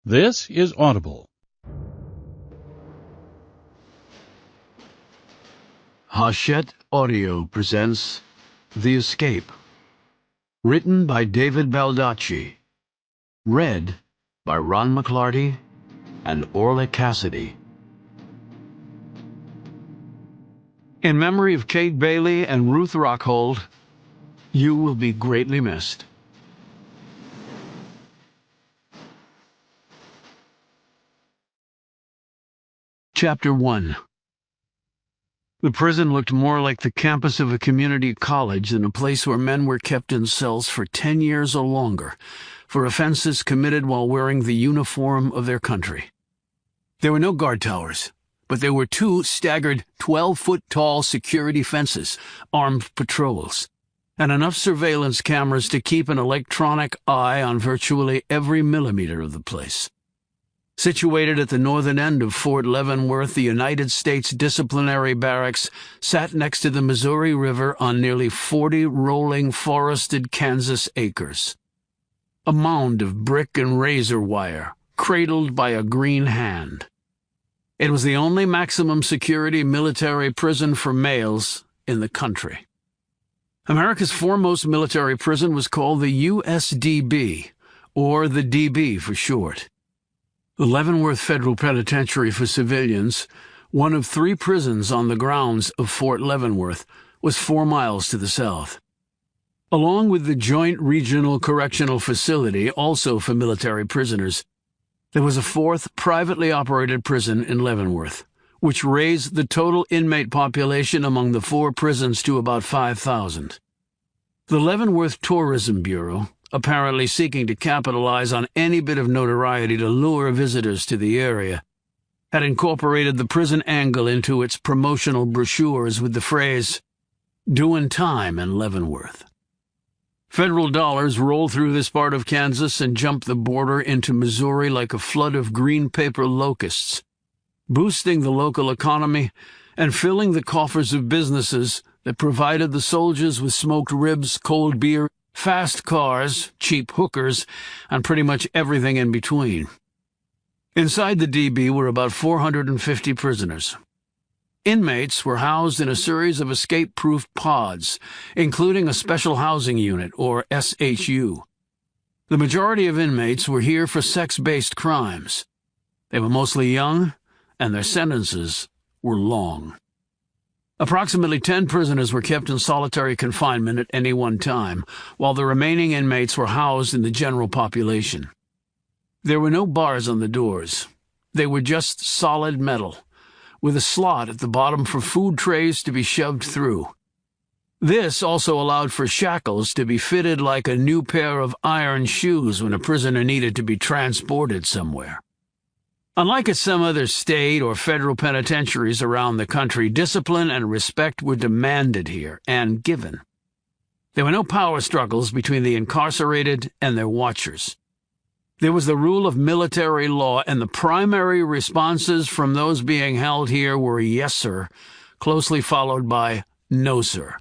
This is Audible. Hachette Audio presents The Escape. Written by David Baldacci. Read by Ron McClarty and Orla Cassidy. In memory of Kate Bailey and Ruth Rockhold, you will be greatly missed. Chapter 1. The prison looked more like the campus of a community college than a place where men were kept in cells for 10 years or longer for offenses committed while wearing the uniform of their country. There were no guard towers, but there were 2 staggered 12-foot-tall security fences, armed patrols, and enough surveillance cameras to keep an electronic eye on virtually every millimeter of the place. Situated at the northern end of Fort Leavenworth, the United States Disciplinary Barracks sat next to the Missouri River on nearly 40 rolling forested Kansas acres. A mound of brick and razor wire, cradled by a green hand. It was the only maximum security military prison for males in the country. America's foremost military prison was called the USDB, or the DB for short. The Leavenworth Federal Penitentiary for Civilians, one of 3 prisons on the grounds of Fort Leavenworth, was 4 miles to the south. Along with the Joint Regional Correctional Facility, also for military prisoners, there was a 4th privately operated prison in Leavenworth, which raised the total inmate population among the 4 prisons to about 5,000. The Leavenworth Tourism Bureau, apparently seeking to capitalize on any bit of notoriety to lure visitors to the area, had incorporated the prison angle into its promotional brochures with the phrase, "Doin' time in Leavenworth." Federal dollars rolled through this part of Kansas and jumped the border into Missouri like a flood of green paper locusts, boosting the local economy and filling the coffers of businesses that provided the soldiers with smoked ribs, cold beer, fast cars, cheap hookers, and pretty much everything in between. Inside the DB were about 450 prisoners. Inmates were housed in a series of escape-proof pods, including a special housing unit, or SHU. The majority of inmates were here for sex-based crimes. They were mostly young, and their sentences were long. Approximately 10 prisoners were kept in solitary confinement at any one time, while the remaining inmates were housed in the general population. There were no bars on the doors. They were just solid metal, with a slot at the bottom for food trays to be shoved through. This also allowed for shackles to be fitted like a new pair of iron shoes when a prisoner needed to be transported somewhere. Unlike at some other state or federal penitentiaries around the country, discipline and respect were demanded here and given. There were no power struggles between the incarcerated and their watchers. There was the rule of military law, and the primary responses from those being held here were "yes, sir," closely followed by "no, sir."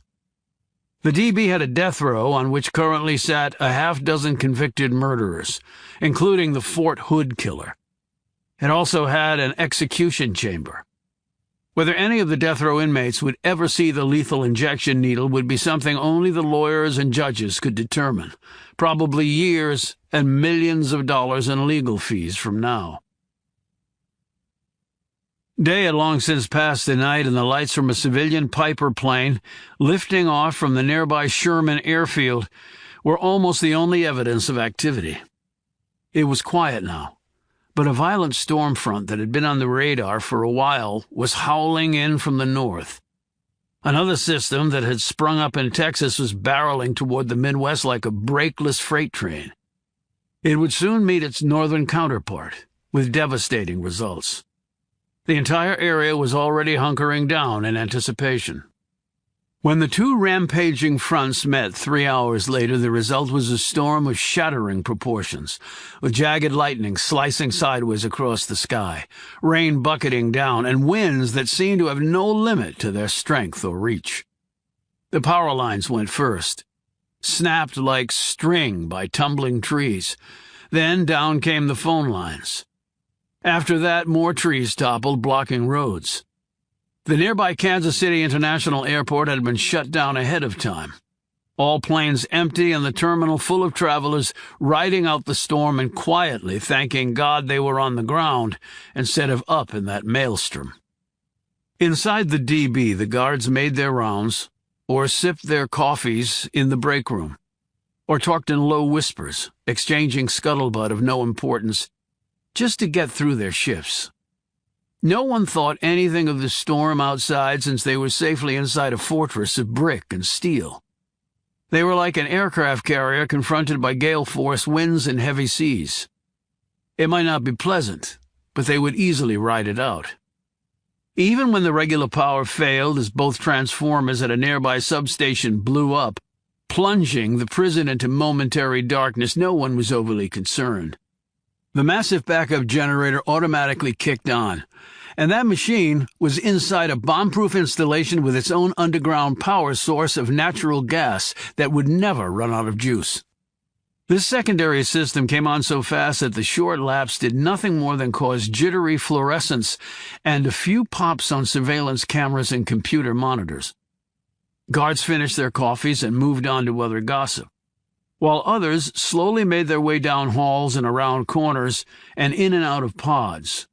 The DB had a death row on which currently sat a half-dozen convicted murderers, including the Fort Hood killer. It also had an execution chamber. Whether any of the death row inmates would ever see the lethal injection needle would be something only the lawyers and judges could determine, probably years and millions of dollars in legal fees from now. Day had long since passed the night, and the lights from a civilian Piper plane lifting off from the nearby Sherman airfield were almost the only evidence of activity. It was quiet now, but a violent storm front that had been on the radar for a while was howling in from the north. Another system that had sprung up in Texas was barreling toward the Midwest like a brakeless freight train. It would soon meet its northern counterpart, with devastating results. The entire area was already hunkering down in anticipation. When the 2 rampaging fronts met 3 hours later, the result was a storm of shattering proportions, with jagged lightning slicing sideways across the sky, rain bucketing down, and winds that seemed to have no limit to their strength or reach. The power lines went first, snapped like string by tumbling trees, Then down came the phone lines. After that, more trees toppled, blocking roads. The nearby Kansas City International Airport had been shut down ahead of time. All planes empty and the terminal full of travelers riding out the storm and quietly thanking God they were on the ground instead of up in that maelstrom. Inside the DB, the guards made their rounds, or sipped their coffees in the break room, or talked in low whispers, exchanging scuttlebutt of no importance, just to get through their shifts. No one thought anything of the storm outside since they were safely inside a fortress of brick and steel. They were like an aircraft carrier confronted by gale-force winds and heavy seas. It might not be pleasant, but they would easily ride it out. Even when the regular power failed as both transformers at a nearby substation blew up, plunging the prison into momentary darkness, no one was overly concerned. The massive backup generator automatically kicked on, and that machine was inside a bomb-proof installation with its own underground power source of natural gas that would never run out of juice. This secondary system came on so fast that the short lapse did nothing more than cause jittery fluorescence and a few pops on surveillance cameras and computer monitors. Guards finished their coffees and moved on to other gossip, while others slowly made their way down halls and around corners and in and out of pods,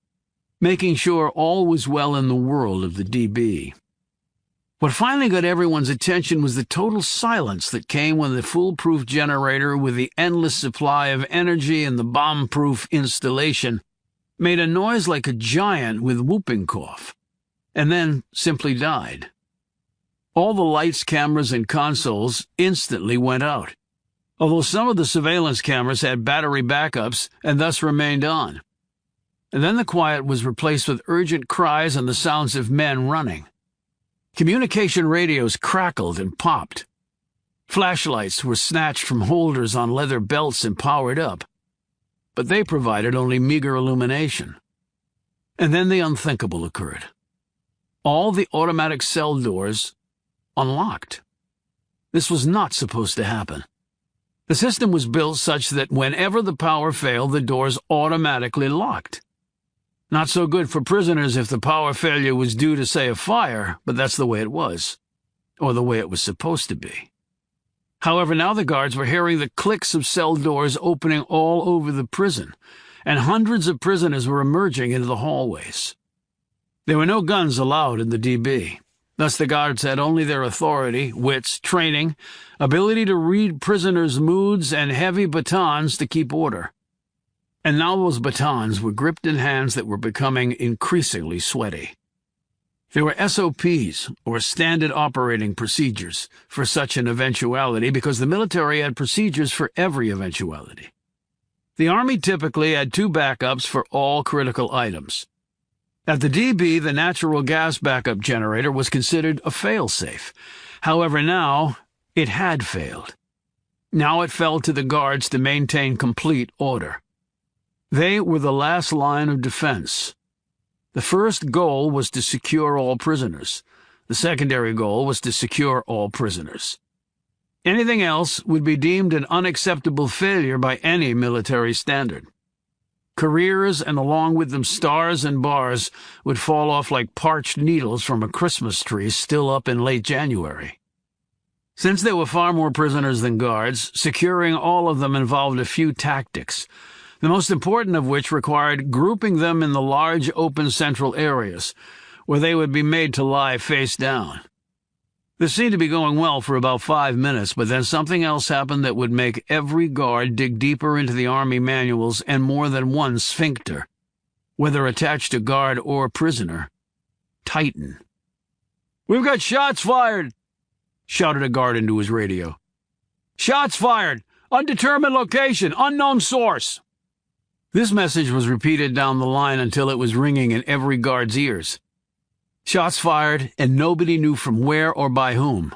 making sure all was well in the world of the DB. What finally got everyone's attention was the total silence that came when the foolproof generator with the endless supply of energy and the bomb-proof installation made a noise like a giant with whooping cough, and then simply died. All the lights, cameras, and consoles instantly went out, although some of the surveillance cameras had battery backups and thus remained on. And then the quiet was replaced with urgent cries and the sounds of men running. Communication radios crackled and popped. Flashlights were snatched from holders on leather belts and powered up, but they provided only meager illumination. And then the unthinkable occurred. All the automatic cell doors unlocked. This was not supposed to happen. The system was built such that whenever the power failed, the doors automatically locked. Not so good for prisoners if the power failure was due to, say, a fire, but that's the way it was, or the way it was supposed to be. However, now the guards were hearing the clicks of cell doors opening all over the prison, and hundreds of prisoners were emerging into the hallways. There were no guns allowed in the DB. Thus the guards had only their authority, wits, training, ability to read prisoners' moods, and heavy batons to keep order. And now those batons were gripped in hands that were becoming increasingly sweaty. There were SOPs, or standard operating procedures, for such an eventuality because the military had procedures for every eventuality. The Army typically had 2 backups for all critical items. At the DB, the natural gas backup generator was considered a fail-safe. However, now it had failed. Now it fell to the guards to maintain complete order. They were the last line of defense. The first goal was to secure all prisoners. The secondary goal was to secure all prisoners. Anything else would be deemed an unacceptable failure by any military standard. Careers, and along with them stars and bars, would fall off like parched needles from a Christmas tree still up in late January. Since there were far more prisoners than guards, securing all of them involved a few tactics, the most important of which required grouping them in the large open central areas, where they would be made to lie face down. This seemed to be going well for about 5 minutes, but then something else happened that would make every guard dig deeper into the Army manuals and more than one sphincter, whether attached to guard or prisoner, tighten. "We've got shots fired!" shouted a guard into his radio. "Shots fired! Undetermined location! Unknown source!" This message was repeated down the line until it was ringing in every guard's ears. Shots fired, and nobody knew from where or by whom.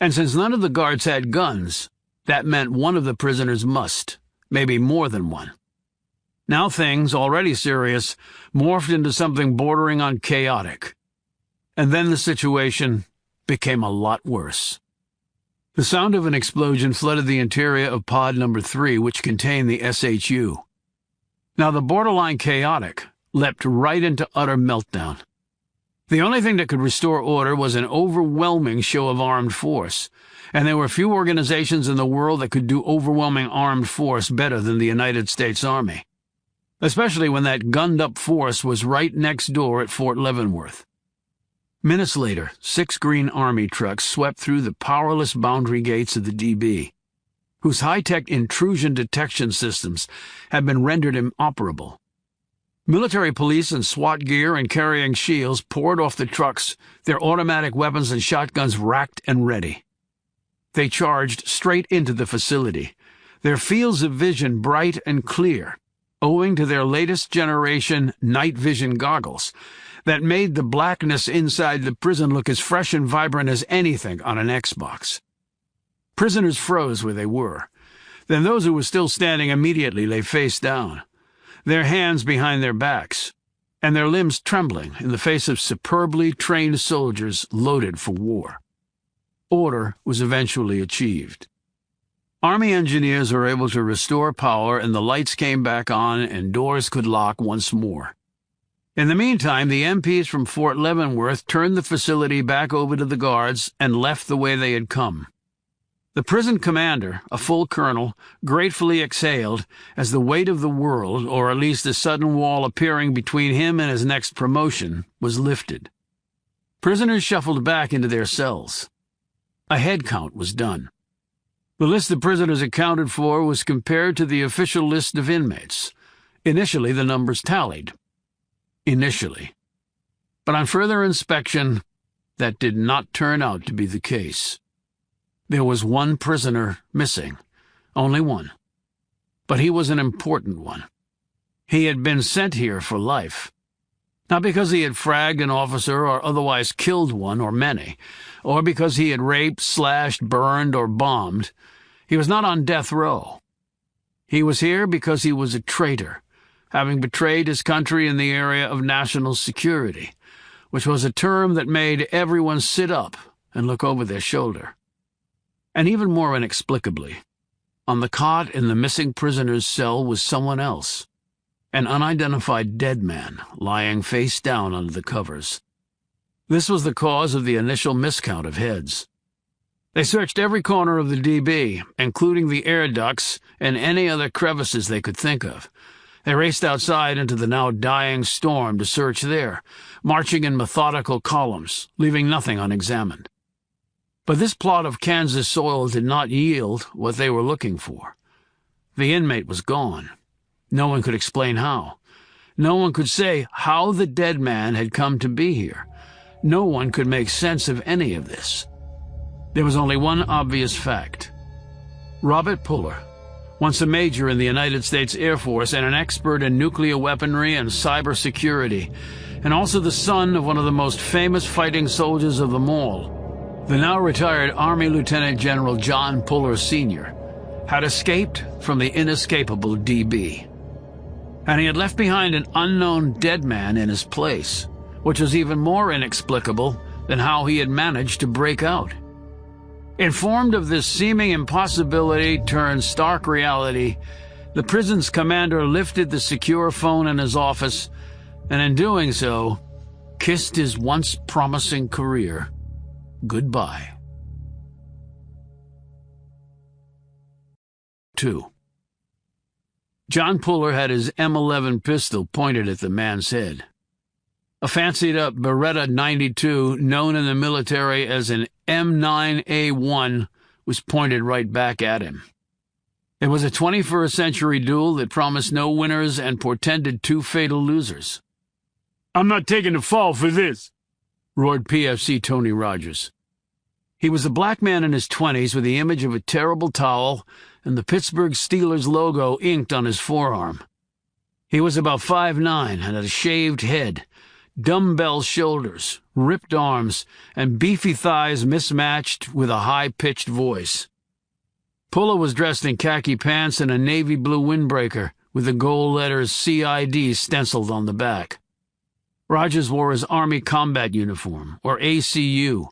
And since none of the guards had guns, that meant one of the prisoners must, maybe more than one. Now things, already serious, morphed into something bordering on chaotic. And then the situation became a lot worse. The sound of an explosion flooded the interior of pod number 3, which contained the SHU. Now the borderline chaotic leapt right into utter meltdown. The only thing that could restore order was an overwhelming show of armed force, and there were few organizations in the world that could do overwhelming armed force better than the United States Army, especially when that gunned-up force was right next door at Fort Leavenworth. Minutes later, 6 green Army trucks swept through the powerless boundary gates of the DB, whose high-tech intrusion detection systems had been rendered inoperable. Military police in SWAT gear and carrying shields poured off the trucks, their automatic weapons and shotguns racked and ready. They charged straight into the facility, their fields of vision bright and clear, owing to their latest generation night vision goggles that made the blackness inside the prison look as fresh and vibrant as anything on an Xbox. Prisoners froze where they were. Then those who were still standing immediately lay face down, their hands behind their backs, and their limbs trembling in the face of superbly trained soldiers loaded for war. Order was eventually achieved. Army engineers were able to restore power, and the lights came back on and doors could lock once more. In the meantime, the MPs from Fort Leavenworth turned the facility back over to the guards and left the way they had come. The prison commander, a full colonel, gratefully exhaled as the weight of the world, or at least a sudden wall appearing between him and his next promotion, was lifted. Prisoners shuffled back into their cells. A head count was done. The list of prisoners accounted for was compared to the official list of inmates. Initially, the numbers tallied. Initially. But on further inspection, that did not turn out to be the case. There was one prisoner missing, only one. But he was an important one. He had been sent here for life. Not because he had fragged an officer or otherwise killed one or many, or because he had raped, slashed, burned, or bombed. He was not on death row. He was here because he was a traitor, having betrayed his country in the area of national security, which was a term that made everyone sit up and look over their shoulder. And even more inexplicably, on the cot in the missing prisoner's cell was someone else, an unidentified dead man lying face down under the covers. This was the cause of the initial miscount of heads. They searched every corner of the DB, including the air ducts and any other crevices they could think of. They raced outside into the now dying storm to search there, marching in methodical columns, leaving nothing unexamined. But this plot of Kansas soil did not yield what they were looking for. The inmate was gone. No one could explain how. No one could say how the dead man had come to be here. No one could make sense of any of this. There was only one obvious fact. Robert Puller, once a major in the United States Air Force and an expert in nuclear weaponry and cybersecurity, and also the son of one of the most famous fighting soldiers of them all, the now-retired Army Lieutenant General John Puller Sr., had escaped from the inescapable DB. And he had left behind an unknown dead man in his place, which was even more inexplicable than how he had managed to break out. Informed of this seeming impossibility turned stark reality, the prison's commander lifted the secure phone in his office, and in doing so, kissed his once promising career goodbye. 2. John Puller had his M11 pistol pointed at the man's head. A fancied-up Beretta 92, known in the military as an M9A1, was pointed right back at him. It was a 21st-century duel that promised no winners and portended 2 fatal losers. "I'm not taking the fall for this," roared PFC Tony Rogers. He was a black man in his 20s with the image of a terrible towel and the Pittsburgh Steelers logo inked on his forearm. He was about 5'9" and had a shaved head, dumbbell shoulders, ripped arms, and beefy thighs mismatched with a high-pitched voice. Puller was dressed in khaki pants and a navy blue windbreaker with the gold letters CID stenciled on the back. Rogers wore his Army Combat Uniform, or ACU,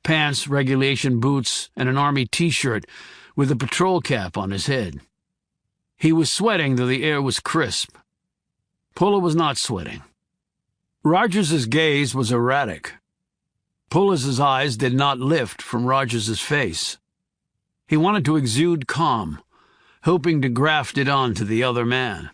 pants, regulation boots, and an Army T-shirt with a patrol cap on his head. He was sweating, though the air was crisp. Puller was not sweating. Rogers's gaze was erratic. Puller's eyes did not lift from Rogers's face. He wanted to exude calm, hoping to graft it on to the other man.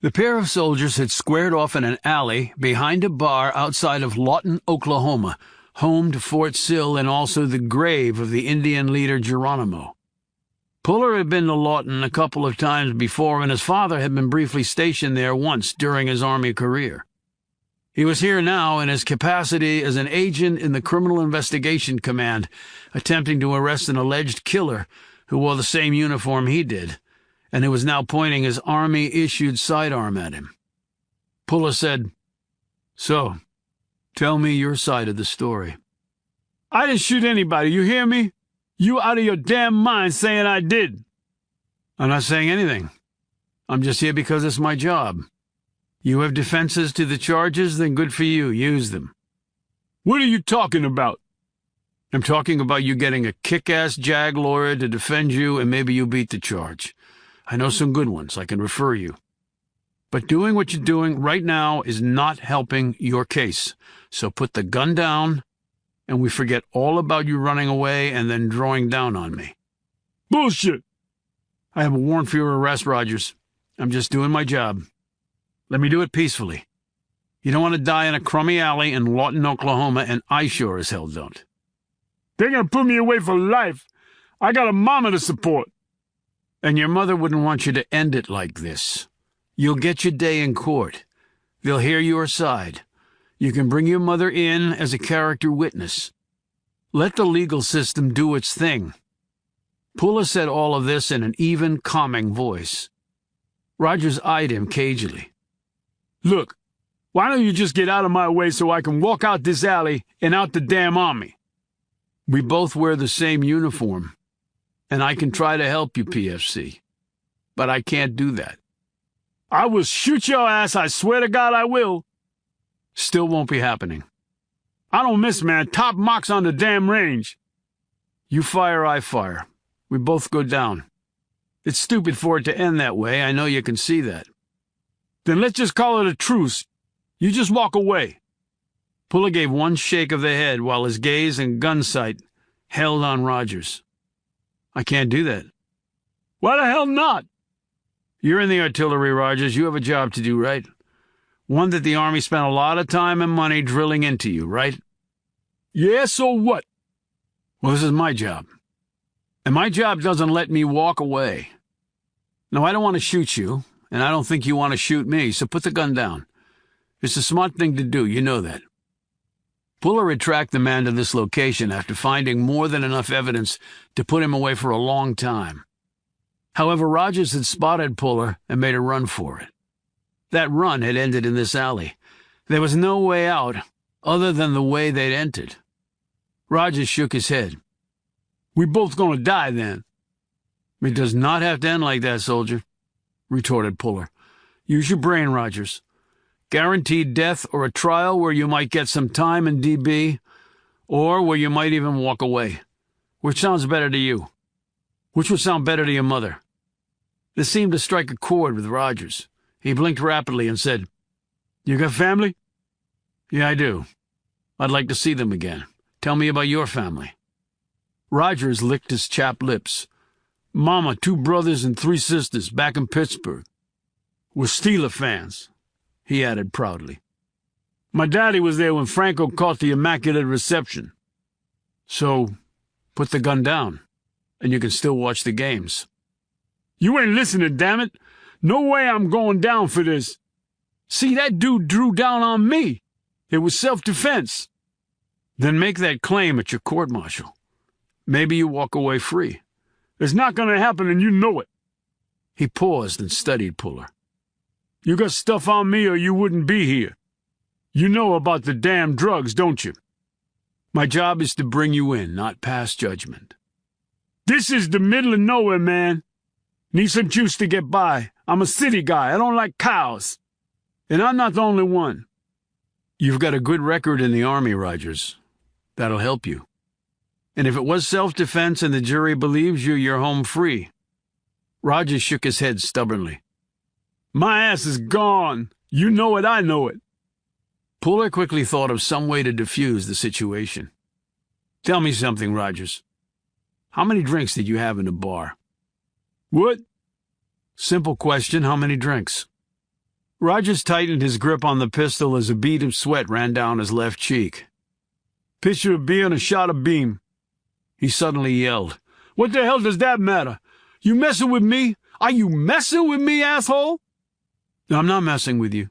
The pair of soldiers had squared off in an alley behind a bar outside of Lawton, Oklahoma, home to Fort Sill and also the grave of the Indian leader Geronimo. Puller had been to Lawton a couple of times before, and his father had been briefly stationed there once during his Army career. He was here now in his capacity as an agent in the Criminal Investigation Command, attempting to arrest an alleged killer who wore the same uniform he did, and who was now pointing his Army-issued sidearm at him. Puller said, "So, tell me your side of the story." "I didn't shoot anybody, you hear me? You out of your damn mind saying I did." "I'm not saying anything. I'm just here because it's my job. You have defenses to the charges, then good for you. Use them." "What are you talking about?" "I'm talking about you getting a kick-ass JAG lawyer to defend you, and maybe you beat the charge. I know some good ones. I can refer you. But doing what you're doing right now is not helping your case. So put the gun down, and we forget all about you running away and then drawing down on me." "Bullshit." "I have a warrant for your arrest, Rogers. I'm just doing my job. Let me do it peacefully. You don't want to die in a crummy alley in Lawton, Oklahoma, and I sure as hell don't." "They're gonna put me away for life. I got a mama to support." "And your mother wouldn't want you to end it like this. You'll get your day in court. They'll hear your side. You can bring your mother in as a character witness. Let the legal system do its thing." Puller said all of this in an even, calming voice. Rogers eyed him cagily. "Look, why don't you just get out of my way so I can walk out this alley and out the damn Army?" "We both wear the same uniform, and I can try to help you, PFC. But I can't do that." "I will shoot your ass, I swear to God I will." "Still won't be happening." "I don't miss, man. Top marks on the damn range." "You fire, I fire. We both go down. It's stupid for it to end that way. I know you can see that." "Then let's just call it a truce. You just walk away." Puller gave one shake of the head while his gaze and gun sight held on Rogers. "I can't do that." "Why the hell not?" "You're in the artillery, Rogers. You have a job to do, right? One that the Army spent a lot of time and money drilling into you, right?" "Yeah, so what?" "Well, this is my job. And my job doesn't let me walk away. Now, I don't want to shoot you, and I don't think you want to shoot me, so put the gun down. It's a smart thing to do, you know that." Puller had tracked the man to this location after finding more than enough evidence to put him away for a long time. However, Rogers had spotted Puller and made a run for it. That run had ended in this alley. There was no way out other than the way they'd entered. Rogers shook his head. "We both gonna die then." "It does not have to end like that, soldier," retorted Puller. "Use your brain, Rogers. Guaranteed death or a trial where you might get some time in DB, or where you might even walk away. Which sounds better to you? Which would sound better to your mother?" This seemed to strike a chord with Rogers. He blinked rapidly and said, "You got family?" "Yeah, I do. I'd like to see them again. Tell me about your family." Rogers licked his chapped lips. "Mama, 2 brothers and 3 sisters back in Pittsburgh. We're Steeler fans," he added proudly. "My daddy was there when Franco caught the Immaculate Reception." "So, put the gun down, and you can still watch the games." "You ain't listening, damn it! No way I'm going down for this. See, that dude drew down on me. It was self-defense." "Then make that claim at your court-martial. Maybe you walk away free." "It's not going to happen, and you know it." He paused and studied Puller. "You got stuff on me or you wouldn't be here. You know about the damn drugs, don't you?" "My job is to bring you in, not pass judgment." "This is the middle of nowhere, man. Need some juice to get by. I'm a city guy. I don't like cows. And I'm not the only one." "You've got a good record in the Army, Rogers. That'll help you." And if it was self-defense and the jury believes you, you're home free." Rogers shook his head stubbornly. "My ass is gone. You know it, I know it." Puller quickly thought of some way to defuse the situation. "Tell me something, Rogers. How many drinks did you have in the bar?" "What?" "Simple question, how many drinks?" Rogers tightened his grip on the pistol as a bead of sweat ran down his left cheek. "Pitcher of beer and a shot of beam." He suddenly yelled, "What the hell does that matter? You messing with me? Are you messing with me, asshole?" "No, I'm not messing with you.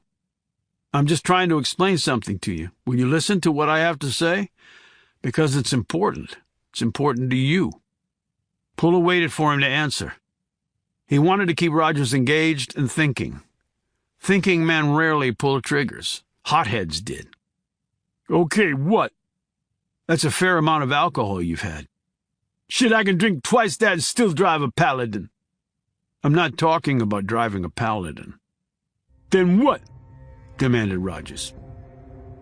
I'm just trying to explain something to you. Will you listen to what I have to say? Because it's important. It's important to you." Puller waited for him to answer. He wanted to keep Rogers engaged and thinking. Thinking men rarely pull triggers. Hotheads did. "Okay, what?" "That's a fair amount of alcohol you've had." "Shit, I can drink twice that and still drive a Paladin." "I'm not talking about driving a Paladin." "Then what?" demanded Rogers.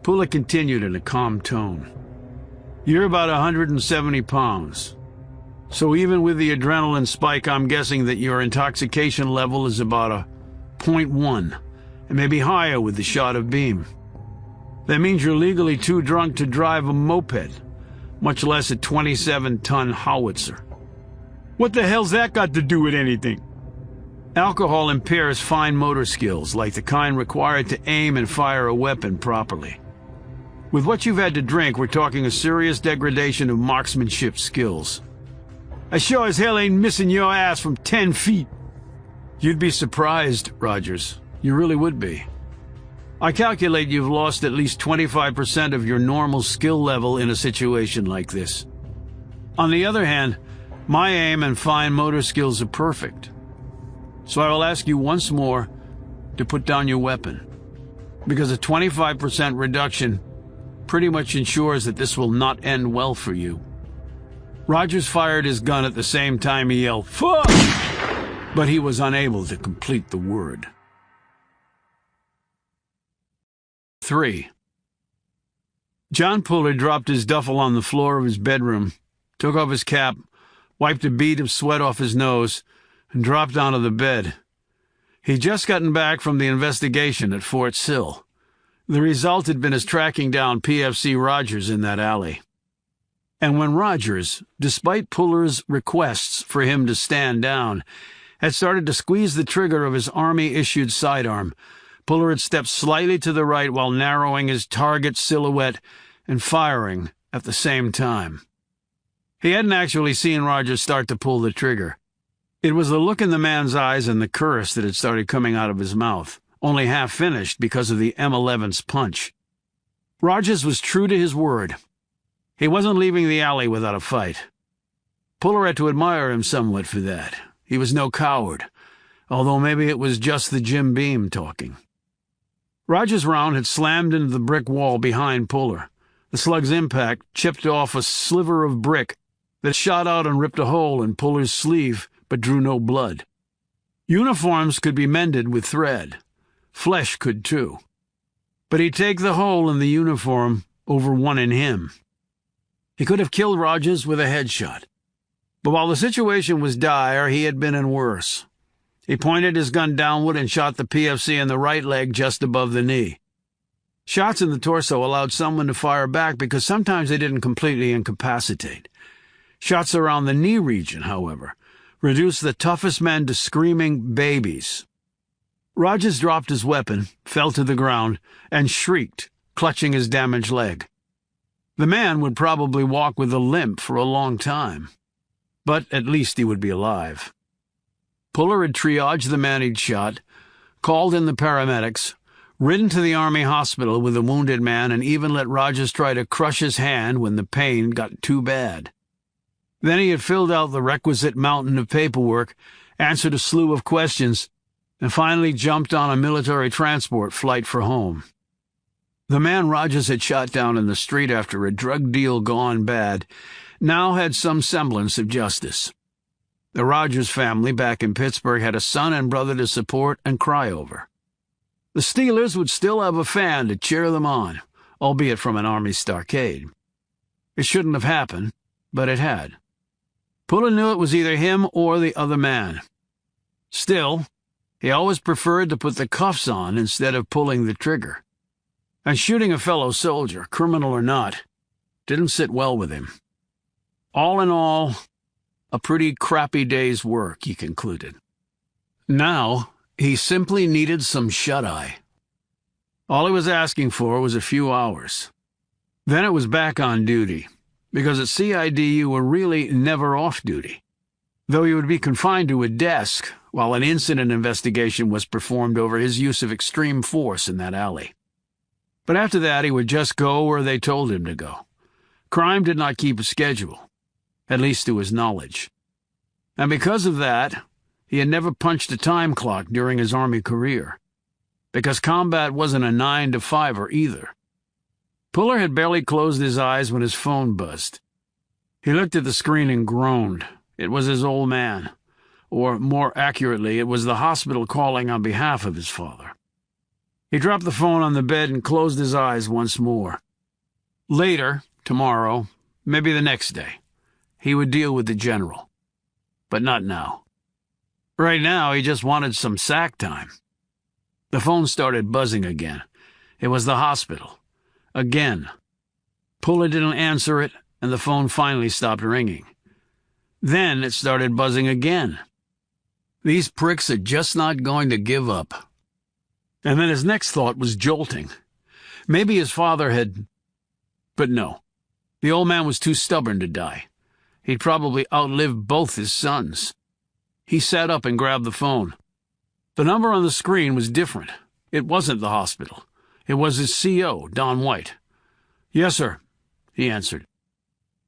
Puller continued in a calm tone. "You're about 170 pounds. So even with the adrenaline spike, I'm guessing that your intoxication level is about a 0.1, and maybe higher with the shot of beam. That means you're legally too drunk to drive a moped, much less a 27-ton howitzer." "What the hell's that got to do with anything?" "Alcohol impairs fine motor skills, like the kind required to aim and fire a weapon properly. With what you've had to drink, we're talking a serious degradation of marksmanship skills." "I sure as hell ain't missing your ass from 10 feet. "You'd be surprised, Rogers. You really would be. I calculate you've lost at least 25% of your normal skill level in a situation like this. On the other hand, my aim and fine motor skills are perfect. So I will ask you once more to put down your weapon, because a 25% reduction pretty much ensures that this will not end well for you." Rogers fired his gun at the same time he yelled, "Fuck!" but he was unable to complete the word. 3. John Puller dropped his duffel on the floor of his bedroom, took off his cap, wiped a bead of sweat off his nose, and dropped onto the bed. He'd just gotten back from the investigation at Fort Sill. The result had been his tracking down PFC Rogers in that alley. And when Rogers, despite Puller's requests for him to stand down, had started to squeeze the trigger of his Army-issued sidearm, Puller had stepped slightly to the right while narrowing his target silhouette and firing at the same time. He hadn't actually seen Rogers start to pull the trigger. It was the look in the man's eyes and the curse that had started coming out of his mouth, only half finished because of the M11's punch. Rogers was true to his word. He wasn't leaving the alley without a fight. Puller had to admire him somewhat for that. He was no coward, although maybe it was just the Jim Beam talking. Rogers' round had slammed into the brick wall behind Puller. The slug's impact chipped off a sliver of brick that shot out and ripped a hole in Puller's sleeve, but drew no blood. Uniforms could be mended with thread. Flesh could too. But he'd take the hole in the uniform over one in him. He could have killed Rogers with a headshot. But while the situation was dire, he had been in worse. He pointed his gun downward and shot the PFC in the right leg just above the knee. Shots in the torso allowed someone to fire back because sometimes they didn't completely incapacitate. Shots around the knee region, however, reduced the toughest men to screaming babies. Rogers dropped his weapon, fell to the ground, and shrieked, clutching his damaged leg. The man would probably walk with a limp for a long time, but at least he would be alive. Puller had triaged the man he'd shot, called in the paramedics, ridden to the Army hospital with the wounded man, and even let Rogers try to crush his hand when the pain got too bad. Then he had filled out the requisite mountain of paperwork, answered a slew of questions, and finally jumped on a military transport flight for home. The man Rogers had shot down in the street after a drug deal gone bad now had some semblance of justice. The Rogers family back in Pittsburgh had a son and brother to support and cry over. The Steelers would still have a fan to cheer them on, albeit from an Army stockade. It shouldn't have happened, but it had. Puller knew it was either him or the other man. Still, he always preferred to put the cuffs on instead of pulling the trigger. And shooting a fellow soldier, criminal or not, didn't sit well with him. All in all, a pretty crappy day's work, he concluded. Now, he simply needed some shut-eye. All he was asking for was a few hours. Then it was back on duty, because at CID you were really never off duty, though he would be confined to a desk while an incident investigation was performed over his use of extreme force in that alley. But after that he would just go where they told him to go. Crime did not keep a schedule, at least to his knowledge. And because of that, he had never punched a time clock during his Army career, because combat wasn't a 9-to-5er either. Puller had barely closed his eyes when his phone buzzed. He looked at the screen and groaned. It was his old man, or more accurately, it was the hospital calling on behalf of his father. He dropped the phone on the bed and closed his eyes once more. Later, tomorrow, maybe the next day, he would deal with the general. But not now. Right now, he just wanted some sack time. The phone started buzzing again. It was the hospital. Again. Puller didn't answer it, and the phone finally stopped ringing. Then it started buzzing again. These pricks are just not going to give up. And then his next thought was jolting. Maybe his father had... But no. The old man was too stubborn to die. He'd probably outlived both his sons. He sat up and grabbed the phone. The number on the screen was different. It wasn't the hospital. It was his CO, Don White. "Yes, sir," he answered.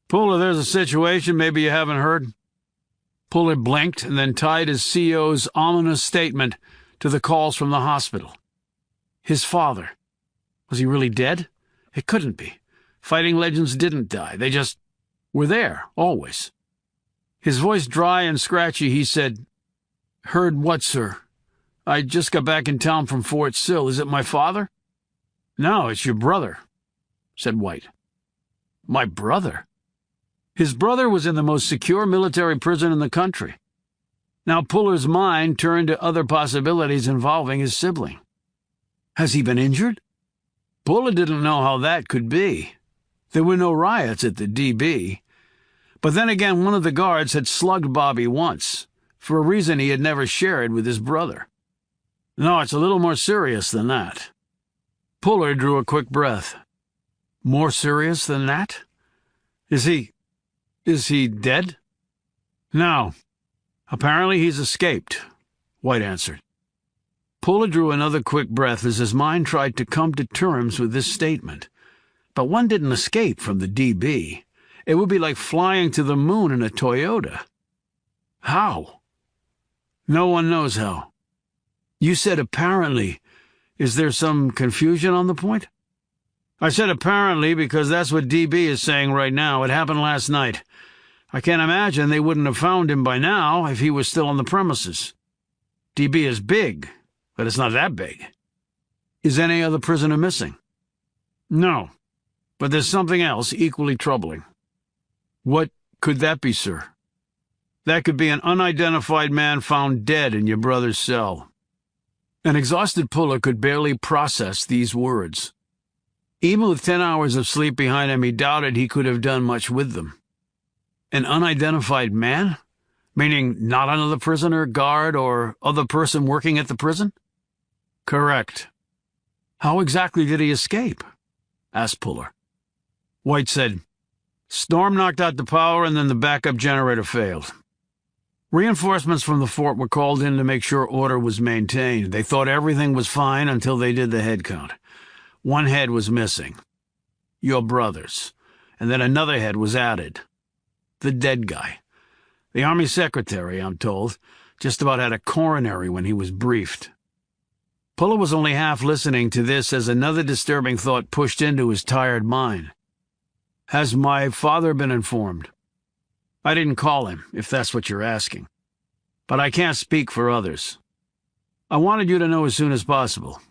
"Puller, there's a situation maybe you haven't heard." Puller blinked and then tied his CO's ominous statement to the calls from the hospital. His father. Was he really dead? It couldn't be. Fighting legends didn't die. They just were there, always. His voice dry and scratchy, he said, "Heard what, sir? I just got back in town from Fort Sill. Is it my father?" "No, it's your brother," said White. My brother? His brother was in the most secure military prison in the country. Now Puller's mind turned to other possibilities involving his sibling. Has he been injured? Puller didn't know how that could be. There were no riots at the DB. But then again, one of the guards had slugged Bobby once, for a reason he had never shared with his brother. No, it's a little more serious than that. Puller drew a quick breath. More serious than that? Is he dead? No. Apparently he's escaped, White answered. Puller drew another quick breath as his mind tried to come to terms with this statement. But one didn't escape from the DB. It would be like flying to the moon in a Toyota. How? No one knows how. You said apparently. Is there some confusion on the point? I said apparently because that's what DB is saying right now. It happened last night. I can't imagine they wouldn't have found him by now if he was still on the premises. DB is big, but it's not that big. Is any other prisoner missing? No, but there's something else equally troubling. What could that be, sir? That could be an unidentified man found dead in your brother's cell. An exhausted Puller could barely process these words. Even with 10 hours of sleep behind him, he doubted he could have done much with them. An unidentified man? Meaning not another prisoner, guard, or other person working at the prison? Correct. How exactly did he escape? Asked Puller. White said, Storm knocked out the power and then the backup generator failed. Reinforcements from the fort were called in to make sure order was maintained. They thought everything was fine until they did the head count. One head was missing. Your brother's. And then another head was added. The dead guy. The Army Secretary, I'm told, just about had a coronary when he was briefed. Puller was only half listening to this as another disturbing thought pushed into his tired mind. Has my father been informed? I didn't call him, if that's what you're asking. But I can't speak for others. I wanted you to know as soon as possible.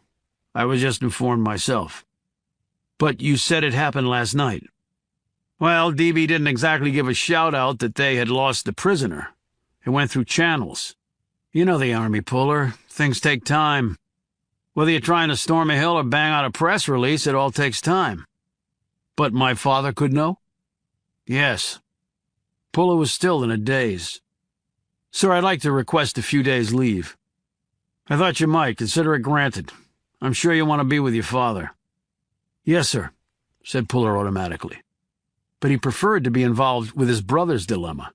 I was just informed myself. But you said it happened last night. Well, DB didn't exactly give a shout-out that they had lost the prisoner. It went through channels. You know the Army, Puller. Things take time. Whether you're trying to storm a hill or bang out a press release, it all takes time. But my father could know? Yes. Puller was still in a daze. Sir, I'd like to request a few days' leave. I thought you might. Consider it granted. I'm sure you want to be with your father. Yes, sir, said Puller automatically. But he preferred to be involved with his brother's dilemma.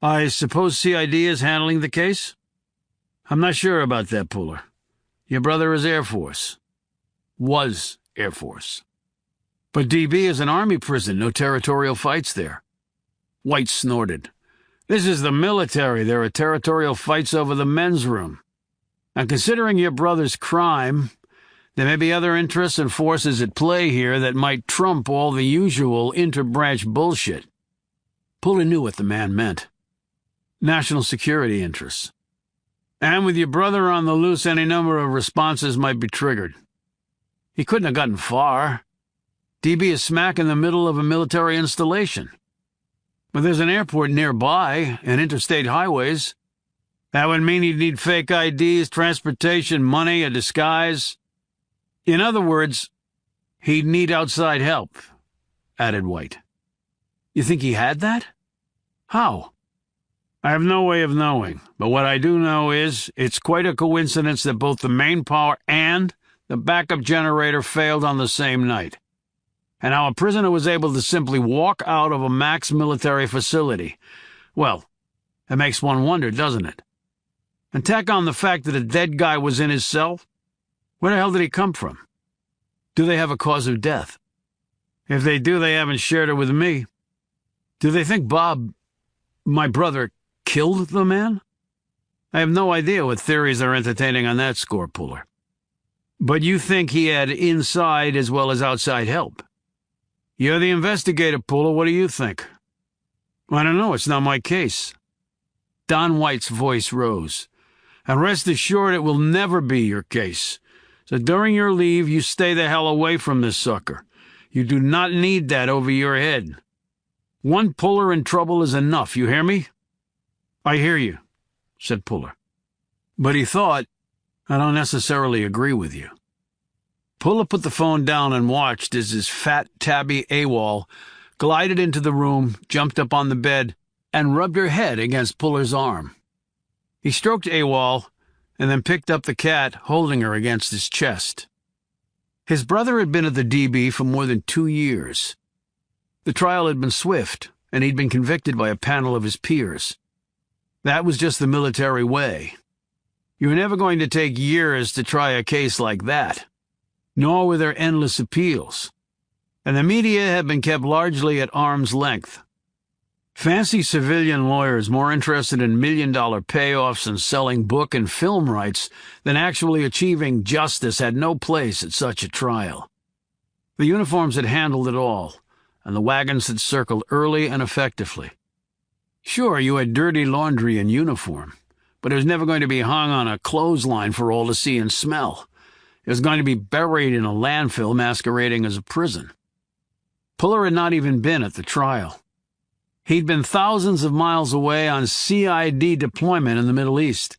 I suppose CID is handling the case? I'm not sure about that, Puller. Your brother is Air Force. Was Air Force. But DB is an Army prison, no territorial fights there. White snorted. This is the military. There are territorial fights over the men's room. And considering your brother's crime, there may be other interests and forces at play here that might trump all the usual inter-branch bullshit. Puller knew what the man meant. National security interests. And with your brother on the loose, any number of responses might be triggered. He couldn't have gotten far. DB is smack in the middle of a military installation. But there's an airport nearby and interstate highways. That would mean he'd need fake IDs, transportation, money, a disguise. In other words, he'd need outside help, added White. You think he had that? How? I have no way of knowing, but what I do know is it's quite a coincidence that both the main power and the backup generator failed on the same night. And how a prisoner was able to simply walk out of a max military facility. Well, it makes one wonder, doesn't it? And tack on the fact that a dead guy was in his cell. Where the hell did he come from? Do they have a cause of death? If they do, they haven't shared it with me. Do they think Bob, my brother, killed the man? I have no idea what theories they're entertaining on that score, Puller. But you think he had inside as well as outside help? You're the investigator, Puller. What do you think? I don't know. It's not my case. Don White's voice rose. And rest assured it will never be your case. So during your leave, you stay the hell away from this sucker. You do not need that over your head. One Puller in trouble is enough, you hear me? I hear you, said Puller. But he thought, I don't necessarily agree with you. Puller put the phone down and watched as his fat, tabby AWOL glided into the room, jumped up on the bed, and rubbed her head against Puller's arm. He stroked AWOL and then picked up the cat, holding her against his chest. His brother had been at the DB for more than 2 years. The trial had been swift, and he'd been convicted by a panel of his peers. That was just the military way. You were never going to take years to try a case like that, nor were there endless appeals. And the media had been kept largely at arm's length. Fancy civilian lawyers more interested in million-dollar payoffs and selling book and film rights than actually achieving justice had no place at such a trial. The uniforms had handled it all, and the wagons had circled early and effectively. Sure, you had dirty laundry in uniform, but it was never going to be hung on a clothesline for all to see and smell. It was going to be buried in a landfill masquerading as a prison. Puller had not even been at the trial. He'd been thousands of miles away on CID deployment in the Middle East,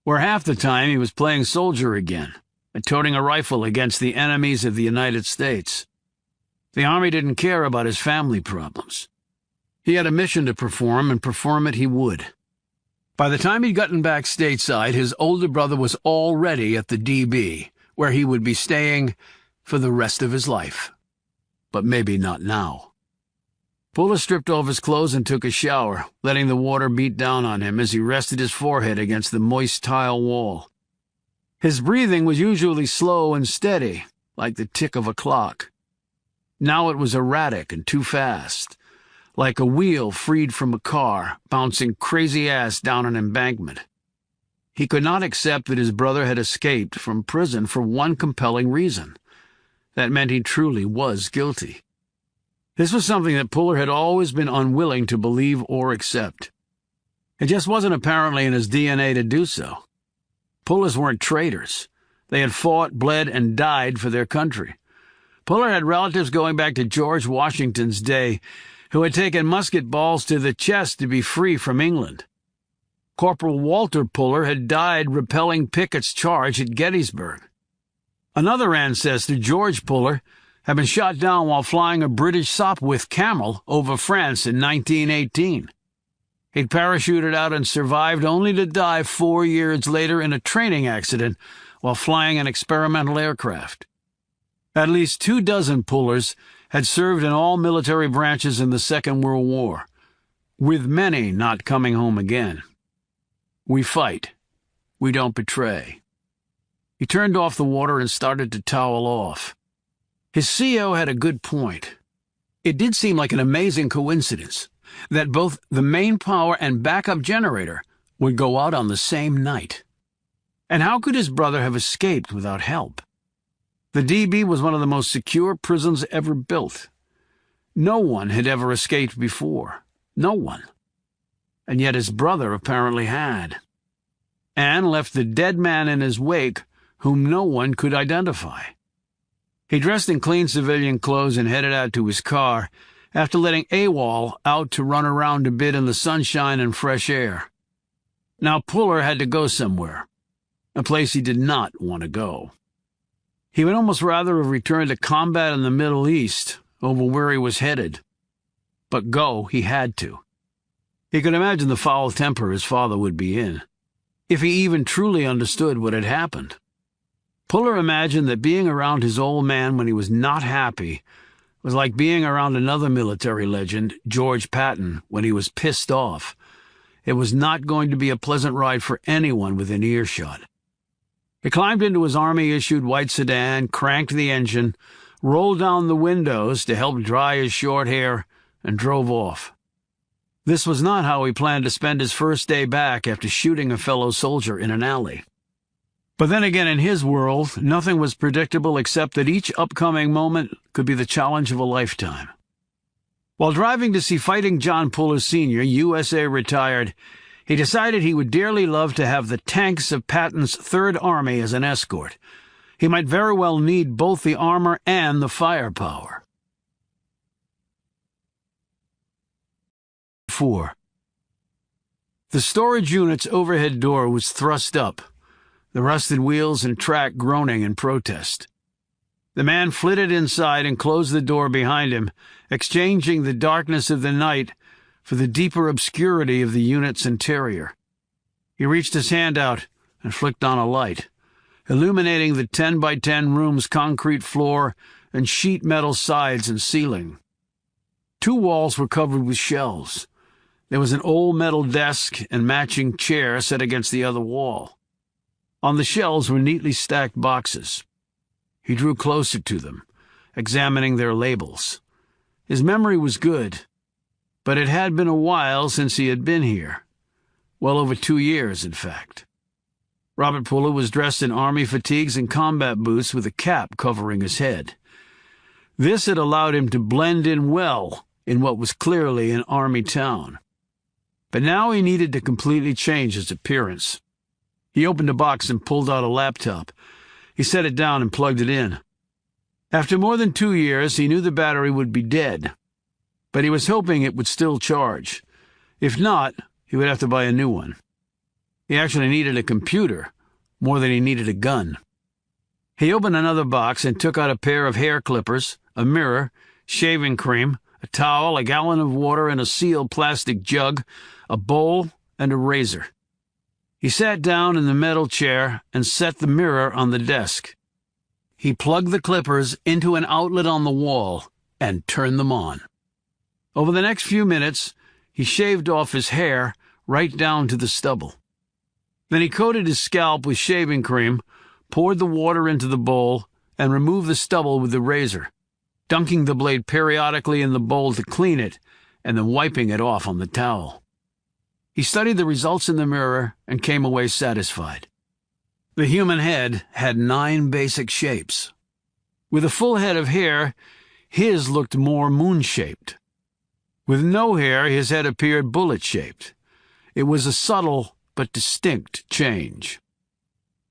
where half the time he was playing soldier again, and toting a rifle against the enemies of the United States. The Army didn't care about his family problems. He had a mission to perform, and perform it he would. By the time he'd gotten back stateside, his older brother was already at the DB, where he would be staying for the rest of his life. But maybe not now. Puller stripped off his clothes and took a shower, letting the water beat down on him as he rested his forehead against the moist tile wall. His breathing was usually slow and steady, like the tick of a clock. Now it was erratic and too fast, like a wheel freed from a car, bouncing crazy-ass down an embankment. He could not accept that his brother had escaped from prison for one compelling reason. That meant he truly was guilty. This was something that Puller had always been unwilling to believe or accept. It just wasn't apparently in his DNA to do so. Pullers weren't traitors. They had fought, bled, and died for their country. Puller had relatives going back to George Washington's day who had taken musket balls to the chest to be free from England. Corporal Walter Puller had died repelling Pickett's charge at Gettysburg. Another ancestor, George Puller, had been shot down while flying a British Sopwith Camel over France in 1918. He'd parachuted out and survived only to die 4 years later in a training accident while flying an experimental aircraft. At least 24 Pullers had served in all military branches in the Second World War, with many not coming home again. We fight. We don't betray. He turned off the water and started to towel off. His CO had a good point. It did seem like an amazing coincidence that both the main power and backup generator would go out on the same night. And how could his brother have escaped without help? The DB was one of the most secure prisons ever built. No one had ever escaped before. No one. And yet his brother apparently had. And left the dead man in his wake whom no one could identify. He dressed in clean civilian clothes and headed out to his car after letting AWOL out to run around a bit in the sunshine and fresh air. Now Puller had to go somewhere, a place he did not want to go. He would almost rather have returned to combat in the Middle East over where he was headed. But go he had to. He could imagine the foul temper his father would be in, if he even truly understood what had happened. Puller imagined that being around his old man when he was not happy was like being around another military legend, George Patton, when he was pissed off. It was not going to be a pleasant ride for anyone within earshot. He climbed into his Army-issued white sedan, cranked the engine, rolled down the windows to help dry his short hair, and drove off. This was not how he planned to spend his first day back after shooting a fellow soldier in an alley. But then again, in his world, nothing was predictable except that each upcoming moment could be the challenge of a lifetime. While driving to see Fighting John Puller Sr., USA retired, he decided he would dearly love to have the tanks of Patton's Third Army as an escort. He might very well need both the armor and the firepower. 4. The storage unit's overhead door was thrust up, the rusted wheels and track groaning in protest. The man flitted inside and closed the door behind him, exchanging the darkness of the night for the deeper obscurity of the unit's interior. He reached his hand out and flicked on a light, illuminating the 10-by-10 room's concrete floor and sheet metal sides and ceiling. 2 walls were covered with shelves. There was an old metal desk and matching chair set against the other wall. On the shelves were neatly stacked boxes. He drew closer to them, examining their labels. His memory was good, but it had been a while since he had been here. Well over 2 years, in fact. Robert Puller was dressed in Army fatigues and combat boots with a cap covering his head. This had allowed him to blend in well in what was clearly an Army town. But now he needed to completely change his appearance. He opened a box and pulled out a laptop. He set it down and plugged it in. After more than 2 years, he knew the battery would be dead, but he was hoping it would still charge. If not, he would have to buy a new one. He actually needed a computer more than he needed a gun. He opened another box and took out a pair of hair clippers, a mirror, shaving cream, a towel, a gallon of water in a sealed plastic jug, a bowl, and a razor. He sat down in the metal chair and set the mirror on the desk. He plugged the clippers into an outlet on the wall and turned them on. Over the next few minutes, he shaved off his hair right down to the stubble. Then he coated his scalp with shaving cream, poured the water into the bowl, and removed the stubble with the razor, dunking the blade periodically in the bowl to clean it, and then wiping it off on the towel. He studied the results in the mirror and came away satisfied. The human head had 9 basic shapes. With a full head of hair, his looked more moon-shaped. With no hair, his head appeared bullet-shaped. It was a subtle but distinct change.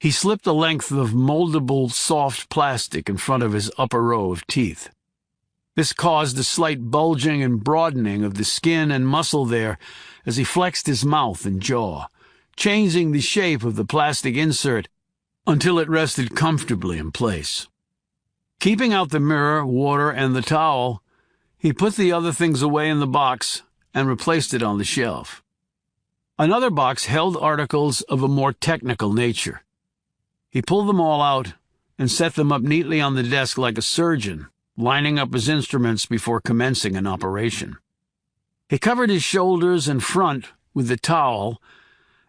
He slipped a length of moldable, soft plastic in front of his upper row of teeth. This caused a slight bulging and broadening of the skin and muscle there as he flexed his mouth and jaw, changing the shape of the plastic insert until it rested comfortably in place. Keeping out the mirror, water, and the towel, he put the other things away in the box and replaced it on the shelf. Another box held articles of a more technical nature. He pulled them all out and set them up neatly on the desk like a surgeon, lining up his instruments before commencing an operation. He covered his shoulders and front with the towel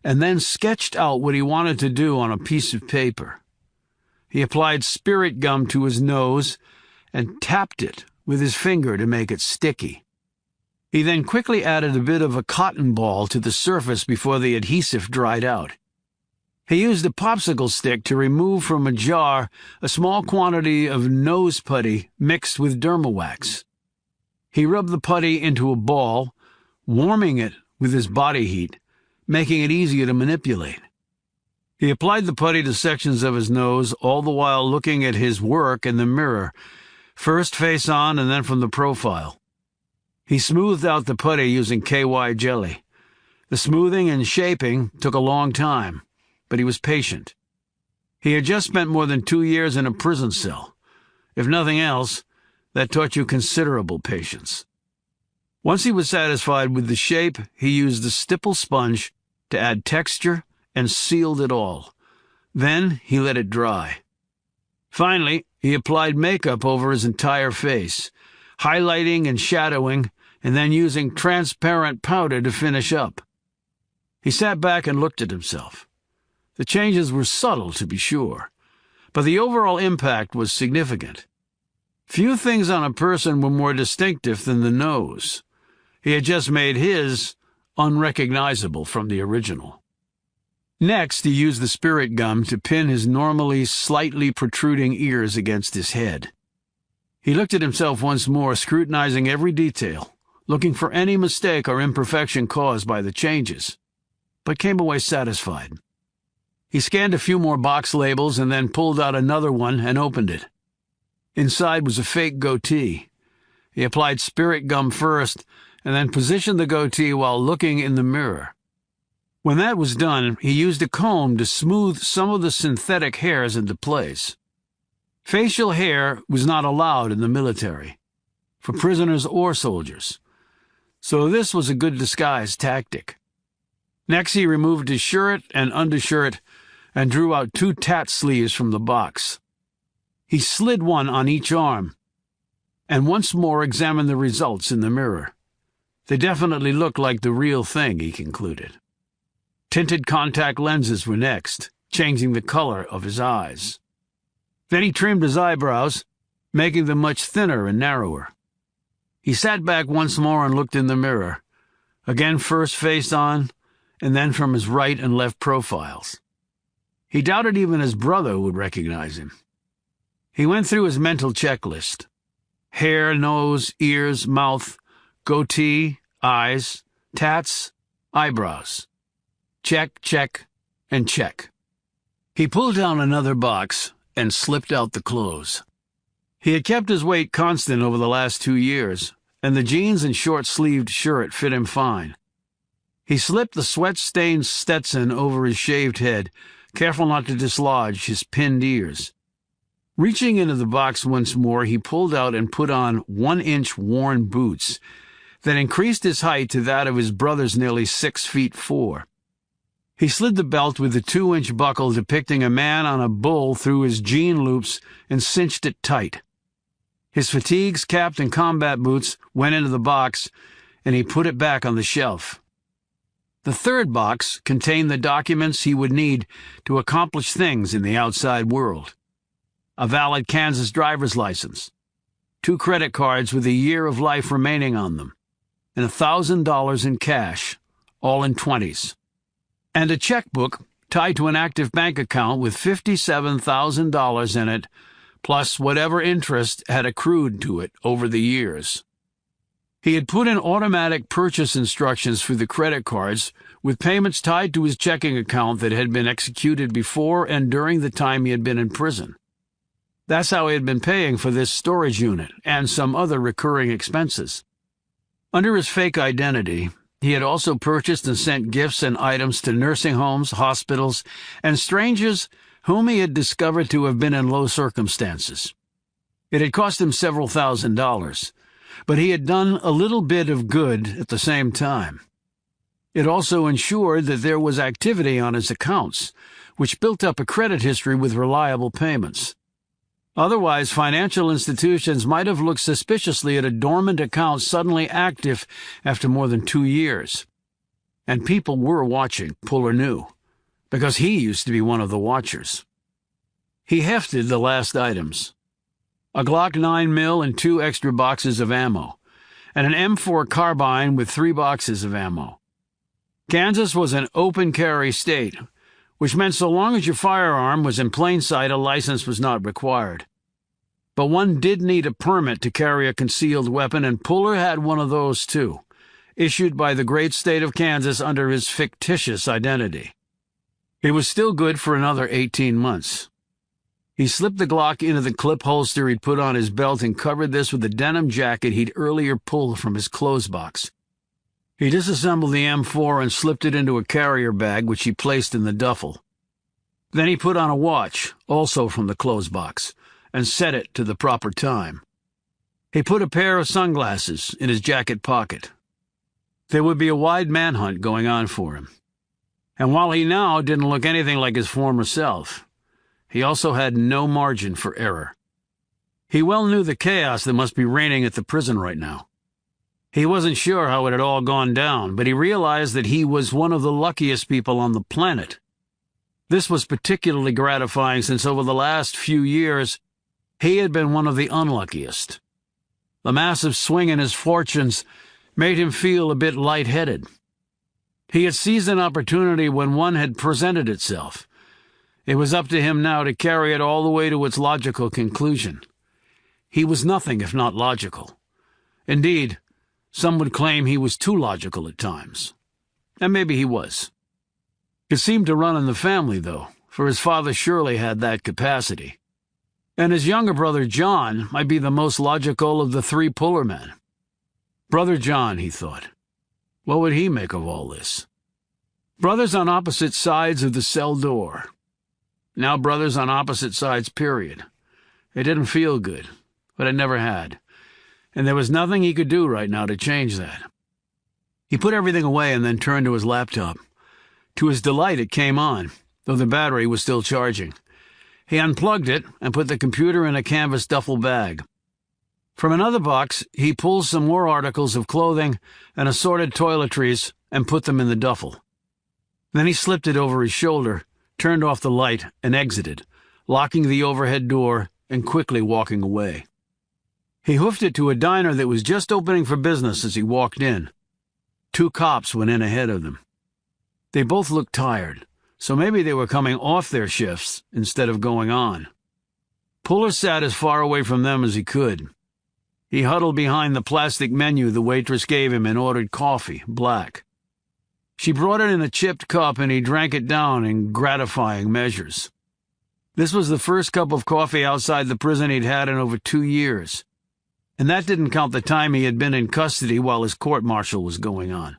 and then sketched out what he wanted to do on a piece of paper. He applied spirit gum to his nose and tapped it with his finger to make it sticky. He then quickly added a bit of a cotton ball to the surface before the adhesive dried out. He used a popsicle stick to remove from a jar a small quantity of nose putty mixed with Dermawax. He rubbed the putty into a ball, warming it with his body heat, making it easier to manipulate. He applied the putty to sections of his nose, all the while looking at his work in the mirror, first face on and then from the profile. He smoothed out the putty using KY jelly. The smoothing and shaping took a long time, but he was patient. He had just spent more than 2 years in a prison cell. If nothing else, that taught you considerable patience. Once he was satisfied with the shape, he used the stipple sponge to add texture and sealed it all. Then he let it dry. Finally, he applied makeup over his entire face, highlighting and shadowing, and then using transparent powder to finish up. He sat back and looked at himself. The changes were subtle, to be sure, but the overall impact was significant. Few things on a person were more distinctive than the nose. He had just made his unrecognizable from the original. Next, he used the spirit gum to pin his normally slightly protruding ears against his head. He looked at himself once more, scrutinizing every detail, looking for any mistake or imperfection caused by the changes, but came away satisfied. He scanned a few more box labels and then pulled out another one and opened it. Inside was a fake goatee. He applied spirit gum first and then positioned the goatee while looking in the mirror. When that was done, he used a comb to smooth some of the synthetic hairs into place. Facial hair was not allowed in the military, for prisoners or soldiers, so this was a good disguise tactic. Next, he removed his shirt and undershirt and drew out 2 tat sleeves from the box. He slid one on each arm and once more examined the results in the mirror. They definitely looked like the real thing, he concluded. Tinted contact lenses were next, changing the color of his eyes. Then he trimmed his eyebrows, making them much thinner and narrower. He sat back once more and looked in the mirror, again first face on, and then from his right and left profiles. He doubted even his brother would recognize him. He went through his mental checklist: hair, nose, ears, mouth, goatee, eyes, tats, eyebrows. Check, check, and check. He pulled down another box and slipped out the clothes. He had kept his weight constant over the last 2 years, and the jeans and short-sleeved shirt fit him fine. He slipped the sweat-stained Stetson over his shaved head, careful not to dislodge his pinned ears. Reaching into the box once more, he pulled out and put on 1-inch worn boots that increased his height to that of his brother's nearly 6'4". He slid the belt with the 2-inch buckle depicting a man on a bull through his jean loops and cinched it tight. His fatigues, cap, and combat boots went into the box, and he put it back on the shelf. The third box contained the documents he would need to accomplish things in the outside world: a valid Kansas driver's license, 2 credit cards with a year of life remaining on them, and $1,000 in cash, all in 20s. And a checkbook tied to an active bank account with $57,000 in it, plus whatever interest had accrued to it over the years. He had put in automatic purchase instructions for the credit cards, with payments tied to his checking account that had been executed before and during the time he had been in prison. That's how he had been paying for this storage unit and some other recurring expenses. Under his fake identity, he had also purchased and sent gifts and items to nursing homes, hospitals, and strangers whom he had discovered to have been in low circumstances. It had cost him several $1,000s, but he had done a little bit of good at the same time. It also ensured that there was activity on his accounts, which built up a credit history with reliable payments. Otherwise, financial institutions might have looked suspiciously at a dormant account suddenly active after more than 2 years. And people were watching, Puller knew, because he used to be one of the watchers. He hefted the last items: a Glock 9mm and 2 extra boxes of ammo, and an M4 carbine with 3 boxes of ammo. Kansas was an open-carry state, which meant so long as your firearm was in plain sight, a license was not required. But one did need a permit to carry a concealed weapon, and Puller had one of those too, issued by the great state of Kansas under his fictitious identity. It was still good for another 18 months. He slipped the Glock into the clip holster he'd put on his belt and covered this with a denim jacket he'd earlier pulled from his clothes box. He disassembled the M4 and slipped it into a carrier bag, which he placed in the duffel. Then he put on a watch, also from the clothes box, and set it to the proper time. He put a pair of sunglasses in his jacket pocket. There would be a wide manhunt going on for him. And while he now didn't look anything like his former self, he also had no margin for error. He well knew the chaos that must be reigning at the prison right now. He wasn't sure how it had all gone down, but he realized that he was one of the luckiest people on the planet. This was particularly gratifying since over the last few years he had been one of the unluckiest. The massive swing in his fortunes made him feel a bit lightheaded. He had seized an opportunity when one had presented itself. It was up to him now to carry it all the way to its logical conclusion. He was nothing if not logical. Indeed, some would claim he was too logical at times. And maybe he was. It seemed to run in the family, though, for his father surely had that capacity. And his younger brother John might be the most logical of the 3 Puller men. Brother John, he thought. What would he make of all this? Brothers on opposite sides of the cell door. Now brothers on opposite sides, period. It didn't feel good, but it never had. And there was nothing he could do right now to change that. He put everything away and then turned to his laptop. To his delight, it came on, though the battery was still charging. He unplugged it and put the computer in a canvas duffel bag. From another box, he pulled some more articles of clothing and assorted toiletries and put them in the duffel. Then he slipped it over his shoulder, turned off the light, and exited, locking the overhead door and quickly walking away. He hoofed it to a diner that was just opening for business as he walked in. 2 cops went in ahead of them. They both looked tired, so maybe they were coming off their shifts instead of going on. Puller sat as far away from them as he could. He huddled behind the plastic menu the waitress gave him and ordered coffee, black. She brought it in a chipped cup and he drank it down in gratifying measures. This was the first cup of coffee outside the prison he'd had in over 2 years. And that didn't count the time he had been in custody while his court-martial was going on.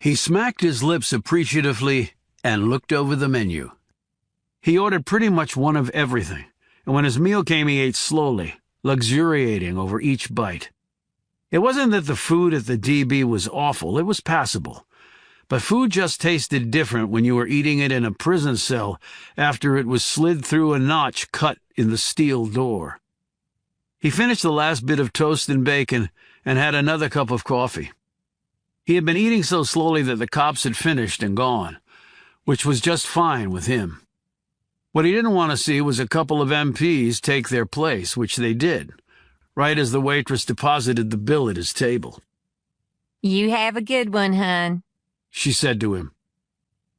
He smacked his lips appreciatively and looked over the menu. He ordered pretty much one of everything, and when his meal came he ate slowly, luxuriating over each bite. It wasn't that the food at the DB was awful, it was passable. But food just tasted different when you were eating it in a prison cell after it was slid through a notch cut in the steel door. He finished the last bit of toast and bacon and had another cup of coffee. He had been eating so slowly that the cops had finished and gone, which was just fine with him. What he didn't want to see was a couple of MPs take their place, which they did, right as the waitress deposited the bill at his table. "You have a good one, hon," she said to him.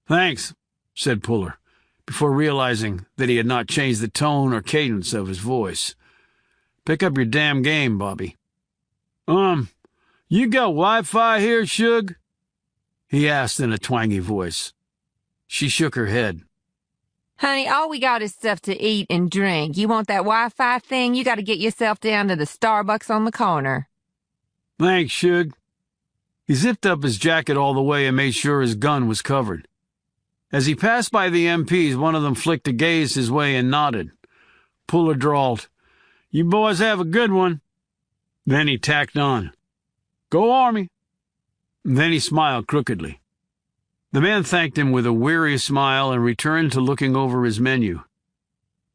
"Thanks," said Puller, before realizing that he had not changed the tone or cadence of his voice. "Pick up your damn game, Bobby." You got Wi-Fi here, Shug? He asked in a twangy voice. She shook her head. Honey, all we got is stuff to eat and drink. You want that Wi-Fi thing? You got to get yourself down to the Starbucks on the corner. Thanks, Shug. He zipped up his jacket all the way and made sure his gun was covered. As he passed by the MPs, one of them flicked a gaze his way and nodded. Puller drawled, "You boys have a good one." Then he tacked on, "Go Army." And then he smiled crookedly. The man thanked him with a weary smile and returned to looking over his menu.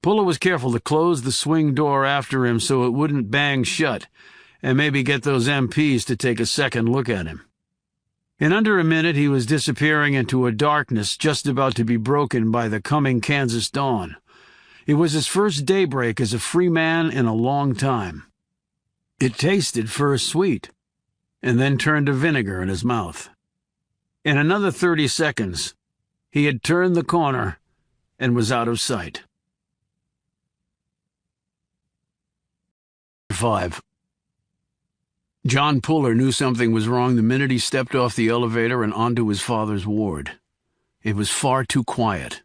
Puller was careful to close the swing door after him so it wouldn't bang shut, and maybe get those MPs to take a second look at him. In under a minute he was disappearing into a darkness just about to be broken by the coming Kansas dawn. It was his first daybreak as a free man in a long time. It tasted first sweet, and then turned to vinegar in his mouth. In another 30 seconds, he had turned the corner and was out of sight. 5. John Puller knew something was wrong the minute he stepped off the elevator and onto his father's ward. It was far too quiet.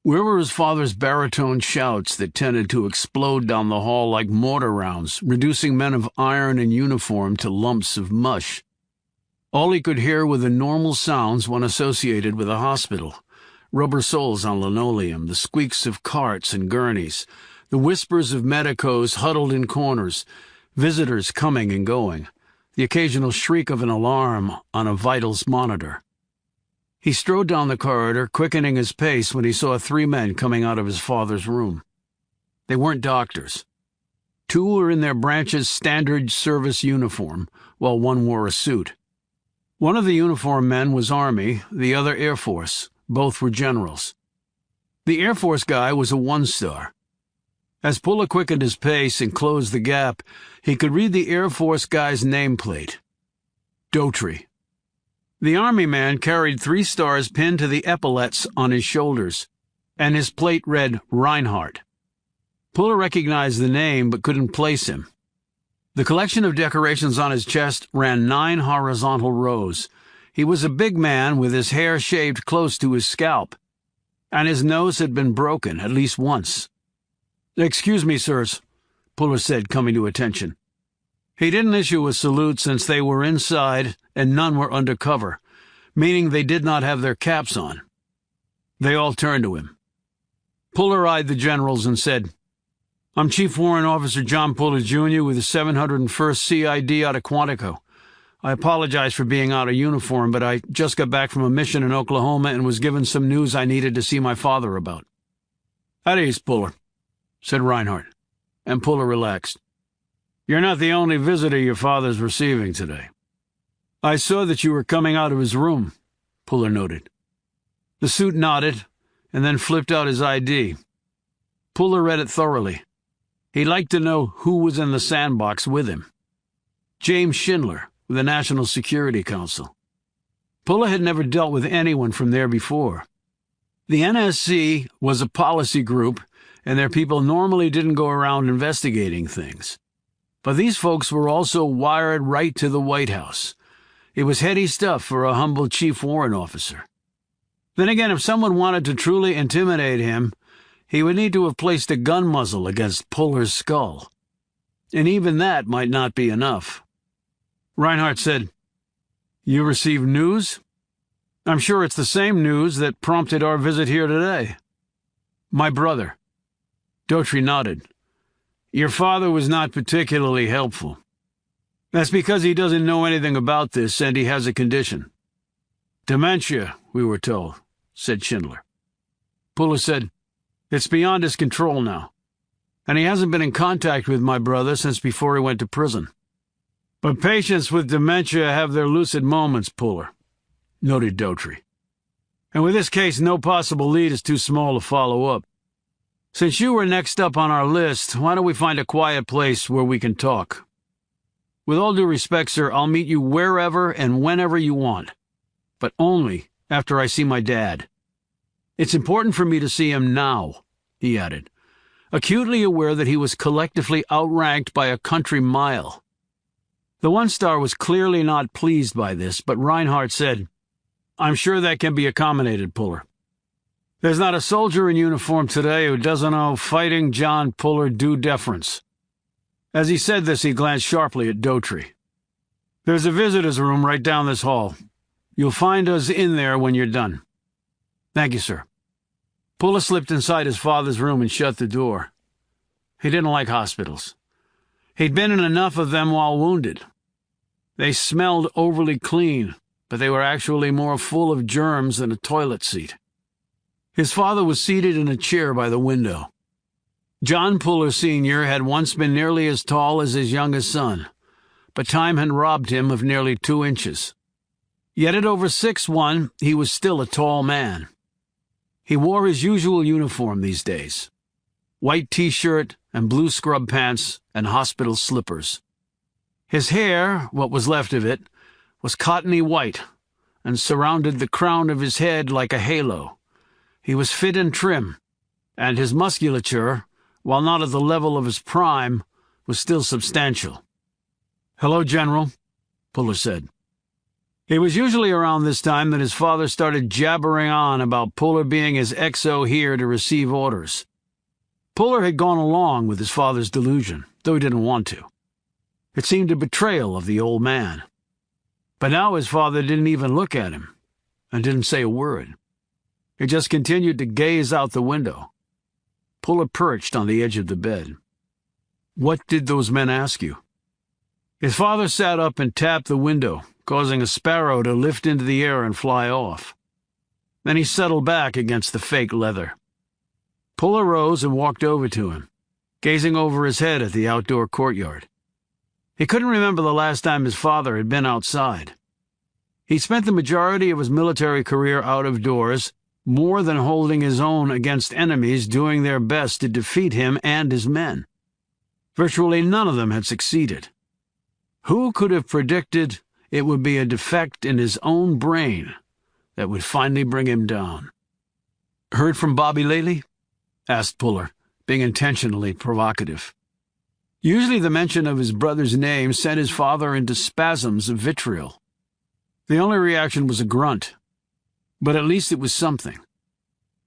Where were his father's baritone shouts that tended to explode down the hall like mortar rounds, reducing men of iron and uniform to lumps of mush? All he could hear were the normal sounds one associated with a hospital: rubber soles on linoleum, the squeaks of carts and gurneys, the whispers of medicos huddled in corners, visitors coming and going, the occasional shriek of an alarm on a vitals monitor. He strode down the corridor, quickening his pace when he saw 3 men coming out of his father's room. They weren't doctors. 2 were in their branch's standard service uniform, while 1 wore a suit. One of the uniformed men was Army, the other Air Force. Both were generals. The Air Force guy was a 1-star. As Puller quickened his pace and closed the gap, he could read the Air Force guy's nameplate: Daughtry. The Army man carried 3 stars pinned to the epaulets on his shoulders, and his plate read Reinhardt. Puller recognized the name but couldn't place him. The collection of decorations on his chest ran 9 horizontal rows. He was a big man with his hair shaved close to his scalp, and his nose had been broken at least once. "Excuse me, sirs," Puller said, coming to attention. He didn't issue a salute since they were inside and none were under cover, meaning they did not have their caps on. They all turned to him. Puller eyed the generals and said, "I'm Chief Warrant Officer John Puller, Jr. with the 701st CID out of Quantico. I apologize for being out of uniform, but I just got back from a mission in Oklahoma and was given some news I needed to see my father about." "At ease, Puller," said Reinhardt, and Puller relaxed. "You're not the only visitor your father's receiving today." "I saw that you were coming out of his room," Puller noted. The suit nodded, and then flipped out his ID. Puller read it thoroughly. He'd like to know who was in the sandbox with him. James Schindler, with the National Security Council. Puller had never dealt with anyone from there before. The NSC was a policy group, and their people normally didn't go around investigating things. But these folks were also wired right to the White House. It was heady stuff for a humble chief warrant officer. Then again, if someone wanted to truly intimidate him, he would need to have placed a gun muzzle against Puller's skull. And even that might not be enough. Reinhardt said, "You received news? I'm sure it's the same news that prompted our visit here today." "My brother." Daughtry nodded. "Your father was not particularly helpful. That's because he doesn't know anything about this, and he has a condition." "Dementia, we were told," said Schindler. Puller said, "It's beyond his control now, and he hasn't been in contact with my brother since before he went to prison." "But patients with dementia have their lucid moments, Puller," noted Daughtry. "And with this case, no possible lead is too small to follow up. Since you were next up on our list, why don't we find a quiet place where we can talk? With all due respect, sir, I'll meet you wherever and whenever you want, but only after I see my dad. It's important for me to see him now," he added, acutely aware that he was collectively outranked by a country mile. The one-star was clearly not pleased by this, but Reinhardt said, "I'm sure that can be accommodated, Puller. There's not a soldier in uniform today who doesn't owe Fighting John Puller due deference." As he said this, he glanced sharply at Dotry. "There's a visitor's room right down this hall. You'll find us in there when you're done." "Thank you, sir." Puller slipped inside his father's room and shut the door. He didn't like hospitals. He'd been in enough of them while wounded. They smelled overly clean, but they were actually more full of germs than a toilet seat. His father was seated in a chair by the window. John Puller Sr. had once been nearly as tall as his youngest son, but time had robbed him of nearly 2 inches. Yet at over 6'1", he was still a tall man. He wore his usual uniform these days: white t-shirt and blue scrub pants and hospital slippers. His hair, what was left of it, was cottony white and surrounded the crown of his head like a halo. He was fit and trim, and his musculature, while not at the level of his prime, was still substantial. "Hello, General," Puller said. It was usually around this time that his father started jabbering on about Puller being his XO here to receive orders. Puller had gone along with his father's delusion, though he didn't want to. It seemed a betrayal of the old man. But now his father didn't even look at him, and didn't say a word. He just continued to gaze out the window. Puller perched on the edge of the bed. "What did those men ask you?" His father sat up and tapped the window, causing a sparrow to lift into the air and fly off. Then he settled back against the fake leather. Puller rose and walked over to him, gazing over his head at the outdoor courtyard. He couldn't remember the last time his father had been outside. He'd spent the majority of his military career out of doors, more than holding his own against enemies doing their best to defeat him and his men. Virtually none of them had succeeded. Who could have predicted it would be a defect in his own brain that would finally bring him down? "Heard from Bobby lately?" asked Puller, being intentionally provocative. Usually the mention of his brother's name sent his father into spasms of vitriol. The only reaction was a grunt, but at least it was something.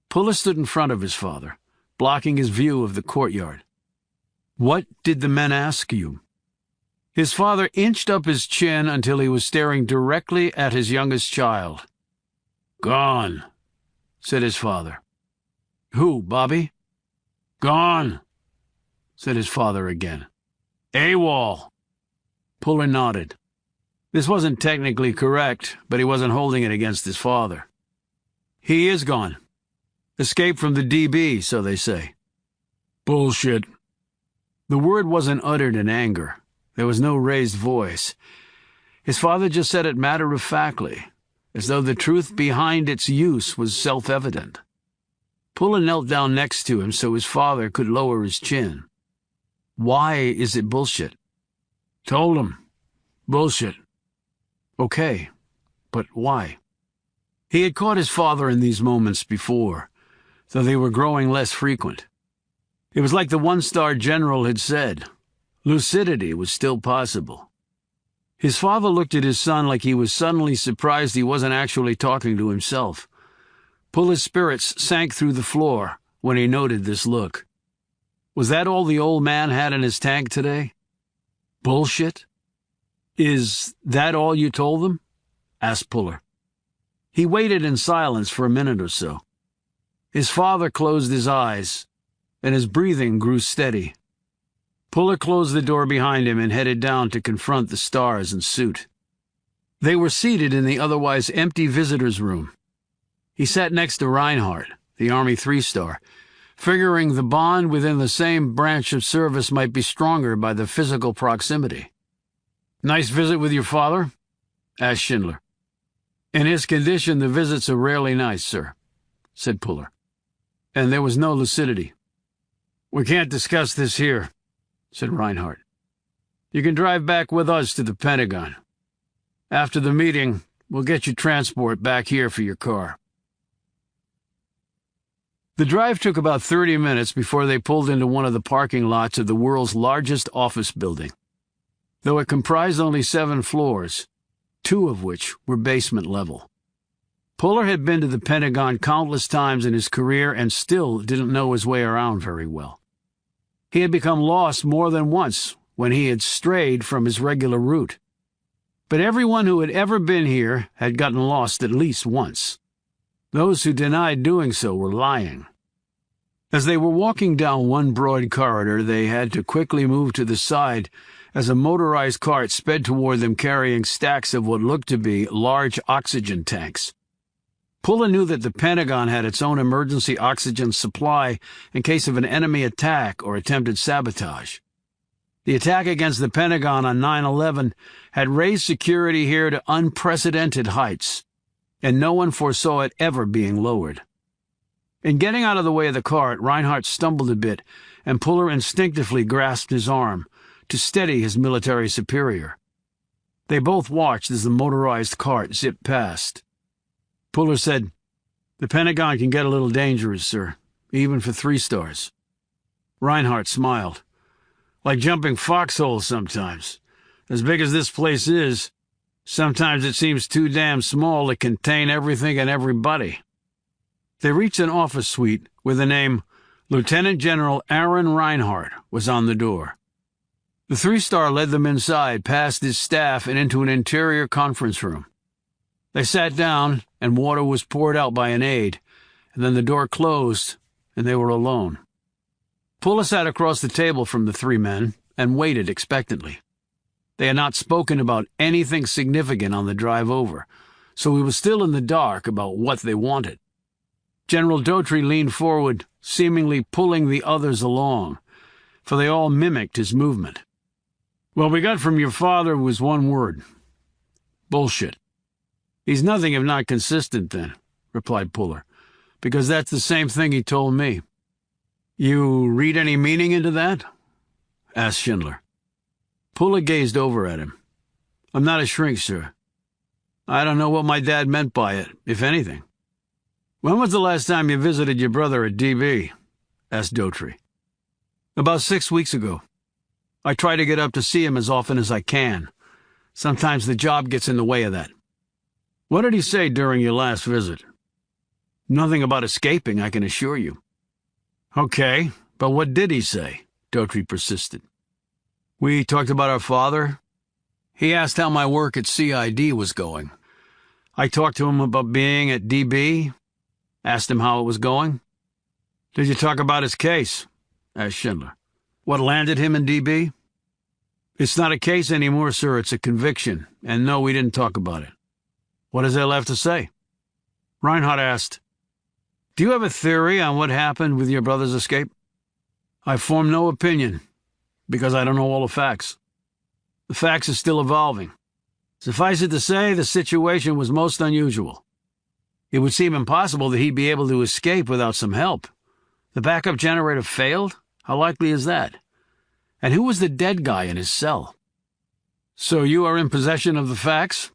Puller stood in front of his father, blocking his view of the courtyard. "What did the men ask you?" His father inched up his chin until he was staring directly at his youngest child. "Gone," said his father. "Who, Bobby?" "Gone," said his father again. "AWOL." Puller nodded. This wasn't technically correct, but he wasn't holding it against his father. "He is gone. Escaped from the DB, so they say." "Bullshit." The word wasn't uttered in anger. There was no raised voice. His father just said it matter-of-factly, as though the truth behind its use was self-evident. Puller knelt down next to him so his father could lower his chin. "Why is it bullshit?" "Told him. Bullshit." "Okay, but why?" He had caught his father in these moments before, though they were growing less frequent. It was like the one-star general had said. Lucidity was still possible. His father looked at his son like he was suddenly surprised he wasn't actually talking to himself. Puller's spirits sank through the floor when he noted this look. Was that all the old man had in his tank today? Bullshit? "Is that all you told them?" asked Puller. He waited in silence for a minute or so. His father closed his eyes, and his breathing grew steady. Puller closed the door behind him and headed down to confront the stars and suit. They were seated in the otherwise empty visitor's room. He sat next to Reinhardt, the Army 3-star, figuring the bond within the same branch of service might be stronger by the physical proximity. "Nice visit with your father?" asked Schindler. "In his condition, the visits are rarely nice, sir," said Puller. And there was no lucidity. "We can't discuss this here," said Reinhardt. "You can drive back with us to the Pentagon. After the meeting, we'll get you transport back here for your car." The drive took about 30 minutes before they pulled into one of the parking lots of the world's largest office building. though it comprised only 7 floors, 2 of which were basement level. Puller had been to the Pentagon countless times in his career and still didn't know his way around very well. He had become lost more than once when he had strayed from his regular route. But everyone who had ever been here had gotten lost at least once. Those who denied doing so were lying. As they were walking down one broad corridor, they had to quickly move to the side as a motorized cart sped toward them carrying stacks of what looked to be large oxygen tanks. Puller knew that the Pentagon had its own emergency oxygen supply in case of an enemy attack or attempted sabotage. The attack against the Pentagon on 9/11 had raised security here to unprecedented heights, and no one foresaw it ever being lowered. In getting out of the way of the cart, Reinhardt stumbled a bit, and Puller instinctively grasped his arm to steady his military superior. They both watched as the motorized cart zipped past. Puller said, "The Pentagon can get a little dangerous, sir, even for 3 stars. Reinhardt smiled. "Like jumping foxholes sometimes. As big as this place is, sometimes it seems too damn small to contain everything and everybody." They reached an office suite where the name Lieutenant General Aaron Reinhardt was on the door. The 3-star led them inside, past his staff, and into an interior conference room. They sat down, and water was poured out by an aide, and then the door closed, and they were alone. Puller sat across the table from the 3 men and waited expectantly. They had not spoken about anything significant on the drive over, so he was still in the dark about what they wanted. General Daughtry leaned forward, seemingly pulling the others along, for they all mimicked his movement. "What we got from your father was one word: bullshit." "He's nothing if not consistent, then," replied Puller, "because that's the same thing he told me." "You read any meaning into that?" asked Schindler. Puller gazed over at him. "I'm not a shrink, sir. I don't know what my dad meant by it, if anything." "When was the last time you visited your brother at DB?" asked Daughtry. "About 6 weeks ago. I try to get up to see him as often as I can. Sometimes the job gets in the way of that." "What did he say during your last visit?" "Nothing about escaping, I can assure you." "Okay, but what did he say?" Daughtry persisted. "We talked about our father. He asked how my work at CID was going. I talked to him about being at DB, asked him how it was going." "Did you talk about his case?" asked Schindler. "What landed him in DB?" "It's not a case anymore, sir. It's a conviction. And no, we didn't talk about it." "What is there left to say?" Reinhardt asked, "Do you have a theory on what happened with your brother's escape?" "I form no opinion, because I don't know all the facts. The facts are still evolving. Suffice it to say, the situation was most unusual. It would seem impossible that he'd be able to escape without some help. The backup generator failed? How likely is that? And who was the dead guy in his cell?" "So you are in possession of the facts?"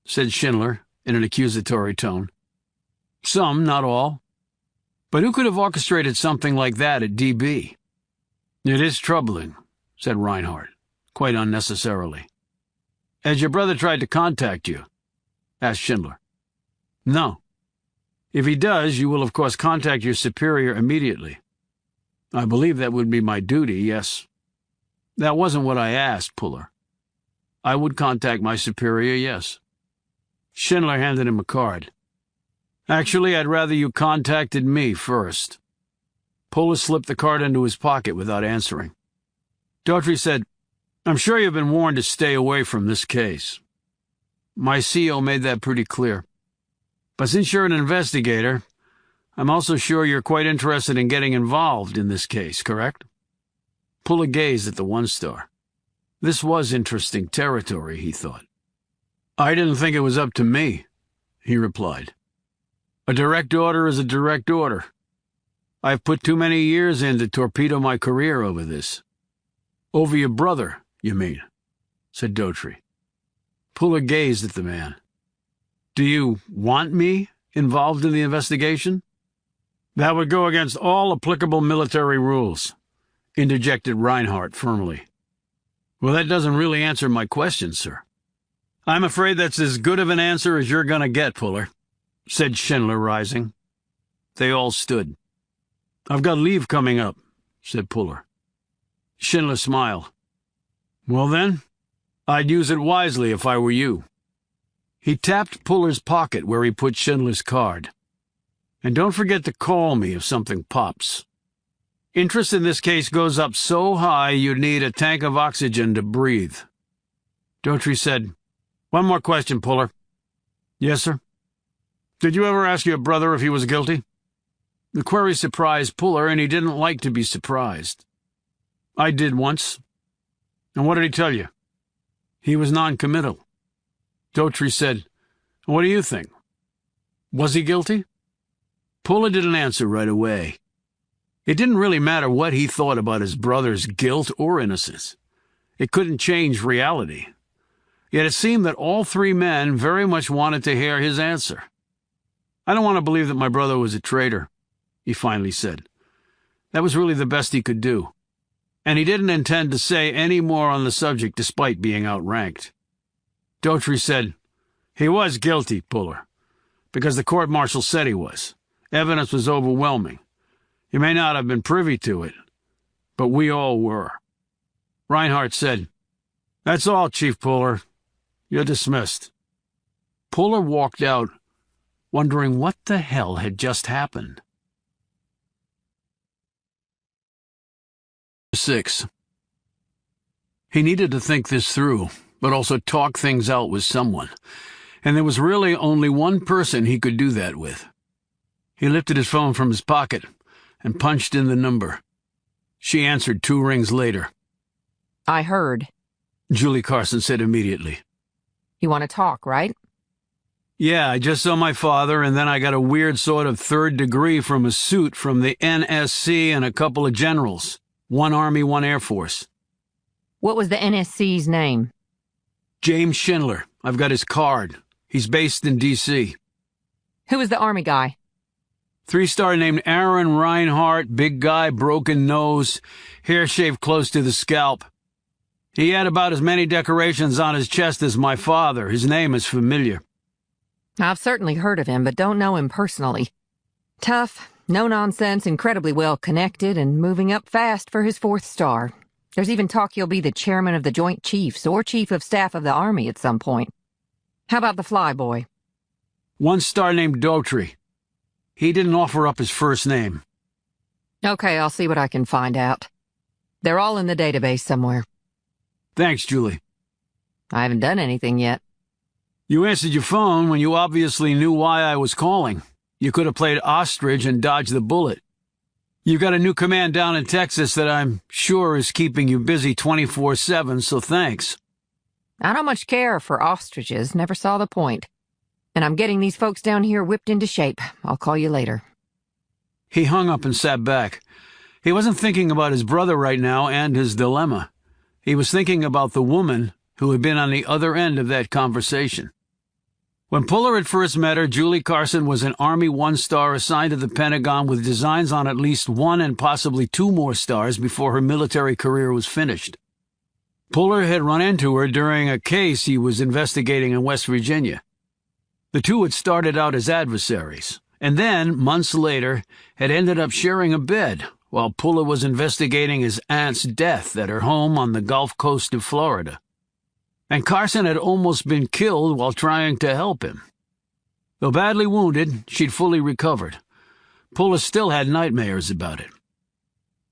said Schindler in an accusatory tone. "Some, not all. But who could have orchestrated something like that at DB?" "It is troubling," said Reinhardt, quite unnecessarily. "Has your brother tried to contact you?" asked Schindler. "No. If he does, you will of course contact your superior immediately." "I believe that would be my duty, yes." "That wasn't what I asked, Puller." "I would contact my superior, yes." Schindler handed him a card. "Actually, I'd rather you contacted me first." Puller slipped the card into his pocket without answering. Daughtry said, "I'm sure you've been warned to stay away from this case. My CO made that pretty clear. But since you're an investigator, I'm also sure you're quite interested in getting involved in this case, correct?" Puller gazed at the 1-star. This was interesting territory, he thought. "I didn't think it was up to me," he replied. "A direct order is a direct order. I've put too many years in to torpedo my career over this." "Over your brother, you mean?" said Daughtry. Puller gazed at the man. "Do you want me involved in the investigation?" "That would go against all applicable military rules," interjected Reinhardt firmly. Well, that doesn't really answer my question, sir. I'm afraid that's as good of an answer as you're going to get, Puller, said Schindler, rising. They all stood. I've got leave coming up, said Puller. Schindler smiled. Well then, I'd use it wisely if I were you. He tapped Puller's pocket where he put Schindler's card. And don't forget to call me if something pops. Interest in this case goes up so high you'd need a tank of oxygen to breathe. Daughtry said, One more question, Puller. Yes, sir? Did you ever ask your brother if he was guilty? The query surprised Puller, and he didn't like to be surprised. I did once. And what did he tell you? He was non-committal. Daughtry said, What do you think? Was he guilty? Puller didn't answer right away. It didn't really matter what he thought about his brother's guilt or innocence. It couldn't change reality. Yet it seemed that all three men very much wanted to hear his answer. I don't want to believe that my brother was a traitor, he finally said. That was really the best he could do. And he didn't intend to say any more on the subject despite being outranked. Daughtry said, He was guilty, Puller, because the court-martial said he was. Evidence was overwhelming. You may not have been privy to it, but we all were. Reinhardt said, That's all, Chief Puller. You're dismissed. Puller walked out, wondering what the hell had just happened. 6. He needed to think this through, but also talk things out with someone, and there was really only one person he could do that with. He lifted his phone from his pocket and punched in the number. She answered 2 rings later. I heard. Julie Carson said immediately. You want to talk, right? Yeah, I just saw my father, and then I got a weird sort of 3rd degree from a suit from the NSC and a couple of generals. 1 Army, 1 Air Force. What was the NSC's name? James Schindler. I've got his card. He's based in D.C. Who was the Army guy? 3-star named Aaron Reinhardt, big guy, broken nose, hair shaved close to the scalp. He had about as many decorations on his chest as my father. His name is familiar. I've certainly heard of him, but don't know him personally. Tough, no-nonsense, incredibly well-connected, and moving up fast for his 4th star. There's even talk he'll be the chairman of the Joint Chiefs or Chief of Staff of the Army at some point. How about the flyboy? 1-star named Daughtry. He didn't offer up his first name. Okay, I'll see what I can find out. They're all in the database somewhere. Thanks, Julie. I haven't done anything yet. You answered your phone when you obviously knew why I was calling. You could have played ostrich and dodged the bullet. You've got a new command down in Texas that I'm sure is keeping you busy 24/7, so thanks. I don't much care for ostriches, never saw the point. And I'm getting these folks down here whipped into shape. I'll call you later. He hung up and sat back. He wasn't thinking about his brother right now and his dilemma. He was thinking about the woman who had been on the other end of that conversation. When Puller had first met her, Julie Carson was an Army 1-star assigned to the Pentagon with designs on at least 1 and possibly 2 more stars before her military career was finished. Puller had run into her during a case he was investigating in West Virginia. The two had started out as adversaries, and then, months later, had ended up sharing a bed while Puller was investigating his aunt's death at her home on the Gulf Coast of Florida. And Carson had almost been killed while trying to help him. Though badly wounded, she'd fully recovered. Puller still had nightmares about it.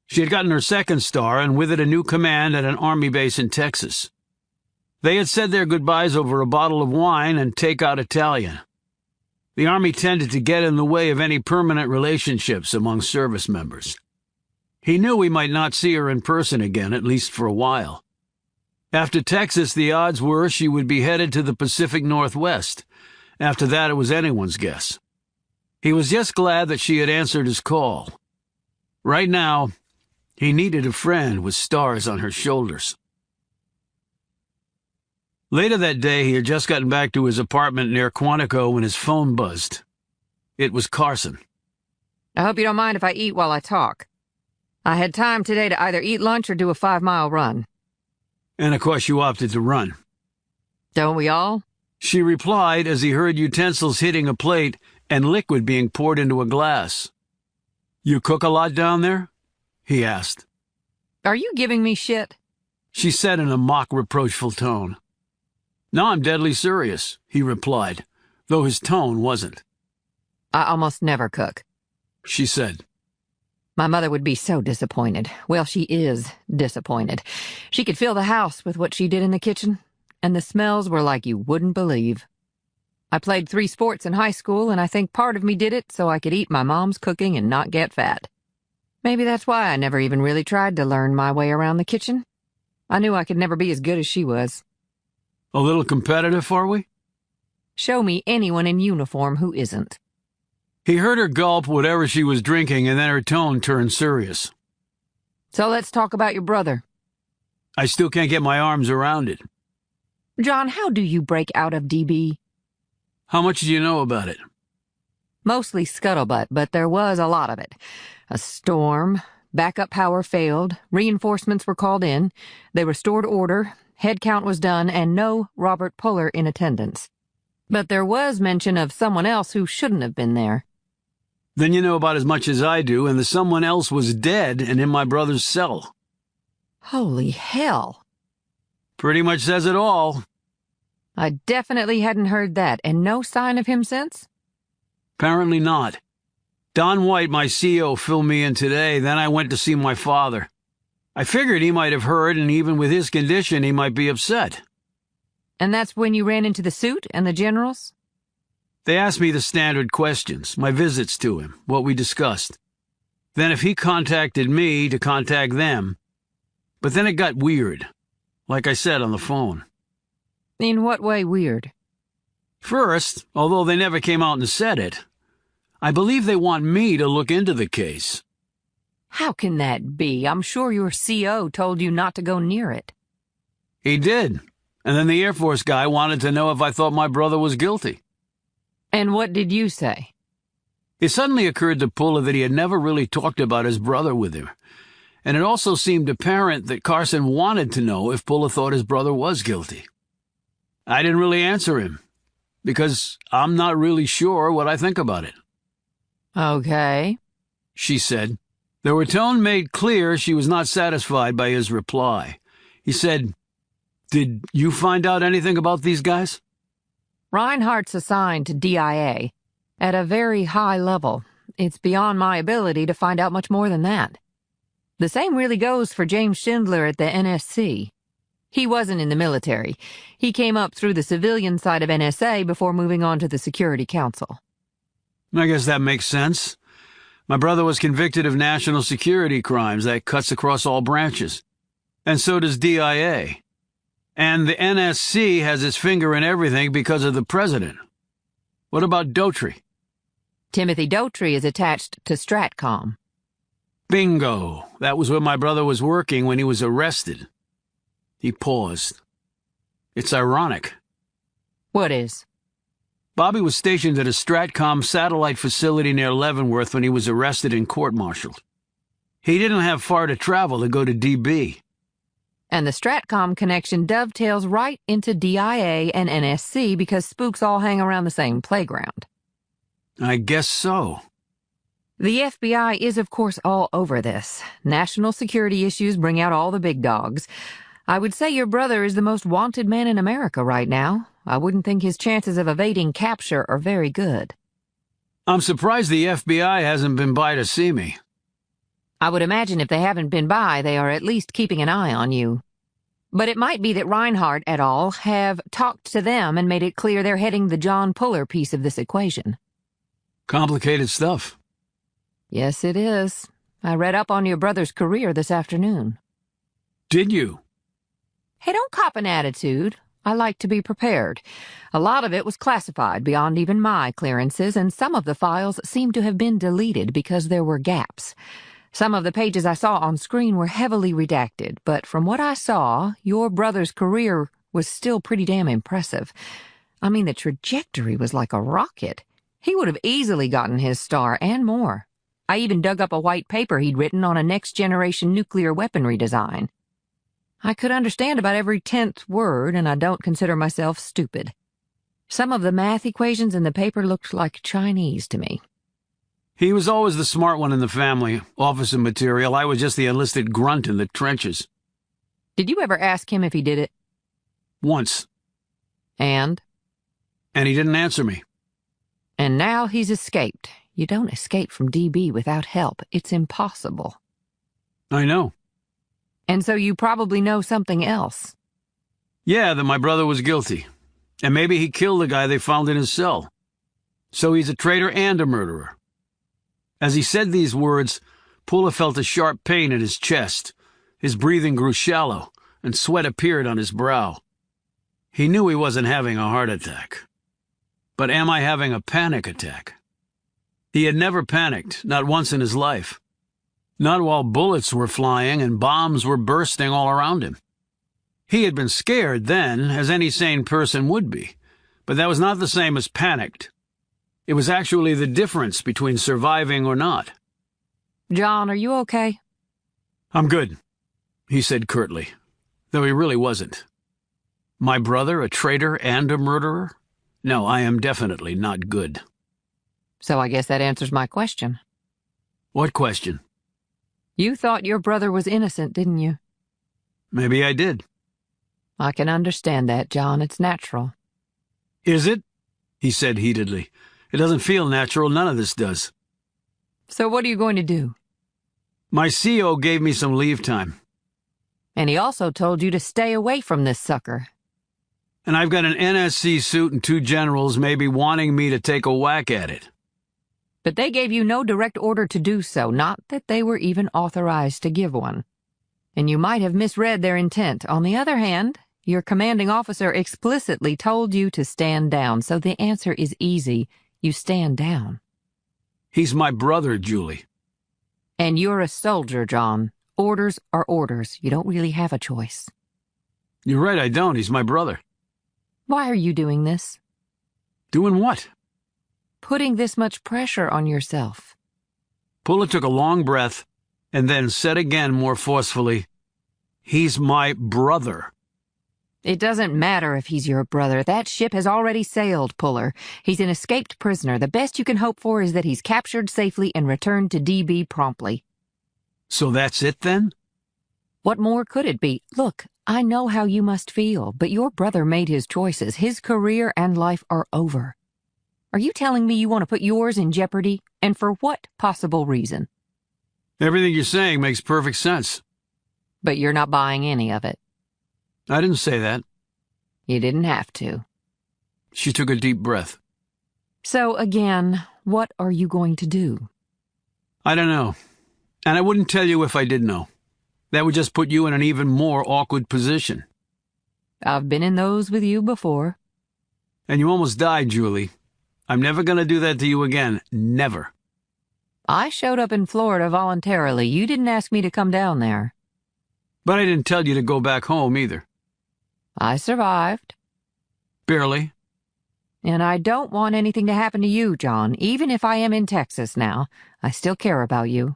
She had gotten her 2nd star, and with it a new command at an Army base in Texas. They had said their goodbyes over a bottle of wine and take-out Italian. The Army tended to get in the way of any permanent relationships among service members. He knew he might not see her in person again, at least for a while. After Texas, the odds were she would be headed to the Pacific Northwest. After that, it was anyone's guess. He was just glad that she had answered his call. Right now, he needed a friend with stars on her shoulders. Later that day, he had just gotten back to his apartment near Quantico when his phone buzzed. It was Carson. I hope you don't mind if I eat while I talk. I had time today to either eat lunch or do a 5-mile run. And of course you opted to run. Don't we all? She replied as he heard utensils hitting a plate and liquid being poured into a glass. You cook a lot down there? He asked. Are you giving me shit? She said in a mock reproachful tone. No, I'm deadly serious, he replied, though his tone wasn't. I almost never cook, she said. My mother would be so disappointed. Well, she is disappointed. She could fill the house with what she did in the kitchen, and the smells were like you wouldn't believe. I played 3 sports in high school, and I think part of me did it so I could eat my mom's cooking and not get fat. Maybe that's why I never even really tried to learn my way around the kitchen. I knew I could never be as good as she was. A little competitive, are we? Show me anyone in uniform who isn't. He heard her gulp whatever she was drinking, and then her tone turned serious. So let's talk about your brother. I still can't get my arms around it. John, how do you break out of DB? How much do you know about it? Mostly scuttlebutt, but there was a lot of it. A storm, backup power failed, reinforcements were called in, they restored order, head count was done, and no Robert Puller in attendance. But there was mention of someone else who shouldn't have been there. Then you know about as much as I do, and the someone else was dead and in my brother's cell. Holy hell. Pretty much says it all. I definitely hadn't heard that, and no sign of him since? Apparently not. Don White, my CO, filled me in today, then I went to see my father. I figured he might have heard, and even with his condition, he might be upset. And that's when you ran into the suit and the generals? They asked me the standard questions, my visits to him, what we discussed. Then if he contacted me, to contact them. But then it got weird, like I said on the phone. In what way weird? First, although they never came out and said it, I believe they want me to look into the case. How can that be? I'm sure your CO told you not to go near it. He did. And then the Air Force guy wanted to know if I thought my brother was guilty. And what did you say? It suddenly occurred to Puller that he had never really talked about his brother with him. And it also seemed apparent that Carson wanted to know if Puller thought his brother was guilty. I didn't really answer him, because I'm not really sure what I think about it. Okay, she said. Though her tone made clear she was not satisfied by his reply. He said, Did you find out anything about these guys? Reinhardt's assigned to DIA. At a very high level. It's beyond my ability to find out much more than that. The same really goes for James Schindler at the NSC. He wasn't in the military. He came up through the civilian side of NSA before moving on to the Security Council. I guess that makes sense. My brother was convicted of national security crimes. That cuts across all branches. And so does DIA. And the NSC has its finger in everything because of the president. What about Daughtry? Timothy Daughtry is attached to Stratcom. Bingo! That was where my brother was working when he was arrested. He paused. It's ironic. What is? Bobby was stationed at a Stratcom satellite facility near Leavenworth when he was arrested and court-martialed. He didn't have far to travel to go to DB. And the Stratcom connection dovetails right into DIA and NSC because spooks all hang around the same playground. I guess so. The FBI is, of course, all over this. National security issues bring out all the big dogs. I would say your brother is the most wanted man in America right now. I wouldn't think his chances of evading capture are very good. I'm surprised the FBI hasn't been by to see me. I would imagine if they haven't been by, they are at least keeping an eye on you. But it might be that Reinhardt et al. Have talked to them and made it clear they're heading the John Puller piece of this equation. Complicated stuff. Yes, it is. I read up on your brother's career this afternoon. Did you? Hey, don't cop an attitude. I like to be prepared. A lot of it was classified beyond even my clearances, and some of the files seemed to have been deleted because there were gaps. Some of the pages I saw on screen were heavily redacted, but from what I saw, your brother's career was still pretty damn impressive. I mean, the trajectory was like a rocket. He would have easily gotten his star and more. I even dug up a white paper he'd written on a next-generation nuclear weaponry design. I could understand about every 10th word, and I don't consider myself stupid. Some of the math equations in the paper looked like Chinese to me. He was always the smart one in the family, officer material. I was just the enlisted grunt in the trenches. Did you ever ask him if he did it? Once. And And he didn't answer me. And now he's escaped. You don't escape from DB without help. It's impossible. I know. And so you probably know something else. Yeah, that my brother was guilty. And maybe he killed the guy they found in his cell. So he's a traitor and a murderer. As he said these words, Pula felt a sharp pain in his chest. His breathing grew shallow, and sweat appeared on his brow. He knew he wasn't having a heart attack. But am I having a panic attack? He had never panicked, not once in his life. Not while bullets were flying and bombs were bursting all around him. He had been scared then, as any sane person would be, but that was not the same as panicked. It was actually the difference between surviving or not. John, are you okay? I'm good, he said curtly, though he really wasn't. My brother, a traitor and a murderer? No, I am definitely not good. So I guess that answers my question. What question? You thought your brother was innocent, didn't you? Maybe I did. I can understand that, John. It's natural. Is it? He said heatedly. It doesn't feel natural. None of this does. So what are you going to do? My CO gave me some leave time. And he also told you to stay away from this sucker. And I've got an NSC suit and 2 generals maybe wanting me to take a whack at it. But they gave you no direct order to do so, not that they were even authorized to give one. And you might have misread their intent. On the other hand, your commanding officer explicitly told you to stand down, so the answer is easy. You stand down. He's my brother, Julie. And you're a soldier, John. Orders are orders. You don't really have a choice. You're right, I don't. He's my brother. Why are you doing this? Doing what? Putting this much pressure on yourself. Pula took a long breath and then said again more forcefully, He's my brother. It doesn't matter if he's your brother. That ship has already sailed, Puller. He's an escaped prisoner. The best you can hope for is that he's captured safely and returned to DB promptly. So that's it then? What more could it be? Look, I know how you must feel, but your brother made his choices. His career and life are over. Are you telling me you want to put yours in jeopardy? And for what possible reason? Everything you're saying makes perfect sense. But you're not buying any of it. I didn't say that. You didn't have to. She took a deep breath. So again, what are you going to do? I don't know. And I wouldn't tell you if I did know. That would just put you in an even more awkward position. I've been in those with you before. And you almost died, Julie. I'm never going to do that to you again. Never. I showed up in Florida voluntarily. You didn't ask me to come down there. But I didn't tell you to go back home either. I survived. Barely. And I don't want anything to happen to you, John. Even if I am in Texas now, I still care about you.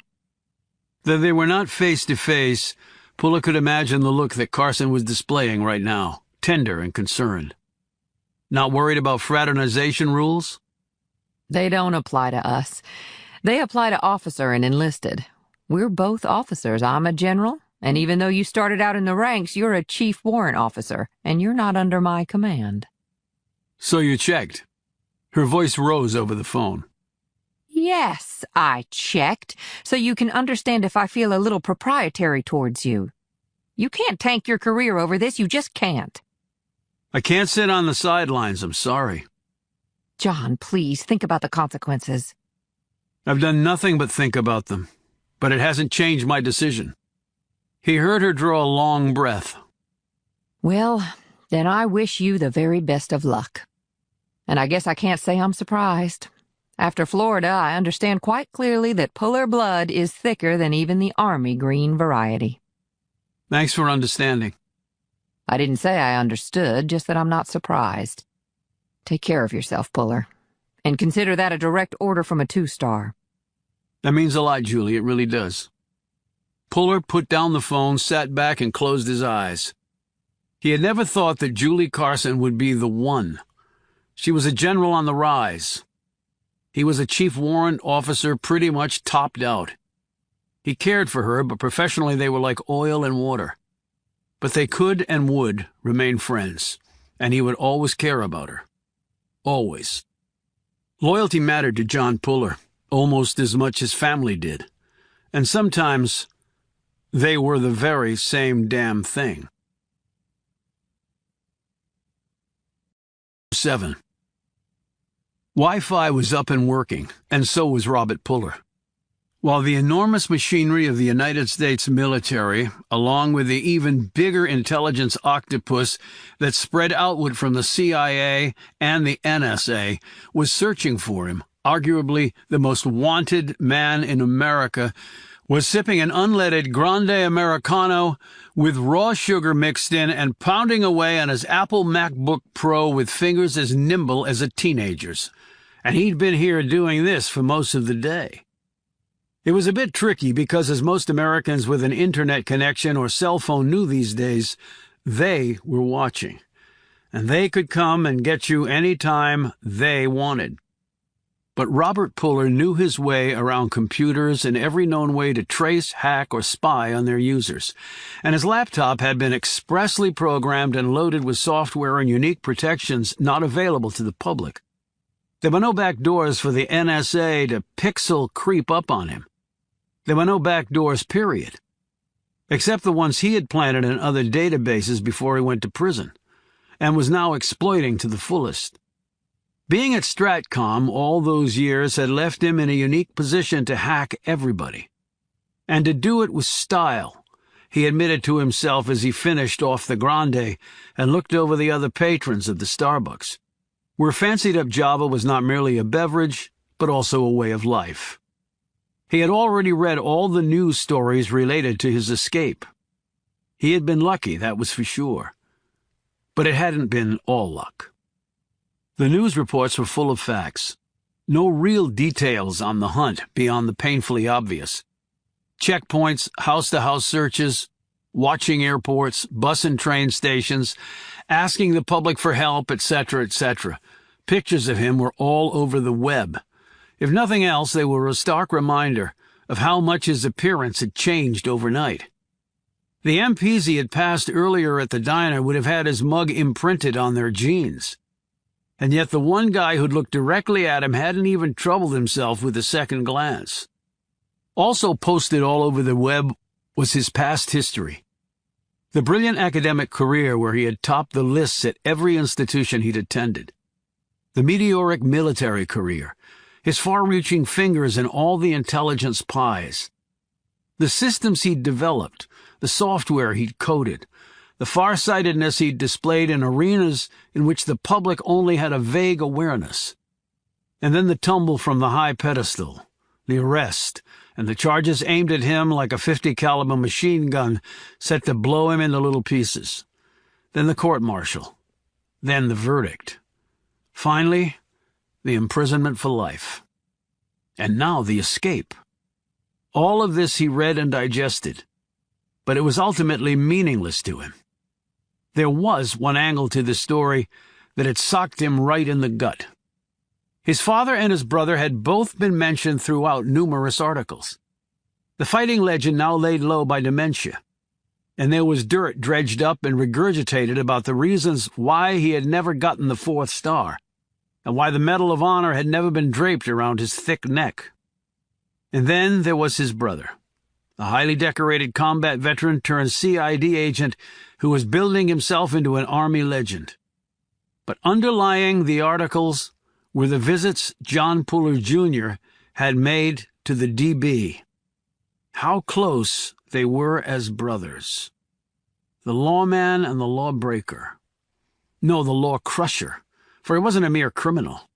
Though they were not face to face, Pula could imagine the look that Carson was displaying right now, tender and concerned. Not worried about fraternization rules? They don't apply to us. They apply to officer and enlisted. We're both officers. I'm a general, and even though you started out in the ranks, you're a chief warrant officer, and you're not under my command. So you checked. Her voice rose over the phone. Yes, I checked, so you can understand if I feel a little proprietary towards you. You can't tank your career over this, you just can't. I can't sit on the sidelines, I'm sorry. John, please, think about the consequences. I've done nothing but think about them, but it hasn't changed my decision. He heard her draw a long breath. Well, then I wish you the very best of luck. And I guess I can't say I'm surprised. After Florida, I understand quite clearly that Puller blood is thicker than even the Army green variety. Thanks for understanding. I didn't say I understood, just that I'm not surprised. Take care of yourself, Puller. And consider that a direct order from a 2-star. That means a lot, Julie, it really does. Puller put down the phone, sat back, and closed his eyes. He had never thought that Julie Carson would be the one. She was a general on the rise. He was a chief warrant officer pretty much topped out. He cared for her, but professionally they were like oil and water. But they could and would remain friends, and he would always care about her. Always. Loyalty mattered to John Puller, almost as much as family did. And sometimes they were the very same damn thing. 7. Wi-Fi was up and working, and so was Robert Puller. While the enormous machinery of the United States military, along with the even bigger intelligence octopus that spread outward from the CIA and the NSA, was searching for him, arguably the most wanted man in America, was sipping an unleaded Grande Americano with raw sugar mixed in and pounding away on his Apple MacBook Pro with fingers as nimble as a teenager's. And he'd been here doing this for most of the day. It was a bit tricky because, as most Americans with an internet connection or cell phone knew these days, they were watching. And they could come and get you any time they wanted. But Robert Puller knew his way around computers and every known way to trace, hack, or spy on their users. And his laptop had been expressly programmed and loaded with software and unique protections not available to the public. There were no back doors for the NSA to pixel creep up on him. There were no back doors, period. Except the ones he had planted in other databases before he went to prison, and was now exploiting to the fullest. Being at Stratcom all those years had left him in a unique position to hack everybody. And to do it with style, he admitted to himself as he finished off the Grande and looked over the other patrons of the Starbucks, where fancied-up Java was not merely a beverage, but also a way of life. He had already read all the news stories related to his escape. He had been lucky, that was for sure. But it hadn't been all luck. The news reports were full of facts. No real details on the hunt beyond the painfully obvious. Checkpoints, house-to-house searches, watching airports, bus and train stations, asking the public for help, etc., etc. Pictures of him were all over the web. If nothing else, they were a stark reminder of how much his appearance had changed overnight. The MPs he had passed earlier at the diner would have had his mug imprinted on their jeans. And yet the one guy who'd looked directly at him hadn't even troubled himself with a second glance. Also posted all over the web was his past history. The brilliant academic career where he had topped the lists at every institution he'd attended. The meteoric military career. His far-reaching fingers in all the intelligence pies. The systems he'd developed, the software he'd coded, the far-sightedness he'd displayed in arenas in which the public only had a vague awareness. And then the tumble from the high pedestal, the arrest, and the charges aimed at him like a .50 caliber machine gun set to blow him into little pieces. Then the court-martial. Then the verdict. Finally, the imprisonment for life. And now the escape. All of this he read and digested, but it was ultimately meaningless to him. There was one angle to the story that had socked him right in the gut. His father and his brother had both been mentioned throughout numerous articles. The fighting legend now laid low by dementia, and there was dirt dredged up and regurgitated about the reasons why he had never gotten the 4th star, and why the Medal of Honor had never been draped around his thick neck. And then there was his brother, a highly decorated combat veteran turned CID agent who was building himself into an Army legend. But underlying the articles were the visits John Puller Jr. had made to the DB. How close they were as brothers. The lawman and the lawbreaker. No, the law crusher. For he wasn't a mere criminal.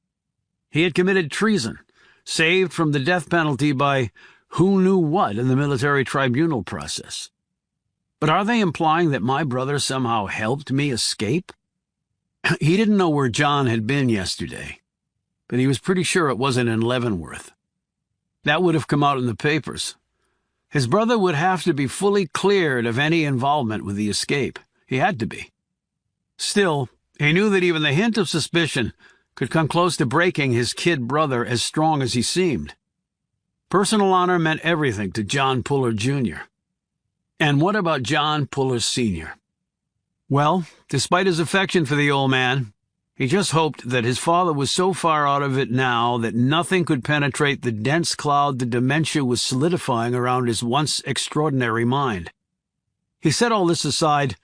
He had committed treason, saved from the death penalty by who knew what in the military tribunal process. But are they implying that my brother somehow helped me escape? He didn't know where John had been yesterday, but he was pretty sure it wasn't in Leavenworth. That would have come out in the papers. His brother would have to be fully cleared of any involvement with the escape. He had to be. Still, he knew that even the hint of suspicion could come close to breaking his kid brother as strong as he seemed. Personal honor meant everything to John Puller, Jr. And what about John Puller, Sr.? Well, despite his affection for the old man, he just hoped that his father was so far out of it now that nothing could penetrate the dense cloud that dementia was solidifying around his once extraordinary mind. He set all this aside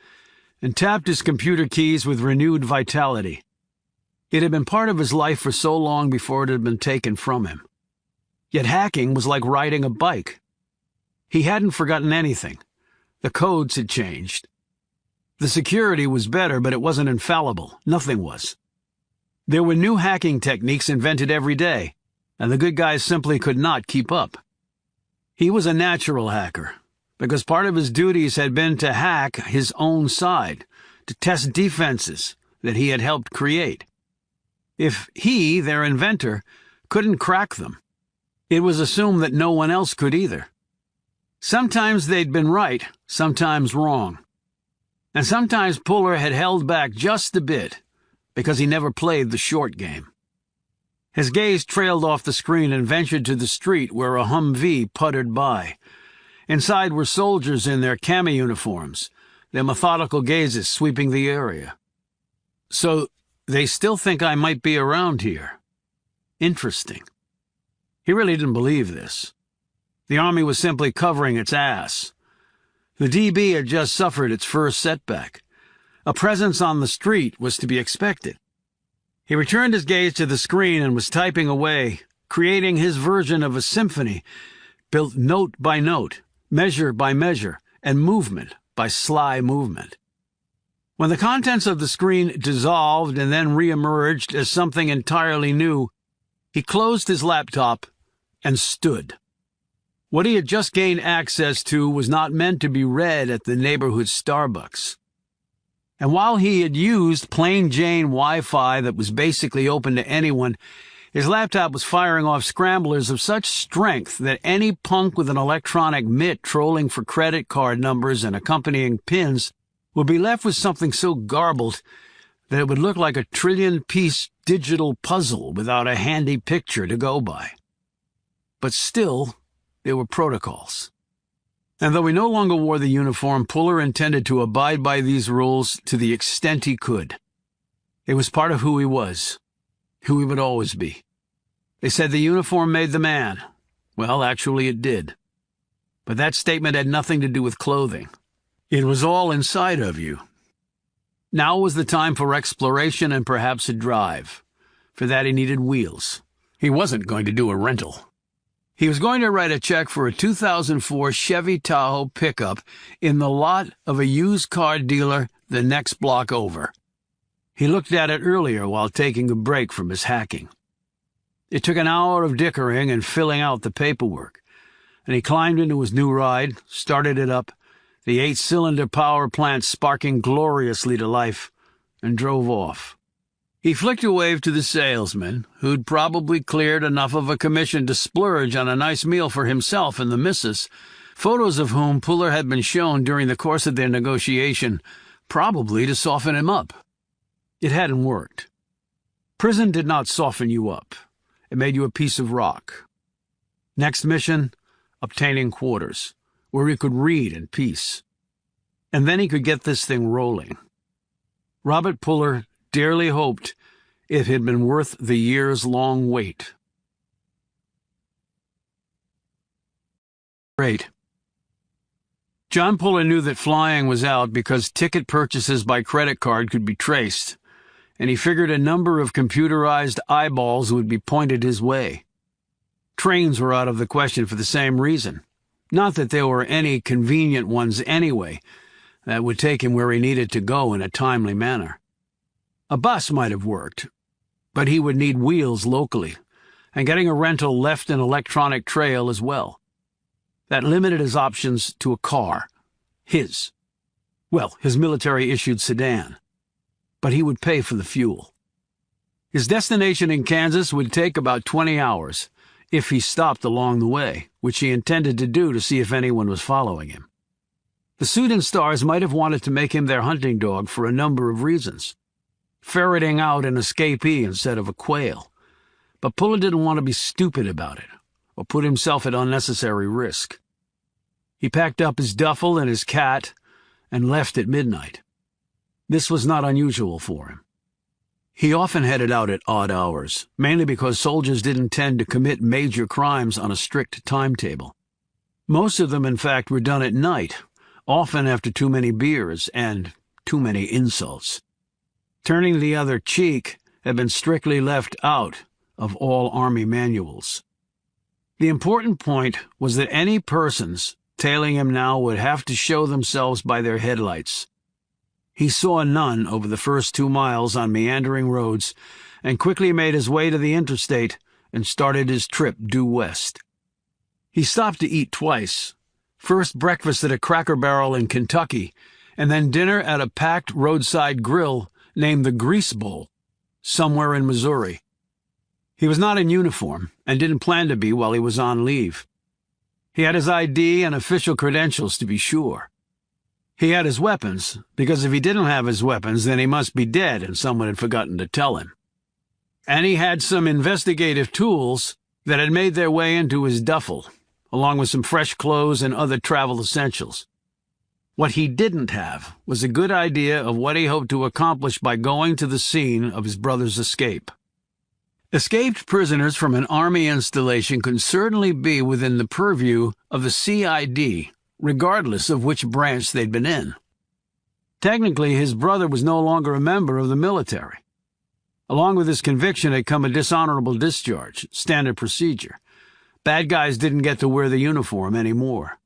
and tapped his computer keys with renewed vitality. It had been part of his life for so long before it had been taken from him. Yet hacking was like riding a bike. He hadn't forgotten anything. The codes had changed. The security was better, but it wasn't infallible. Nothing was. There were new hacking techniques invented every day, and the good guys simply could not keep up. He was a natural hacker, because part of his duties had been to hack his own side, to test defenses that he had helped create. If he, their inventor, couldn't crack them, it was assumed that no one else could either. Sometimes they'd been right, sometimes wrong. And sometimes Puller had held back just a bit, because he never played the short game. His gaze trailed off the screen and ventured to the street where a Humvee puttered by. Inside were soldiers in their cami uniforms, their methodical gazes sweeping the area. So they still think I might be around here. Interesting. He really didn't believe this. The Army was simply covering its ass. The DB had just suffered its first setback. A presence on the street was to be expected. He returned his gaze to the screen and was typing away, creating his version of a symphony, built note by note, measure by measure, and movement by sly movement. When the contents of the screen dissolved and then re-emerged as something entirely new, he closed his laptop and stood. What he had just gained access to was not meant to be read at the neighborhood Starbucks. And while he had used plain Jane Wi-Fi that was basically open to anyone, his laptop was firing off scramblers of such strength that any punk with an electronic mitt trolling for credit card numbers and accompanying pins would be left with something so garbled that it would look like a trillion-piece digital puzzle without a handy picture to go by. But still, there were protocols. And though he no longer wore the uniform, Puller intended to abide by these rules to the extent he could. It was part of who he was, who he would always be. They said the uniform made the man. Well, actually it did. But that statement had nothing to do with clothing. It was all inside of you. Now was the time for exploration and perhaps a drive. For that he needed wheels. He wasn't going to do a rental. He was going to write a check for a 2004 Chevy Tahoe pickup in the lot of a used car dealer the next block over. He looked at it earlier while taking a break from his hacking. It took an hour of dickering and filling out the paperwork, and he climbed into his new ride, started it up, the 8-cylinder power plant sparking gloriously to life, and drove off. He flicked a wave to the salesman, who'd probably cleared enough of a commission to splurge on a nice meal for himself and the missus, photos of whom Puller had been shown during the course of their negotiation, probably to soften him up. It hadn't worked. Prison did not soften you up. It made you a piece of rock. Next mission, obtaining quarters, where he could read in peace. And then he could get this thing rolling. Robert Puller dearly hoped it had been worth the years-long wait. 8. John Puller knew that flying was out because ticket purchases by credit card could be traced, and he figured a number of computerized eyeballs would be pointed his way. Trains were out of the question for the same reason. Not that there were any convenient ones anyway that would take him where he needed to go in a timely manner. A bus might have worked, but he would need wheels locally, and getting a rental left an electronic trail as well. That limited his options to a car. His military-issued sedan. But he would pay for the fuel. His destination in Kansas would take about 20 hours, if he stopped along the way, which he intended to do to see if anyone was following him. The shooting stars might have wanted to make him their hunting dog for a number of reasons, ferreting out an escapee instead of a quail. But Puller didn't want to be stupid about it, or put himself at unnecessary risk. He packed up his duffel and his cat and left at midnight. This was not unusual for him. He often headed out at odd hours, mainly because soldiers didn't tend to commit major crimes on a strict timetable. Most of them, in fact, were done at night, often after too many beers and too many insults. Turning the other cheek had been strictly left out of all Army manuals. The important point was that any persons tailing him now would have to show themselves by their headlights. He saw none over the first 2 miles on meandering roads and quickly made his way to the interstate and started his trip due west. He stopped to eat twice, first breakfast at a Cracker Barrel in Kentucky, and then dinner at a packed roadside grill named the Grease Bowl, somewhere in Missouri. He was not in uniform and didn't plan to be while he was on leave. He had his ID and official credentials, to be sure. He had his weapons, because if he didn't have his weapons, then he must be dead and someone had forgotten to tell him. And he had some investigative tools that had made their way into his duffel, along with some fresh clothes and other travel essentials. What he didn't have was a good idea of what he hoped to accomplish by going to the scene of his brother's escape. Escaped prisoners from an Army installation could certainly be within the purview of the CID, regardless of which branch they'd been in. Technically, his brother was no longer a member of the military. Along with his conviction had come a dishonorable discharge, standard procedure. Bad guys didn't get to wear the uniform anymore.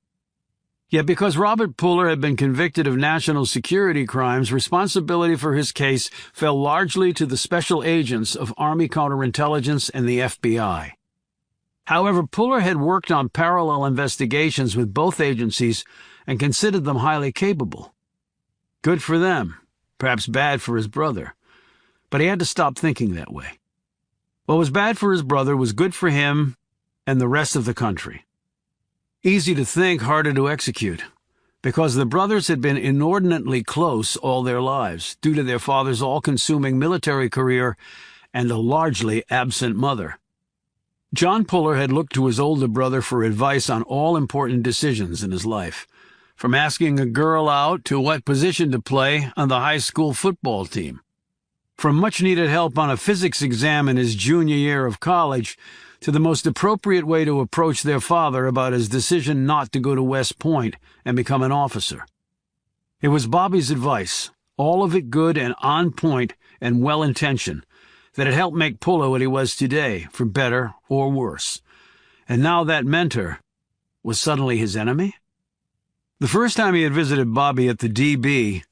Yet because Robert Puller had been convicted of national security crimes, responsibility for his case fell largely to the special agents of Army counterintelligence and the FBI. However, Puller had worked on parallel investigations with both agencies and considered them highly capable. Good for them, perhaps bad for his brother. But he had to stop thinking that way. What was bad for his brother was good for him and the rest of the country. Easy to think, harder to execute, because the brothers had been inordinately close all their lives due to their father's all-consuming military career and a largely absent mother. John Puller had looked to his older brother for advice on all important decisions in his life, from asking a girl out to what position to play on the high school football team. From much-needed help on a physics exam in his junior year of college to the most appropriate way to approach their father about his decision not to go to West Point and become an officer. It was Bobby's advice, all of it good and on point and well-intentioned, that had helped make Puller what he was today, for better or worse. And now that mentor was suddenly his enemy? The first time he had visited Bobby at the DB,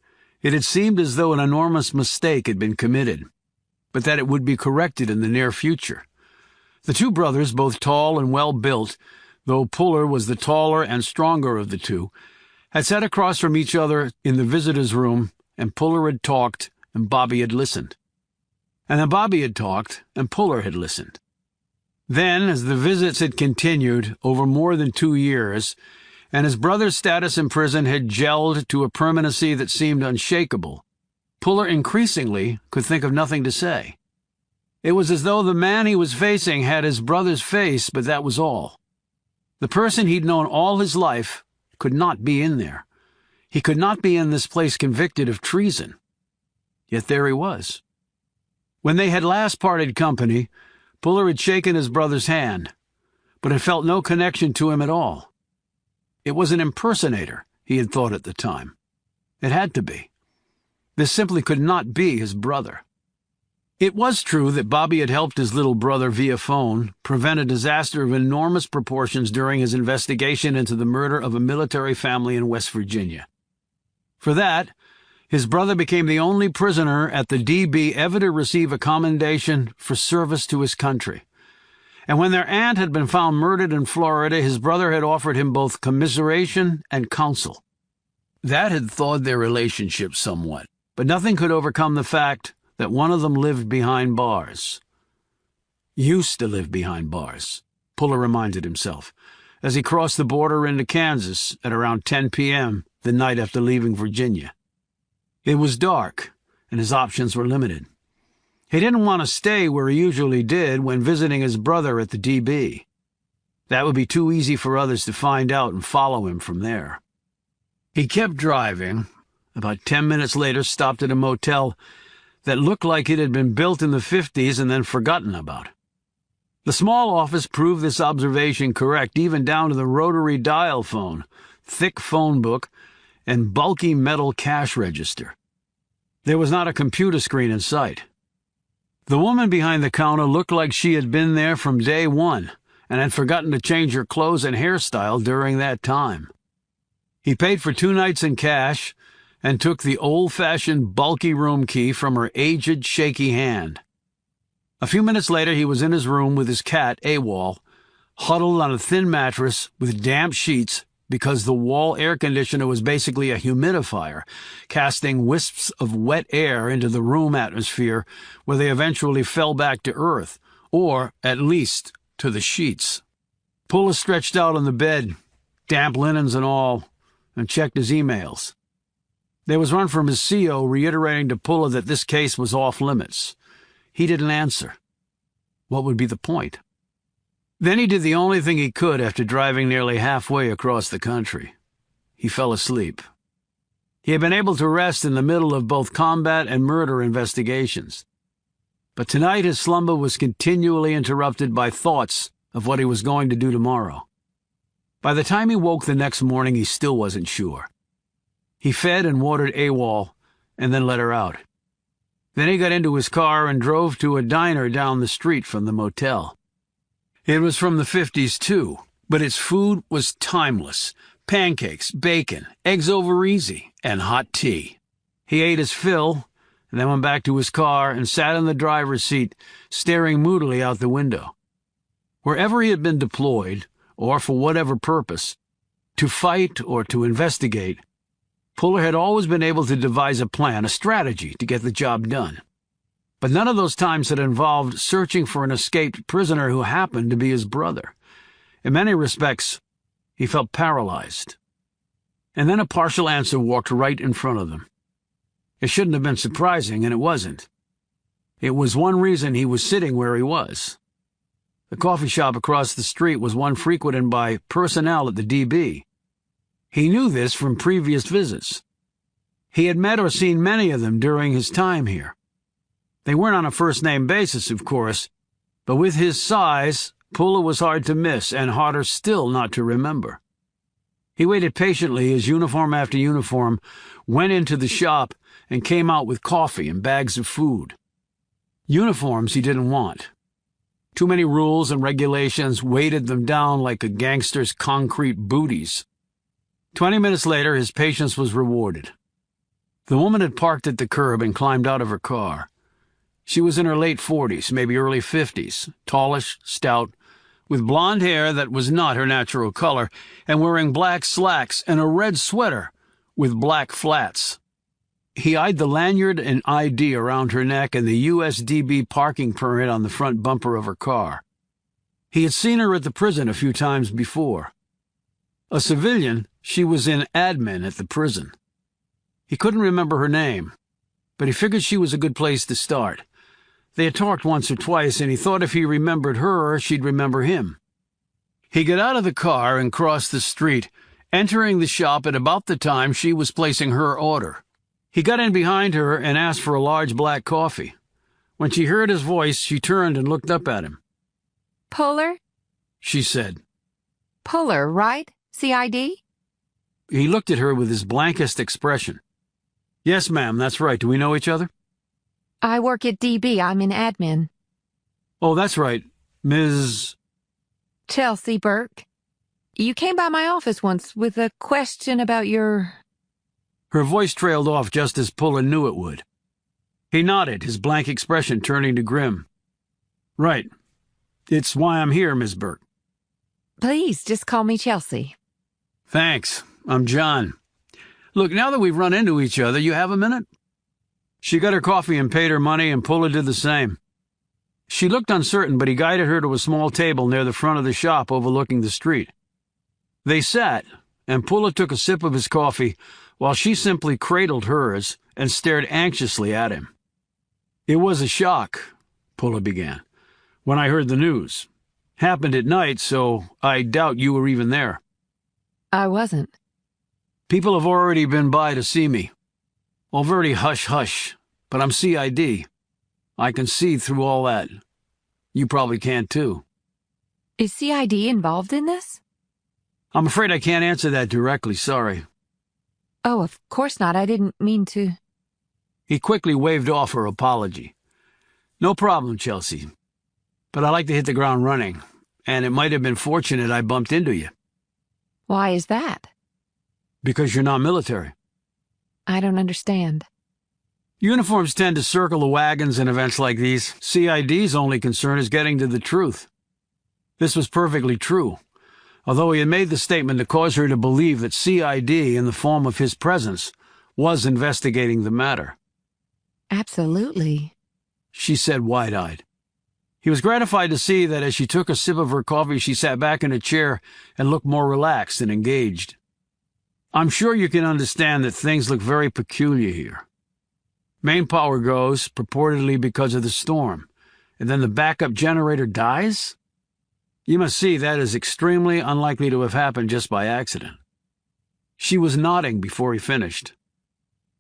it had seemed as though an enormous mistake had been committed, but that it would be corrected in the near future. The two brothers, both tall and well-built, though Puller was the taller and stronger of the two, had sat across from each other in the visitor's room, and Puller had talked, and Bobby had listened. And then Bobby had talked, and Puller had listened. Then, as the visits had continued over more than 2 years, and his brother's status in prison had gelled to a permanency that seemed unshakable, Puller increasingly could think of nothing to say. It was as though the man he was facing had his brother's face, but that was all. The person he'd known all his life could not be in there. He could not be in this place convicted of treason. Yet there he was. When they had last parted company, Puller had shaken his brother's hand, but had felt no connection to him at all. It was an impersonator, he had thought at the time. It had to be. This simply could not be his brother. It was true that Bobby had helped his little brother via phone prevent a disaster of enormous proportions during his investigation into the murder of a military family in West Virginia. For that, his brother became the only prisoner at the DB ever to receive a commendation for service to his country. And when their aunt had been found murdered in Florida, his brother had offered him both commiseration and counsel. That had thawed their relationship somewhat, but nothing could overcome the fact that one of them lived behind bars. Used to live behind bars, Puller reminded himself, as he crossed the border into Kansas at around 10 p.m. the night after leaving Virginia. It was dark, and his options were limited. He didn't want to stay where he usually did when visiting his brother at the DB. That would be too easy for others to find out and follow him from there. He kept driving. About 10 minutes later, stopped at a motel that looked like it had been built in the 50s and then forgotten about. The small office proved this observation correct, even down to the rotary dial phone, thick phone book, and bulky metal cash register. There was not a computer screen in sight. The woman behind the counter looked like she had been there from day one and had forgotten to change her clothes and hairstyle during that time. He paid for 2 nights in cash and took the old-fashioned bulky room key from her aged, shaky hand. A few minutes later, he was in his room with his cat, AWOL, huddled on a thin mattress with damp sheets because the wall air conditioner was basically a humidifier, casting wisps of wet air into the room atmosphere where they eventually fell back to earth, or, at least, to the sheets. Puller stretched out on the bed, damp linens and all, and checked his emails. There was one from his CO reiterating to Puller that this case was off limits. He didn't answer. What would be the point? Then he did the only thing he could after driving nearly halfway across the country. He fell asleep. He had been able to rest in the middle of both combat and murder investigations. But tonight his slumber was continually interrupted by thoughts of what he was going to do tomorrow. By the time he woke the next morning, he still wasn't sure. He fed and watered AWOL and then let her out. Then he got into his car and drove to a diner down the street from the motel. It was from the 50s, too, but its food was timeless. Pancakes, bacon, eggs over easy, and hot tea. He ate his fill, and then went back to his car and sat in the driver's seat, staring moodily out the window. Wherever he had been deployed, or for whatever purpose, to fight or to investigate, Puller had always been able to devise a plan, a strategy to get the job done. But none of those times had involved searching for an escaped prisoner who happened to be his brother. In many respects, he felt paralyzed. And then a partial answer walked right in front of them. It shouldn't have been surprising, and it wasn't. It was one reason he was sitting where he was. The coffee shop across the street was one frequented by personnel at the DB. He knew this from previous visits. He had met or seen many of them during his time here. They weren't on a first-name basis, of course, but with his size, Puller was hard to miss and harder still not to remember. He waited patiently as uniform after uniform went into the shop and came out with coffee and bags of food. Uniforms he didn't want. Too many rules and regulations weighted them down like a gangster's concrete booties. 20 minutes later, his patience was rewarded. The woman had parked at the curb and climbed out of her car. She was in her late 40s, maybe early 50s, tallish, stout, with blonde hair that was not her natural color, and wearing black slacks and a red sweater with black flats. He eyed the lanyard and ID around her neck and the USDB parking permit on the front bumper of her car. He had seen her at the prison a few times before. A civilian, she was in admin at the prison. He couldn't remember her name, but he figured she was a good place to start. They had talked once or twice, and he thought if he remembered her, she'd remember him. He got out of the car and crossed the street, entering the shop at about the time she was placing her order. He got in behind her and asked for a large black coffee. When she heard his voice, she turned and looked up at him. Puller? She said. Puller, right? CID? He looked at her with his blankest expression. Yes, ma'am, that's right. Do we know each other? I work at DB. I'm in admin. Oh, that's right. Ms. Chelsea Burke. You came by my office once with a question about your... Her voice trailed off just as Puller knew it would. He nodded, his blank expression turning to grim. Right. It's why I'm here, Miss Burke. Please, just call me Chelsea. Thanks. I'm John. Look, now that we've run into each other, you have a minute? She got her coffee and paid her money, and Puller did the same. She looked uncertain, but he guided her to a small table near the front of the shop overlooking the street. They sat, and Pulla took a sip of his coffee while she simply cradled hers and stared anxiously at him. "It was a shock," Pulla began, "when I heard the news. Happened at night, so I doubt you were even there." I wasn't. "People have already been by to see me. All very hush-hush, but I'm CID. I can see through all that. You probably can too." Is CID involved in this? "I'm afraid I can't answer that directly, sorry." Oh, of course not. I didn't mean to. He quickly waved off her apology. "No problem, Chelsea. But I like to hit the ground running, and it might have been fortunate I bumped into you." Why is that? "Because you're not military. I don't understand. Uniforms tend to circle the wagons in events like these. CID's only concern is getting to the truth." This was perfectly true, although he had made the statement to cause her to believe that CID, in the form of his presence, was investigating the matter. Absolutely. She said wide-eyed. He was gratified to see that as she took a sip of her coffee, she sat back in a chair and looked more relaxed and engaged. "I'm sure you can understand that things look very peculiar here. Main power goes, purportedly because of the storm, and then the backup generator dies? You must see that is extremely unlikely to have happened just by accident." She was nodding before he finished.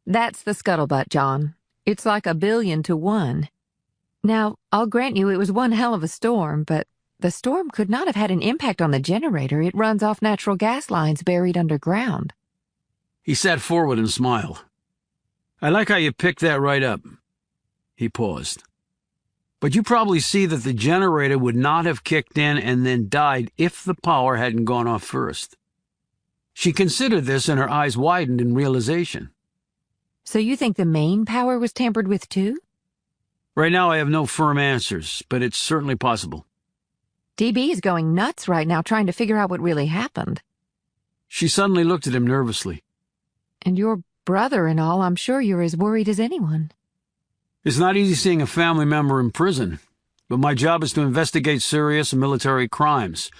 That's the scuttlebutt, John. It's like 1,000,000,000 to 1. Now, I'll grant you it was one hell of a storm, but the storm could not have had an impact on the generator. It runs off natural gas lines buried underground. He sat forward and smiled. "I like how you picked that right up." He paused. "But you probably see that the generator would not have kicked in and then died if the power hadn't gone off first." She considered this, and her eyes widened in realization. So you think the main power was tampered with too? "Right now I have no firm answers, but it's certainly possible." DB is going nuts right now trying to figure out what really happened. She suddenly looked at him nervously. And your brother and all, I'm sure you're as worried as anyone. "It's not easy seeing a family member in prison, but my job is to investigate serious military crimes,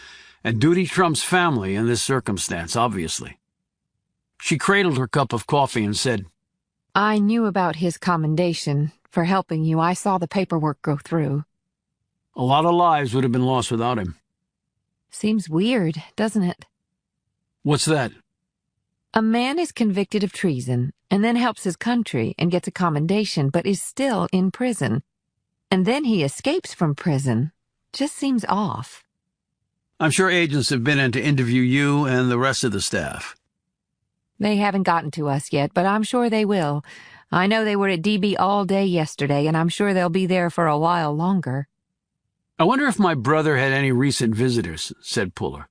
and duty trumps family in this circumstance, obviously." She cradled her cup of coffee and said, I knew about his commendation for helping you. I saw the paperwork go through. "A lot of lives would have been lost without him." Seems weird, doesn't it? "What's that?" A man is convicted of treason and then helps his country and gets a commendation but is still in prison. And then he escapes from prison. Just seems off. "I'm sure agents have been in to interview you and the rest of the staff." They haven't gotten to us yet, but I'm sure they will. I know they were at DB all day yesterday, and I'm sure they'll be there for a while longer. "I wonder if my brother had any recent visitors," said Puller.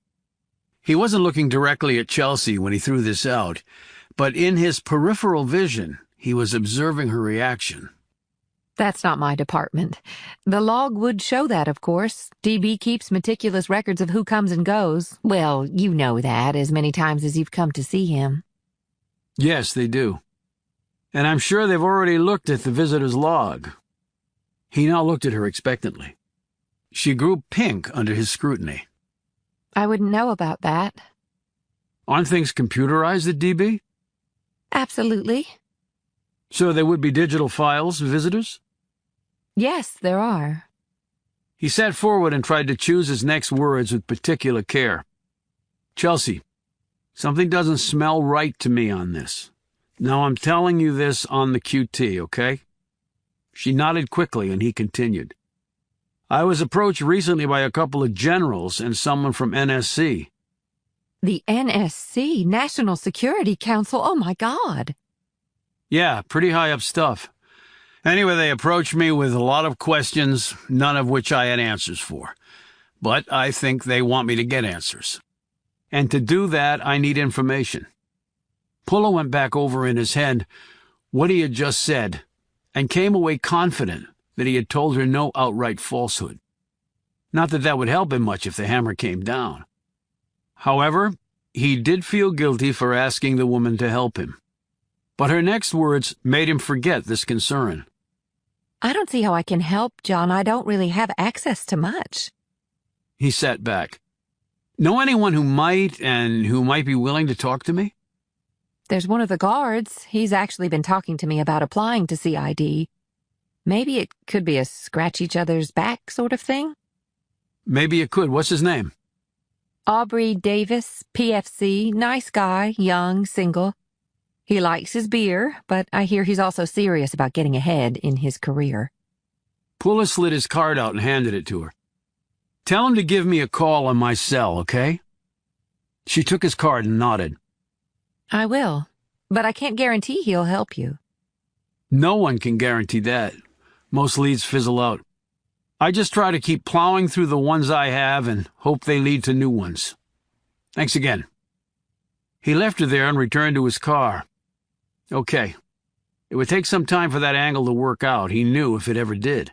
He wasn't looking directly at Chelsea when he threw this out, but in his peripheral vision, he was observing her reaction. That's not my department. The log would show that, of course. DB keeps meticulous records of who comes and goes. Well, you know that as many times as you've come to see him. "Yes, they do. And I'm sure they've already looked at the visitor's log." He now looked at her expectantly. She grew pink under his scrutiny. I wouldn't know about that. "Aren't things computerized at DB?" Absolutely. "So there would be digital files of visitors?" Yes, there are. He sat forward and tried to choose his next words with particular care. "Chelsea, something doesn't smell right to me on this. Now I'm telling you this on the QT, okay?" She nodded quickly, and he continued. "I was approached recently by a couple of generals and someone from NSC." The NSC, National Security Council, oh my God. "Yeah, pretty high up stuff. Anyway, they approached me with a lot of questions, none of which I had answers for. But I think they want me to get answers. And to do that, I need information." Puller went back over in his head what he had just said, and came away confident that he had told her no outright falsehood. Not that that would help him much if the hammer came down. However, he did feel guilty for asking the woman to help him. But her next words made him forget this concern. I don't see how I can help, John. I don't really have access to much. He sat back. Know anyone who might be willing to talk to me? There's one of the guards. He's actually been talking to me about applying to CID. Maybe it could be a scratch each other's back sort of thing? Maybe it could. What's his name? Aubrey Davis, PFC. Nice guy, young, single. He likes his beer, but I hear he's also serious about getting ahead in his career. Puller slid his card out and handed it to her. Tell him to give me a call on my cell, okay? She took his card and nodded. I will, but I can't guarantee he'll help you. No one can guarantee that. Most leads fizzle out. I just try to keep plowing through the ones I have and hope they lead to new ones. Thanks again. He left her there and returned to his car. Okay. It would take some time for that angle to work out, he knew, if it ever did.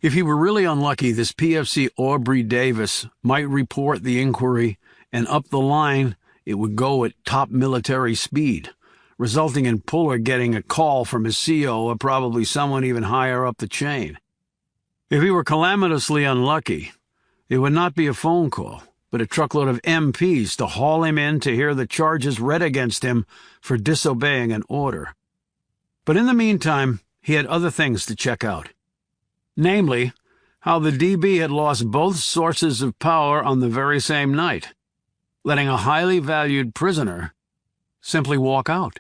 If he were really unlucky, this PFC Aubrey Davis might report the inquiry, and up the line it would go at top military speed, resulting in Puller getting a call from his CO or probably someone even higher up the chain. If he were calamitously unlucky, it would not be a phone call, but a truckload of MPs to haul him in to hear the charges read against him for disobeying an order. But in the meantime, he had other things to check out. Namely, how the DB had lost both sources of power on the very same night, letting a highly valued prisoner simply walk out,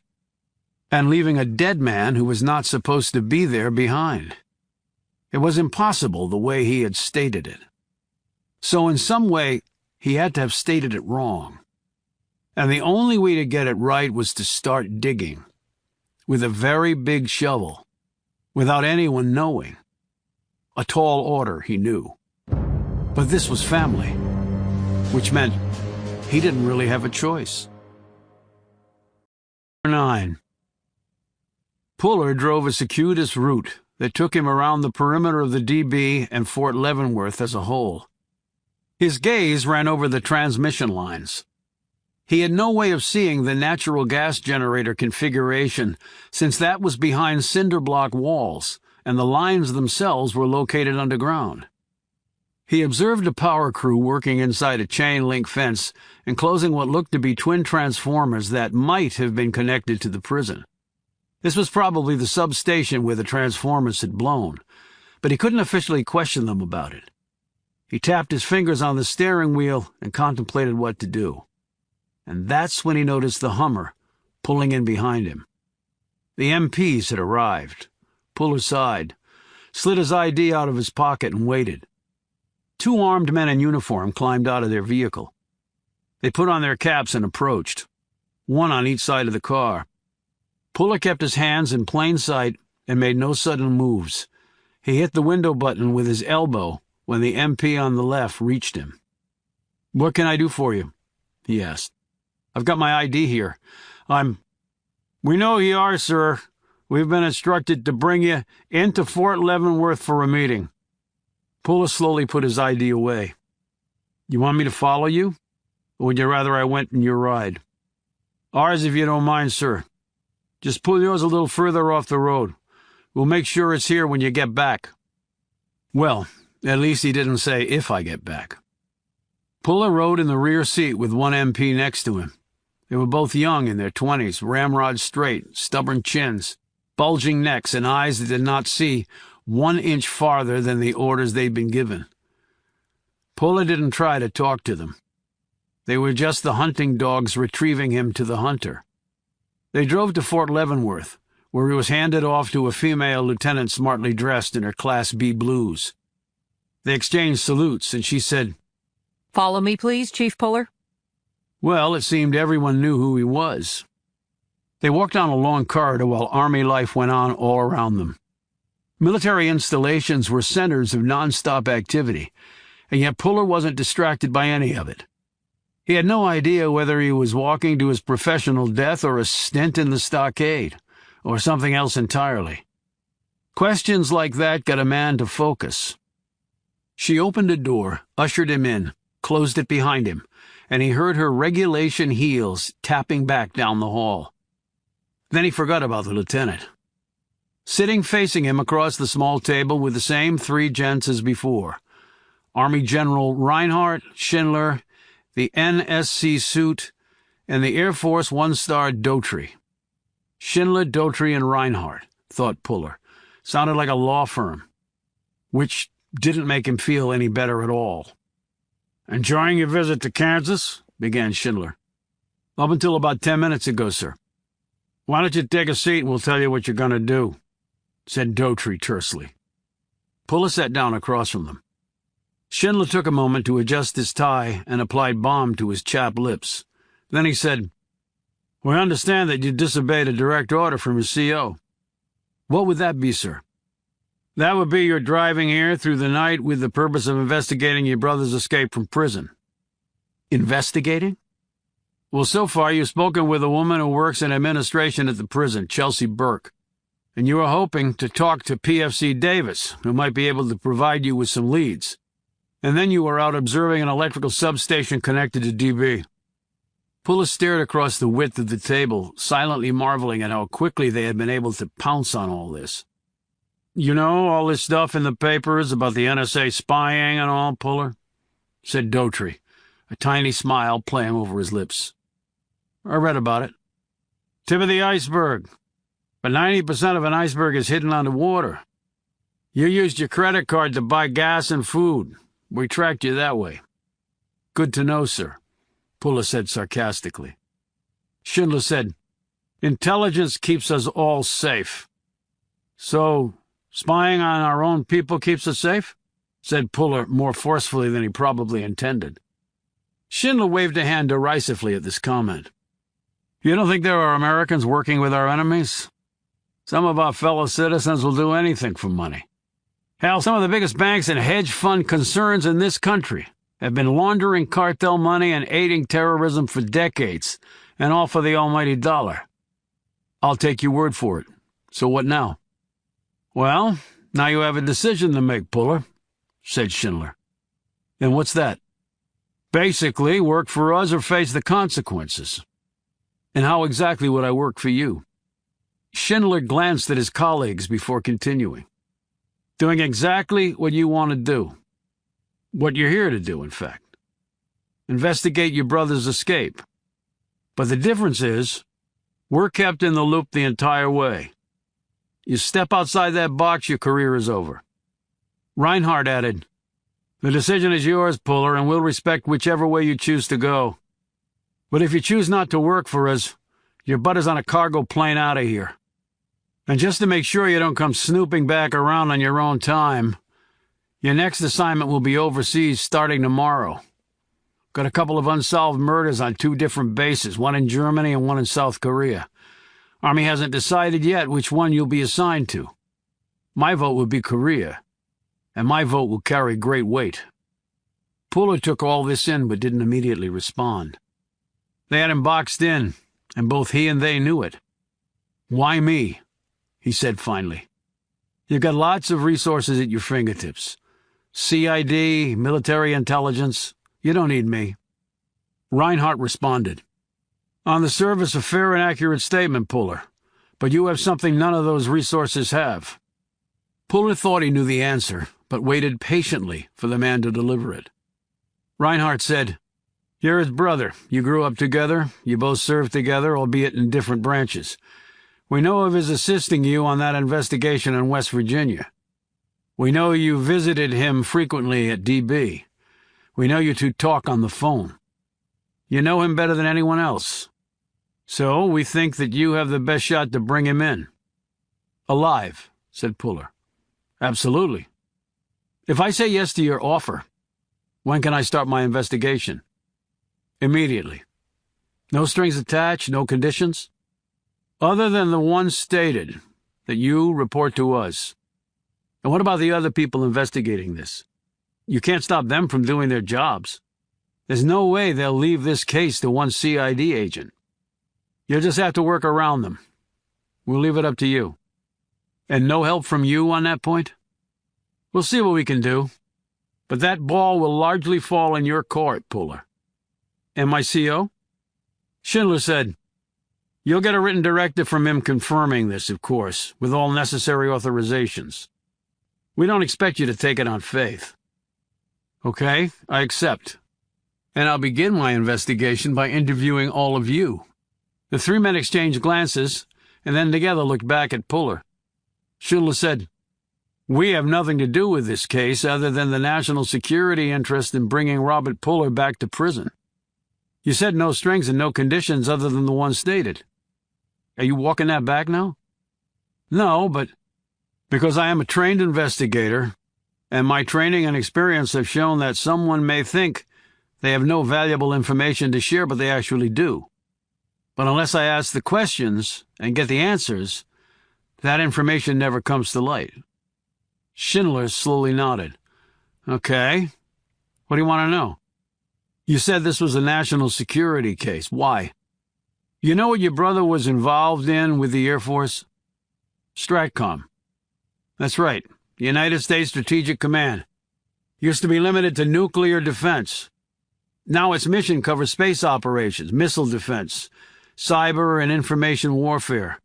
and leaving a dead man who was not supposed to be there behind. It was impossible the way he had stated it. So in some way, he had to have stated it wrong. And the only way to get it right was to start digging, with a very big shovel, without anyone knowing. A tall order, he knew. But this was family, which meant he didn't really have a choice. 9. Puller drove a circuitous route that took him around the perimeter of the DB and Fort Leavenworth as a whole. His gaze ran over the transmission lines. He had no way of seeing the natural gas generator configuration, since that was behind cinder block walls, and the lines themselves were located underground. He observed a power crew working inside a chain-link fence, enclosing what looked to be twin transformers that might have been connected to the prison. This was probably the substation where the transformers had blown, but he couldn't officially question them about it. He tapped his fingers on the steering wheel and contemplated what to do. And that's when he noticed the Hummer pulling in behind him. The MPs had arrived. Puller sighed, slid his ID out of his pocket and waited. 2 armed men in uniform climbed out of their vehicle. They put on their caps and approached, one on each side of the car. Puller kept his hands in plain sight and made no sudden moves. He hit the window button with his elbow when the MP on the left reached him. "What can I do for you?" he asked. "I've got my ID here. We know you are, sir. We've been instructed to bring you into Fort Leavenworth for a meeting." Puller slowly put his ID away. "You want me to follow you? Or would you rather I went in your ride?" "Ours, if you don't mind, sir. Just pull yours a little further off the road. We'll make sure it's here when you get back." Well, at least he didn't say if I get back. Puller rode in the rear seat with one MP next to him. They were both young in their 20s, ramrod straight, stubborn chins, bulging necks, and eyes that did not see 1 inch farther than the orders they'd been given. Puller didn't try to talk to them. They were just the hunting dogs retrieving him to the hunter. They drove to Fort Leavenworth, where he was handed off to a female lieutenant smartly dressed in her Class B blues. They exchanged salutes, and she said, "Follow me, please, Chief Puller." Well, it seemed everyone knew who he was. They walked down a long corridor while Army life went on all around them. Military installations were centers of non-stop activity, and yet Puller wasn't distracted by any of it. He had no idea whether he was walking to his professional death or a stint in the stockade, or something else entirely. Questions like that got a man to focus. She opened a door, ushered him in, closed it behind him, and he heard her regulation heels tapping back down the hall. Then he forgot about the lieutenant. Sitting facing him across the small table were the same 3 gents as before: Army General Reinhardt, Schindler, the NSC suit, and the Air Force one-star Daughtry. Schindler, Daughtry, and Reinhardt, thought Puller. Sounded like a law firm, which didn't make him feel any better at all. "Enjoying your visit to Kansas?" began Schindler. "Up until about 10 minutes ago, sir." "Why don't you take a seat and we'll tell you what you're going to do," said Daughtry tersely. Puller sat down across from them. Schindler took a moment to adjust his tie and applied balm to his chapped lips. Then he said, "We understand that you disobeyed a direct order from your CO. "What would that be, sir?" "That would be your driving here through the night with the purpose of investigating your brother's escape from prison." "Investigating?" "Well, so far you've spoken with a woman who works in administration at the prison, Chelsea Burke, and you were hoping to talk to PFC Davis, who might be able to provide you with some leads. And then you were out observing an electrical substation connected to DB. Puller stared across the width of the table, silently marveling at how quickly they had been able to pounce on all this. "You know all this stuff in the papers about the NSA spying and all, Puller?" said Daughtry, a tiny smile playing over his lips. "I read about it. Tip of the iceberg. But 90% of an iceberg is hidden underwater. You used your credit card to buy gas and food. We tracked you that way." "Good to know, sir," Puller said sarcastically. Schindler said, "Intelligence keeps us all safe." "So, spying on our own people keeps us safe?" said Puller more forcefully than he probably intended. Schindler waved a hand derisively at this comment. "You don't think there are Americans working with our enemies? Some of our fellow citizens will do anything for money. Hell, some of the biggest banks and hedge fund concerns in this country have been laundering cartel money and aiding terrorism for decades, and all for the almighty dollar." "I'll take your word for it. So what now?" "Well, now you have a decision to make, Puller," said Schindler. "And what's that?" "Basically, work for us or face the consequences." "And how exactly would I work for you?" Schindler glanced at his colleagues before continuing. "Doing exactly what you want to do. What you're here to do, in fact. Investigate your brother's escape. But the difference is, we're kept in the loop the entire way. You step outside that box, your career is over." Reinhardt added, "The decision is yours, Puller, and we'll respect whichever way you choose to go. But if you choose not to work for us, your butt is on a cargo plane out of here. And just to make sure you don't come snooping back around on your own time, your next assignment will be overseas starting tomorrow. Got a couple of unsolved murders on 2 different bases, one in Germany and one in South Korea. Army hasn't decided yet which one you'll be assigned to. My vote would be Korea, and my vote will carry great weight." Puller took all this in but didn't immediately respond. They had him boxed in, and both he and they knew it. "Why me?" he said finally. "You've got lots of resources at your fingertips. CID, military intelligence. You don't need me." Reinhardt responded, "On the surface, a fair and accurate statement, Puller. But you have something none of those resources have." Puller thought he knew the answer, but waited patiently for the man to deliver it. Reinhardt said, "You're his brother. You grew up together. You both served together, albeit in different branches. We know of his assisting you on that investigation in West Virginia. We know you visited him frequently at DB. We know you two talk on the phone. You know him better than anyone else. So we think that you have the best shot to bring him in." "Alive," said Puller. "Absolutely." "If I say yes to your offer, when can I start my investigation?" "Immediately." "No strings attached, no conditions?" "Other than the one stated, that you report to us." "And what about the other people investigating this?" "You can't stop them from doing their jobs. There's no way they'll leave this case to one CID agent. You'll just have to work around them. We'll leave it up to you." "And no help from you on that point?" "We'll see what we can do. But that ball will largely fall in your court, Puller." "And my CO?" Schindler said, "You'll get a written directive from him confirming this, of course, with all necessary authorizations. We don't expect you to take it on faith." "Okay, I accept. And I'll begin my investigation by interviewing all of you." The three men exchanged glances, and then together looked back at Puller. Schindler said, "We have nothing to do with this case other than the national security interest in bringing Robert Puller back to prison. You said no strings and no conditions other than the one stated. Are you walking that back now?" "No, but because I am a trained investigator, and my training and experience have shown that someone may think they have no valuable information to share, but they actually do. But unless I ask the questions and get the answers, that information never comes to light." Schindler slowly nodded. "Okay. What do you want to know?" "You said this was a national security case. Why?" "You know what your brother was involved in with the Air Force?" "Stratcom." "That's right. United States Strategic Command. Used to be limited to nuclear defense. Now its mission covers space operations, missile defense, cyber and information warfare,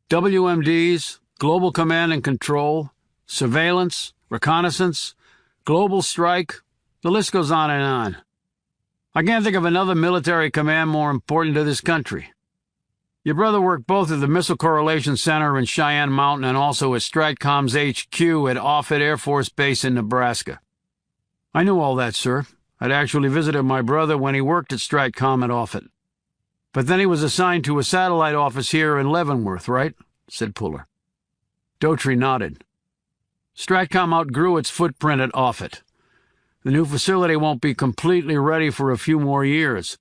WMDs, global command and control, surveillance, reconnaissance, global strike, the list goes on and on. I can't think of another military command more important to this country. Your brother worked both at the Missile Correlation Center in Cheyenne Mountain and also at Stratcom's HQ at Offutt Air Force Base in Nebraska." "I knew all that, sir. I'd actually visited my brother when he worked at Stratcom at Offutt. But then he was assigned to a satellite office here in Leavenworth, right?" said Puller. Daughtry nodded. "Stratcom outgrew its footprint at Offutt. The new facility won't be completely ready for a few more years.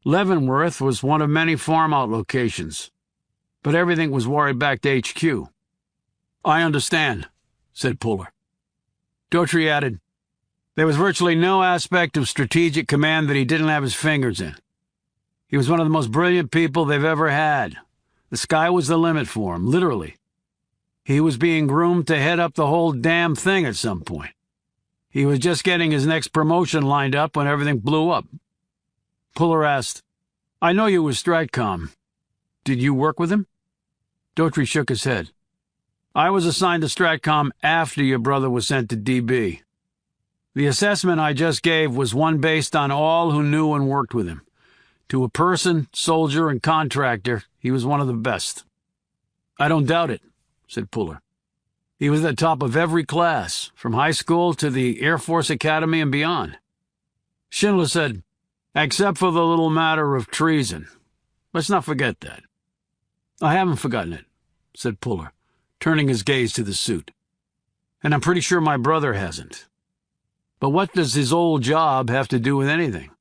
Leavenworth was one of many farm-out locations, but everything was wired back to HQ." "I understand," said Puller. Daughtry added, "There was virtually no aspect of strategic command that he didn't have his fingers in. He was one of the most brilliant people they've ever had. The sky was the limit for him, literally. He was being groomed to head up the whole damn thing at some point. He was just getting his next promotion lined up when everything blew up." Puller asked, "I know you was Stratcom. Did you work with him?" Daughtry shook his head. "I was assigned to Stratcom after your brother was sent to DB. The assessment I just gave was one based on all who knew and worked with him. To a person, soldier, and contractor, he was one of the best." "I don't doubt it," said Puller. "He was at the top of every class, from high school to the Air Force Academy and beyond." Schindler said, "Except for the little matter of treason. Let's not forget that." "I haven't forgotten it," said Puller, turning his gaze to the suit. "And I'm pretty sure my brother hasn't. But what does his old job have to do with anything?"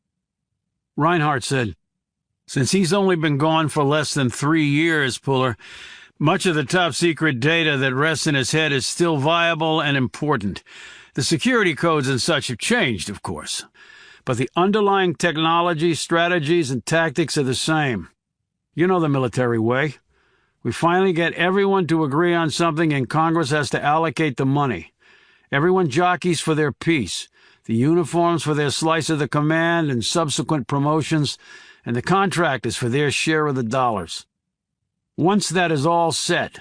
Reinhardt said, "Since he's only been gone for less than 3 years, Puller, much of the top-secret data that rests in his head is still viable and important. The security codes and such have changed, of course, but the underlying technology, strategies, and tactics are the same. You know the military way. We finally get everyone to agree on something, and Congress has to allocate the money. Everyone jockeys for their piece, the uniforms for their slice of the command and subsequent promotions, and the contractors for their share of the dollars. Once that is all set,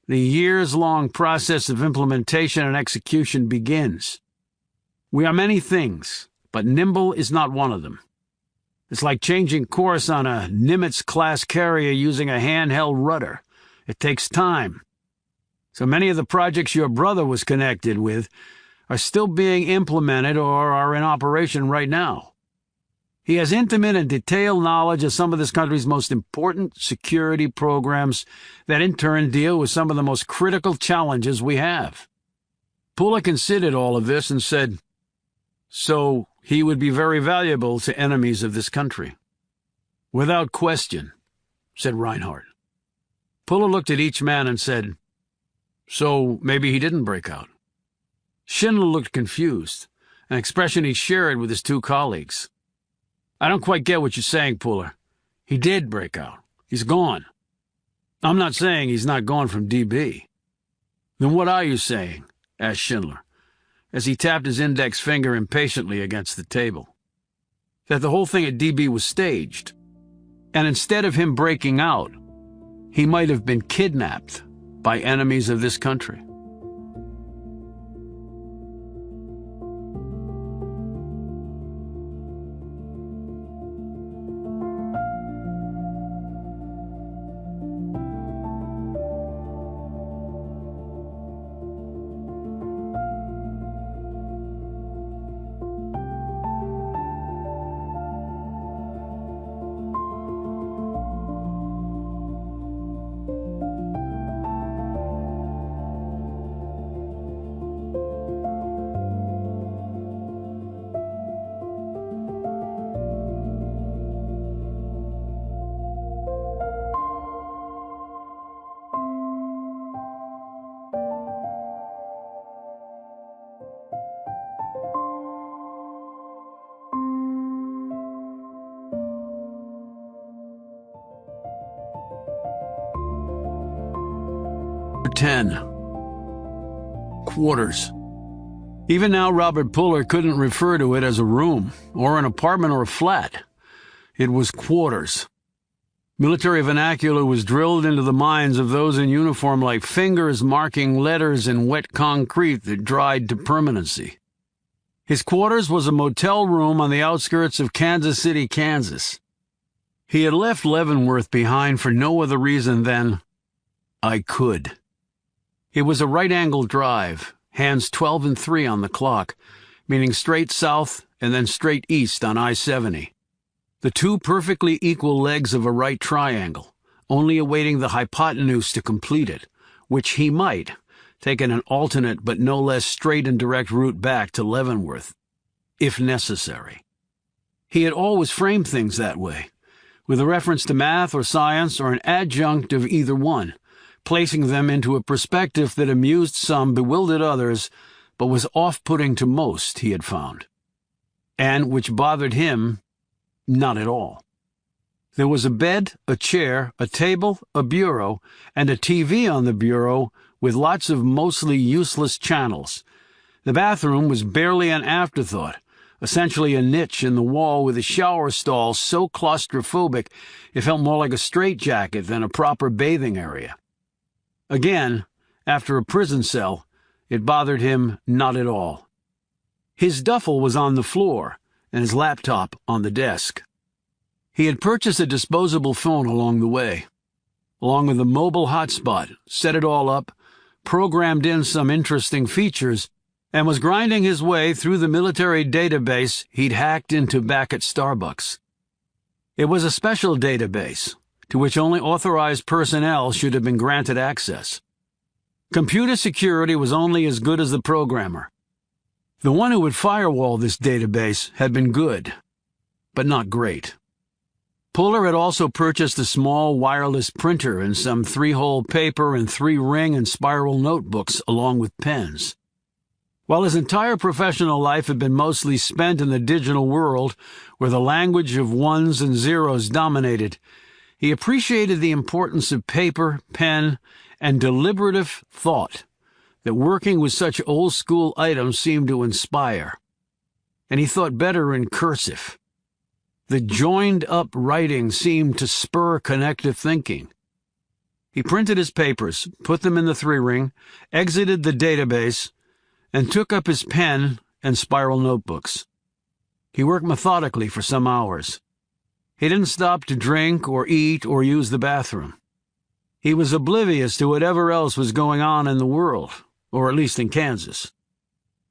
the years-long process of implementation and execution begins. We are many things, but nimble is not one of them. It's like changing course on a Nimitz-class carrier using a handheld rudder. It takes time. So many of the projects your brother was connected with are still being implemented or are in operation right now. He has intimate and detailed knowledge of some of this country's most important security programs that in turn deal with some of the most critical challenges we have." Puller considered all of this and said, "So he would be very valuable to enemies of this country." "Without question," said Reinhardt. Puller looked at each man and said, "So maybe he didn't break out." Schindler looked confused, an expression he shared with his two colleagues. "I don't quite get what you're saying, Puller. He did break out. He's gone." "I'm not saying he's not gone from DB." "Then what are you saying?" asked Schindler, as he tapped his index finger impatiently against the table. "That the whole thing at DB was staged, and instead of him breaking out, he might have been kidnapped by enemies of this country." 10. Quarters. Even now, Robert Puller couldn't refer to it as a room, or an apartment, or a flat. It was quarters. Military vernacular was drilled into the minds of those in uniform like fingers marking letters in wet concrete that dried to permanency. His quarters was a motel room on the outskirts of Kansas City, Kansas. He had left Leavenworth behind for no other reason than, I could. It was a right-angled drive, hands 12 and 3 on the clock, meaning straight south and then straight east on I-70. The two perfectly equal legs of a right triangle, only awaiting the hypotenuse to complete it, which he might, taking an alternate but no less straight and direct route back to Leavenworth, if necessary. He had always framed things that way, with a reference to math or science or an adjunct of either one, placing them into a perspective that amused some, bewildered others, but was off-putting to most, he had found, and which bothered him not at all. There was a bed, a chair, a table, a bureau, and a TV on the bureau with lots of mostly useless channels. The bathroom was barely an afterthought, essentially a niche in the wall with a shower stall so claustrophobic it felt more like a straitjacket than a proper bathing area. Again, after a prison cell, it bothered him not at all. His duffel was on the floor, and his laptop on the desk. He had purchased a disposable phone along the way, along with a mobile hotspot, set it all up, programmed in some interesting features, and was grinding his way through the military database he'd hacked into back at Starbucks. It was a special database, to which only authorized personnel should have been granted access. Computer security was only as good as the programmer. The one who would firewall this database had been good, but not great. Puller had also purchased a small wireless printer and some 3-hole paper and 3-ring and spiral notebooks along with pens. While his entire professional life had been mostly spent in the digital world, where the language of ones and zeros dominated, he appreciated the importance of paper, pen, and deliberative thought that working with such old-school items seemed to inspire. And he thought better in cursive. The joined-up writing seemed to spur connective thinking. He printed his papers, put them in the 3-ring, exited the database, and took up his pen and spiral notebooks. He worked methodically for some hours. He didn't stop to drink or eat or use the bathroom. He was oblivious to whatever else was going on in the world, or at least in Kansas.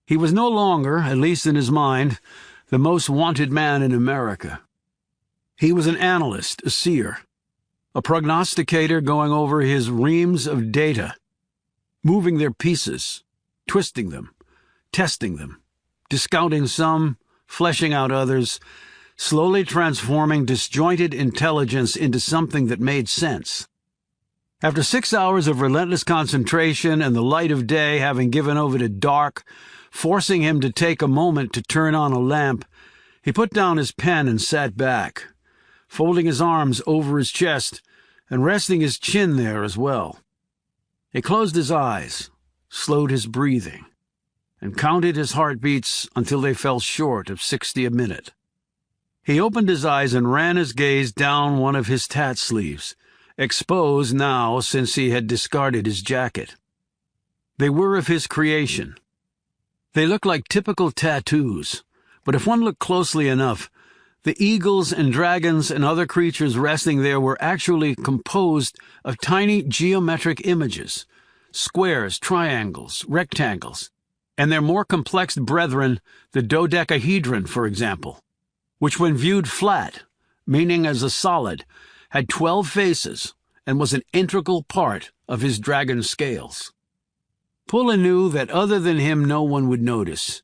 He was no longer, at least in his mind, the most wanted man in America. He was an analyst, a seer, a prognosticator going over his reams of data, moving their pieces, twisting them, testing them, discounting some, fleshing out others, slowly transforming disjointed intelligence into something that made sense. After 6 hours of relentless concentration and the light of day having given over to dark, forcing him to take a moment to turn on a lamp, he put down his pen and sat back, folding his arms over his chest and resting his chin there as well. He closed his eyes, slowed his breathing, and counted his heartbeats until they fell short of 60 a minute. He opened his eyes and ran his gaze down one of his tat sleeves, exposed now since he had discarded his jacket. They were of his creation. They looked like typical tattoos, but if one looked closely enough, the eagles and dragons and other creatures resting there were actually composed of tiny geometric images, squares, triangles, rectangles, and their more complex brethren, the dodecahedron, for example, which when viewed flat, meaning as a solid, had 12 faces and was an integral part of his dragon scales. Puller knew that other than him no one would notice.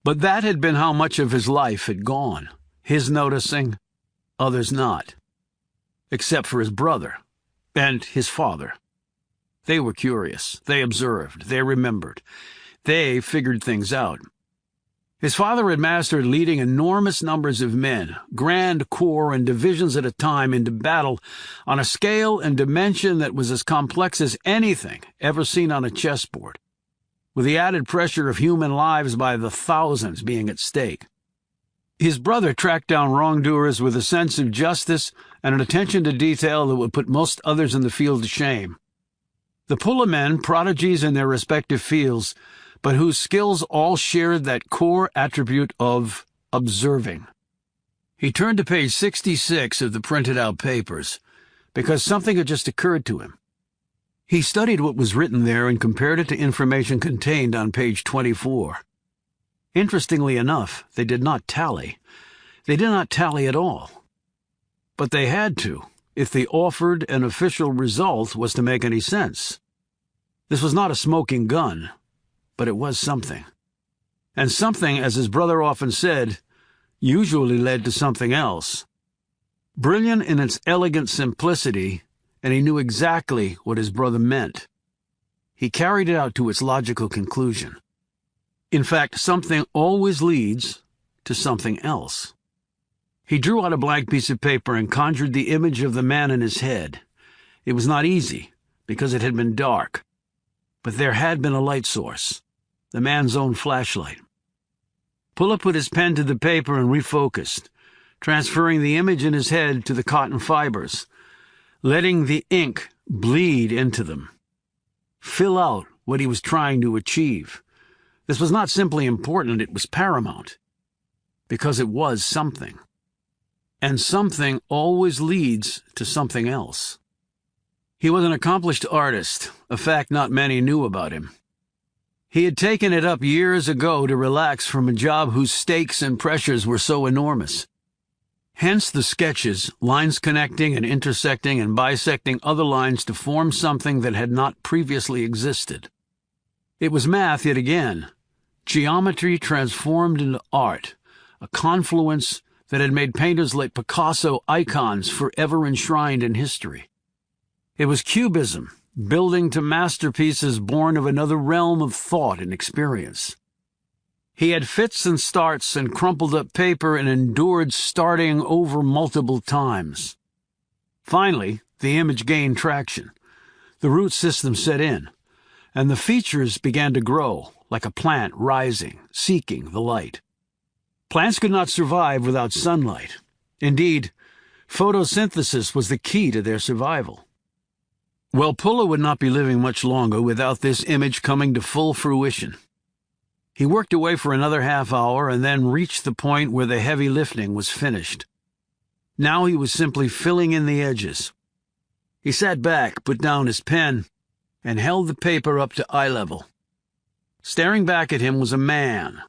But that had been how much of his life had gone, his noticing, others not. Except for his brother and his father. They were curious, they observed, they remembered, they figured things out. His father had mastered leading enormous numbers of men, grand corps and divisions at a time, into battle on a scale and dimension that was as complex as anything ever seen on a chessboard, with the added pressure of human lives by the thousands being at stake. His brother tracked down wrongdoers with a sense of justice and an attention to detail that would put most others in the field to shame. The Pulla men, prodigies in their respective fields, but whose skills all shared that core attribute of observing. He turned to page 66 of the printed-out papers, because something had just occurred to him. He studied what was written there and compared it to information contained on page 24. Interestingly enough, they did not tally. They did not tally at all. But they had to, if the offered and official result was to make any sense. This was not a smoking gun, but it was something. And something, as his brother often said, usually led to something else. Brilliant in its elegant simplicity, and he knew exactly what his brother meant. He carried it out to its logical conclusion. In fact, something always leads to something else. He drew out a blank piece of paper and conjured the image of the man in his head. It was not easy, because it had been dark. But there had been a light source, the man's own flashlight. Pulla put his pen to the paper and refocused, transferring the image in his head to the cotton fibers, letting the ink bleed into them, fill out what he was trying to achieve. This was not simply important, it was paramount, because it was something. And something always leads to something else. He was an accomplished artist, a fact not many knew about him. He had taken it up years ago to relax from a job whose stakes and pressures were so enormous. Hence the sketches, lines connecting and intersecting and bisecting other lines to form something that had not previously existed. It was math yet again, geometry transformed into art, a confluence that had made painters like Picasso icons forever enshrined in history. It was cubism, building to masterpieces born of another realm of thought and experience. He had fits and starts and crumpled up paper and endured starting over multiple times. Finally, the image gained traction. The root system set in, and the features began to grow, like a plant rising, seeking the light. Plants could not survive without sunlight. Indeed, photosynthesis was the key to their survival. Well, Pulla would not be living much longer without this image coming to full fruition. He worked away for another half hour and then reached the point where the heavy lifting was finished. Now he was simply filling in the edges. He sat back, put down his pen, and held the paper up to eye level. Staring back at him was a man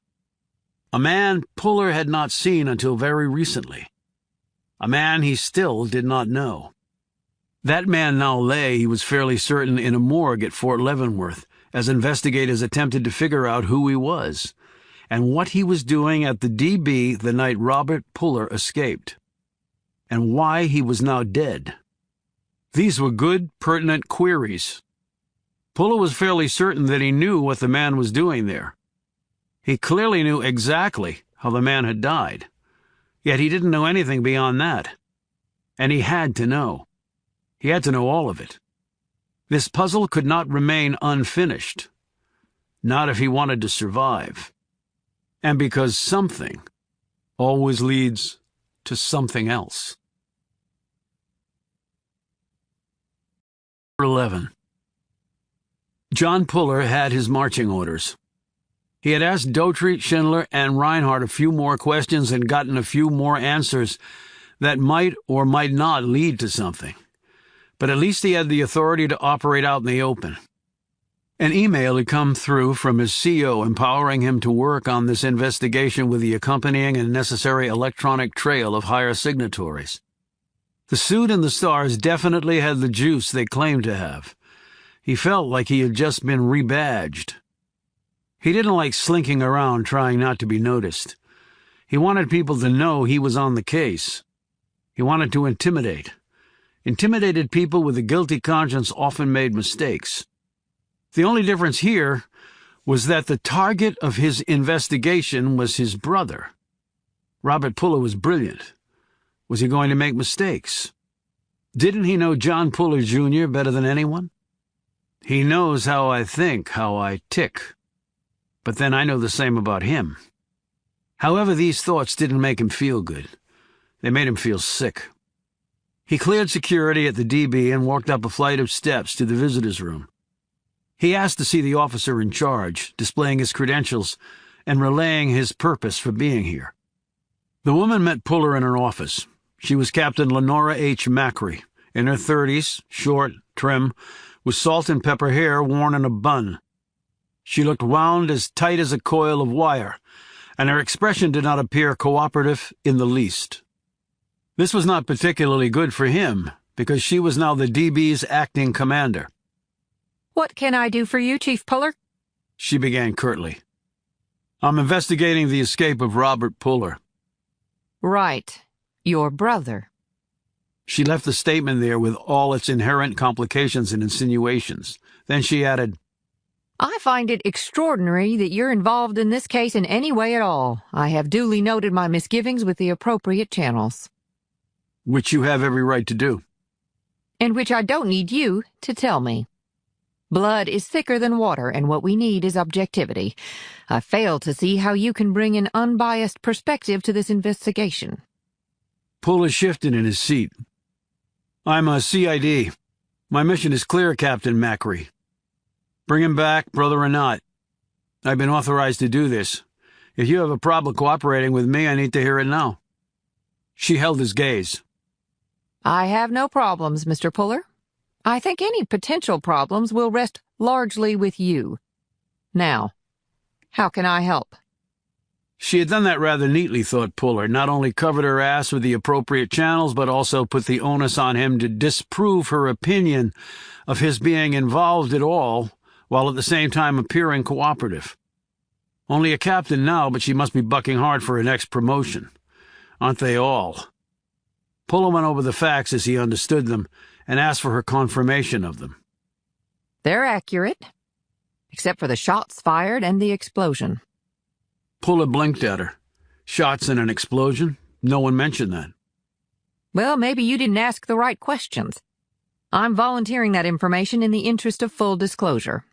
Puller had not seen until very recently, a man he still did not know. That man now lay, he was fairly certain, in a morgue at Fort Leavenworth, as investigators attempted to figure out who he was, and what he was doing at the DB the night Robert Puller escaped, and why he was now dead. These were good, pertinent queries. Puller was fairly certain that he knew what the man was doing there. He clearly knew exactly how the man had died, yet he didn't know anything beyond that. And he had to know. He had to know all of it. This puzzle could not remain unfinished, not if he wanted to survive. And because something always leads to something else. 11. John Puller had his marching orders. He had asked Daughtry, Schindler, and Reinhardt a few more questions and gotten a few more answers that might or might not lead to something. But at least he had the authority to operate out in the open. An email had come through from his CO empowering him to work on this investigation with the accompanying and necessary electronic trail of higher signatories. The suit and the stars definitely had the juice they claimed to have. He felt like he had just been rebadged. He didn't like slinking around trying not to be noticed. He wanted people to know he was on the case. He wanted to intimidate. Intimidated people with a guilty conscience often made mistakes. The only difference here was that the target of his investigation was his brother. Robert Puller was brilliant. Was he going to make mistakes? Didn't he know John Puller, Jr. better than anyone? He knows how I think, how I tick. But then I know the same about him. However, these thoughts didn't make him feel good. They made him feel sick. He cleared security at the DB and walked up a flight of steps to the visitor's room. He asked to see the officer in charge, displaying his credentials and relaying his purpose for being here. The woman met Puller in her office. She was Captain Lenora H. Macri, in her 30s, short, trim, with salt and pepper hair worn in a bun. She looked wound as tight as a coil of wire, and her expression did not appear cooperative in the least. This was not particularly good for him, because she was now the DB's acting commander. "What can I do for you, Chief Puller?" She began curtly. "I'm investigating the escape of Robert Puller." "Right. Your brother." She left the statement there with all its inherent complications and insinuations. Then she added, "I find it extraordinary that you're involved in this case in any way at all. I have duly noted my misgivings with the appropriate channels." "Which you have every right to do." "And which I don't need you to tell me. Blood is thicker than water, and what we need is objectivity. I fail to see how you can bring an unbiased perspective to this investigation." Puller shifted in his seat. "I'm a CID. My mission is clear, Captain Macri. Bring him back, brother or not. I've been authorized to do this. If you have a problem cooperating with me, I need to hear it now." She held his gaze. "I have no problems, Mr. Puller. I think any potential problems will rest largely with you. Now, how can I help?" She had done that rather neatly, thought Puller, not only covered her ass with the appropriate channels, but also put the onus on him to disprove her opinion of his being involved at all, while at the same time appearing cooperative. Only a captain now, but she must be bucking hard for her next promotion. Aren't they all? Puller went over the facts as he understood them, and asked for her confirmation of them. "They're accurate, except for the shots fired and the explosion." Puller blinked at her. Shots and an explosion? No one mentioned that. "Well, maybe you didn't ask the right questions. I'm volunteering that information in the interest of full disclosure.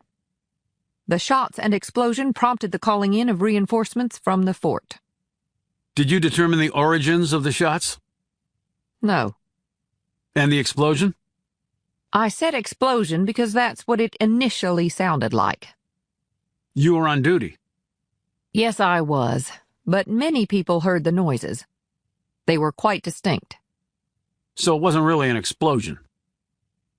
The shots and explosion prompted the calling in of reinforcements from the fort." Did you determine the origins of the shots? "No." And the explosion? I said explosion because that's what it initially sounded like. You were on duty. Yes, I was, but many people heard the noises. They were quite distinct. So it wasn't really an explosion.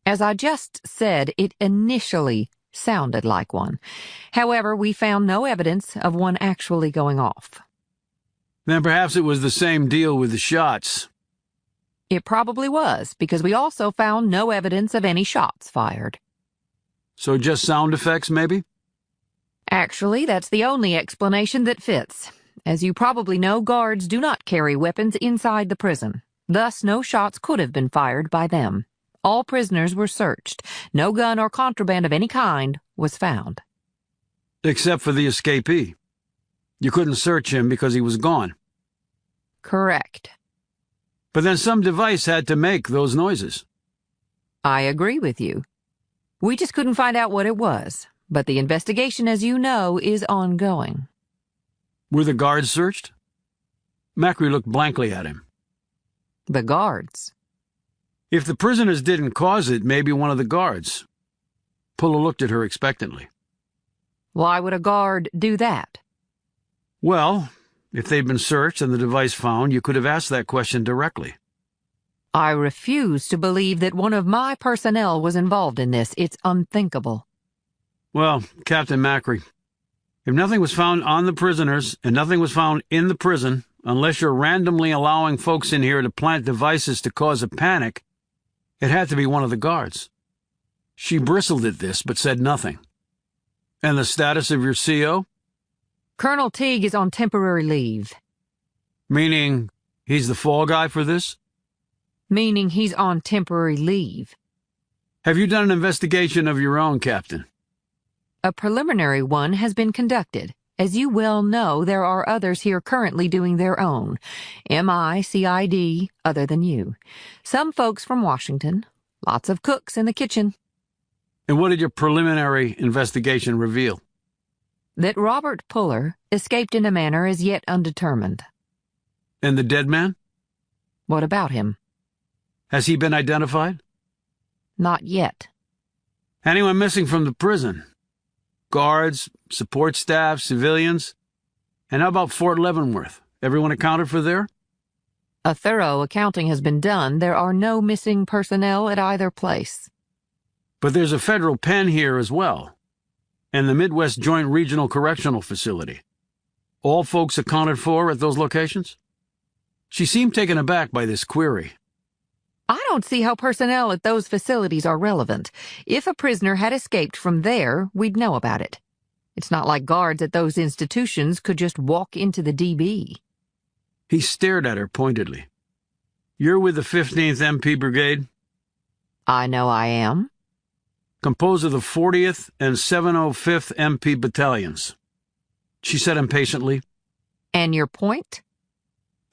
As I just said, it initially sounded like one. However, we found no evidence of one actually going off. Then perhaps it was the same deal with the shots. It probably was, because we also found no evidence of any shots fired. So just sound effects, maybe? Actually, that's the only explanation that fits. As you probably know, guards do not carry weapons inside the prison. Thus, no shots could have been fired by them. All prisoners were searched. No gun or contraband of any kind was found. Except for the escapee. You couldn't search him because he was gone. Correct. But then some device had to make those noises. I agree with you. We just couldn't find out what it was. But the investigation, as you know, is ongoing. Were the guards searched? Macri looked blankly at him. The guards. If the prisoners didn't cause it, maybe one of the guards. Puller looked at her expectantly. Why would a guard do that? Well, if they'd been searched and the device found, you could have asked that question directly. I refuse to believe that one of my personnel was involved in this. It's unthinkable. Well, Captain Macri, if nothing was found on the prisoners and nothing was found in the prison, unless you're randomly allowing folks in here to plant devices to cause a panic, it had to be one of the guards. She bristled at this, but said nothing. And the status of your CO? Colonel Teague is on temporary leave. Meaning he's the fall guy for this? Meaning he's on temporary leave. Have you done an investigation of your own, Captain? A preliminary one has been conducted. As you well know, there are others here currently doing their own. MICID, other than you. Some folks from Washington. Lots of cooks in the kitchen. And what did your preliminary investigation reveal? That Robert Puller escaped in a manner as yet undetermined. And the dead man? What about him? Has he been identified? Not yet. Anyone missing from the prison? Guards, support staff, civilians? And how about Fort Leavenworth? Everyone accounted for there? A thorough accounting has been done. There are no missing personnel at either place. But there's a federal pen here as well, and the Midwest Joint Regional Correctional Facility. All folks accounted for at those locations? She seemed taken aback by this query. I don't see how personnel at those facilities are relevant. If a prisoner had escaped from there, we'd know about it. It's not like guards at those institutions could just walk into the DB. He stared at her pointedly. You're with the 15th MP Brigade? I know I am. Composed of the 40th and 705th MP Battalions. She said impatiently. And your point?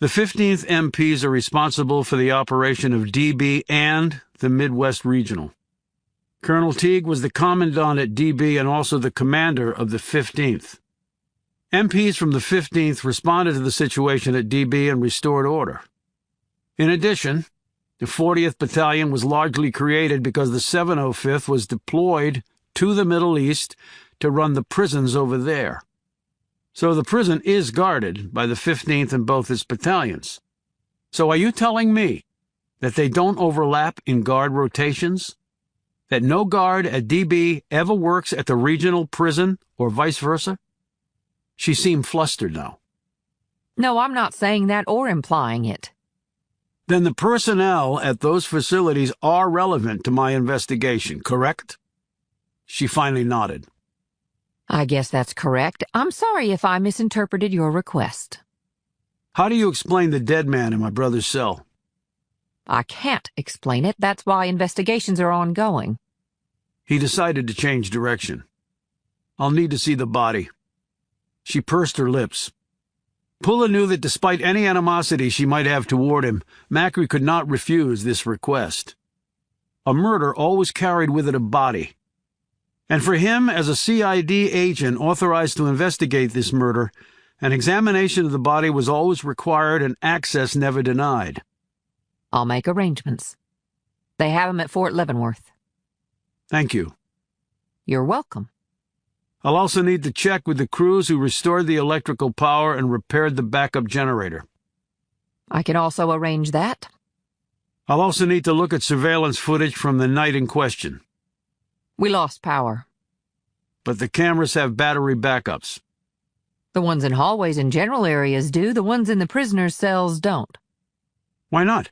The 15th MPs are responsible for the operation of DB and the Midwest Regional. Colonel Teague was the commandant at DB and also the commander of the 15th. MPs from the 15th responded to the situation at DB and restored order. In addition, the 40th Battalion was largely created because the 705th was deployed to the Middle East to run the prisons over there. So the prison is guarded by the 15th and both its battalions. So are you telling me that they don't overlap in guard rotations? That no guard at DB ever works at the regional prison or vice versa? She seemed flustered now. No, I'm not saying that or implying it. Then the personnel at those facilities are relevant to my investigation, correct? She finally nodded. I guess that's correct. I'm sorry if I misinterpreted your request. How do you explain the dead man in my brother's cell? I can't explain it. That's why investigations are ongoing. He decided to change direction. I'll need to see the body. She pursed her lips. Pulla knew that despite any animosity she might have toward him, Macri could not refuse this request. A murder always carried with it a body. And for him, as a CID agent authorized to investigate this murder, an examination of the body was always required and access never denied. I'll make arrangements. They have him at Fort Leavenworth. Thank you. You're welcome. I'll also need to check with the crews who restored the electrical power and repaired the backup generator. I can also arrange that. I'll also need to look at surveillance footage from the night in question. We lost power. But the cameras have battery backups. The ones in hallways and general areas do. The ones in the prisoners' cells don't. Why not?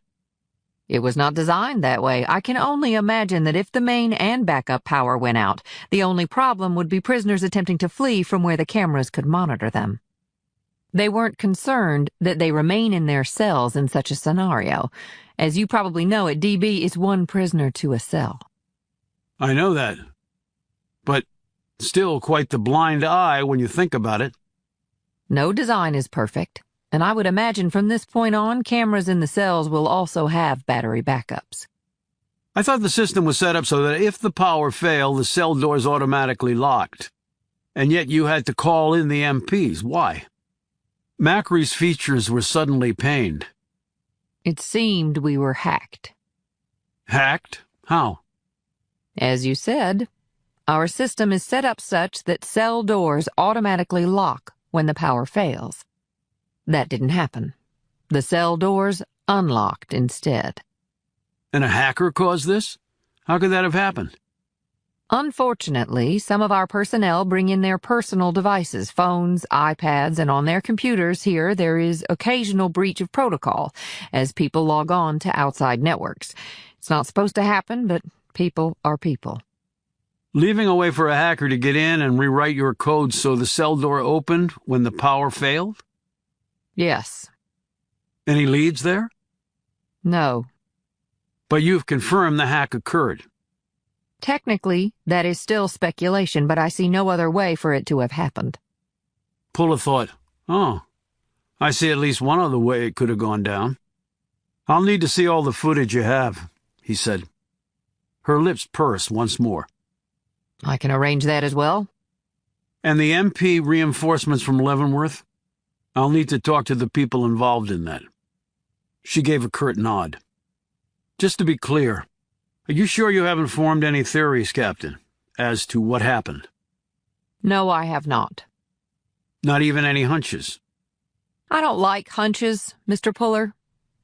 It was not designed that way. I can only imagine that if the main and backup power went out, the only problem would be prisoners attempting to flee from where the cameras could monitor them. They weren't concerned that they remain in their cells in such a scenario. As you probably know, at DB, it's one prisoner to a cell. I know that. But still quite the blind eye when you think about it. No design is perfect, and I would imagine from this point on, cameras in the cells will also have battery backups. I thought the system was set up so that if the power failed, the cell doors automatically locked. And yet you had to call in the MPs. Why? Macri's features were suddenly pained. It seemed we were hacked. Hacked? How? As you said, our system is set up such that cell doors automatically lock when the power fails. That didn't happen. The cell doors unlocked instead. And a hacker caused this? How could that have happened? Unfortunately, some of our personnel bring in their personal devices, phones, iPads, and on their computers here there is occasional breach of protocol as people log on to outside networks. It's not supposed to happen, but people are people. Leaving a way for a hacker to get in and rewrite your code so the cell door opened when the power failed? Yes. Any leads there? No. But you've confirmed the hack occurred. Technically, that is still speculation, but I see no other way for it to have happened. Puller thought, oh, I see at least one other way it could have gone down. I'll need to see all the footage you have, he said. Her lips pursed once more. I can arrange that as well. And the MP reinforcements from Leavenworth? I'll need to talk to the people involved in that. She gave a curt nod. Just to be clear, are you sure you haven't formed any theories, Captain, as to what happened? No, I have not. Not even any hunches? I don't like hunches, Mr. Puller.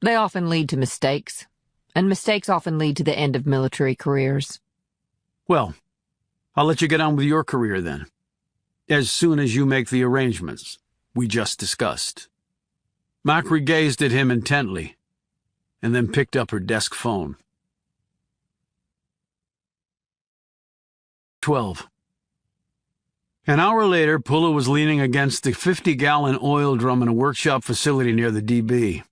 They often lead to mistakes, and mistakes often lead to the end of military careers. Well, I'll let you get on with your career then, as soon as you make the arrangements we just discussed. Macri gazed at him intently, and then picked up her desk phone. 12. An hour later, Puller was leaning against the 50-gallon oil drum in a workshop facility near the DB.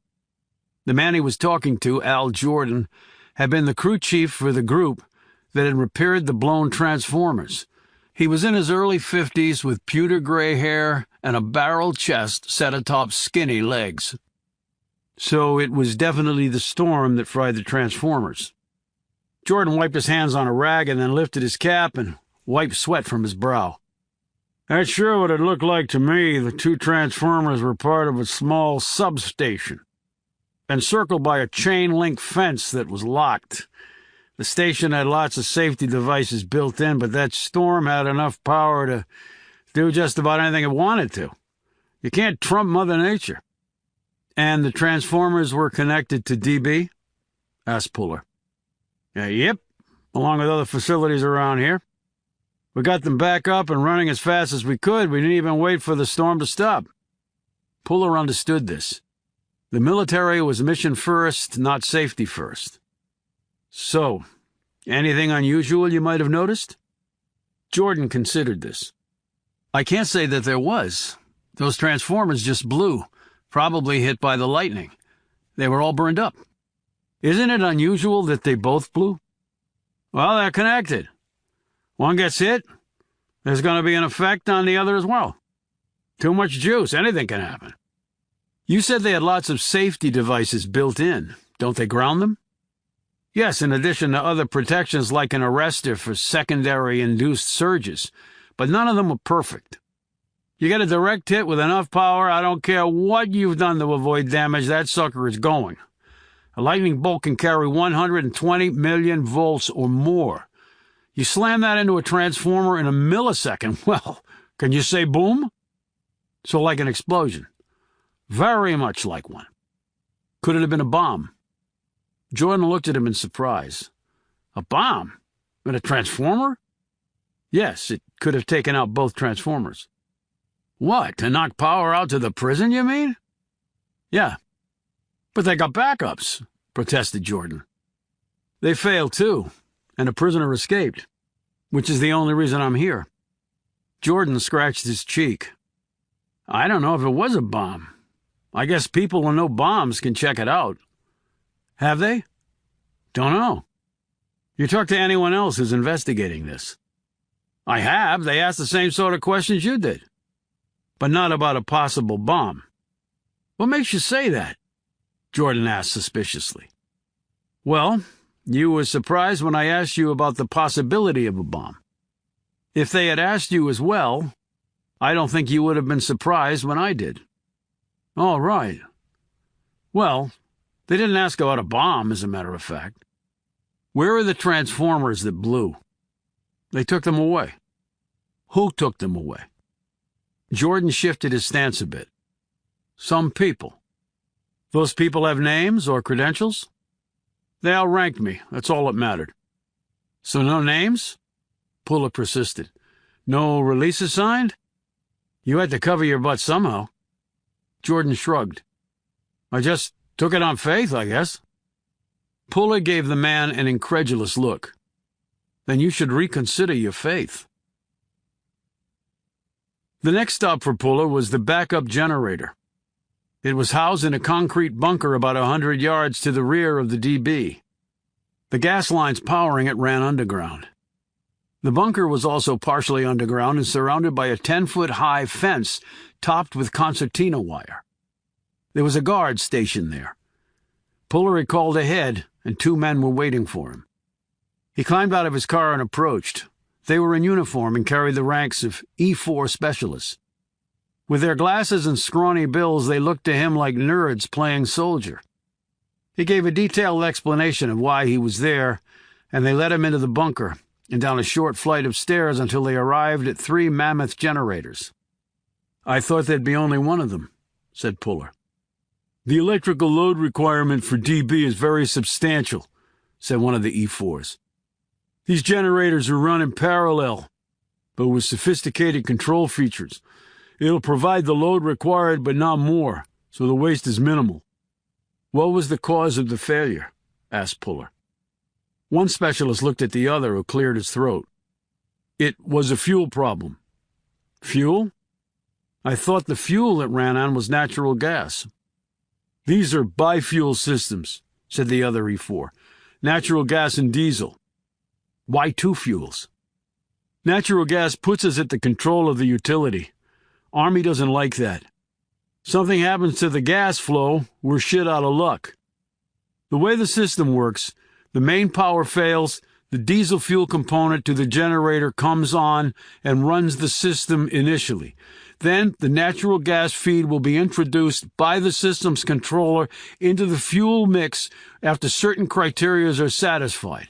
The man he was talking to, Al Jordan, had been the crew chief for the group that had repaired the blown transformers. He was in his early 50s with pewter gray hair and a barrel chest set atop skinny legs. So it was definitely the storm that fried the transformers. Jordan wiped his hands on a rag and then lifted his cap and wiped sweat from his brow. That's sure what it looked like to me. The two transformers were part of a small substation, encircled by a chain-link fence that was locked. The station had lots of safety devices built in, but that storm had enough power to do just about anything it wanted to. You can't trump Mother Nature. And the transformers were connected to DB? Asked Puller. Yep, along with other facilities around here. We got them back up and running as fast as we could. We didn't even wait for the storm to stop. Puller understood this. The military was mission first, not safety first. So, anything unusual you might have noticed? Jordan considered this. I can't say that there was. Those transformers just blew, probably hit by the lightning. They were all burned up. Isn't it unusual that they both blew? Well, they're connected. One gets hit, there's going to be an effect on the other as well. Too much juice, anything can happen. You said they had lots of safety devices built in. Don't they ground them? Yes, in addition to other protections like an arrestor for secondary induced surges, but none of them were perfect. You get a direct hit with enough power, I don't care what you've done to avoid damage, that sucker is going. A lightning bolt can carry 120 million volts or more. You slam that into a transformer in a millisecond, well, can you say boom? So like an explosion. Very much like one. Could it have been a bomb? Jordan looked at him in surprise. A bomb? In a transformer? Yes, it could have taken out both transformers. What, to knock power out to the prison, you mean? Yeah. But they got backups, protested Jordan. They failed, too, and a prisoner escaped, which is the only reason I'm here. Jordan scratched his cheek. I don't know if it was a bomb. I guess people who know bombs can check it out. Have they? Don't know. You talk to anyone else who's investigating this? I have. They asked the same sort of questions you did. But not about a possible bomb. What makes you say that? Jordan asked suspiciously. Well, you were surprised when I asked you about the possibility of a bomb. If they had asked you as well, I don't think you would have been surprised when I did. All right. Well, they didn't ask about a bomb, as a matter of fact. Where are the transformers that blew? They took them away. Who took them away? Jordan shifted his stance a bit. Some people. Those people have names or credentials? They outranked me. That's all that mattered. So no names? Puller persisted. No releases signed? You had to cover your butt somehow. Jordan shrugged. I just took it on faith, I guess. Puller gave the man an incredulous look. Then you should reconsider your faith. The next stop for Puller was the backup generator. It was housed in a concrete bunker about 100 yards to the rear of the DB. The gas lines powering it ran underground. The bunker was also partially underground and surrounded by a 10-foot-high fence topped with concertina wire. There was a guard stationed there. Puller had called ahead, and 2 men were waiting for him. He climbed out of his car and approached. They were in uniform and carried the ranks of E4 specialists. With their glasses and scrawny bills, they looked to him like nerds playing soldier. He gave a detailed explanation of why he was there, and they led him into the bunker and down a short flight of stairs until they arrived at 3 mammoth generators. "I thought there'd be only one of them," said Puller. "The electrical load requirement for DB is very substantial," said one of the E4s. "These generators are run in parallel, but with sophisticated control features. It'll provide the load required, but not more, so the waste is minimal." "What was the cause of the failure?" asked Puller. One specialist looked at the other, who cleared his throat. "It was a fuel problem." "Fuel? I thought the fuel it ran on was natural gas." "These are bi-fuel systems," said the other E4. "Natural gas and diesel." "Why 2 fuels?" "Natural gas puts us at the control of the utility. Army doesn't like that. Something happens to the gas flow, we're shit out of luck. The way the system works, the main power fails, the diesel fuel component to the generator comes on and runs the system initially. Then the natural gas feed will be introduced by the system's controller into the fuel mix after certain criteria are satisfied.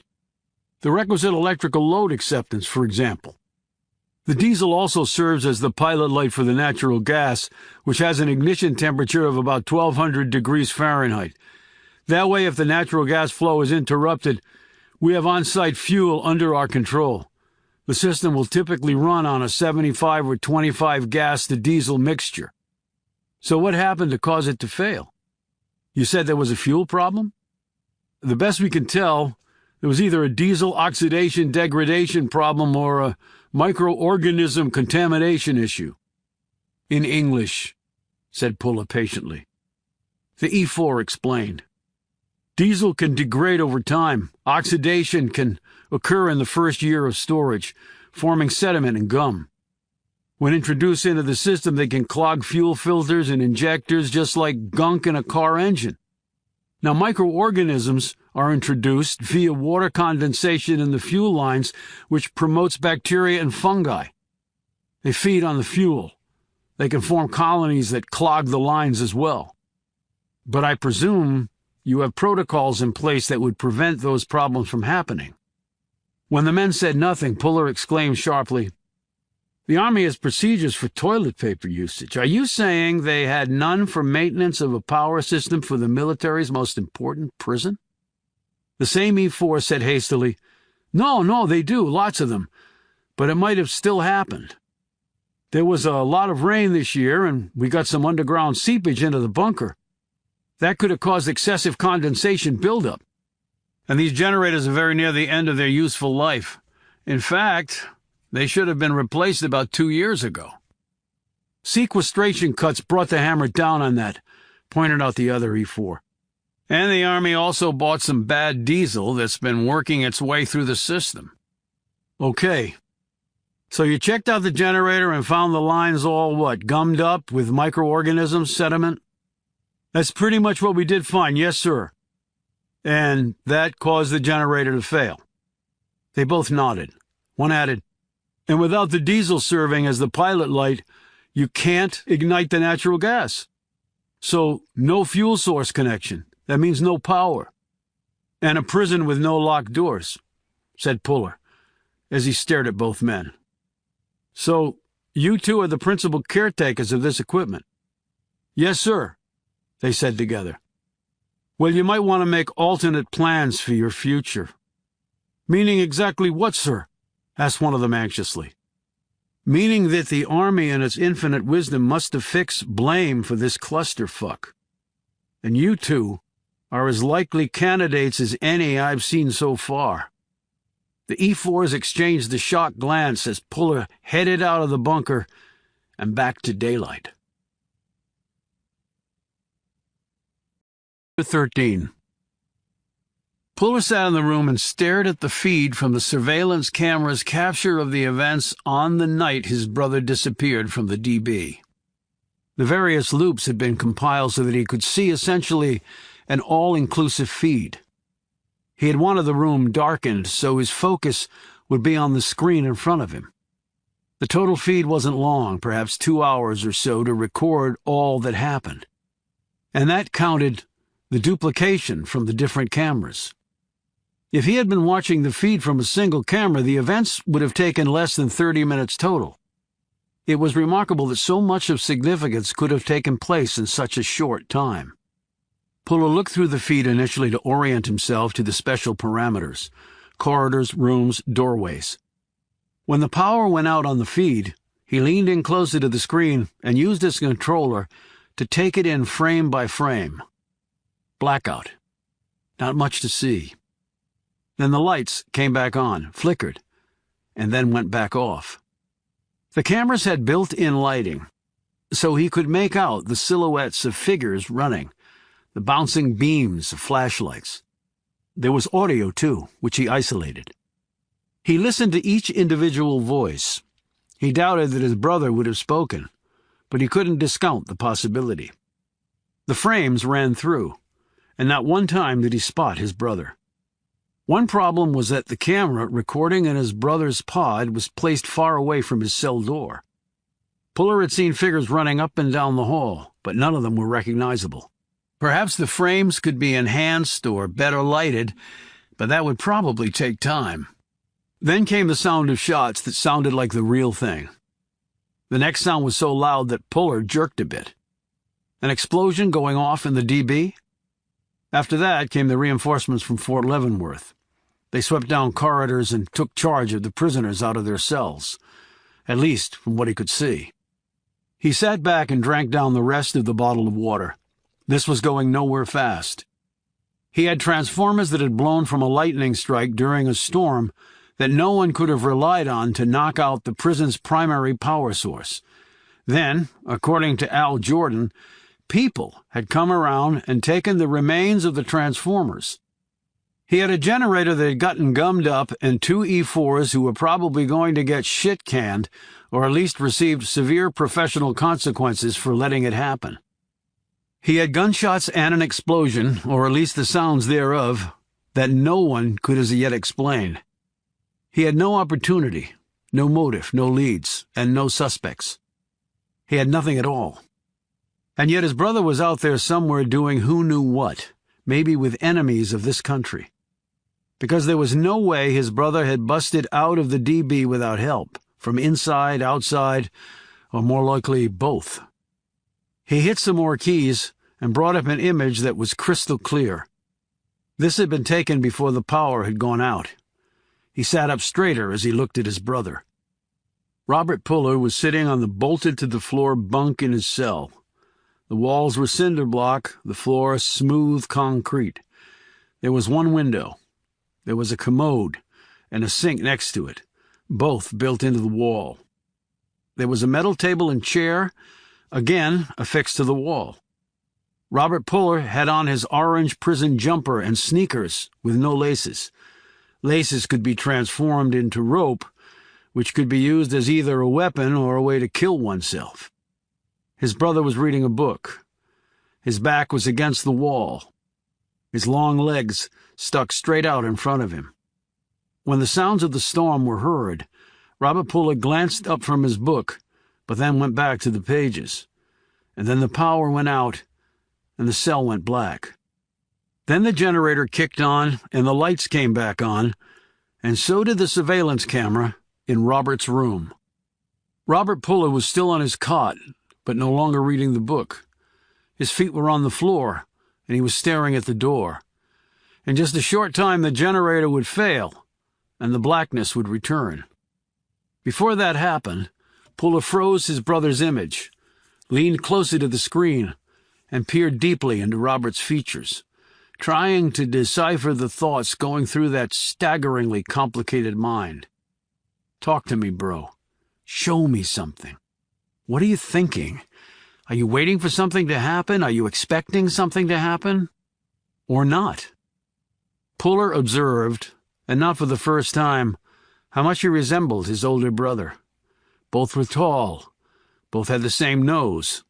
The requisite electrical load acceptance, for example. The diesel also serves as the pilot light for the natural gas, which has an ignition temperature of about 1200 degrees Fahrenheit. That way, if the natural gas flow is interrupted, we have on-site fuel under our control. The system will typically run on a 75 or 25 gas-to-diesel mixture. So what happened to cause it to fail? You said there was a fuel problem? The best we can tell, there was either a diesel oxidation degradation problem or a microorganism contamination issue. "In English," said Puller patiently. The E4 explained. "Diesel can degrade over time. Oxidation can occur in the first year of storage, forming sediment and gum. When introduced into the system, they can clog fuel filters and injectors just like gunk in a car engine. Now, microorganisms are introduced via water condensation in the fuel lines, which promotes bacteria and fungi. They feed on the fuel. They can form colonies that clog the lines as well. But I presume you have protocols in place that would prevent those problems from happening." When the men said nothing, Puller exclaimed sharply, "The Army has procedures for toilet paper usage. Are you saying they had none for maintenance of a power system for the military's most important prison?" The same E4 said hastily, No, they do, lots of them. But it might have still happened. There was a lot of rain this year, and we got some underground seepage into the bunker. That could have caused excessive condensation buildup. And these generators are very near the end of their useful life. In fact, they should have been replaced about 2 years ago. Sequestration cuts brought the hammer down on that, pointed out the other E4. And the Army also bought some bad diesel that's been working its way through the system. Okay. So you checked out the generator and found the lines all, gummed up with microorganisms, sediment? That's pretty much what we did find, yes, sir. And that caused the generator to fail. They both nodded. One added, and without the diesel serving as the pilot light, you can't ignite the natural gas. So no fuel source connection. That means no power. And a prison with no locked doors, said Puller, as he stared at both men. So you two are the principal caretakers of this equipment? Yes, sir, they said together. Well, you might want to make alternate plans for your future. Meaning exactly what, sir? Asked one of them anxiously. Meaning that the Army in its infinite wisdom must affix blame for this clusterfuck. And you two are as likely candidates as any I've seen so far. The E4s exchanged a shocked glance as Puller headed out of the bunker and back to daylight. 13. Puller sat in the room and stared at the feed from the surveillance camera's capture of the events on the night his brother disappeared from the DB. The various loops had been compiled so that he could see essentially an all-inclusive feed. He had wanted the room darkened so his focus would be on the screen in front of him. The total feed wasn't long, perhaps 2 hours or so, to record all that happened. And that counted the duplication from the different cameras. If he had been watching the feed from a single camera, the events would have taken less than 30 minutes total. It was remarkable that so much of significance could have taken place in such a short time. Puller looked through the feed initially to orient himself to the special parameters: corridors, rooms, doorways. When the power went out on the feed, he leaned in closer to the screen and used his controller to take it in frame by frame. Blackout. Not much to see. Then the lights came back on, flickered, and then went back off. The cameras had built-in lighting, so he could make out the silhouettes of figures running, the bouncing beams of flashlights. There was audio, too, which he isolated. He listened to each individual voice. He doubted that his brother would have spoken, but he couldn't discount the possibility. The frames ran through, and not one time did he spot his brother. One problem was that the camera recording in his brother's pod was placed far away from his cell door. Puller had seen figures running up and down the hall, but none of them were recognizable. Perhaps the frames could be enhanced or better lighted, but that would probably take time. Then came the sound of shots that sounded like the real thing. The next sound was so loud that Puller jerked a bit. An explosion going off in the DB? After that came the reinforcements from Fort Leavenworth. They swept down corridors and took charge of the prisoners out of their cells, at least from what he could see. He sat back and drank down the rest of the bottle of water. This was going nowhere fast. He had transformers that had blown from a lightning strike during a storm that no one could have relied on to knock out the prison's primary power source. Then, according to Al Jordan, people had come around and taken the remains of the transformers. He had a generator that had gotten gummed up and 2 E4s who were probably going to get shit-canned or at least received severe professional consequences for letting it happen. He had gunshots and an explosion, or at least the sounds thereof, that no one could as yet explain. He had no opportunity, no motive, no leads, and no suspects. He had nothing at all. And yet his brother was out there somewhere doing who knew what, maybe with enemies of this country. Because there was no way his brother had busted out of the DB without help, from inside, outside, or more likely both. He hit some more keys and brought up an image that was crystal clear. This had been taken before the power had gone out. He sat up straighter as he looked at his brother. Robert Puller was sitting on the bolted-to-the-floor bunk in his cell. The walls were cinder block, the floor smooth concrete. There was one window. There was a commode and a sink next to it, both built into the wall. There was a metal table and chair, again affixed to the wall. Robert Puller had on his orange prison jumper and sneakers with no laces. Laces could be transformed into rope, which could be used as either a weapon or a way to kill oneself. His brother was reading a book. His back was against the wall. His long legs stuck straight out in front of him. When the sounds of the storm were heard, Robert Puller glanced up from his book, but then went back to the pages. And then the power went out, and the cell went black. Then the generator kicked on, and the lights came back on, and so did the surveillance camera in Robert's room. Robert Puller was still on his cot, but no longer reading the book. His feet were on the floor, and he was staring at the door. In just a short time, the generator would fail, and the blackness would return. Before that happened, Puller froze his brother's image, leaned closer to the screen, and peered deeply into Robert's features, trying to decipher the thoughts going through that staggeringly complicated mind. Talk to me, bro. Show me something. What are you thinking? Are you waiting for something to happen? Are you expecting something to happen? Or not? Puller observed, and not for the first time, how much he resembled his older brother. Both were tall, both had the same nose,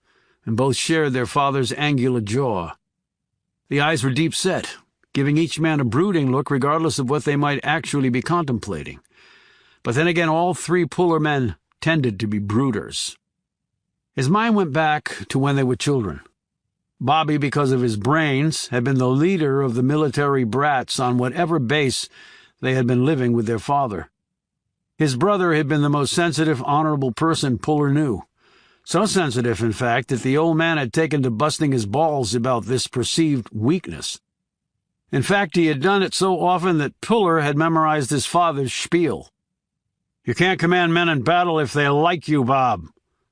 and both shared their father's angular jaw. The eyes were deep-set, giving each man a brooding look regardless of what they might actually be contemplating. But then again, all three Puller men tended to be brooders. His mind went back to when they were children. Bobby, because of his brains, had been the leader of the military brats on whatever base they had been living with their father. His brother had been the most sensitive, honorable person Puller knew. So sensitive, in fact, that the old man had taken to busting his balls about this perceived weakness. In fact, he had done it so often that Puller had memorized his father's spiel. "You can't command men in battle if they like you, Bob,"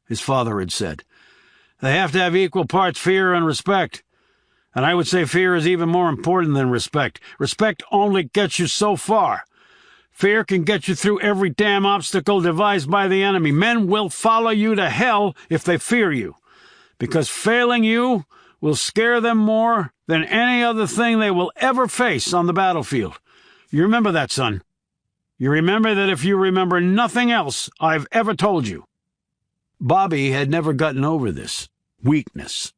his father had said. "They have to have equal parts fear and respect. And I would say fear is even more important than respect. Respect only gets you so far. Fear can get you through every damn obstacle devised by the enemy. Men will follow you to hell if they fear you, because failing you will scare them more than any other thing they will ever face on the battlefield. You remember that, son. You remember that if you remember nothing else I've ever told you." Bobby had never gotten over this weakness,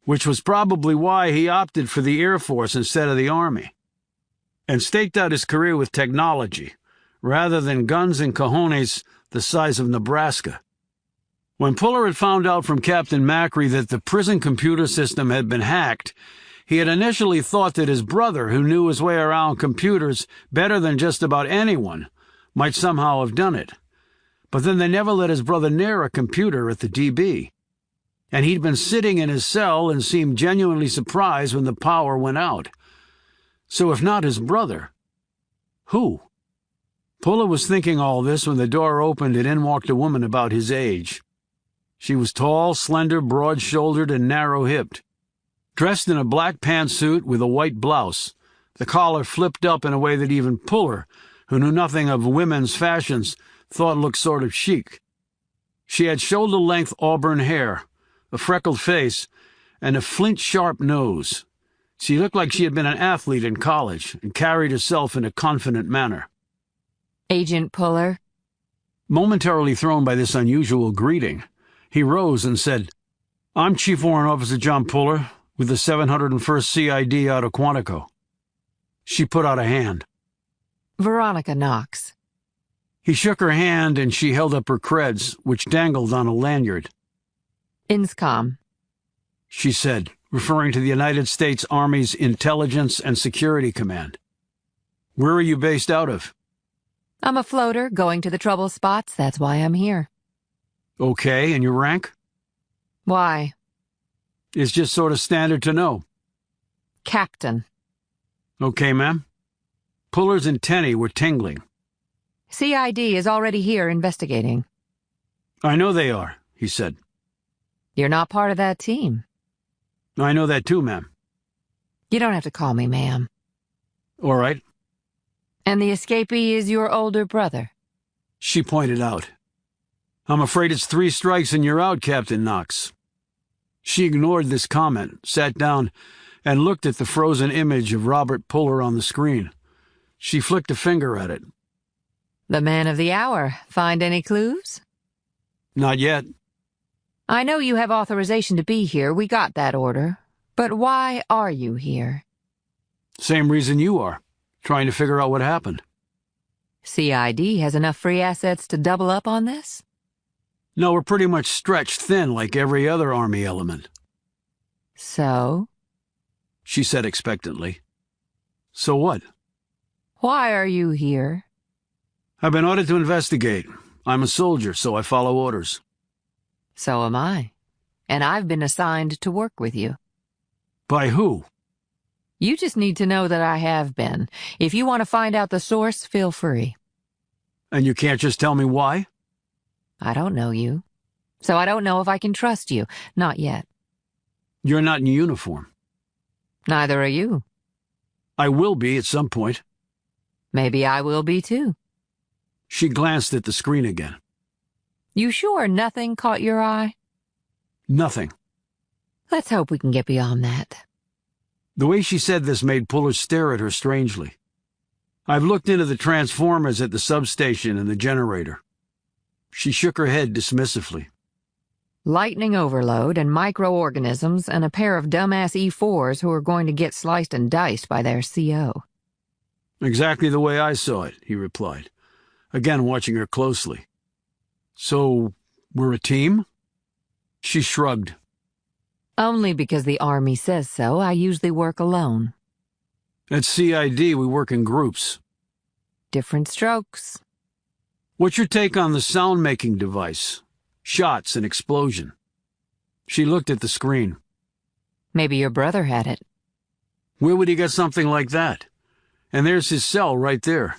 which was probably why he opted for the Air Force instead of the Army, and staked out his career with technology, rather than guns and cojones the size of Nebraska. When Puller had found out from Captain Macri that the prison computer system had been hacked, he had initially thought that his brother, who knew his way around computers better than just about anyone, might somehow have done it. But then they never let his brother near a computer at the DB, and he'd been sitting in his cell and seemed genuinely surprised when the power went out. So if not his brother, who? Puller was thinking all this when the door opened and in walked a woman about his age. She was tall, slender, broad-shouldered, and narrow-hipped, dressed in a black pantsuit with a white blouse, the collar flipped up in a way that even Puller, who knew nothing of women's fashions, thought looked sort of chic. She had shoulder-length auburn hair, a freckled face, and a flint-sharp nose. She looked like she had been an athlete in college and carried herself in a confident manner. "Agent Puller?" Momentarily thrown by this unusual greeting, he rose and said, "I'm Chief Warrant Officer John Puller, with the 701st CID out of Quantico." She put out a hand. "Veronica Knox." He shook her hand and she held up her creds, which dangled on a lanyard. "INSCOM," she said, referring to the United States Army's Intelligence and Security Command. "Where are you based out of?" "I'm a floater going to the trouble spots. That's why I'm here." "Okay, and your rank?" "Why?" "It's just sort of standard to know." "Captain." "Okay, ma'am." Puller's antennae were tingling. "CID is already here investigating." "I know they are," he said. "You're not part of that team." "I know that too, ma'am." "You don't have to call me ma'am." "All right," "And the escapee is your older brother?" she pointed out. "I'm afraid it's 3 strikes and you're out, Captain Knox." She ignored this comment, sat down, and looked at the frozen image of Robert Puller on the screen. She flicked a finger at it. "The man of the hour. Find any clues?" "Not yet." "I know you have authorization to be here. We got that order. But why are you here?" "Same reason you are, trying to figure out what happened." "CID has enough free assets to double up on this?" "No, we're pretty much stretched thin like every other Army element." "So?" she said expectantly. "So what?" "Why are you here?" "I've been ordered to investigate. I'm a soldier, so I follow orders." "So am I. And I've been assigned to work with you." "By who?" "You just need to know that I have been. If you want to find out the source, feel free." "And you can't just tell me why?" "I don't know you. So I don't know if I can trust you. Not yet." "You're not in uniform." "Neither are you." "I will be at some point." "Maybe I will be too." She glanced at the screen again. "You sure nothing caught your eye?" "Nothing." "Let's hope we can get beyond that." The way she said this made Puller stare at her strangely. "I've looked into the transformers at the substation and the generator." She shook her head dismissively. Lightning overload and microorganisms and a pair of dumbass E4s who are going to get sliced and diced by their CO. "Exactly the way I saw it," he replied, again watching her closely. "So, we're a team?" She shrugged. Only because the Army says so. I usually work alone. "At CID, we work in groups." Different strokes. "What's your take on the sound-making device? Shots and explosion." She looked at the screen. Maybe your brother had it. "Where would he get something like that? And there's his cell right there.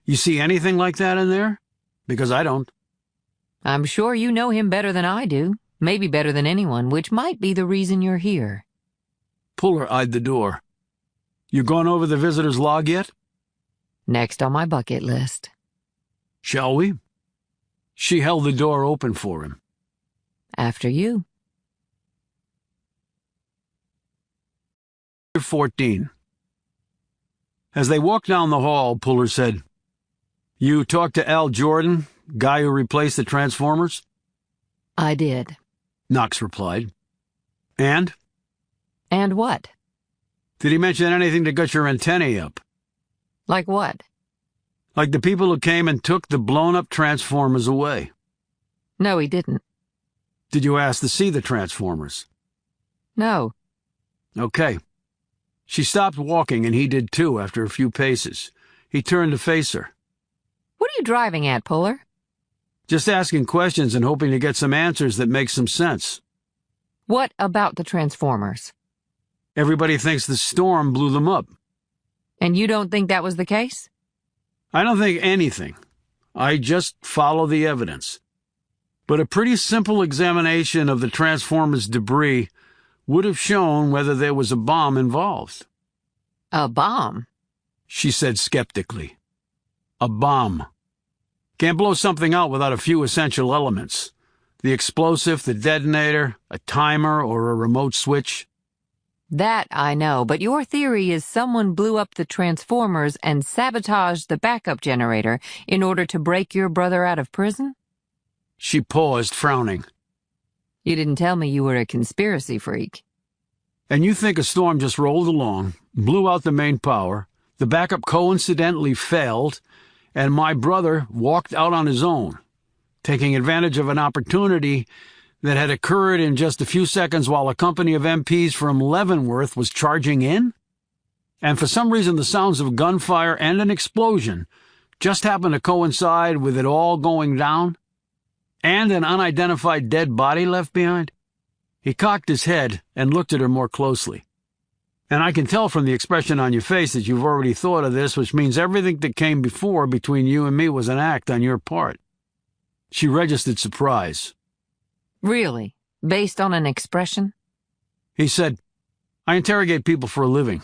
You see anything like that in there? Because I don't." I'm sure you know him better than I do. Maybe better than anyone, which might be the reason you're here. Puller eyed the door. "You gone over the visitor's log yet?" Next on my bucket list. "Shall we?" She held the door open for him. After you. 14. As they walked down the hall, Puller said, "You talked to Al Jordan, guy who replaced the transformers?" I did. Knox replied. "And? And what? Did he mention anything that got your antennae up? Like what? Like the people who came and took the blown-up transformers away?" No, he didn't. "Did you ask to see the transformers?" No. "Okay." She stopped walking, and he did too after a few paces. He turned to face her. What are you driving at, Puller? "Just asking questions and hoping to get some answers that make some sense." What about the transformers? "Everybody thinks the storm blew them up." And you don't think that was the case? "I don't think anything. I just follow the evidence. But a pretty simple examination of the transformer's debris would have shown whether there was a bomb involved." A bomb? She said skeptically. "A bomb. Can't blow something out without a few essential elements. The explosive, the detonator, a timer, or a remote switch." That I know, but your theory is someone blew up the transformers and sabotaged the backup generator in order to break your brother out of prison? She paused, frowning. You didn't tell me you were a conspiracy freak. "And you think a storm just rolled along, blew out the main power, the backup coincidentally failed, and my brother walked out on his own, taking advantage of an opportunity that had occurred in just a few seconds while a company of MPs from Leavenworth was charging in? And for some reason the sounds of gunfire and an explosion just happened to coincide with it all going down? And an unidentified dead body left behind?" He cocked his head and looked at her more closely. "And I can tell from the expression on your face that you've already thought of this, which means everything that came before between you and me was an act on your part." She registered surprise. Really? Based on an expression? He said, "I interrogate people for a living.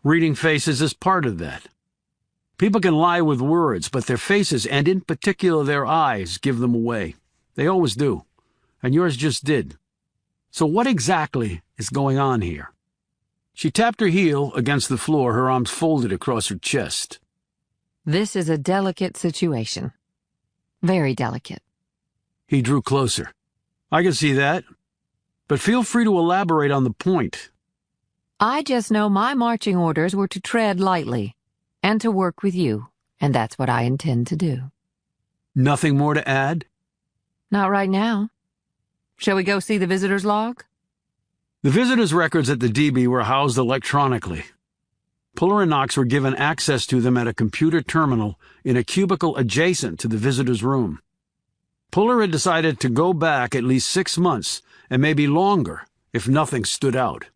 Reading faces is part of that. People can lie with words, but their faces, and in particular their eyes, give them away. They always do. And yours just did. So what exactly is going on here?" She tapped her heel against the floor, her arms folded across her chest. This is a delicate situation. Very delicate. He drew closer. "I can see that. But feel free to elaborate on the point." I just know my marching orders were to tread lightly and to work with you, and that's what I intend to do. "Nothing more to add?" Not right now. Shall we go see the visitor's log? The visitors' records at the DB were housed electronically. Puller and Knox were given access to them at a computer terminal in a cubicle adjacent to the visitors' room. Puller had decided to go back at least 6 months, and maybe longer, if nothing stood out.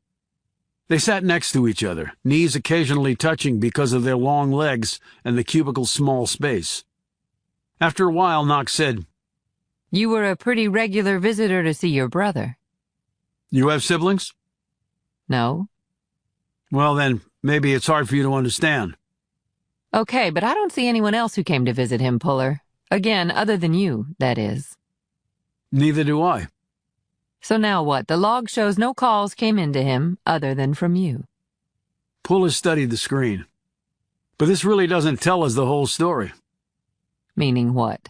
They sat next to each other, knees occasionally touching because of their long legs and the cubicle's small space. After a while, Knox said, You were a pretty regular visitor to see your brother. "You have siblings?" No? "Well, then, maybe it's hard for you to understand." Okay, but I don't see anyone else who came to visit him, Puller. Again, other than you, that is. "Neither do I." So now what? The log shows no calls came into him, other than from you. Puller studied the screen. But this really doesn't tell us the whole story. Meaning what?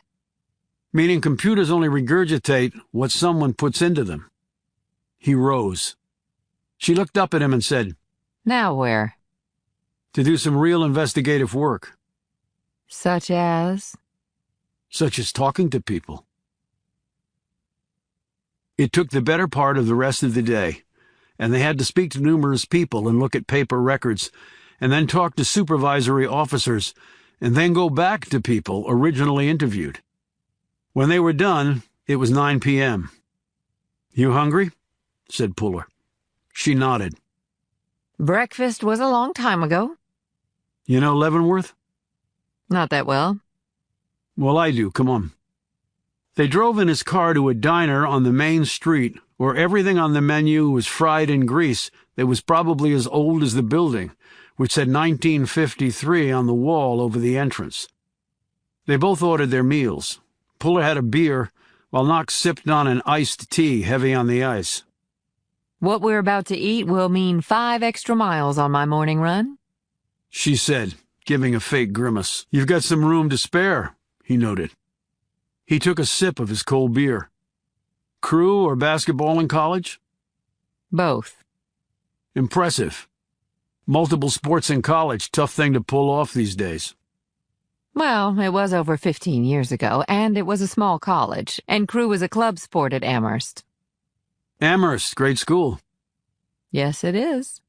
Meaning computers only regurgitate what someone puts into them. He rose. She looked up at him and said, Now where? To do some real investigative work. Such as? Such as talking to people. It took the better part of the rest of the day, and they had to speak to numerous people and look at paper records, and then talk to supervisory officers, and then go back to people originally interviewed. When they were done, it was 9 p.m. You hungry? Said Puller. She nodded. Breakfast was a long time ago. You know Leavenworth? Not that well. Well, I do. Come on. They drove in his car to a diner on the main street where everything on the menu was fried in grease that was probably as old as the building, which said 1953 on the wall over the entrance. They both ordered their meals. Puller had a beer, while Knox sipped on an iced tea heavy on the ice. What we're about to eat will mean 5 extra miles on my morning run, She said, giving a fake grimace. You've got some room to spare, he noted. He took a sip of his cold beer. Crew or basketball in college? Both. Impressive. Multiple sports in college, tough thing to pull off these days. Well, it was over 15 years ago, and it was a small college, and crew was a club sport at Amherst. Amherst, great school. Yes, it is.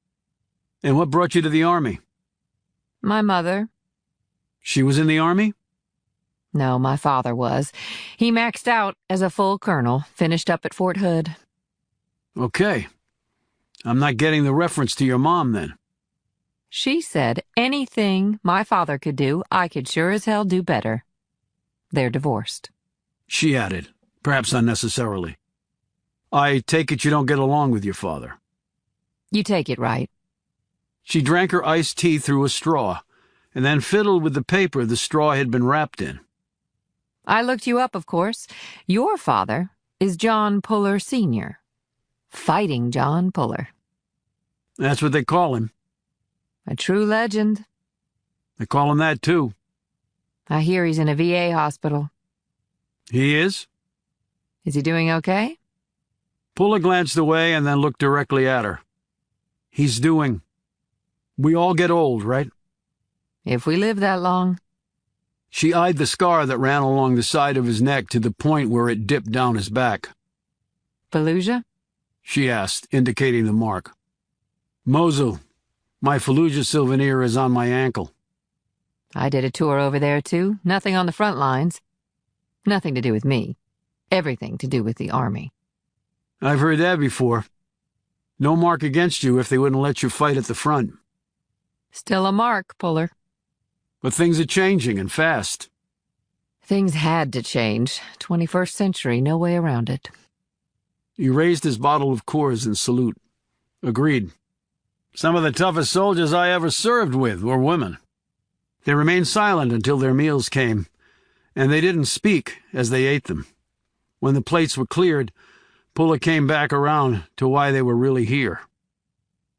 And what brought you to the Army? My mother. She was in the Army? No, my father was. He maxed out as a full colonel, finished up at Fort Hood. Okay. I'm not getting the reference to your mom, then. She said anything my father could do, I could sure as hell do better. They're divorced. She added, perhaps unnecessarily. I take it you don't get along with your father. You take it right. She drank her iced tea through a straw, and then fiddled with the paper the straw had been wrapped in. I looked you up, of course. Your father is John Puller Sr. Fighting John Puller. That's what they call him. A true legend. They call him that, too. I hear he's in a VA hospital. He is? Is he doing okay? Puller glanced away and then looked directly at her. He's doing. We all get old, right? If we live that long. She eyed the scar that ran along the side of his neck to the point where it dipped down his back. Fallujah? She asked, indicating the mark. Mosul. My Fallujah souvenir is on my ankle. I did a tour over there, too. Nothing on the front lines. Nothing to do with me. Everything to do with the Army. I've heard that before. No mark against you if they wouldn't let you fight at the front. Still a mark, Puller. But things are changing, and fast. Things had to change. 21st century, no way around it. He raised his bottle of Coors in salute. Agreed. Some of the toughest soldiers I ever served with were women. They remained silent until their meals came, and they didn't speak as they ate them. When the plates were cleared, Puller came back around to why they were really here.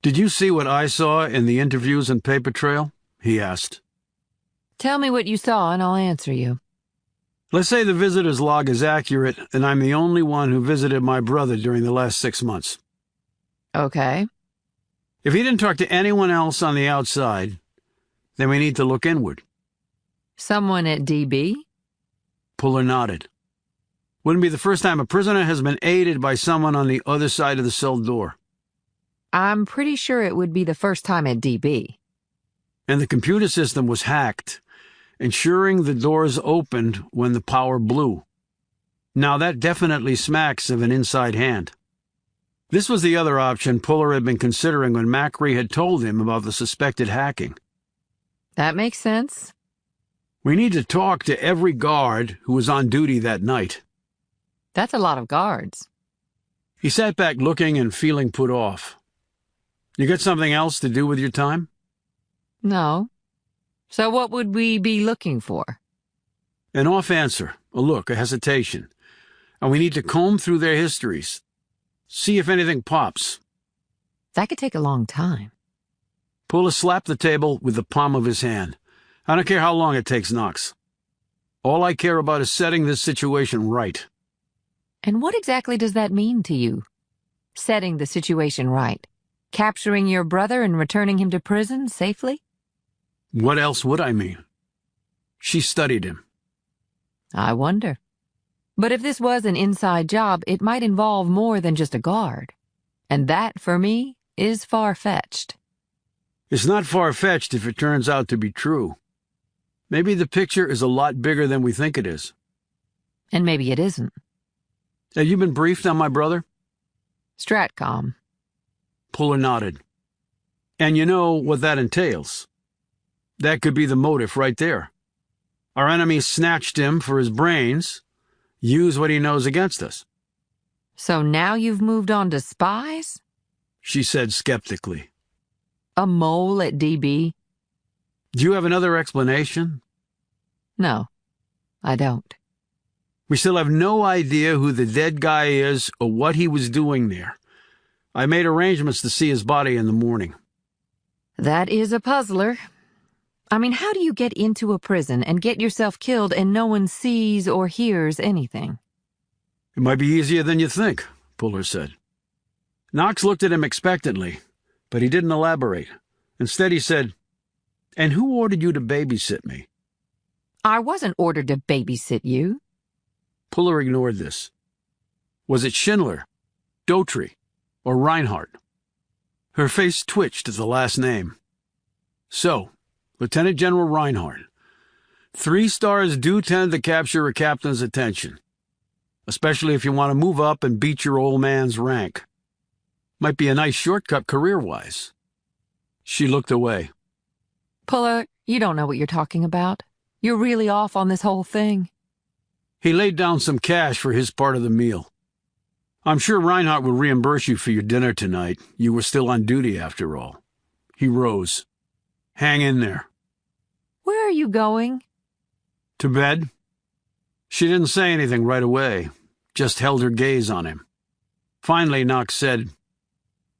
Did you see what I saw in the interviews and paper trail? He asked. Tell me what you saw and I'll answer you. Let's say the visitor's log is accurate and I'm the only one who visited my brother during the last 6 months. Okay. If he didn't talk to anyone else on the outside, then we need to look inward. Someone at DB? Puller nodded. Wouldn't be the first time a prisoner has been aided by someone on the other side of the cell door. I'm pretty sure it would be the first time at DB. And the computer system was hacked, ensuring the doors opened when the power blew. Now that definitely smacks of an inside hand. This was the other option Puller had been considering when Macri had told him about the suspected hacking. That makes sense. We need to talk to every guard who was on duty that night. That's a lot of guards. He sat back looking and feeling put off. You got something else to do with your time? No. So what would we be looking for? An off answer, a look, a hesitation. And we need to comb through their histories. See if anything pops. That could take a long time. Puller slapped the table with the palm of his hand. I don't care how long it takes, Knox. All I care about is setting this situation right. And what exactly does that mean to you? Setting the situation right? Capturing your brother and returning him to prison safely? What else would I mean? She studied him. I wonder. But if this was an inside job, it might involve more than just a guard. And that, for me, is far-fetched. It's not far-fetched if it turns out to be true. Maybe the picture is a lot bigger than we think it is. And maybe it isn't. Have you been briefed on my brother? Stratcom. Puller nodded. And you know what that entails. That could be the motive right there. Our enemy snatched him for his brains, used what he knows against us. So now you've moved on to spies? She said skeptically. A mole at DB? Do you have another explanation? No, I don't. We still have no idea who the dead guy is or what he was doing there. I made arrangements to see his body in the morning. That is a puzzler. I mean, how do you get into a prison and get yourself killed and no one sees or hears anything? It might be easier than you think, Puller said. Knox looked at him expectantly, but he didn't elaborate. Instead he said, "And who ordered you to babysit me?" I wasn't ordered to babysit you. Puller ignored this. Was it Schindler, Daughtry, or Reinhardt? Her face twitched at the last name. So, Lieutenant General Reinhardt. 3 stars do tend to capture a captain's attention, especially if you want to move up and beat your old man's rank. Might be a nice shortcut career-wise. She looked away. Puller, you don't know what you're talking about. You're really off on this whole thing. He laid down some cash for his part of the meal. I'm sure Reinhardt will reimburse you for your dinner tonight. You were still on duty, after all. He rose. Hang in there. Where are you going? To bed? She didn't say anything right away, just held her gaze on him. Finally, Knox said,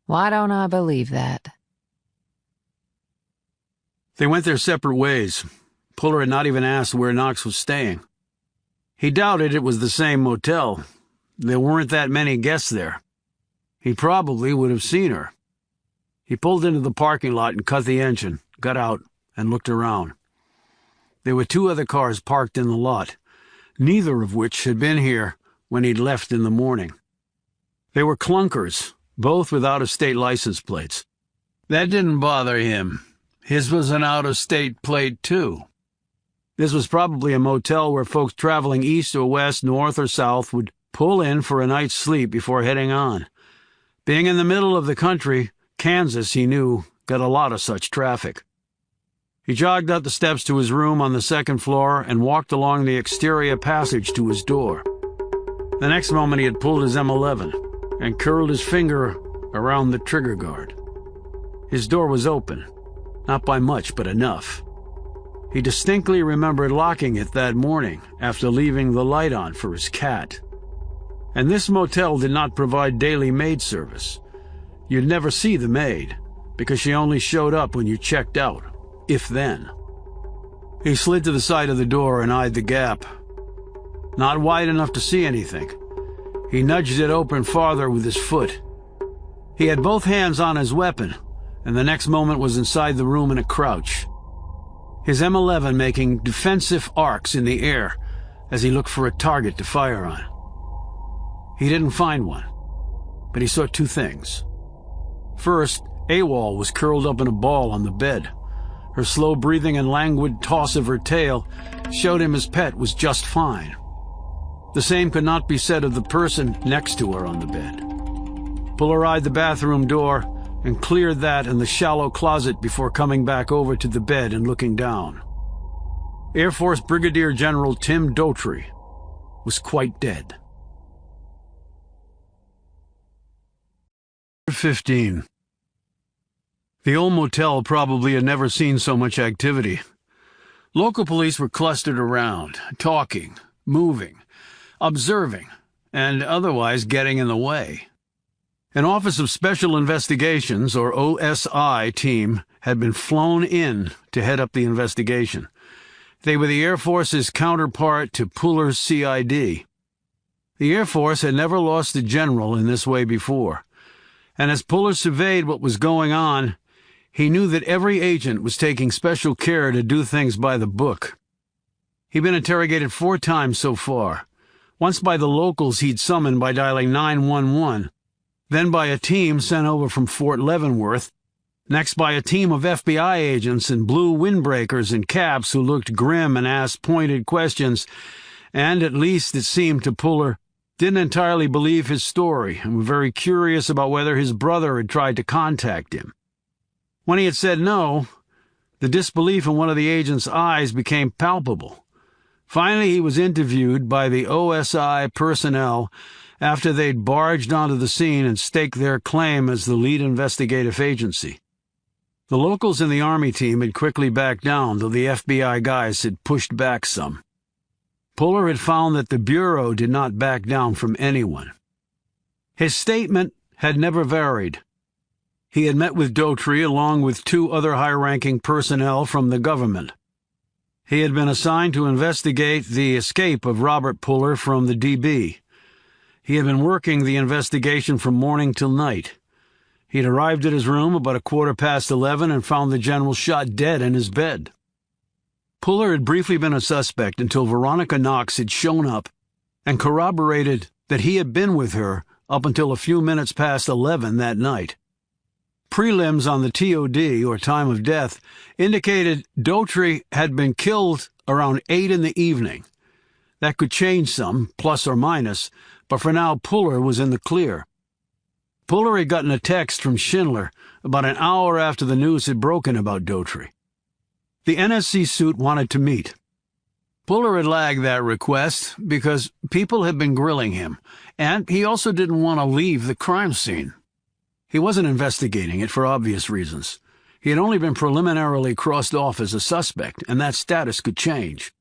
Why don't I believe that? They went their separate ways. Puller had not even asked where Knox was staying. He doubted it was the same motel. There weren't that many guests there. He probably would have seen her. He pulled into the parking lot and cut the engine, got out, and looked around. There were 2 other cars parked in the lot, neither of which had been here when he'd left in the morning. They were clunkers, both with out-of-state license plates. That didn't bother him. His was an out-of-state plate, too. This was probably a motel where folks traveling east or west, north or south would pull in for a night's sleep before heading on. Being in the middle of the country, Kansas, he knew, got a lot of such traffic. He jogged up the steps to his room on the 2nd floor and walked along the exterior passage to his door. The next moment he had pulled his M11 and curled his finger around the trigger guard. His door was open, not by much, but enough. He distinctly remembered locking it that morning after leaving the light on for his cat. And this motel did not provide daily maid service. You'd never see the maid, because she only showed up when you checked out, if then. He slid to the side of the door and eyed the gap. Not wide enough to see anything. He nudged it open farther with his foot. He had both hands on his weapon, and the next moment was inside the room in a crouch, his M11 making defensive arcs in the air as he looked for a target to fire on. He didn't find one, but he saw 2 things. First, AWOL was curled up in a ball on the bed. Her slow breathing and languid toss of her tail showed him his pet was just fine. The same could not be said of the person next to her on the bed. Puller eyed the bathroom door and cleared that and the shallow closet before coming back over to the bed and looking down. Air Force Brigadier General Tim Daughtry was quite dead. 15. The old motel probably had never seen so much activity. Local police were clustered around, talking, moving, observing, and otherwise getting in the way. An Office of Special Investigations, or OSI, team had been flown in to head up the investigation. They were the Air Force's counterpart to Puller's CID. The Air Force had never lost a general in this way before, and as Puller surveyed what was going on, he knew that every agent was taking special care to do things by the book. He'd been interrogated 4 times so far, once by the locals he'd summoned by dialing 911, then by a team sent over from Fort Leavenworth, next by a team of FBI agents in blue windbreakers and caps who looked grim and asked pointed questions, and, at least it seemed to Puller, didn't entirely believe his story and were very curious about whether his brother had tried to contact him. When he had said no, the disbelief in one of the agent's eyes became palpable. Finally, he was interviewed by the OSI personnel after they'd barged onto the scene and staked their claim as the lead investigative agency. The locals in the Army team had quickly backed down, though the FBI guys had pushed back some. Puller had found that the Bureau did not back down from anyone. His statement had never varied. He had met with Daughtry along with 2 other high-ranking personnel from the government. He had been assigned to investigate the escape of Robert Puller from the DB. He had been working the investigation from morning till night. He had arrived at his room about 11:15 and found the general shot dead in his bed. Puller had briefly been a suspect until Veronica Knox had shown up and corroborated that he had been with her up until a few minutes past 11 that night. Prelims on the TOD, or time of death, indicated Daughtry had been killed around 8 in the evening. That could change some, plus or minus, but for now Puller was in the clear. Puller had gotten a text from Schindler about an hour after the news had broken about Daughtry. The NSC suit wanted to meet. Puller had lagged that request because people had been grilling him, and he also didn't want to leave the crime scene. He wasn't investigating it for obvious reasons. He had only been preliminarily crossed off as a suspect, and that status could change.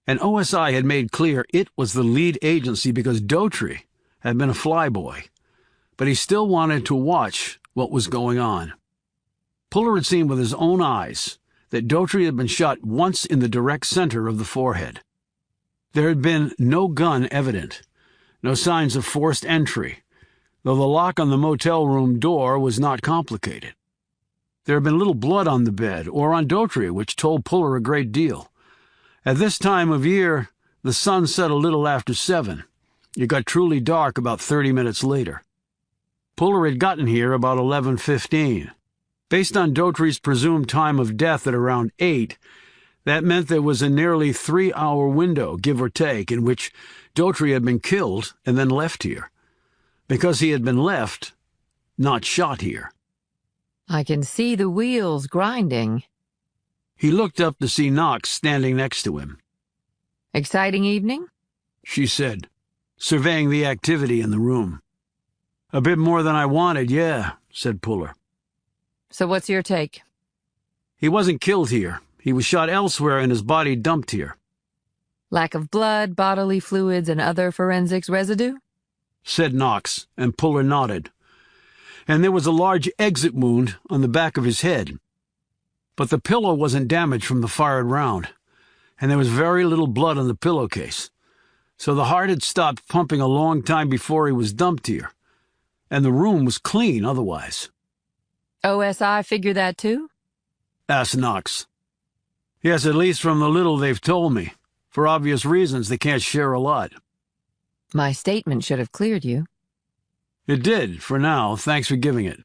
And OSI had made clear it was the lead agency because Daughtry had been a flyboy, but he still wanted to watch what was going on. Puller had seen with his own eyes that Daughtry had been shot once in the direct center of the forehead. There had been no gun evident, no signs of forced entry, though the lock on the motel room door was not complicated. There had been little blood on the bed or on Daughtry, which told Puller a great deal. At this time of year, the sun set a little after 7. It got truly dark about 30 minutes later. Puller had gotten here about 11:15. Based on Daughtry's presumed time of death at around 8, that meant there was a nearly 3-hour window, give or take, in which Daughtry had been killed and then left here. Because he had been left, not shot here. I can see the wheels grinding. He looked up to see Knox standing next to him. Exciting evening? She said, surveying the activity in the room. A bit more than I wanted, yeah, said Puller. So what's your take? He wasn't killed here. He was shot elsewhere and his body dumped here. Lack of blood, bodily fluids, and other forensics residue? Said Knox, and Puller nodded. And there was a large exit wound on the back of his head. But the pillow wasn't damaged from the fired round, and there was very little blood on the pillowcase. So the heart had stopped pumping a long time before he was dumped here, and the room was clean otherwise. OSI figure that too? Asked Knox. Yes, at least from the little they've told me. For obvious reasons, they can't share a lot. My statement should have cleared you. It did, for now. Thanks for giving it.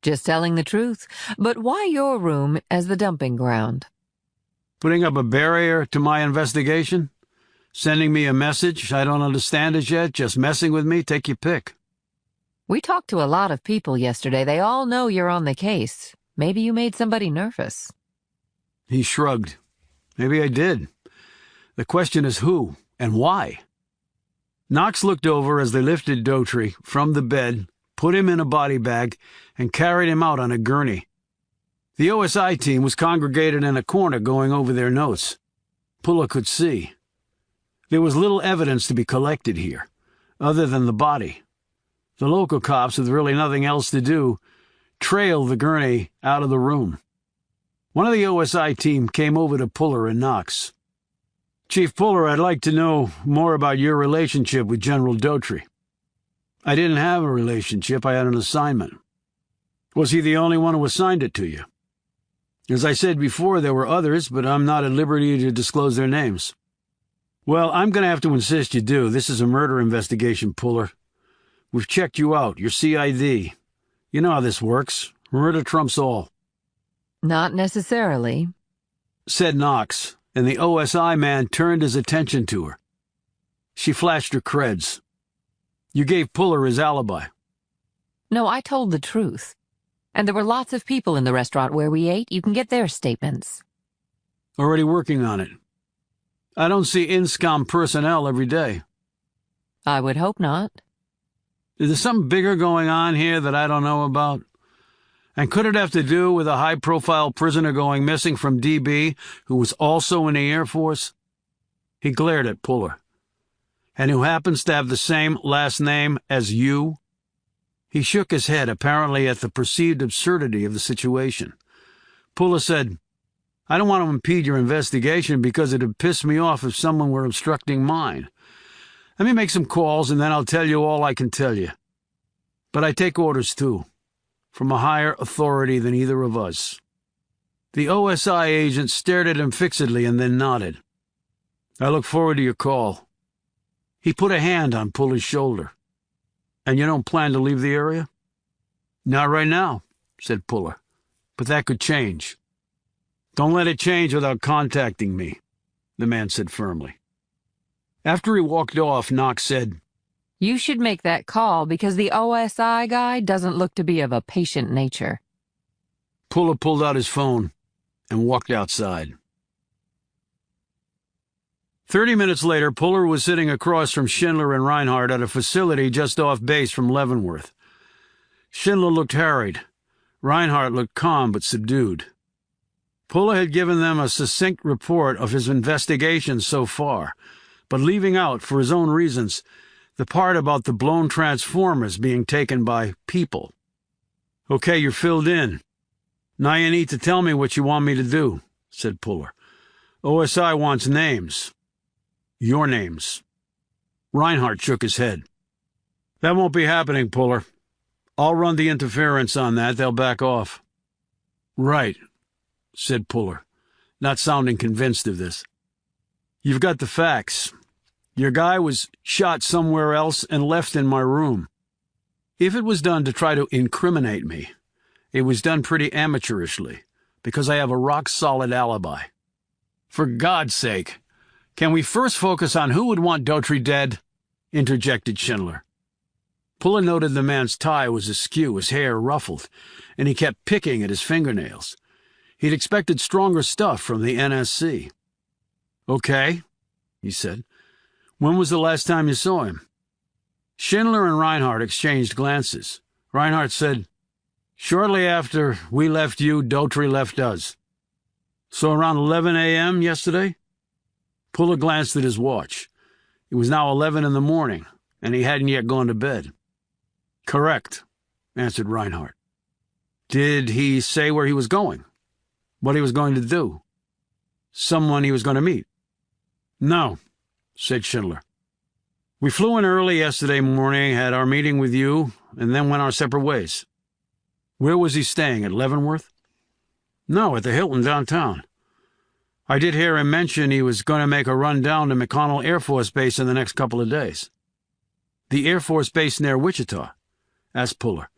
Just telling the truth. But why your room as the dumping ground? Putting up a barrier to my investigation? Sending me a message? I don't understand it yet. Just messing with me? Take your pick. We talked to a lot of people yesterday. They all know you're on the case. Maybe you made somebody nervous. He shrugged. Maybe I did. The question is who and why? Knox looked over as they lifted Daughtry from the bed, put him in a body bag, and carried him out on a gurney. The OSI team was congregated in a corner going over their notes. Puller could see. There was little evidence to be collected here, other than the body. The local cops, with really nothing else to do, trailed the gurney out of the room. One of the OSI team came over to Puller and Knox. "Chief Puller, I'd like to know more about your relationship with General Daughtry." "I didn't have a relationship. I had an assignment." "Was he the only one who assigned it to you?" "As I said before, there were others, but I'm not at liberty to disclose their names." "Well, I'm going to have to insist you do. This is a murder investigation, Puller. We've checked you out, your CID. You know how this works. Murder trumps all." Not necessarily, said Knox, and the OSI man turned his attention to her. She flashed her creds. "You gave Puller his alibi." No, I told the truth. And there were lots of people in the restaurant where we ate. You can get their statements. "Already working on it. I don't see INSCOM personnel every day." I would hope not. "Is there something bigger going on here that I don't know about? And could it have to do with a high-profile prisoner going missing from DB who was also in the Air Force?" He glared at Puller. "And who happens to have the same last name as you?" He shook his head, apparently at the perceived absurdity of the situation. Puller said, "I don't want to impede your investigation because it would piss me off if someone were obstructing mine. Let me make some calls and then I'll tell you all I can tell you. But I take orders, too, from a higher authority than either of us." The OSI agent stared at him fixedly and then nodded. "I look forward to your call." He put a hand on Puller's shoulder. "And you don't plan to leave the area?" "Not right now," said Puller, "but that could change." "Don't let it change without contacting me," the man said firmly. After he walked off, Knox said, You should make that call because the OSI guy doesn't look to be of a patient nature. Puller pulled out his phone and walked outside. 30 minutes later, Puller was sitting across from Schindler and Reinhardt at a facility just off base from Leavenworth. Schindler looked harried. Reinhardt looked calm but subdued. Puller had given them a succinct report of his investigation so far, but leaving out, for his own reasons, the part about the blown transformers being taken by people. "Okay, you're filled in. Now you need to tell me what you want me to do," said Puller. "OSI wants names. Your names." Reinhardt shook his head. "That won't be happening, Puller. I'll run the interference on that. They'll back off." "Right," said Puller, not sounding convinced of this. "You've got the facts. Your guy was shot somewhere else and left in my room. If it was done to try to incriminate me, it was done pretty amateurishly, because I have a rock-solid alibi." "For God's sake, can we first focus on who would want Daughtry dead?" interjected Schindler. Puller noted the man's tie was askew, his hair ruffled, and he kept picking at his fingernails. He'd expected stronger stuff from the NSC. "Okay," he said. "When was the last time you saw him?" Schindler and Reinhardt exchanged glances. Reinhardt said, "Shortly after we left you, Daughtry left us." "So around 11 a.m. yesterday?" Puller glanced at his watch. It was now 11 in the morning, and he hadn't yet gone to bed. "Correct," answered Reinhardt. "Did he say where he was going? What he was going to do? Someone he was going to meet?" "No," said Schindler. "We flew in early yesterday morning, had our meeting with you, and then went our separate ways." "Where was he staying, at Leavenworth?" "No, at the Hilton downtown. I did hear him mention he was going to make a run down to McConnell Air Force Base in the next couple of days." "The Air Force Base near Wichita?" asked Puller,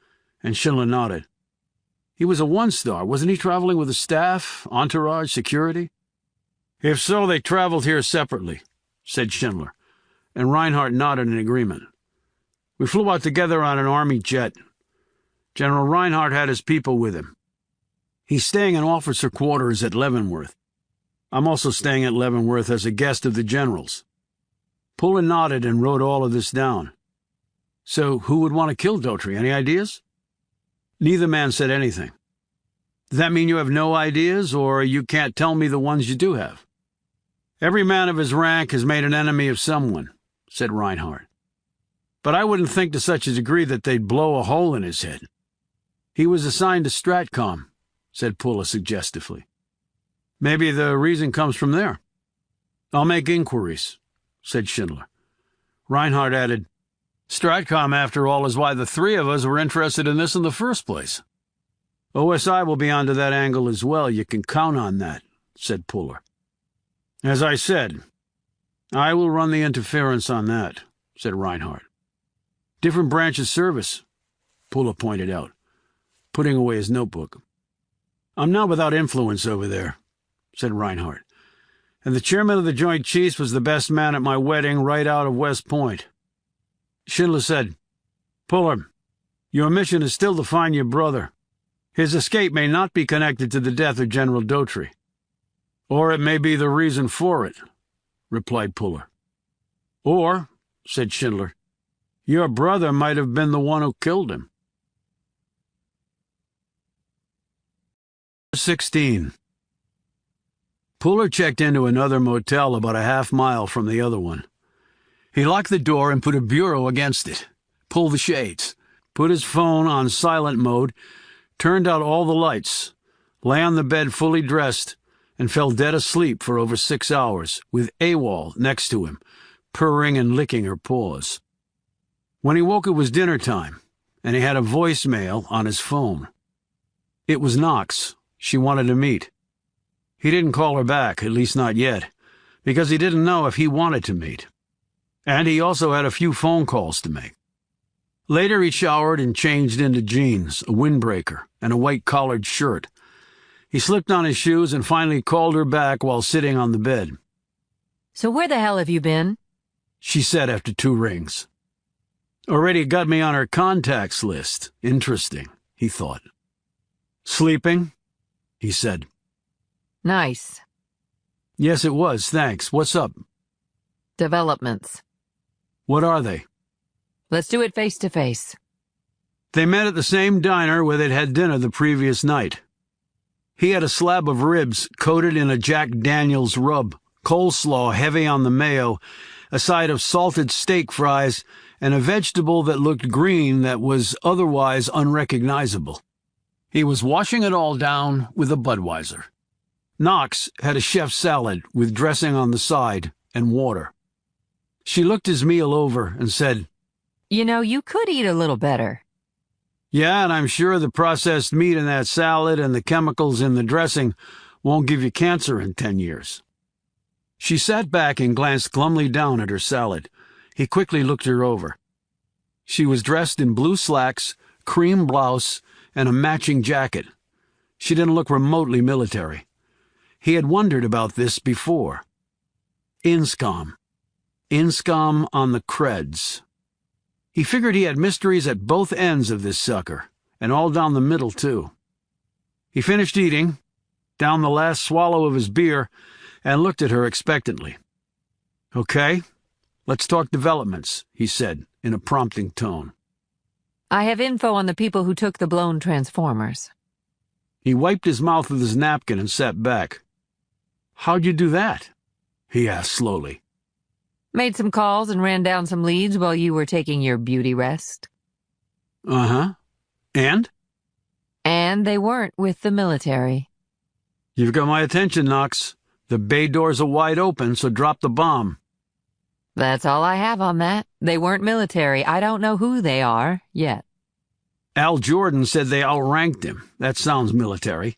and Schindler nodded. "He was a one-star. Wasn't he traveling with a staff, entourage, security?" "If so, they traveled here separately," said Schindler, and Reinhardt nodded in agreement. "We flew out together on an Army jet. General Reinhardt had his people with him. He's staying in officer quarters at Leavenworth. I'm also staying at Leavenworth as a guest of the General's." Puller nodded and wrote all of this down. "So who would want to kill Daughtry? Any ideas?" Neither man said anything. "Does that mean you have no ideas, or you can't tell me the ones you do have?" "Every man of his rank has made an enemy of someone," said Reinhardt. "But I wouldn't think to such a degree that they'd blow a hole in his head." He was assigned to Stratcom, said Puller suggestively. Maybe the reason comes from there. I'll make inquiries, said Schindler. Reinhardt added, Stratcom, after all, is why the three of us were interested in this in the first place. OSI will be onto that angle as well, you can count on that, said Puller. As I said, I will run the interference on that, said Reinhardt. Different branch of service, Puller pointed out, putting away his notebook. I'm not without influence over there, said Reinhardt. And the chairman of the Joint Chiefs was the best man at my wedding right out of West Point. Schindler said, Puller, your mission is still to find your brother. His escape may not be connected to the death of General Dautry. Or it may be the reason for it, replied Puller. Or, said Schindler, your brother might have been the one who killed him. 16. Puller checked into another motel about a half-mile from the other one. He locked the door and put a bureau against it, pulled the shades, put his phone on silent mode, turned out all the lights, lay on the bed fully dressed, and fell dead asleep for over 6 hours, with AWOL next to him, purring and licking her paws. When he woke, it was dinner time, and he had a voicemail on his phone. It was Knox. She wanted to meet. He didn't call her back, at least not yet, because he didn't know if he wanted to meet. And he also had a few phone calls to make. Later he showered and changed into jeans, a windbreaker, and a white collared shirt. He slipped on his shoes and finally called her back while sitting on the bed. So where the hell have you been? She said after 2 rings. Already got me on her contacts list. Interesting, he thought. Sleeping? He said. Nice. Yes, it was, thanks. What's up? Developments. What are they? Let's do it face to face. They met at the same diner where they'd had dinner the previous night. He had a slab of ribs coated in a Jack Daniels rub, coleslaw heavy on the mayo, a side of salted steak fries, and a vegetable that looked green that was otherwise unrecognizable. He was washing it all down with a Budweiser. Knox had a chef salad with dressing on the side and water. She looked his meal over and said, You know, you could eat a little better. Yeah, and I'm sure the processed meat in that salad and the chemicals in the dressing won't give you cancer in 10 years. She sat back and glanced glumly down at her salad. He quickly looked her over. She was dressed in blue slacks, cream blouse, and a matching jacket. She didn't look remotely military. He had wondered about this before. INSCOM. INSCOM on the creds. He figured he had mysteries at both ends of this sucker, and all down the middle, too. He finished eating, downed the last swallow of his beer, and looked at her expectantly. Okay, let's talk developments, he said, in a prompting tone. I have info on the people who took the blown transformers. He wiped his mouth with his napkin and sat back. How'd you do that? He asked slowly. Made some calls and ran down some leads while you were taking your beauty rest. Uh-huh. And? And they weren't with the military. You've got my attention, Knox. The bay doors are wide open, so drop the bomb. That's all I have on that. They weren't military. I don't know who they are, yet. Al Jordan said they outranked him. That sounds military.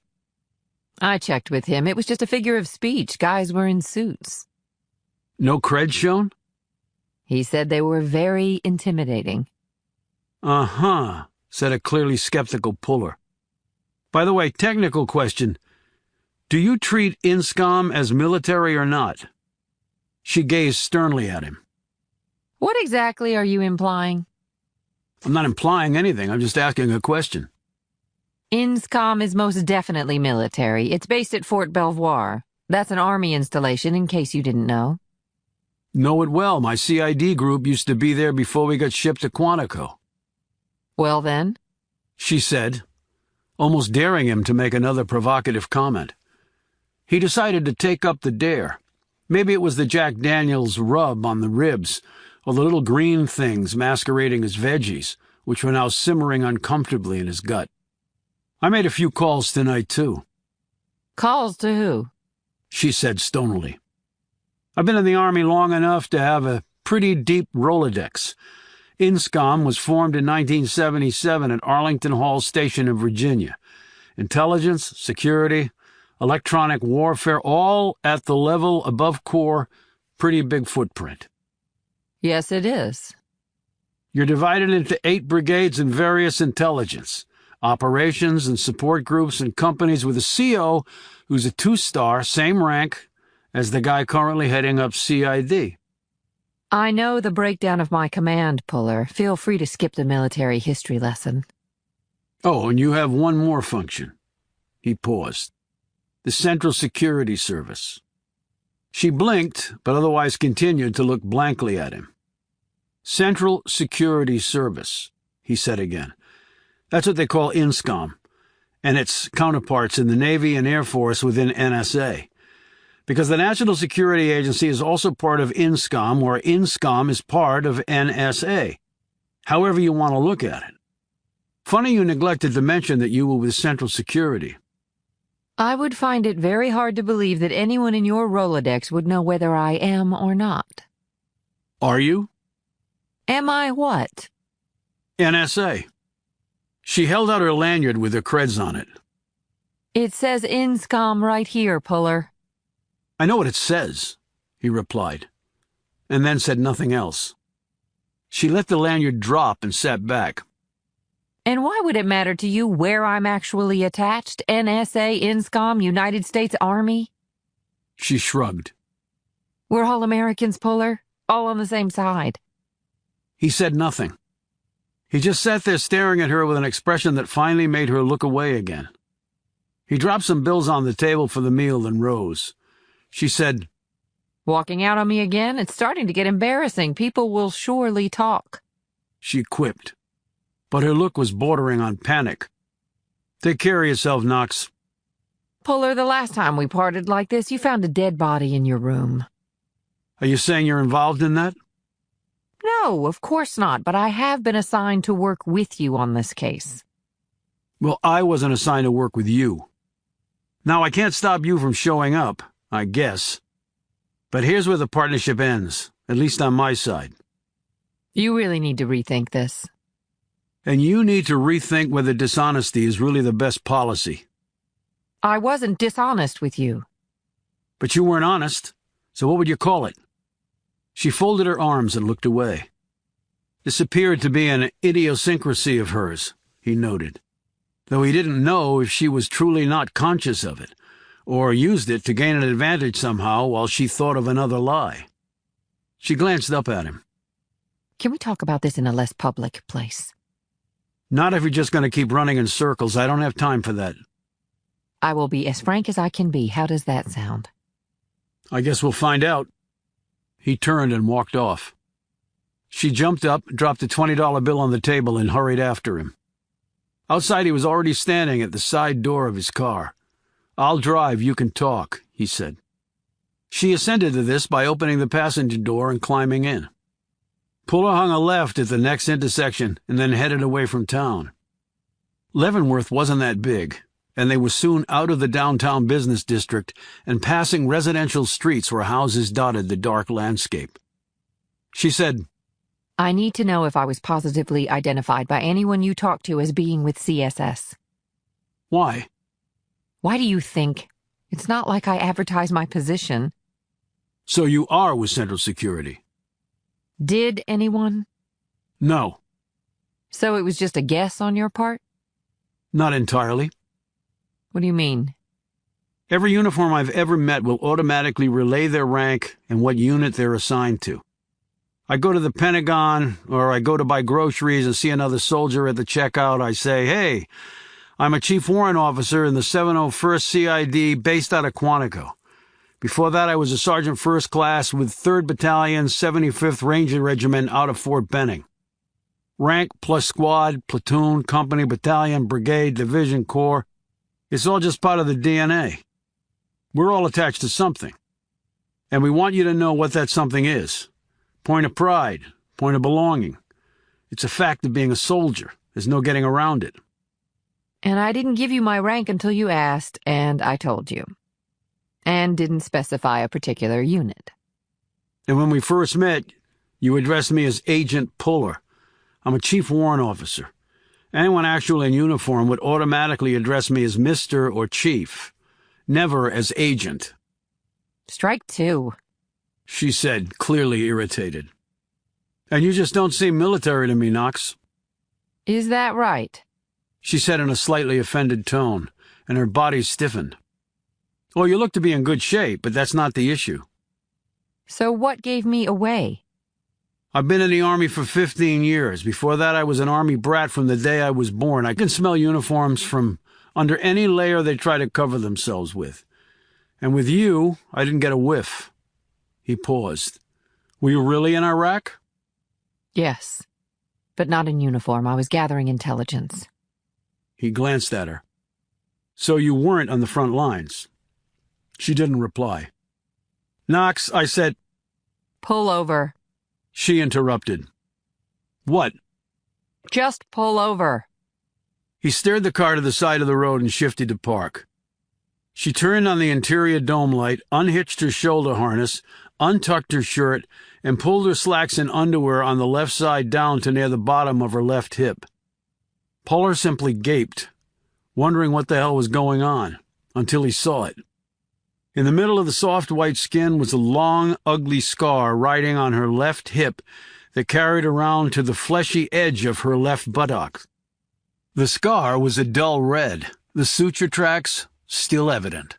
I checked with him. It was just a figure of speech. Guys were in suits. No cred shown? He said they were very intimidating. Uh-huh, said a clearly skeptical Puller. By the way, technical question. Do you treat INSCOM as military or not? She gazed sternly at him. What exactly are you implying? I'm not implying anything. I'm just asking a question. INSCOM is most definitely military. It's based at Fort Belvoir. That's an Army installation, in case you didn't know. Know it well. My CID group used to be there before we got shipped to Quantico. Well then? She said, almost daring him to make another provocative comment. He decided to take up the dare. Maybe it was the Jack Daniels rub on the ribs, or the little green things masquerading as veggies, which were now simmering uncomfortably in his gut. I made a few calls tonight, too. Calls to who? She said stonily. I've been in the Army long enough to have a pretty deep Rolodex. INSCOM was formed in 1977 at Arlington Hall Station in Virginia. Intelligence, security, electronic warfare, all at the level above Corps, pretty big footprint. Yes, it is. You're divided into 8 brigades and various intelligence, operations and support groups and companies with a CO who's a 2-star, same rank as the guy currently heading up CID. I know the breakdown of my command, Puller. Feel free to skip the military history lesson. Oh, and you have one more function. He paused. The Central Security Service. She blinked, but otherwise continued to look blankly at him. Central Security Service, he said again. That's what they call INSCOM, and its counterparts in the Navy and Air Force within NSA. Because the National Security Agency is also part of INSCOM, or INSCOM is part of NSA. However you want to look at it. Funny you neglected to mention that you were with Central Security. I would find it very hard to believe that anyone in your Rolodex would know whether I am or not. Are you? Am I what? NSA. She held out her lanyard with her creds on it. It says INSCOM right here, Puller. I know what it says, he replied, and then said nothing else. She let the lanyard drop and sat back. And why would it matter to you where I'm actually attached? NSA, INSCOM, United States Army? She shrugged. We're all Americans, Puller. All on the same side. He said nothing. He just sat there staring at her with an expression that finally made her look away again. He dropped some bills on the table for the meal and rose. She said, Walking out on me again? It's starting to get embarrassing. People will surely talk. She quipped, but her look was bordering on panic. Take care of yourself, Knox. Puller, the last time we parted like this, you found a dead body in your room. Are you saying you're involved in that? No, of course not, but I have been assigned to work with you on this case. Well, I wasn't assigned to work with you. Now, I can't stop you from showing up, I guess. But here's where the partnership ends, at least on my side. You really need to rethink this. And you need to rethink whether dishonesty is really the best policy. I wasn't dishonest with you. But you weren't honest, so what would you call it? She folded her arms and looked away. This appeared to be an idiosyncrasy of hers, he noted, though he didn't know if she was truly not conscious of it, or used it to gain an advantage somehow while she thought of another lie. She glanced up at him. Can we talk about this in a less public place? Not if you're just going to keep running in circles. I don't have time for that. I will be as frank as I can be. How does that sound? I guess we'll find out. He turned and walked off. She jumped up, dropped a $20 bill on the table, and hurried after him. Outside, he was already standing at the side door of his car. I'll drive, you can talk, he said. She assented to this by opening the passenger door and climbing in. Puller hung a left at the next intersection and then headed away from town. Leavenworth wasn't that big, and they were soon out of the downtown business district and passing residential streets where houses dotted the dark landscape. She said, I need to know if I was positively identified by anyone you talked to as being with CSS. Why? Why do you think? It's not like I advertise my position. So you are with Central Security? Did anyone? No. So it was just a guess on your part? Not entirely. What do you mean? Every uniform I've ever met will automatically relay their rank and what unit they're assigned to. I go to the Pentagon, or I go to buy groceries and see another soldier at the checkout. I say, hey, I'm a Chief Warrant Officer in the 701st CID based out of Quantico. Before that, I was a Sergeant First Class with 3rd Battalion, 75th Ranger Regiment out of Fort Benning. Rank plus squad, platoon, company, battalion, brigade, division, corps. It's all just part of the DNA. We're all attached to something. And we want you to know what that something is. Point of pride, point of belonging. It's a fact of being a soldier. There's no getting around it. And I didn't give you my rank until you asked, and I told you. And didn't specify a particular unit. And when we first met, you addressed me as Agent Puller. I'm a chief warrant officer. Anyone actually in uniform would automatically address me as Mr. or Chief, never as Agent. Strike two, she said, clearly irritated. And you just don't seem military to me, Knox. Is that right? She said in a slightly offended tone, and her body stiffened. Oh, you look to be in good shape, but that's not the issue. So what gave me away? I've been in the Army for 15 years. Before that, I was an Army brat from the day I was born. I can smell uniforms from under any layer they try to cover themselves with. And with you, I didn't get a whiff. He paused. Were you really in Iraq? Yes, but not in uniform. I was gathering intelligence. He glanced at her. So you weren't on the front lines? She didn't reply. Knox, I said. Pull over. She interrupted. What? Just pull over. He steered the car to the side of the road and shifted to park. She turned on the interior dome light, unhitched her shoulder harness, untucked her shirt, and pulled her slacks and underwear on the left side down to near the bottom of her left hip. Puller simply gaped, wondering what the hell was going on, until he saw it. In the middle of the soft white skin was a long, ugly scar riding on her left hip that carried around to the fleshy edge of her left buttock. The scar was a dull red, the suture tracks still evident.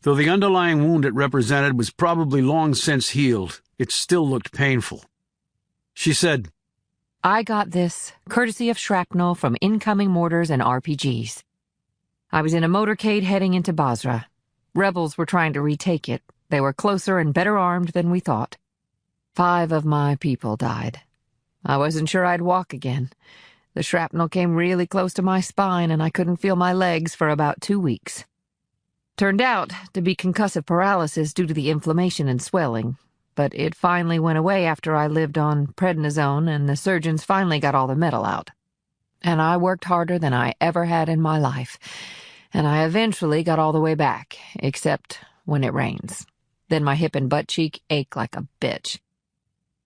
Though the underlying wound it represented was probably long since healed, it still looked painful. She said, I got this, courtesy of shrapnel from incoming mortars and RPGs. I was in a motorcade heading into Basra. Rebels were trying to retake it. They were closer and better armed than we thought. 5 of my people died. I wasn't sure I'd walk again. The shrapnel came really close to my spine, and I couldn't feel my legs for about 2 weeks. Turned out to be concussive paralysis due to the inflammation and swelling, but it finally went away after I lived on prednisone and the surgeons finally got all the metal out. And I worked harder than I ever had in my life, and I eventually got all the way back, except when it rains. Then my hip and butt cheek ache like a bitch.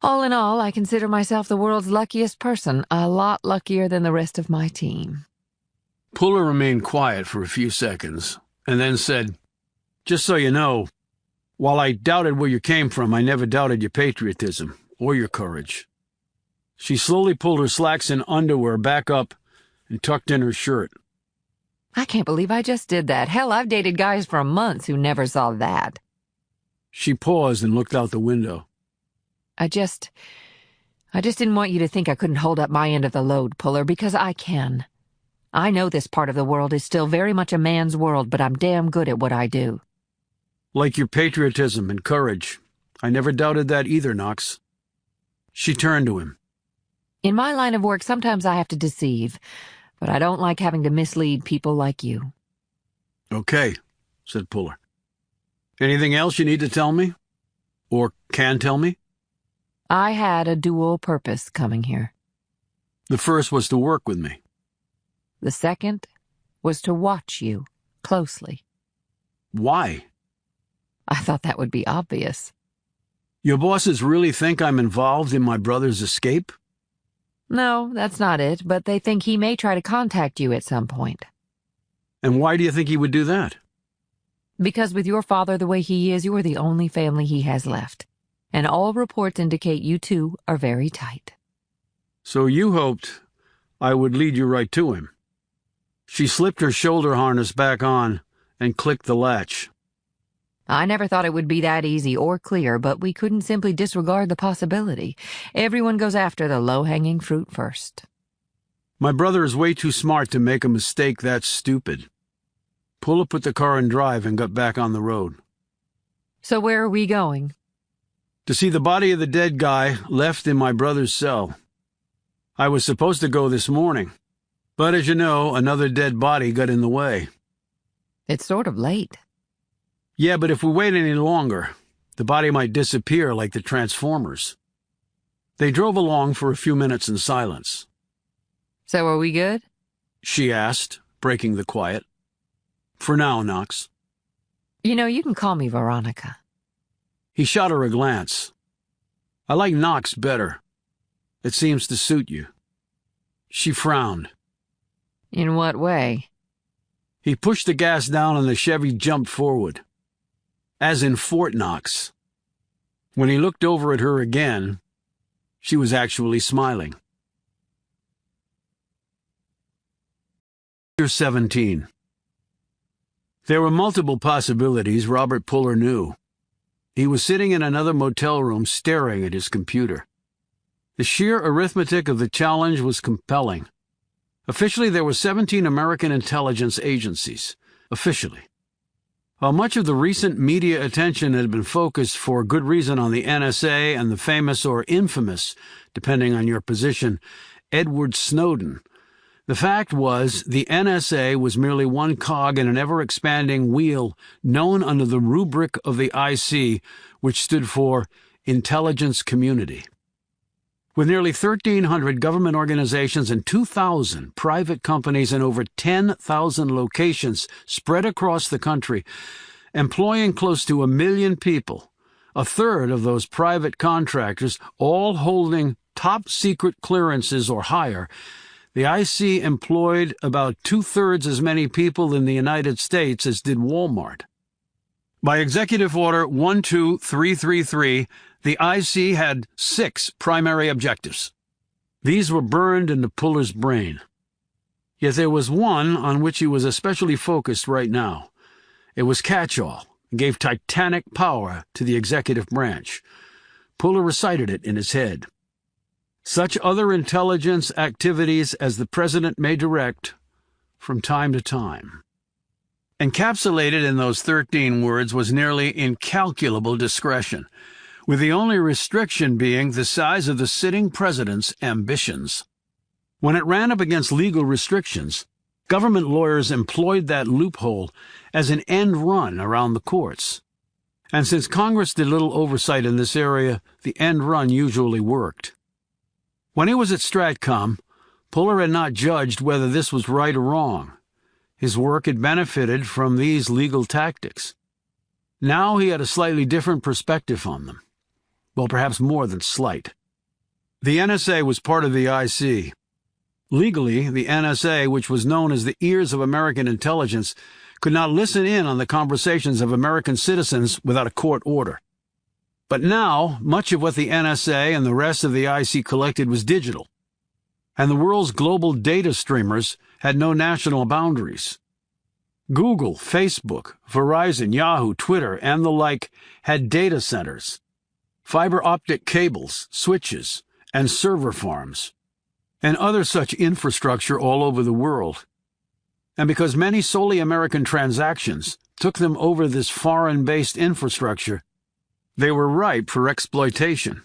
All in all, I consider myself the world's luckiest person, a lot luckier than the rest of my team. Puller remained quiet for a few seconds, and then said, Just so you know, while I doubted where you came from, I never doubted your patriotism or your courage. She slowly pulled her slacks and underwear back up and tucked in her shirt. I can't believe I just did that. Hell, I've dated guys for months who never saw that. She paused and looked out the window. I just didn't want you to think I couldn't hold up my end of the load, Puller, because I can. I know this part of the world is still very much a man's world, but I'm damn good at what I do. Like your patriotism and courage. I never doubted that either, Knox. She turned to him. In my line of work, sometimes I have to deceive, but I don't like having to mislead people like you. Okay, said Puller. Anything else you need to tell me? Or can tell me? I had a dual purpose coming here. The first was to work with me. The second was to watch you closely. Why? I thought that would be obvious. Your bosses really think I'm involved in my brother's escape? No, that's not it, but they think he may try to contact you at some point. And why do you think he would do that? Because with your father the way he is, you are the only family he has left. And all reports indicate you two are very tight. So you hoped I would lead you right to him. She slipped her shoulder harness back on and clicked the latch. I never thought it would be that easy or clear, but we couldn't simply disregard the possibility. Everyone goes after the low-hanging fruit first. My brother is way too smart to make a mistake that stupid. Puller put the car in drive and got back on the road. So where are we going? To see the body of the dead guy left in my brother's cell. I was supposed to go this morning, but as you know, another dead body got in the way. It's sort of late. Yeah, but if we wait any longer, the body might disappear like the Transformers. They drove along for a few minutes in silence. So are we good? She asked, breaking the quiet. "For now, Knox." You know, you can call me Veronica. He shot her a glance. "I like Knox better. It seems to suit you." She frowned. In what way? He pushed the gas down and the Chevy jumped forward. As in Fort Knox. When he looked over at her again, she was actually smiling. Chapter 17. There were multiple possibilities, Robert Puller knew. He was sitting in another motel room staring at his computer. The sheer arithmetic of the challenge was compelling. Officially, there were 17 American intelligence agencies. Officially. While much of the recent media attention had been focused for good reason on the NSA and the famous or infamous, depending on your position, Edward Snowden, the fact was the NSA was merely one cog in an ever-expanding wheel known under the rubric of the IC, which stood for Intelligence Community. With nearly 1,300 government organizations and 2,000 private companies in over 10,000 locations spread across the country, employing close to 1 million people, a third of those private contractors all holding top-secret clearances or higher, the IC employed about 2/3 as many people in the United States as did Walmart. By Executive Order 12333, the IC had 6 primary objectives. These were burned into Puller's brain. Yet there was one on which he was especially focused right now. It was catch-all, and gave titanic power to the executive branch. Puller recited it in his head. Such other intelligence activities as the President may direct from time to time. Encapsulated in those 13 words was nearly incalculable discretion, with the only restriction being the size of the sitting president's ambitions. When it ran up against legal restrictions, government lawyers employed that loophole as an end run around the courts. And since Congress did little oversight in this area, the end run usually worked. When he was at Stratcom, Puller had not judged whether this was right or wrong. His work had benefited from these legal tactics. Now he had a slightly different perspective on them. Well, perhaps more than slight. The NSA was part of the IC. Legally, the NSA, which was known as the ears of American intelligence, could not listen in on the conversations of American citizens without a court order. But now, much of what the NSA and the rest of the IC collected was digital, and the world's global data streamers had no national boundaries. Google, Facebook, Verizon, Yahoo, Twitter, and the like had data centers, fiber optic cables, switches, and server farms, and other such infrastructure all over the world. And because many solely American transactions took them over this foreign-based infrastructure, they were ripe for exploitation.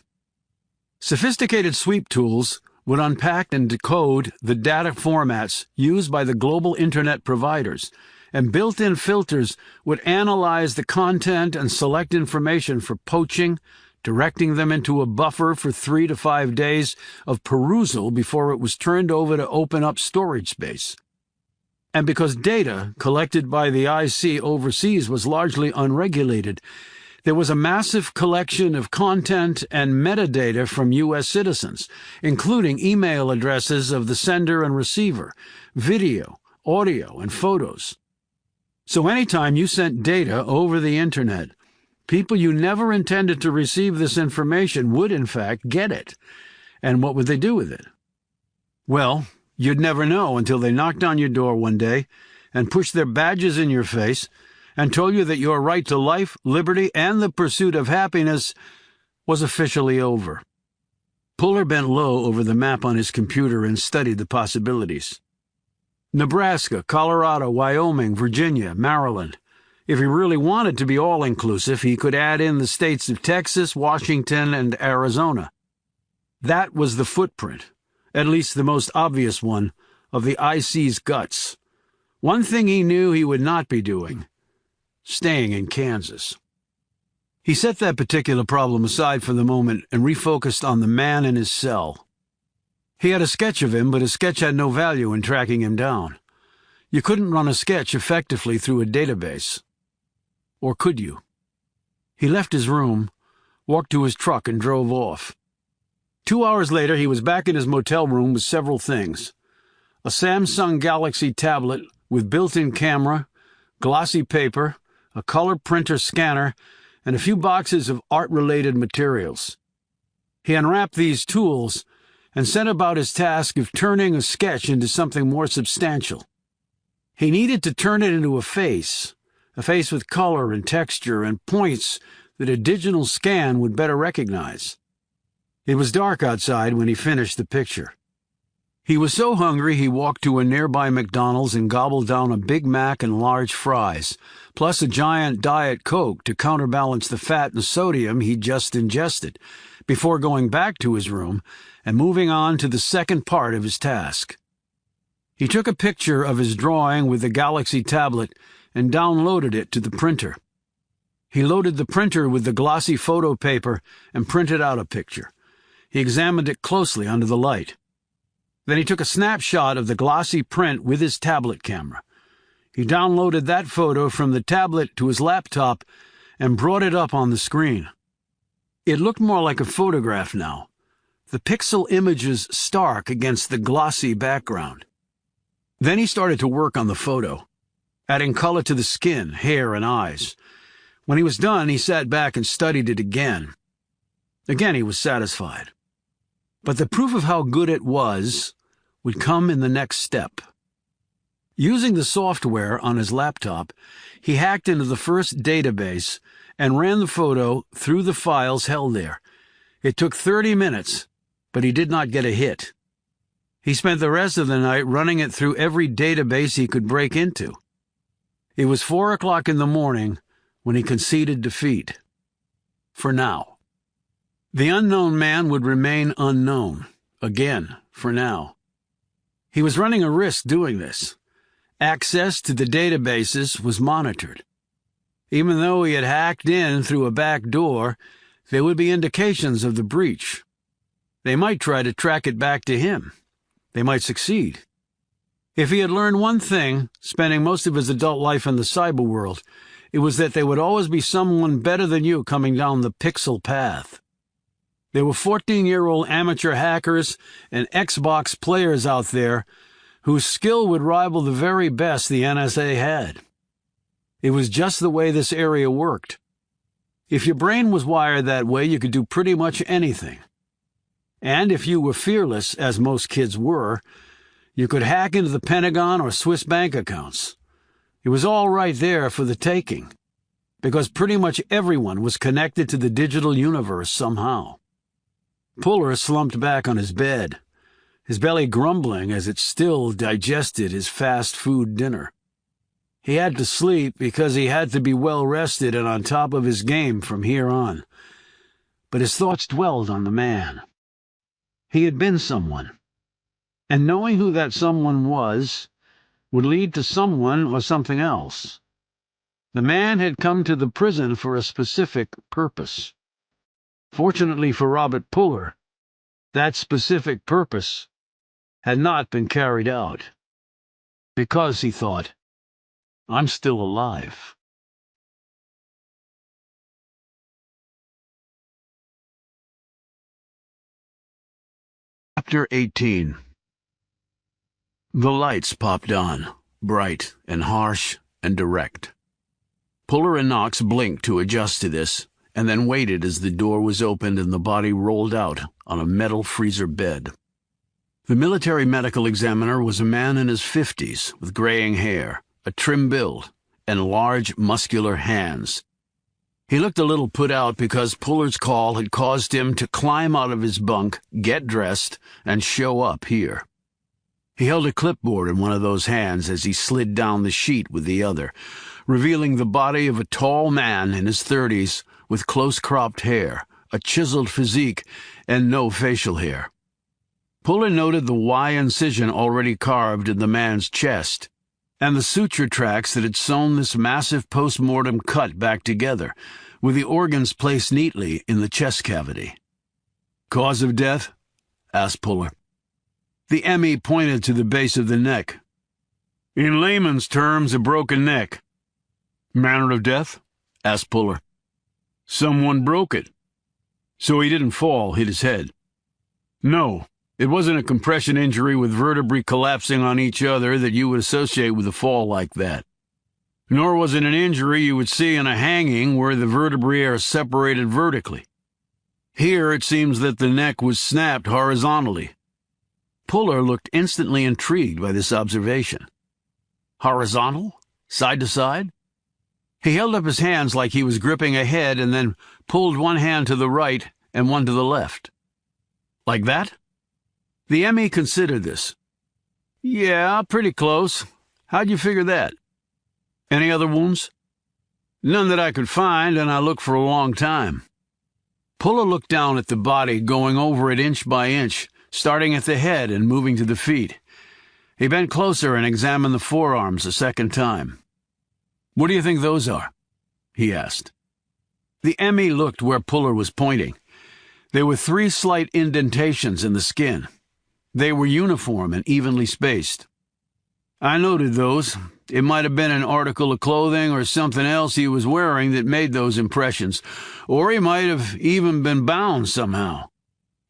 Sophisticated sweep tools would unpack and decode the data formats used by the global Internet providers, and built-in filters would analyze the content and select information for poaching, directing them into a buffer for 3 to 5 days of perusal before it was turned over to open up storage space. And because data collected by the IC overseas was largely unregulated, there was a massive collection of content and metadata from U.S. citizens, including email addresses of the sender and receiver, video, audio, and photos. So anytime you sent data over the Internet, people you never intended to receive this information would, in fact, get it. And what would they do with it? Well, you'd never know until they knocked on your door one day and pushed their badges in your face and told you that your right to life, liberty, and the pursuit of happiness was officially over. Puller bent low over the map on his computer and studied the possibilities. Nebraska, Colorado, Wyoming, Virginia, Maryland. If he really wanted to be all-inclusive, he could add in the states of Texas, Washington, and Arizona. That was the footprint, at least the most obvious one, of the IC's guts. One thing he knew he would not be doing: staying in Kansas. He set that particular problem aside for the moment and refocused on the man in his cell. He had a sketch of him, but his sketch had no value in tracking him down. You couldn't run a sketch effectively through a database. Or could you? He left his room, walked to his truck, and drove off. 2 hours later, he was back in his motel room with several things: a Samsung Galaxy tablet with built-in camera, glossy paper, a color printer scanner, and a few boxes of art-related materials. He unwrapped these tools and set about his task of turning a sketch into something more substantial. He needed to turn it into a face with color and texture and points that a digital scan would better recognize. It was dark outside when he finished the picture. He was so hungry he walked to a nearby McDonald's and gobbled down a Big Mac and large fries, plus a giant Diet Coke to counterbalance the fat and sodium he'd just ingested, before going back to his room and moving on to the second part of his task. He took a picture of his drawing with the Galaxy tablet and downloaded it to the printer. He loaded the printer with the glossy photo paper and printed out a picture. He examined it closely under the light. Then he took a snapshot of the glossy print with his tablet camera. He downloaded that photo from the tablet to his laptop and brought it up on the screen. It looked more like a photograph now, the pixel images stark against the glossy background. Then he started to work on the photo, adding color to the skin, hair, and eyes. When he was done, he sat back and studied it again. Again, he was satisfied. But the proof of how good it was would come in the next step. Using the software on his laptop, he hacked into the first database and ran the photo through the files held there. It took 30 minutes, but he did not get a hit. He spent the rest of the night running it through every database he could break into. It was 4 o'clock in the morning when he conceded defeat. For now. The unknown man would remain unknown, again, for now. He was running a risk doing this. Access to the databases was monitored. Even though he had hacked in through a back door, there would be indications of the breach. They might try to track it back to him. They might succeed. If he had learned one thing, spending most of his adult life in the cyber world, it was that there would always be someone better than you coming down the pixel path. There were 14-year-old amateur hackers and Xbox players out there whose skill would rival the very best the NSA had. It was just the way this area worked. If your brain was wired that way, you could do pretty much anything. And if you were fearless, as most kids were, you could hack into the Pentagon or Swiss bank accounts. It was all right there for the taking, because pretty much everyone was connected to the digital universe somehow. Puller slumped back on his bed, his belly grumbling as it still digested his fast food dinner. He had to sleep because he had to be well rested and on top of his game from here on. But his thoughts dwelled on the man. He had been someone, and knowing who that someone was would lead to someone or something else. The man had come to the prison for a specific purpose. Fortunately for Robert Puller, that specific purpose had not been carried out. Because, he thought, I'm still alive. Chapter 18. The lights popped on, bright and harsh and direct. Puller and Knox blinked to adjust to this, and then waited as the door was opened and the body rolled out on a metal freezer bed. The military medical examiner was a man in his 50s with graying hair, a trim build, and large, muscular hands. He looked a little put out because Puller's call had caused him to climb out of his bunk, get dressed, and show up here. He held a clipboard in one of those hands as he slid down the sheet with the other, revealing the body of a tall man in his 30s with close-cropped hair, a chiseled physique, and no facial hair. Puller noted the Y incision already carved in the man's chest, and the suture tracks that had sewn this massive post-mortem cut back together, with the organs placed neatly in the chest cavity. "Cause of death?" asked Puller. The ME pointed to the base of the neck. In layman's terms, a broken neck. Manner of death? Asked Puller. Someone broke it. So he didn't fall, hit his head. No, it wasn't a compression injury with vertebrae collapsing on each other that you would associate with a fall like that. Nor was it an injury you would see in a hanging where the vertebrae are separated vertically. Here it seems that the neck was snapped horizontally. Puller looked instantly intrigued by this observation. Horizontal? Side to side? He held up his hands like he was gripping a head and then pulled one hand to the right and one to the left. Like that? The M.E. considered this. Yeah, pretty close. How'd you figure that? Any other wounds? None that I could find, and I looked for a long time. Puller looked down at the body, going over it inch by inch, starting at the head and moving to the feet. He bent closer and examined the forearms a second time. What do you think those are? He asked. The M.E. looked where Puller was pointing. There were 3 slight indentations in the skin. They were uniform and evenly spaced. I noted those. It might have been an article of clothing or something else he was wearing that made those impressions, or he might have even been bound somehow.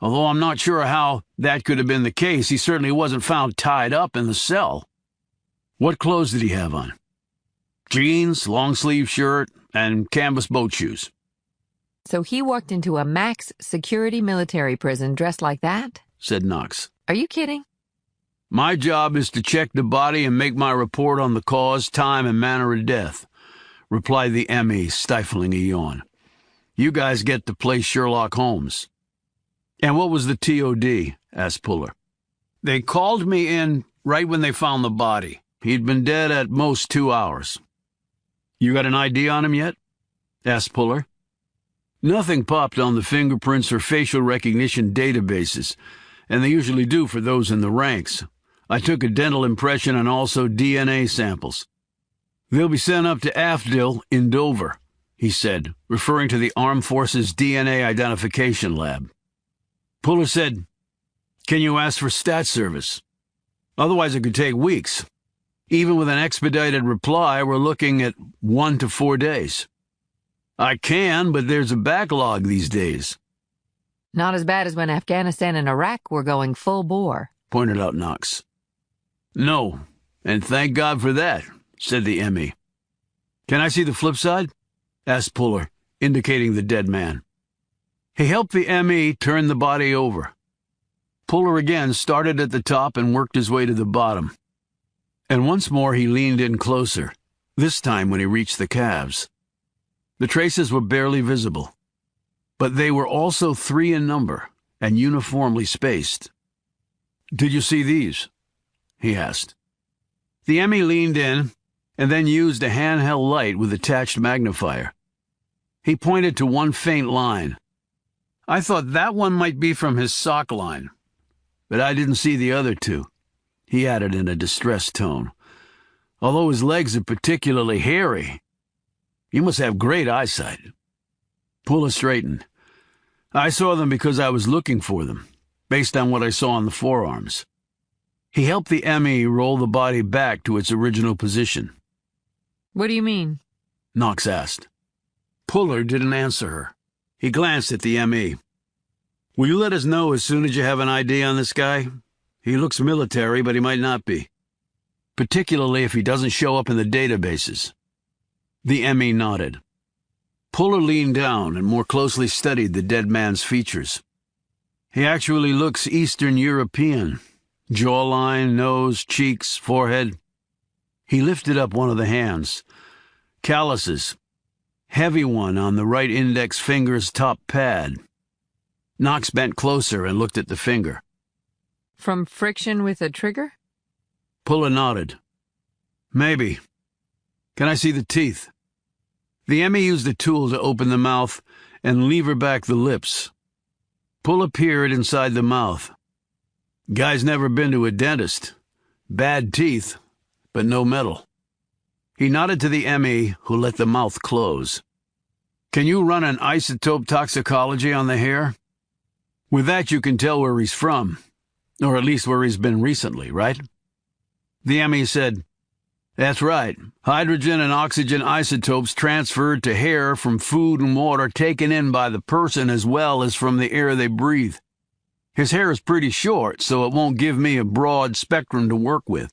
Although I'm not sure how that could have been the case, he certainly wasn't found tied up in the cell. What clothes did he have on? Jeans, long-sleeve shirt, and canvas boat shoes. So he walked into a max security military prison dressed like that? Said Knox. Are you kidding? My job is to check the body and make my report on the cause, time, and manner of death, replied the M.E., stifling a yawn. You guys get to play Sherlock Holmes. And what was the TOD? Asked Puller. They called me in right when they found the body. He'd been dead at most 2 hours. You got an ID on him yet? Asked Puller. Nothing popped on the fingerprints or facial recognition databases, and they usually do for those in the ranks. I took a dental impression and also DNA samples. They'll be sent up to Afdil in Dover, he said, referring to the Armed Forces DNA identification lab. Puller said, Can you ask for stat service? Otherwise it could take weeks. Even with an expedited reply, we're looking at 1 to 4 days. I can, but there's a backlog these days. Not as bad as when Afghanistan and Iraq were going full bore, pointed out Knox. No, and thank God for that, said the M.E. Can I see the flip side? Asked Puller, indicating the dead man. He helped the M.E. turn the body over. Puller again started at the top and worked his way to the bottom. And once more he leaned in closer, this time when he reached the calves. The traces were barely visible, but they were also 3 in number and uniformly spaced. Did you see these? He asked. The M.E. leaned in and then used a handheld light with attached magnifier. He pointed to one faint line. I thought that one might be from his sock line, but I didn't see the other 2, he added in a distressed tone. Although his legs are particularly hairy, you must have great eyesight. Puller straightened. I saw them because I was looking for them, based on what I saw on the forearms. He helped the M.E. roll the body back to its original position. What do you mean? Knox asked. Puller didn't answer her. He glanced at the M.E. Will you let us know as soon as you have an ID on this guy? He looks military, but he might not be. Particularly if he doesn't show up in the databases. The M.E. nodded. Puller leaned down and more closely studied the dead man's features. He actually looks Eastern European. Jawline, nose, cheeks, forehead. He lifted up one of the hands. Calluses. Heavy one on the right index finger's top pad. Knox bent closer and looked at the finger. From friction with a trigger? Puller nodded. Maybe. Can I see the teeth? The M.E. used a tool to open the mouth and lever back the lips. Puller peered inside the mouth. Guy's never been to a dentist. Bad teeth, but no metal. He nodded to the M.E., who let the mouth close. Can you run an isotope toxicology on the hair? With that you can tell where he's from, or at least where he's been recently, right? The M.E. said, That's right. Hydrogen and oxygen isotopes transferred to hair from food and water taken in by the person as well as from the air they breathe. His hair is pretty short, so it won't give me a broad spectrum to work with.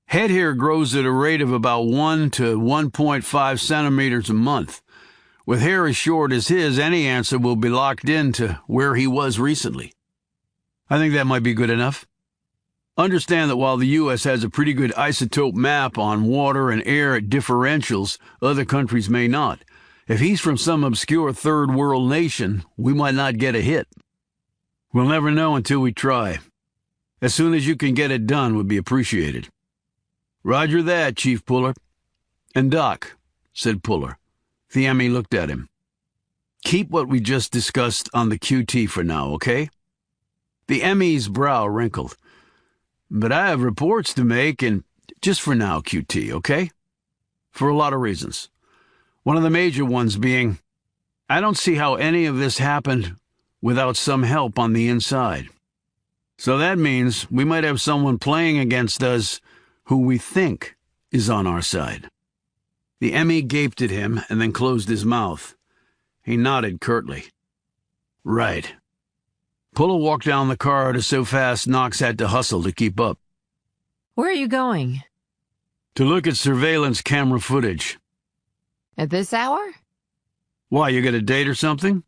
Head hair grows at a rate of about 1 to 1.5 centimeters a month. With hair as short as his, any answer will be locked in to where he was recently. I think that might be good enough. Understand that while the U.S. has a pretty good isotope map on water and air differentials, other countries may not. If he's from some obscure third world nation, we might not get a hit. We'll never know until we try. As soon as you can get it done would be appreciated. Roger that, Chief Puller. And Doc, said Puller. The ME looked at him. Keep what we just discussed on the QT for now, okay? The ME's brow wrinkled. But I have reports to make, and just for now, QT, okay? For a lot of reasons. One of the major ones being, I don't see how any of this happened without some help on the inside. So that means we might have someone playing against us who we think is on our side. The ME gaped at him and then closed his mouth. He nodded curtly. Right. Puller walked down the corridor so fast Knox had to hustle to keep up. Where are you going? To look at surveillance camera footage. At this hour? Why, you got a date or something?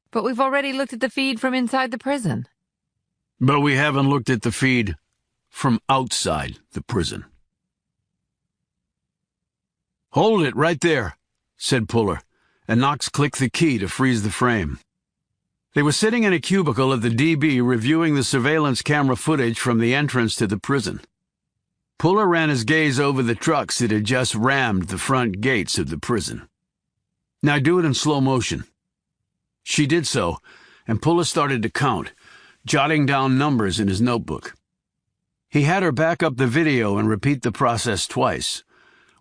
But we've already looked at the feed from inside the prison. But we haven't looked at the feed from outside the prison. Hold it right there, said Puller, and Knox clicked the key to freeze the frame. They were sitting in a cubicle at the DB reviewing the surveillance camera footage from the entrance to the prison. Puller ran his gaze over the trucks that had just rammed the front gates of the prison. Now do it in slow motion. She did so, and Puller started to count, jotting down numbers in his notebook. He had her back up the video and repeat the process twice.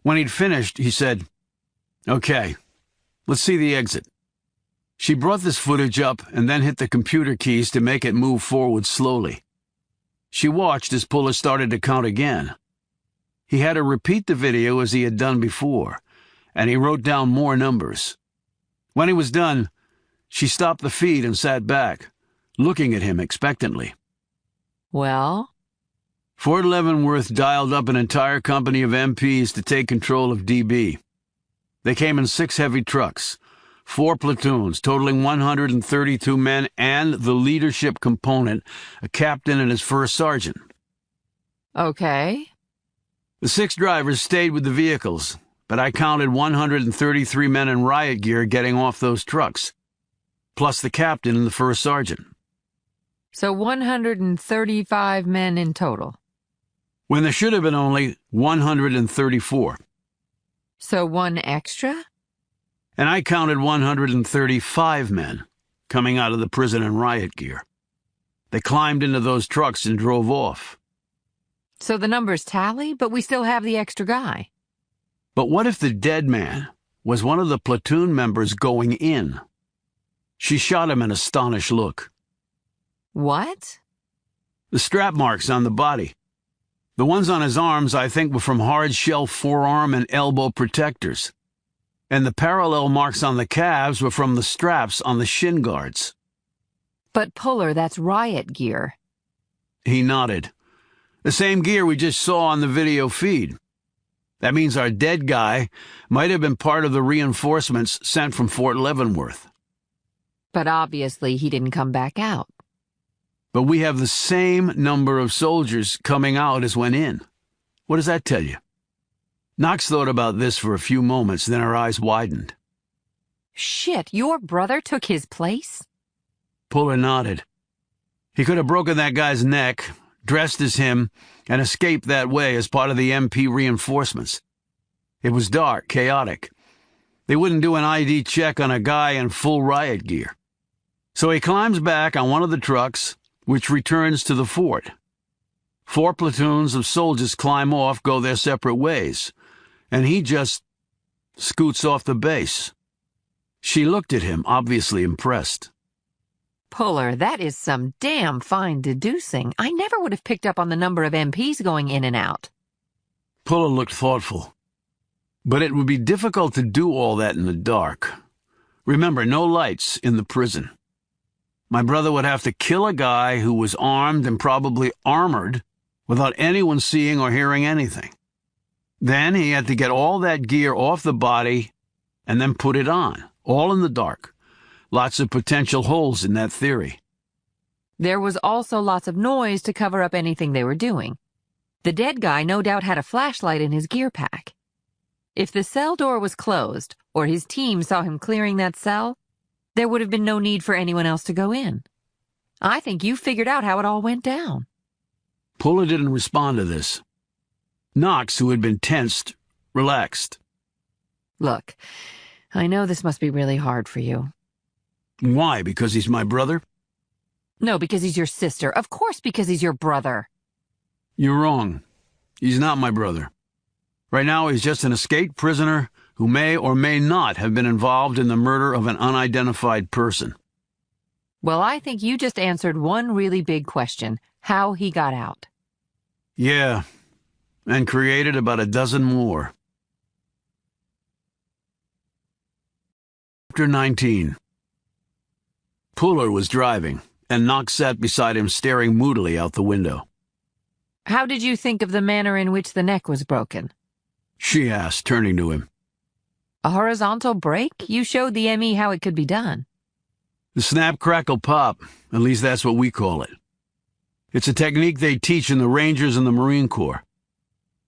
When he'd finished, he said, Okay, let's see the exit. She brought this footage up and then hit the computer keys to make it move forward slowly. She watched as Puller started to count again. He had her repeat the video as he had done before, and he wrote down more numbers. When he was done, she stopped the feed and sat back, looking at him expectantly. Well? Fort Leavenworth dialed up an entire company of MPs to take control of DB. They came in 6 heavy trucks, 4 platoons, totaling 132 men, and the leadership component, a captain and his first sergeant. Okay. The 6 drivers stayed with the vehicles, but I counted 133 men in riot gear getting off those trucks, plus the captain and the first sergeant. So 135 men in total. When there should have been only 134. So 1 extra? And I counted 135 men coming out of the prison in riot gear. They climbed into those trucks and drove off. So the numbers tally, but we still have the extra guy. But what if the dead man was one of the platoon members going in? She shot him an astonished look. What? The strap marks on the body. The ones on his arms, I think, were from hard-shell forearm and elbow protectors. And the parallel marks on the calves were from the straps on the shin guards. But Puller, that's riot gear. He nodded. The same gear we just saw on the video feed. That means our dead guy might have been part of the reinforcements sent from Fort Leavenworth. But obviously he didn't come back out. But we have the same number of soldiers coming out as went in. What does that tell you? Knox thought about this for a few moments, then her eyes widened. Shit, your brother took his place? Puller nodded. He could have broken that guy's neck, dressed as him, and escaped that way as part of the MP reinforcements. It was dark, chaotic. They wouldn't do an ID check on a guy in full riot gear. So he climbs back on one of the trucks, which returns to the fort. 4 platoons of soldiers climb off, go their separate ways, and he just scoots off the base. She looked at him, obviously impressed. Puller, that is some damn fine deducing. I never would have picked up on the number of MPs going in and out. Puller looked thoughtful. But it would be difficult to do all that in the dark. Remember, no lights in the prison. My brother would have to kill a guy who was armed and probably armored without anyone seeing or hearing anything. Then he had to get all that gear off the body and then put it on, all in the dark. Lots of potential holes in that theory. There was also lots of noise to cover up anything they were doing. The dead guy no doubt had a flashlight in his gear pack. If the cell door was closed, or his team saw him clearing that cell, there would have been no need for anyone else to go in. I think you figured out how it all went down. Puller didn't respond to this. Knox, who had been tensed, relaxed. Look, I know this must be really hard for you. Why? Because he's my brother? No, because he's your sister. Of course, because he's your brother. You're wrong. He's not my brother. Right now, he's just an escaped prisoner who may or may not have been involved in the murder of an unidentified person. Well, I think you just answered one really big question: how he got out. Yeah, and created about a dozen more. Chapter 19. Puller was driving, and Knox sat beside him staring moodily out the window. How did you think of the manner in which the neck was broken? She asked, turning to him. A horizontal break? You showed the ME how it could be done. The snap, crackle, pop. At least that's what we call it. It's a technique they teach in the Rangers and the Marine Corps.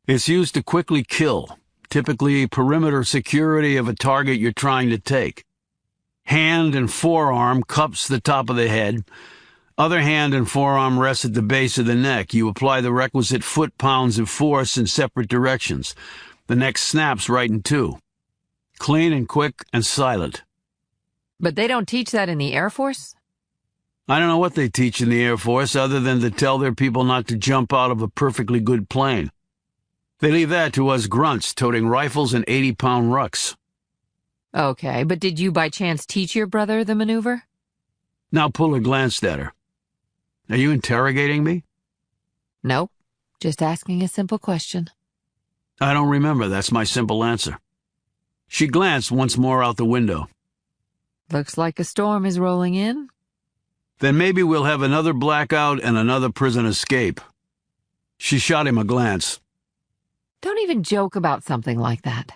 It's used to quickly kill, typically perimeter security of a target you're trying to take. Hand and forearm cups the top of the head. Other hand and forearm rests at the base of the neck. You apply the requisite foot-pounds of force in separate directions. The neck snaps right in two. Clean and quick and silent. But they don't teach that in the Air Force? I don't know what they teach in the Air Force other than to tell their people not to jump out of a perfectly good plane. They leave that to us grunts toting rifles and 80-pound rucks. Okay, but did you by chance teach your brother the maneuver? Now Puller glanced at her. Are you interrogating me? Nope, just asking a simple question. I don't remember. That's my simple answer. She glanced once more out the window. Looks like a storm is rolling in. Then maybe we'll have another blackout and another prison escape. She shot him a glance. Don't even joke about something like that.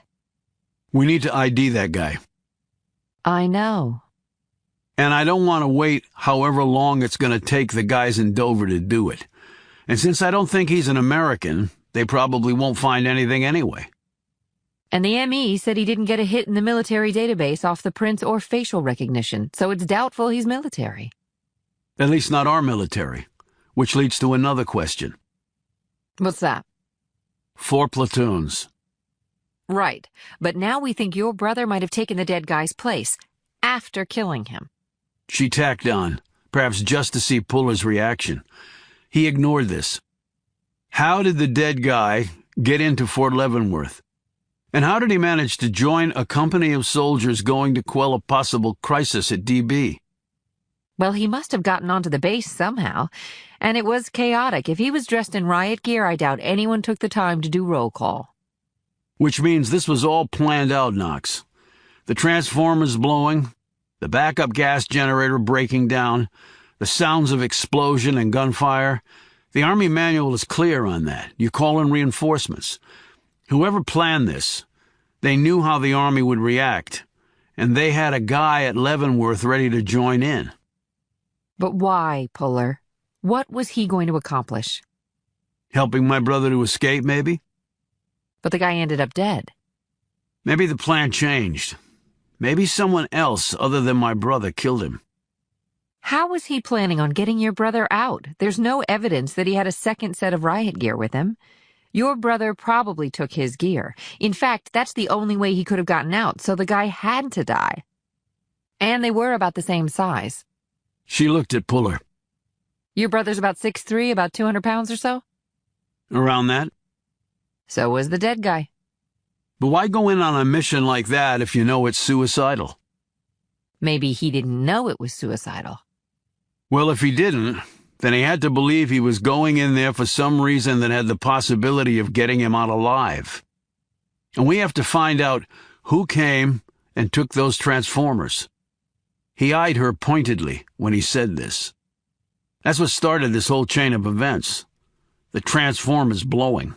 We need to ID that guy. I know. And I don't want to wait however long it's going to take the guys in Dover to do it. And since I don't think he's an American, they probably won't find anything anyway. And the ME said he didn't get a hit in the military database off the prints or facial recognition, so it's doubtful he's military. At least not our military. Which leads to another question. What's that? 4 platoons. Right, but now we think your brother might have taken the dead guy's place, after killing him. She tacked on, perhaps just to see Puller's reaction. He ignored this. How did the dead guy get into Fort Leavenworth? And how did he manage to join a company of soldiers going to quell a possible crisis at DB? Well, he must have gotten onto the base somehow, and it was chaotic. If he was dressed in riot gear, I doubt anyone took the time to do roll call. Which means this was all planned out, Knox. The transformers blowing, the backup gas generator breaking down, the sounds of explosion and gunfire. The Army manual is clear on that. You call in reinforcements. Whoever planned this, they knew how the Army would react, and they had a guy at Leavenworth ready to join in. But why, Puller? What was he going to accomplish? Helping my brother to escape, maybe? But the guy ended up dead. Maybe the plan changed. Maybe someone else other than my brother killed him. How was he planning on getting your brother out? There's no evidence that he had a second set of riot gear with him. Your brother probably took his gear. In fact, that's the only way he could have gotten out, so the guy had to die. And they were about the same size. She looked at Puller. Your brother's about 6'3", about 200 pounds or so? Around that? So was the dead guy. But why go in on a mission like that if you know it's suicidal? Maybe he didn't know it was suicidal. Well, if he didn't, then he had to believe he was going in there for some reason that had the possibility of getting him out alive. And we have to find out who came and took those transformers. He eyed her pointedly when he said this. That's what started this whole chain of events. The transformers blowing.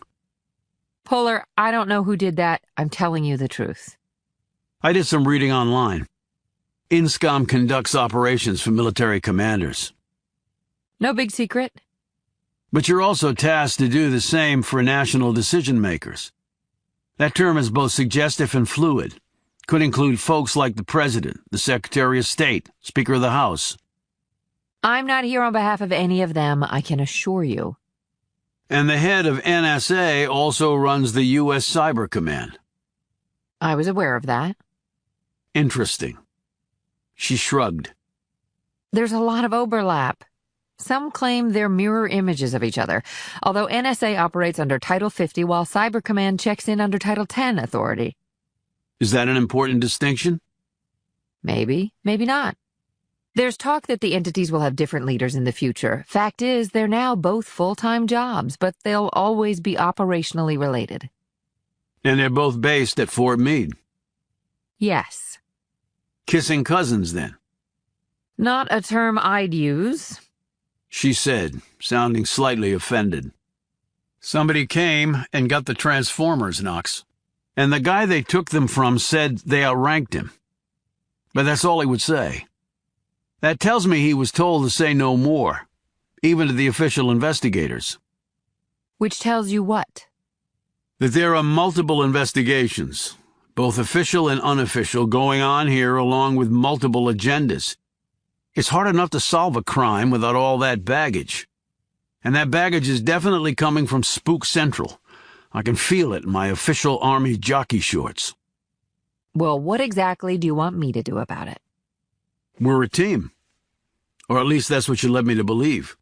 Puller, I don't know who did that. I'm telling you the truth. I did some reading online. INSCOM conducts operations for military commanders. No big secret. But you're also tasked to do the same for national decision makers. That term is both suggestive and fluid. Could include folks like the President, the Secretary of State, Speaker of the House. I'm not here on behalf of any of them, I can assure you. And the head of NSA also runs the U.S. Cyber Command. I was aware of that. Interesting. She shrugged. There's a lot of overlap. Some claim they're mirror images of each other, although NSA operates under Title 50 while Cyber Command checks in under Title 10 authority. Is that an important distinction? Maybe, maybe not. There's talk that the entities will have different leaders in the future. Fact is, they're now both full-time jobs, but they'll always be operationally related. And they're both based at Fort Meade. Yes. Kissing cousins, then? Not a term I'd use, she said, sounding slightly offended. Somebody came and got the transformers, Knox. And the guy they took them from said they outranked him. But that's all he would say. That tells me he was told to say no more, even to the official investigators. Which tells you what? That there are multiple investigations, both official and unofficial, going on here along with multiple agendas. It's hard enough to solve a crime without all that baggage. And that baggage is definitely coming from Spook Central. I can feel it in my official Army jockey shorts. Well, what exactly do you want me to do about it? We're a team. Or at least that's what you led me to believe.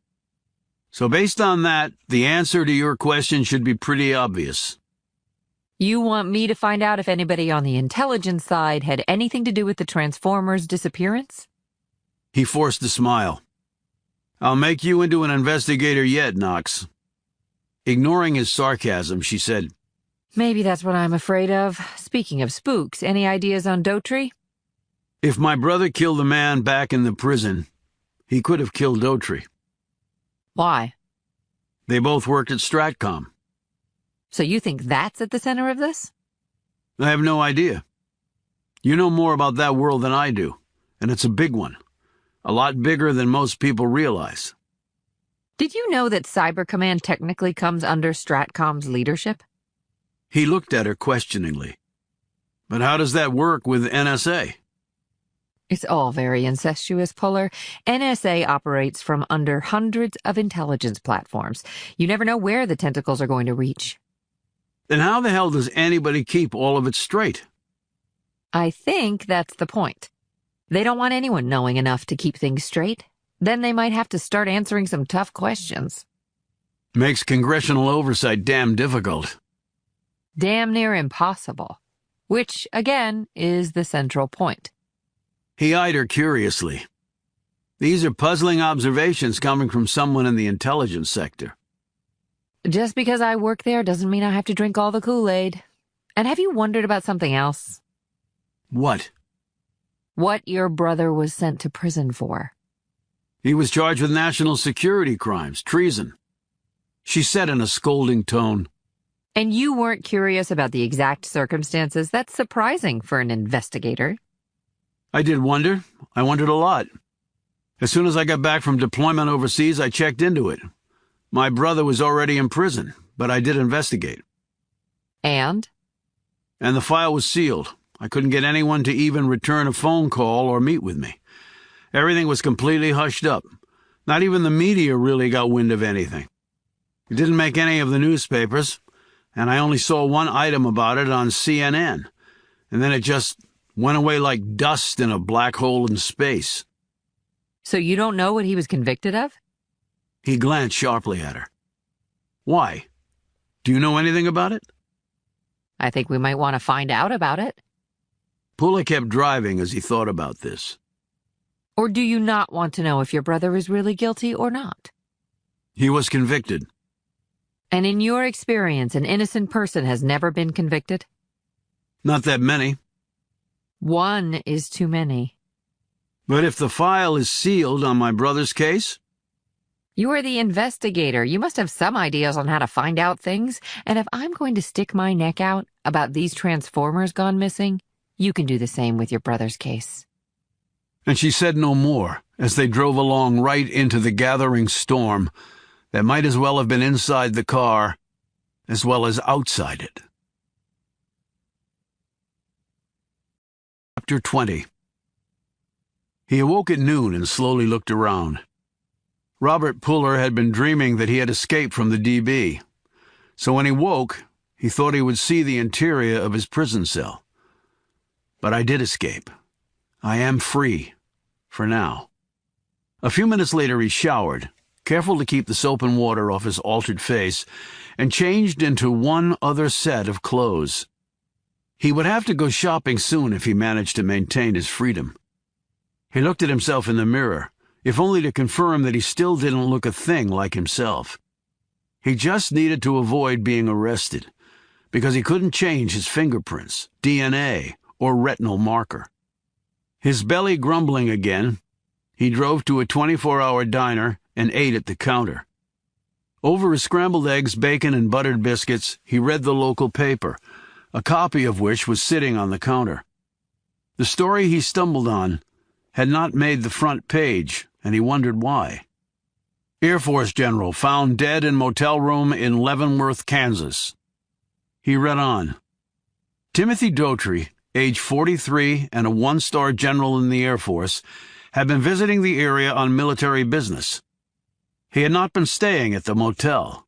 So based on that, the answer to your question should be pretty obvious. You want me to find out if anybody on the intelligence side had anything to do with the Transformers' disappearance? He forced a smile. I'll make you into an investigator yet, Knox. Ignoring his sarcasm, she said, Maybe that's what I'm afraid of. Speaking of spooks, any ideas on Daughtry? If my brother killed the man back in the prison, he could have killed Daughtry. Why? They both worked at Stratcom. So you think that's at the center of this? I have no idea. You know more about that world than I do, and it's a big one. A lot bigger than most people realize. Did you know that Cyber Command technically comes under Stratcom's leadership? He looked at her questioningly. But how does that work with NSA? It's all very incestuous, Puller. NSA operates from under hundreds of intelligence platforms. You never know where the tentacles are going to reach. Then how the hell does anybody keep all of it straight? I think that's the point. They don't want anyone knowing enough to keep things straight. Then they might have to start answering some tough questions. Makes congressional oversight damn difficult. Damn near impossible. Which, again, is the central point. He eyed her curiously. These are puzzling observations coming from someone in the intelligence sector. Just because I work there doesn't mean I have to drink all the Kool-Aid. And have you wondered about something else? What? What your brother was sent to prison for. He was charged with national security crimes, treason. She said in a scolding tone. And you weren't curious about the exact circumstances? That's surprising for an investigator. I did wonder. I wondered a lot. As soon as I got back from deployment overseas, I checked into it. My brother was already in prison, but I did investigate. And? And the file was sealed. I couldn't get anyone to even return a phone call or meet with me. Everything was completely hushed up. Not even the media really got wind of anything. It didn't make any of the newspapers, and I only saw one item about it on CNN, and then it just went away like dust in a black hole in space. So you don't know what he was convicted of? He glanced sharply at her. Why? Do you know anything about it? I think we might want to find out about it. Puller kept driving as he thought about this. Or do you not want to know if your brother is really guilty or not? He was convicted. And in your experience, an innocent person has never been convicted? Not that many. One is too many. But if the file is sealed on my brother's case? You are the investigator. You must have some ideas on how to find out things. And if I'm going to stick my neck out about these Transformers gone missing, you can do the same with your brother's case. And she said no more as they drove along right into the gathering storm that might as well have been inside the car as well as outside it. Chapter 20. He awoke at noon and slowly looked around. Robert Puller had been dreaming that he had escaped from the DB. So when he woke, he thought he would see the interior of his prison cell. But I did escape. I am free. For now. A few minutes later he showered, careful to keep the soap and water off his altered face, and changed into one other set of clothes. He would have to go shopping soon if he managed to maintain his freedom. He looked at himself in the mirror, if only to confirm that he still didn't look a thing like himself. He just needed to avoid being arrested, because he couldn't change his fingerprints, DNA, or retinal marker. His belly grumbling again, he drove to a 24-hour diner and ate at the counter. Over his scrambled eggs, bacon, and buttered biscuits, he read the local paper, a copy of which was sitting on the counter. The story he stumbled on had not made the front page, and he wondered why. Air Force General found dead in motel room in Leavenworth, Kansas. He read on. Timothy Daughtry, age 43 and a one-star general in the Air Force, had been visiting the area on military business. He had not been staying at the motel,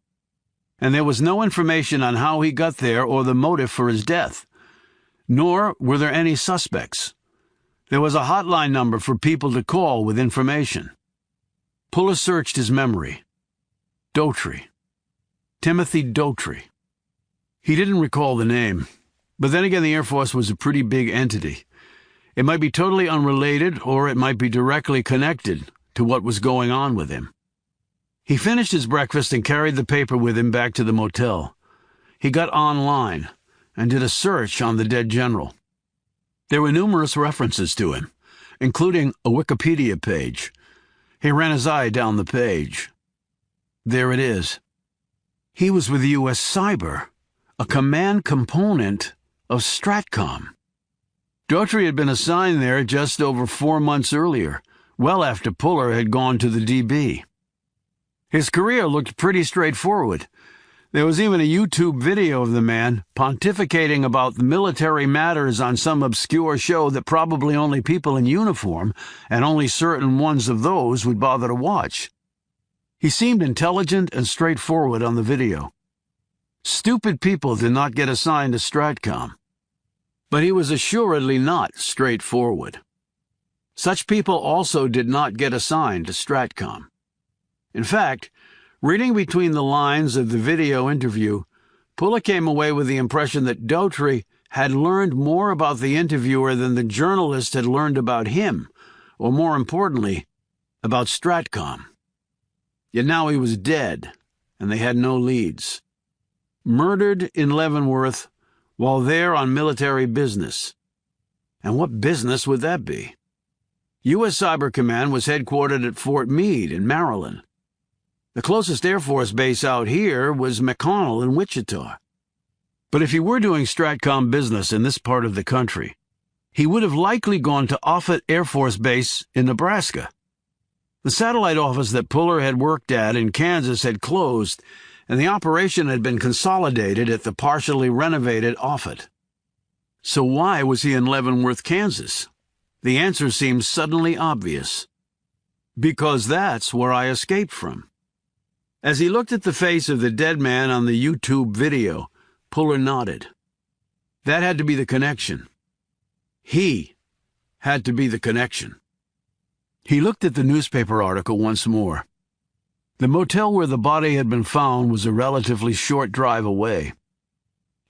and there was no information on how he got there or the motive for his death, nor were there any suspects. There was a hotline number for people to call with information. Puller searched his memory. Daughtry. Timothy Daughtry. He didn't recall the name, but then again the Air Force was a pretty big entity. It might be totally unrelated, or it might be directly connected to what was going on with him. He finished his breakfast and carried the paper with him back to the motel. He got online and did a search on the dead general. There were numerous references to him, including a Wikipedia page. He ran his eye down the page. There it is. He was with U.S. Cyber, a command component of Stratcom. Daughtry had been assigned there just over 4 months earlier, well after Puller had gone to the DB. His career looked pretty straightforward. There was even a YouTube video of the man pontificating about military matters on some obscure show that probably only people in uniform, and only certain ones of those, would bother to watch. He seemed intelligent and straightforward on the video. Stupid people did not get assigned to Stratcom. But he was assuredly not straightforward. Such people also did not get assigned to Stratcom. In fact, reading between the lines of the video interview, Puller came away with the impression that Daughtry had learned more about the interviewer than the journalist had learned about him, or more importantly, about Stratcom. Yet now he was dead, and they had no leads. Murdered in Leavenworth while there on military business. And what business would that be? U.S. Cyber Command was headquartered at Fort Meade in Maryland. The closest Air Force base out here was McConnell in Wichita. But if he were doing Stratcom business in this part of the country, he would have likely gone to Offutt Air Force Base in Nebraska. The satellite office that Puller had worked at in Kansas had closed, and the operation had been consolidated at the partially renovated Offutt. So why was he in Leavenworth, Kansas? The answer seems suddenly obvious. Because that's where I escaped from. As he looked at the face of the dead man on the YouTube video, Puller nodded. That had to be the connection. He had to be the connection. He looked at the newspaper article once more. The motel where the body had been found was a relatively short drive away.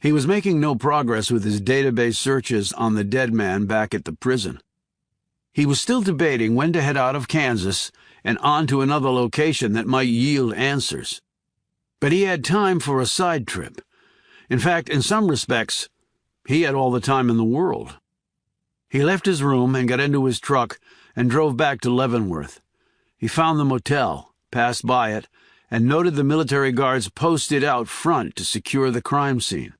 He was making no progress with his database searches on the dead man back at the prison. He was still debating when to head out of Kansas and on to another location that might yield answers. But he had time for a side trip. In fact, in some respects, he had all the time in the world. He left his room and got into his truck and drove back to Leavenworth. He found the motel, passed by it, and noted the military guards posted out front to secure the crime scene.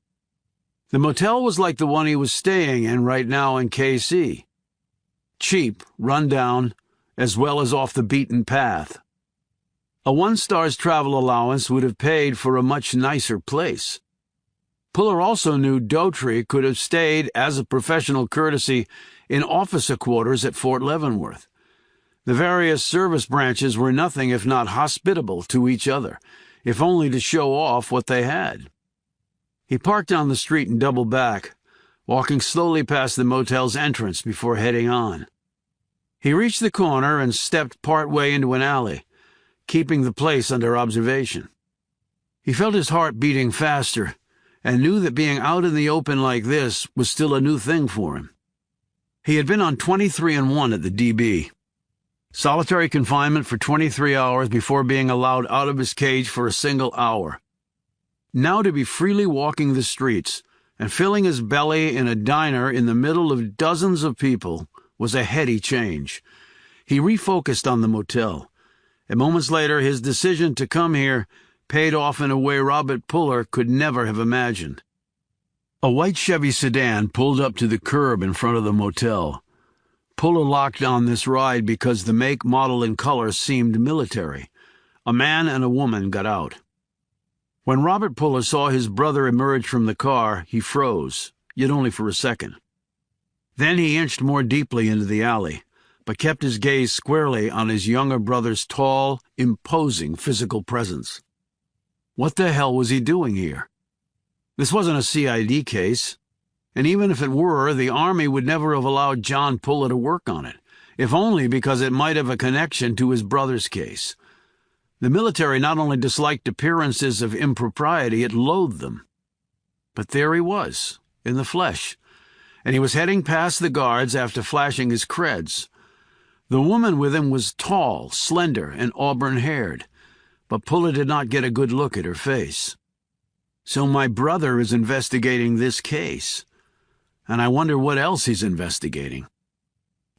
The motel was like the one he was staying in right now in KC. Cheap, run down, as well as off the beaten path. A one-star's travel allowance would have paid for a much nicer place. Puller also knew Daughtry could have stayed, as a professional courtesy, in officer quarters at Fort Leavenworth. The various service branches were nothing if not hospitable to each other, if only to show off what they had. He parked down the street and doubled back, walking slowly past the motel's entrance before heading on. He reached the corner and stepped part way into an alley, keeping the place under observation. He felt his heart beating faster, and knew that being out in the open like this was still a new thing for him. He had been on 23-1 at the DB. Solitary confinement for 23 hours before being allowed out of his cage for a single hour. Now to be freely walking the streets and filling his belly in a diner in the middle of dozens of people was a heady change. He refocused on the motel, and moments later his decision to come here paid off in a way Robert Puller could never have imagined. A white Chevy sedan pulled up to the curb in front of the motel. Puller locked on this ride because the make, model, and color seemed military. A man and a woman got out. When Robert Puller saw his brother emerge from the car, he froze, yet only for a second. Then he inched more deeply into the alley, but kept his gaze squarely on his younger brother's tall, imposing physical presence. What the hell was he doing here? This wasn't a CID case, and even if it were, the Army would never have allowed John Puller to work on it, if only because it might have a connection to his brother's case. The military not only disliked appearances of impropriety, it loathed them. But there he was, in the flesh, and he was heading past the guards after flashing his creds. The woman with him was tall, slender, and auburn-haired, but Puller did not get a good look at her face. So my brother is investigating this case, and I wonder what else he's investigating.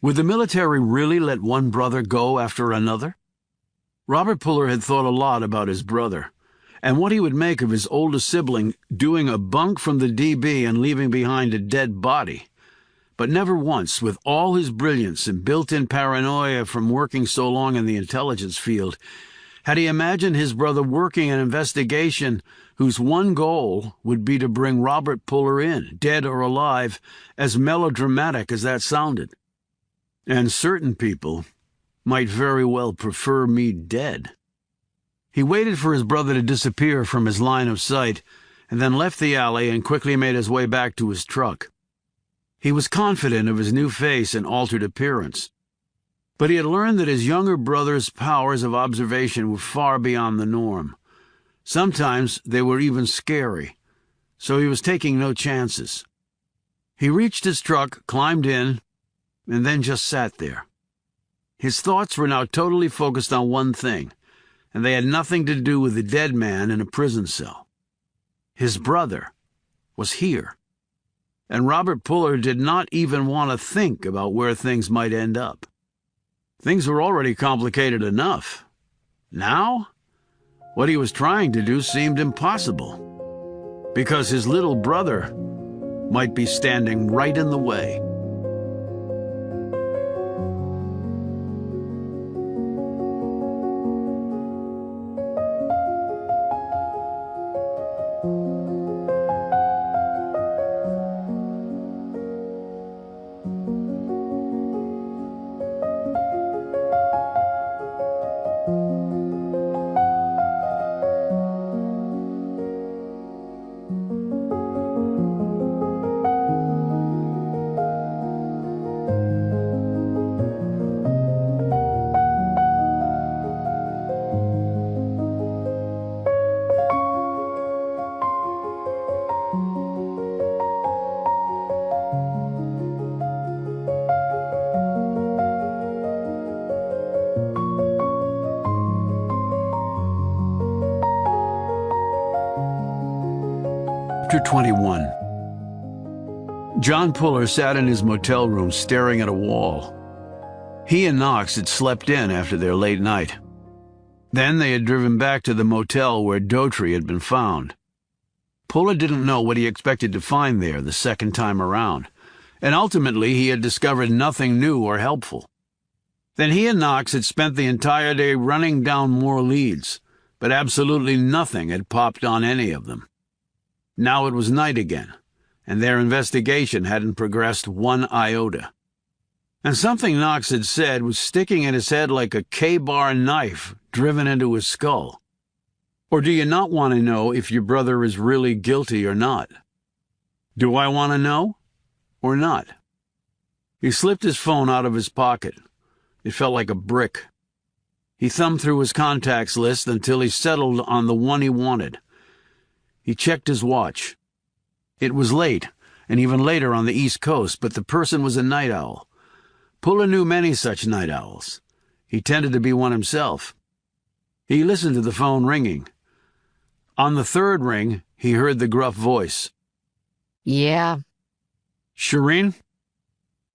Would the military really let one brother go after another? Robert Puller had thought a lot about his brother, and what he would make of his older sibling doing a bunk from the DB and leaving behind a dead body. But never once, with all his brilliance and built-in paranoia from working so long in the intelligence field, had he imagined his brother working an investigation whose one goal would be to bring Robert Puller in, dead or alive, as melodramatic as that sounded. And certain people might very well prefer me dead. He waited for his brother to disappear from his line of sight, and then left the alley and quickly made his way back to his truck. He was confident of his new face and altered appearance, but he had learned that his younger brother's powers of observation were far beyond the norm. Sometimes they were even scary, so he was taking no chances. He reached his truck, climbed in, and then just sat there. His thoughts were now totally focused on one thing, and they had nothing to do with the dead man in a prison cell. His brother was here, and Robert Puller did not even want to think about where things might end up. Things were already complicated enough. Now, what he was trying to do seemed impossible, because his little brother might be standing right in the way. Chapter 21. John Puller sat in his motel room staring at a wall. He and Knox had slept in after their late night. Then they had driven back to the motel where Daughtry had been found. Puller didn't know what he expected to find there the second time around, and ultimately he had discovered nothing new or helpful. Then he and Knox had spent the entire day running down more leads, but absolutely nothing had popped on any of them. Now it was night again, and their investigation hadn't progressed one iota. And something Knox had said was sticking in his head like a K-bar knife driven into his skull. Or do you not want to know if your brother is really guilty or not? Do I want to know or not? He slipped his phone out of his pocket. It felt like a brick. He thumbed through his contacts list until he settled on the one he wanted. He checked his watch. It was late, and even later on the East Coast, but the person was a night owl. Puller knew many such night owls. He tended to be one himself. He listened to the phone ringing. On the third ring, he heard the gruff voice. Yeah. Shireen?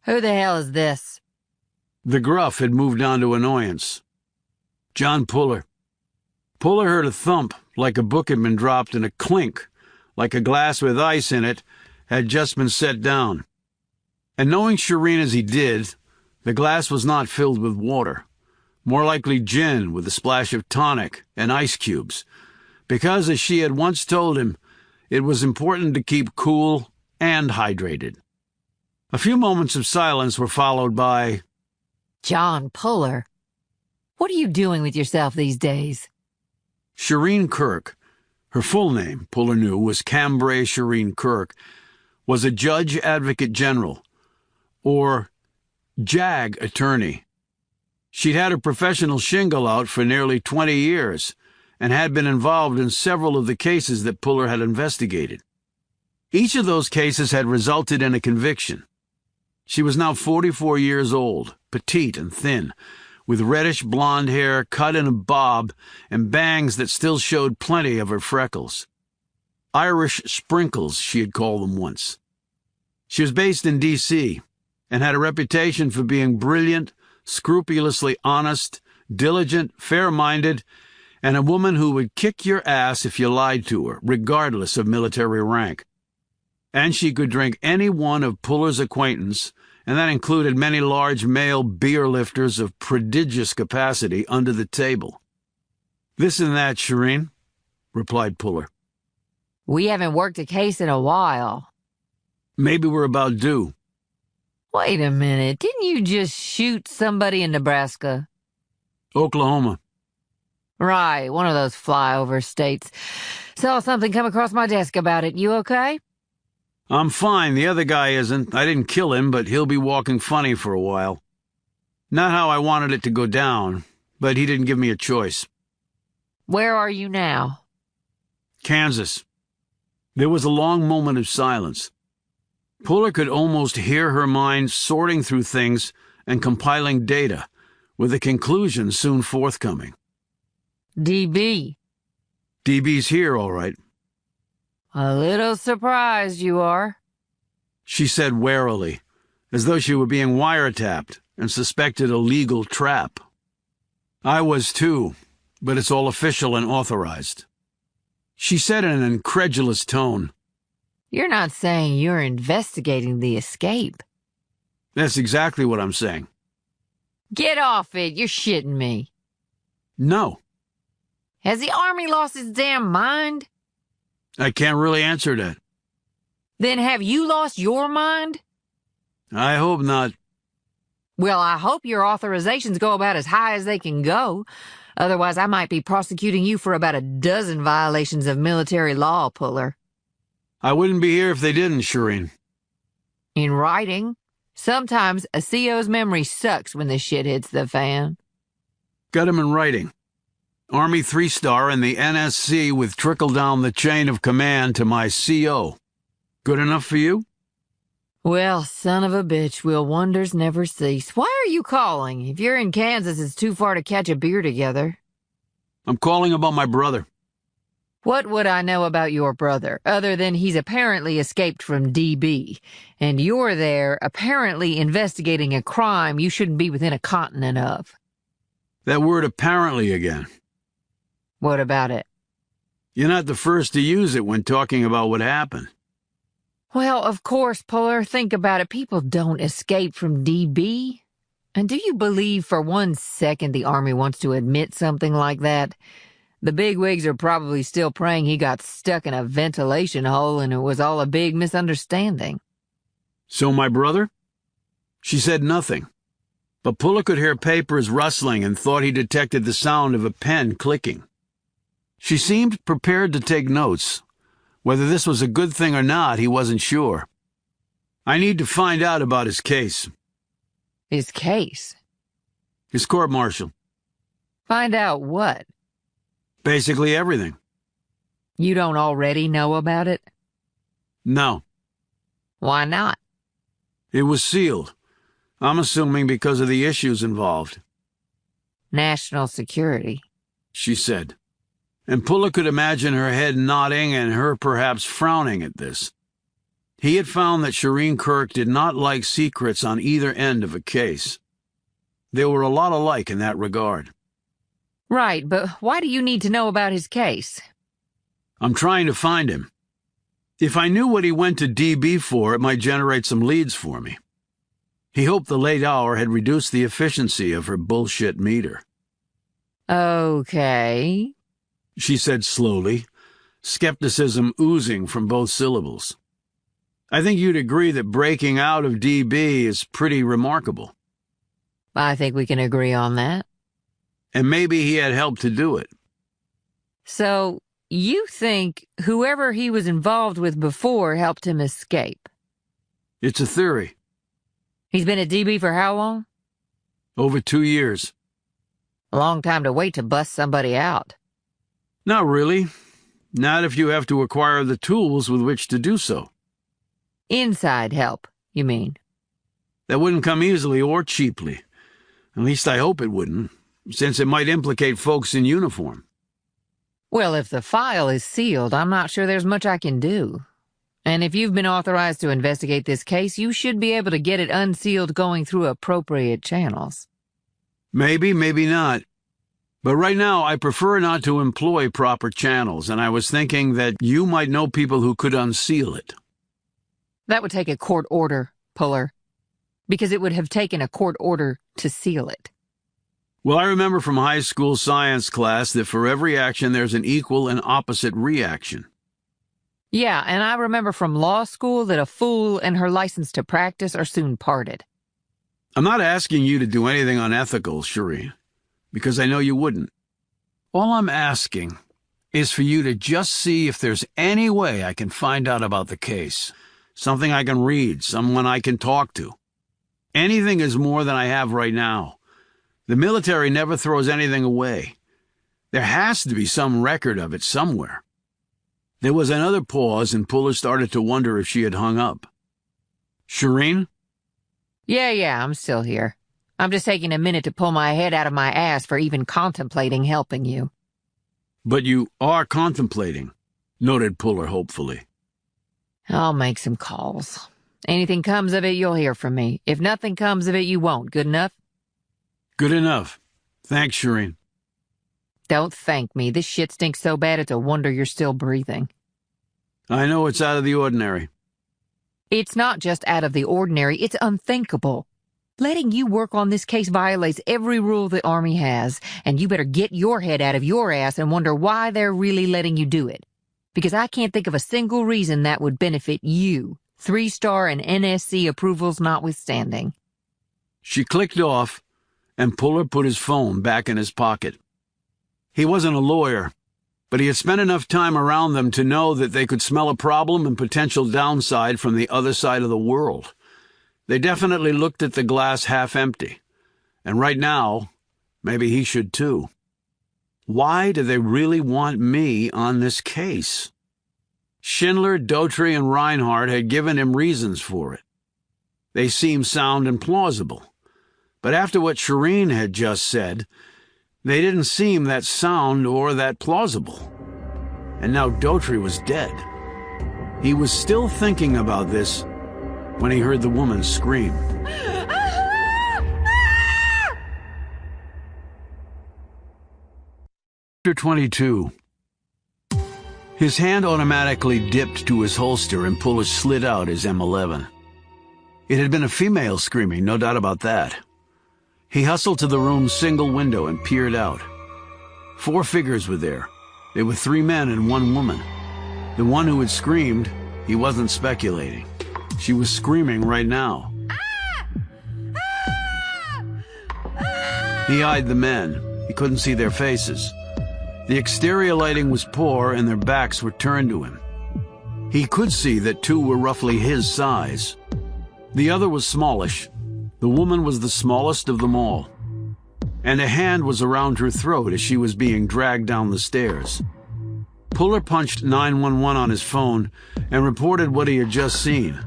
Who the hell is this? The gruff had moved on to annoyance. John Puller. Puller heard a thump, like a book had been dropped, and a clink, like a glass with ice in it, had just been set down. And knowing Shireen as he did, the glass was not filled with water, more likely gin with a splash of tonic and ice cubes, because, as she had once told him, it was important to keep cool and hydrated. A few moments of silence were followed by, John Puller. What are you doing with yourself these days? Shireen Kirk, her full name, Puller knew, was Cambrai Shireen Kirk, was a judge advocate general, or JAG attorney. She'd had a professional shingle out for nearly 20 years and had been involved in several of the cases that Puller had investigated. Each of those cases had resulted in a conviction. She was now 44 years old, petite and thin, with reddish blonde hair cut in a bob and bangs that still showed plenty of her freckles. Irish sprinkles, she had called them once. She was based in D.C. and had a reputation for being brilliant, scrupulously honest, diligent, fair-minded, and a woman who would kick your ass if you lied to her, regardless of military rank. And she could drink any one of Puller's acquaintance, and that included many large male beer lifters of prodigious capacity under the table. This and that, Shireen, replied Puller. We haven't worked a case in a while. Maybe we're about due. Wait a minute, didn't you just shoot somebody in Nebraska? Oklahoma. Right, one of those flyover states. Saw something come across my desk about it. You okay? I'm fine, the other guy isn't. I didn't kill him, but he'll be walking funny for a while. Not how I wanted it to go down, but he didn't give me a choice. Where are you now? Kansas. There was a long moment of silence. Puller could almost hear her mind sorting through things and compiling data, with a conclusion soon forthcoming. DB. DB's here, all right. A little surprised you are. She said warily, as though she were being wiretapped and suspected a legal trap. I was too, but it's all official and authorized. She said in an incredulous tone. You're not saying you're investigating the escape. That's exactly what I'm saying. Get off it, you're shitting me. No. Has the Army lost its damn mind? I can't really answer that. Then have you lost your mind? I hope not. Well, I hope your authorizations go about as high as they can go. Otherwise, I might be prosecuting you for about a dozen violations of military law, Puller. I wouldn't be here if they didn't, Shireen. In writing, sometimes a CO's memory sucks when the shit hits the fan. Got him in writing. Army 3-star and the NSC with trickle down the chain of command to my CO. Good enough for you? Well, son of a bitch, will wonders never cease. Why are you calling? If you're in Kansas, it's too far to catch a beer together. I'm calling about my brother. What would I know about your brother, other than he's apparently escaped from DB, and you're there apparently investigating a crime you shouldn't be within a continent of? That word apparently again. What about it? You're not the first to use it when talking about what happened. Well, of course, Puller, think about it. People don't escape from DB. And do you believe for 1 second the Army wants to admit something like that? The bigwigs are probably still praying he got stuck in a ventilation hole and it was all a big misunderstanding. So my brother? She said nothing, but Puller could hear papers rustling and thought he detected the sound of a pen clicking. She seemed prepared to take notes. Whether this was a good thing or not, he wasn't sure. I need to find out about his case. His case? His court-martial. Find out what? Basically everything. You don't already know about it? No. Why not? It was sealed. I'm assuming because of the issues involved. National security, she said. And Puller could imagine her head nodding and her perhaps frowning at this. He had found that Shireen Kirk did not like secrets on either end of a case. They were a lot alike in that regard. Right, but why do you need to know about his case? I'm trying to find him. If I knew what he went to DB for, it might generate some leads for me. He hoped the late hour had reduced the efficiency of her bullshit meter. Okay, she said slowly, skepticism oozing from both syllables. I think you'd agree that breaking out of DB is pretty remarkable. I think we can agree on that. And maybe he had helped to do it. So, you think whoever he was involved with before helped him escape? It's a theory. He's been at DB for how long? Over 2 years. A long time to wait to bust somebody out. Not really. Not if you have to acquire the tools with which to do so. Inside help, you mean? That wouldn't come easily or cheaply. At least I hope it wouldn't, since it might implicate folks in uniform. Well, if the file is sealed, I'm not sure there's much I can do. And if you've been authorized to investigate this case, you should be able to get it unsealed going through appropriate channels. Maybe, maybe not. But right now, I prefer not to employ proper channels, and I was thinking that you might know people who could unseal it. That would take a court order, Puller, because it would have taken a court order to seal it. Well, I remember from high school science class that for every action there's an equal and opposite reaction. Yeah, and I remember from law school that a fool and her license to practice are soon parted. I'm not asking you to do anything unethical, Shireen, because I know you wouldn't. All I'm asking is for you to just see if there's any way I can find out about the case. Something I can read, someone I can talk to. Anything is more than I have right now. The military never throws anything away. There has to be some record of it somewhere. There was another pause, and Puller started to wonder if she had hung up. Shireen? Yeah, I'm still here. I'm just taking a minute to pull my head out of my ass for even contemplating helping you. But you are contemplating, noted Puller hopefully. I'll make some calls. Anything comes of it, you'll hear from me. If nothing comes of it, you won't. Good enough? Good enough. Thanks, Shireen. Don't thank me. This shit stinks so bad it's a wonder you're still breathing. I know it's out of the ordinary. It's not just out of the ordinary, it's unthinkable. Letting you work on this case violates every rule the Army has, and you better get your head out of your ass and wonder why they're really letting you do it. Because I can't think of a single reason that would benefit you, 3-star and NSC approvals notwithstanding. She clicked off, and Puller put his phone back in his pocket. He wasn't a lawyer, but he had spent enough time around them to know that they could smell a problem and potential downside from the other side of the world. They definitely looked at the glass half empty, and right now, maybe he should too. Why do they really want me on this case? Schindler, Daughtry, and Reinhardt had given him reasons for it. They seemed sound and plausible, but after what Shireen had just said, they didn't seem that sound or that plausible. and now Daughtry was dead. He was still thinking about this when he heard the woman scream. Chapter 22. His hand automatically dipped to his holster and Puller slid out his M11. It had been a female screaming, no doubt about that. He hustled to the room's single window and peered out. 4 figures were there. There were 3 men and 1 woman. The one who had screamed, he wasn't speculating. She was screaming right now. He eyed the men. He couldn't see their faces. The exterior lighting was poor and their backs were turned to him. He could see that 2 were roughly his size. The other was smallish. The woman was the smallest of them all. And a hand was around her throat as she was being dragged down the stairs. Puller punched 911 on his phone and reported what he had just seen.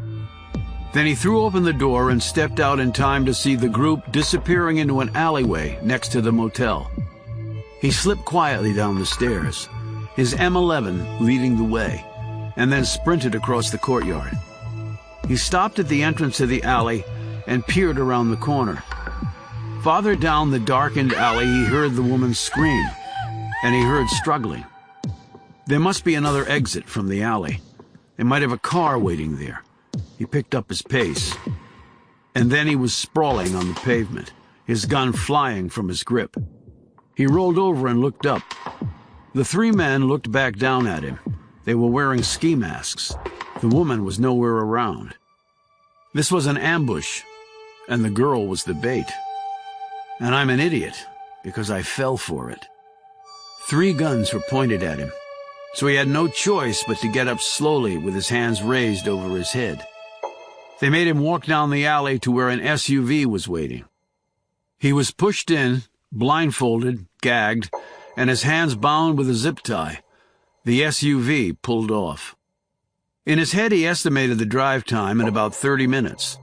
Then he threw open the door and stepped out in time to see the group disappearing into an alleyway next to the motel. He slipped quietly down the stairs, his M11 leading the way, and then sprinted across the courtyard. He stopped at the entrance of the alley and peered around the corner. Farther down the darkened alley, he heard the woman scream, and he heard struggling. There must be another exit from the alley. They might have a car waiting there. He picked up his pace, and then he was sprawling on the pavement, his gun flying from his grip. He rolled over and looked up. The 3 men looked back down at him. They were wearing ski masks. The woman was nowhere around. This was an ambush, and the girl was the bait. And I'm an idiot, because I fell for it. 3 guns were pointed at him, so he had no choice but to get up slowly with his hands raised over his head. They made him walk down the alley to where an SUV was waiting. He was pushed in, blindfolded, gagged, and his hands bound with a zip tie. The SUV pulled off. In his head, he estimated the drive time at about 30 minutes.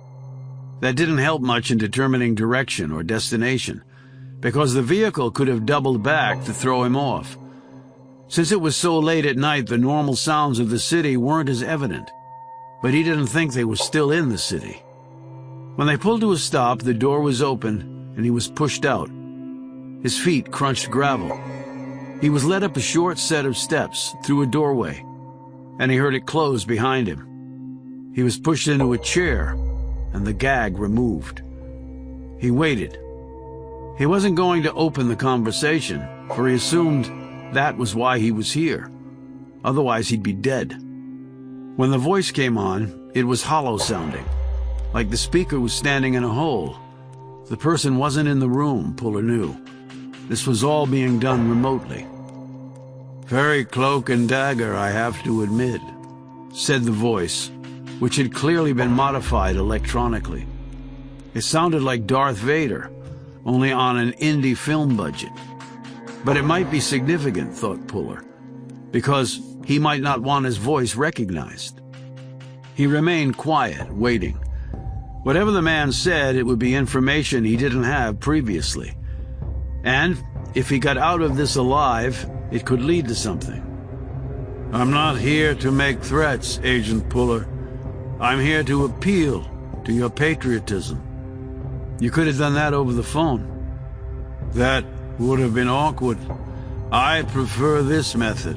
That didn't help much in determining direction or destination, because the vehicle could have doubled back to throw him off. Since it was so late at night, the normal sounds of the city weren't as evident, but he didn't think they were still in the city. When they pulled to a stop, the door was open, and he was pushed out. His feet crunched gravel. He was led up a short set of steps through a doorway, and he heard it close behind him. He was pushed into a chair, and the gag removed. He waited. He wasn't going to open the conversation, for he assumed that was why he was here. Otherwise, he'd be dead. When the voice came on, it was hollow-sounding, like the speaker was standing in a hole. The person wasn't in the room, Puller knew. This was all being done remotely. "Very cloak and dagger, I have to admit," said the voice, which had clearly been modified electronically. It sounded like Darth Vader, only on an indie film budget. But it might be significant, thought Puller, because he might not want his voice recognized. He remained quiet, waiting. Whatever the man said, it would be information he didn't have previously. And if he got out of this alive, it could lead to something. "I'm not here to make threats, Agent Puller. I'm here to appeal to your patriotism." "You could have done that over the phone." "That would have been awkward. I prefer this method."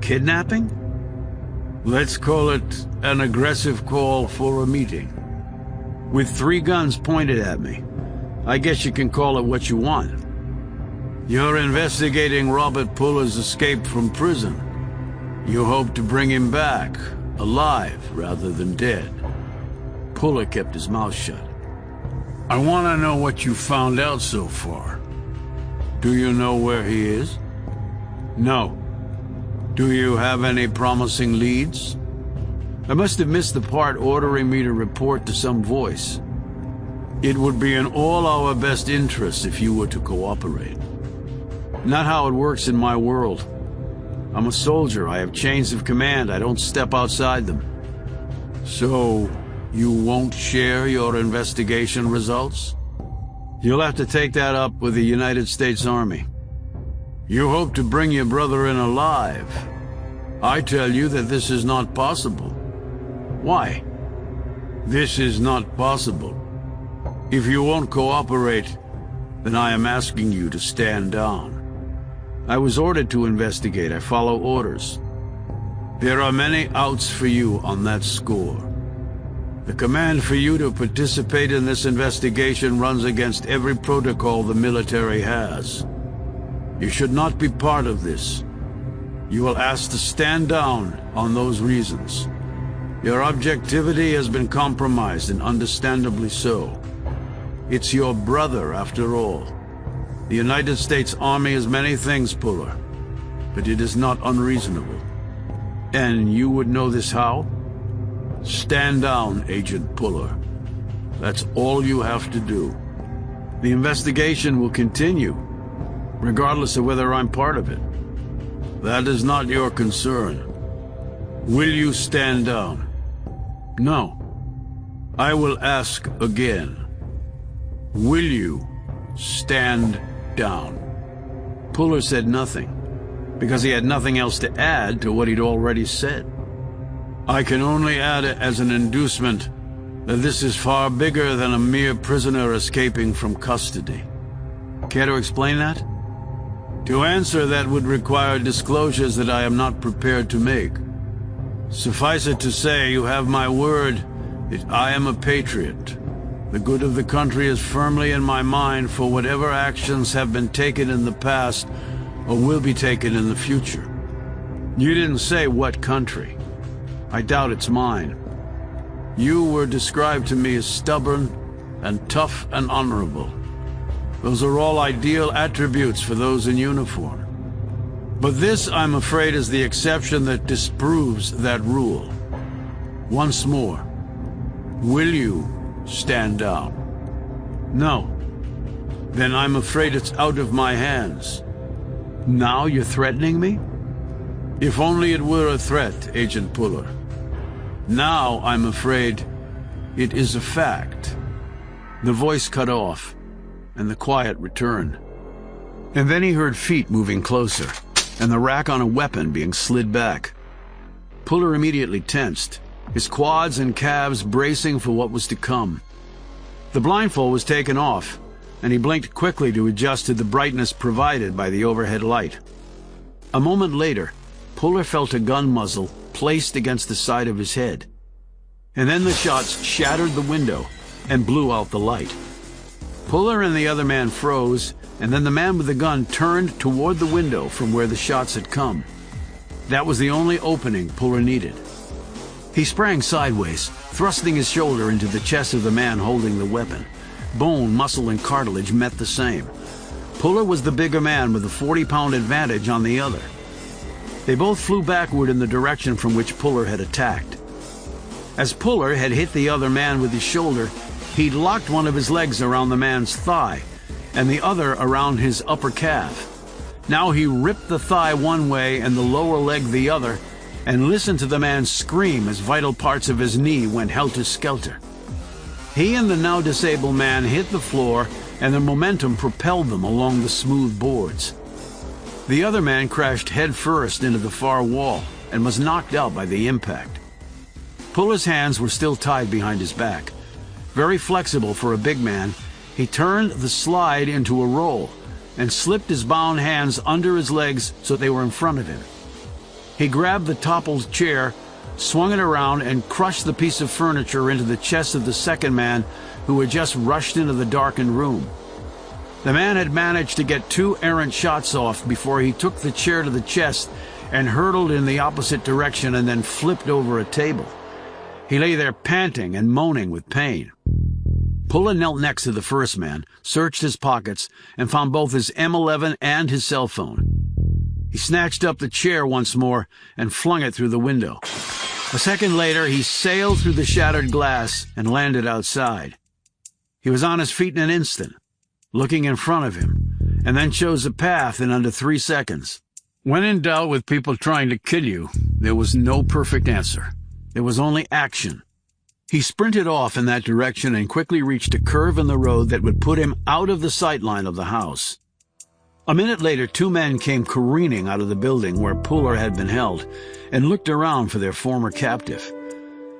"Kidnapping?" "Let's call it an aggressive call for a meeting." "With 3 guns pointed at me. I guess you can call it what you want." "You're investigating Robert Puller's escape from prison. You hope to bring him back, alive rather than dead." Puller kept his mouth shut. "I want to know what you found out so far. Do you know where he is?" "No." "Do you have any promising leads?" I must have missed the part ordering me to report to some voice. "It would be in all our best interests if you were to cooperate." "Not how it works in my world. I'm a soldier. I have chains of command. I don't step outside them." "So you won't share your investigation results?" "You'll have to take that up with the United States Army." "You hope to bring your brother in alive. I tell you that this is not possible. Why? This is not possible. If you won't cooperate, then I am asking you to stand down. I was ordered to investigate. I follow orders. There are many outs for you on that score. The command for you to participate in this investigation runs against every protocol the military has. You should not be part of this. You will ask to stand down on those reasons. Your objectivity has been compromised, and understandably so. It's your brother, after all. The United States Army is many things, Puller, but it is not unreasonable. And you would know this how? Stand down, Agent Puller. That's all you have to do. The investigation will continue, regardless of whether I'm part of it. That is not your concern. Will you stand down? No. I will ask again. Will you stand down? Puller said nothing, because he had nothing else to add to what he'd already said. I can only add as an inducement that this is far bigger than a mere prisoner escaping from custody. Care to explain that? To answer that would require disclosures that I am not prepared to make. Suffice it to say, you have my word that I am a patriot. The good of the country is firmly in my mind for whatever actions have been taken in the past or will be taken in the future. You didn't say what country. I doubt it's mine. You were described to me as stubborn and tough and honorable. Those are all ideal attributes for those in uniform. But this, I'm afraid, is the exception that disproves that rule. Once more, will you stand down? No. Then I'm afraid it's out of my hands. Now you're threatening me? If only it were a threat, Agent Puller. Now, I'm afraid, it is a fact. The voice cut off, and the quiet returned. And then he heard feet moving closer, and the rack on a weapon being slid back. Puller immediately tensed, his quads and calves bracing for what was to come. The blindfold was taken off, and he blinked quickly to adjust to the brightness provided by the overhead light. A moment later, Puller felt a gun muzzle placed against the side of his head. And then the shots shattered the window and blew out the light. Puller and the other man froze, and then the man with the gun turned toward the window from where the shots had come. That was the only opening Puller needed. He sprang sideways, thrusting his shoulder into the chest of the man holding the weapon. Bone, muscle, and cartilage met the same. Puller was the bigger man with a 40-pound advantage on the other. They both flew backward in the direction from which Puller had attacked. As Puller had hit the other man with his shoulder, he'd locked one of his legs around the man's thigh and the other around his upper calf. Now he ripped the thigh one way and the lower leg the other, and listened to the man scream as vital parts of his knee went helter-skelter. He and the now disabled man hit the floor, and the momentum propelled them along the smooth boards. The other man crashed head-first into the far wall and was knocked out by the impact. Puller's hands were still tied behind his back. Very flexible for a big man, he turned the slide into a roll and slipped his bound hands under his legs so they were in front of him. He grabbed the toppled chair, swung it around, and crushed the piece of furniture into the chest of the second man, who had just rushed into the darkened room. The man had managed to get 2 errant shots off before he took the chair to the chest and hurtled in the opposite direction and then flipped over a table. He lay there panting and moaning with pain. Puller knelt next to the first man, searched his pockets, and found both his M11 and his cell phone. He snatched up the chair once more and flung it through the window. A second later, he sailed through the shattered glass and landed outside. He was on his feet in an instant, looking in front of him, and then chose a path in under 3 seconds. When in doubt with people trying to kill you, there was no perfect answer. There was only action. He sprinted off in that direction and quickly reached a curve in the road that would put him out of the sight line of the house. A minute later, two men came careening out of the building where Puller had been held and looked around for their former captive.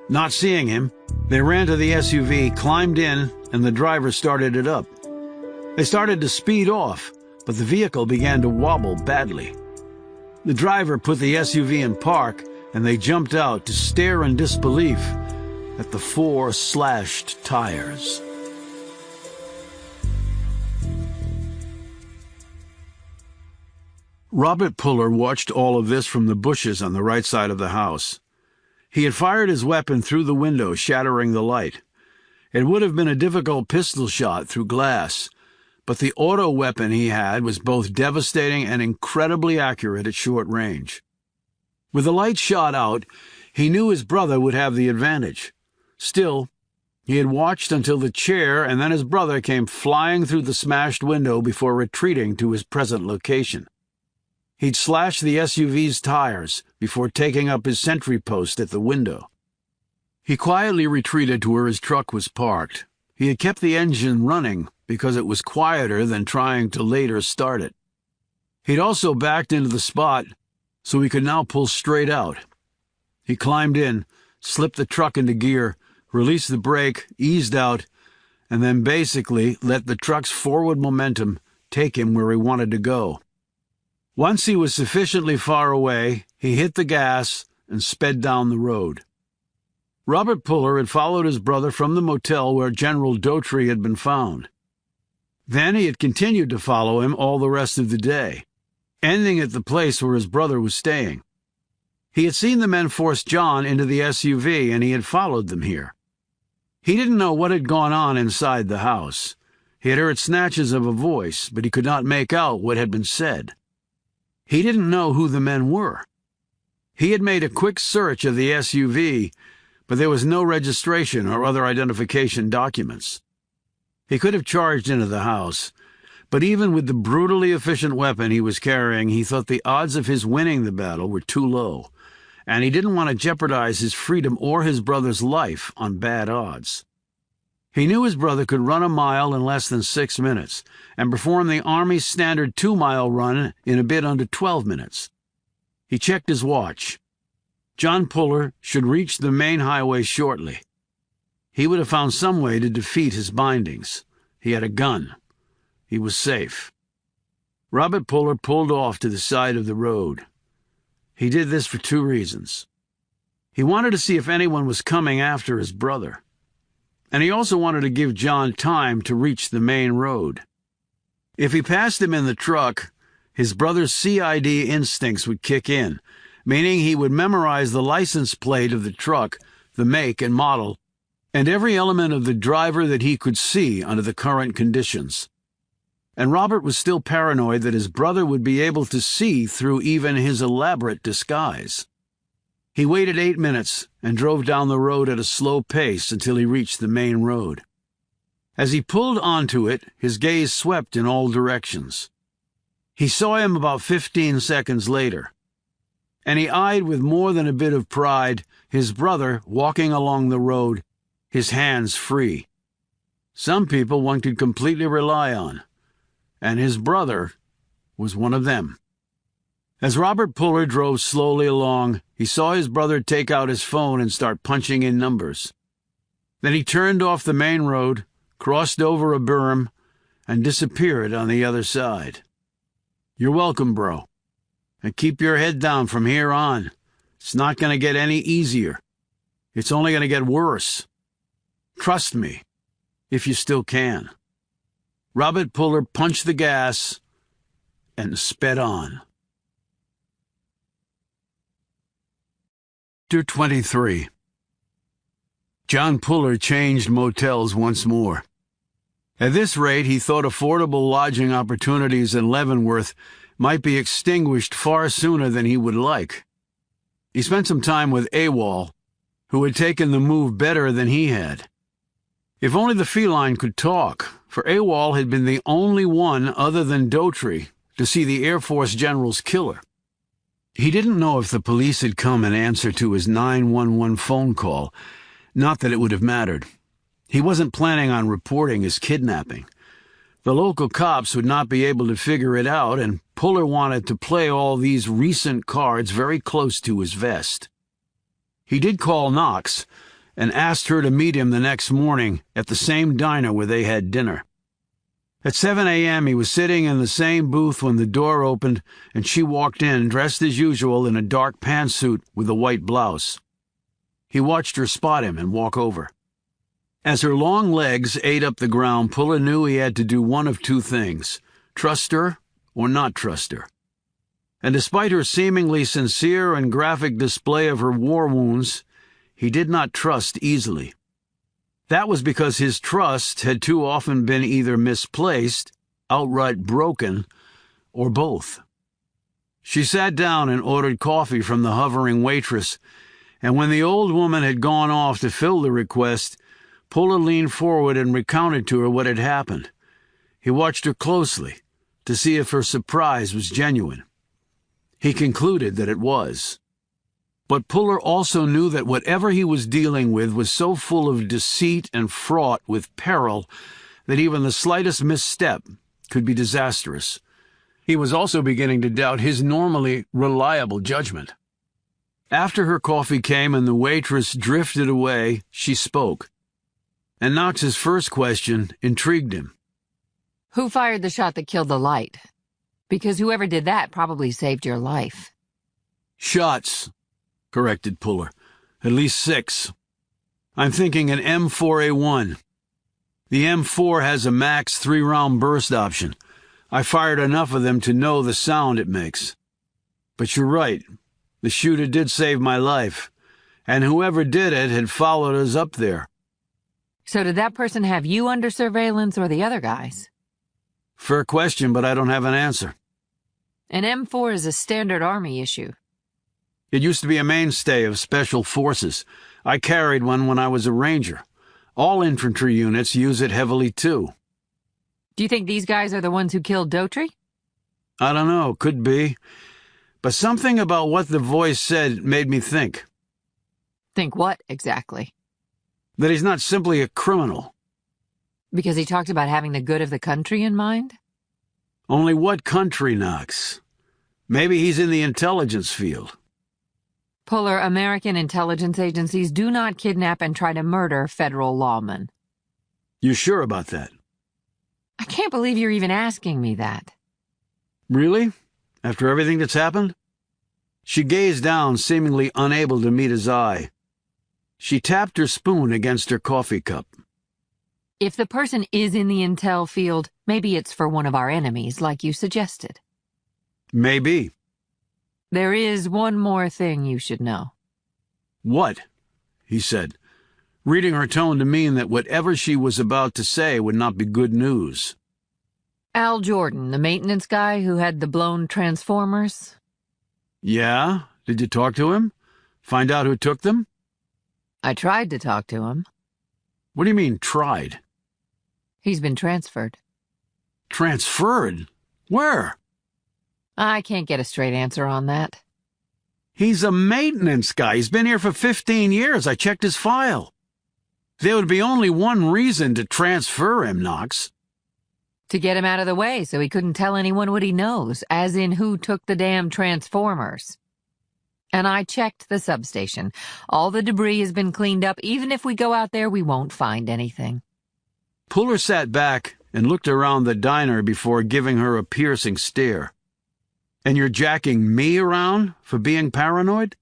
Not seeing him, they ran to the SUV, climbed in, and the driver started it up. They started to speed off, but the vehicle began to wobble badly. The driver put the SUV in park, and they jumped out to stare in disbelief at the 4 slashed tires. Robert Puller watched all of this from the bushes on the right side of the house. He had fired his weapon through the window, shattering the light. It would have been a difficult pistol shot through glass, but the auto weapon he had was both devastating and incredibly accurate at short range. With the light shot out, he knew his brother would have the advantage. Still, he had watched until the chair and then his brother came flying through the smashed window before retreating to his present location. He'd slashed the SUV's tires before taking up his sentry post at the window. He quietly retreated to where his truck was parked. He had kept the engine running because it was quieter than trying to later start it. He'd also backed into the spot so he could now pull straight out. He climbed in, slipped the truck into gear, released the brake, eased out, and then basically let the truck's forward momentum take him where he wanted to go. Once he was sufficiently far away, he hit the gas and sped down the road. Robert Puller had followed his brother from the motel where General Daughtry had been found. Then he had continued to follow him all the rest of the day, ending at the place where his brother was staying. He had seen the men force John into the SUV, and he had followed them here. He didn't know what had gone on inside the house. He had heard snatches of a voice, but he could not make out what had been said. He didn't know who the men were. He had made a quick search of the SUV, but there was no registration or other identification documents. He could have charged into the house, but even with the brutally efficient weapon he was carrying, he thought the odds of his winning the battle were too low, and he didn't want to jeopardize his freedom or his brother's life on bad odds. He knew his brother could run a mile in less than 6 minutes and perform the Army's standard 2-mile run in a bit under 12 minutes. He checked his watch. John Puller should reach the main highway shortly. He would have found some way to defeat his bindings. He had a gun. He was safe. Robert Puller pulled off to the side of the road. He did this for 2 reasons. He wanted to see if anyone was coming after his brother, and he also wanted to give John time to reach the main road. If he passed him in the truck, his brother's CID instincts would kick in, meaning he would memorize the license plate of the truck, the make and model, and every element of the driver that he could see under the current conditions. And Robert was still paranoid that his brother would be able to see through even his elaborate disguise. He waited 8 minutes and drove down the road at a slow pace until he reached the main road. As he pulled onto it, his gaze swept in all directions. He saw him about 15 seconds later, and he eyed with more than a bit of pride his brother walking along the road, his hands free. Some people one could completely rely on, and his brother was one of them. As Robert Puller drove slowly along, he saw his brother take out his phone and start punching in numbers. Then he turned off the main road, crossed over a berm, and disappeared on the other side. "You're welcome, bro. And keep your head down from here on. It's not going to get any easier. It's only going to get worse. Trust me, if you still can." Robert Puller punched the gas and sped on. Chapter 23. John Puller changed motels once more. At this rate, he thought affordable lodging opportunities in Leavenworth might be extinguished far sooner than he would like. He spent some time with AWOL, who had taken the move better than he had. If only the feline could talk, for AWOL had been the only one other than Daughtry to see the Air Force general's killer. He didn't know if the police had come in answer to his 911 phone call, not that it would have mattered. He wasn't planning on reporting his kidnapping. The local cops would not be able to figure it out, and Puller wanted to play all these recent cards very close to his vest. He did call Knox and asked her to meet him the next morning at the same diner where they had dinner. At 7 a.m. he was sitting in the same booth when the door opened and she walked in, dressed as usual in a dark pantsuit with a white blouse. He watched her spot him and walk over. As her long legs ate up the ground, Puller knew he had to do one of two things: trust her or not trust her. And despite her seemingly sincere and graphic display of her war wounds, he did not trust easily. That was because his trust had too often been either misplaced, outright broken, or both. She sat down and ordered coffee from the hovering waitress, and when the old woman had gone off to fill the request, Puller leaned forward and recounted to her what had happened. He watched her closely to see if her surprise was genuine. He concluded that it was. But Puller also knew that whatever he was dealing with was so full of deceit and fraught with peril that even the slightest misstep could be disastrous. He was also beginning to doubt his normally reliable judgment. After her coffee came and the waitress drifted away, she spoke. And Knox's first question intrigued him. Who fired the shot that killed the light? Because whoever did that probably saved your life. Shots, corrected Puller. At least 6. I'm thinking an M4A1. The M4 has a max 3-round burst option. I fired enough of them to know the sound it makes. But you're right. The shooter did save my life. And whoever did it had followed us up there. So did that person have you under surveillance or the other guys? Fair question, but I don't have an answer. An M4 is a standard Army issue. It used to be a mainstay of special forces. I carried one when I was a ranger. All infantry units use it heavily, too. Do you think these guys are the ones who killed Daughtry? I don't know, could be. But something about what the voice said made me think. Think what, exactly? That he's not simply a criminal. Because he talked about having the good of the country in mind? Only what country, Knox? Maybe he's in the intelligence field. Puller, American intelligence agencies do not kidnap and try to murder federal lawmen. You sure about that? I can't believe you're even asking me that. Really? After everything that's happened? She gazed down, seemingly unable to meet his eye. She tapped her spoon against her coffee cup. If the person is in the intel field, maybe it's for one of our enemies, like you suggested. Maybe. There is one more thing you should know. What? He said, reading her tone to mean that whatever she was about to say would not be good news. Al Jordan, the maintenance guy who had the blown transformers? Yeah? Did you talk to him? Find out who took them? I tried to talk to him. What do you mean, tried? He's been transferred. Transferred? Where? I can't get a straight answer on that. He's a maintenance guy. He's been here for 15 years. I checked his file. There would be only one reason to transfer him, Knox. To get him out of the way so he couldn't tell anyone what he knows, as in who took the damn transformers. And I checked the substation. All the debris has been cleaned up. Even if we go out there, we won't find anything. Puller sat back and looked around the diner before giving her a piercing stare. And you're jacking me around for being paranoid?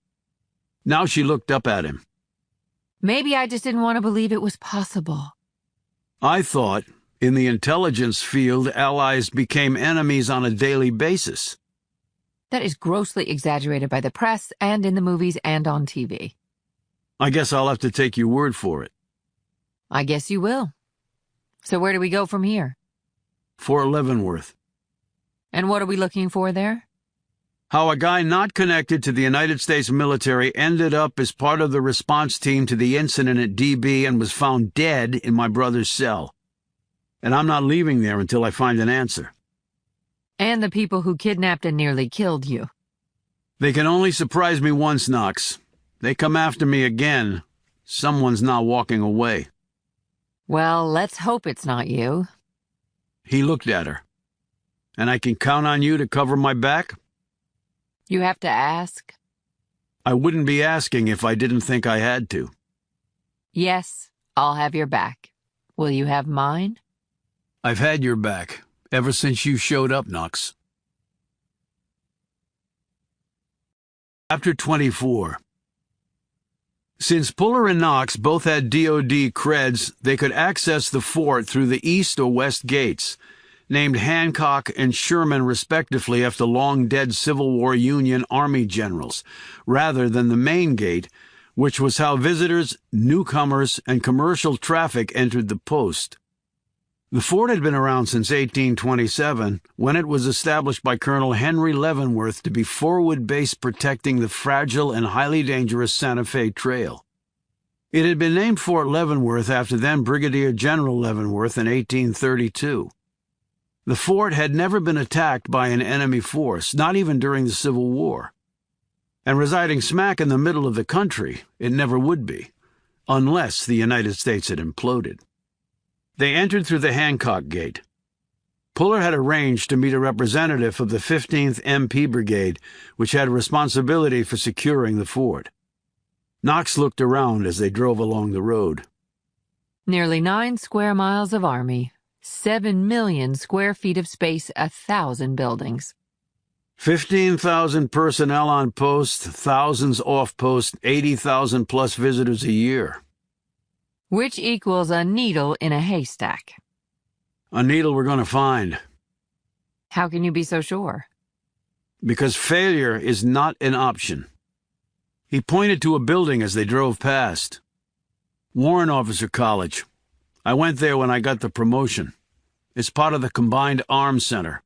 Now she looked up at him. Maybe I just didn't want to believe it was possible. I thought, in the intelligence field, allies became enemies on a daily basis. That is grossly exaggerated by the press and in the movies and on TV. I guess I'll have to take your word for it. I guess you will. So where do we go from here? Fort Leavenworth. And what are we looking for there? How a guy not connected to the United States military ended up as part of the response team to the incident at DB and was found dead in my brother's cell. And I'm not leaving there until I find an answer. And the people who kidnapped and nearly killed you. They can only surprise me once, Knox. They come after me again. Someone's not walking away. Well, let's hope it's not you. He looked at her. And I can count on you to cover my back? You have to ask? I wouldn't be asking if I didn't think I had to. Yes, I'll have your back. Will you have mine? I've had your back ever since you showed up, Knox. Chapter 24. Since Puller and Knox both had DoD creds, they could access the fort through the east or west gates, named Hancock and Sherman respectively after long-dead Civil War Union Army generals, rather than the main gate, which was how visitors, newcomers, and commercial traffic entered the post. The fort had been around since 1827, when it was established by Colonel Henry Leavenworth to be forward base protecting the fragile and highly dangerous Santa Fe Trail. It had been named Fort Leavenworth after then Brigadier General Leavenworth in 1832. The fort had never been attacked by an enemy force, not even during the Civil War. And residing smack in the middle of the country, it never would be, unless the United States had imploded. They entered through the Hancock Gate. Puller had arranged to meet a representative of the 15th MP Brigade, which had responsibility for securing the fort. Knox looked around as they drove along the road. Nearly 9 square miles of army, 7 million square feet of space, 1,000 buildings. 15,000 personnel on post, thousands off post, 80,000 plus visitors a year. Which equals a needle in a haystack. A needle we're going to find. How can you be so sure? Because failure is not an option. He pointed to a building as they drove past. Warrant Officer College. I went there when I got the promotion. It's part of the Combined Arms Center.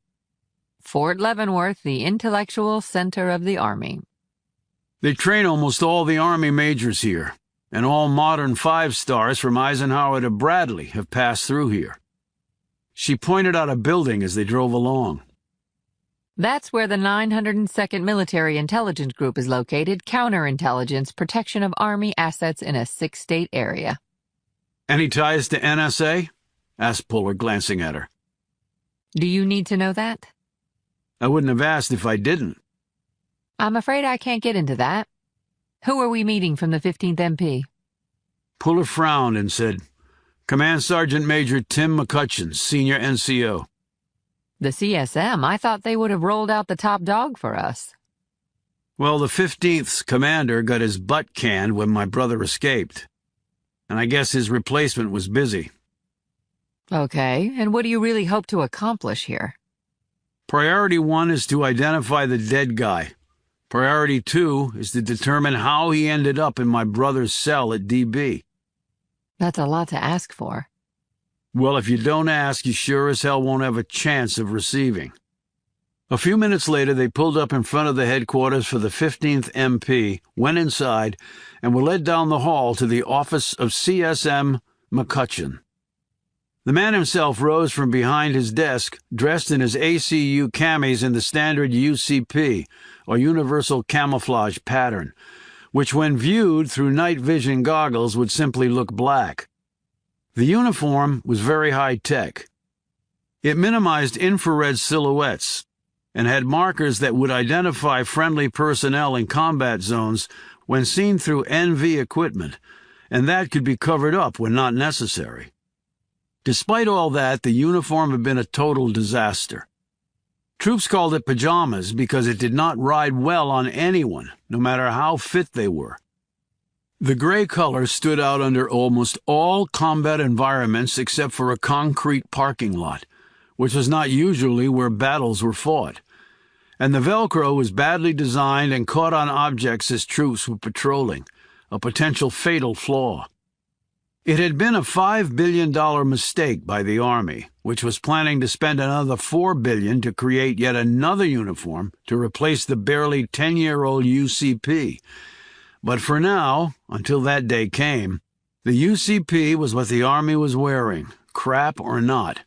Fort Leavenworth, the intellectual center of the Army. They train almost all the Army majors here, and all modern 5-stars from Eisenhower to Bradley have passed through here. She pointed out a building as they drove along. That's where the 902nd Military Intelligence Group is located, counterintelligence, protection of Army assets in a 6-state area. Any ties to NSA? Asked Puller, glancing at her. Do you need to know that? I wouldn't have asked if I didn't. I'm afraid I can't get into that. Who are we meeting from the 15th MP? Puller frowned and said, Command Sergeant Major Tim McCutcheon, Senior NCO. The CSM? I thought they would have rolled out the top dog for us. Well, the 15th's commander got his butt canned when my brother escaped. And I guess his replacement was busy. Okay, and what do you really hope to accomplish here? Priority 1 is to identify the dead guy. Priority 2 is to determine how he ended up in my brother's cell at DB. That's a lot to ask for. Well, if you don't ask, you sure as hell won't have a chance of receiving. A few minutes later, they pulled up in front of the headquarters for the 15th MP, went inside, and were led down the hall to the office of CSM McCutcheon. The man himself rose from behind his desk, dressed in his ACU camis in the standard UCP, or Universal Camouflage pattern, which when viewed through night vision goggles would simply look black. The uniform was very high-tech. It minimized infrared silhouettes and had markers that would identify friendly personnel in combat zones when seen through NV equipment, and that could be covered up when not necessary. Despite all that, the uniform had been a total disaster. Troops called it pajamas because it did not ride well on anyone, no matter how fit they were. The gray color stood out under almost all combat environments except for a concrete parking lot, which was not usually where battles were fought. And the Velcro was badly designed and caught on objects as troops were patrolling, a potential fatal flaw. It had been a $5 billion mistake by the Army, which was planning to spend another $4 billion to create yet another uniform to replace the barely 10-year-old UCP. But for now, until that day came, the UCP was what the Army was wearing, crap or not.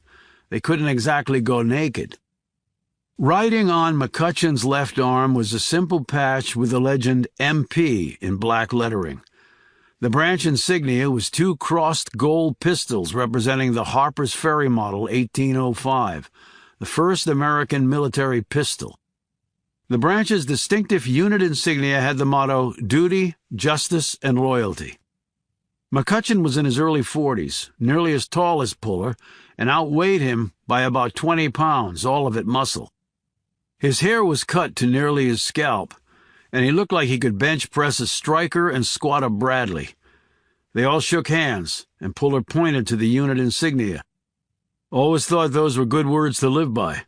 They couldn't exactly go naked. Riding on McCutcheon's left arm was a simple patch with the legend MP in black lettering. The branch insignia was two crossed gold pistols representing the Harper's Ferry Model 1805, the first American military pistol. The branch's distinctive unit insignia had the motto, Duty, Justice, and Loyalty. McCutcheon was in his early 40s, nearly as tall as Puller, and outweighed him by about 20 pounds, all of it muscle. His hair was cut to nearly his scalp, and he looked like he could bench press a Stryker and squat a Bradley. They all shook hands, and Puller pointed to the unit insignia. Always thought those were good words to live by.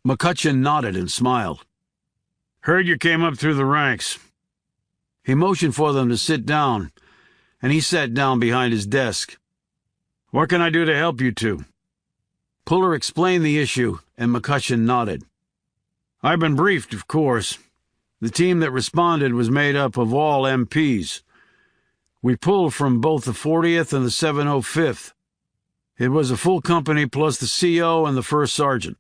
McCutcheon nodded and smiled. Heard you came up through the ranks. He motioned for them to sit down, and he sat down behind his desk. What can I do to help you two? Puller explained the issue, and McCutcheon nodded. I've been briefed, of course. The team that responded was made up of all MPs. We pulled from both the 40th and the 705th. It was a full company plus the CO and the first sergeant.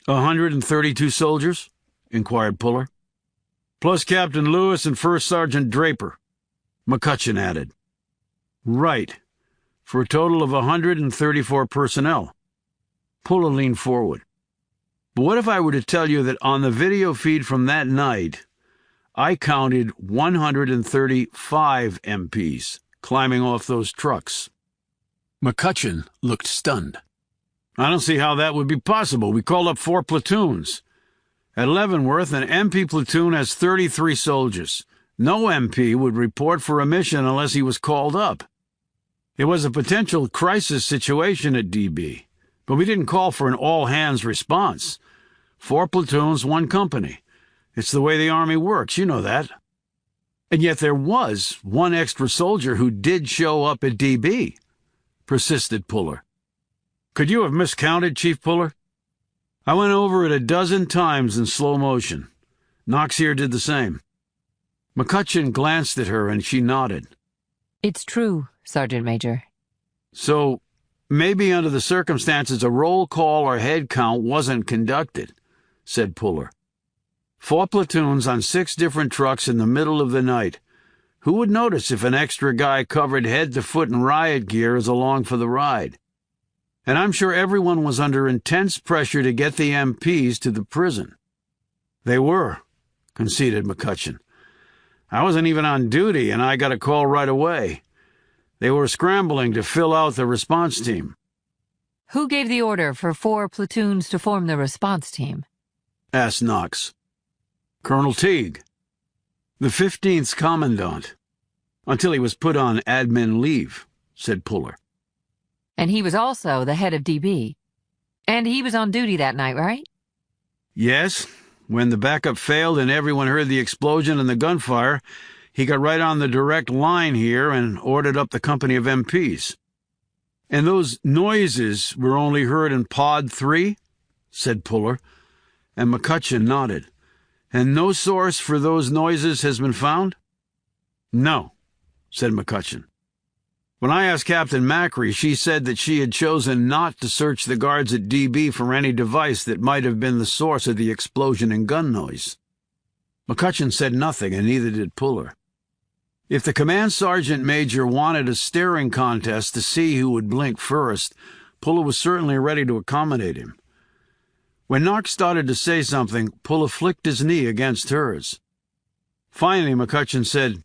132 soldiers? Inquired Puller. Plus Captain Lewis and First Sergeant Draper, McCutcheon added. Right, for a total of 134 personnel. Puller leaned forward. But what if I were to tell you that on the video feed from that night, I counted 135 MPs climbing off those trucks? McCutcheon looked stunned. I don't see how that would be possible. We called up 4 platoons. At Leavenworth, an MP platoon has 33 soldiers. No MP would report for a mission unless he was called up. It was a potential crisis situation at DB, but we didn't call for an all-hands response. 4 platoons, 1 company. It's the way the Army works, you know that. And yet there was 1 extra soldier who did show up at DB, persisted Puller. Could you have miscounted, Chief Puller? I went over it a dozen times in slow motion. Knox here did the same. McCutcheon glanced at her and she nodded. It's true, Sergeant Major. So, maybe under the circumstances a roll call or head count wasn't conducted, said Puller. 4 platoons on 6 different trucks in the middle of the night. Who would notice if an extra guy covered head to foot in riot gear is along for the ride? And I'm sure everyone was under intense pressure to get the MPs to the prison. They were, conceded McCutcheon. I wasn't even on duty, and I got a call right away. They were scrambling to fill out the response team. Who gave the order for 4 platoons to form the response team? Asked Knox. Colonel Teague, the 15th's commandant, until he was put on admin leave, said Puller. And he was also the head of DB. And he was on duty that night, right? Yes. When the backup failed and everyone heard the explosion and the gunfire, he got right on the direct line here and ordered up the company of MPs. And those noises were only heard in Pod 3? Said Puller, and McCutcheon nodded. And no source for those noises has been found? No, said McCutcheon. When I asked Captain Macri, she said that she had chosen not to search the guards at DB for any device that might have been the source of the explosion and gun noise. McCutcheon said nothing, and neither did Puller. If the command sergeant major wanted a staring contest to see who would blink first, Puller was certainly ready to accommodate him. When Knox started to say something, Puller flicked his knee against hers. Finally, McCutcheon said,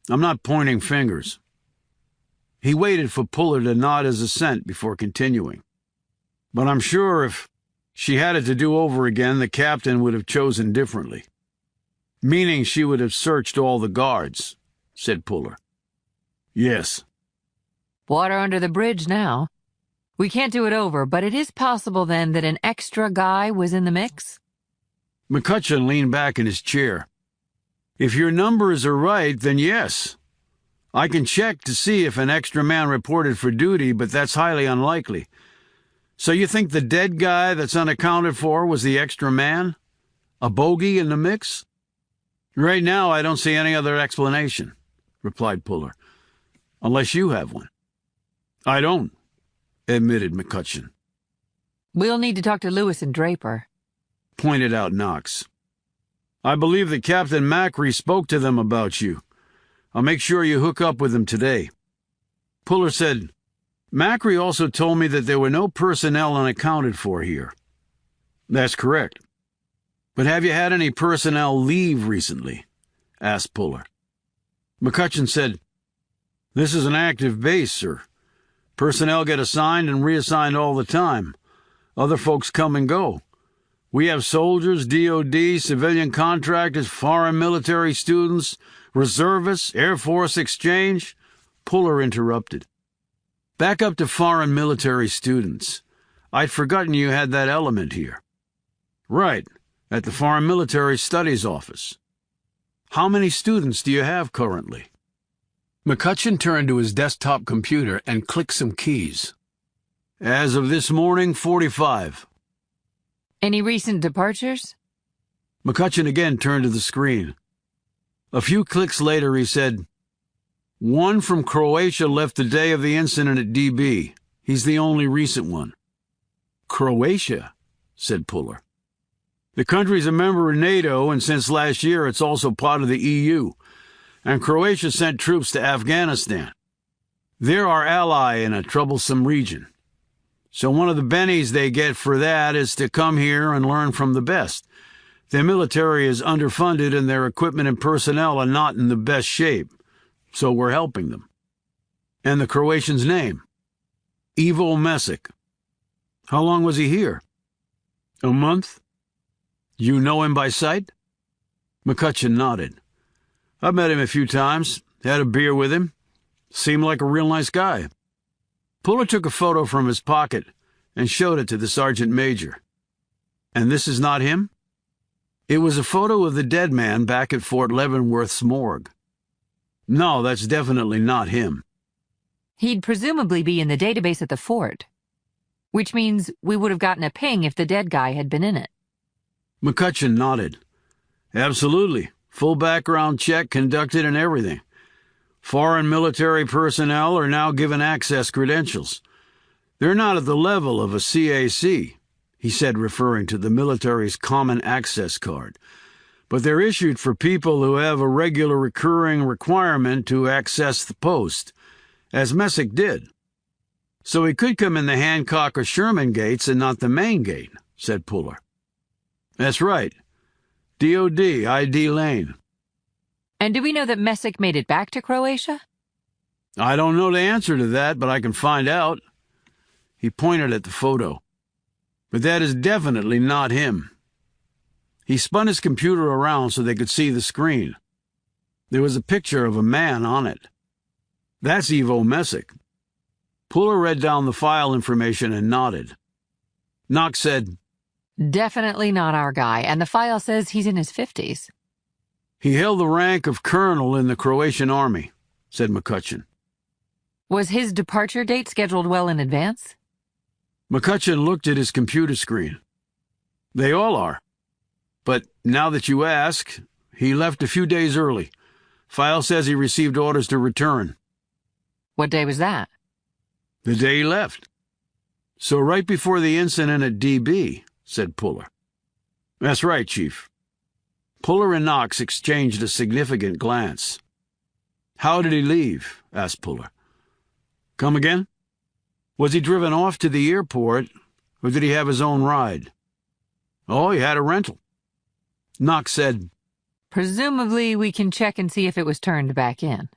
I'm not pointing fingers. He waited for Puller to nod his assent before continuing. But I'm sure if she had it to do over again, the captain would have chosen differently. Meaning she would have searched all the guards, said Puller. Yes. Water under the bridge now. We can't do it over, but it is possible then that an extra guy was in the mix? McCutcheon leaned back in his chair. If your numbers are right, then yes. I can check to see if an extra man reported for duty, but that's highly unlikely. So you think the dead guy that's unaccounted for was the extra man? A bogey in the mix? Right now, I don't see any other explanation, replied Puller. Unless you have one. I don't, admitted McCutcheon. We'll need to talk to Lewis and Draper, pointed out Knox. I believe that Captain Macri spoke to them about you. I'll make sure you hook up with him today. Puller said, Macri also told me that there were no personnel unaccounted for here. That's correct. But have you had any personnel leave recently? Asked Puller. McCutcheon said, This is an active base, sir. Personnel get assigned and reassigned all the time. Other folks come and go. We have soldiers, DOD, civilian contractors, foreign military students, reservists, Air Force exchange. Puller interrupted. Back up to foreign military students. I'd forgotten you had that element here. Right, at the Foreign Military Studies Office. How many students do you have currently? McCutcheon turned to his desktop computer and clicked some keys. As of this morning, 45. Any recent departures? McCutcheon again turned to the screen. A few clicks later, he said, One from Croatia left the day of the incident at DB. He's the only recent one. Croatia, said Puller. The country's a member of NATO, and since last year it's also part of the EU. And Croatia sent troops to Afghanistan. They're our ally in a troublesome region. So one of the bennies they get for that is to come here and learn from the best. Their military is underfunded and their equipment and personnel are not in the best shape. So we're helping them. And the Croatian's name? Ivo Mesic. How long was he here? A month? You know him by sight? McCutcheon nodded. I've met him a few times, had a beer with him. Seemed like a real nice guy. Puller took a photo from his pocket and showed it to the sergeant major. And this is not him? It was a photo of the dead man back at Fort Leavenworth's morgue. No, that's definitely not him. He'd presumably be in the database at the fort, which means we would have gotten a ping if the dead guy had been in it. McCutcheon nodded. Absolutely. Full background check conducted and everything. Foreign military personnel are now given access credentials. They're not at the level of a CAC, he said, referring to the military's Common Access Card, but they're issued for people who have a regular recurring requirement to access the post, as Mesic did. So he could come in the Hancock or Sherman gates and not the main gate, said Puller. That's right. DOD, ID Lane. And do we know that Mesic made it back to Croatia? I don't know the answer to that, but I can find out. He pointed at the photo. But that is definitely not him. He spun his computer around so they could see the screen. There was a picture of a man on it. That's Ivo Mesic. Puller read down the file information and nodded. Knox said, Definitely not our guy, and the file says he's in his 50s. He held the rank of colonel in the Croatian army, said McCutcheon. Was his departure date scheduled well in advance? McCutcheon looked at his computer screen. They all are. But now that you ask, he left a few days early. File says he received orders to return. What day was that? The day he left. So right before the incident at DB, said Puller. That's right, Chief. Puller and Knox exchanged a significant glance. How did he leave? Asked Puller. Come again? Was he driven off to the airport, or did he have his own ride? Oh, he had a rental. Knox said, Presumably we can check and see if it was turned back in.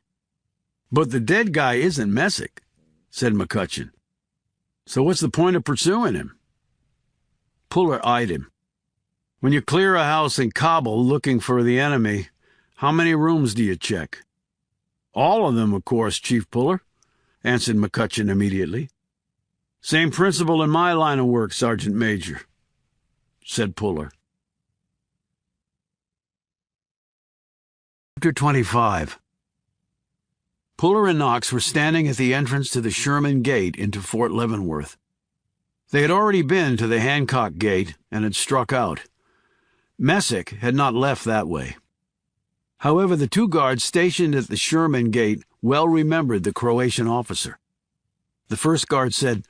But the dead guy isn't Mesic, said McCutcheon. So what's the point of pursuing him? Puller eyed him. When you clear a house in Kabul looking for the enemy, how many rooms do you check? All of them, of course, Chief Puller, answered McCutcheon immediately. Same principle in my line of work, Sergeant Major, said Puller. Chapter 25. Puller and Knox were standing at the entrance to the Sherman Gate into Fort Leavenworth. They had already been to the Hancock Gate and had struck out. Mesic had not left that way. However, the two guards stationed at the Sherman Gate well remembered the Croatian officer. The first guard said,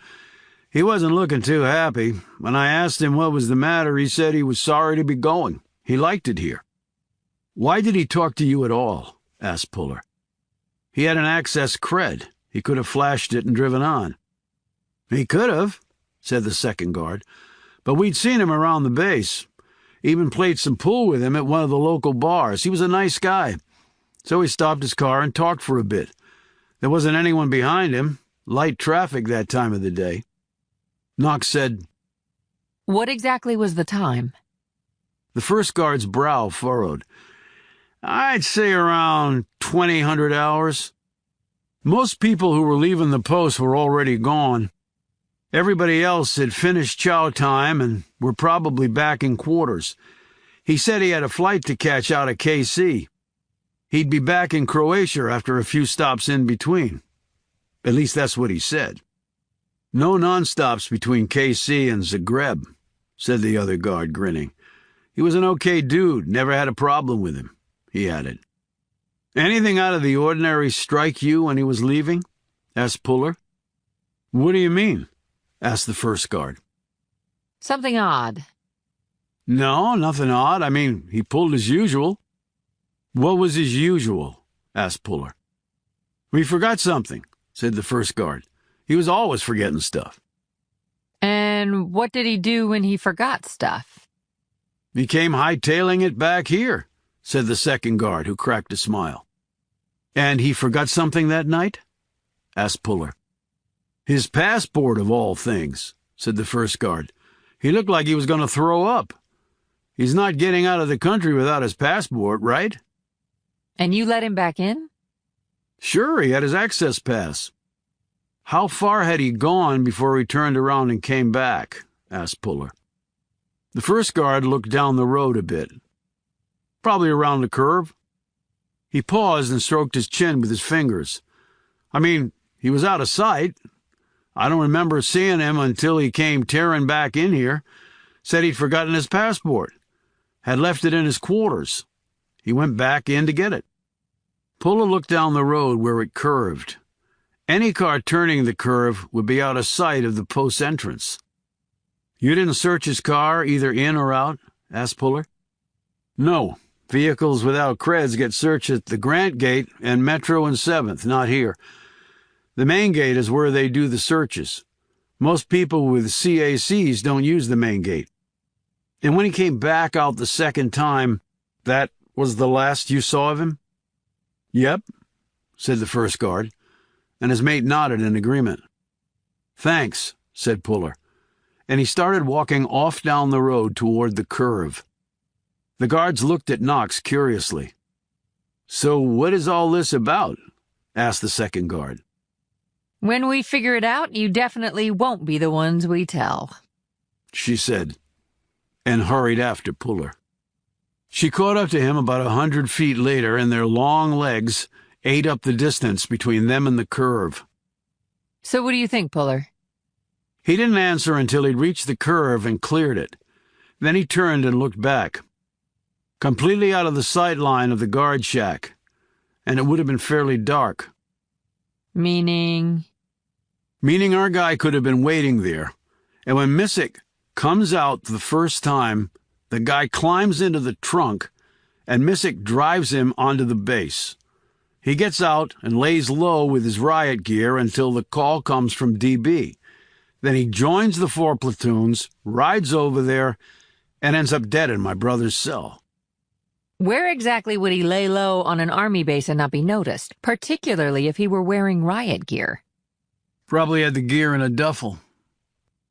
He wasn't looking too happy. When I asked him what was the matter, he said he was sorry to be going. He liked it here. Why did he talk to you at all? Asked Puller. He had an access cred. He could have flashed it and driven on. He could have, said the second guard, but we'd seen him around the base. Even played some pool with him at one of the local bars. He was a nice guy. So he stopped his car and talked for a bit. There wasn't anyone behind him. Light traffic that time of the day. Knox said, What exactly was the time? The first guard's brow furrowed. I'd say around 2000 hours. Most people who were leaving the post were already gone. Everybody else had finished chow time and were probably back in quarters. He said he had a flight to catch out of KC. He'd be back in Croatia after a few stops in between. At least that's what he said. No non-stops between KC and Zagreb, said the other guard, grinning. He was an okay dude, never had a problem with him, he added. Anything out of the ordinary strike you when he was leaving? Asked Puller. What do you mean? Asked the first guard. Something odd. No, nothing odd. I mean, he pulled as usual. What was his usual? Asked Puller. We forgot something, said the first guard. He was always forgetting stuff. And what did he do when he forgot stuff? He came hightailing it back here, said the second guard, who cracked a smile. And he forgot something that night? Asked Puller. His passport, of all things, said the first guard. He looked like he was going to throw up. He's not getting out of the country without his passport, right? And you let him back in? Sure, he had his access pass. How far had he gone before he turned around and came back? Asked Puller. The first guard looked down the road a bit. Probably around the curve. He paused and stroked his chin with his fingers. I mean, he was out of sight. I don't remember seeing him until he came tearing back in here. Said he'd forgotten his passport. Had left it in his quarters. He went back in to get it. Puller looked down the road where it curved. Any car turning the curve would be out of sight of the post entrance. You didn't search his car, either in or out? Asked Puller. No. Vehicles without creds get searched at the Grant Gate and Metro and 7th, not here. The main gate is where they do the searches. Most people with CACs don't use the main gate. And when he came back out the second time, that was the last you saw of him? Yep, said the first guard, and his mate nodded in agreement. Thanks, said Puller, and he started walking off down the road toward the curve. The guards looked at Knox curiously. So what is all this about? Asked the second guard. When we figure it out, you definitely won't be the ones we tell, she said, and hurried after Puller. She caught up to him about 100 feet later, and their long legs ate up the distance between them and the curve. So what do you think, Puller? He didn't answer until he'd reached the curve and cleared it. Then he turned and looked back. Completely out of the sight line of the guard shack, and it would have been fairly dark. Meaning? Meaning our guy could have been waiting there, and when Missick comes out the first time, the guy climbs into the trunk, and Missick drives him onto the base. He gets out and lays low with his riot gear until the call comes from DB. Then he joins the 4 platoons, rides over there, and ends up dead in my brother's cell. Where exactly would he lay low on an army base and not be noticed, particularly if he were wearing riot gear? Probably had the gear in a duffel.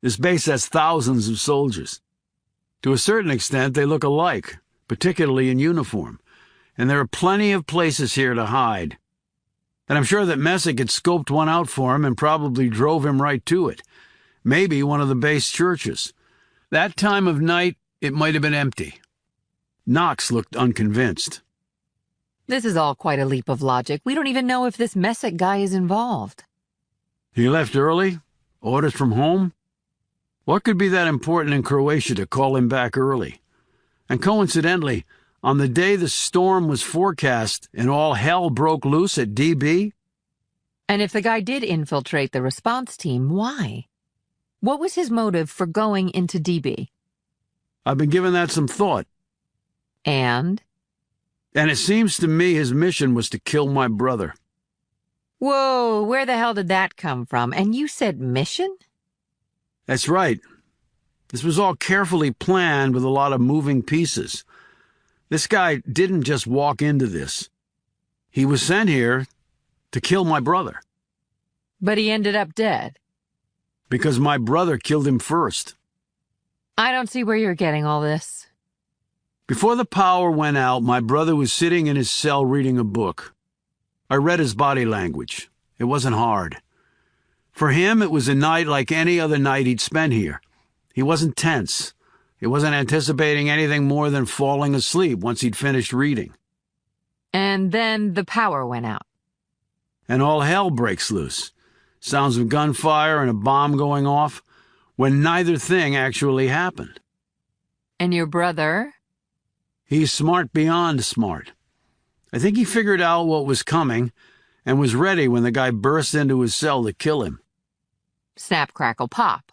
This base has thousands of soldiers. To a certain extent, they look alike, particularly in uniform, and there are plenty of places here to hide. And I'm sure that Messick had scoped one out for him and probably drove him right to it. Maybe one of the base churches. That time of night, it might have been empty. Knox looked unconvinced. This is all quite a leap of logic. We don't even know if this Messick guy is involved. He left early? Orders from home? What could be that important in Croatia to call him back early? And coincidentally, on the day the storm was forecast and all hell broke loose at DB? And if the guy did infiltrate the response team, why? What was his motive for going into DB? I've been giving that some thought. And it seems to me his mission was to kill my brother. Whoa, where the hell did that come from? And you said mission? That's right. This was all carefully planned with a lot of moving pieces. This guy didn't just walk into this. He was sent here to kill my brother. But he ended up dead. Because my brother killed him first. I don't see where you're getting all this. Before the power went out, my brother was sitting in his cell reading a book. I read his body language. It wasn't hard. For him, it was a night like any other night he'd spent here. He wasn't tense. He wasn't anticipating anything more than falling asleep once he'd finished reading. And then the power went out. And all hell breaks loose. Sounds of gunfire and a bomb going off, when neither thing actually happened. And your brother? He's smart beyond smart. I think he figured out what was coming and was ready when the guy burst into his cell to kill him. Snap, crackle, pop.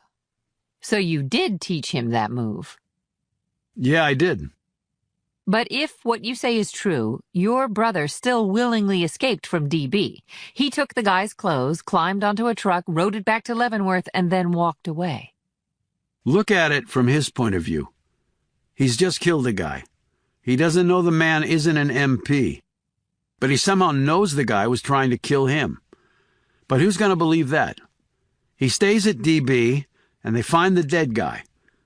So you did teach him that move? Yeah, I did. But if what you say is true, your brother still willingly escaped from DB. He took the guy's clothes, climbed onto a truck, rode it back to Leavenworth, and then walked away. Look at it from his point of view. He's just killed a guy. He doesn't know the man isn't an MP. But he somehow knows the guy was trying to kill him. But who's going to believe that? He stays at DB, and they find the dead guy.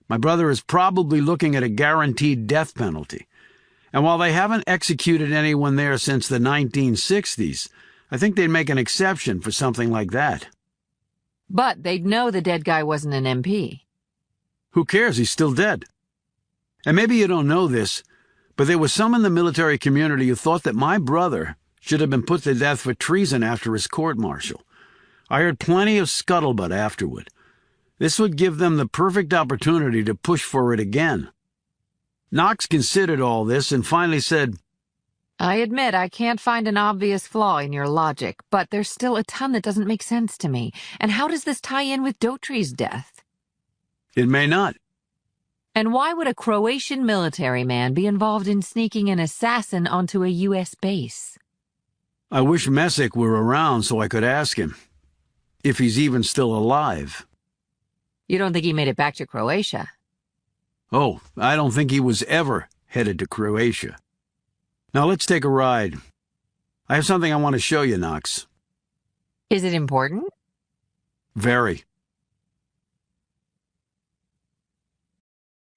My brother is probably looking at a guaranteed death penalty. And while they haven't executed anyone there since the 1960s, I think they'd make an exception for something like that. But they'd know the dead guy wasn't an MP. Who cares? He's still dead. And maybe you don't know this, but there was some in the military community who thought that my brother should have been put to death for treason after his court-martial. I heard plenty of scuttlebutt afterward. This would give them the perfect opportunity to push for it again. Knox considered all this and finally said, I admit I can't find an obvious flaw in your logic, but there's still a ton that doesn't make sense to me. And how does this tie in with Daughtry's death? It may not. And why would a Croatian military man be involved in sneaking an assassin onto a U.S. base? I wish Messick were around so I could ask him. If he's even still alive. You don't think he made it back to Croatia? Oh, I don't think he was ever headed to Croatia. Now let's take a ride. I have something I want to show you, Knox. Is it important? Very.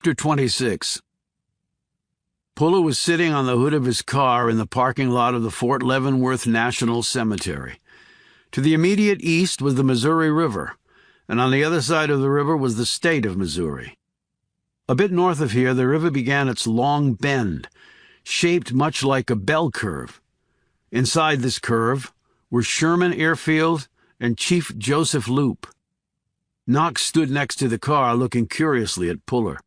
Chapter 26. Puller was sitting on the hood of his car in the parking lot of the Fort Leavenworth National Cemetery. To the immediate east was the Missouri River, and on the other side of the river was the state of Missouri. A bit north of here, the river began its long bend, shaped much like a bell curve. Inside this curve were Sherman Airfield and Chief Joseph Loop. Knox stood next to the car, looking curiously at Puller.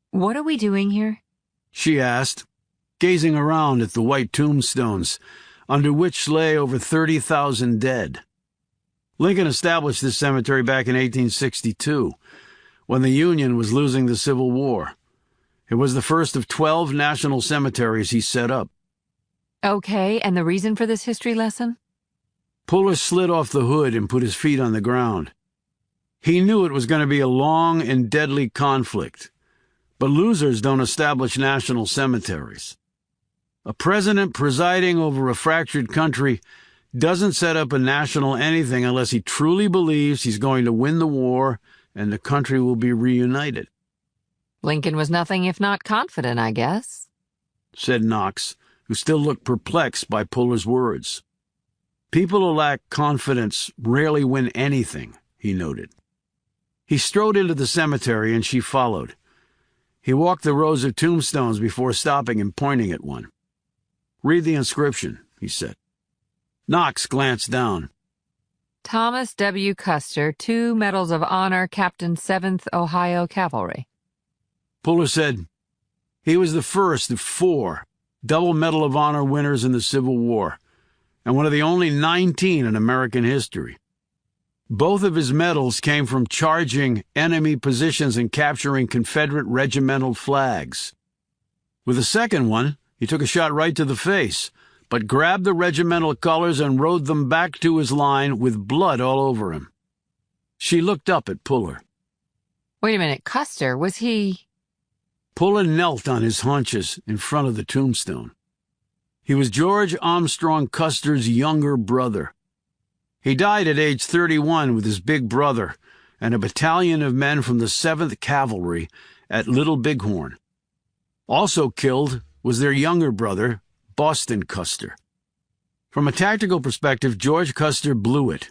What are we doing here? She asked, gazing around at the white tombstones, under which lay over 30,000 dead. Lincoln established this cemetery back in 1862, when the Union was losing the Civil War. It was the first of 12 national cemeteries he set up. Okay, and the reason for this history lesson? Puller slid off the hood and put his feet on the ground. He knew it was going to be a long and deadly conflict, but losers don't establish national cemeteries. A president presiding over a fractured country doesn't set up a national anything unless he truly believes he's going to win the war and the country will be reunited. Lincoln was nothing if not confident, I guess, said Knox, who still looked perplexed by Puller's words. People who lack confidence rarely win anything, he noted. He strode into the cemetery and she followed. He walked the rows of tombstones before stopping and pointing at one. Read the inscription, he said. Knox glanced down. Thomas W. Custer, 2 Medals of Honor, Captain 7th Ohio Cavalry. Puller said, he was the first of 4 double Medal of Honor winners in the Civil War, and one of the only 19 in American history. Both of his medals came from charging enemy positions and capturing Confederate regimental flags. With the second one, he took a shot right to the face, but grabbed the regimental colors and rode them back to his line with blood all over him. She looked up at Puller. Wait a minute, Custer, was he... Puller knelt on his haunches in front of the tombstone. He was George Armstrong Custer's younger brother. He died at age 31 with his big brother and a battalion of men from the 7th Cavalry at Little Bighorn. Also killed was their younger brother, Boston Custer. From a tactical perspective, George Custer blew it.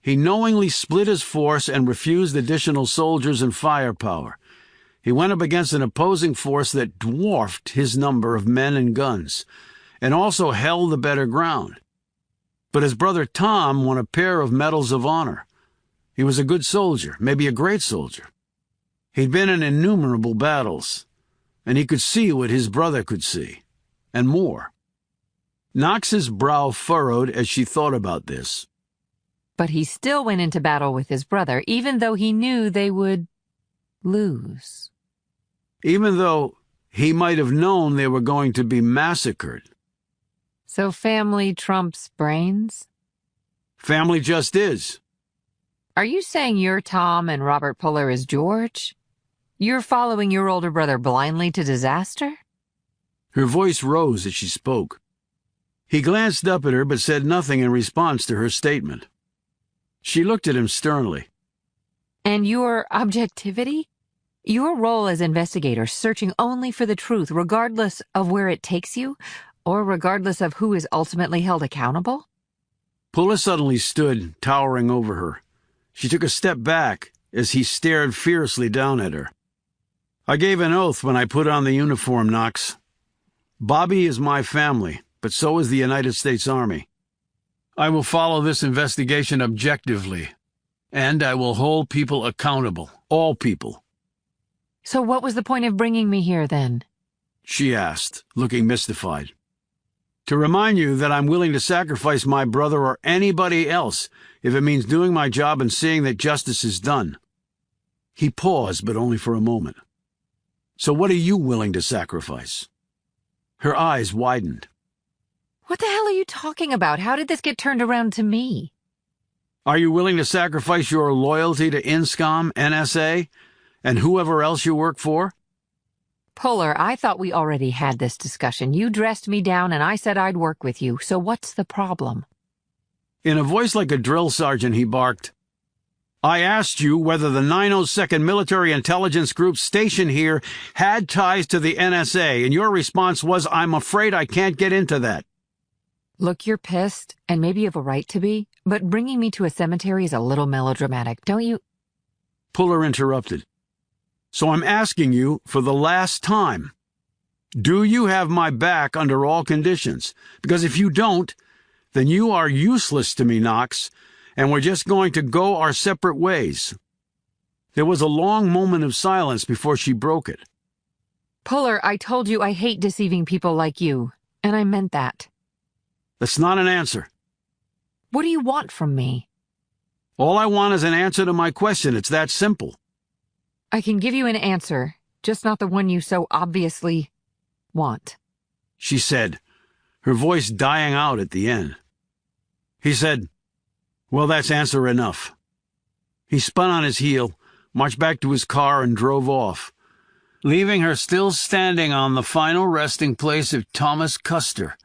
He knowingly split his force and refused additional soldiers and firepower. He went up against an opposing force that dwarfed his number of men and guns, and also held the better ground. But his brother Tom won a pair of Medals of Honor. He was a good soldier, maybe a great soldier. He'd been in innumerable battles, and he could see what his brother could see, and more. Knox's brow furrowed as she thought about this. But he still went into battle with his brother, even though he knew they would lose. Even though he might have known they were going to be massacred. So family trumps brains? Family just is. Are you saying you're Tom and Robert Puller is George? You're following your older brother blindly to disaster? Her voice rose as she spoke. He glanced up at her but said nothing in response to her statement. She looked at him sternly. And your objectivity? Your role as investigator, searching only for the truth, regardless of where it takes you, or regardless of who is ultimately held accountable? Puller suddenly stood, towering over her. She took a step back as he stared fiercely down at her. I gave an oath when I put on the uniform, Knox. Bobby is my family, but so is the United States Army. I will follow this investigation objectively, and I will hold people accountable, all people. So what was the point of bringing me here, then? She asked, looking mystified. To remind you that I'm willing to sacrifice my brother or anybody else if it means doing my job and seeing that justice is done. He paused, but only for a moment. So what are you willing to sacrifice? Her eyes widened. What the hell are you talking about? How did this get turned around to me? Are you willing to sacrifice your loyalty to INSCOM, NSA, and whoever else you work for? Puller, I thought we already had this discussion. You dressed me down and I said I'd work with you, so what's the problem? In a voice like a drill sergeant, he barked, I asked you whether the 902nd Military Intelligence Group stationed here had ties to the NSA, and your response was, I'm afraid I can't get into that. Look, you're pissed, and maybe you have a right to be, but bringing me to a cemetery is a little melodramatic, don't you? Puller interrupted. So I'm asking you for the last time. Do you have my back under all conditions? Because if you don't, then you are useless to me, Knox, and we're just going to go our separate ways. There was a long moment of silence before she broke it. Puller, I told you I hate deceiving people like you, and I meant that. That's not an answer. What do you want from me? All I want is an answer to my question. It's that simple. I can give you an answer, just not the one you so obviously want, she said, her voice dying out at the end. He said, well, that's answer enough. He spun on his heel, marched back to his car, and drove off, leaving her still standing on the final resting place of Thomas Custer,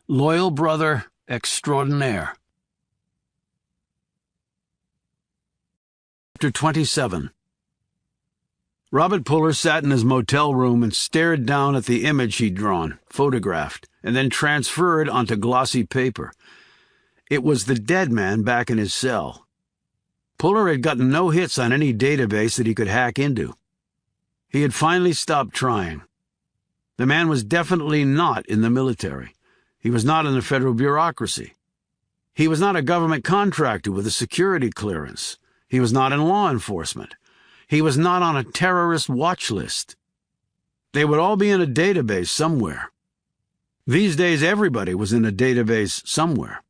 loyal brother extraordinaire. Chapter 27. Robert Puller sat in his motel room and stared down at the image he'd drawn, photographed, and then transferred onto glossy paper. It was the dead man back in his cell. Puller had gotten no hits on any database that he could hack into. He had finally stopped trying. The man was definitely not in the military. He was not in the federal bureaucracy. He was not a government contractor with a security clearance. He was not in law enforcement. He was not on a terrorist watch list. They would all be in a database somewhere. These days, everybody was in a database somewhere.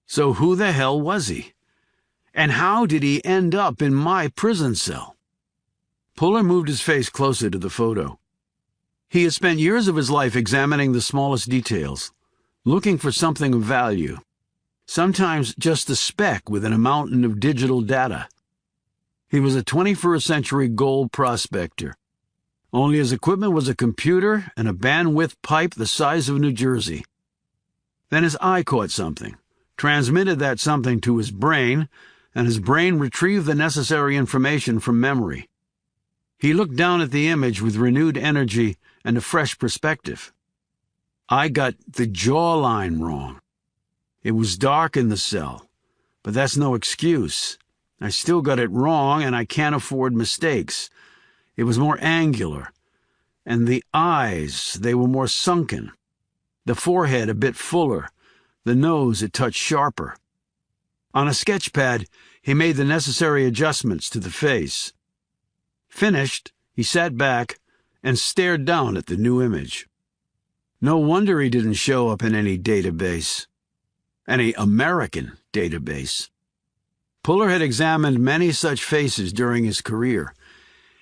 So who the hell was he? And how did he end up in my prison cell? Puller moved his face closer to the photo. He had spent years of his life examining the smallest details. looking for something of value, sometimes just a speck within a mountain of digital data. He was a 21st century gold prospector. Only his equipment was a computer and a bandwidth pipe the size of New Jersey. Then his eye caught something, transmitted that something to his brain, and his brain retrieved the necessary information from memory. He looked down at the image with renewed energy and a fresh perspective. I got the jawline wrong. It was dark in the cell, but that's no excuse. I still got it wrong, and I can't afford mistakes. It was more angular, and the eyes, they were more sunken. The forehead a bit fuller, the nose a touch sharper. On a sketch pad, he made the necessary adjustments to the face. Finished, he sat back and stared down at the new image. No wonder he didn't show up in any database. Any American database. Puller had examined many such faces during his career.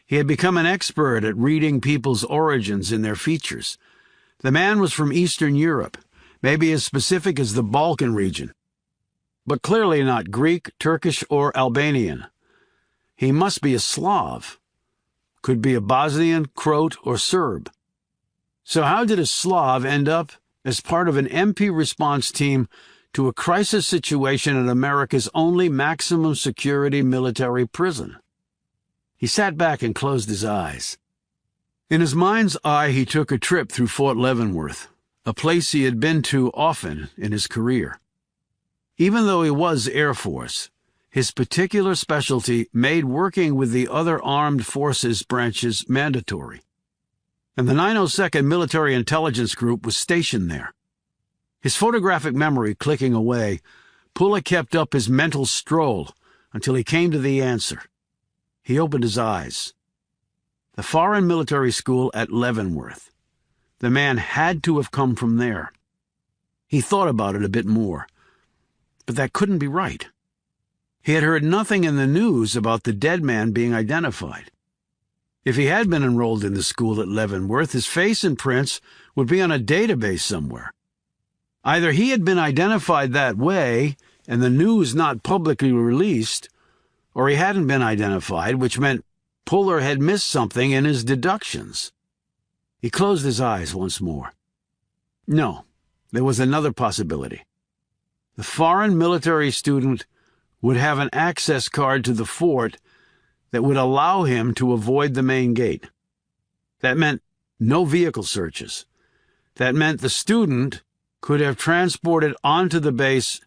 He had become an expert at reading people's origins in their features. The man was from Eastern Europe, maybe as specific as the Balkan region, but clearly not Greek, Turkish, or Albanian. He must be a Slav. Could be a Bosnian, Croat, or Serb. So how did a Slav end up as part of an MP response team to a crisis situation at America's only maximum security military prison? He sat back and closed his eyes. In his mind's eye, he took a trip through Fort Leavenworth, a place he had been to often in his career. Even though he was Air Force, his particular specialty made working with the other armed forces branches mandatory. And the 902nd Military Intelligence Group was stationed there. His photographic memory clicking away, Puller kept up his mental stroll until he came to the answer. He opened his eyes. The Foreign Military School at Leavenworth. The man had to have come from there. He thought about it a bit more, but that couldn't be right. He had heard nothing in the news about the dead man being identified. If he had been enrolled in the school at Leavenworth, his face and prints would be on a database somewhere. Either he had been identified that way, and the news not publicly released, or he hadn't been identified, which meant Puller had missed something in his deductions. He closed his eyes once more. No, there was another possibility. The foreign military student would have an access card to the fort that would allow him to avoid the main gate. That meant no vehicle searches. That meant the student could have transported onto the base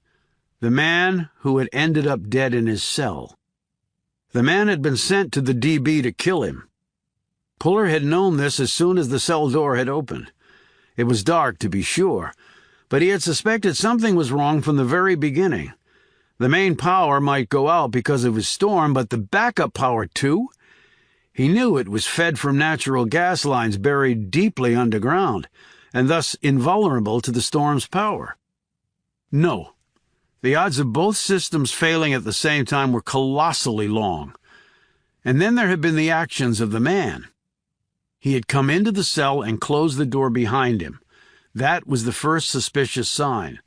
the man who had ended up dead in his cell. The man had been sent to the DB to kill him. Puller had known this as soon as the cell door had opened. It was dark, to be sure, but he had suspected something was wrong from the very beginning. The main power might go out because of his storm, but the backup power, too? He knew it was fed from natural gas lines buried deeply underground, and thus invulnerable to the storm's power. No. The odds of both systems failing at the same time were colossally long. And then there had been the actions of the man. He had come into the cell and closed the door behind him. That was the first suspicious sign.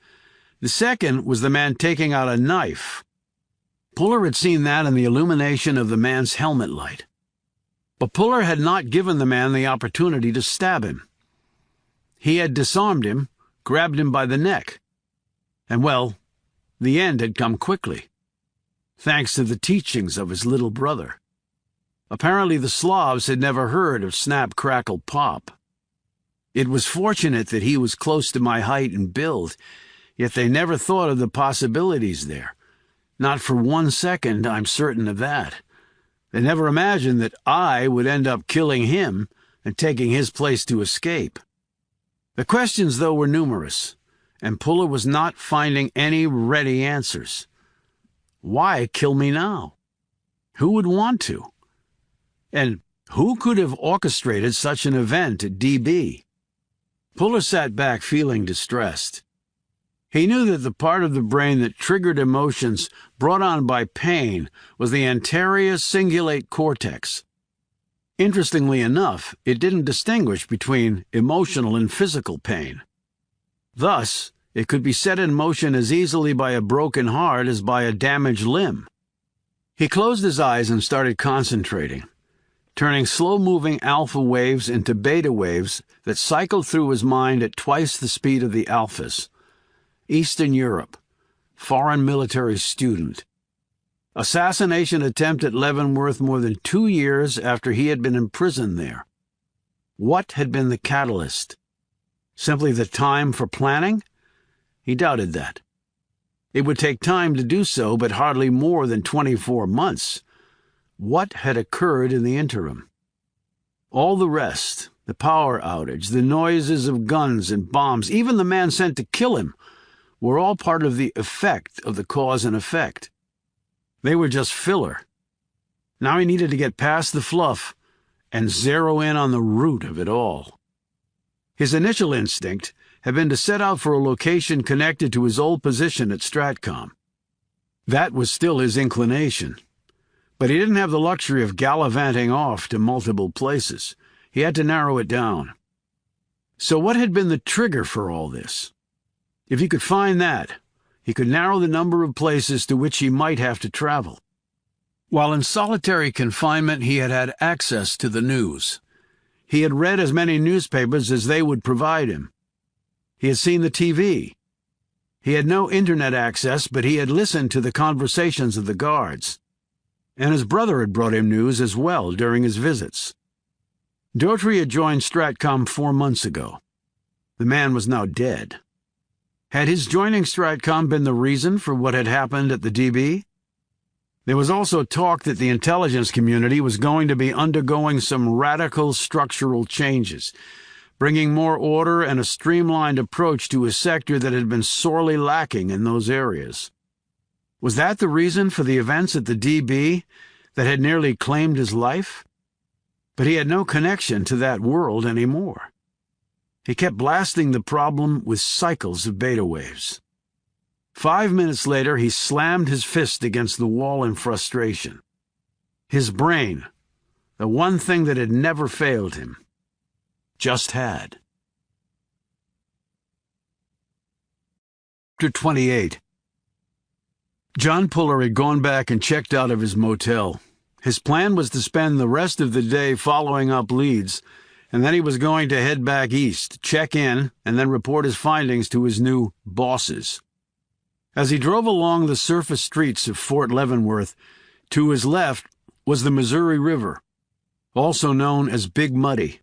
The second was the man taking out a knife. Puller had seen that in the illumination of the man's helmet light. But Puller had not given the man the opportunity to stab him. He had disarmed him, grabbed him by the neck. And, well, the end had come quickly, thanks to the teachings of his little brother. Apparently the Slavs had never heard of snap, crackle, pop. It was fortunate that he was close to my height and build, yet they never thought of the possibilities there. Not for 1 second, I'm certain of that. They never imagined that I would end up killing him and taking his place to escape. The questions, though, were numerous, and Puller was not finding any ready answers. Why kill me now? Who would want to? And who could have orchestrated such an event at DB? Puller sat back feeling distressed. He knew that the part of the brain that triggered emotions brought on by pain was the anterior cingulate cortex. Interestingly enough, it didn't distinguish between emotional and physical pain. Thus, It could be set in motion as easily by a broken heart as by a damaged limb. He closed his eyes and started concentrating, turning slow-moving alpha waves into beta waves that cycled through his mind at twice the speed of the alphas. Eastern Europe. Foreign military student. Assassination attempt at Leavenworth more than 2 years after he had been imprisoned there. What had been the catalyst? Simply the time for planning? He doubted that. It would take time to do so, but hardly more than 24 months. What had occurred in the interim? All the rest, the power outage, the noises of guns and bombs, even the man sent to kill him, were all part of the effect of the cause and effect. They were just filler. Now he needed to get past the fluff and zero in on the root of it all. His initial instinct had been to set out for a location connected to his old position at Stratcom. That was still his inclination. But he didn't have the luxury of gallivanting off to multiple places. He had to narrow it down. So what had been the trigger for all this? If he could find that, he could narrow the number of places to which he might have to travel. While in solitary confinement, he had had access to the news. He had read as many newspapers as they would provide him. He had seen the TV. He had no internet access, but he had listened to the conversations of the guards. And his brother had brought him news as well during his visits. Daughtry had joined Stratcom 4 months ago. The man was now dead. Had his joining Stratcom been the reason for what had happened at the DB? There was also talk that the intelligence community was going to be undergoing some radical structural changes, bringing more order and a streamlined approach to a sector that had been sorely lacking in those areas. Was that the reason for the events at the DB that had nearly claimed his life? But he had no connection to that world anymore. He kept blasting the problem with cycles of beta waves. 5 minutes later, he slammed his fist against the wall in frustration. His brain, the one thing that had never failed him, just had. Chapter 28. John Puller had gone back and checked out of his motel. His plan was to spend the rest of the day following up leads, and then he was going to head back east, check in, and then report his findings to his new bosses. As he drove along the surface streets of Fort Leavenworth, to his left was the Missouri River, also known as Big Muddy.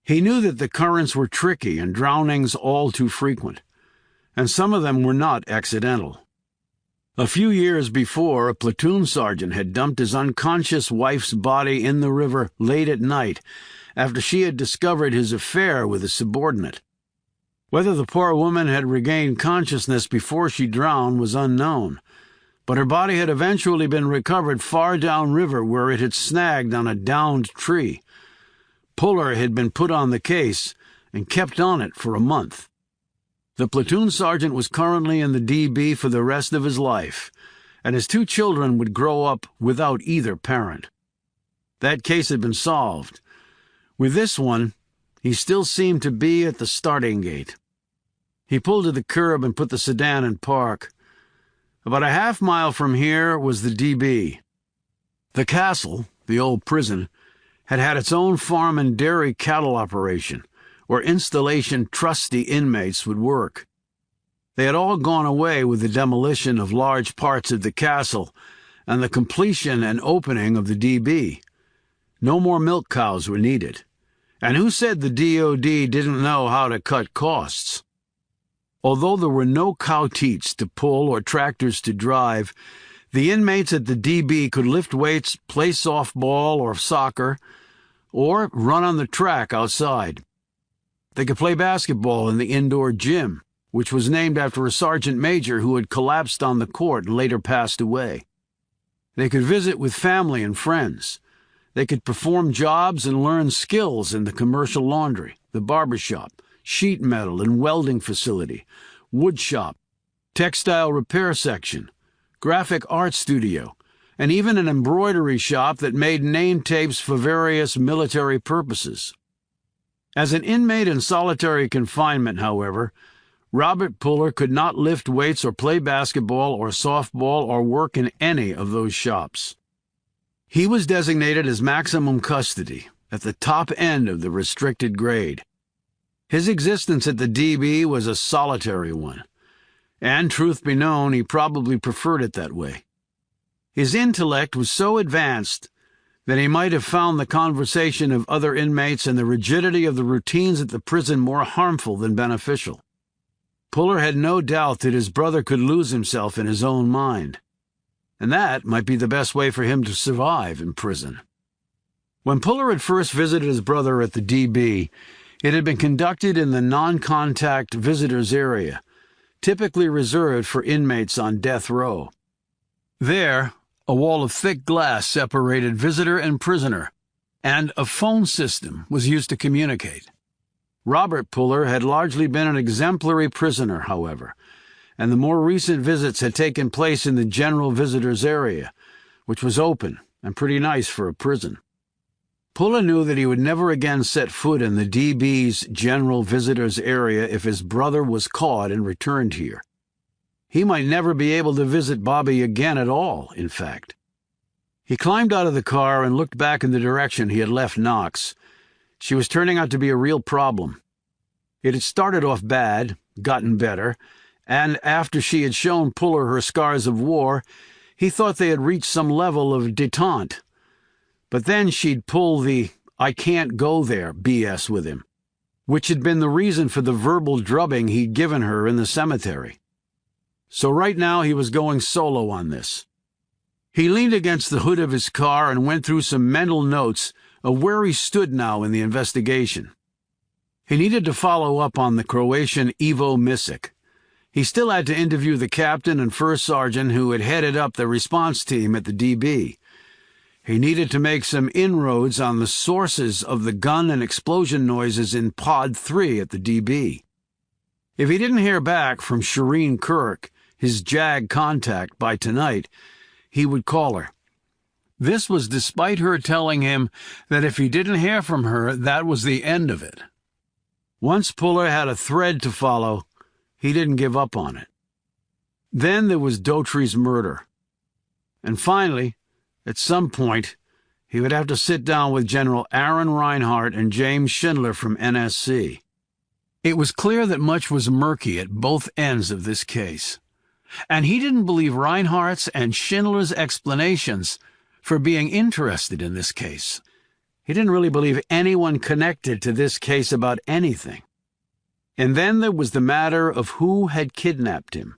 He knew that the currents were tricky and drownings all too frequent, and some of them were not accidental. A few years before, a platoon sergeant had dumped his unconscious wife's body in the river late at night after she had discovered his affair with a subordinate. Whether the poor woman had regained consciousness before she drowned was unknown, but her body had eventually been recovered far downriver where it had snagged on a downed tree. Puller had been put on the case and kept on it for a month. The platoon sergeant was currently in the DB for the rest of his life, and his 2 children would grow up without either parent. That case had been solved. With this one, he still seemed to be at the starting gate. He pulled to the curb and put the sedan in park. About a half-mile from here was the DB. The castle, the old prison, had had its own farm and dairy cattle operation, where installation trusty inmates would work. They had all gone away with the demolition of large parts of the castle and the completion and opening of the DB. No more milk cows were needed. And who said the DOD didn't know how to cut costs? Although there were no cow teats to pull or tractors to drive, the inmates at the DB could lift weights, play softball or soccer, or run on the track outside. They could play basketball in the indoor gym, which was named after a sergeant major who had collapsed on the court and later passed away. They could visit with family and friends. They could perform jobs and learn skills in the commercial laundry, the barber shop, sheet metal and welding facility, wood shop, textile repair section, graphic art studio, and even an embroidery shop that made name tapes for various military purposes. As an inmate in solitary confinement, however, Robert Puller could not lift weights or play basketball or softball or work in any of those shops. He was designated as maximum custody, at the top end of the restricted grade. His existence at the DB was a solitary one, and, truth be known, he probably preferred it that way. His intellect was so advanced that he might have found the conversation of other inmates and the rigidity of the routines at the prison more harmful than beneficial. Puller had no doubt that his brother could lose himself in his own mind, and that might be the best way for him to survive in prison. When Puller had first visited his brother at the DB, it had been conducted in the non-contact visitors area, typically reserved for inmates on death row. There, a wall of thick glass separated visitor and prisoner, and a phone system was used to communicate. Robert Puller had largely been an exemplary prisoner, however, and the more recent visits had taken place in the general visitors area, which was open and pretty nice for a prison. Puller knew that he would never again set foot in the DB's general visitors area if his brother was caught and returned here. He might never be able to visit Bobby again at all, in fact. He climbed out of the car and looked back in the direction he had left Knox. She was turning out to be a real problem. It had started off bad, gotten better, and after she had shown Puller her scars of war, he thought they had reached some level of détente. But then she'd pull the "I can't go there" BS with him, which had been the reason for the verbal drubbing he'd given her in the cemetery. So right now he was going solo on this. He leaned against the hood of his car and went through some mental notes of where he stood now in the investigation. He needed to follow up on the Croatian Ivo Misic. He still had to interview the captain and first sergeant who had headed up the response team at the DB. He needed to make some inroads on the sources of the gun and explosion noises in Pod 3 at the DB. If he didn't hear back from Shireen Kirk, his JAG contact, by tonight, he would call her. This was despite her telling him that if he didn't hear from her, that was the end of it. Once Puller had a thread to follow, he didn't give up on it. Then there was Daughtry's murder. And finally, at some point, he would have to sit down with General Aaron Reinhardt and James Schindler from NSC. It was clear that much was murky at both ends of this case, and he didn't believe Reinhardt's and Schindler's explanations for being interested in this case. He didn't really believe anyone connected to this case about anything. And then there was the matter of who had kidnapped him,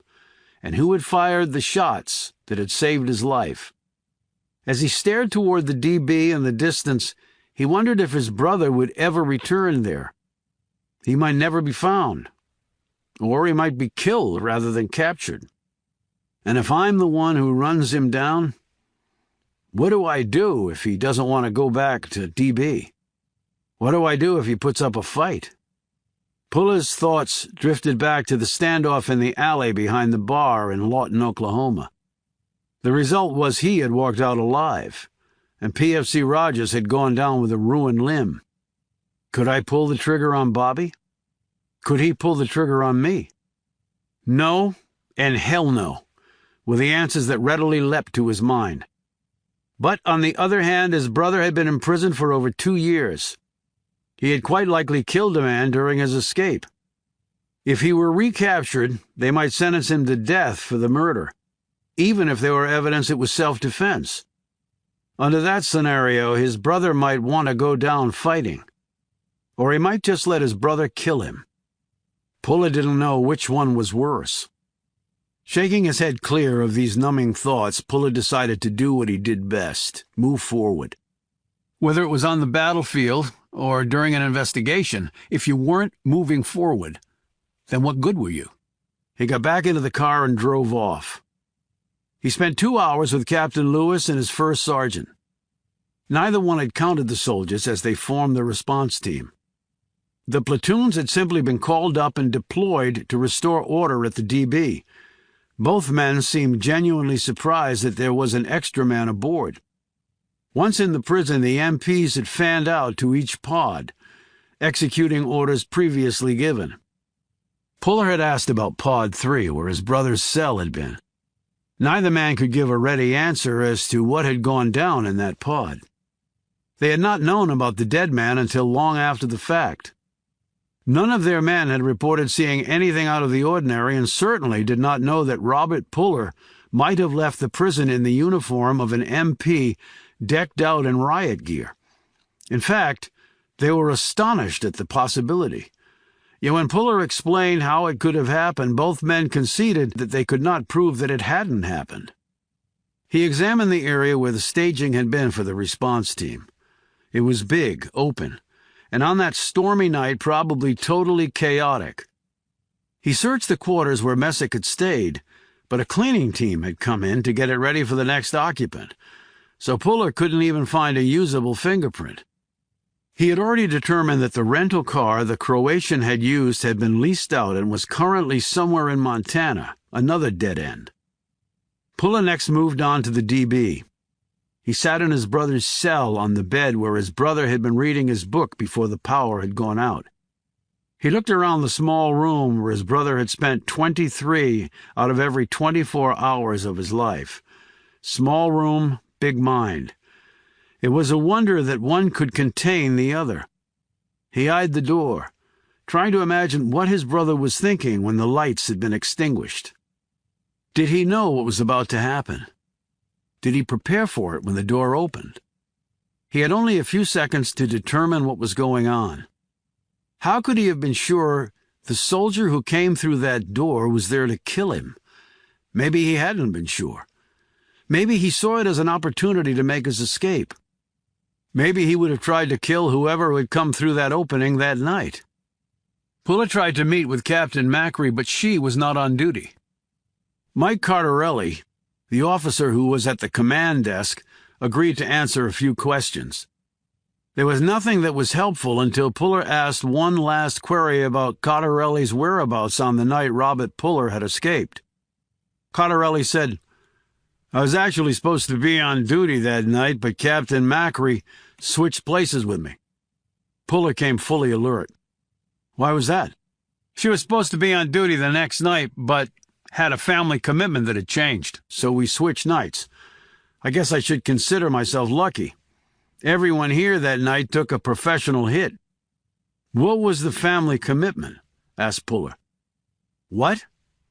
and who had fired the shots that had saved his life. As he stared toward the DB in the distance, he wondered if his brother would ever return there. He might never be found, or he might be killed rather than captured. And if I'm the one who runs him down, what do I do if he doesn't want to go back to DB? What do I do if he puts up a fight? Puller's thoughts drifted back to the standoff in the alley behind the bar in Lawton, Oklahoma. The result was he had walked out alive, and PFC Rogers had gone down with a ruined limb. Could I pull the trigger on Bobby? Could he pull the trigger on me? No, and hell no, were the answers that readily leapt to his mind. But on the other hand, his brother had been in prison for over 2 years. He had quite likely killed a man during his escape. If he were recaptured, they might sentence him to death for the murder, even if there were evidence it was self-defense. Under that scenario, his brother might want to go down fighting, or he might just let his brother kill him. Puller didn't know which one was worse. Shaking his head clear of these numbing thoughts, Puller decided to do what he did best, move forward. Whether it was on the battlefield or during an investigation, if you weren't moving forward, then what good were you? He got back into the car and drove off. He spent 2 hours with Captain Lewis and his first sergeant. Neither one had counted the soldiers as they formed the response team. The platoons had simply been called up and deployed to restore order at the DB. Both men seemed genuinely surprised that there was an extra man aboard. Once in the prison, the MPs had fanned out to each pod, executing orders previously given. Puller had asked about Pod 3, where his brother's cell had been. Neither man could give a ready answer as to what had gone down in that pod. They had not known about the dead man until long after the fact. None of their men had reported seeing anything out of the ordinary, and certainly did not know that Robert Puller might have left the prison in the uniform of an MP decked out in riot gear. In fact, they were astonished at the possibility. Yet when Puller explained how it could have happened, both men conceded that they could not prove that it hadn't happened. He examined the area where the staging had been for the response team. It was big, open, and on that stormy night probably totally chaotic. He searched the quarters where Messick had stayed, but a cleaning team had come in to get it ready for the next occupant, so Puller couldn't even find a usable fingerprint. He had already determined that the rental car the Croatian had used had been leased out and was currently somewhere in Montana, another dead end. Puller next moved on to the DB. He sat in his brother's cell on the bed where his brother had been reading his book before the power had gone out. He looked around the small room where his brother had spent 23 out of every 24 hours of his life. Small room, big mind. It was a wonder that one could contain the other. He eyed the door, trying to imagine what his brother was thinking when the lights had been extinguished. Did he know what was about to happen? Did he prepare for it when the door opened? He had only a few seconds to determine what was going on. How could he have been sure the soldier who came through that door was there to kill him? Maybe he hadn't been sure. Maybe he saw it as an opportunity to make his escape. Maybe he would have tried to kill whoever had come through that opening that night. Puller tried to meet with Captain Macri, but she was not on duty. Mike Cardarelli, the officer who was at the command desk, agreed to answer a few questions. There was nothing that was helpful until Puller asked one last query about Cardarelli's whereabouts on the night Robert Puller had escaped. Cardarelli said, "I was actually supposed to be on duty that night, but Captain Macri switched places with me." Puller came fully alert. "Why was that?" "She was supposed to be on duty the next night, but had a family commitment that had changed, so we switched nights. I guess I should consider myself lucky. Everyone here that night took a professional hit." "What was the family commitment?" asked Puller. "What?"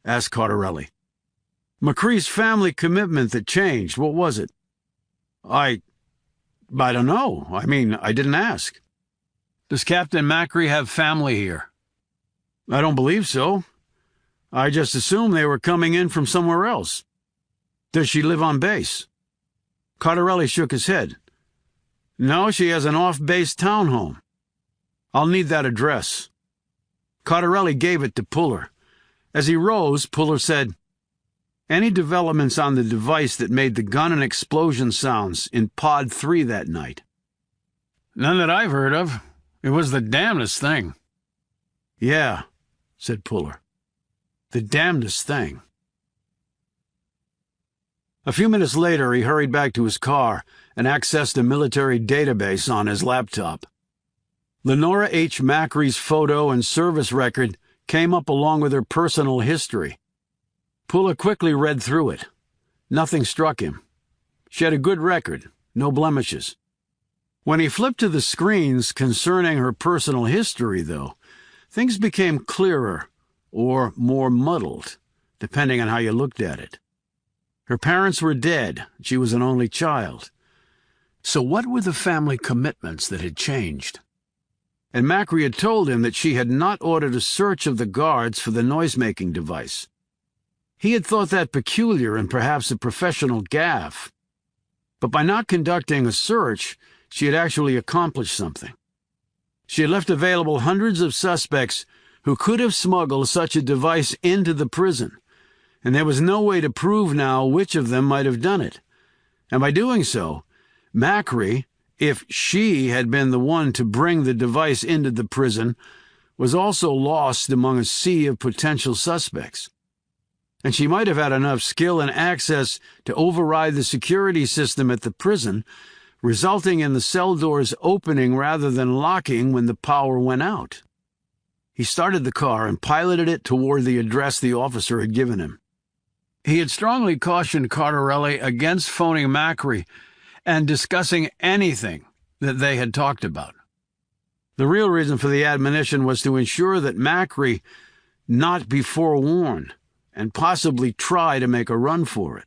asked Cardarelli. "McCree's family commitment that changed. What was it?" I don't know. I didn't ask." "Does Captain Macri have family here?" "I don't believe so. I just assumed they were coming in from somewhere else." "Does she live on base?" Cardarelli shook his head. "No, she has an off-base townhome." "I'll need that address." Cardarelli gave it to Puller. As he rose, Puller said, "Any developments on the device that made the gun and explosion sounds in Pod 3 that night?" "None that I've heard of. It was the damnedest thing." "Yeah," said Puller. "The damnedest thing." A few minutes later, he hurried back to his car and accessed a military database on his laptop. Lenora H. Macri's photo and service record came up along with her personal history. Puller quickly read through it. Nothing struck him. She had a good record, no blemishes. When he flipped to the screens concerning her personal history, though, things became clearer or more muddled, depending on how you looked at it. Her parents were dead. She was an only child. So what were the family commitments that had changed? And Macri had told him that she had not ordered a search of the guards for the noise-making device. He had thought that peculiar and perhaps a professional gaffe. But by not conducting a search, she had actually accomplished something. She had left available hundreds of suspects who could have smuggled such a device into the prison, and there was no way to prove now which of them might have done it. And by doing so, Macri, if she had been the one to bring the device into the prison, was also lost among a sea of potential suspects. And she might have had enough skill and access to override the security system at the prison, resulting in the cell doors opening rather than locking when the power went out. He started the car and piloted it toward the address the officer had given him. He had strongly cautioned Cardarelli against phoning Macri and discussing anything that they had talked about. The real reason for the admonition was to ensure that Macri not be forewarned and possibly try to make a run for it.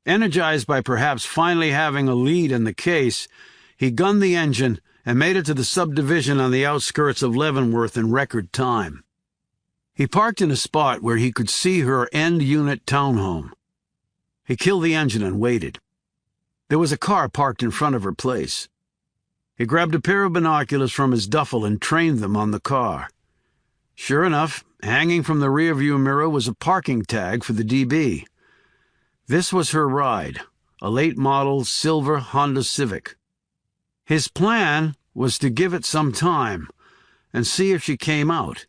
Energized by perhaps finally having a lead in the case, he gunned the engine and made it to the subdivision on the outskirts of Leavenworth in record time. He parked in a spot where he could see her end-unit townhome. He killed the engine and waited. There was a car parked in front of her place. He grabbed a pair of binoculars from his duffel and trained them on the car. Sure enough, hanging from the rearview mirror was a parking tag for the DB. This was her ride, a late-model silver Honda Civic. His plan was to give it some time and see if she came out,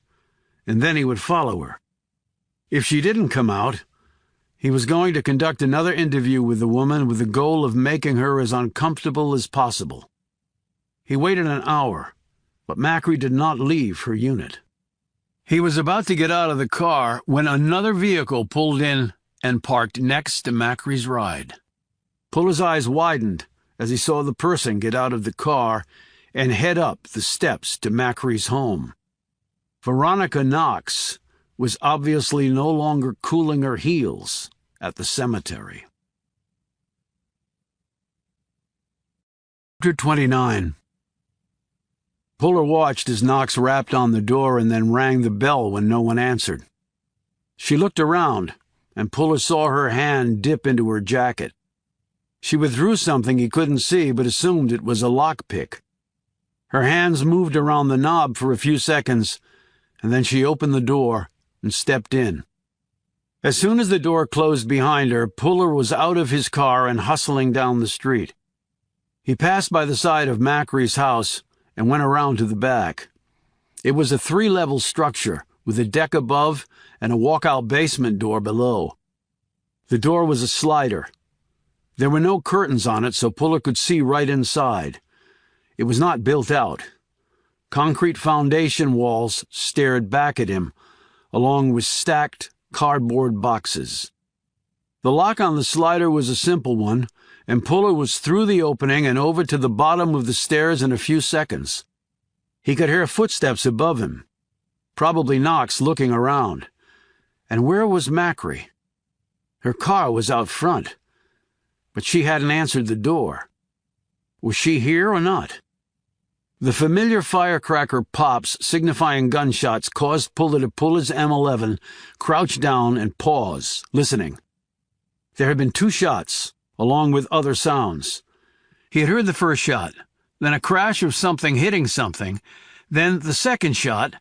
and then he would follow her. If she didn't come out, he was going to conduct another interview with the woman with the goal of making her as uncomfortable as possible. He waited an hour, but Macri did not leave her unit. He was about to get out of the car when another vehicle pulled in and parked next to Macri's ride. Puller's eyes widened as he saw the person get out of the car and head up the steps to Macri's home. Veronica Knox was obviously no longer cooling her heels at the cemetery. Chapter 29. Puller watched as Knox rapped on the door and then rang the bell when no one answered. She looked around, and Puller saw her hand dip into her jacket. She withdrew something he couldn't see but assumed it was a lockpick. Her hands moved around the knob for a few seconds, and then she opened the door and stepped in. As soon as the door closed behind her, Puller was out of his car and hustling down the street. He passed by the side of Macri's house and went around to the back. It was a 3-level structure with a deck above and a walkout basement door below. The door was a slider. There were no curtains on it, so Puller could see right inside. It was not built out. Concrete foundation walls stared back at him, along with stacked cardboard boxes. The lock on the slider was a simple one, and Puller was through the opening and over to the bottom of the stairs in a few seconds. He could hear footsteps above him, probably Knox looking around. And where was Macri? Her car was out front, but she hadn't answered the door. Was she here or not? The familiar firecracker pops signifying gunshots caused Puller to pull his M11, crouch down, and pause, listening. There had been 2 shots, along with other sounds. He had heard the first shot, then a crash of something hitting something, then the second shot,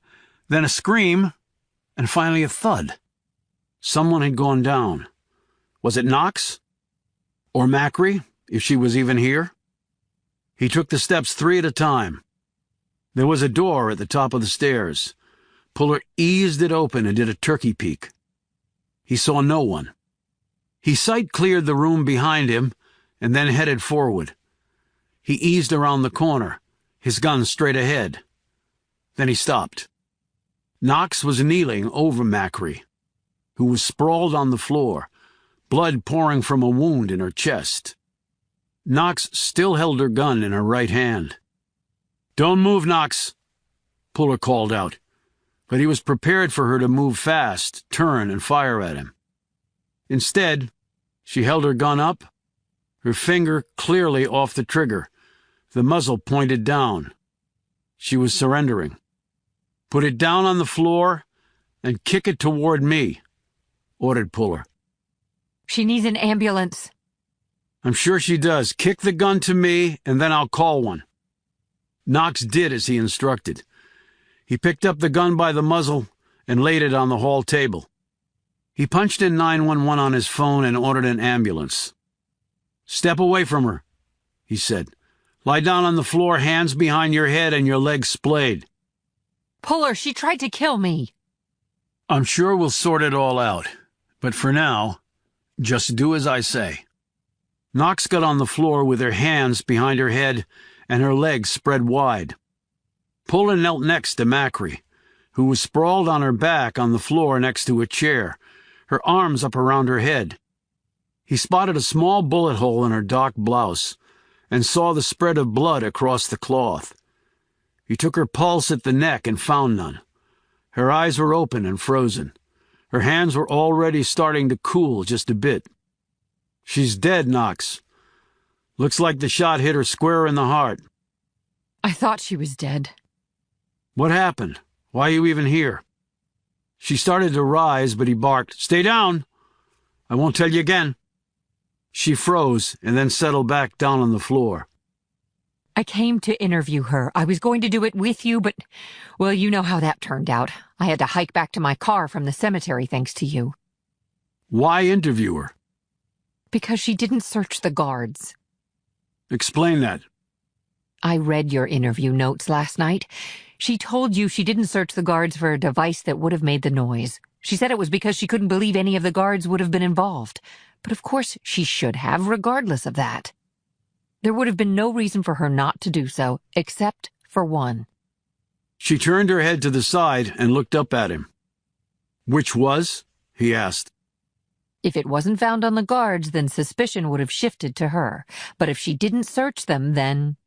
then a scream, and finally a thud. Someone had gone down. Was it Knox? Or Macri, if she was even here? He took the steps 3 at a time. There was a door at the top of the stairs. Puller eased it open and did a turkey peek. He saw no one. He sight-cleared the room behind him and then headed forward. He eased around the corner, his gun straight ahead. Then he stopped. Knox was kneeling over Macri, who was sprawled on the floor, blood pouring from a wound in her chest. Knox still held her gun in her right hand. "Don't move, Knox," Puller called out, but he was prepared for her to move fast, turn, and fire at him. Instead, she held her gun up, her finger clearly off the trigger, the muzzle pointed down. She was surrendering. "Put it down on the floor and kick it toward me," ordered Puller. She needs an ambulance. "I'm sure she does. Kick the gun to me, and then I'll call one." Knox did as he instructed. He picked up the gun by the muzzle and laid it on the hall table. He punched in 911 on his phone and ordered an ambulance. "Step away from her," he said. "Lie down on the floor, hands behind your head and your legs splayed." Puller, she tried to kill me. "I'm sure we'll sort it all out, but for now, just do as I say." Knox got on the floor with her hands behind her head and her legs spread wide. Puller knelt next to Macri, who was sprawled on her back on the floor next to a chair, her arms up around her head. He spotted a small bullet hole in her dark blouse and saw the spread of blood across the cloth. He took her pulse at the neck and found none. Her eyes were open and frozen. Her hands were already starting to cool just a bit. "She's dead, Knox. Looks like the shot hit her square in the heart." I thought she was dead. "What happened? Why are you even here?" She started to rise, but he barked, "Stay down! I won't tell you again." She froze and then settled back down on the floor. I came to interview her. I was going to do it with you, but, well, you know how that turned out. I had to hike back to my car from the cemetery thanks to you. "Why interview her?" Because she didn't search the guards. "Explain that." I read your interview notes last night. She told you she didn't search the guards for a device that would have made the noise. She said it was because she couldn't believe any of the guards would have been involved. But of course she should have, regardless of that. There would have been no reason for her not to do so, except for one. She turned her head to the side and looked up at him. "Which was?" he asked. If it wasn't found on the guards, then suspicion would have shifted to her. But if she didn't search them, then...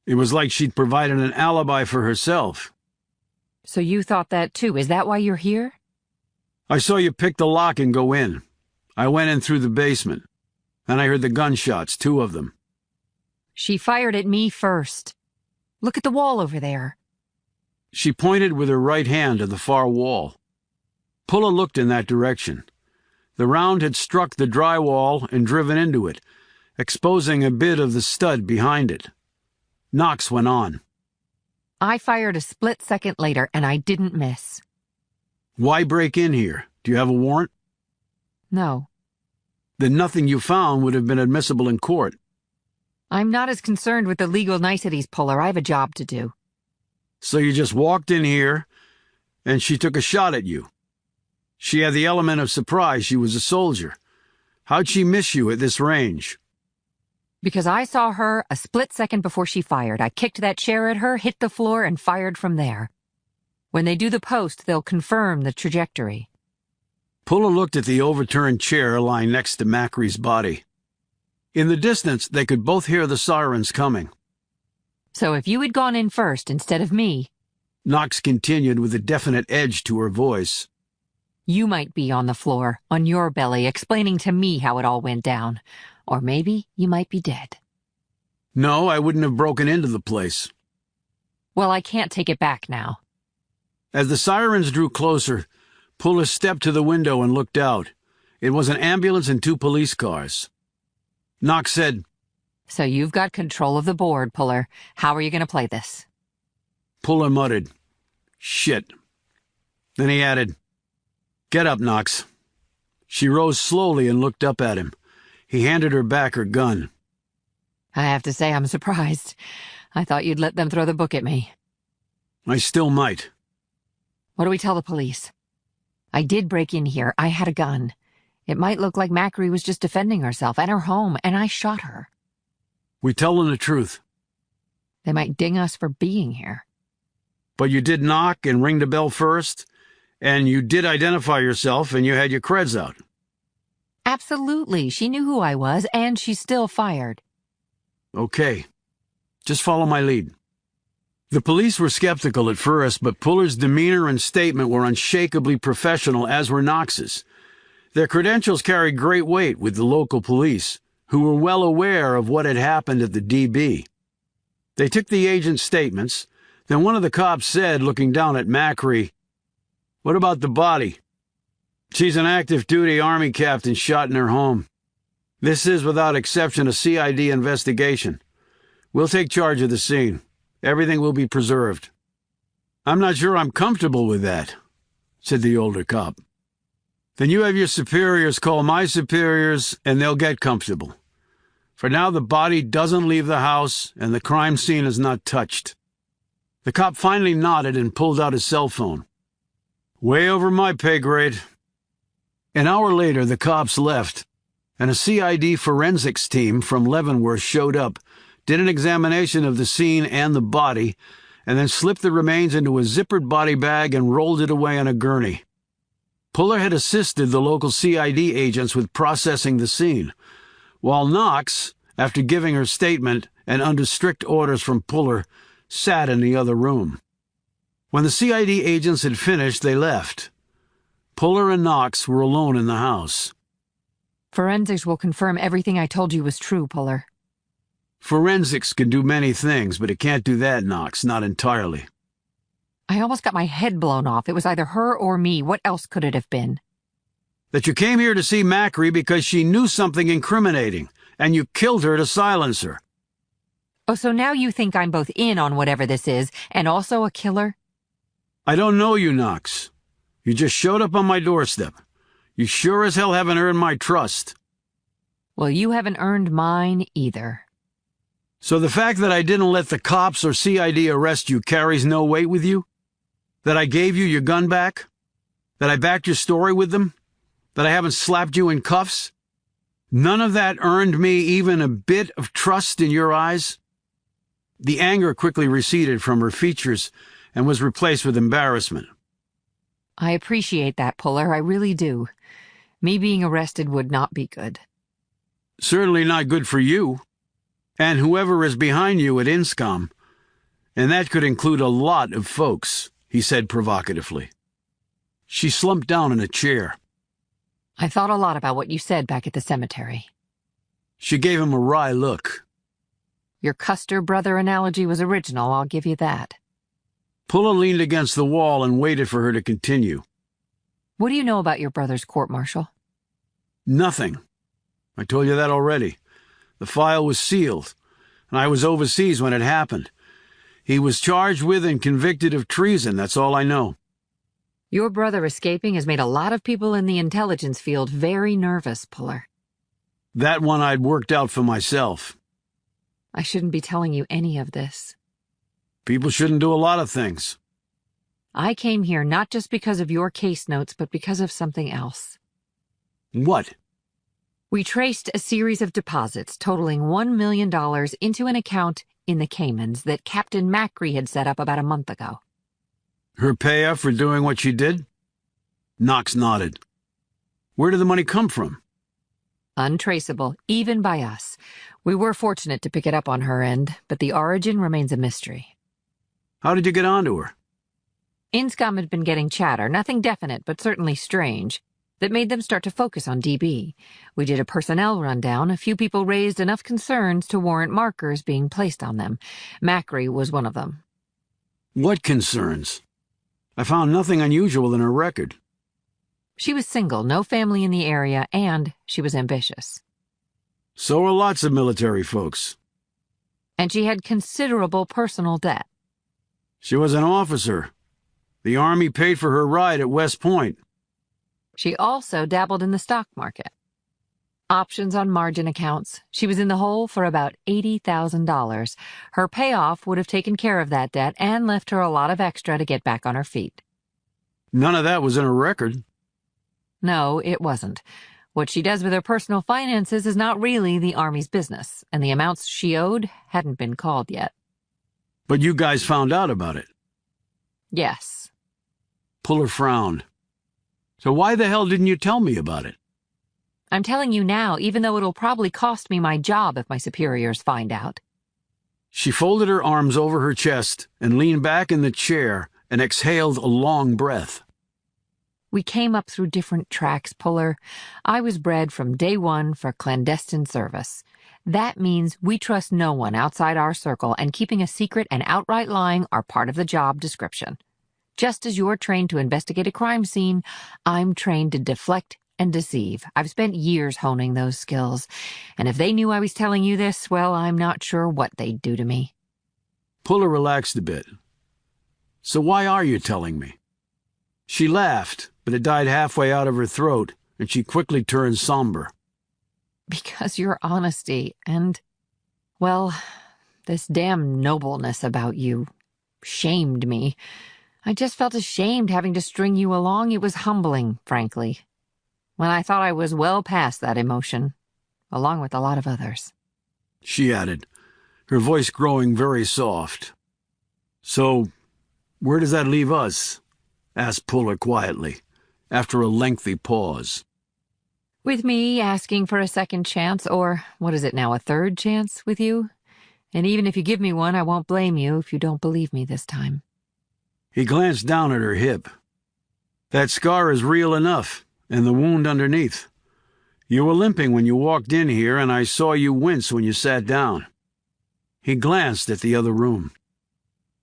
It was like she'd provided an alibi for herself. So you thought that too. Is that why you're here? "I saw you pick the lock and go in. I went in through the basement. Then I heard the gunshots, 2 of them. She fired at me first. Look at the wall over there." She pointed with her right hand to the far wall. Pulla looked in that direction. The round had struck the drywall and driven into it, exposing a bit of the stud behind it. Knox went on. I fired a split second later, and I didn't miss. "Why break in here? Do you have a warrant?" No. "Then nothing you found would have been admissible in court." I'm not as concerned with the legal niceties, Puller. I have a job to do. "So you just walked in here, and she took a shot at you. She had the element of surprise. She was a soldier. How'd she miss you at this range?" Because I saw her a split second before she fired. I kicked that chair at her, hit the floor, and fired from there. When they do the post, they'll confirm the trajectory. Pulla looked at the overturned chair lying next to Macri's body. In the distance, they could both hear the sirens coming. So if you had gone in first instead of me, Knox continued with a definite edge to her voice, you might be on the floor, on your belly, explaining to me how it all went down. Or maybe you might be dead. "No, I wouldn't have broken into the place." Well, I can't take it back now. As the sirens drew closer, Pulla stepped to the window and looked out. It was an ambulance and 2 police cars. Knox said, So you've got control of the board, Puller. How are you going to play this? Pulla muttered, "Shit." Then he added, "Get up, Knox." She rose slowly and looked up at him. He handed her back her gun. I have to say I'm surprised. I thought you'd let them throw the book at me. "I still might." What do we tell the police? I did break in here. I had a gun. It might look like Macri was just defending herself and her home, and I shot her. "We tell them the truth." They might ding us for being here. "But you did knock and ring the bell first, and you did identify yourself, and you had your creds out." Absolutely. She knew who I was, and she still fired. "Okay. Just follow my lead." The police were skeptical at first, but Puller's demeanor and statement were unshakably professional, as were Knox's. Their credentials carried great weight with the local police, who were well aware of what had happened at the DB. They took the agent's statements. Then one of the cops said, looking down at Macri, "What about the body?" "She's an active-duty Army captain shot in her home. This is, without exception, a CID investigation. We'll take charge of the scene. Everything will be preserved." "I'm not sure I'm comfortable with that," said the older cop. "Then you have your superiors call my superiors, and they'll get comfortable. For now, the body doesn't leave the house, and the crime scene is not touched." The cop finally nodded and pulled out his cell phone. "Way over my pay grade." An hour later, the cops left, and a CID forensics team from Leavenworth showed up, did an examination of the scene and the body, and then slipped the remains into a zippered body bag and rolled it away on a gurney. Puller had assisted the local CID agents with processing the scene, while Knox, after giving her statement and under strict orders from Puller, sat in the other room. When the CID agents had finished, they left. Puller and Knox were alone in the house. Forensics will confirm everything I told you was true, Puller. Forensics can do many things, but it can't do that, Knox, not entirely. I almost got my head blown off. It was either her or me. What else could it have been? That you came here to see Macri because she knew something incriminating, and you killed her to silence her. Oh, so now you think I'm both in on whatever this is, and also a killer? I don't know you, Knox. You just showed up on my doorstep. You sure as hell haven't earned my trust. Well, you haven't earned mine either. So the fact that I didn't let the cops or CID arrest you carries no weight with you? That I gave you your gun back? That I backed your story with them? That I haven't slapped you in cuffs? None of that earned me even a bit of trust in your eyes? The anger quickly receded from her features and was replaced with embarrassment. I appreciate that, Puller. I really do. Me being arrested would not be good. Certainly not good for you. And whoever is behind you at INSCOM. And that could include a lot of folks, he said provocatively. She slumped down in a chair. I thought a lot about what you said back at the cemetery. She gave him a wry look. Your Custer brother analogy was original, I'll give you that. Puller leaned against the wall and waited for her to continue. What do you know about your brother's court-martial? Nothing. I told you that already. The file was sealed, and I was overseas when it happened. He was charged with and convicted of treason, that's all I know. Your brother escaping has made a lot of people in the intelligence field very nervous, Puller. That one I'd worked out for myself. I shouldn't be telling you any of this. People shouldn't do a lot of things. I came here not just because of your case notes, but because of something else. What? We traced a series of deposits totaling $1 million into an account in the Caymans that Captain Macri had set up about a month ago. Her payoff for doing what she did? Knox nodded. Where did the money come from? Untraceable, even by us. We were fortunate to pick it up on her end, but the origin remains a mystery. How did you get onto her? INSCOM had been getting chatter, nothing definite, but certainly strange, that made them start to focus on DB. We did a personnel rundown. A few people raised enough concerns to warrant markers being placed on them. Macri was one of them. What concerns? I found nothing unusual in her record. She was single, no family in the area, and she was ambitious. So are lots of military folks. And she had considerable personal debt. She was an officer. The Army paid for her ride at West Point. She also dabbled in the stock market. Options on margin accounts. She was in the hole for about $80,000. Her payoff would have taken care of that debt and left her a lot of extra to get back on her feet. None of that was in her record. No, it wasn't. What she does with her personal finances is not really the Army's business, and the amounts she owed hadn't been called yet. But you guys found out about it. Yes. Puller frowned. So why the hell didn't you tell me about it? I'm telling you now, even though it'll probably cost me my job if my superiors find out. She folded her arms over her chest and leaned back in the chair and exhaled a long breath. We came up through different tracks, Puller. I was bred from day one for clandestine service. That means we trust no one outside our circle, and keeping a secret and outright lying are part of the job description. Just as you're trained to investigate a crime scene, I'm trained to deflect and deceive. I've spent years honing those skills, and if they knew I was telling you this, well, I'm not sure what they'd do to me. Puller relaxed a bit. So why are you telling me? She laughed, but it died halfway out of her throat, and she quickly turned somber. Because your honesty and, well, this damn nobleness about you shamed me. I just felt ashamed having to string you along. It was humbling, frankly, when I thought I was well past that emotion, along with a lot of others. She added, her voice growing very soft. So, where does that leave us? Asked Puller quietly, after a lengthy pause. With me asking for a second chance, or what is it now, a third chance with you? And even if you give me one, I won't blame you if you don't believe me this time. He glanced down at her hip. That scar is real enough, and the wound underneath. You were limping when you walked in here, and I saw you wince when you sat down. He glanced at the other room.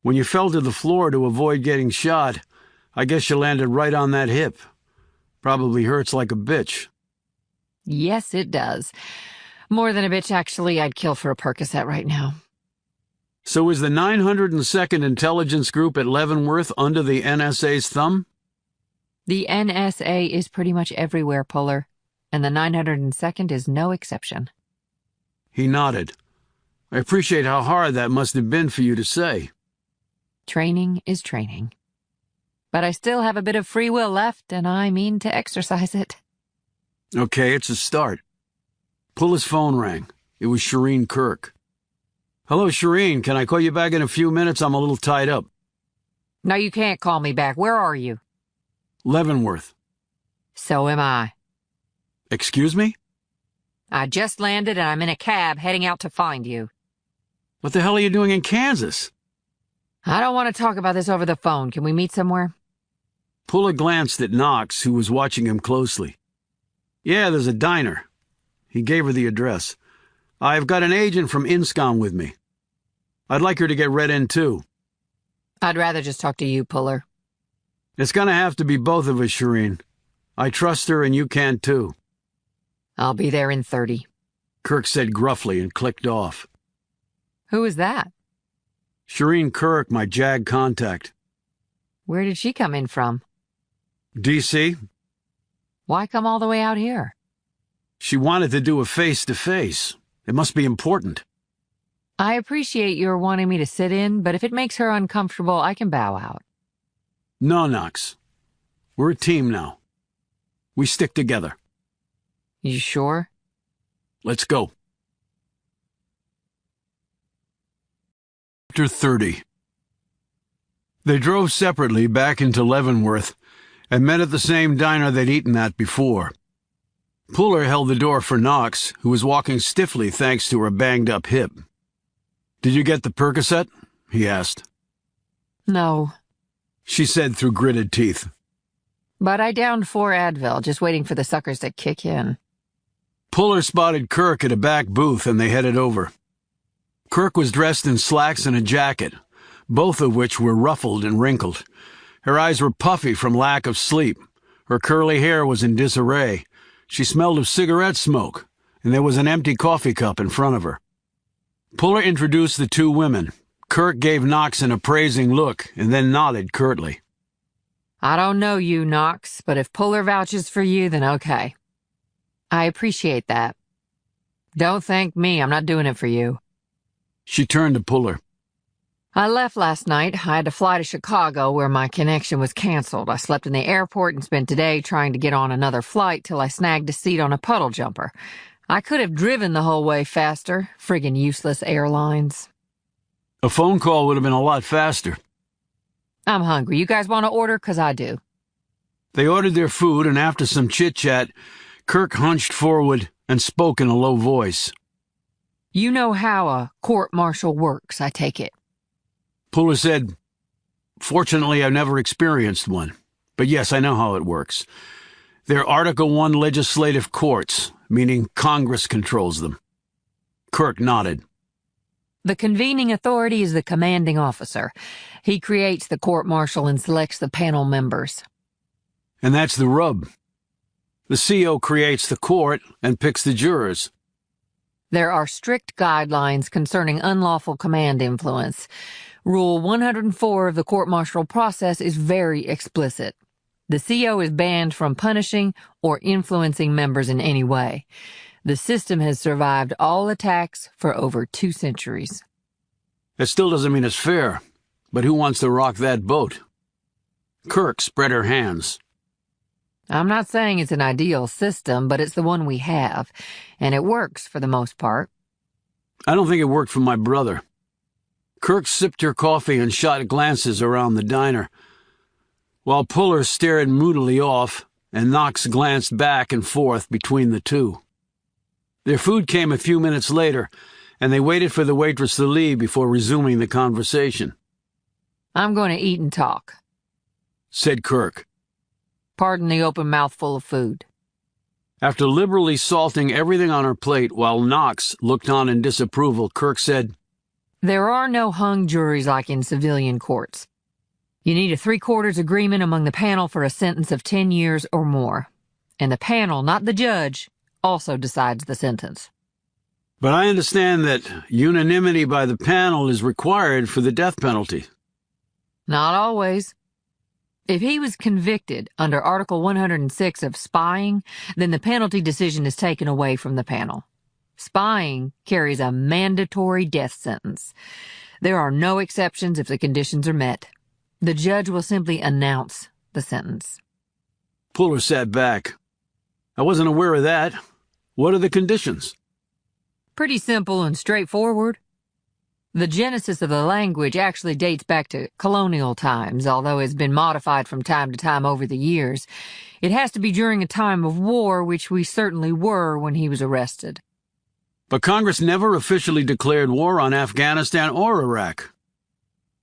When you fell to the floor to avoid getting shot, I guess you landed right on that hip. Probably hurts like a bitch. Yes, it does. More than a bitch, actually. I'd kill for a Percocet right now. So is the 902nd Intelligence Group at Leavenworth under the NSA's thumb? The NSA is pretty much everywhere, Puller, and the 902nd is no exception. He nodded. I appreciate how hard that must have been for you to say. Training is training. But I still have a bit of free will left, and I mean to exercise it. Okay, it's a start. Puller's phone rang. It was Shireen Kirk. Hello, Shireen. Can I call you back in a few minutes? I'm a little tied up. No, you can't call me back. Where are you? Leavenworth. So am I. Excuse me? I just landed, and I'm in a cab heading out to find you. What the hell are you doing in Kansas? I don't want to talk about this over the phone. Can we meet somewhere? Puller glanced at Knox, who was watching him closely. Yeah, there's a diner. He gave her the address. I've got an agent from INSCOM with me. I'd like her to get read in, too. I'd rather just talk to you, Puller. It's gonna have to be both of us, Shireen. I trust her, and you can, too. I'll be there in 30. Kirk said gruffly and clicked off. Who is that? Shireen Kirk, my JAG contact. Where did she come in from? D.C.? Why come all the way out here? She wanted to do a face-to-face. It must be important. I appreciate your wanting me to sit in, but if it makes her uncomfortable, I can bow out. No, Knox. We're a team now. We stick together. You sure? Let's go. Chapter 30. They drove separately back into Leavenworth and met at the same diner they'd eaten at before. Puller held the door for Knox, who was walking stiffly thanks to her banged-up hip. Did you get the Percocet? He asked. No. She said through gritted teeth. But I downed 4 Advil, just waiting for the suckers to kick in. Puller spotted Kirk at a back booth and they headed over. Kirk was dressed in slacks and a jacket, both of which were ruffled and wrinkled. Her eyes were puffy from lack of sleep. Her curly hair was in disarray. She smelled of cigarette smoke, and there was an empty coffee cup in front of her. Puller introduced the 2 women. Kirk gave Knox an appraising look and then nodded curtly. I don't know you, Knox, but if Puller vouches for you, then okay. I appreciate that. Don't thank me, I'm not doing it for you. She turned to Puller. I left last night. I had to fly to Chicago where my connection was canceled. I slept in the airport and spent today trying to get on another flight till I snagged a seat on a puddle jumper. I could have driven the whole way faster. Friggin' useless airlines. A phone call would have been a lot faster. I'm hungry. You guys want to order? 'Cause I do. They ordered their food, and after some chit-chat, Kirk hunched forward and spoke in a low voice. You know how a court-martial works, I take it. Puller said, Fortunately, I've never experienced one. But yes, I know how it works. They're Article I legislative courts, meaning Congress controls them. Kirk nodded. The convening authority is the commanding officer. He creates the court-martial and selects the panel members. And that's the rub. The CO creates the court and picks the jurors. There are strict guidelines concerning unlawful command influence. Rule 104 of the court-martial process is very explicit. The CO is banned from punishing or influencing members in any way. The system has survived all attacks for over 2 centuries. That still doesn't mean it's fair, but who wants to rock that boat? Kirk spread her hands. I'm not saying it's an ideal system, but it's the one we have, and it works for the most part. I don't think it worked for my brother. Kirk sipped her coffee and shot glances around the diner, while Puller stared moodily off and Knox glanced back and forth between the two. Their food came a few minutes later, and they waited for the waitress to leave before resuming the conversation. "I'm going to eat and talk," said Kirk. "Pardon the open mouthful of food." After liberally salting everything on her plate while Knox looked on in disapproval, Kirk said, "There are no hung juries like in civilian courts. You need a 3/4 agreement among the panel for a sentence of 10 years or more. And the panel, not the judge, also decides the sentence." "But I understand that unanimity by the panel is required for the death penalty." "Not always. If he was convicted under Article 106 of spying, then the penalty decision is taken away from the panel. Spying carries a mandatory death sentence. There are no exceptions if the conditions are met. The judge will simply announce the sentence." Puller sat back. "I wasn't aware of that. What are the conditions?" Pretty simple and straightforward. The genesis of the language actually dates back to colonial times, although it's been modified from time to time over the years. It has to be during a time of war, which we certainly were when he was arrested. But Congress never officially declared war on Afghanistan or Iraq.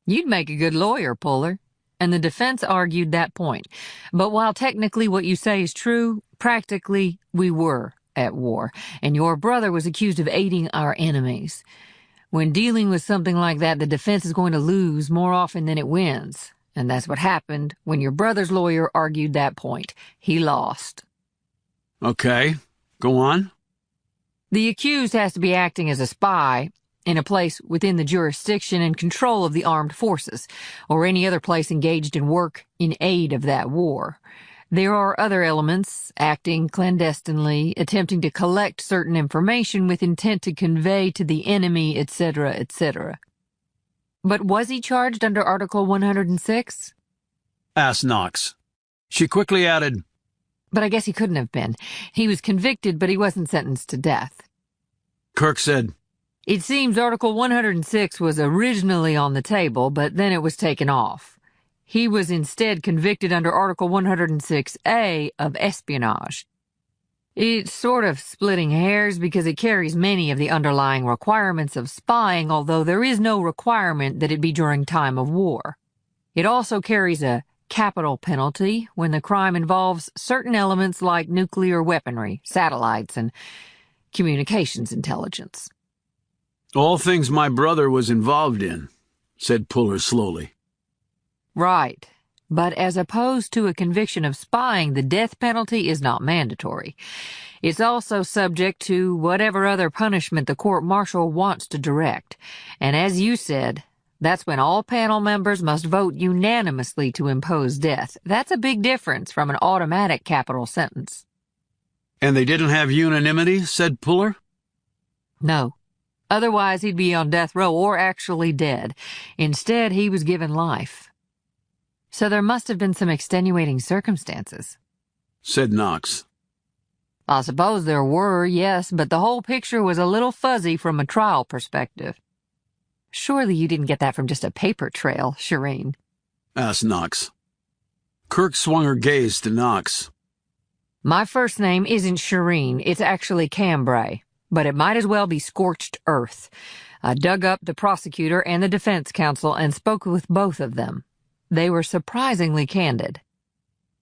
You'd make a good lawyer, Puller. And the defense argued that point. But while technically what you say is true, practically we were at war, and your brother was accused of aiding our enemies. When dealing with something like that, the defense is going to lose more often than it wins. And that's what happened when your brother's lawyer argued that point. He lost. Okay, go on. The accused has to be acting as a spy in a place within the jurisdiction and control of the armed forces, or any other place engaged in work in aid of that war. There are other elements, acting clandestinely, attempting to collect certain information with intent to convey to the enemy, etc., etc. But was he charged under Article 106? Asked Knox. She quickly added, But I guess he couldn't have been. He was convicted, but he wasn't sentenced to death. Kirk said, It seems Article 106 was originally on the table, but then it was taken off. He was instead convicted under Article 106A of espionage. It's sort of splitting hairs because it carries many of the underlying requirements of spying, although there is no requirement that it be during time of war. It also carries a capital penalty when the crime involves certain elements like nuclear weaponry, satellites, and communications intelligence. All things my brother was involved in, said Puller slowly. Right. But as opposed to a conviction of spying, the death penalty is not mandatory. It's also subject to whatever other punishment the court-martial wants to direct. And as you said, that's when all panel members must vote unanimously to impose death. That's a big difference from an automatic capital sentence. And they didn't have unanimity, said Puller? No. Otherwise, he'd be on death row or actually dead. Instead, he was given life. So there must have been some extenuating circumstances, said Knox. I suppose there were, yes, but the whole picture was a little fuzzy from a trial perspective. Surely you didn't get that from just a paper trail, Shireen? Asked Knox. Kirk swung her gaze to Knox. My first name isn't Shireen, it's actually Cambrai, but it might as well be Scorched Earth. I dug up the prosecutor and the defense counsel and spoke with both of them. They were surprisingly candid.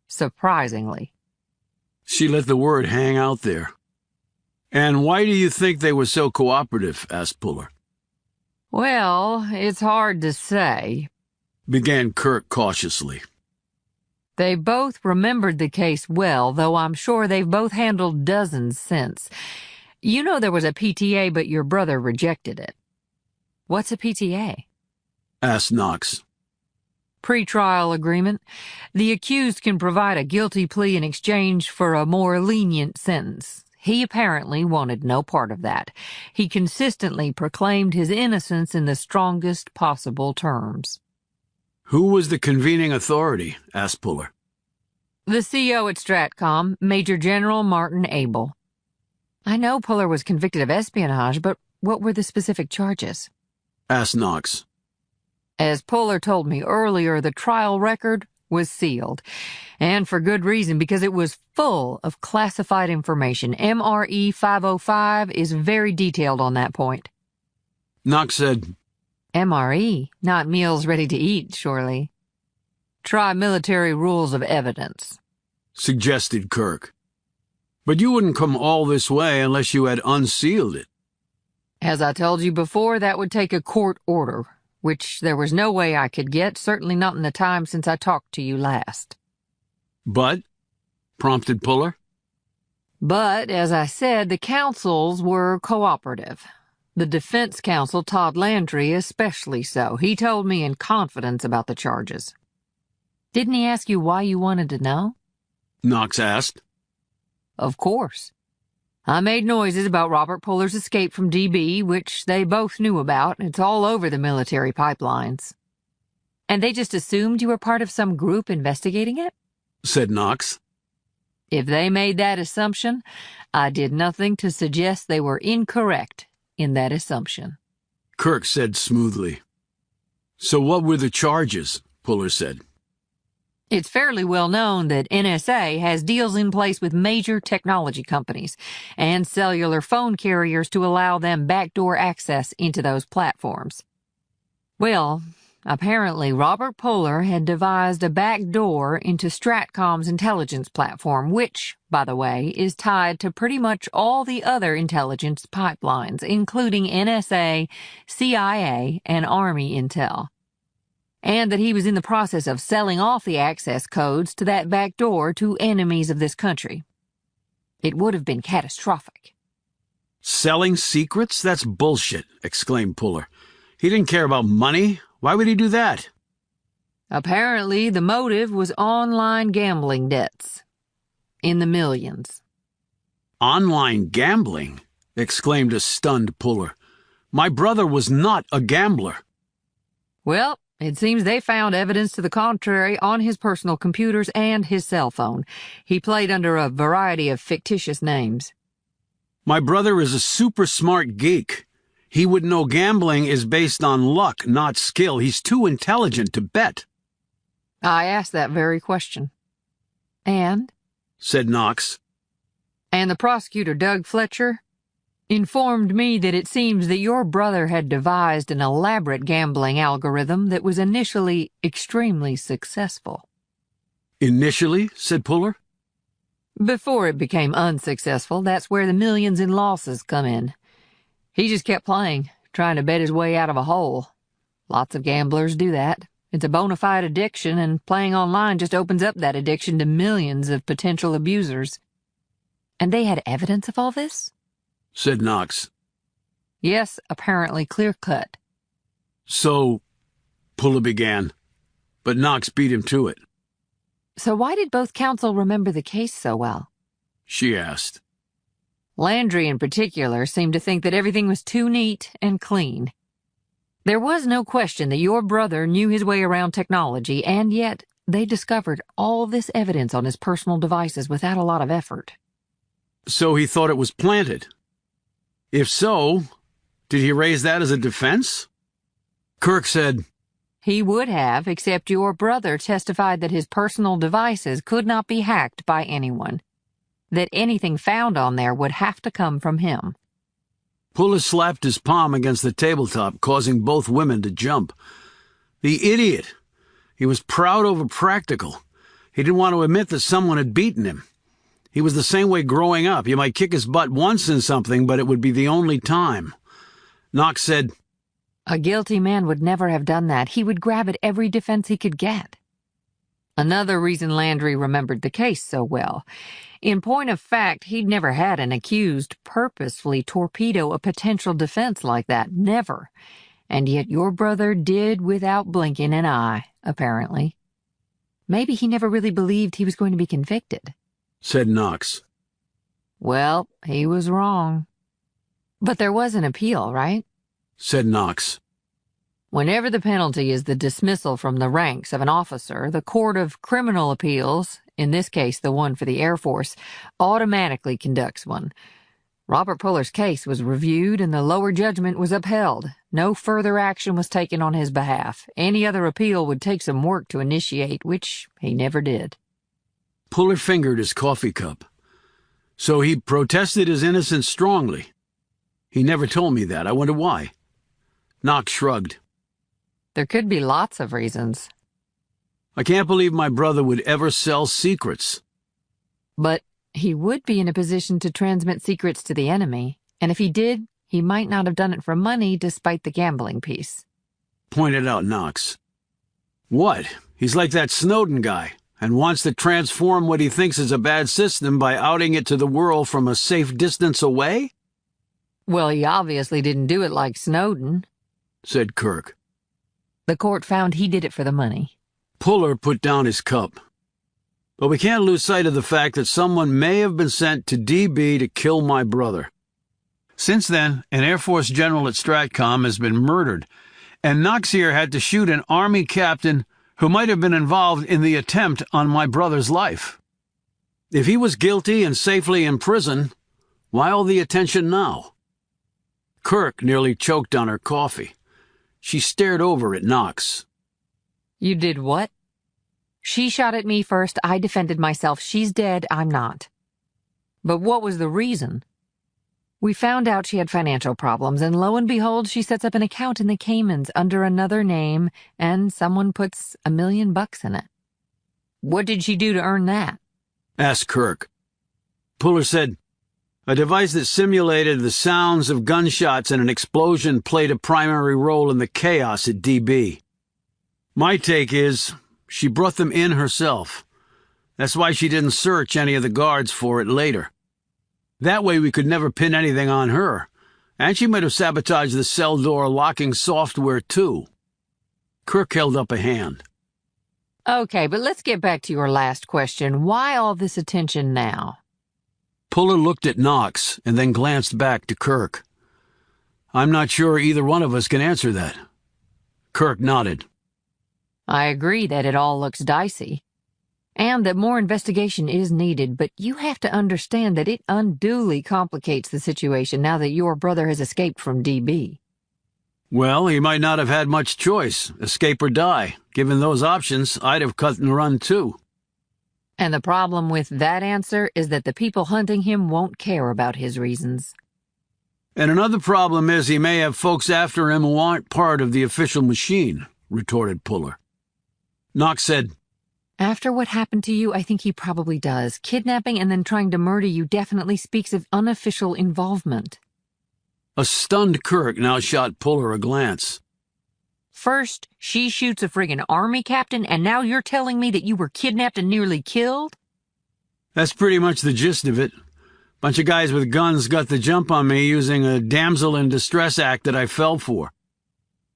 Surprisingly. She let the word hang out there. And why do you think they were so cooperative? Asked Puller. Well, it's hard to say, began Kirk cautiously. They both remembered the case well, though I'm sure they've both handled dozens since. You know there was a PTA, but your brother rejected it. What's a PTA? Asked Knox. Pre-trial agreement. The accused can provide a guilty plea in exchange for a more lenient sentence. He apparently wanted no part of that. He consistently proclaimed his innocence in the strongest possible terms. Who was the convening authority? Asked Puller. The CO at Stratcom, Major General Martin Abel. I know Puller was convicted of espionage, but what were the specific charges? Asked Knox. As Puller told me earlier, the trial record was sealed. And for good reason, because it was full of classified information. MRE 505 is very detailed on that point. Knox said, MRE, not meals ready to eat, surely. Try military rules of evidence, suggested Kirk. But you wouldn't come all this way unless you had unsealed it. As I told you before, that would take a court order, which there was no way I could get, certainly not in the time since I talked to you last. But, prompted Puller. But, as I said, the counsels were cooperative. The defense counsel, Todd Landry, especially so. He told me in confidence about the charges. Didn't he ask you why you wanted to know? Knox asked. Of course. I made noises about Robert Puller's escape from DB, which they both knew about. It's all over the military pipelines. And they just assumed you were part of some group investigating it? Said Knox. If they made that assumption, I did nothing to suggest they were incorrect in that assumption. Kirk said smoothly. So what were the charges? Puller said. It's fairly well known that NSA has deals in place with major technology companies and cellular phone carriers to allow them backdoor access into those platforms. Well, apparently Robert Puller had devised a backdoor into Stratcom's intelligence platform, which, by the way, is tied to pretty much all the other intelligence pipelines, including NSA, CIA, and Army intel. And that he was in the process of selling off the access codes to that back door to enemies of this country. It would have been catastrophic. Selling secrets? That's bullshit, exclaimed Puller. He didn't care about money. Why would he do that? Apparently, the motive was online gambling debts. In the millions. Online gambling? Exclaimed a stunned Puller. My brother was not a gambler. Well, it seems they found evidence to the contrary on his personal computers and his cell phone. He played under a variety of fictitious names. My brother is a super smart geek. He would know gambling is based on luck, not skill. He's too intelligent to bet. I asked that very question. And? Said Knox. And the prosecutor, Doug Fletcher, informed me that it seems that your brother had devised an elaborate gambling algorithm that was initially extremely successful. Initially? Said Puller. Before it became unsuccessful, that's where the millions in losses come in. He just kept playing, trying to bet his way out of a hole. Lots of gamblers do that. It's a bona fide addiction, and playing online just opens up that addiction to millions of potential abusers. And they had evidence of all this? Said Knox. Yes, apparently clear-cut. So, Puller began, but Knox beat him to it. So why did both counsel remember the case so well? She asked. Landry in particular seemed to think that everything was too neat and clean. There was no question that your brother knew his way around technology, and yet they discovered all this evidence on his personal devices without a lot of effort. So he thought it was planted. If so, did he raise that as a defense? Kirk said, He would have, except your brother testified that his personal devices could not be hacked by anyone. That anything found on there would have to come from him. Puller slapped his palm against the tabletop, causing both women to jump. The idiot! He was proud over practical. He didn't want to admit that someone had beaten him. He was the same way growing up. You might kick his butt once in something, but it would be the only time. Knox said, A guilty man would never have done that. He would grab at every defense he could get. Another reason Landry remembered the case so well. In point of fact, he'd never had an accused purposefully torpedo a potential defense like that. Never. And yet your brother did without blinking an eye, apparently. Maybe he never really believed he was going to be convicted. Said Knox. Well, he was wrong. But there was an appeal, right? Said Knox. Whenever the penalty is the dismissal from the ranks of an officer, the Court of Criminal Appeals, in this case the one for the Air Force, automatically conducts one. Robert Puller's case was reviewed and the lower judgment was upheld. No further action was taken on his behalf. Any other appeal would take some work to initiate, which he never did. Puller fingered his coffee cup. So he protested his innocence strongly. He never told me that. I wonder why. Knox shrugged. There could be lots of reasons. I can't believe my brother would ever sell secrets. But he would be in a position to transmit secrets to the enemy, and if he did, he might not have done it for money despite the gambling piece. Pointed out Knox. What? He's like that Snowden guy, and wants to transform what he thinks is a bad system by outing it to the world from a safe distance away? Well, he obviously didn't do it like Snowden, said Kirk. The court found he did it for the money. Puller put down his cup. But we can't lose sight of the fact that someone may have been sent to DB to kill my brother. Since then, an Air Force general at STRATCOM has been murdered, and Knox here had to shoot an Army captain who might have been involved in the attempt on my brother's life. If he was guilty and safely in prison, why all the attention now? Kirk nearly choked on her coffee. She stared over at Knox. You did what? She shot at me first, I defended myself. She's dead, I'm not. But what was the reason? We found out she had financial problems, and lo and behold, she sets up an account in the Caymans under another name, and someone puts $1 million in it. What did she do to earn that? Asked Kirk. Puller said, a device that simulated the sounds of gunshots and an explosion played a primary role in the chaos at DB. My take is, she brought them in herself. That's why she didn't search any of the guards for it later. That way we could never pin anything on her, and she might have sabotaged the cell door locking software too. Kirk held up a hand. Okay, but let's get back to your last question. Why all this attention now? Puller looked at Knox and then glanced back to Kirk. I'm not sure either one of us can answer that. Kirk nodded. I agree that it all looks dicey, and that more investigation is needed, but you have to understand that it unduly complicates the situation now that your brother has escaped from DB. Well, he might not have had much choice, escape or die. Given those options, I'd have cut and run too. And the problem with that answer is that the people hunting him won't care about his reasons. And another problem is he may have folks after him who aren't part of the official machine, retorted Puller. Knox said, After what happened to you, I think he probably does. Kidnapping and then trying to murder you definitely speaks of unofficial involvement. A stunned Kirk now shot Puller a glance. First, she shoots a friggin' army captain, and now you're telling me that you were kidnapped and nearly killed? That's pretty much the gist of it. Bunch of guys with guns got the jump on me using a damsel in distress act that I fell for.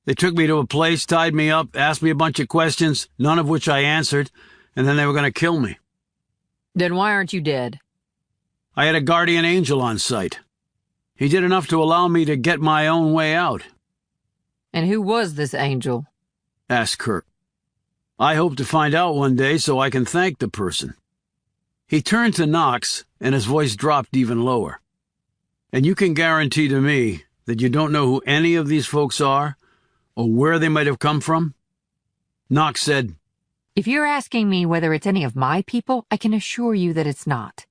They took me to a place, tied me up, asked me a bunch of questions, none of which I answered, and then they were going to kill me. Then why aren't you dead? I had a guardian angel on site. He did enough to allow me to get my own way out. And who was this angel? Asked Kirk. I hope to find out one day so I can thank the person. He turned to Knox, and his voice dropped even lower. And you can guarantee to me that you don't know who any of these folks are, or where they might have come from? Knox said, If you're asking me whether it's any of my people, I can assure you that it's not.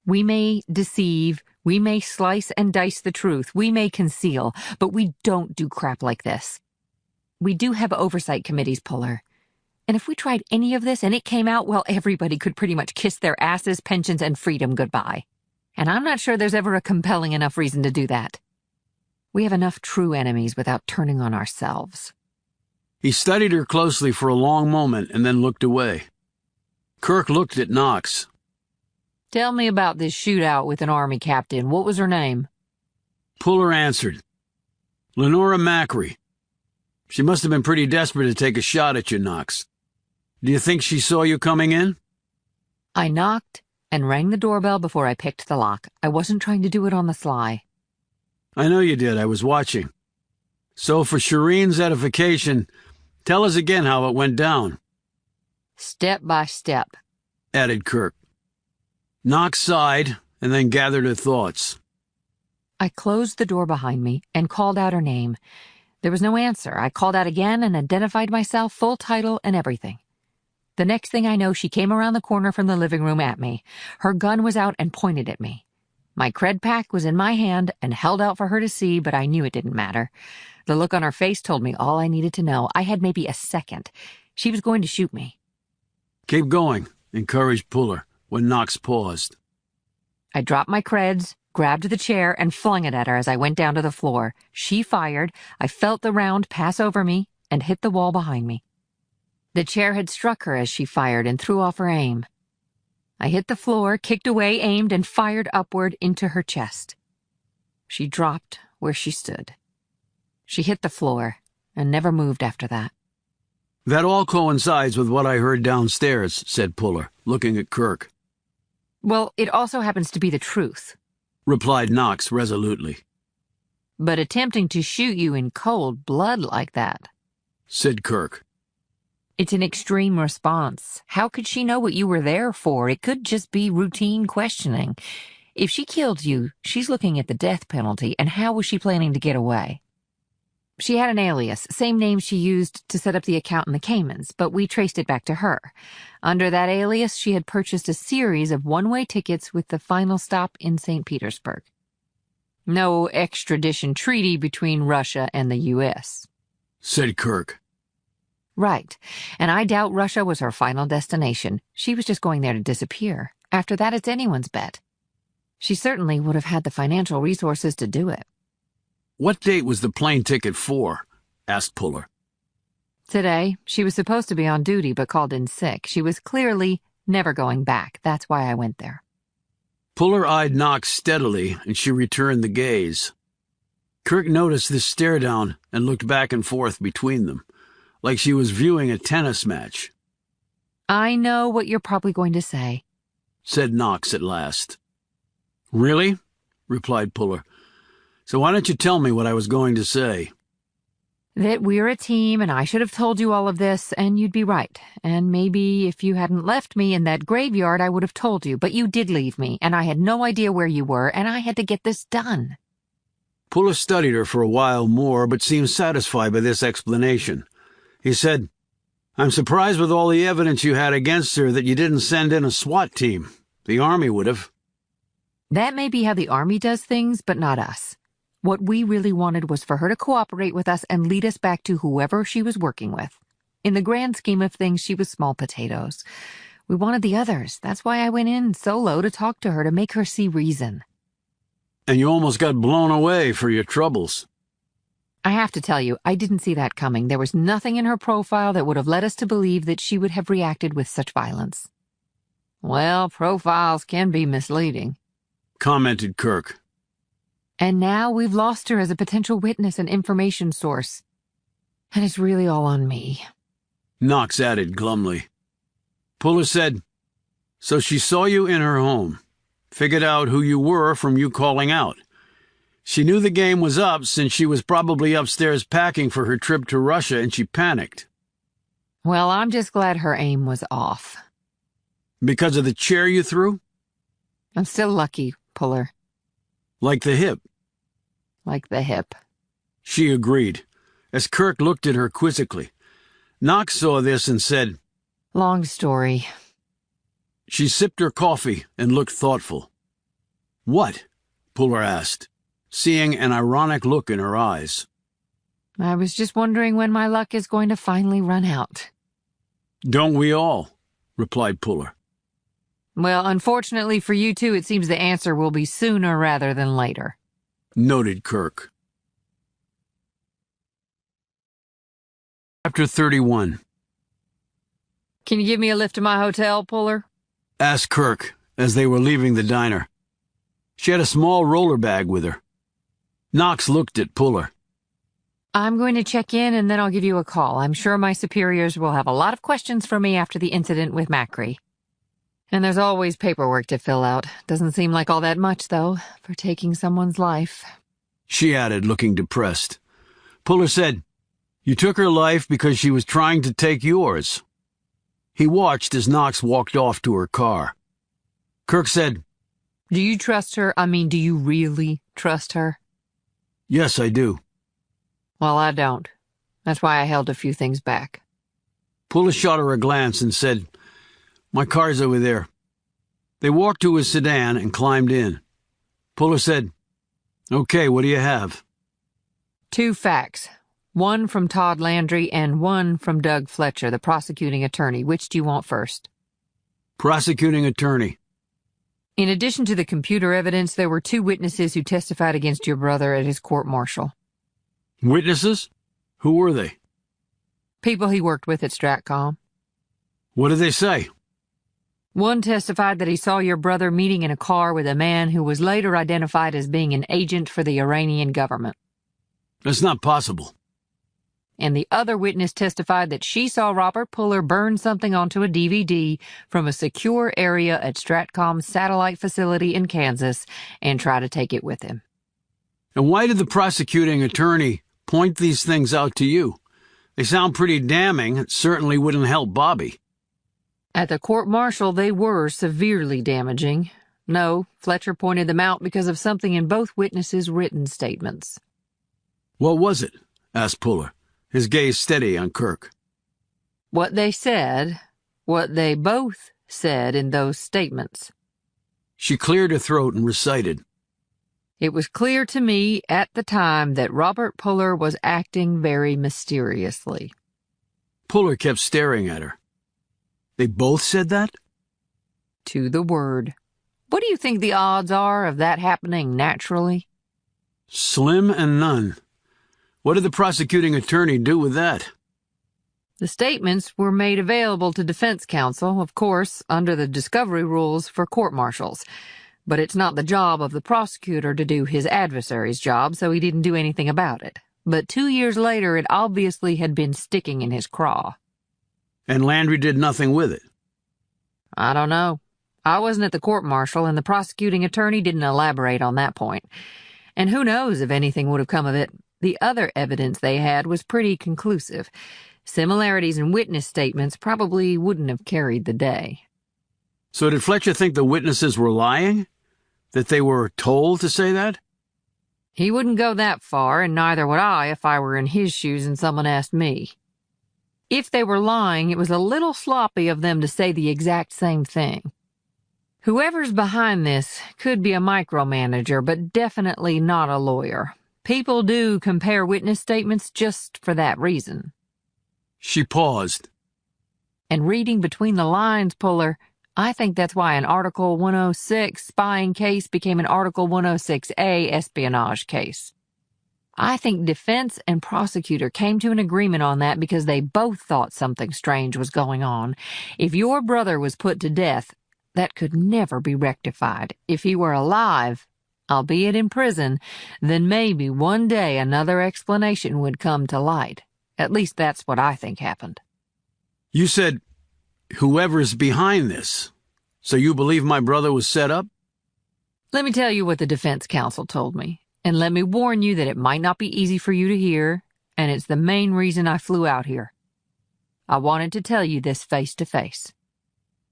We may deceive, we may slice and dice the truth, we may conceal, but we don't do crap like this. We do have oversight committees, Puller. And if we tried any of this and it came out, well, everybody could pretty much kiss their asses, pensions, and freedom goodbye. And I'm not sure there's ever a compelling enough reason to do that. We have enough true enemies without turning on ourselves. He studied her closely for a long moment and then looked away. Kirk looked at Knox. Tell me about this shootout with an army captain. What was her name? Puller answered. Lenora Macri. She must have been pretty desperate to take a shot at you, Knox. Do you think she saw you coming in? I knocked and rang the doorbell before I picked the lock. I wasn't trying to do it on the sly. I know you did. I was watching. So for Shireen's edification, tell us again how it went down. Step by step, added Kirk. Knox sighed and then gathered her thoughts. I closed the door behind me and called out her name. There was no answer. I called out again and identified myself, full title and everything. The next thing I know, she came around the corner from the living room at me. Her gun was out and pointed at me. My cred pack was in my hand and held out for her to see, but I knew it didn't matter. The look on her face told me all I needed to know. I had maybe a second. She was going to shoot me. Keep going, encouraged Puller, when Knox paused. I dropped my creds, grabbed the chair, and flung it at her as I went down to the floor. She fired. I felt the round pass over me and hit the wall behind me. The chair had struck her as she fired and threw off her aim. I hit the floor, kicked away, aimed, and fired upward into her chest. She dropped where she stood. She hit the floor and never moved after that. That all coincides with what I heard downstairs, said Puller, looking at Kirk. Well, it also happens to be the truth, replied Knox resolutely. But attempting to shoot you in cold blood like that, said Kirk. It's an extreme response. How could she know what you were there for? It could just be routine questioning. If she killed you, she's looking at the death penalty, and how was she planning to get away? She had an alias, same name she used to set up the account in the Caymans, but we traced it back to her. Under that alias, she had purchased a series of one-way tickets with the final stop in St. Petersburg. No extradition treaty between Russia and the U.S., said Kirk. Right, and I doubt Russia was her final destination. She was just going there to disappear. After that, it's anyone's bet. She certainly would have had the financial resources to do it. What date was the plane ticket for? Asked Puller. Today. She was supposed to be on duty but called in sick. She was clearly never going back. That's why I went there. Puller eyed Knox steadily, and she returned the gaze. Kirk noticed this stare down and looked back and forth between them, like she was viewing a tennis match. I know what you're probably going to say, said Knox at last. Really? Replied Puller. So why don't you tell me what I was going to say? That we're a team, and I should have told you all of this, and you'd be right. And maybe if you hadn't left me in that graveyard, I would have told you. But you did leave me, and I had no idea where you were, and I had to get this done. Puller studied her for a while more, but seemed satisfied by this explanation. He said, I'm surprised with all the evidence you had against her that you didn't send in a SWAT team. The Army would have. That may be how the Army does things, but not us. What we really wanted was for her to cooperate with us and lead us back to whoever she was working with. In the grand scheme of things, she was small potatoes. We wanted the others. That's why I went in solo to talk to her, to make her see reason. And you almost got blown away for your troubles. I have to tell you, I didn't see that coming. There was nothing in her profile that would have led us to believe that she would have reacted with such violence. Well, profiles can be misleading, commented Kirk. And now we've lost her as a potential witness and information source. And it's really all on me, Knox added glumly. Puller said, So she saw you in her home, figured out who you were from you calling out. She knew the game was up since she was probably upstairs packing for her trip to Russia, and she panicked. Well, I'm just glad her aim was off. Because of the chair you threw? I'm still lucky, Puller. Like the hip? Like the hip. She agreed, as Kirk looked at her quizzically. Knox saw this and said, Long story. She sipped her coffee and looked thoughtful. What? Puller asked, seeing an ironic look in her eyes. I was just wondering when my luck is going to finally run out. Don't we all? Replied Puller. Well, unfortunately for you two, it seems the answer will be sooner rather than later, noted Kirk. Chapter 31. Can you give me a lift to my hotel, Puller? Asked Kirk as they were leaving the diner. She had a small roller bag with her. Knox looked at Puller. I'm going to check in and then I'll give you a call. I'm sure my superiors will have a lot of questions for me after the incident with Macri. And there's always paperwork to fill out. Doesn't seem like all that much, though, for taking someone's life. She added, looking depressed. Puller said, You took her life because she was trying to take yours. He watched as Knox walked off to her car. Kirk said, Do you trust her? I mean, do you really trust her? Yes, I do. Well, I don't. That's why I held a few things back. Puller shot her a glance and said, "My car's over there." They walked to his sedan and climbed in. Puller said, "Okay, what do you have?" 2 facts. One from Todd Landry and one from Doug Fletcher, the prosecuting attorney. Which do you want first? Prosecuting attorney. In addition to the computer evidence, there were 2 witnesses who testified against your brother at his court-martial. Witnesses? Who were they? People he worked with at Stratcom. What did they say? One testified that he saw your brother meeting in a car with a man who was later identified as being an agent for the Iranian government. That's not possible. And the other witness testified that she saw Robert Puller burn something onto a DVD from a secure area at Stratcom's satellite facility in Kansas and try to take it with him. And why did the prosecuting attorney point these things out to you? They sound pretty damning. It certainly wouldn't help Bobby. At the court-martial, they were severely damaging. No, Fletcher pointed them out because of something in both witnesses' written statements. What was it? Asked Puller, his gaze steady on Kirk. What they said, what they both said in those statements. She cleared her throat and recited. It was clear to me at the time that Robert Puller was acting very mysteriously. Puller kept staring at her. They both said that? To the word. What do you think the odds are of that happening naturally? Slim and none. What did the prosecuting attorney do with that? The statements were made available to defense counsel, of course, under the discovery rules for court-martials. But it's not the job of the prosecutor to do his adversary's job, so he didn't do anything about it. But 2 years later, it obviously had been sticking in his craw. And Landry did nothing with it? I don't know. I wasn't at the court-martial, and the prosecuting attorney didn't elaborate on that point. And who knows if anything would have come of it. The other evidence they had was pretty conclusive. Similarities in witness statements probably wouldn't have carried the day. So did Fletcher think the witnesses were lying? That they were told to say that? He wouldn't go that far, and neither would I if I were in his shoes and someone asked me. If they were lying, it was a little sloppy of them to say the exact same thing. Whoever's behind this could be a micromanager, but definitely not a lawyer. People do compare witness statements just for that reason. She paused. And reading between the lines, Puller, I think that's why an Article 106 spying case became an Article 106A espionage case. I think defense and prosecutor came to an agreement on that because they both thought something strange was going on. If your brother was put to death, that could never be rectified. If he were alive, albeit in prison, then maybe one day another explanation would come to light. At least that's what I think happened. You said, whoever's behind this. So you believe my brother was set up? Let me tell you what the defense counsel told me. And let me warn you that it might not be easy for you to hear, and it's the main reason I flew out here. I wanted to tell you this face to face.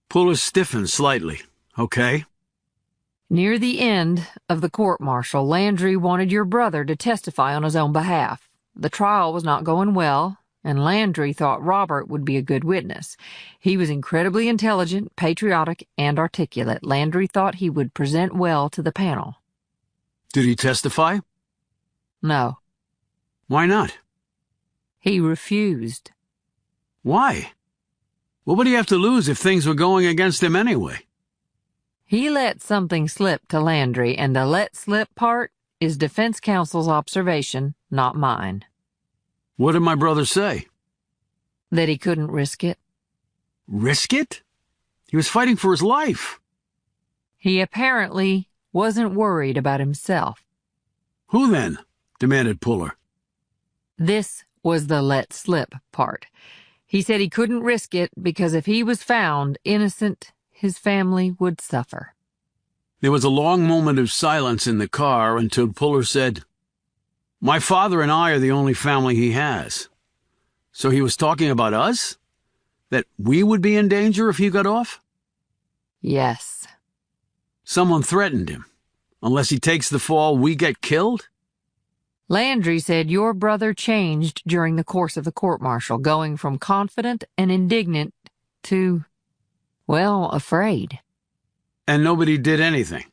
Puller stiffened slightly. Okay. Near the end of the court-martial, Landry wanted your brother to testify on his own behalf. The trial was not going well, and Landry thought Robert would be a good witness. He was incredibly intelligent, patriotic, and articulate. Landry thought he would present well to the panel. Did he testify? No. Why not? He refused. Why? What would he have to lose if things were going against him anyway? He let something slip to Landry, and the let slip part is defense counsel's observation, not mine. What did my brother say? That he couldn't risk it. Risk it? He was fighting for his life. He apparently wasn't worried about himself. Who then? Demanded Puller. This was the let slip part. He said he couldn't risk it because if he was found innocent, his family would suffer. There was a long moment of silence in the car until Puller said, "My father and I are the only family he has." So he was talking about us? That we would be in danger if he got off? Yes. Someone threatened him. Unless he takes the fall, we get killed? Landry said your brother changed during the course of the court-martial, going from confident and indignant to, well, afraid. And nobody did anything.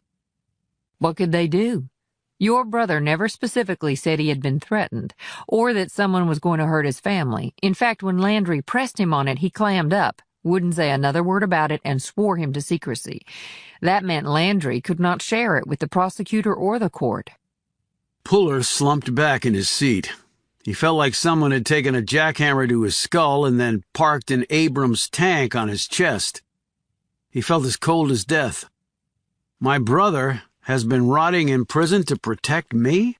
What could they do? Your brother never specifically said he had been threatened, or that someone was going to hurt his family. In fact, when Landry pressed him on it, he clammed up, wouldn't say another word about it, and swore him to secrecy. That meant Landry could not share it with the prosecutor or the court. Puller slumped back in his seat. He felt like someone had taken a jackhammer to his skull and then parked an Abrams tank on his chest. He felt as cold as death. My brother has been rotting in prison to protect me?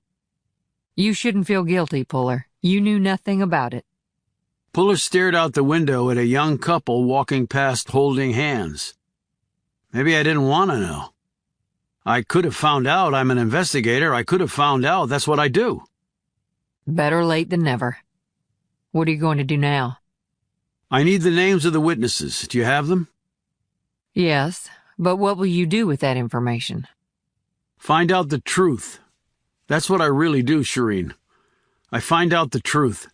You shouldn't feel guilty, Puller. You knew nothing about it. Puller stared out the window at a young couple walking past holding hands. Maybe I didn't want to know. I could have found out. I'm an investigator. I could have found out. That's what I do. Better late than never. What are you going to do now? I need the names of the witnesses. Do you have them? Yes, but what will you do with that information? Find out the truth. That's what I really do, Shireen. I find out the truth.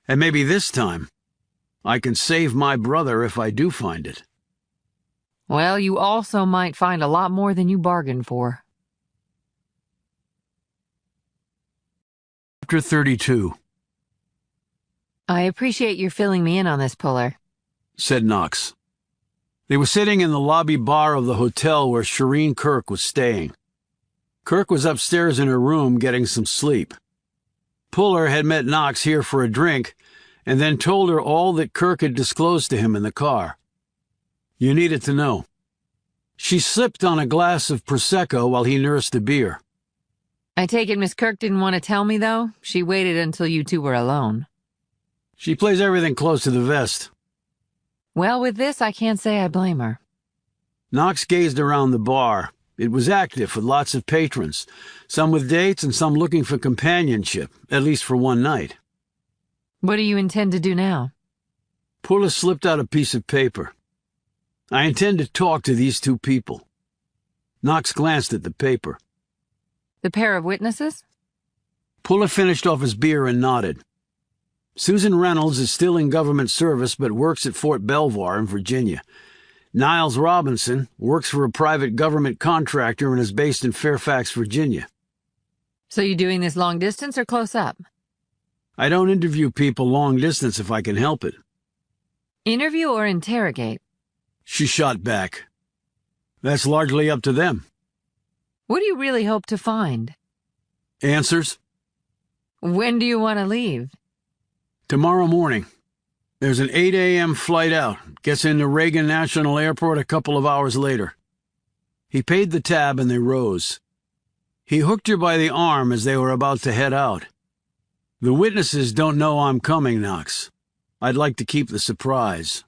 And maybe this time, I can save my brother if I do find it. Well, you also might find a lot more than you bargained for. Chapter 32. I appreciate your filling me in on this, Puller, said Knox. They were sitting in the lobby bar of the hotel where Shireen Kirk was staying. Kirk was upstairs in her room getting some sleep. Puller had met Knox here for a drink and then told her all that Kirk had disclosed to him in the car. You needed to know. She sipped on a glass of Prosecco while he nursed a beer. I take it Miss Kirk didn't want to tell me, though? She waited until you two were alone. She plays everything close to the vest. Well, with this, I can't say I blame her. Knox gazed around the bar. It was active with lots of patrons, some with dates and some looking for companionship, at least for one night. What do you intend to do now? Puller slipped out a piece of paper. I intend to talk to these two people. Knox glanced at the paper. The pair of witnesses? Puller finished off his beer and nodded. Susan Reynolds is still in government service but works at Fort Belvoir in Virginia. Niles Robinson works for a private government contractor and is based in Fairfax, Virginia. So you doing this long distance or close up? I don't interview people long distance if I can help it. Interview or interrogate? She shot back. That's largely up to them. What do you really hope to find? Answers? When do you want to leave? Tomorrow morning. There's an 8 a.m. flight out. Gets into Reagan National Airport a couple of hours later. He paid the tab and they rose. He hooked her by the arm as they were about to head out. The witnesses don't know I'm coming, Knox. I'd like to keep the surprise.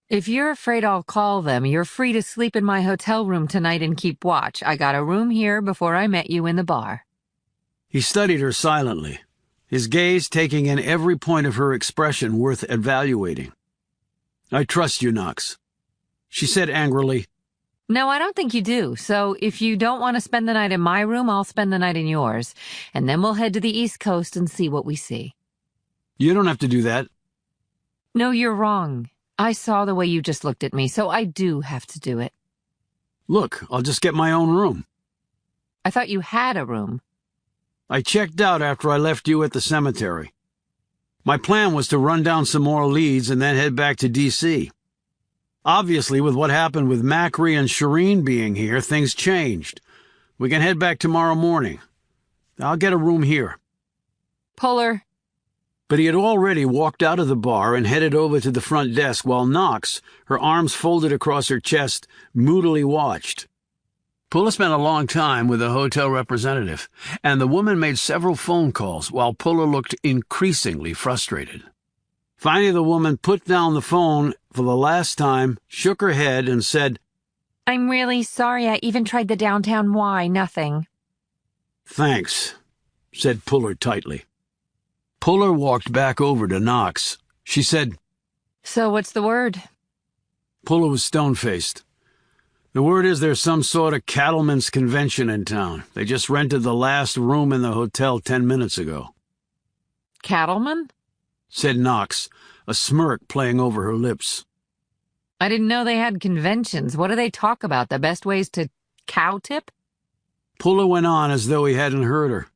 If you're afraid I'll call them, you're free to sleep in my hotel room tonight and keep watch. I got a room here before I met you in the bar. He studied her silently, his gaze taking in every point of her expression worth evaluating. I trust you, Knox. She said angrily, No, I don't think you do. So if you don't want to spend the night in my room, I'll spend the night in yours. And then we'll head to the East Coast and see what we see. You don't have to do that. No, you're wrong. I saw the way you just looked at me, so I do have to do it. Look, I'll just get my own room. I thought you had a room. I checked out after I left you at the cemetery. My plan was to run down some more leads and then head back to D.C. Obviously, with what happened with Macri and Shireen being here, things changed. We can head back tomorrow morning. I'll get a room here. Puller. But he had already walked out of the bar and headed over to the front desk while Knox, her arms folded across her chest, moodily watched. Puller spent a long time with the hotel representative, and the woman made several phone calls while Puller looked increasingly frustrated. Finally, the woman put down the phone for the last time, shook her head, and said, I'm really sorry I even tried the downtown Y, nothing. Thanks, said Puller tightly. Puller walked back over to Knox. She said, So what's the word? Puller was stone-faced. The word is there's some sort of cattlemen's convention in town. They just rented the last room in the hotel 10 minutes ago. Cattleman? Said Knox, a smirk playing over her lips. I didn't know they had conventions. What do they talk about? The best ways to cow tip? Puller went on as though he hadn't heard her.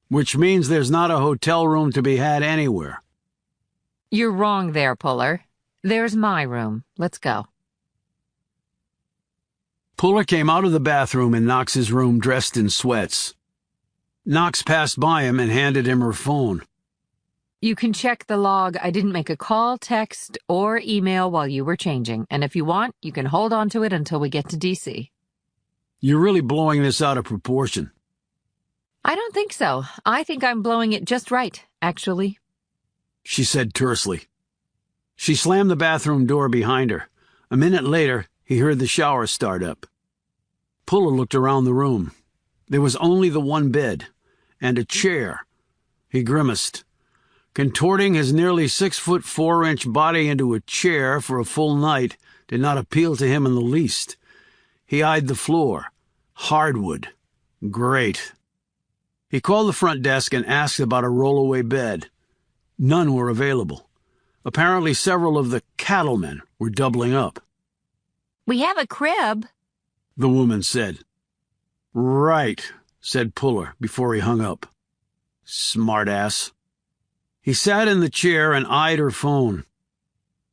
Which means there's not a hotel room to be had anywhere. You're wrong there, Puller. There's my room. Let's go. Puller came out of the bathroom in Knox's room dressed in sweats. Knox passed by him and handed him her phone. You can check the log. I didn't make a call, text, or email while you were changing, and if you want, you can hold on to it until we get to D.C. You're really blowing this out of proportion. I don't think so. I think I'm blowing it just right, actually, she said tersely. She slammed the bathroom door behind her. A minute later, he heard the shower start up. Puller looked around the room. There was only the one bed, and a chair. He grimaced. Contorting his nearly 6'4" body into a chair for a full night did not appeal to him in the least. He eyed the floor. Hardwood. Great. He called the front desk and asked about a rollaway bed. None were available. Apparently several of the cattlemen were doubling up. We have a crib, the woman said. Right, said Puller before he hung up. Smartass. He sat in the chair and eyed her phone.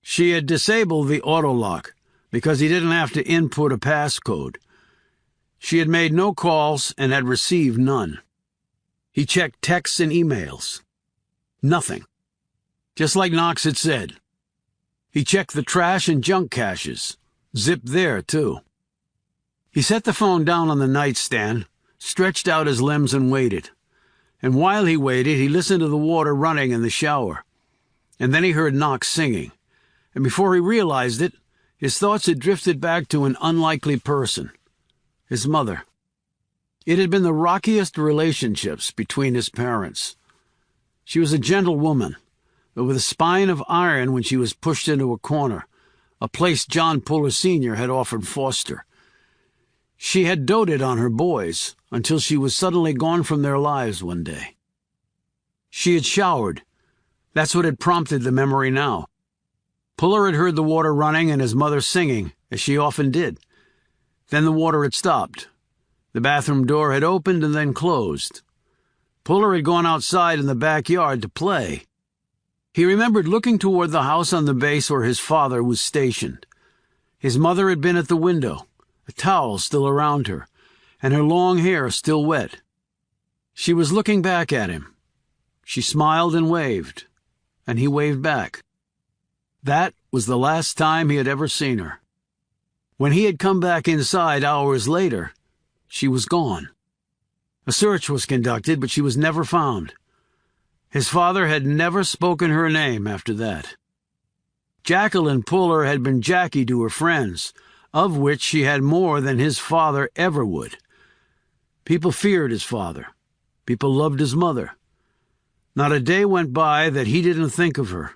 She had disabled the auto lock because he didn't have to input a passcode. She had made no calls and had received none. He checked texts and emails. Nothing. Just like Knox had said. He checked the trash and junk caches. Zipped there, too. He set the phone down on the nightstand, stretched out his limbs and waited. And while he waited, he listened to the water running in the shower. And then he heard Knox singing. And before he realized it, his thoughts had drifted back to an unlikely person. His mother. It had been the rockiest relationships between his parents. She was a gentle woman, but with a spine of iron when she was pushed into a corner, a place John Puller Sr. had offered Foster. She had doted on her boys until she was suddenly gone from their lives one day. She had showered. That's what had prompted the memory now. Puller had heard the water running and his mother singing, as she often did. Then the water had stopped. The bathroom door had opened and then closed. Puller had gone outside in the backyard to play. He remembered looking toward the house on the base where his father was stationed. His mother had been at the window, a towel still around her, and her long hair still wet. She was looking back at him. She smiled and waved, and he waved back. That was the last time he had ever seen her. When he had come back inside hours later, she was gone. A search was conducted, but she was never found. His father had never spoken her name after that. Jacqueline Puller had been Jackie to her friends, of which she had more than his father ever would. People feared his father. People loved his mother. Not a day went by that he didn't think of her.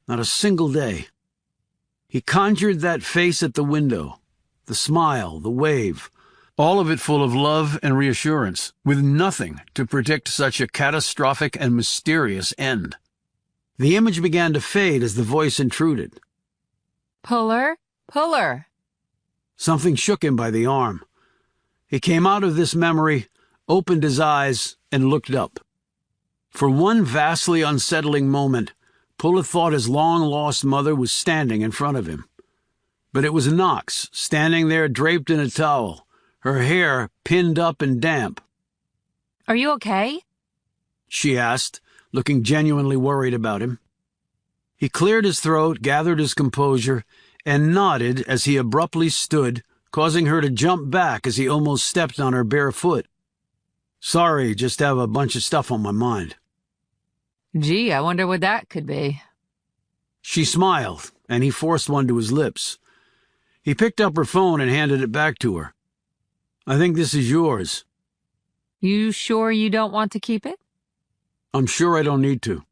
Not a single day. He conjured that face at the window, the smile, the wave, all of it full of love and reassurance, with nothing to predict such a catastrophic and mysterious end. The image began to fade as the voice intruded. Puller? Puller! Something shook him by the arm. He came out of this memory, opened his eyes, and looked up. For one vastly unsettling moment, Puller thought his long-lost mother was standing in front of him. But it was Knox, standing there draped in a towel, her hair pinned up and damp. Are you okay? She asked, looking genuinely worried about him. He cleared his throat, gathered his composure, and nodded as he abruptly stood, causing her to jump back as he almost stepped on her bare foot. Sorry, just have a bunch of stuff on my mind. Gee, I wonder what that could be. She smiled, and he forced one to his lips. He picked up her phone and handed it back to her. I think this is yours. You sure you don't want to keep it? I'm sure I don't need to.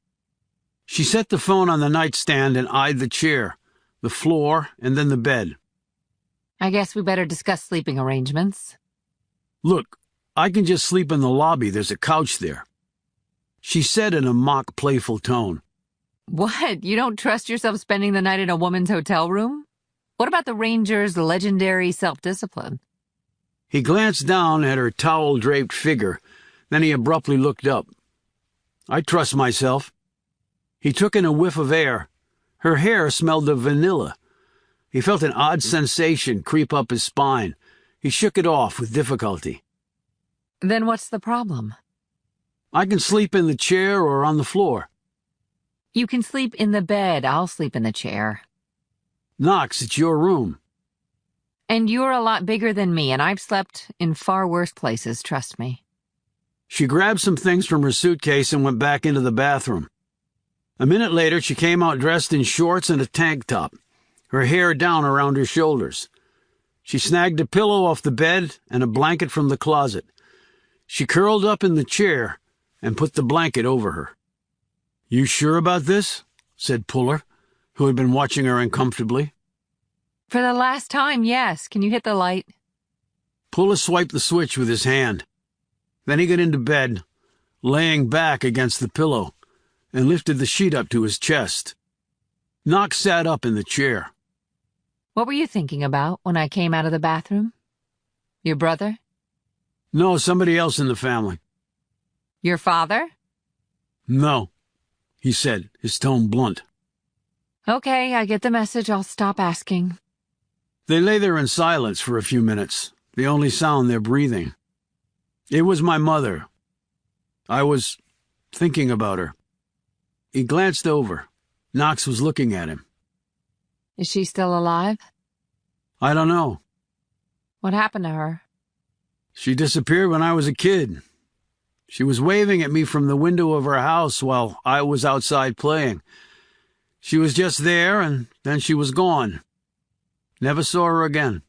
She set the phone on the nightstand and eyed the chair, the floor, and then the bed. I guess we better discuss sleeping arrangements. Look, I can just sleep in the lobby. There's a couch there. She said in a mock playful tone. What? You don't trust yourself spending the night in a woman's hotel room? What about the Ranger's legendary self-discipline? He glanced down at her towel-draped figure, then he abruptly looked up. I trust myself. He took in a whiff of air. Her hair smelled of vanilla. He felt an odd sensation creep up his spine. He shook it off with difficulty. Then what's the problem? I can sleep in the chair or on the floor. You can sleep in the bed. I'll sleep in the chair. Knox, it's your room. And you're a lot bigger than me, and I've slept in far worse places, trust me. She grabbed some things from her suitcase and went back into the bathroom. A minute later, she came out dressed in shorts and a tank top, her hair down around her shoulders. She snagged a pillow off the bed and a blanket from the closet. She curled up in the chair and put the blanket over her. "You sure about this?" said Puller, who had been watching her uncomfortably. For the last time, yes. Can you hit the light? Puller swiped the switch with his hand. Then he got into bed, laying back against the pillow, and lifted the sheet up to his chest. Knox sat up in the chair. What were you thinking about when I came out of the bathroom? Your brother? No, somebody else in the family. Your father? No, he said, his tone blunt. Okay, I get the message. I'll stop asking. They lay there in silence for a few minutes, the only sound their breathing. It was my mother. I was thinking about her. He glanced over. Knox was looking at him. Is she still alive? I don't know. What happened to her? She disappeared when I was a kid. She was waving at me from the window of her house while I was outside playing. She was just there, and then she was gone. Never saw her again.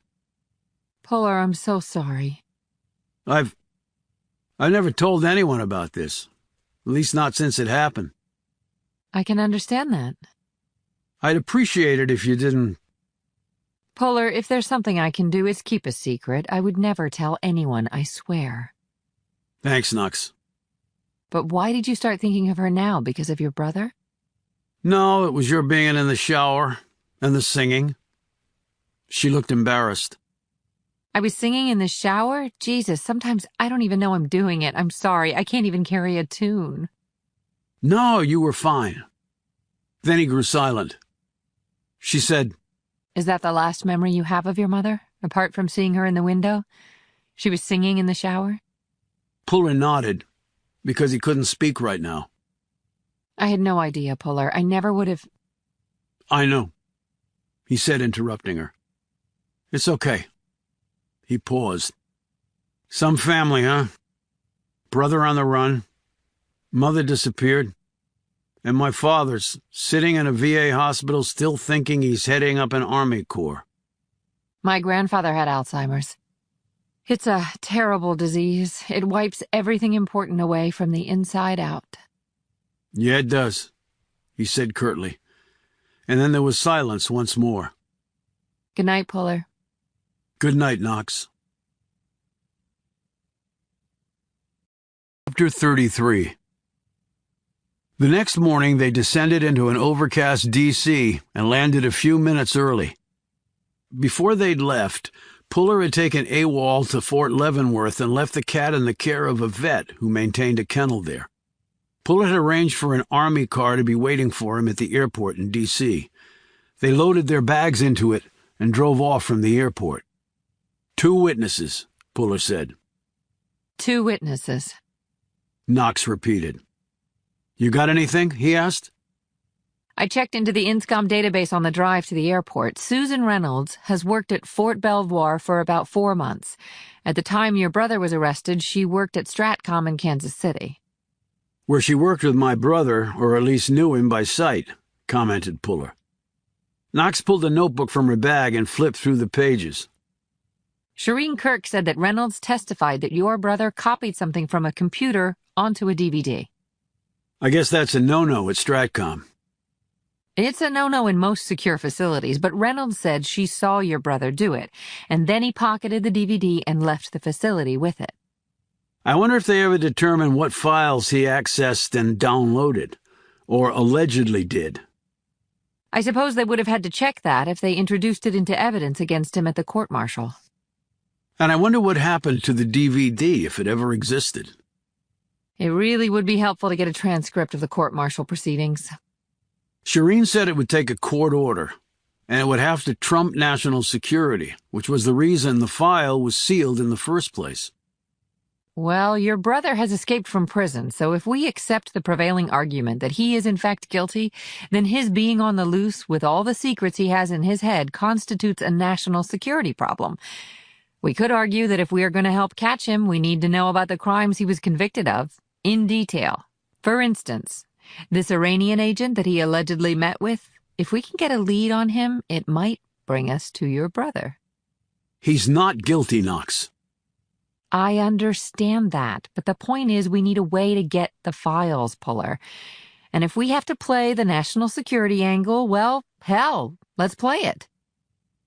Puller, I'm so sorry. I've never told anyone about this. At least not since it happened. I can understand that. I'd appreciate it if you didn't. Puller, if there's something I can do, it's keep a secret. I would never tell anyone, I swear. Thanks, Knox. But why did you start thinking of her now? Because of your brother? No, it was your being in the shower and the singing. She looked embarrassed. I was singing in the shower? Jesus, sometimes I don't even know I'm doing it. I'm sorry, I can't even carry a tune. No, you were fine. Then he grew silent. She said, Is that the last memory you have of your mother, apart from seeing her in the window? She was singing in the shower? Puller nodded, because he couldn't speak right now. I had no idea, Puller. I never would have... I know, he said, interrupting her. It's okay. He paused. Some family, huh? Brother on the run. Mother disappeared. And my father's sitting in a VA hospital still thinking he's heading up an Army Corps. My grandfather had Alzheimer's. It's a terrible disease. It wipes everything important away from the inside out. Yeah, it does, he said curtly. And then there was silence once more. Good night, Puller. Good night, Knox. Chapter 33. The next morning they descended into an overcast D.C. and landed a few minutes early. Before they'd left, Puller had taken AWOL to Fort Leavenworth and left the cat in the care of a vet who maintained a kennel there. Puller had arranged for an Army car to be waiting for him at the airport in D.C. They loaded their bags into it and drove off from the airport. 2 witnesses, Puller said. 2 witnesses. Knox repeated. You got anything? He asked. I checked into the INSCOM database on the drive to the airport. Susan Reynolds has worked at Fort Belvoir for about 4 months. At the time your brother was arrested, she worked at Stratcom in Kansas City. Where she worked with my brother, or at least knew him by sight, commented Puller. Knox pulled a notebook from her bag and flipped through the pages. Shireen Kirk said that Reynolds testified that your brother copied something from a computer onto a DVD. I guess that's a no-no at Stratcom. It's a no-no in most secure facilities, but Reynolds said she saw your brother do it, and then he pocketed the DVD and left the facility with it. I wonder if they ever determined what files he accessed and downloaded, or allegedly did. I suppose they would have had to check that if they introduced it into evidence against him at the court-martial. And I wonder what happened to the DVD, if it ever existed. It really would be helpful to get a transcript of the court-martial proceedings. Shireen said it would take a court order, and it would have to trump national security, which was the reason the file was sealed in the first place. Well, your brother has escaped from prison, so if we accept the prevailing argument that he is in fact guilty, then his being on the loose with all the secrets he has in his head constitutes a national security problem. We could argue that if we are going to help catch him, we need to know about the crimes he was convicted of, in detail. For instance, this Iranian agent that he allegedly met with, if we can get a lead on him, it might bring us to your brother. He's not guilty, Knox. I understand that, but the point is we need a way to get the files, Puller. And if we have to play the national security angle, well, hell, let's play it.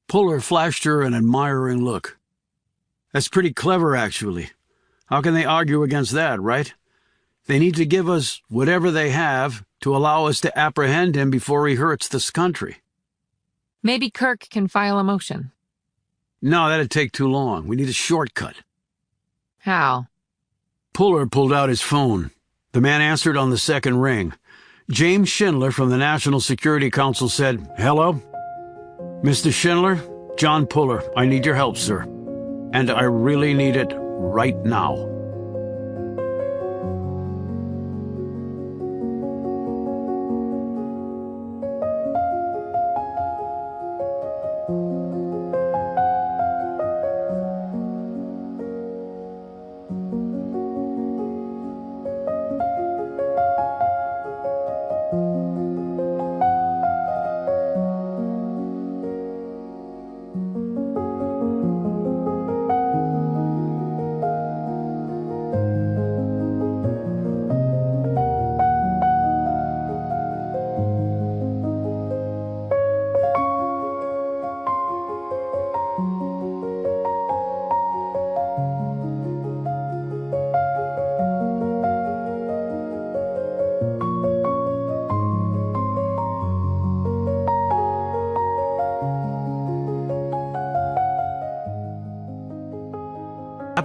Puller flashed her an admiring look. That's pretty clever, actually. How can they argue against that, right? They need to give us whatever they have to allow us to apprehend him before he hurts this country. Maybe Kirk can file a motion. No, that'd take too long. We need a shortcut. How? Puller pulled out his phone. The man answered on the second ring. James Schindler from the National Security Council said, "Hello? Mr. Schindler, John Puller, I need your help, sir. And I really need it right now."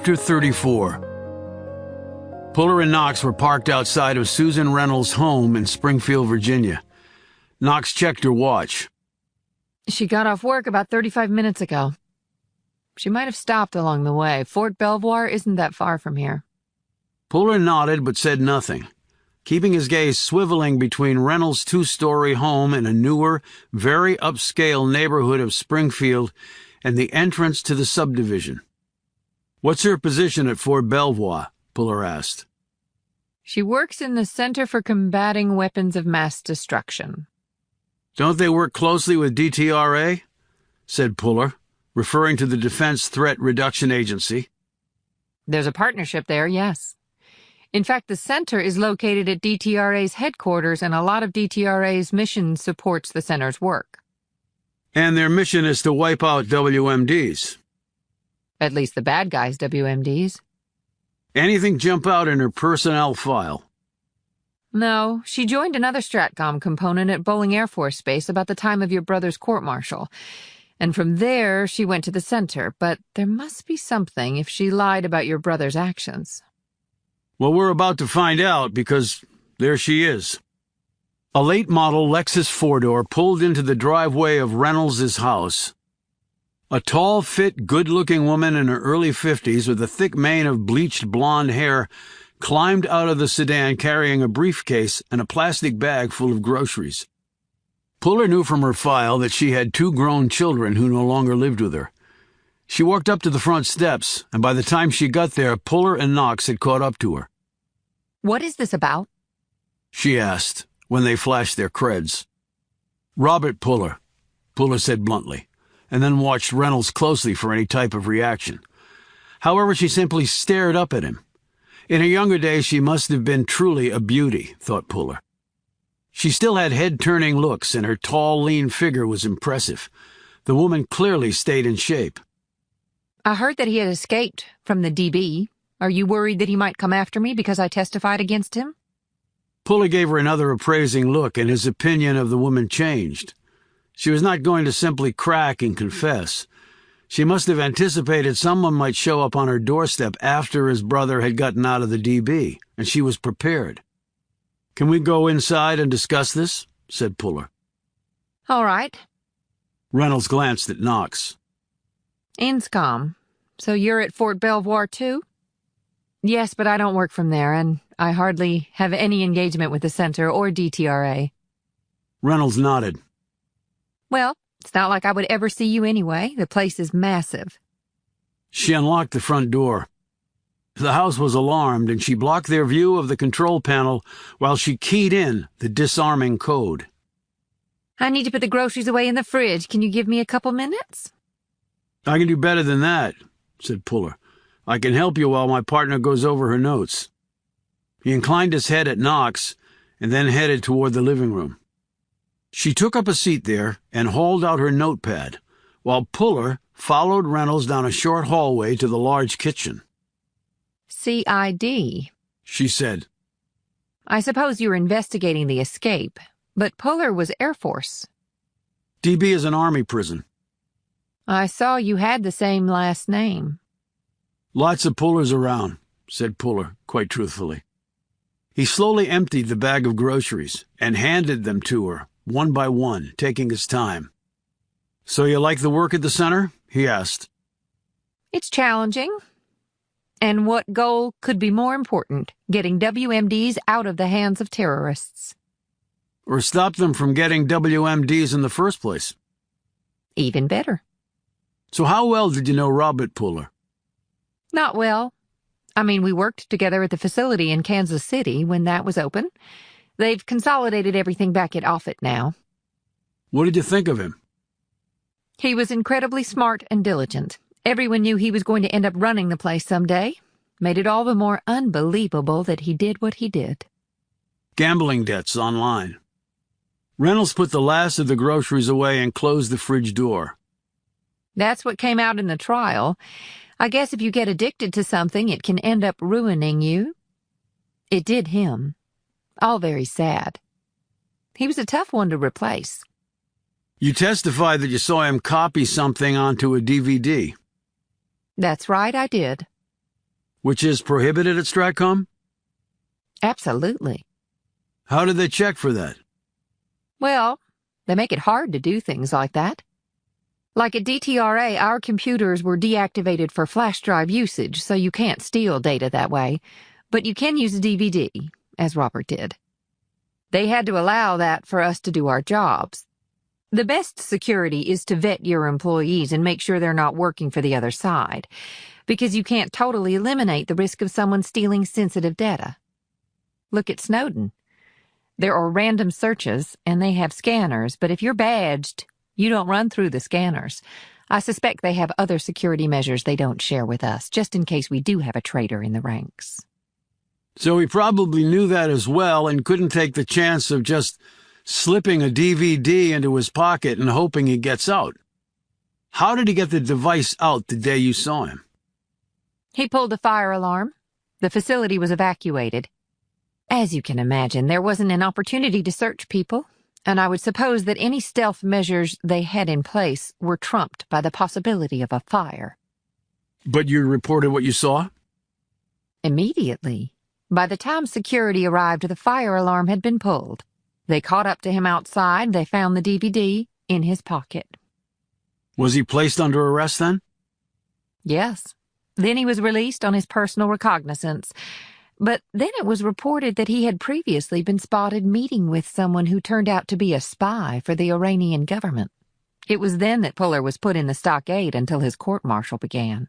Chapter 34. Puller and Knox were parked outside of Susan Reynolds' home in Springfield, Virginia. Knox checked her watch. She got off work about 35 minutes ago. She might have stopped along the way. Fort Belvoir isn't that far from here. Puller nodded but said nothing, keeping his gaze swiveling between Reynolds' two-story home in a newer, very upscale neighborhood of Springfield and the entrance to the subdivision. "What's her position at Fort Belvoir?" Puller asked. She works in the Center for Combating Weapons of Mass Destruction. "Don't they work closely with DTRA?" said Puller, referring to the Defense Threat Reduction Agency. There's a partnership there, yes. In fact, the center is located at DTRA's headquarters, and a lot of DTRA's mission supports the center's work. And their mission is to wipe out WMDs. At least the bad guys' WMDs. Anything jump out in her personnel file? No, she joined another STRATCOM component at Bolling Air Force Base about the time of your brother's court-martial. And from there, she went to the center, but there must be something if she lied about your brother's actions. Well, we're about to find out, because there she is. A late-model Lexus four-door pulled into the driveway of Reynolds' house. A tall, fit, good-looking woman in her early 50s with a thick mane of bleached blonde hair climbed out of the sedan carrying a briefcase and a plastic bag full of groceries. Puller knew from her file that she had 2 grown children who no longer lived with her. She walked up to the front steps, and by the time she got there, Puller and Knox had caught up to her. What is this about? She asked, when they flashed their creds. "Robert Puller," Puller said bluntly, and then watched Reynolds closely for any type of reaction. However, she simply stared up at him. In her younger days, she must have been truly a beauty, thought Puller. She still had head-turning looks, and her tall, lean figure was impressive. The woman clearly stayed in shape. I heard that he had escaped from the DB. Are you worried that he might come after me because I testified against him? Puller gave her another appraising look, and his opinion of the woman changed. She was not going to simply crack and confess. She must have anticipated someone might show up on her doorstep after his brother had gotten out of the DB, and she was prepared. "Can we go inside and discuss this?" said Puller. All right. Reynolds glanced at Knox. INSCOM. So you're at Fort Belvoir, too? Yes, but I don't work from there, and I hardly have any engagement with the center or DTRA. Reynolds nodded. Well, it's not like I would ever see you anyway. The place is massive. She unlocked the front door. The house was alarmed, and she blocked their view of the control panel while she keyed in the disarming code. I need to put the groceries away in the fridge. Can you give me a couple minutes? "I can do better than that," said Puller. "I can help you while my partner goes over her notes." He inclined his head at Knox and then headed toward the living room. She took up a seat there and hauled out her notepad, while Puller followed Reynolds down a short hallway to the large kitchen. CID, she said. I suppose you were investigating the escape, but Puller was Air Force. DB is an Army prison. I saw you had the same last name. "Lots of Pullers around," said Puller, quite truthfully. He slowly emptied the bag of groceries and handed them to her, one by one, taking his time. "So you like the work at the center?" he asked. It's challenging. And what goal could be more important, getting WMDs out of the hands of terrorists? Or stop them from getting WMDs in the first place. Even better. So how well did you know Robert Puller? Not well. I mean, we worked together at the facility in Kansas City when that was open. They've consolidated everything back at Offutt now. What did you think of him? He was incredibly smart and diligent. Everyone knew he was going to end up running the place someday. Made it all the more unbelievable that he did what he did. Gambling debts online. Reynolds put the last of the groceries away and closed the fridge door. That's what came out in the trial. I guess if you get addicted to something, it can end up ruining you. It did him. All very sad. He was a tough one to replace. You testified that you saw him copy something onto a DVD. That's right, I did. Which is prohibited at Stratcom? Absolutely. How did they check for that? Well, they make it hard to do things like that. Like at DTRA, our computers were deactivated for flash drive usage, so you can't steal data that way. But you can use a DVD, as Robert did. They had to allow that for us to do our jobs. The best security is to vet your employees and make sure they're not working for the other side, because you can't totally eliminate the risk of someone stealing sensitive data. Look at Snowden. There are random searches, and they have scanners, but if you're badged, you don't run through the scanners. I suspect they have other security measures they don't share with us, just in case we do have a traitor in the ranks. So he probably knew that as well and couldn't take the chance of just slipping a DVD into his pocket and hoping he gets out. How did he get the device out the day you saw him? He pulled the fire alarm. The facility was evacuated. As you can imagine, there wasn't an opportunity to search people, and I would suppose that any stealth measures they had in place were trumped by the possibility of a fire. But you reported what you saw? Immediately. By the time security arrived, the fire alarm had been pulled. They caught up to him outside. They found the DVD in his pocket. Was he placed under arrest then? Yes. Then he was released on his personal recognizance. But then it was reported that he had previously been spotted meeting with someone who turned out to be a spy for the Iranian government. It was then that Puller was put in the stockade until his court-martial began.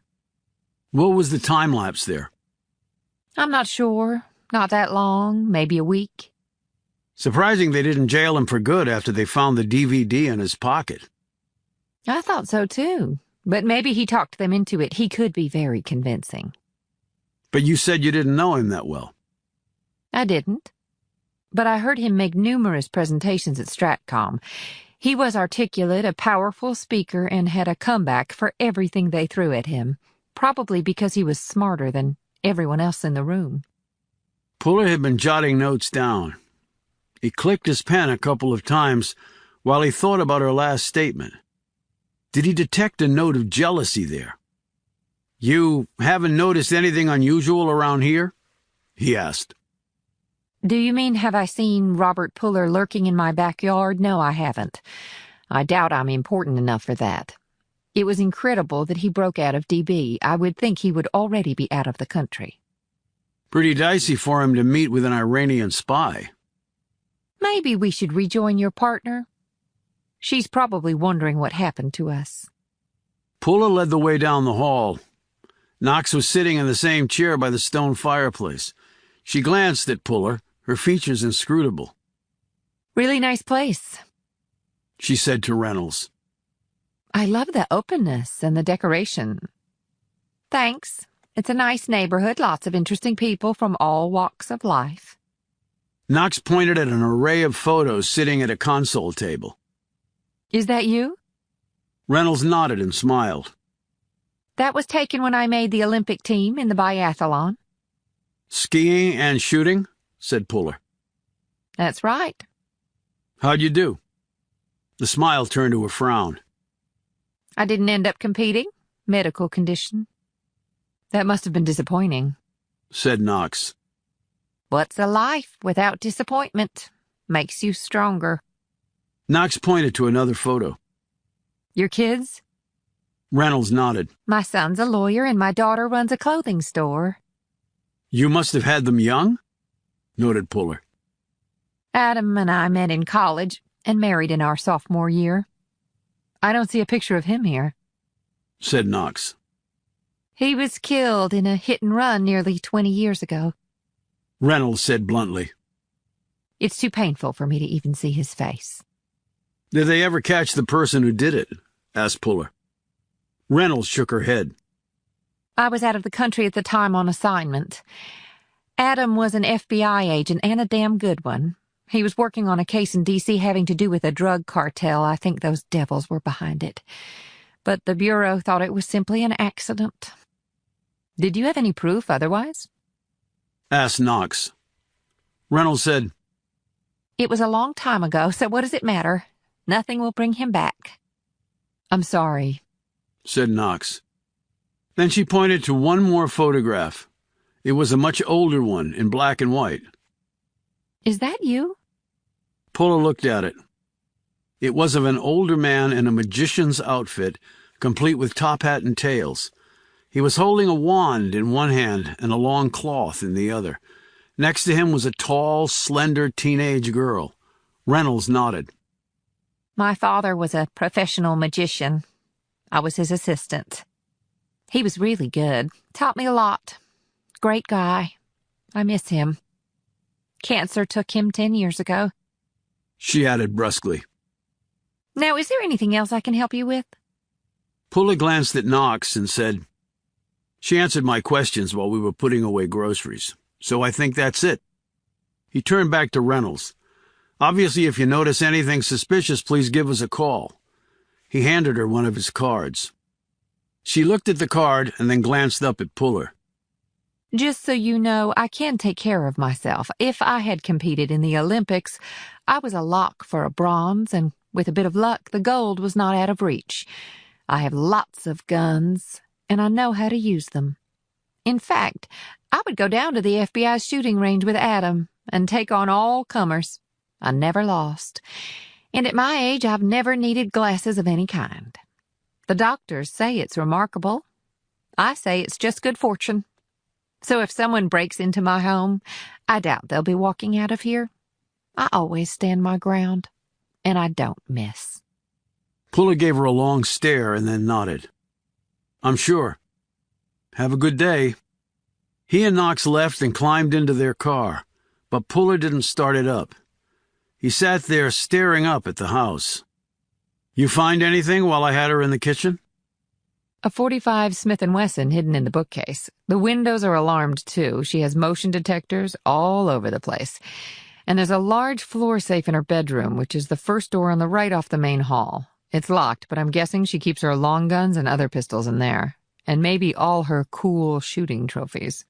What was the time lapse there? I'm not sure. Not that long. Maybe a week. Surprising they didn't jail him for good after they found the DVD in his pocket. I thought so too. But maybe he talked them into it. He could be very convincing. But you said you didn't know him that well. I didn't. but I heard him make numerous presentations at Stratcom. He was articulate, a powerful speaker, and had a comeback for everything they threw at him, probably because he was smarter than everyone else in the room. Puller had been jotting notes down. He clicked his pen a couple of times while he thought about her last statement. Did he detect a note of jealousy there? "You haven't noticed anything unusual around here?" he asked. Do you mean, have I seen Robert Puller lurking in my backyard? No, I haven't. I doubt I'm important enough for that. It was incredible that he broke out of DB. I would think he would already be out of the country. Pretty dicey for him to meet with an Iranian spy. Maybe we should rejoin your partner. She's probably wondering what happened to us. Puller led the way down the hall. Knox was sitting in the same chair by the stone fireplace. She glanced at Puller, her features inscrutable. Really nice place, she said to Reynolds. I love the openness and the decoration. Thanks. It's a nice neighborhood, lots of interesting people from all walks of life. Knox pointed at an array of photos sitting at a console table. Is that you? Reynolds nodded and smiled. That was taken when I made the Olympic team in the biathlon. Skiing and shooting, said Puller. That's right. How'd you do? The smile turned to a frown. I didn't end up competing. Medical condition. That must have been disappointing, said Knox. What's a life without disappointment? Makes you stronger. Knox pointed to another photo. Your kids? Reynolds nodded. My son's a lawyer and my daughter runs a clothing store. You must have had them young? Noted Puller. Adam and I met in college and married in our sophomore year. I don't see a picture of him here, said Knox. He was killed in a hit-and-run nearly 20 years ago. Reynolds said bluntly. It's too painful for me to even see his face. Did they ever catch the person who did it? Asked Puller. Reynolds shook her head. I was out of the country at the time on assignment. Adam was an FBI agent and a damn good one. He was working on a case in D.C. having to do with a drug cartel. I think those devils were behind it. But the Bureau thought it was simply an accident. Did you have any proof otherwise? Asked Knox. Reynolds said, It was a long time ago, so what does it matter? Nothing will bring him back. I'm sorry, said Knox. Then she pointed to one more photograph. It was a much older one in black and white. Is that you? Puller looked at it. It was of an older man in a magician's outfit, complete with top hat and tails. He was holding a wand in one hand and a long cloth in the other. Next to him was a tall, slender teenage girl. Reynolds nodded. My father was a professional magician. I was his assistant. He was really good. Taught me a lot. Great guy. I miss him. Cancer took him 10 years ago. She added brusquely. Now, is there anything else I can help you with? Puller glanced at Knox and said, She answered my questions while we were putting away groceries, so I think that's it. He turned back to Reynolds. Obviously, if you notice anything suspicious, please give us a call. He handed her one of his cards. She looked at the card and then glanced up at Puller. Just so you know, I can take care of myself. If I had competed in the Olympics, I was a lock for a bronze, and with a bit of luck, the gold was not out of reach. I have lots of guns, and I know how to use them. In fact, I would go down to the FBI's shooting range with Adam and take on all comers. I never lost. And at my age, I've never needed glasses of any kind. The doctors say it's remarkable. I say it's just good fortune. So if someone breaks into my home, I doubt they'll be walking out of here. I always stand my ground, and I don't miss. Puller gave her a long stare and then nodded. I'm sure. Have a good day. He and Knox left and climbed into their car, but Puller didn't start it up. He sat there staring up at the house. You find anything while I had her in the kitchen? A .45 Smith & Wesson hidden in the bookcase. The windows are alarmed, too. She has motion detectors all over the place. And there's a large floor safe in her bedroom, which is the first door on the right off the main hall. It's locked, but I'm guessing she keeps her long guns and other pistols in there. And maybe all her cool shooting trophies.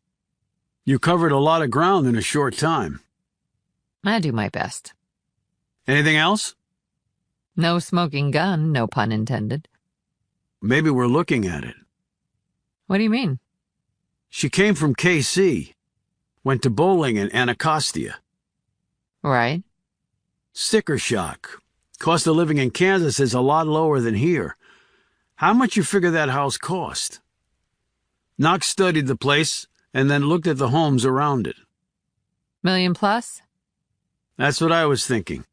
You covered a lot of ground in a short time. I do my best. Anything else? No smoking gun, no pun intended. Maybe we're looking at it. What do you mean? She came from KC. Went to bowling in Anacostia. Right. Sticker shock. Cost of living in Kansas is a lot lower than here. How much you figure that house cost? Knox studied the place and then looked at the homes around it. $1 million+? That's what I was thinking.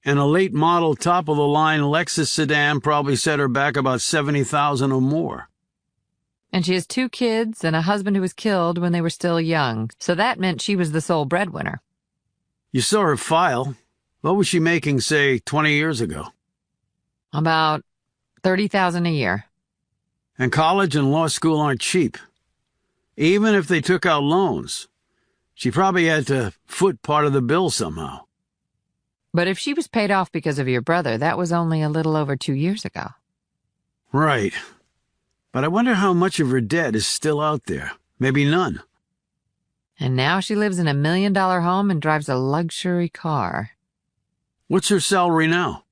And a late model top-of-the-line Lexus sedan probably set her back about $70,000 or more. And she has 2 kids and a husband who was killed when they were still young, so that meant she was the sole breadwinner. You saw her file. What was she making, say, 20 years ago? About $30,000 a year. And college and law school aren't cheap. Even if they took out loans, she probably had to foot part of the bill somehow. But if she was paid off because of your brother, that was only a little over 2 years ago. Right. But I wonder how much of her debt is still out there. Maybe none. And now she lives in a $1 million home and drives a luxury car. What's her salary now?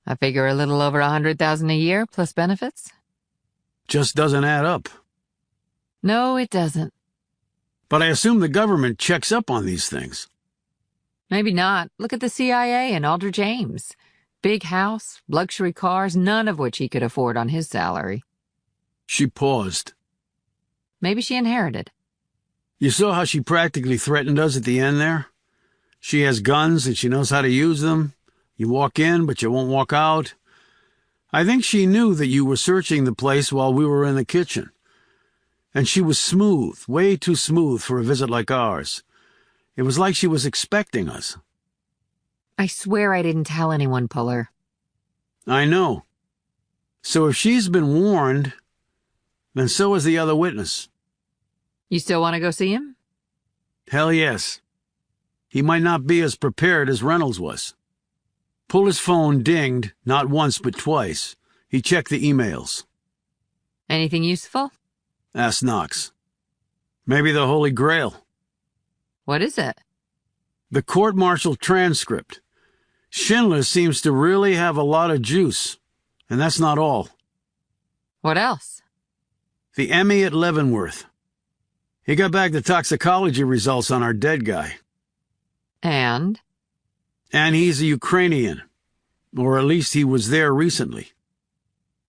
I figure a little over $100,000 a year plus benefits. Just doesn't add up. No, it doesn't. But I assume the government checks up on these things. Maybe not. Look at the CIA and Aldrich Ames. Big house, luxury cars, none of which he could afford on his salary. She paused. Maybe she inherited. You saw how she practically threatened us at the end there? She has guns and she knows how to use them. You walk in, but you won't walk out. I think she knew that you were searching the place while we were in the kitchen. And she was smooth, way too smooth for a visit like ours. It was like she was expecting us. I swear I didn't tell anyone, Puller. I know. So if she's been warned, then so has the other witness. You still want to go see him? Hell yes. He might not be as prepared as Reynolds was. Puller's phone dinged, not once but twice. He checked the emails. Anything useful? Asked Knox. Maybe the Holy Grail. What is it? The court-martial transcript. Schindler seems to really have a lot of juice, and that's not all. What else? The Emmy at Leavenworth. He got back the toxicology results on our dead guy. And? And he's a Ukrainian. Or at least he was there recently.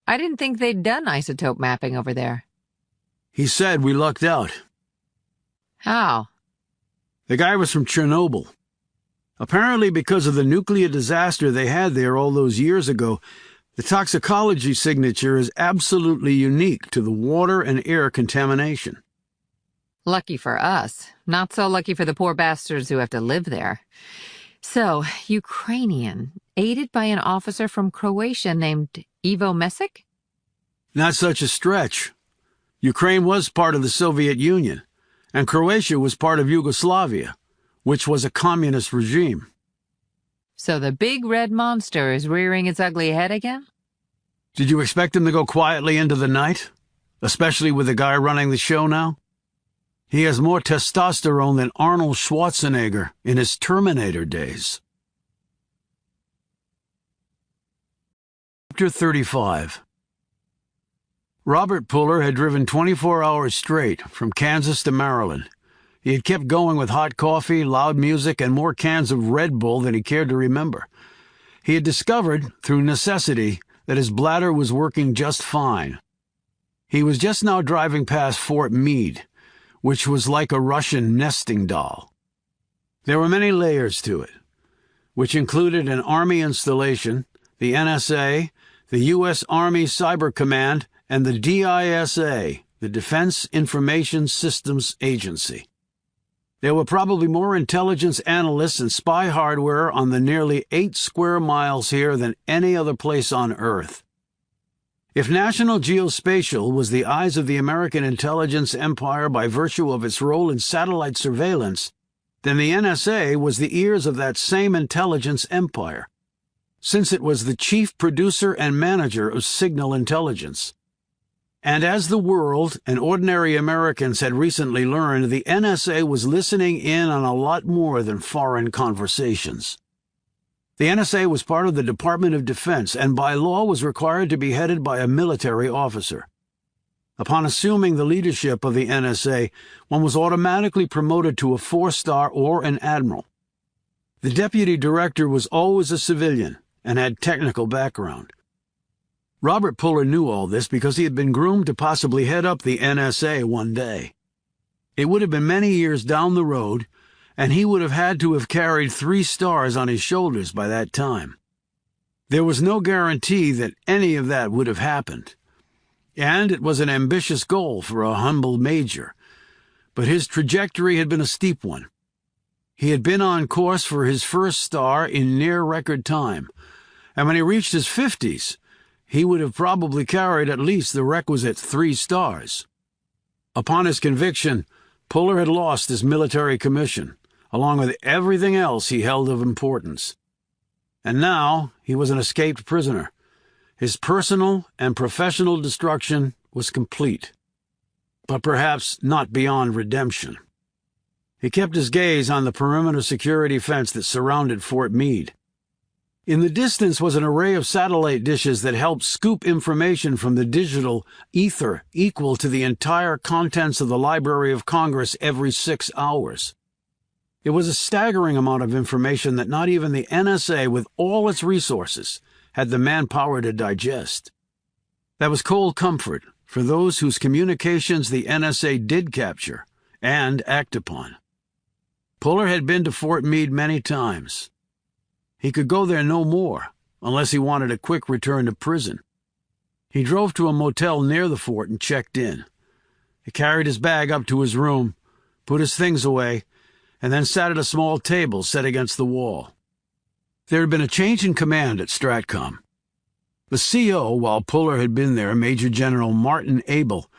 I didn't think they'd done isotope mapping over there. He said we lucked out. How? The guy was from Chernobyl. Apparently because of the nuclear disaster they had there all those years ago, the toxicology signature is absolutely unique to the water and air contamination. Lucky for us. Not so lucky for the poor bastards who have to live there. So, Ukrainian, aided by an officer from Croatia named Ivo Mesic? Not such a stretch. Ukraine was part of the Soviet Union, and Croatia was part of Yugoslavia, which was a communist regime. So the big red monster is rearing its ugly head again? Did you expect him to go quietly into the night? Especially with the guy running the show now? He has more testosterone than Arnold Schwarzenegger in his Terminator days. Chapter 35. Robert Puller had driven 24 hours straight from Kansas to Maryland. He had kept going with hot coffee, loud music, and more cans of Red Bull than he cared to remember. He had discovered, through necessity, that his bladder was working just fine. He was just now driving past Fort Meade, which was like a Russian nesting doll. There were many layers to it, which included an Army installation, the NSA, the U.S. Army Cyber Command, and the DISA, the Defense Information Systems Agency. There were probably more intelligence analysts and spy hardware on the nearly 8 square miles here than any other place on Earth. If National Geospatial was the eyes of the American intelligence empire by virtue of its role in satellite surveillance, then the NSA was the ears of that same intelligence empire, since it was the chief producer and manager of signal intelligence. And as the world and ordinary Americans had recently learned, the NSA was listening in on a lot more than foreign conversations. The NSA was part of the Department of Defense and by law was required to be headed by a military officer. Upon assuming the leadership of the NSA, one was automatically promoted to a 4-star or an admiral. The deputy director was always a civilian and had technical background. Robert Puller knew all this because he had been groomed to possibly head up the NSA one day. It would have been many years down the road, and he would have had to have carried 3 stars on his shoulders by that time. There was no guarantee that any of that would have happened, and it was an ambitious goal for a humble major, but his trajectory had been a steep one. He had been on course for his first star in near record time, and when he reached his 50s, he would have probably carried at least the requisite 3 stars. Upon his conviction, Puller had lost his military commission, along with everything else he held of importance. And now he was an escaped prisoner. His personal and professional destruction was complete, but perhaps not beyond redemption. He kept his gaze on the perimeter security fence that surrounded Fort Meade. In the distance was an array of satellite dishes that helped scoop information from the digital ether equal to the entire contents of the Library of Congress every 6 hours. It was a staggering amount of information that not even the NSA, with all its resources, had the manpower to digest. That was cold comfort for those whose communications the NSA did capture and act upon. Puller had been to Fort Meade many times. He could go there no more, unless he wanted a quick return to prison. He drove to a motel near the fort and checked in. He carried his bag up to his room, put his things away, and then sat at a small table set against the wall. There had been a change in command at Stratcom. The CO, while Puller had been there, Major General Martin Abel,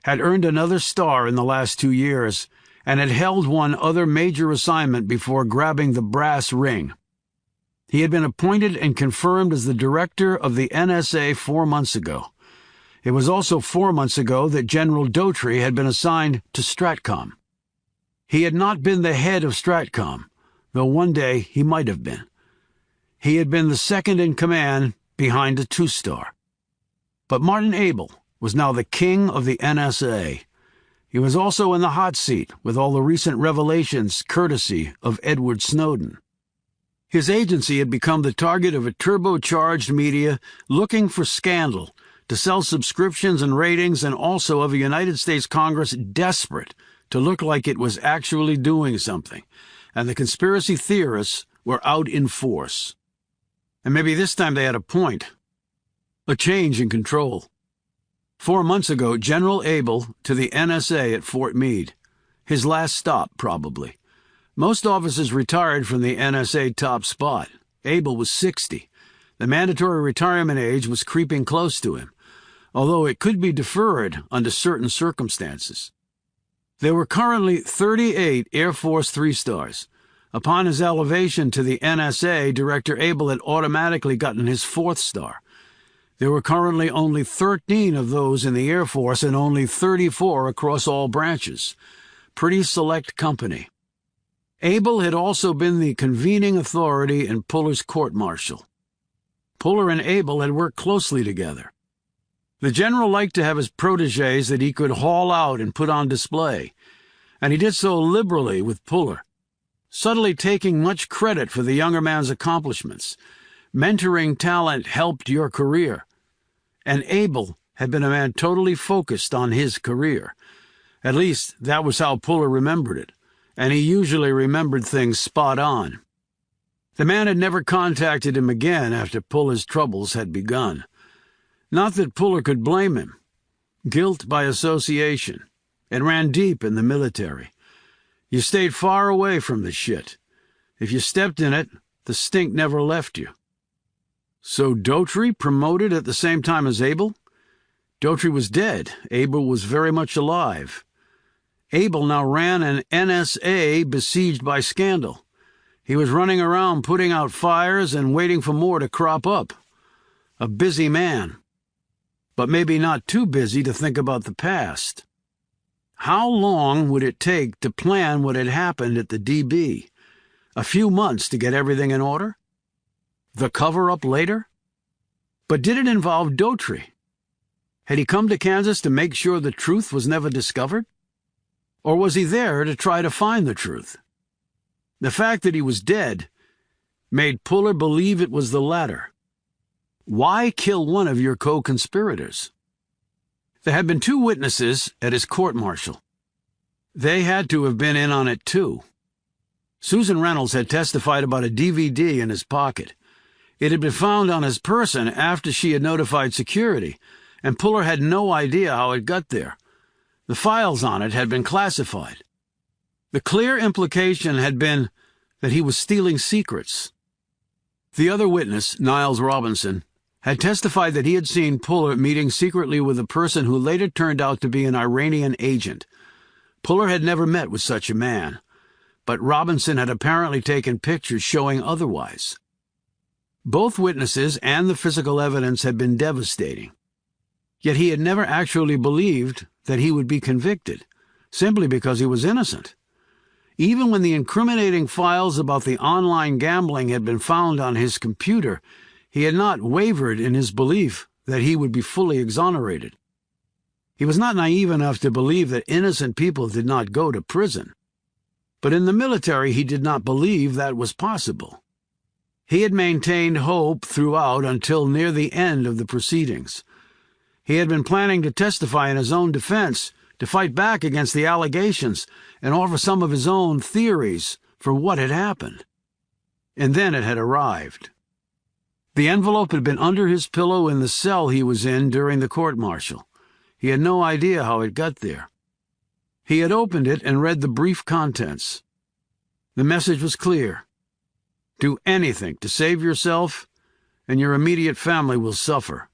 had earned another star in the last 2 years and had held one other major assignment before grabbing the brass ring. He had been appointed and confirmed as the director of the NSA 4 months ago. It was also 4 months ago that General Daughtry had been assigned to Stratcom. He had not been the head of Stratcom, though one day he might have been. He had been the second in command behind a 2-star. But Martin Abel was now the king of the NSA. He was also in the hot seat with all the recent revelations courtesy of Edward Snowden. His agency had become the target of a turbocharged media looking for scandal to sell subscriptions and ratings, and also of a United States Congress desperate to look like it was actually doing something, and the conspiracy theorists were out in force. And maybe this time they had a point. A change in control. 4 months ago, General Abel to the NSA at Fort Meade. His last stop, probably. Most officers retired from the NSA top spot. Abel was 60. The mandatory retirement age was creeping close to him, although it could be deferred under certain circumstances. There were currently 38 Air Force 3-stars. Upon his elevation to the NSA, Director Abel had automatically gotten his 4th star. There were currently only 13 of those in the Air Force and only 34 across all branches. Pretty select company. Abel had also been the convening authority in Puller's court-martial. Puller and Abel had worked closely together. The general liked to have his protégés that he could haul out and put on display, and he did so liberally with Puller, subtly taking much credit for the younger man's accomplishments. Mentoring talent helped your career, and Abel had been a man totally focused on his career. At least, that was how Puller remembered it, and he usually remembered things spot on. The man had never contacted him again after Puller's troubles had begun. Not that Puller could blame him. Guilt by association. It ran deep in the military. You stayed far away from the shit. If you stepped in it, the stink never left you. So Daughtry promoted at the same time as Abel? Daughtry was dead. Abel was very much alive. Abel now ran an NSA besieged by scandal. He was running around putting out fires and waiting for more to crop up. A busy man, but maybe not too busy to think about the past. How long would it take to plan what had happened at the DB? A few months to get everything in order? The cover-up later? But did it involve Daughtry? Had he come to Kansas to make sure the truth was never discovered? Or was he there to try to find the truth? The fact that he was dead made Puller believe it was the latter. Why kill one of your co-conspirators? There had been 2 witnesses at his court-martial. They had to have been in on it too. Susan Reynolds had testified about a DVD in his pocket. It had been found on his person after she had notified security, and Puller had no idea how it got there. The files on it had been classified. The clear implication had been that he was stealing secrets. The other witness, Niles Robinson, had testified that he had seen Puller meeting secretly with a person who later turned out to be an Iranian agent. Puller had never met with such a man, but Robinson had apparently taken pictures showing otherwise. Both witnesses and the physical evidence had been devastating. Yet he had never actually believed that he would be convicted, simply because he was innocent. Even when the incriminating files about the online gambling had been found on his computer, he had not wavered in his belief that he would be fully exonerated. He was not naive enough to believe that innocent people did not go to prison. But in the military he did not believe that was possible. He had maintained hope throughout until near the end of the proceedings. He had been planning to testify in his own defense, to fight back against the allegations, and offer some of his own theories for what had happened. And then it had arrived. The envelope had been under his pillow in the cell he was in during the court-martial. He had no idea how it got there. He had opened it and read the brief contents. The message was clear. Do anything to save yourself, and your immediate family will suffer.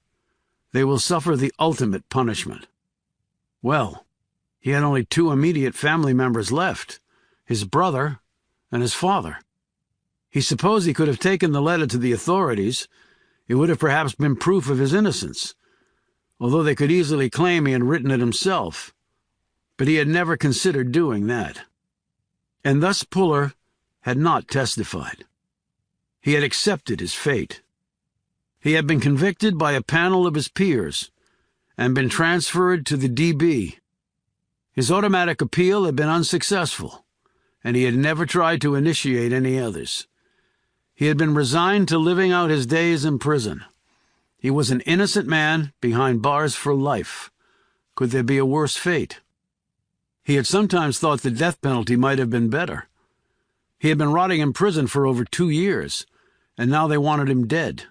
They will suffer the ultimate punishment. Well, he had only 2 immediate family members left, his brother and his father. He supposed he could have taken the letter to the authorities. It would have perhaps been proof of his innocence, although they could easily claim he had written it himself. But he had never considered doing that. And thus Puller had not testified. He had accepted his fate. He had been convicted by a panel of his peers and been transferred to the DB. His automatic appeal had been unsuccessful, and he had never tried to initiate any others. He had been resigned to living out his days in prison. He was an innocent man behind bars for life. Could there be a worse fate? He had sometimes thought the death penalty might have been better. He had been rotting in prison for over 2 years, and now they wanted him dead.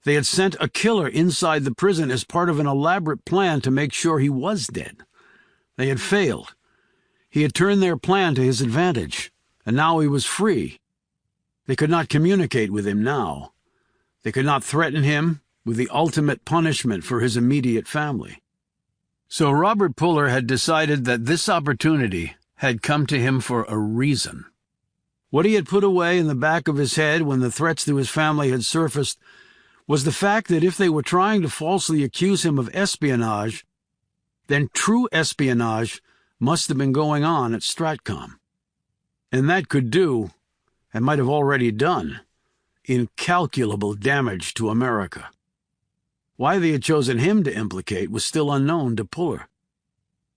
They had sent a killer inside the prison as part of an elaborate plan to make sure he was dead. They had failed. He had turned their plan to his advantage, and now he was free. They could not communicate with him now. They could not threaten him with the ultimate punishment for his immediate family. So Robert Puller had decided that this opportunity had come to him for a reason. What he had put away in the back of his head when the threats to his family had surfaced was the fact that if they were trying to falsely accuse him of espionage, then true espionage must have been going on at Stratcom. And that could do, and might have already done, incalculable damage to America. Why they had chosen him to implicate was still unknown to Puller.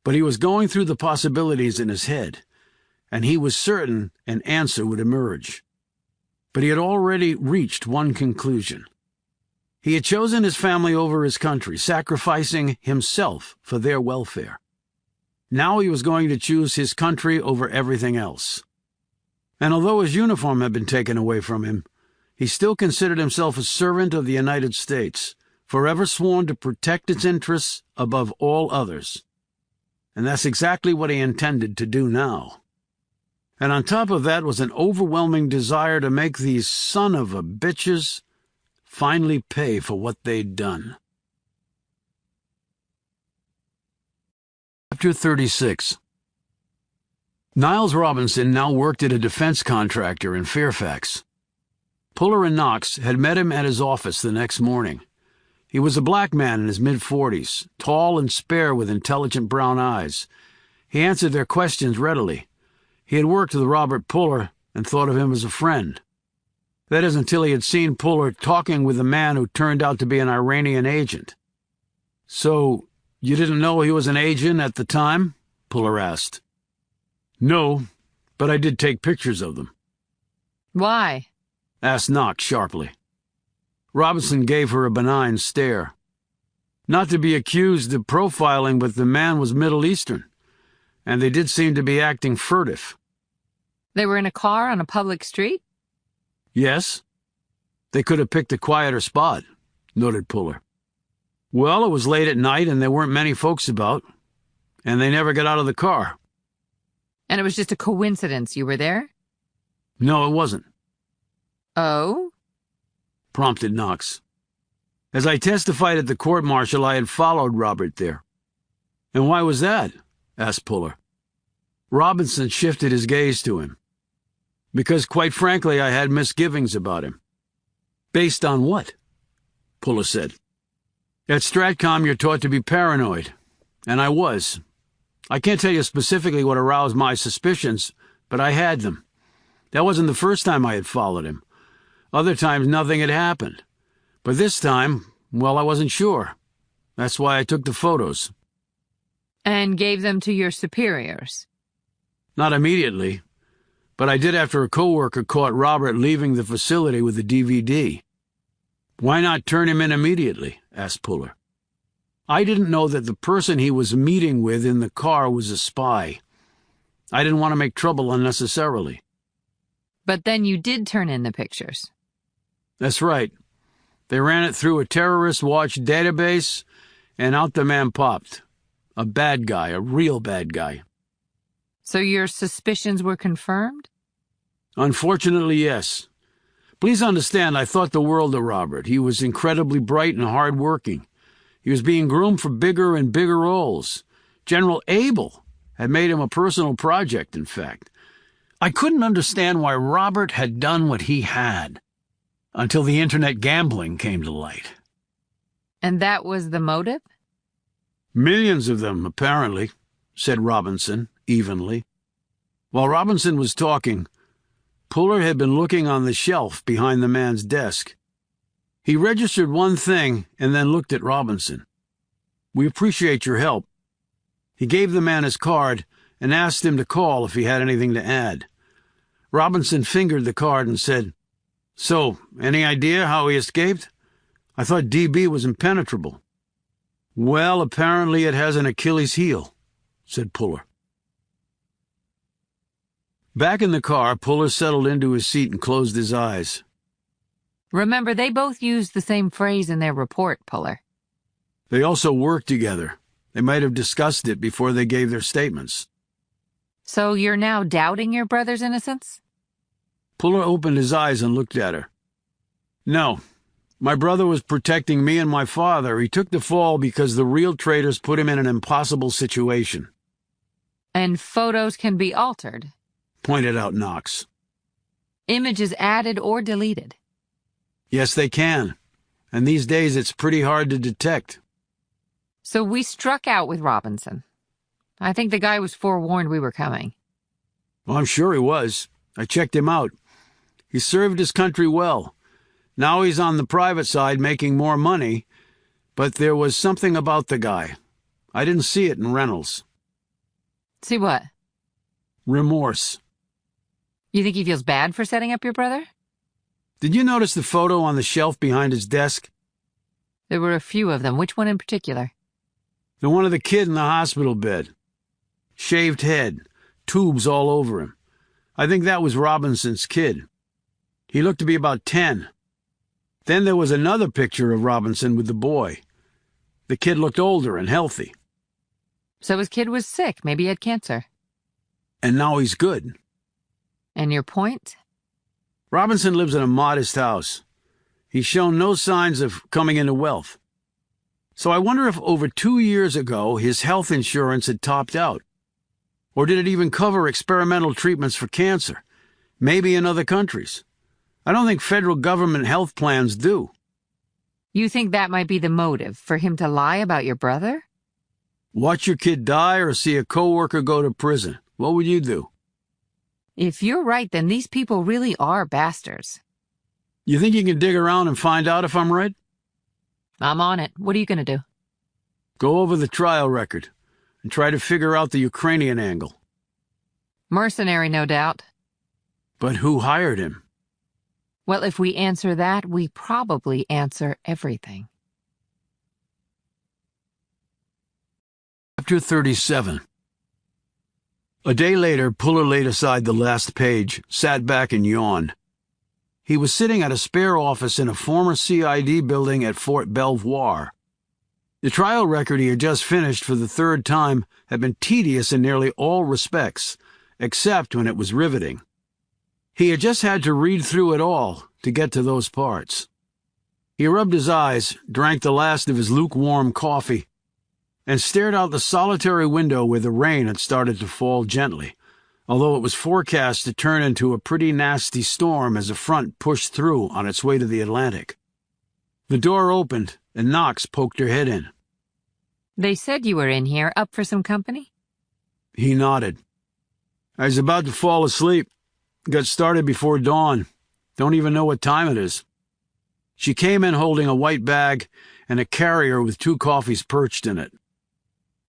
But he was going through the possibilities in his head, and he was certain an answer would emerge. But he had already reached one conclusion. He had chosen his family over his country, sacrificing himself for their welfare. Now he was going to choose his country over everything else. And although his uniform had been taken away from him, he still considered himself a servant of the United States, forever sworn to protect its interests above all others. And that's exactly what he intended to do now. And on top of that was an overwhelming desire to make these son-of-a-bitches finally pay for what they'd done. Chapter 36. Niles Robinson now worked at a defense contractor in Fairfax. Puller and Knox had met him at his office the next morning. He was a black man in his mid-40s, tall and spare with intelligent brown eyes. He answered their questions readily. He had worked with Robert Puller and thought of him as a friend. That is, until he had seen Puller talking with a man who turned out to be an Iranian agent. "So, you didn't know he was an agent at the time?" Puller asked. "No, but I did take pictures of them." Why? Asked Knox sharply. Robinson gave her a benign stare. "Not to be accused of profiling, but the man was Middle Eastern, and they did seem to be acting furtive." They were in a car on a public street? "Yes. They could have picked a quieter spot," noted Puller. "Well, it was late at night and there weren't many folks about, and they never got out of the car." And it was just a coincidence you were there? "No, it wasn't," Oh? prompted Knox. "As I testified at the court-martial, I had followed Robert there." "And why was that?" asked Puller. Robinson shifted his gaze to him. "Because, quite frankly, I had misgivings about him." "Based on what?" Puller said. "At Stratcom, you're taught to be paranoid, and I was. I can't tell you specifically what aroused my suspicions, but I had them. That wasn't the first time I had followed him. Other times nothing had happened. But this time, well, I wasn't sure. That's why I took the photos." And gave them to your superiors? "Not immediately, but I did after a coworker caught Robert leaving the facility with the DVD." "Why not turn him in immediately?" asked Puller. "I didn't know that the person he was meeting with in the car was a spy. I didn't want to make trouble unnecessarily." But then you did turn in the pictures? "That's right. They ran it through a terrorist watch database, and out the man popped. A bad guy, a real bad guy." So your suspicions were confirmed? "Unfortunately, yes. Please understand, I thought the world of Robert. He was incredibly bright and hard-working. He was being groomed for bigger and bigger roles. General Abel had made him a personal project, in fact. I couldn't understand why Robert had done what he had, until the internet gambling came to light." And that was the motive? "Millions of them, apparently," said Robinson evenly. While Robinson was talking, Puller had been looking on the shelf behind the man's desk. He registered one thing and then looked at Robinson. "We appreciate your help." He gave the man his card and asked him to call if he had anything to add. Robinson fingered the card and said, "So, any idea how he escaped? I thought DB was impenetrable." "Well, apparently it has an Achilles heel," said Puller. Back in the car, Puller settled into his seat and closed his eyes. Remember, they both used the same phrase in their report, Puller. They also worked together. They might have discussed it before they gave their statements. So you're now doubting your brother's innocence? Puller opened his eyes and looked at her. "No. My brother was protecting me and my father. He took the fall because the real traitors put him in an impossible situation." And photos can be altered? Pointed out Knox. Images added or deleted? Yes, they can. And these days it's pretty hard to detect. So we struck out with Robinson. I think the guy was forewarned we were coming. Well, I'm sure he was. I checked him out. He served his country well. Now he's on the private side making more money, but there was something about the guy. I didn't see it in Reynolds. See what? Remorse. You think he feels bad for setting up your brother? Did you notice the photo on the shelf behind his desk? There were a few of them. Which one in particular? The one of the kid in the hospital bed. Shaved head, tubes all over him. I think that was Robinson's kid. He looked to be about 10. Then there was another picture of Robinson with the boy. The kid looked older and healthy. So his kid was sick. Maybe he had cancer. And now he's good. And your point? Robinson lives in a modest house. He's shown no signs of coming into wealth. So I wonder if over 2 years ago his health insurance had topped out. Or did it even cover experimental treatments for cancer? Maybe in other countries. I don't think federal government health plans do. You think that might be the motive, for him to lie about your brother? Watch your kid die or see a coworker go to prison. What would you do? If you're right, then these people really are bastards. You think you can dig around and find out if I'm right? I'm on it. What are you going to do? Go over the trial record and try to figure out the Ukrainian angle. Mercenary, no doubt. But who hired him? Well, if we answer that, we probably answer everything. Chapter 37. A day later, Puller laid aside the last page, sat back and yawned. He was sitting at a spare office in a former CID building at Fort Belvoir. The trial record he had just finished for the third time had been tedious in nearly all respects, except when it was riveting. He had just had to read through it all to get to those parts. He rubbed his eyes, drank the last of his lukewarm coffee, and stared out the solitary window where the rain had started to fall gently, although it was forecast to turn into a pretty nasty storm as a front pushed through on its way to the Atlantic. The door opened, and Knox poked her head in. They said you were in here, up for some company? He nodded. I was about to fall asleep. Got started before dawn. Don't even know what time it is. She came in holding a white bag and a carrier with 2 coffees perched in it.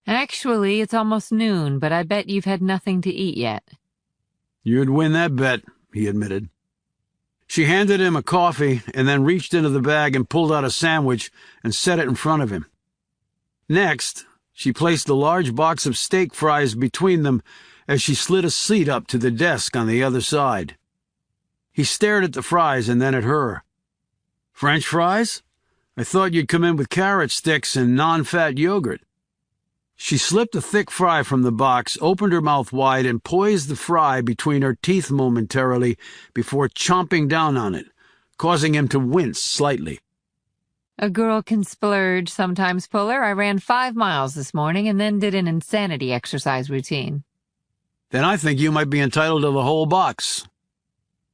Actually, it's almost noon, but I bet you've had nothing to eat yet. You'd win that bet, he admitted. She handed him a coffee and then reached into the bag and pulled out a sandwich and set it in front of him. Next, she placed a large box of steak fries between them as she slid a seat up to the desk on the other side. He stared at the fries and then at her. French fries? I thought you'd come in with carrot sticks and non-fat yogurt. She slipped a thick fry from the box, opened her mouth wide, and poised the fry between her teeth momentarily before chomping down on it, causing him to wince slightly. A girl can splurge sometimes, Puller. I ran 5 miles this morning and then did an insanity exercise routine. Then I think you might be entitled to the whole box.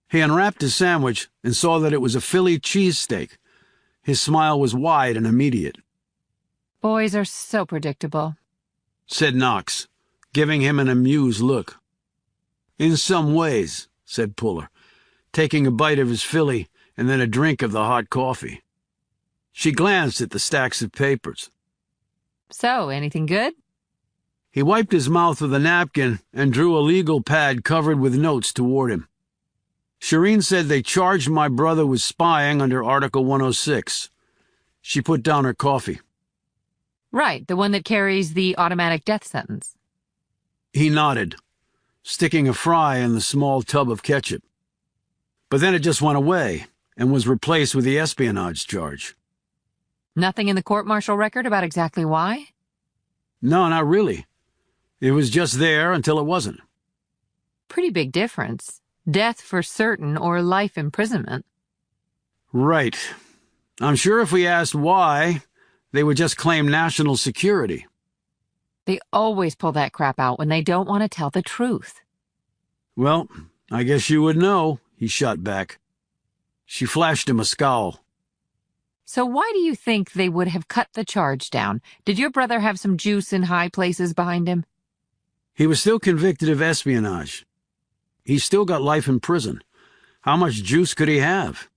He unwrapped his sandwich and saw that it was a Philly cheesesteak. His smile was wide and immediate. Boys are so predictable, said Knox, giving him an amused look. In some ways, said Puller, taking a bite of his Philly and then a drink of the hot coffee. She glanced at the stacks of papers. So, anything good? He wiped his mouth with a napkin and drew a legal pad covered with notes toward him. Shireen said they charged my brother with spying under Article 106. She put down her coffee. Right, the one that carries the automatic death sentence. He nodded, sticking a fry in the small tub of ketchup. But then it just went away and was replaced with the espionage charge. Nothing in the court-martial record about exactly why? No, not really. It was just there until it wasn't. Pretty big difference. Death for certain or life imprisonment. Right. I'm sure if we asked why, they would just claim national security. They always pull that crap out when they don't want to tell the truth. Well, I guess you would know, he shot back. She flashed him a scowl. So why do you think they would have cut the charge down? Did your brother have some juice in high places behind him? He was still convicted of espionage. He's still got life in prison. How much juice could he have?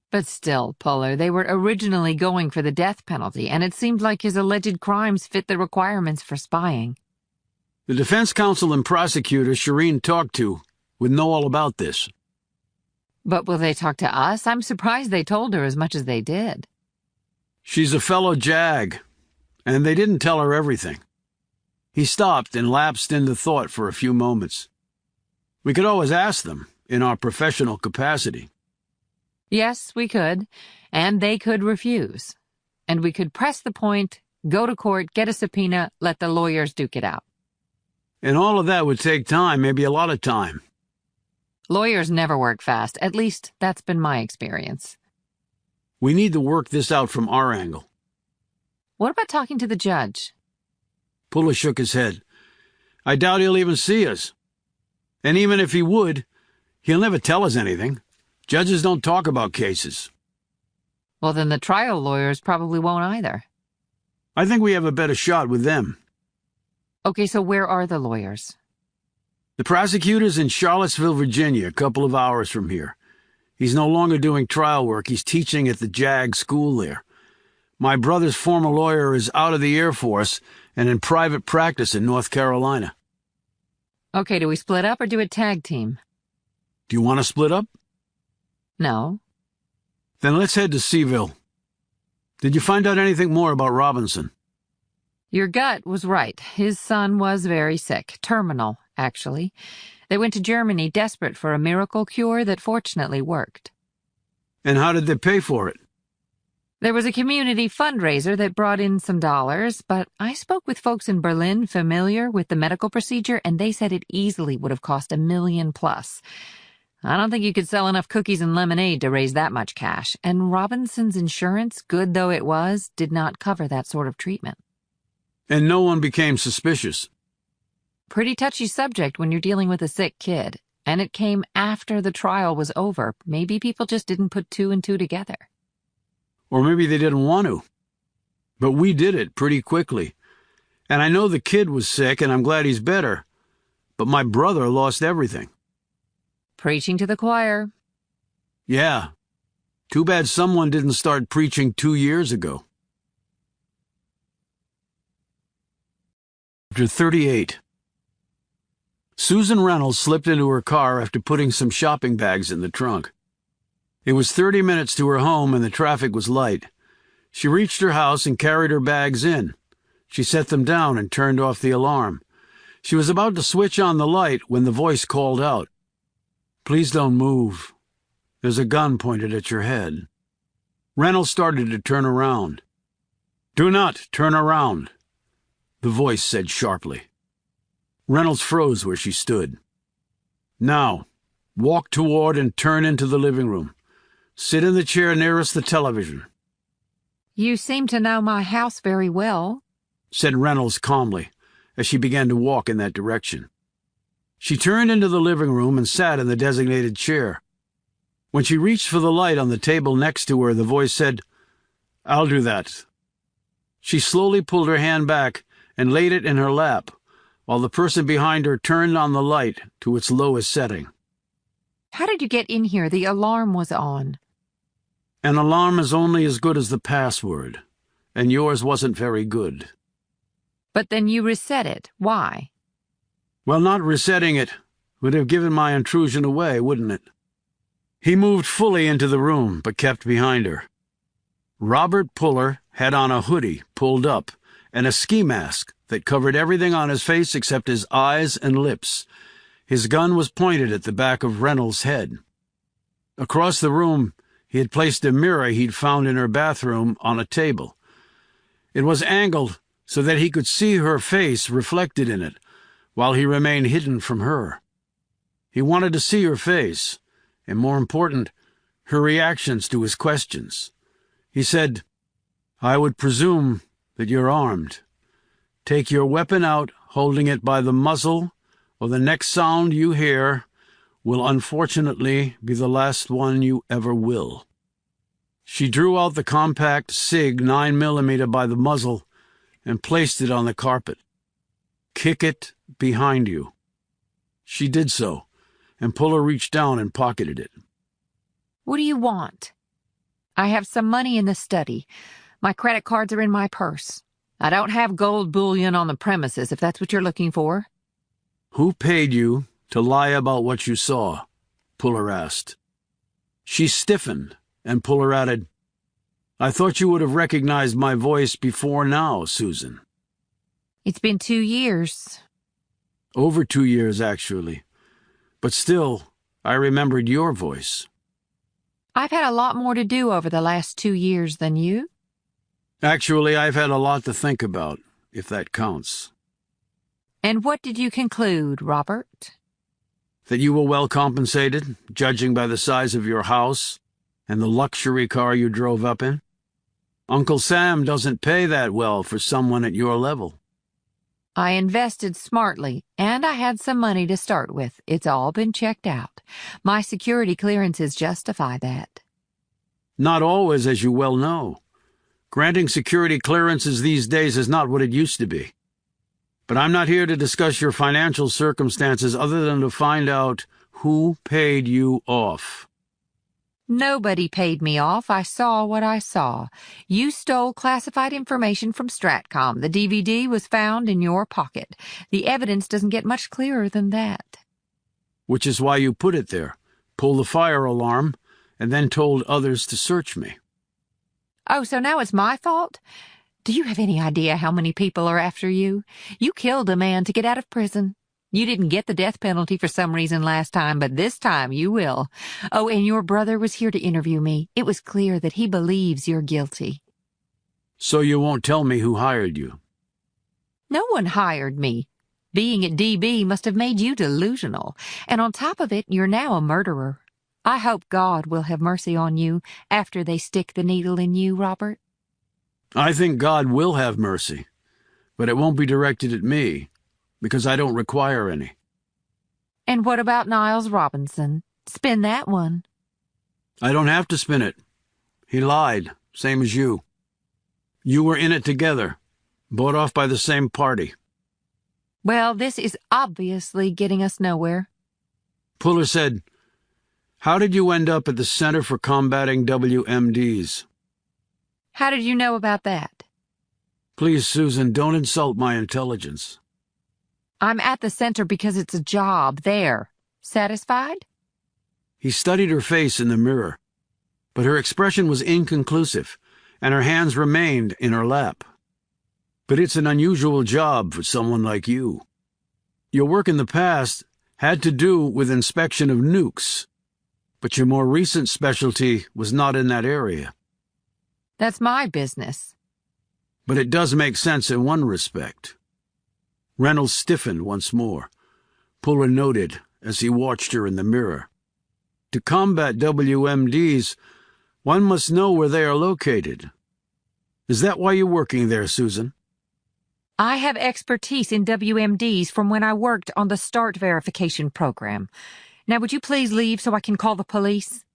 But still, Puller, they were originally going for the death penalty, and it seemed like his alleged crimes fit the requirements for spying. The defense counsel and prosecutor Shireen talked to would know all about this. But will they talk to us? I'm surprised they told her as much as they did. She's a fellow JAG, and they didn't tell her everything. He stopped and lapsed into thought for a few moments. We could always ask them, in our professional capacity. Yes, we could, and they could refuse. And we could press the point, go to court, get a subpoena, let the lawyers duke it out. And all of that would take time, maybe a lot of time. Lawyers never work fast. At least, that's been my experience. We need to work this out from our angle. What about talking to the judge? Puller shook his head. I doubt he'll even see us. And even if he would, he'll never tell us anything. Judges don't talk about cases. Well, then the trial lawyers probably won't either. I think we have a better shot with them. Okay, so where are the lawyers? The prosecutor's in Charlottesville, Virginia, a couple of hours from here. He's no longer doing trial work. He's teaching at the JAG school there. My brother's former lawyer is out of the Air Force and in private practice in North Carolina. Okay, do we split up or do a tag team? Do you want to split up? No. Then let's head to Seaville. Did you find out anything more about Robinson? Your gut was right. His son was very sick. Terminal, actually. They went to Germany desperate for a miracle cure that fortunately worked. And how did they pay for it? There was a community fundraiser that brought in some dollars, but I spoke with folks in Berlin familiar with the medical procedure, and they said it easily would have cost $1 million plus. I don't think you could sell enough cookies and lemonade to raise that much cash, and Robinson's insurance, good though it was, did not cover that sort of treatment. And no one became suspicious. Pretty touchy subject when you're dealing with a sick kid, and it came after the trial was over. Maybe people just didn't put two and two together. Or maybe they didn't want to. But we did it pretty quickly. And I know the kid was sick, and I'm glad he's better. But my brother lost everything. Preaching to the choir. Yeah. Too bad someone didn't start preaching 2 years ago. Chapter 38. Susan Reynolds slipped into her car after putting some shopping bags in the trunk. It was 30 minutes to her home and the traffic was light. She reached her house and carried her bags in. She set them down and turned off the alarm. She was about to switch on the light when the voice called out, "Please don't move. There's a gun pointed at your head." Reynolds started to turn around. "Do not turn around," the voice said sharply. Reynolds froze where she stood. "Now, walk toward and turn into the living room. Sit in the chair nearest the television." You seem to know my house very well, said Reynolds calmly, as she began to walk in that direction. She turned into the living room and sat in the designated chair. When she reached for the light on the table next to her, the voice said, "I'll do that." She slowly pulled her hand back and laid it in her lap, while the person behind her turned on the light to its lowest setting. How did you get in here? The alarm was on. An alarm is only as good as the password, and yours wasn't very good. But then you reset it. Why? Well, not resetting it would have given my intrusion away, wouldn't it? He moved fully into the room, but kept behind her. Robert Puller had on a hoodie pulled up and a ski mask that covered everything on his face except his eyes and lips. His gun was pointed at the back of Reynolds' head. Across the room, he had placed a mirror he'd found in her bathroom on a table. It was angled so that he could see her face reflected in it, while he remained hidden from her. He wanted to see her face, and more important, her reactions to his questions. He said, "I would presume that you're armed. Take your weapon out, holding it by the muzzle, or the next sound you hear will unfortunately be the last one you ever will." She drew out the compact SIG 9mm by the muzzle and placed it on the carpet. "Kick it behind you." She did so, and Puller reached down and pocketed it. What do you want? I have some money in the study. My credit cards are in my purse. I don't have gold bullion on the premises, if that's what you're looking for. "Who paid you to lie about what you saw?" Puller asked. She stiffened, and Puller added, "I thought you would have recognized my voice before now, Susan." It's been 2 years. Over 2 years, actually. But still, I remembered your voice. I've had a lot more to do over the last 2 years than you. Actually, I've had a lot to think about, if that counts. And what did you conclude, Robert? That you were well compensated, judging by the size of your house and the luxury car you drove up in? Uncle Sam doesn't pay that well for someone at your level. I invested smartly, and I had some money to start with. It's all been checked out. My security clearances justify that. Not always, as you well know. Granting security clearances these days is not what it used to be. But I'm not here to discuss your financial circumstances other than to find out who paid you off. Nobody paid me off. I saw what I saw. You stole classified information from Stratcom. The DVD was found in your pocket. The evidence doesn't get much clearer than that. Which is why you put it there, pulled the fire alarm, and then told others to search me. Oh, so now it's my fault? Do you have any idea how many people are after you? You killed a man to get out of prison. You didn't get the death penalty for some reason last time, but this time you will. Oh, and your brother was here to interview me. It was clear that he believes you're guilty. So you won't tell me who hired you? No one hired me. Being at DB must have made you delusional. And on top of it, you're now a murderer. I hope God will have mercy on you after they stick the needle in you, Robert. I think God will have mercy, but it won't be directed at me, because I don't require any. And what about Niles Robinson? Spin that one. I don't have to spin it. He lied, same as you. You were in it together, bought off by the same party. Well, this is obviously getting us nowhere. Puller said, "How did you end up at the Center for Combating WMDs?" How did you know about that? Please, Susan, don't insult my intelligence. I'm at the center because it's a job there. Satisfied? He studied her face in the mirror, but her expression was inconclusive, and her hands remained in her lap. But it's an unusual job for someone like you. Your work in the past had to do with inspection of nukes, but your more recent specialty was not in that area. That's my business. But it does make sense in one respect. Reynolds stiffened once more. Puller noted as he watched her in the mirror. To combat WMDs, one must know where they are located. Is that why you're working there, Susan? I have expertise in WMDs from when I worked on the START verification program. Now, would you please leave so I can call the police?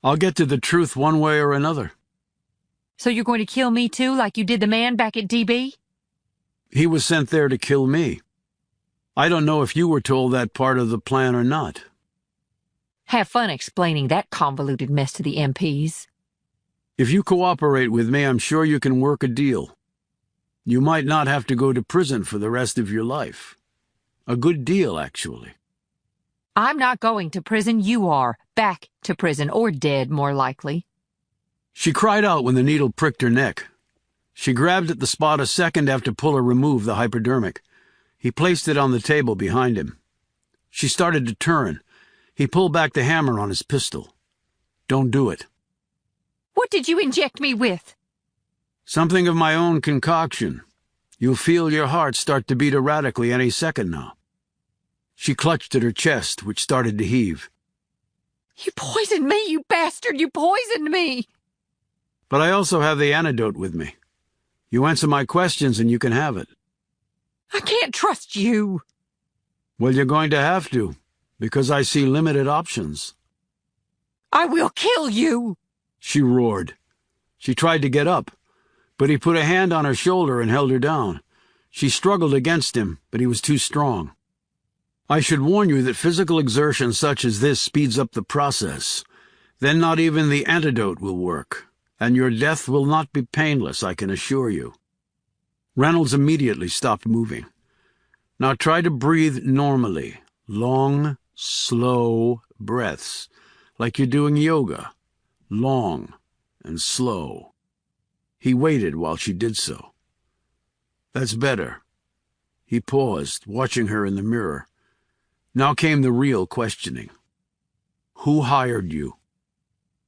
I'll get to the truth one way or another. So you're going to kill me too, like you did the man back at DB? He was sent there to kill me. I don't know if you were told that part of the plan or not. Have fun explaining that convoluted mess to the MPs. If you cooperate with me, I'm sure you can work a deal. You might not have to go to prison for the rest of your life. A good deal, actually. I'm not going to prison, you are. Back to prison, or dead, more likely. She cried out when the needle pricked her neck. She grabbed at the spot a second after Puller removed the hypodermic. He placed it on the table behind him. She started to turn. He pulled back the hammer on his pistol. Don't do it. What did you inject me with? Something of my own concoction. You'll feel your heart start to beat erratically any second now. She clutched at her chest, which started to heave. You poisoned me, you bastard! You poisoned me! But I also have the antidote with me. You answer my questions and you can have it. I can't trust you. Well, you're going to have to, because I see limited options. I will kill you! She roared. She tried to get up, but he put a hand on her shoulder and held her down. She struggled against him, but he was too strong. I should warn you that physical exertion such as this speeds up the process. Then not even the antidote will work, and your death will not be painless, I can assure you. Reynolds immediately stopped moving. Now try to breathe normally, long, slow breaths, like you're doing yoga, long and slow. He waited while she did so. That's better. He paused, watching her in the mirror. Now came the real questioning. Who hired you?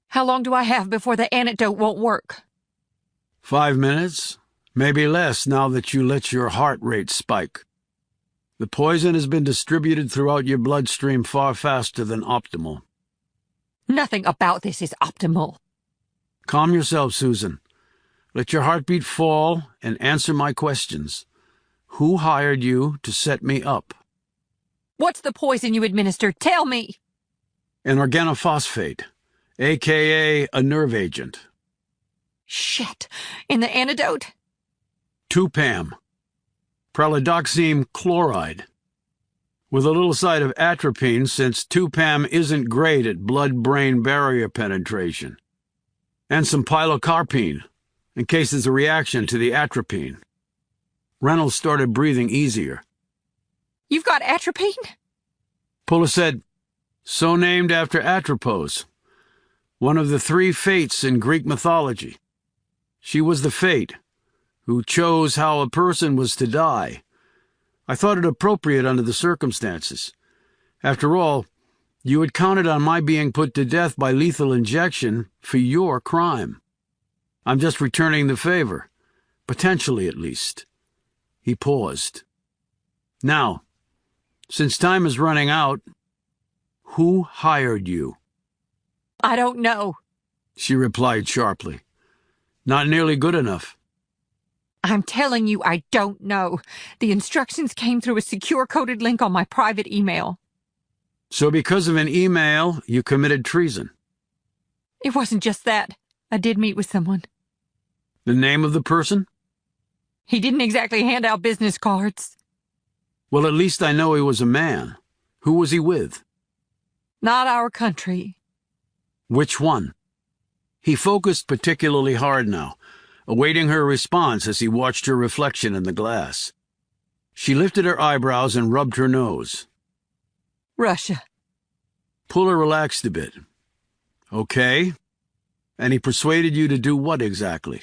How long do I have before the antidote won't work? 5 minutes, maybe less now that you let your heart rate spike. The poison has been distributed throughout your bloodstream far faster than optimal. Nothing about this is optimal. Calm yourself, Susan. Let your heartbeat fall and answer my questions. Who hired you to set me up? What's the poison you administered? Tell me! An organophosphate, a.k.a. a nerve agent. Shit. In the antidote? 2-PAM. Pralidoxime chloride. With a little side of atropine, since 2-PAM isn't great at blood-brain barrier penetration. And some pilocarpine, in case there's a reaction to the atropine. Reynolds started breathing easier. You've got atropine? Puller said, so named after Atropos, one of the 3 fates in Greek mythology. She was the fate, who chose how a person was to die. I thought it appropriate under the circumstances. After all, you had counted on my being put to death by lethal injection for your crime. I'm just returning the favor, potentially at least. He paused. Now, since time is running out, who hired you? I don't know, she replied sharply. Not nearly good enough. I'm telling you, I don't know. The instructions came through a secure-coded link on my private email. So because of an email, you committed treason? It wasn't just that. I did meet with someone. The name of the person? He didn't exactly hand out business cards. Well, at least I know he was a man. Who was he with? Not our country. Which one? He focused particularly hard now, awaiting her response as he watched her reflection in the glass. She lifted her eyebrows and rubbed her nose. Russia. Puller relaxed a bit. Okay. And he persuaded you to do what exactly?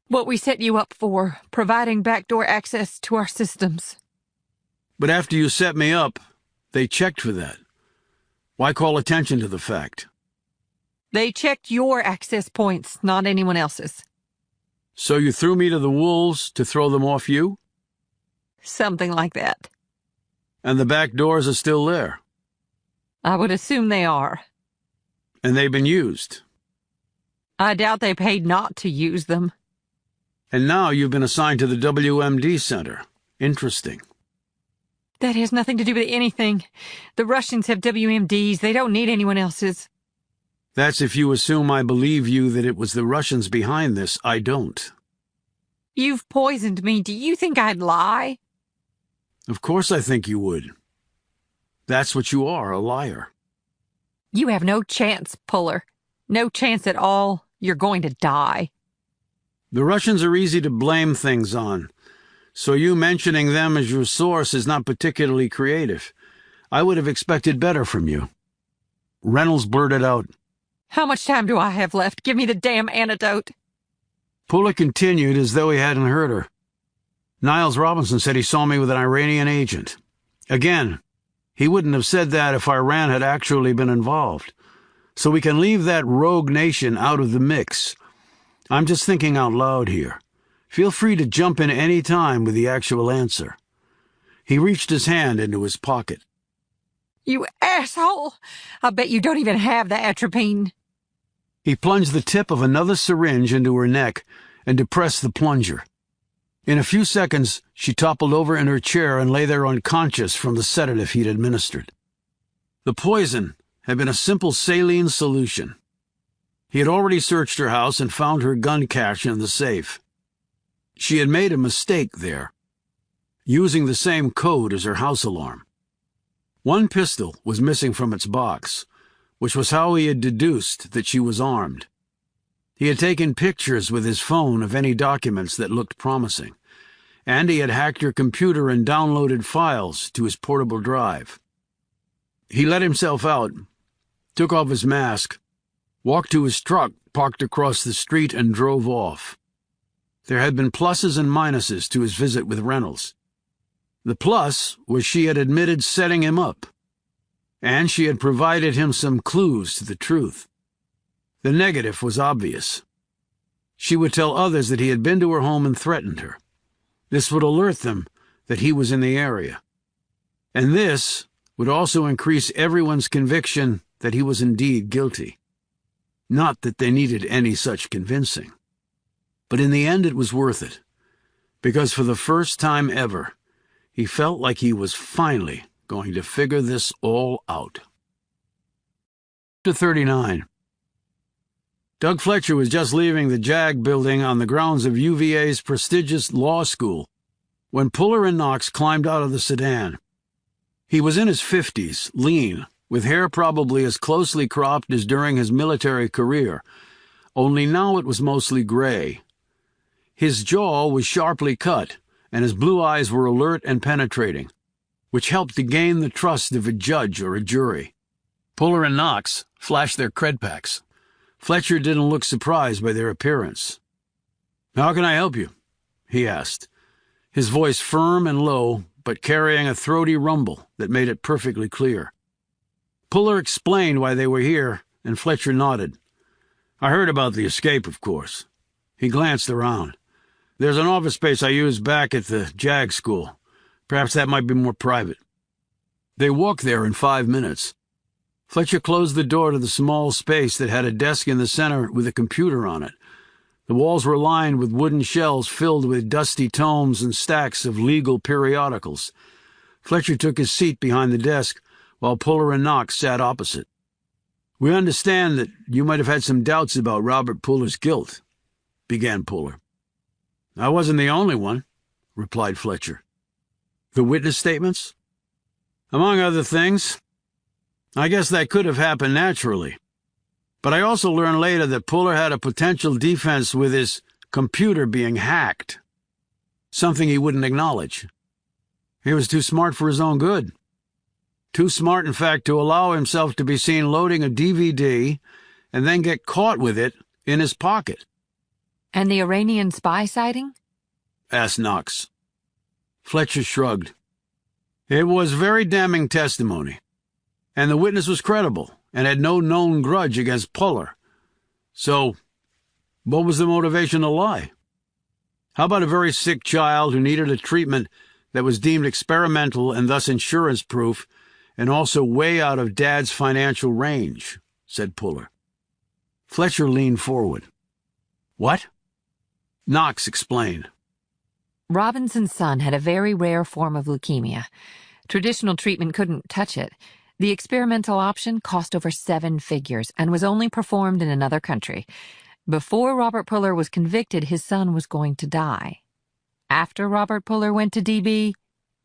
What we set you up for, providing backdoor access to our systems. But after you set me up, they checked for that. Why call attention to the fact? They checked your access points, not anyone else's. So you threw me to the wolves to throw them off you? Something like that. And the back doors are still there? I would assume they are. And they've been used? I doubt they paid not to use them. And now you've been assigned to the WMD Center. Interesting. That has nothing to do with anything. The Russians have WMDs. They don't need anyone else's. That's if you assume I believe you that it was the Russians behind this. I don't. You've poisoned me. Do you think I'd lie? Of course I think you would. That's what you are, a liar. You have no chance, Puller. No chance at all. You're going to die. The Russians are easy to blame things on, so you mentioning them as your source is not particularly creative. I would have expected better from you. Reynolds blurted out, How much time do I have left? Give me the damn antidote. Puller continued as though he hadn't heard her. Niles Robinson said he saw me with an Iranian agent. Again, he wouldn't have said that if Iran had actually been involved. So we can leave that rogue nation out of the mix. I'm just thinking out loud here. Feel free to jump in any time with the actual answer. He reached his hand into his pocket. You asshole! I bet you don't even have the atropine. He plunged the tip of another syringe into her neck and depressed the plunger. In a few seconds, she toppled over in her chair and lay there unconscious from the sedative he'd administered. The poison had been a simple saline solution. He had already searched her house and found her gun cache in the safe. She had made a mistake there, using the same code as her house alarm. One pistol was missing from its box, which was how he had deduced that she was armed. He had taken pictures with his phone of any documents that looked promising, and he had hacked her computer and downloaded files to his portable drive. He let himself out, took off his mask, walked to his truck parked across the street, and drove off. There had been pluses and minuses to his visit with Reynolds. The plus was she had admitted setting him up, and she had provided him some clues to the truth. The negative was obvious. She would tell others that he had been to her home and threatened her. This would alert them that he was in the area. And this would also increase everyone's conviction that he was indeed guilty. Not that they needed any such convincing. But in the end it was worth it, because for the first time ever, he felt like he was finally going to figure this all out. Chapter 39. Doug Fletcher was just leaving the JAG building on the grounds of UVA's prestigious law school when Puller and Knox climbed out of the sedan. He was in his 50s, lean, with hair probably as closely cropped as during his military career, only now it was mostly gray. His jaw was sharply cut, and his blue eyes were alert and penetrating, which helped to gain the trust of a judge or a jury. Puller and Knox flashed their cred packs. Fletcher didn't look surprised by their appearance. "How can I help you?" he asked, his voice firm and low, but carrying a throaty rumble that made it perfectly clear. Puller explained why they were here, and Fletcher nodded. "I heard about the escape, of course." He glanced around. "There's an office space I used back at the JAG school. Perhaps that might be more private." They walked there in 5 minutes. Fletcher closed the door to the small space that had a desk in the center with a computer on it. The walls were lined with wooden shelves filled with dusty tomes and stacks of legal periodicals. Fletcher took his seat behind the desk, while Puller and Knox sat opposite. "We understand that you might have had some doubts about Robert Puller's guilt," began Puller. "I wasn't the only one," replied Fletcher. "The witness statements?" "Among other things. I guess that could have happened naturally. But I also learned later that Puller had a potential defense with his computer being hacked, something he wouldn't acknowledge. He was too smart for his own good. Too smart, in fact, to allow himself to be seen loading a DVD and then get caught with it in his pocket." And the Iranian spy sighting? asked Knox. Fletcher shrugged. "It was very damning testimony, and the witness was credible and had no known grudge against Puller. So, what was the motivation to lie? How about a very sick child who needed a treatment that was deemed experimental and thus insurance-proof, and also way out of Dad's financial range?" said Puller. Fletcher leaned forward. "What?" Knox explained. Robinson's son had a very rare form of leukemia. Traditional treatment couldn't touch it. The experimental option cost over 7 figures and was only performed in another country. Before Robert Puller was convicted, his son was going to die. After Robert Puller went to DB,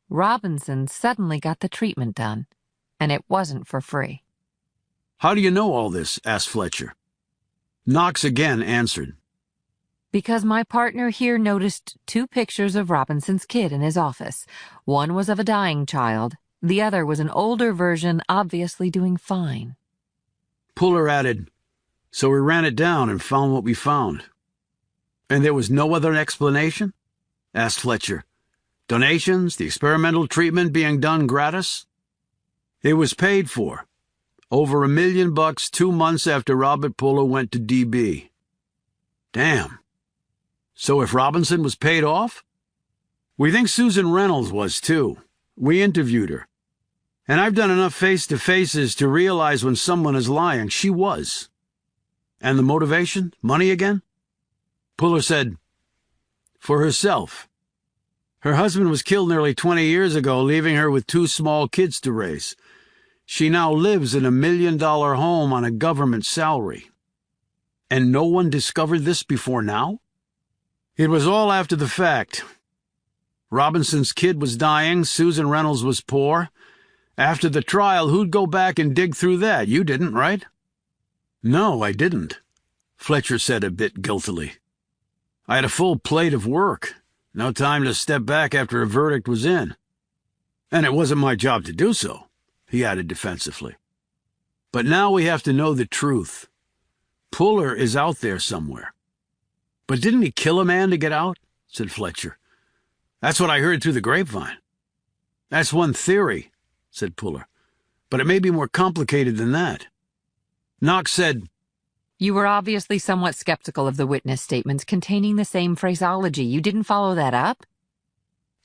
Robinson suddenly got the treatment done, and it wasn't for free. "How do you know all this?" asked Fletcher. Knox again answered. "Because my partner here noticed 2 pictures of Robinson's kid in his office. One was of a dying child. The other was an older version, obviously doing fine." Puller added, "So we ran it down and found what we found." "And there was no other explanation?" asked Fletcher. "Donations, the experimental treatment being done gratis?" "It was paid for. Over $1 million 2 months after Robert Puller went to DB." "Damn. So if Robinson was paid off?" "We think Susan Reynolds was, too. We interviewed her. And I've done enough face-to-faces to realize when someone is lying. She was." "And the motivation? Money again?" Puller said, "For herself. Her husband was killed nearly 20 years ago, leaving her with 2 small kids to raise. She now lives in a $1 million home on a government salary." "And no one discovered this before now?" "It was all after the fact. Robinson's kid was dying, Susan Reynolds was poor. After the trial, who'd go back and dig through that? You didn't, right?" "No, I didn't," Fletcher said a bit guiltily. "I had a full plate of work. No time to step back after a verdict was in. And it wasn't my job to do so," he added defensively. "But now we have to know the truth. Puller is out there somewhere." "But didn't he kill a man to get out?" said Fletcher. "That's what I heard through the grapevine." "That's one theory," said Puller. "But it may be more complicated than that." Knox said, "You were obviously somewhat skeptical of the witness statements containing the same phraseology. You didn't follow that up?"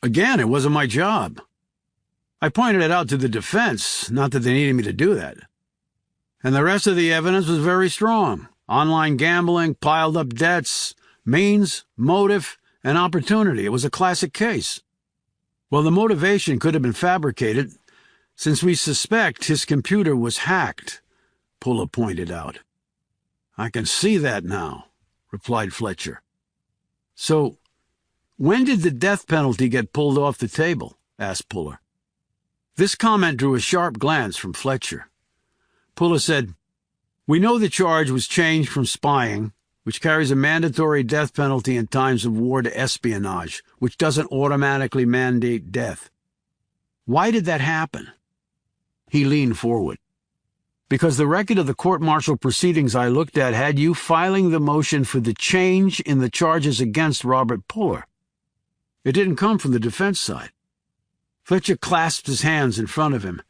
"Again, it wasn't my job. I pointed it out to the defense, not that they needed me to do that. And the rest of the evidence was very strong. Online gambling, piled-up debts, means, motive, An opportunity. It was a classic case. Well, the motivation could have been fabricated, since we suspect his computer was hacked, Puller pointed out. I can see that now, replied Fletcher. So, when did the death penalty get pulled off the table? Asked Puller. This comment drew a sharp glance from Fletcher. Puller said, We know the charge was changed from spying, which carries a mandatory death penalty in times of war, to espionage, which doesn't automatically mandate death. Why did that happen? He leaned forward. Because the record of the court-martial proceedings I looked at had you filing the motion for the change in the charges against Robert Puller. It didn't come from the defense side. Fletcher clasped his hands in front of him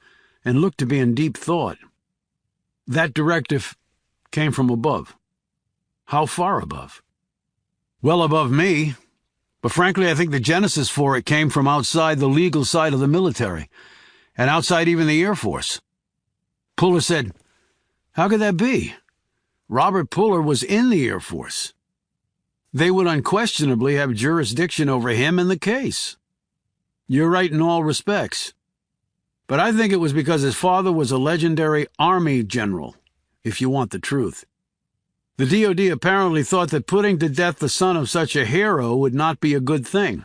and looked to be in deep thought. That directive came from above. How far above? Well above me, but frankly I think the genesis for it came from outside the legal side of the military, and outside even the Air Force. Puller said, How could that be? Robert Puller was in the Air Force. They would unquestionably have jurisdiction over him and the case. You're right in all respects. But I think it was because his father was a legendary Army general, if you want the truth. The DoD apparently thought that putting to death the son of such a hero would not be a good thing.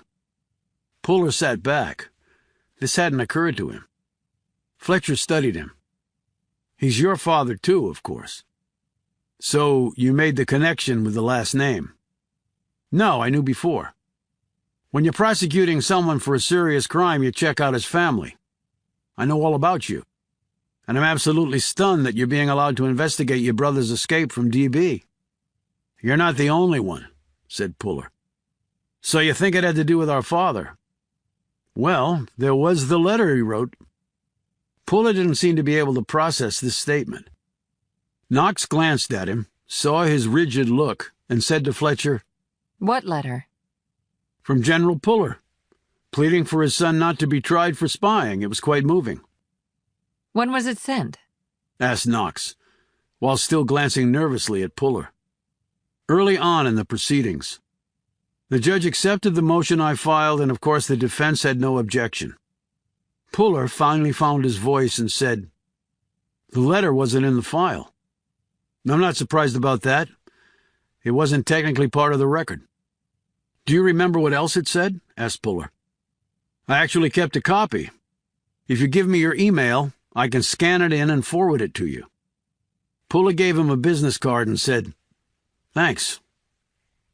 Puller sat back. This hadn't occurred to him. Fletcher studied him. He's your father, too, of course. So you made the connection with the last name. No, I knew before. When you're prosecuting someone for a serious crime, you check out his family. I know all about you. And I'm absolutely stunned that you're being allowed to investigate your brother's escape from DB. You're not the only one, said Puller. So you think it had to do with our father? Well, there was the letter he wrote. Puller didn't seem to be able to process this statement. Knox glanced at him, saw his rigid look, and said to Fletcher, What letter? From General Puller, pleading for his son not to be tried for spying. It was quite moving. When was it sent? Asked Knox, while still glancing nervously at Puller. Early on in the proceedings. The judge accepted the motion I filed, and of course the defense had no objection. Puller finally found his voice and said, The letter wasn't in the file. I'm not surprised about that. It wasn't technically part of the record. Do you remember what else it said? Asked Puller. I actually kept a copy. If you give me your email, I can scan it in and forward it to you. Puller gave him a business card and said, Thanks.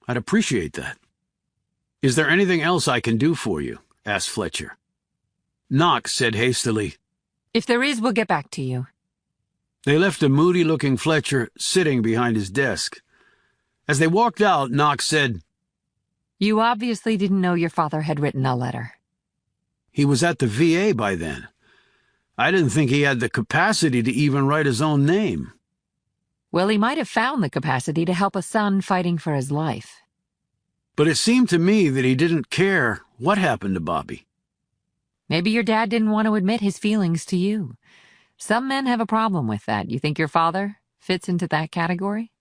I'd appreciate that. Is there anything else I can do for you? Asked Fletcher. Knox said hastily, If there is, we'll get back to you. They left a moody-looking Fletcher sitting behind his desk. As they walked out, Knox said, You obviously didn't know your father had written a letter. He was at the VA by then. I didn't think he had the capacity to even write his own name. Well, he might have found the capacity to help a son fighting for his life. But it seemed to me that he didn't care what happened to Bobby. Maybe your dad didn't want to admit his feelings to you. Some men have a problem with that. You think your father fits into that category?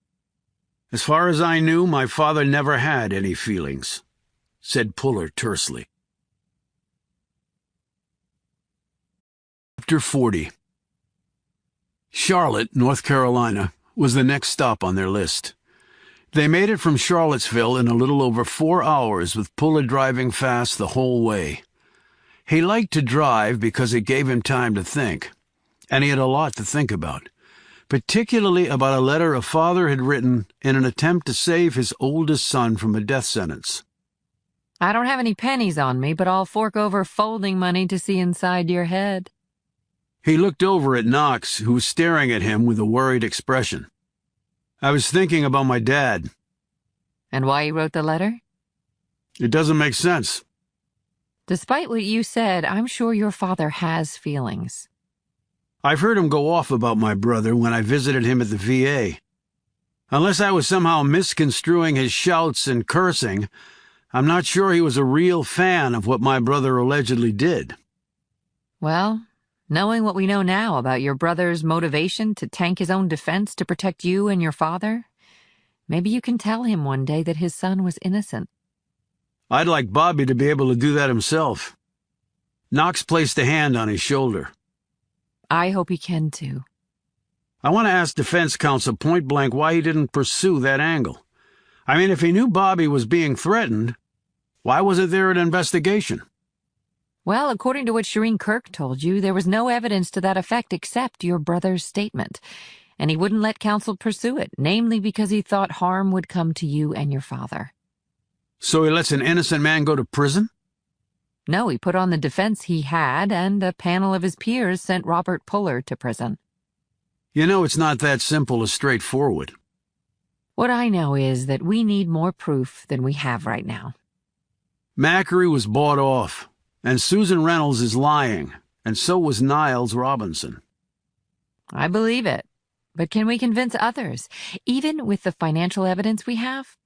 As far as I knew, my father never had any feelings, said Puller tersely. Chapter 40. Charlotte, North Carolina, was the next stop on their list. They made it from Charlottesville in a little over 4 hours, with Puller driving fast the whole way. He liked to drive because it gave him time to think, and he had a lot to think about, particularly about a letter a father had written in an attempt to save his oldest son from a death sentence. I don't have any pennies on me, but I'll fork over folding money to see inside your head. He looked over at Knox, who was staring at him with a worried expression. I was thinking about my dad. And why he wrote the letter? It doesn't make sense. Despite what you said, I'm sure your father has feelings. I've heard him go off about my brother when I visited him at the VA. Unless I was somehow misconstruing his shouts and cursing, I'm not sure he was a real fan of what my brother allegedly did. Well, knowing what we know now about your brother's motivation to tank his own defense to protect you and your father, maybe you can tell him one day that his son was innocent. I'd like Bobby to be able to do that himself. Knox placed a hand on his shoulder. I hope he can, too. I want to ask defense counsel point blank why he didn't pursue that angle. I mean, if he knew Bobby was being threatened, why wasn't there an investigation? Well, according to what Shireen Kirk told you, there was no evidence to that effect except your brother's statement. And he wouldn't let counsel pursue it, namely because he thought harm would come to you and your father. So he lets an innocent man go to prison? No, he put on the defense he had, and a panel of his peers sent Robert Puller to prison. You know, it's not that simple or straightforward. What I know is that we need more proof than we have right now. Macquarie was bought off, and Susan Reynolds is lying, and so was Niles Robinson. I believe it. But can we convince others, even with the financial evidence we have?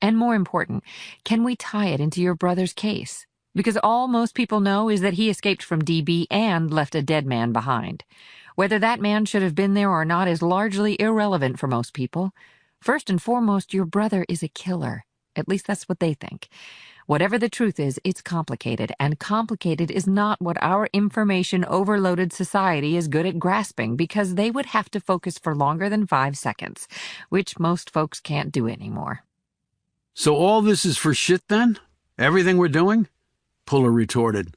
And more important, can we tie it into your brother's case? Because all most people know is that he escaped from DB and left a dead man behind. Whether that man should have been there or not is largely irrelevant for most people. First and foremost, your brother is a killer. At least that's what they think. Whatever the truth is, it's complicated, and complicated is not what our information-overloaded society is good at grasping, because they would have to focus for longer than 5 seconds, which most folks can't do anymore. So all this is for shit, then? Everything we're doing? Puller retorted.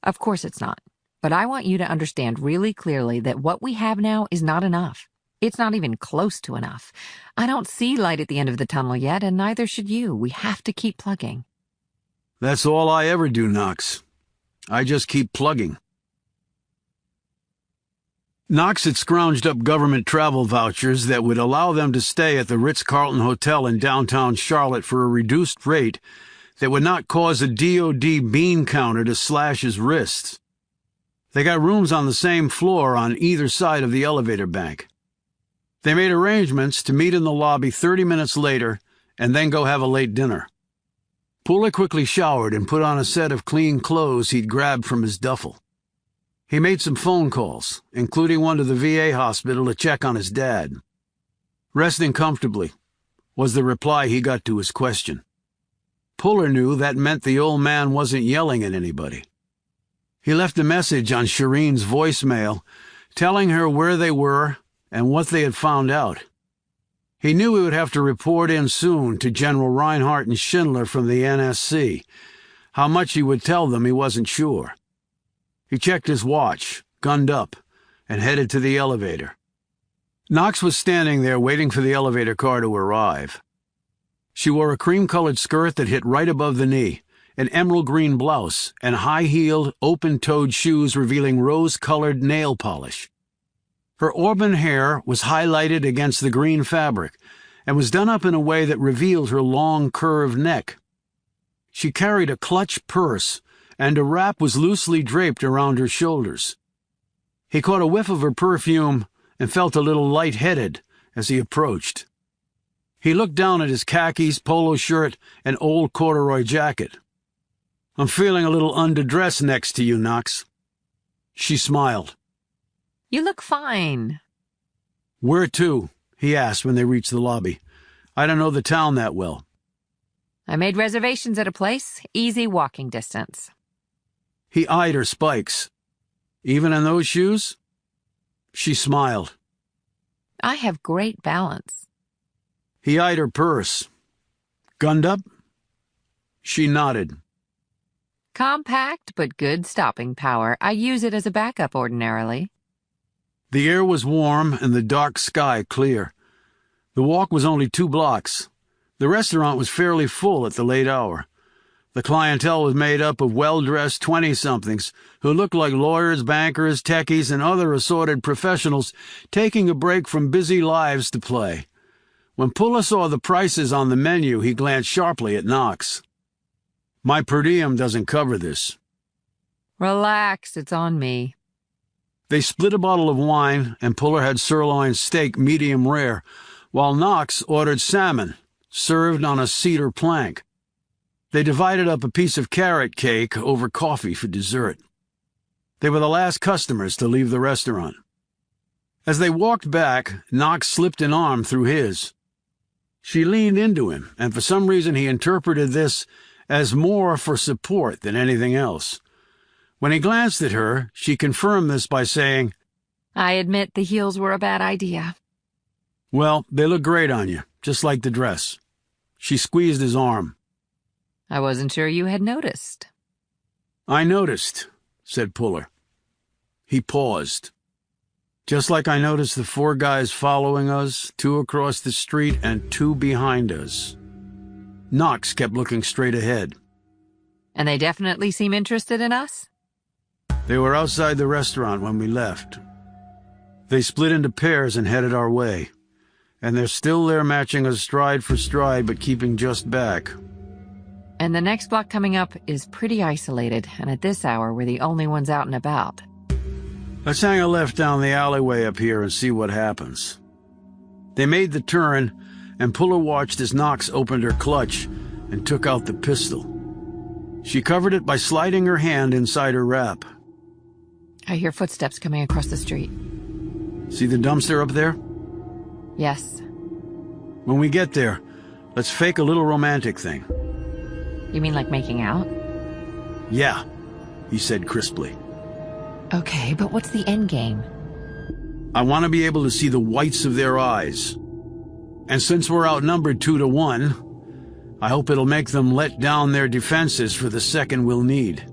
Of course it's not. But I want you to understand really clearly that what we have now is not enough. It's not even close to enough. I don't see light at the end of the tunnel yet, and neither should you. We have to keep plugging. That's all I ever do, Knox. I just keep plugging. Knox had scrounged up government travel vouchers that would allow them to stay at the Ritz-Carlton Hotel in downtown Charlotte for a reduced rate that would not cause a DOD bean counter to slash his wrists. They got rooms on the same floor on either side of the elevator bank. They made arrangements to meet in the lobby 30 minutes later and then go have a late dinner. Puller quickly showered and put on a set of clean clothes he'd grabbed from his duffel. He made some phone calls, including one to the VA hospital to check on his dad. Resting comfortably was the reply he got to his question. Puller knew that meant the old man wasn't yelling at anybody. He left a message on Shireen's voicemail telling her where they were and what they had found out. He knew he would have to report in soon to General Reinhardt and Schindler from the NSC. How much he would tell them he wasn't sure. He checked his watch, gunned up, and headed to the elevator. Knox was standing there waiting for the elevator car to arrive. She wore a cream-colored skirt that hit right above the knee, an emerald green blouse, and high-heeled, open-toed shoes revealing rose-colored nail polish. Her auburn hair was highlighted against the green fabric and was done up in a way that revealed her long, curved neck. She carried a clutch purse, and a wrap was loosely draped around her shoulders. He caught a whiff of her perfume and felt a little light-headed as he approached. He looked down at his khakis, polo shirt, and old corduroy jacket. "I'm feeling a little underdressed next to you, Knox." She smiled. You look fine. "Where to?" he asked when they reached the lobby. "I don't know the town that well." I made reservations at a place, easy walking distance. He eyed her spikes. "Even in those shoes?" She smiled. I have great balance. He eyed her purse. "Gunned up?" She nodded. Compact, but good stopping power. I use it as a backup ordinarily. The air was warm and the dark sky clear. The walk was only 2 blocks. The restaurant was fairly full at the late hour. The clientele was made up of well-dressed 20-somethings who looked like lawyers, bankers, techies, and other assorted professionals taking a break from busy lives to play. When Puller saw the prices on the menu, he glanced sharply at Knox. "My per diem doesn't cover this." Relax, it's on me. They split a bottle of wine, and Puller had sirloin steak medium rare, while Knox ordered salmon, served on a cedar plank. They divided up a piece of carrot cake over coffee for dessert. They were the last customers to leave the restaurant. As they walked back, Knox slipped an arm through his. She leaned into him, and for some reason he interpreted this as more for support than anything else. When he glanced at her, she confirmed this by saying, I admit the heels were a bad idea. Well, they look great on you, just like the dress. She squeezed his arm. I wasn't sure you had noticed. I noticed, said Puller. He paused. Just like I noticed the 4 guys following us, 2 across the street and 2 behind us. Knox kept looking straight ahead. And they definitely seem interested in us? They were outside the restaurant when we left. They split into pairs and headed our way. And they're still there matching us stride for stride but keeping just back. And the next block coming up is pretty isolated, and at this hour we're the only ones out and about. Let's hang a left down the alleyway up here and see what happens. They made the turn, and Puller watched as Knox opened her clutch and took out the pistol. She covered it by sliding her hand inside her wrap. I hear footsteps coming across the street. See the dumpster up there? Yes. When we get there, let's fake a little romantic thing. You mean like making out? Yeah, he said crisply. Okay, but what's the end game? I want to be able to see the whites of their eyes. And since we're outnumbered 2 to 1, I hope it'll make them let down their defenses for the second we'll need.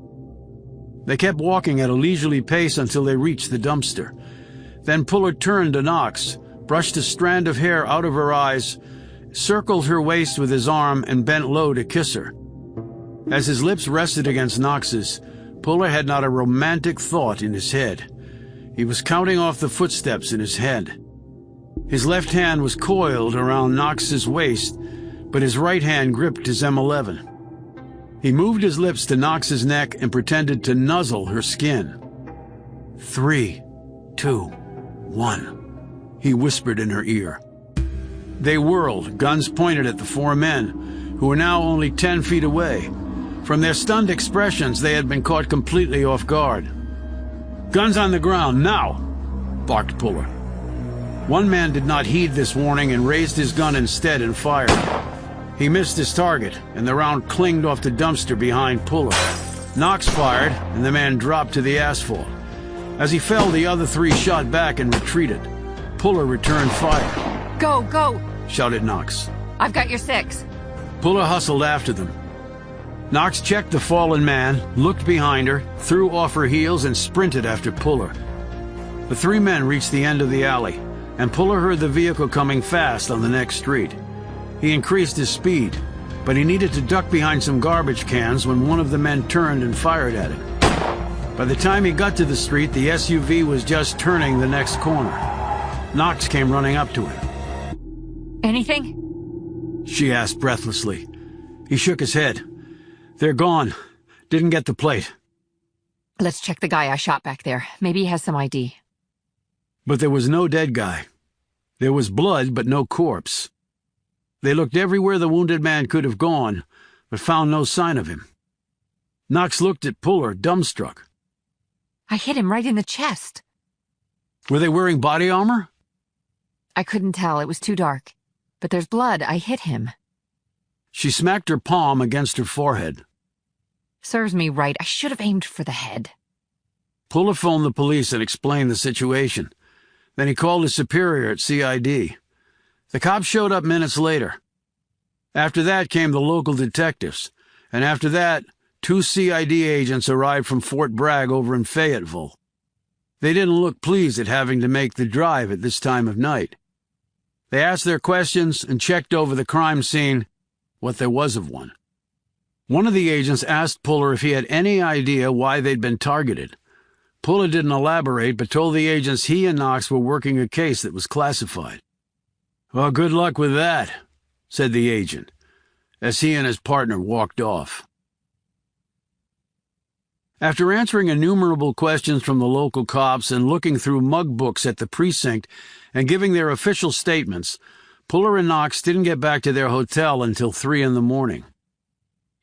They kept walking at a leisurely pace until they reached the dumpster. Then Puller turned to Knox, brushed a strand of hair out of her eyes, circled her waist with his arm, and bent low to kiss her. As his lips rested against Knox's, Puller had not a romantic thought in his head. He was counting off the footsteps in his head. His left hand was coiled around Knox's waist, but his right hand gripped his M11. He moved his lips to Knox's neck and pretended to nuzzle her skin. 3, 2, 1, he whispered in her ear. They whirled, guns pointed at the 4 men, who were now only 10 feet away. From their stunned expressions, they had been caught completely off guard. Guns on the ground, now! Barked Puller. One man did not heed this warning and raised his gun instead and fired. He missed his target, and the round clinged off the dumpster behind Puller. Knox fired, and the man dropped to the asphalt. As he fell, the other 3 shot back and retreated. Puller returned fire. Go, go! Shouted Knox. I've got your 6. Puller hustled after them. Knox checked the fallen man, looked behind her, threw off her heels, and sprinted after Puller. The 3 men reached the end of the alley, and Puller heard the vehicle coming fast on the next street. He increased his speed, but he needed to duck behind some garbage cans when one of the men turned and fired at him. By the time he got to the street, the SUV was just turning the next corner. Knox came running up to him. Anything? She asked breathlessly. He shook his head. They're gone. Didn't get the plate. Let's check the guy I shot back there. Maybe he has some ID. But there was no dead guy. There was blood, but no corpse. They looked everywhere the wounded man could have gone, but found no sign of him. Knox looked at Puller, dumbstruck. I hit him right in the chest. Were they wearing body armor? I couldn't tell. It was too dark. But there's blood. I hit him. She smacked her palm against her forehead. Serves me right. I should have aimed for the head. Puller phoned the police and explained the situation. Then he called his superior at CID. The cops showed up minutes later. After that came the local detectives, and after that, 2 CID agents arrived from Fort Bragg over in Fayetteville. They didn't look pleased at having to make the drive at this time of night. They asked their questions and checked over the crime scene, what there was of one. One of the agents asked Puller if he had any idea why they'd been targeted. Puller didn't elaborate, but told the agents he and Knox were working a case that was classified. Well, good luck with that, said the agent, as he and his partner walked off. After answering innumerable questions from the local cops and looking through mug books at the precinct and giving their official statements, Puller and Knox didn't get back to their hotel until 3 in the morning.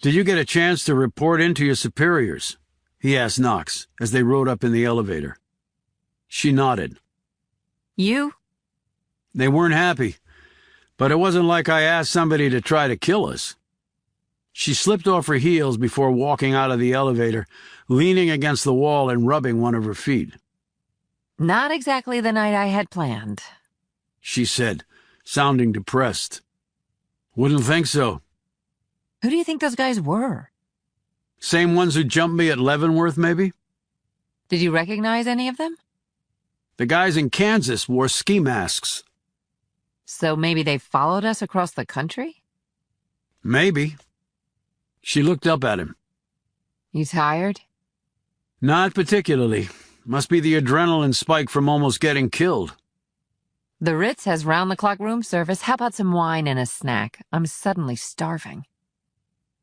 Did you get a chance to report in to your superiors? He asked Knox as they rode up in the elevator. She nodded. You? They weren't happy, but it wasn't like I asked somebody to try to kill us. She slipped off her heels before walking out of the elevator, leaning against the wall and rubbing one of her feet. Not exactly the night I had planned, she said, sounding depressed. Wouldn't think so. Who do you think those guys were? Same ones who jumped me at Leavenworth, maybe? Did you recognize any of them? The guys in Kansas wore ski masks. So maybe they followed us across the country? Maybe. She looked up at him. You tired? Not particularly. Must be the adrenaline spike from almost getting killed. The Ritz has round-the-clock room service. How about some wine and a snack? I'm suddenly starving.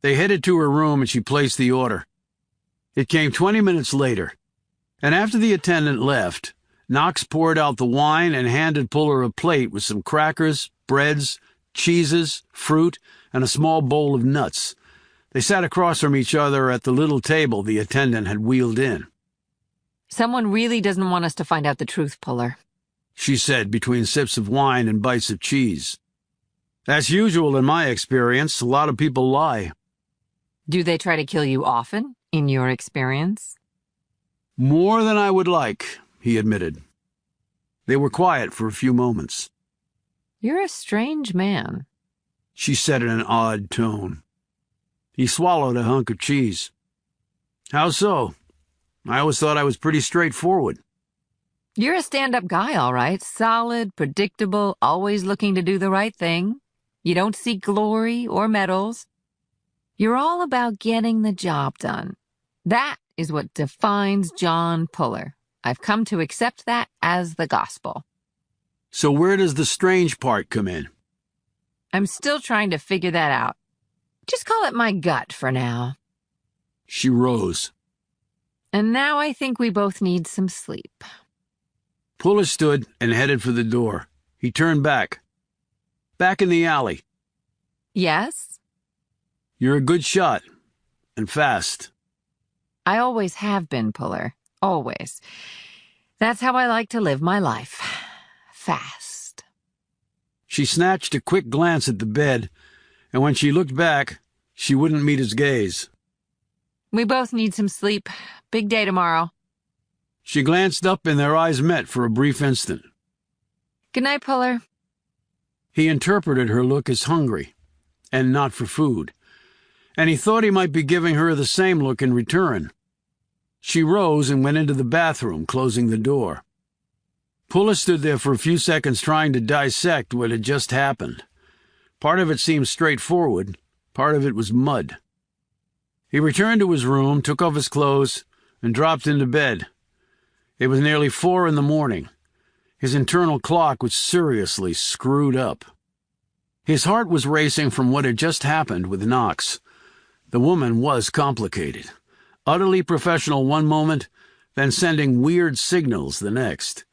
They headed to her room and she placed the order. It came 20 minutes later, and after the attendant left, Knox poured out the wine and handed Puller a plate with some crackers, breads, cheeses, fruit, and a small bowl of nuts. They sat across from each other at the little table the attendant had wheeled in. Someone really doesn't want us to find out the truth, Puller, she said between sips of wine and bites of cheese. As usual in my experience, a lot of people lie. Do they try to kill you often, in your experience? More than I would like, he admitted. They were quiet for a few moments. You're a strange man, she said in an odd tone. He swallowed a hunk of cheese. How so? I always thought I was pretty straightforward. You're a stand-up guy, all right. Solid, predictable, always looking to do the right thing. You don't seek glory or medals. You're all about getting the job done. That is what defines John Puller. I've come to accept that as the gospel. So where does the strange part come in? I'm still trying to figure that out. Just call it my gut for now. She rose. And now I think we both need some sleep. Puller stood and headed for the door. He turned back. Back in the alley. Yes? You're a good shot. And fast. I always have been, Puller. Always. That's how I like to live my life. Fast. She snatched a quick glance at the bed, and when she looked back, she wouldn't meet his gaze. We both need some sleep. Big day tomorrow. She glanced up and their eyes met for a brief instant. Good night, Puller. He interpreted her look as hungry, and not for food, and he thought he might be giving her the same look in return. She rose and went into the bathroom, closing the door. Puller stood there for a few seconds trying to dissect what had just happened. Part of it seemed straightforward, part of it was mud. He returned to his room, took off his clothes, and dropped into bed. It was nearly 4 a.m. His internal clock was seriously screwed up. His heart was racing from what had just happened with Knox. The woman was complicated. Utterly professional one moment, then sending weird signals the next.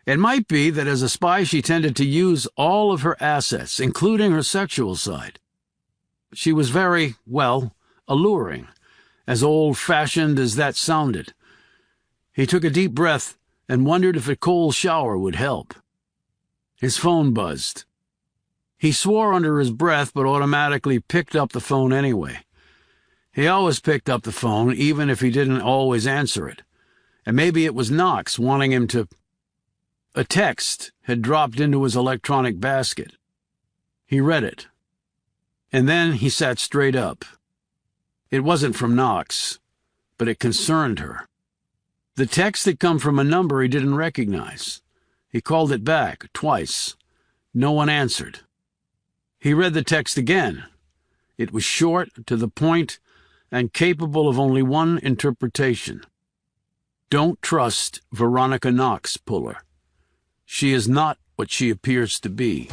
It might be that as a spy she tended to use all of her assets, including her sexual side. She was very, well, alluring, as old-fashioned as that sounded. He took a deep breath and wondered if a cold shower would help. His phone buzzed. He swore under his breath but automatically picked up the phone anyway. He always picked up the phone, even if he didn't always answer it. And maybe it was Knox wanting him to... A text had dropped into his electronic basket. He read it. And then he sat straight up. It wasn't from Knox, but it concerned her. The text had come from a number he didn't recognize. He called it back, twice. No one answered. He read the text again. It was short, to the point, and capable of only one interpretation. Don't trust Veronica Knox, Puller. She is not what she appears to be.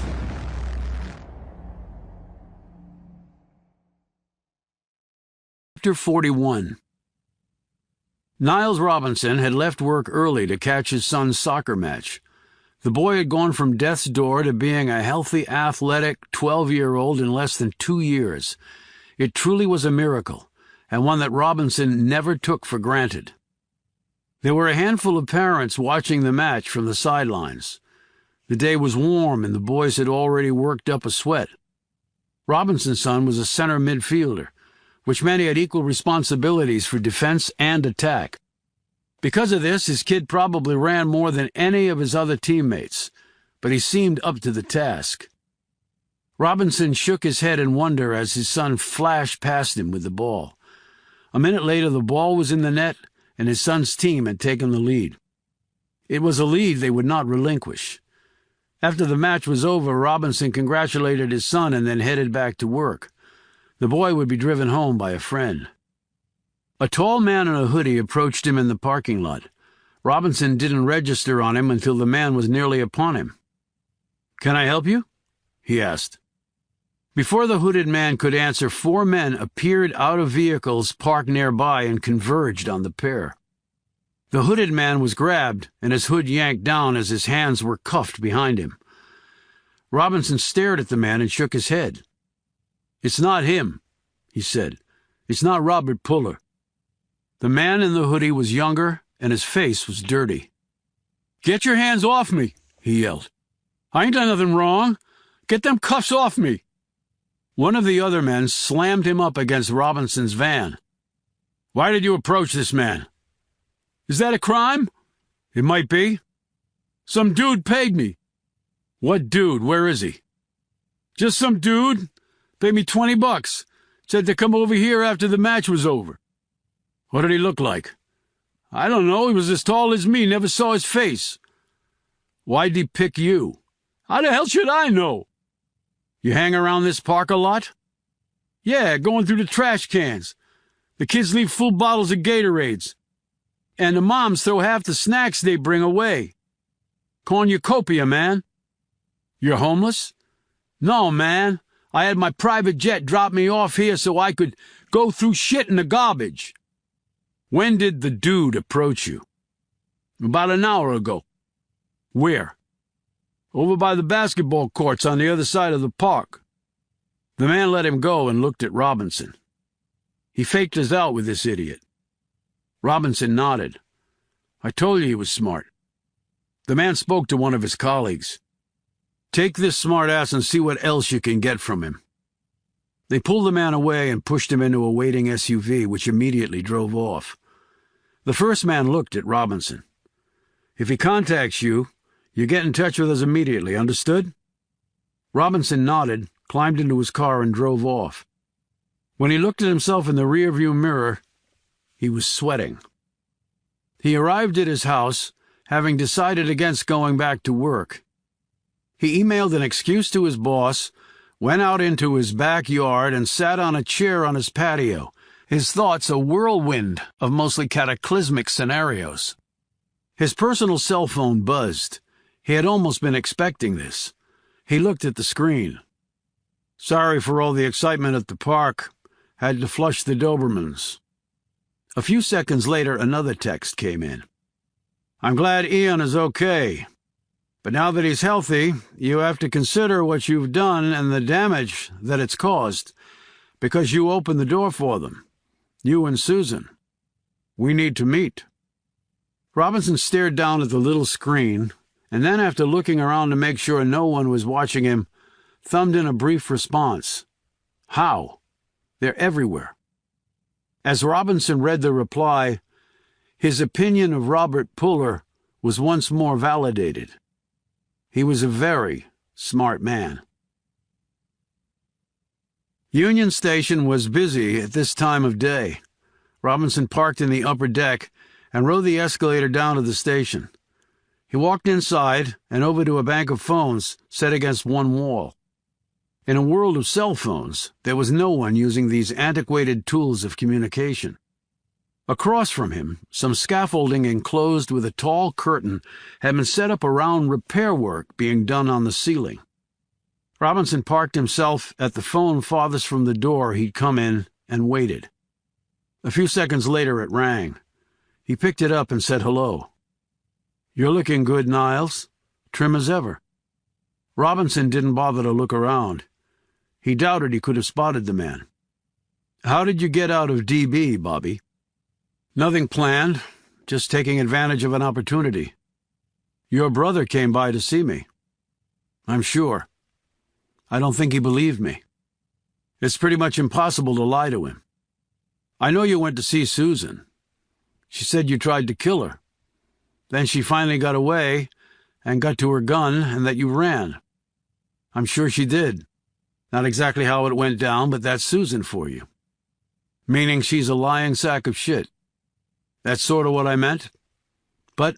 Chapter 41. Niles Robinson had left work early to catch his son's soccer match. The boy had gone from death's door to being a healthy, athletic 12-year-old in less than 2 years. It truly was a miracle, and one that Robinson never took for granted. There were a handful of parents watching the match from the sidelines. The day was warm, and the boys had already worked up a sweat. Robinson's son was a center midfielder, which meant he had equal responsibilities for defense and attack. Because of this, his kid probably ran more than any of his other teammates, but he seemed up to the task. Robinson shook his head in wonder as his son flashed past him with the ball. A minute later, the ball was in the net, and his son's team had taken the lead. It was a lead they would not relinquish. After the match was over, Robinson congratulated his son and then headed back to work. The boy would be driven home by a friend. A tall man in a hoodie approached him in the parking lot. Robinson didn't register on him until the man was nearly upon him. "Can I help you?" he asked. Before the hooded man could answer, 4 men appeared out of vehicles parked nearby and converged on the pair. The hooded man was grabbed and his hood yanked down as his hands were cuffed behind him. Robinson stared at the man and shook his head. "It's not him," he said. "It's not Robert Puller." The man in the hoodie was younger and his face was dirty. "Get your hands off me," he yelled. "I ain't done nothing wrong. Get them cuffs off me." One of the other men slammed him up against Robinson's van. "Why did you approach this man?" "Is that a crime?" "It might be." "Some dude paid me." "What dude? Where is he?" "Just some dude. Paid me $20. Said to come over here after the match was over." "What did he look like?" "I don't know. He was as tall as me. Never saw his face." "Why'd he pick you?" "How the hell should I know?" "You hang around this park a lot?" "Yeah, going through the trash cans. The kids leave full bottles of Gatorades. And the moms throw half the snacks they bring away. Cornucopia, man." "You're homeless?" "No, man. I had my private jet drop me off here so I could go through shit in the garbage." "When did the dude approach you?" "About an hour ago." "Where?" "Over by the basketball courts on the other side of the park." The man let him go and looked at Robinson. "He faked us out with this idiot." Robinson nodded. "I told you he was smart." The man spoke to one of his colleagues. "Take this smart ass and see what else you can get from him." They pulled the man away and pushed him into a waiting SUV, which immediately drove off. The first man looked at Robinson. "If he contacts you, you get in touch with us immediately, understood?" Robinson nodded, climbed into his car, and drove off. When he looked at himself in the rearview mirror, he was sweating. He arrived at his house, having decided against going back to work. He emailed an excuse to his boss, went out into his backyard, and sat on a chair on his patio, his thoughts a whirlwind of mostly cataclysmic scenarios. His personal cell phone buzzed. He had almost been expecting this. He looked at the screen. "Sorry for all the excitement at the park. Had to flush the Dobermans." A few seconds later, another text came in. "I'm glad Ian is okay. But now that he's healthy, you have to consider what you've done and the damage that it's caused, because you opened the door for them. You and Susan. We need to meet." Robinson stared down at the little screen, and then, after looking around to make sure no one was watching him, thumbed in a brief response. "How? They're everywhere." As Robinson read the reply, his opinion of Robert Puller was once more validated. He was a very smart man. Union Station was busy at this time of day. Robinson parked in the upper deck and rode the escalator down to the station. He walked inside and over to a bank of phones set against one wall. In a world of cell phones, there was no one using these antiquated tools of communication. Across from him, some scaffolding enclosed with a tall curtain had been set up around repair work being done on the ceiling. Robinson parked himself at the phone farthest from the door he'd come in and waited. A few seconds later it rang. He picked it up and said hello. "You're looking good, Niles. Trim as ever." Robinson didn't bother to look around. He doubted he could have spotted the man. "How did you get out of DB, Bobby?" "Nothing planned, just taking advantage of an opportunity." "Your brother came by to see me." "I'm sure. I don't think he believed me." "It's pretty much impossible to lie to him." I know you went to see Susan. She said you tried to kill her. Then she finally got away and got to her gun and that you ran. I'm sure she did. Not exactly how it went down, but that's Susan for you. Meaning she's a lying sack of shit. That's sort of what I meant. But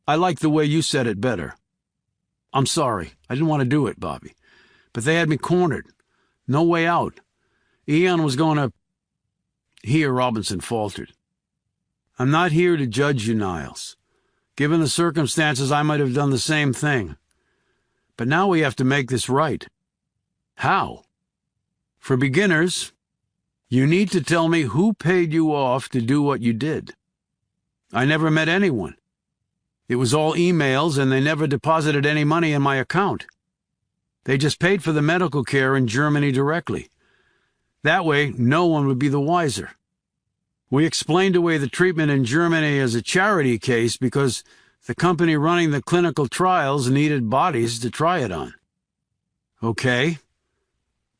I like the way you said it better. I'm sorry. I didn't want to do it, Bobby. But they had me cornered. No way out. Eon was going to... Here, Robinson faltered. I'm not here to judge you, Niles. Given the circumstances, I might have done the same thing. But now we have to make this right. How? For beginners, you need to tell me who paid you off to do what you did. I never met anyone. It was all emails, and they never deposited any money in my account. They just paid for the medical care in Germany directly. That way, no one would be the wiser. We explained away the treatment in Germany as a charity case because the company running the clinical trials needed bodies to try it on. Okay.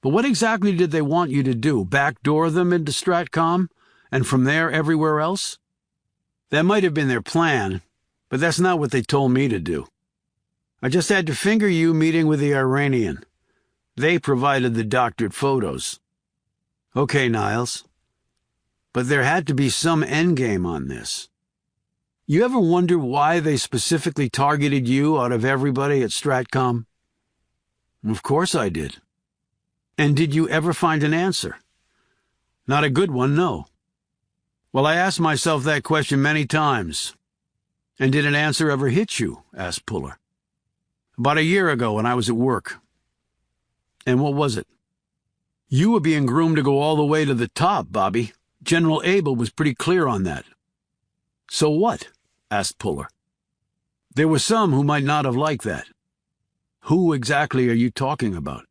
But what exactly did they want you to do? Backdoor them into Stratcom, and from there everywhere else? That might have been their plan, but that's not what they told me to do. I just had to finger you meeting with the Iranian. They provided the doctored photos. Okay, Niles. But there had to be some endgame on this. You ever wonder why they specifically targeted you out of everybody at Stratcom? Of course I did. And did you ever find an answer? Not a good one, no. Well, I asked myself that question many times. And did an answer ever hit you? Asked Puller. About a year ago when I was at work. And what was it? You were being groomed to go all the way to the top, Bobby. General Abel was pretty clear on that. So what? Asked Puller. There were some who might not have liked that. Who exactly are you talking about?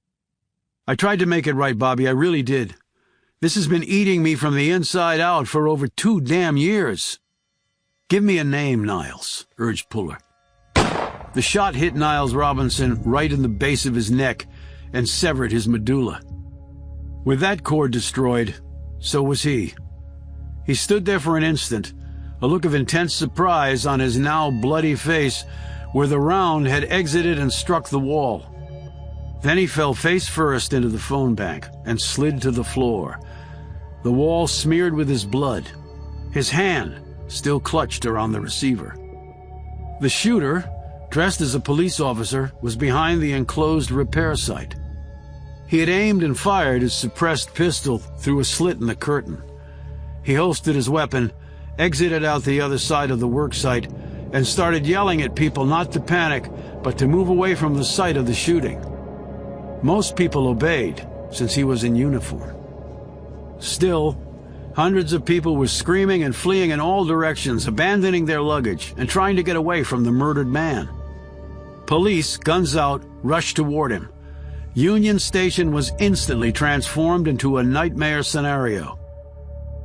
I tried to make it right, Bobby, I really did. This has been eating me from the inside out for over 2 damn years. Give me a name, Niles, urged Puller. The shot hit Niles Robinson right in the base of his neck and severed his medulla. With that cord destroyed, so was he. He stood there for an instant, a look of intense surprise on his now bloody face where the round had exited and struck the wall. Then he fell face first into the phone bank and slid to the floor, the wall smeared with his blood, his hand still clutched around the receiver. The shooter, dressed as a police officer, was behind the enclosed repair site. He had aimed and fired his suppressed pistol through a slit in the curtain. He holstered his weapon, exited out the other side of the worksite, and started yelling at people not to panic, but to move away from the site of the shooting. Most people obeyed, since he was in uniform. Still, hundreds of people were screaming and fleeing in all directions, abandoning their luggage and trying to get away from the murdered man. Police, guns out, rushed toward him. Union Station was instantly transformed into a nightmare scenario.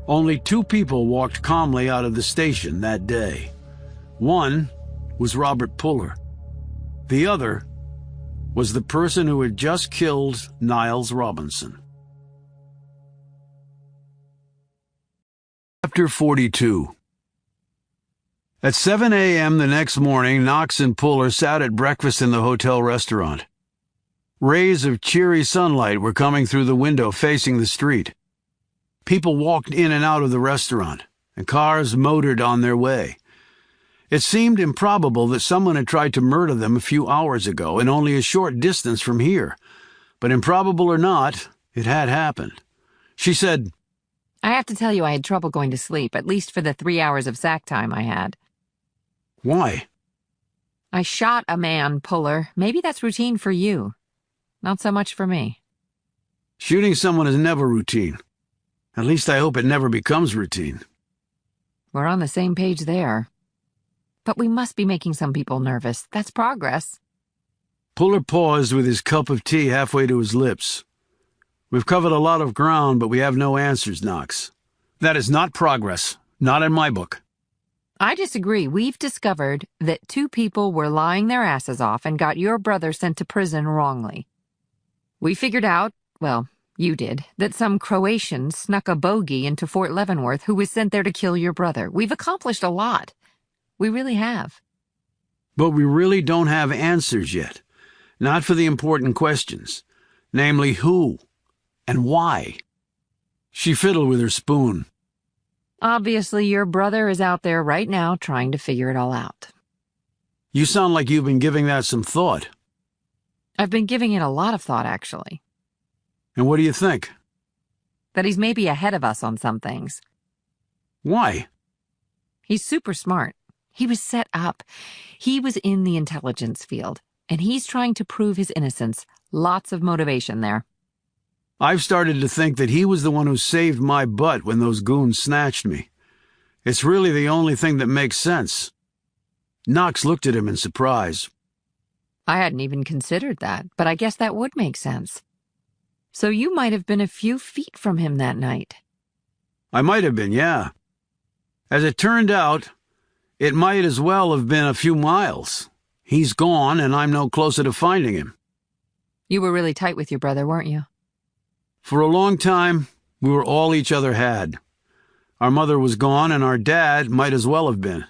Only 2 people walked calmly out of the station that day. One was Robert Puller. The other was the person who had just killed Niles Robinson. Chapter 42. At 7 a.m. the next morning, Knox and Puller sat at breakfast in the hotel restaurant. Rays of cheery sunlight were coming through the window facing the street. People walked in and out of the restaurant, and cars motored on their way. It seemed improbable that someone had tried to murder them a few hours ago and only a short distance from here. But improbable or not, it had happened. She said, I have to tell you I had trouble going to sleep, at least for the 3 hours of sack time I had. Why? I shot a man, Puller. Maybe that's routine for you. Not so much for me. Shooting someone is never routine. At least I hope it never becomes routine. We're on the same page there. But we must be making some people nervous. That's progress. Puller paused with his cup of tea halfway to his lips. We've covered a lot of ground, but we have no answers, Knox. That is not progress. Not in my book. I disagree. We've discovered that 2 people were lying their asses off and got your brother sent to prison wrongly. We figured out, well, You did. That some Croatian snuck a bogey into Fort Leavenworth who was sent there to kill your brother. We've accomplished a lot. We really have. But we really don't have answers yet. Not for the important questions. Namely, who and why. She fiddled with her spoon. Obviously, your brother is out there right now trying to figure it all out. You sound like you've been giving that some thought. I've been giving it a lot of thought, actually. And what do you think? That he's maybe ahead of us on some things. Why? He's super smart. He was set up. He was in the intelligence field, and he's trying to prove his innocence. Lots of motivation there. I've started to think that he was the one who saved my butt when those goons snatched me. It's really the only thing that makes sense. Knox looked at him in surprise. I hadn't even considered that, but I guess that would make sense. So you might have been a few feet from him that night. I might have been, yeah. As it turned out, it might as well have been a few miles. He's gone, and I'm no closer to finding him. You were really tight with your brother, weren't you? For a long time, we were all each other had. Our mother was gone, and our dad might as well have been.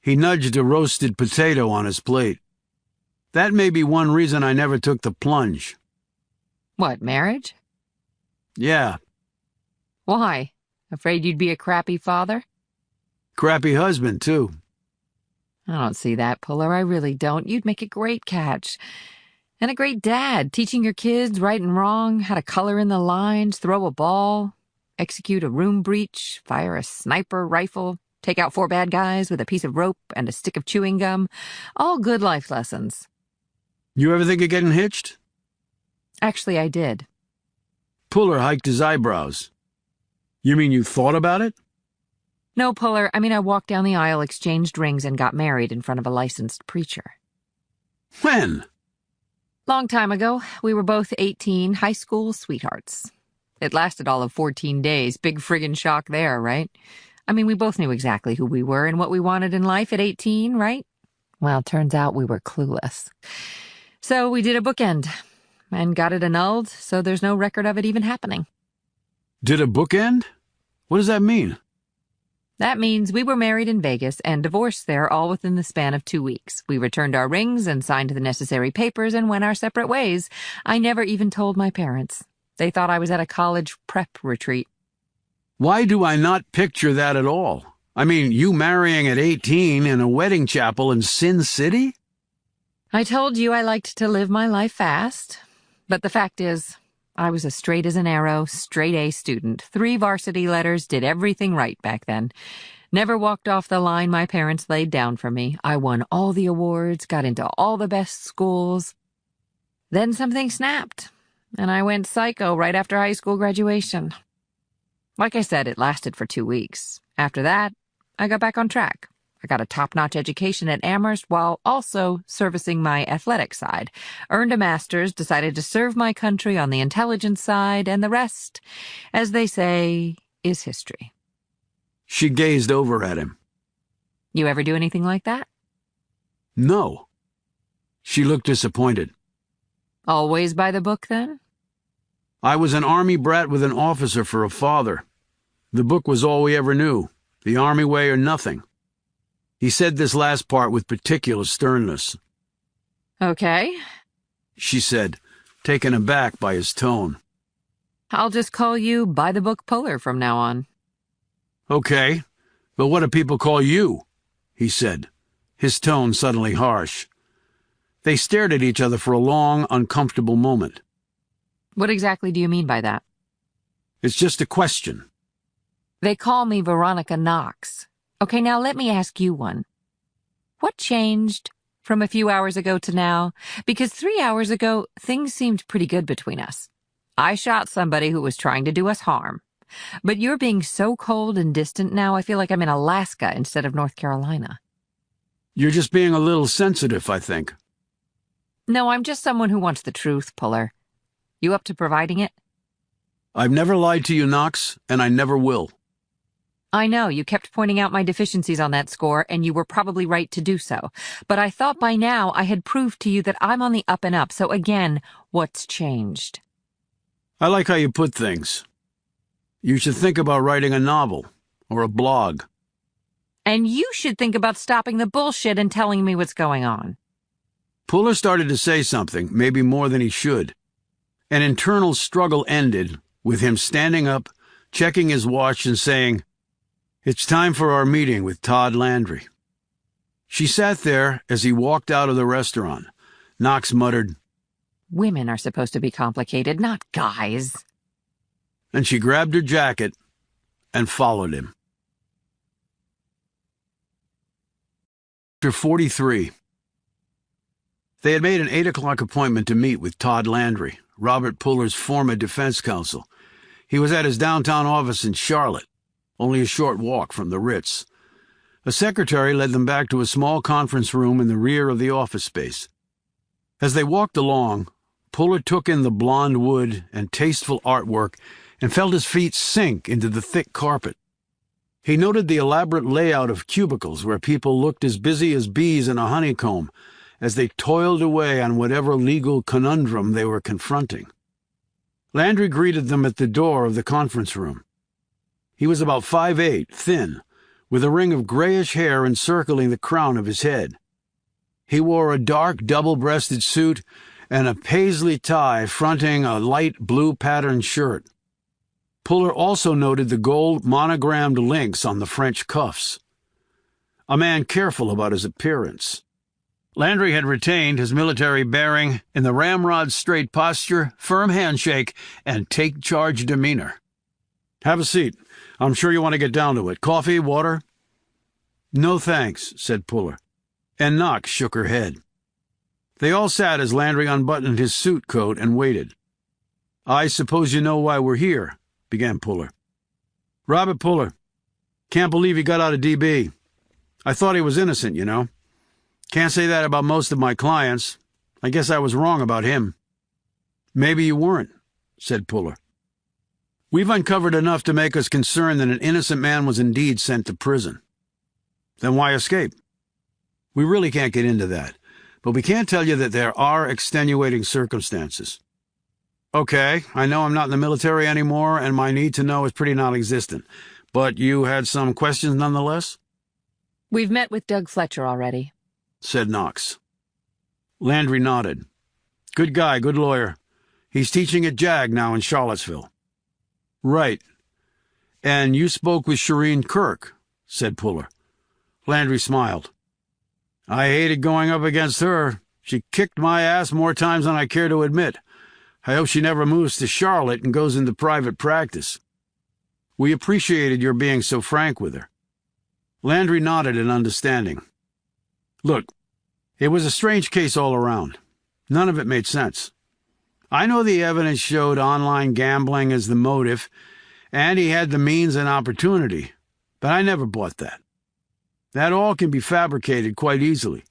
He nudged a roasted potato on his plate. That may be one reason I never took the plunge. What, marriage? Yeah. Why? Afraid you'd be a crappy father? Crappy husband, too. I don't see that, Puller. I really don't. You'd make a great catch. And a great dad, teaching your kids right and wrong, how to color in the lines, throw a ball, execute a room breach, fire a sniper rifle, take out 4 bad guys with a piece of rope and a stick of chewing gum. All good life lessons. You ever think of getting hitched? Actually, I did. Puller hiked his eyebrows. You mean you thought about it? No, Puller. I mean, I walked down the aisle, exchanged rings, and got married in front of a licensed preacher. When? Long time ago. We were both 18, high school sweethearts. It lasted all of 14 days. Big friggin' shock there, right? I mean, we both knew exactly who we were and what we wanted in life at 18, right? Well, turns out we were clueless. So we did a bookend and got it annulled, so there's no record of it even happening. Did a bookend? What does that mean? That means we were married in Vegas and divorced there all within the span of 2 weeks. We returned our rings and signed the necessary papers and went our separate ways. I never even told my parents. They thought I was at a college prep retreat. Why do I not picture that at all? I mean, you marrying at 18 in a wedding chapel in Sin City? I told you I liked to live my life fast. But the fact is, I was as straight as an arrow, straight-A student. 3 varsity letters, did everything right back then. Never walked off the line my parents laid down for me. I won all the awards, got into all the best schools. Then something snapped, and I went psycho right after high school graduation. Like I said, it lasted for 2 weeks. After that, I got back on track. I got a top-notch education at Amherst while also servicing my athletic side. Earned a master's, decided to serve my country on the intelligence side, and the rest, as they say, is history. She gazed over at him. You ever do anything like that? No. She looked disappointed. Always by the book, then? I was an army brat with an officer for a father. The book was all we ever knew, the army way or nothing. He said this last part with particular sternness. Okay. She said, taken aback by his tone. I'll just call you by-the-book Puller from now on. Okay, but what do people call you? He said, his tone suddenly harsh. They stared at each other for a long, uncomfortable moment. What exactly do you mean by that? It's just a question. They call me Veronica Knox. Okay, now let me ask you one. What changed from a few hours ago to now? Because 3 hours ago, things seemed pretty good between us. I shot somebody who was trying to do us harm. But you're being so cold and distant now, I feel like I'm in Alaska instead of North Carolina. You're just being a little sensitive, I think. No, I'm just someone who wants the truth, Puller. You up to providing it? I've never lied to you, Knox, and I never will. I know, you kept pointing out my deficiencies on that score, and you were probably right to do so. But I thought by now I had proved to you that I'm on the up and up, so again, what's changed? I like how you put things. You should think about writing a novel or a blog. And you should think about stopping the bullshit and telling me what's going on. Puller started to say something, maybe more than he should. An internal struggle ended with him standing up, checking his watch, and saying, "It's time for our meeting with Todd Landry." She sat there as he walked out of the restaurant. Knox muttered, Women are supposed to be complicated, not guys. and she grabbed her jacket and followed him. Chapter 43. They had made an 8 o'clock appointment to meet with Todd Landry, Robert Puller's former defense counsel. He was at his downtown office in Charlotte, only a short walk from the Ritz. A secretary led them back to a small conference room in the rear of the office space. As they walked along, Puller took in the blonde wood and tasteful artwork and felt his feet sink into the thick carpet. He noted the elaborate layout of cubicles where people looked as busy as bees in a honeycomb as they toiled away on whatever legal conundrum they were confronting. Landry greeted them at the door of the conference room. He was about 5'8", thin, with a ring of grayish hair encircling the crown of his head. He wore a dark double-breasted suit and a paisley tie fronting a light blue patterned shirt. Puller also noted the gold monogrammed links on the French cuffs. A man careful about his appearance. Landry had retained his military bearing in the ramrod straight posture, firm handshake, and take-charge demeanor. "Have a seat. I'm sure you want to get down to it. Coffee, water?" "No, thanks," said Puller, and Knox shook her head. They all sat as Landry unbuttoned his suit coat and waited. "I suppose you know why we're here," began Puller. "Robert Puller. Can't believe he got out of DB. I thought he was innocent, you know. Can't say that about most of my clients. I guess I was wrong about him." "Maybe you weren't," said Puller. "We've uncovered enough to make us concerned that an innocent man was indeed sent to prison." "Then why escape?" "We really can't get into that, but we can tell you that there are extenuating circumstances." "Okay, I know I'm not in the military anymore, and my need to know is pretty non-existent. But you had some questions nonetheless?" We've met with Doug Fletcher already, said Knox. Landry nodded. "Good guy, good lawyer. He's teaching at JAG now in Charlottesville." "Right. And you spoke with Shireen Kirk," said Puller. Landry smiled. "I hated going up against her. She kicked my ass more times than I care to admit. I hope she never moves to Charlotte and goes into private practice." "We appreciated your being so frank with her." Landry nodded in understanding. "Look, it was a strange case all around. None of it made sense. I know the evidence showed online gambling as the motive, and he had the means and opportunity, but I never bought that. That all can be fabricated quite easily.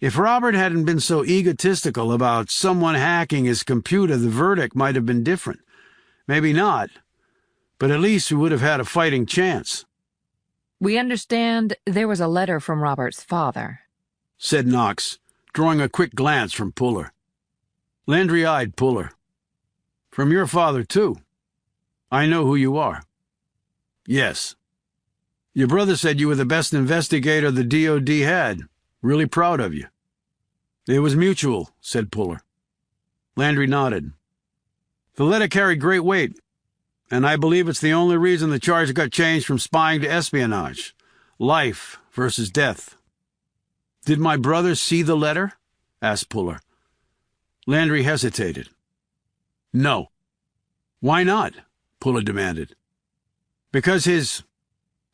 If Robert hadn't been so egotistical about someone hacking his computer, the verdict might have been different. Maybe not, but at least we would have had a fighting chance." We understand there was a letter from Robert's father, said Knox, drawing a quick glance from Puller. Landry eyed Puller. "From your father, too. I know who you are." "Yes. Your brother said you were the best investigator the DOD had. Really proud of you." "It was mutual," said Puller. Landry nodded. "The letter carried great weight, and I believe it's the only reason the charge got changed from spying to espionage. Life versus death." "Did my brother see the letter?" asked Puller. Landry hesitated. "No." "Why not?" Puller demanded. "Because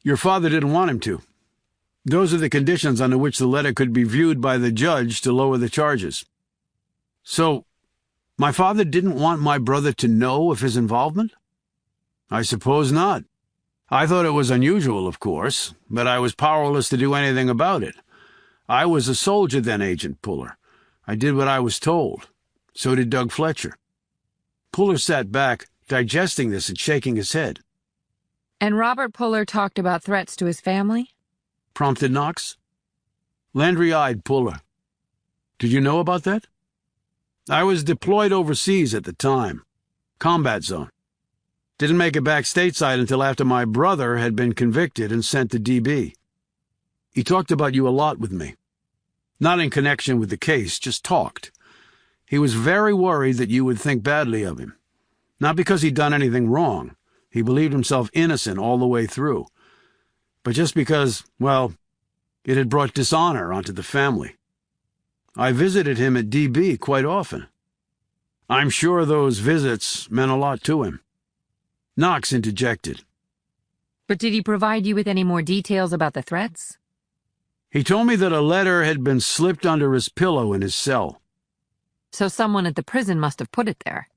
your father didn't want him to. Those are the conditions under which the letter could be viewed by the judge to lower the charges." "So, my father didn't want my brother to know of his involvement?" "I suppose not. I thought it was unusual, of course, but I was powerless to do anything about it. I was a soldier then, Agent Puller. I did what I was told. So did Doug Fletcher." Puller sat back, digesting this and shaking his head. And Robert Puller talked about threats to his family? Prompted Knox. Landry eyed Puller. "Did you know about that?" "I was deployed overseas at the time. Combat zone. Didn't make it back stateside until after my brother had been convicted and sent to DB. He talked about you a lot with me. Not in connection with the case, just talked. He was very worried that you would think badly of him. Not because he'd done anything wrong. He believed himself innocent all the way through. But just because, well, it had brought dishonor onto the family. I visited him at DB quite often. I'm sure those visits meant a lot to him. Knox interjected. But did he provide you with any more details about the threats? He told me that a letter had been slipped under his pillow in his cell. So someone at the prison must have put it there.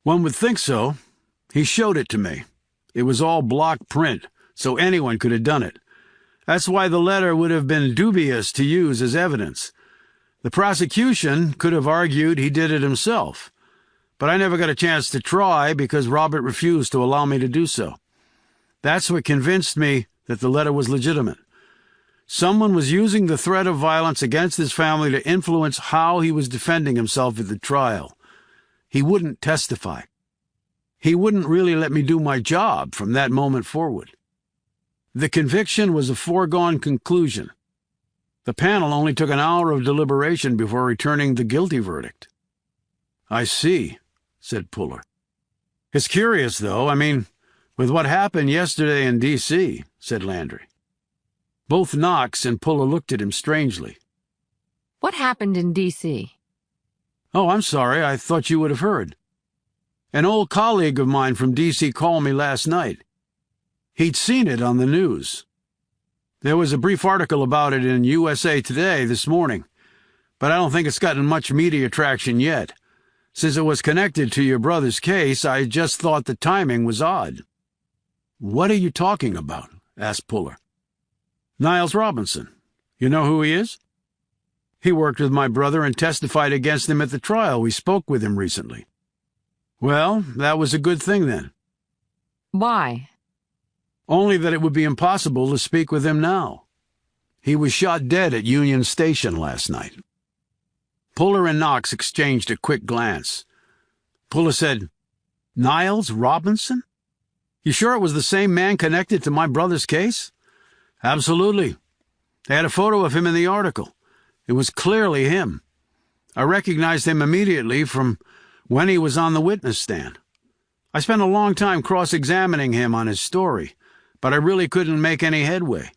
One would think so. He showed it to me. It was all block print, so anyone could have done it. That's why the letter would have been dubious to use as evidence. The prosecution could have argued he did it himself, but I never got a chance to try because Robert refused to allow me to do so. That's what convinced me that the letter was legitimate. Someone was using the threat of violence against his family to influence how he was defending himself at the trial. He wouldn't testify. He wouldn't really let me do my job from that moment forward. The conviction was a foregone conclusion. The panel only took an hour of deliberation before returning the guilty verdict. I see, said Puller. It's curious, though. I mean, with what happened yesterday in D.C., said Landry. Both Knox and Puller looked at him strangely. What happened in D.C.? Oh, I'm sorry. I thought you would have heard. An old colleague of mine from D.C. called me last night. He'd seen it on the news. There was a brief article about it in USA Today this morning, but I don't think it's gotten much media traction yet. Since it was connected to your brother's case, I just thought the timing was odd. What are you talking about? Asked Puller. Niles Robinson. You know who he is? He worked with my brother and testified against him at the trial. We spoke with him recently. Well, that was a good thing then. Why? Only that it would be impossible to speak with him now. He was shot dead at Union Station last night. Puller and Knox exchanged a quick glance. Puller said, Niles Robinson? You sure it was the same man connected to my brother's case? Absolutely. They had a photo of him in the article. It was clearly him. I recognized him immediately from when he was on the witness stand. I spent a long time cross-examining him on his story, but I really couldn't make any headway.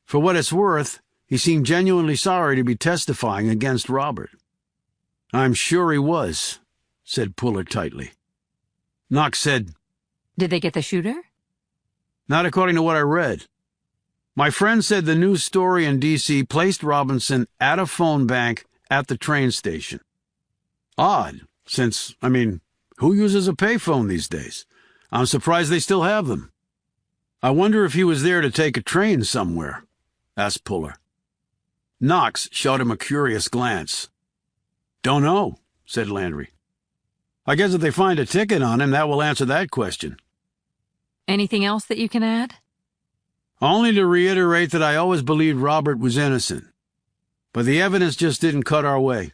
For what it's worth, he seemed genuinely sorry to be testifying against Robert. I'm sure he was, said Puller tightly. Knox said, Did they get the shooter? Not according to what I read. My friend said the news story in D.C. placed Robinson at a phone bank at the train station. Odd, since, who uses a payphone these days? I'm surprised they still have them. I wonder if he was there to take a train somewhere, asked Puller. Knox shot him a curious glance. Don't know, said Landry. I guess if they find a ticket on him, that will answer that question. Anything else that you can add? Only to reiterate that I always believed Robert was innocent. But the evidence just didn't cut our way.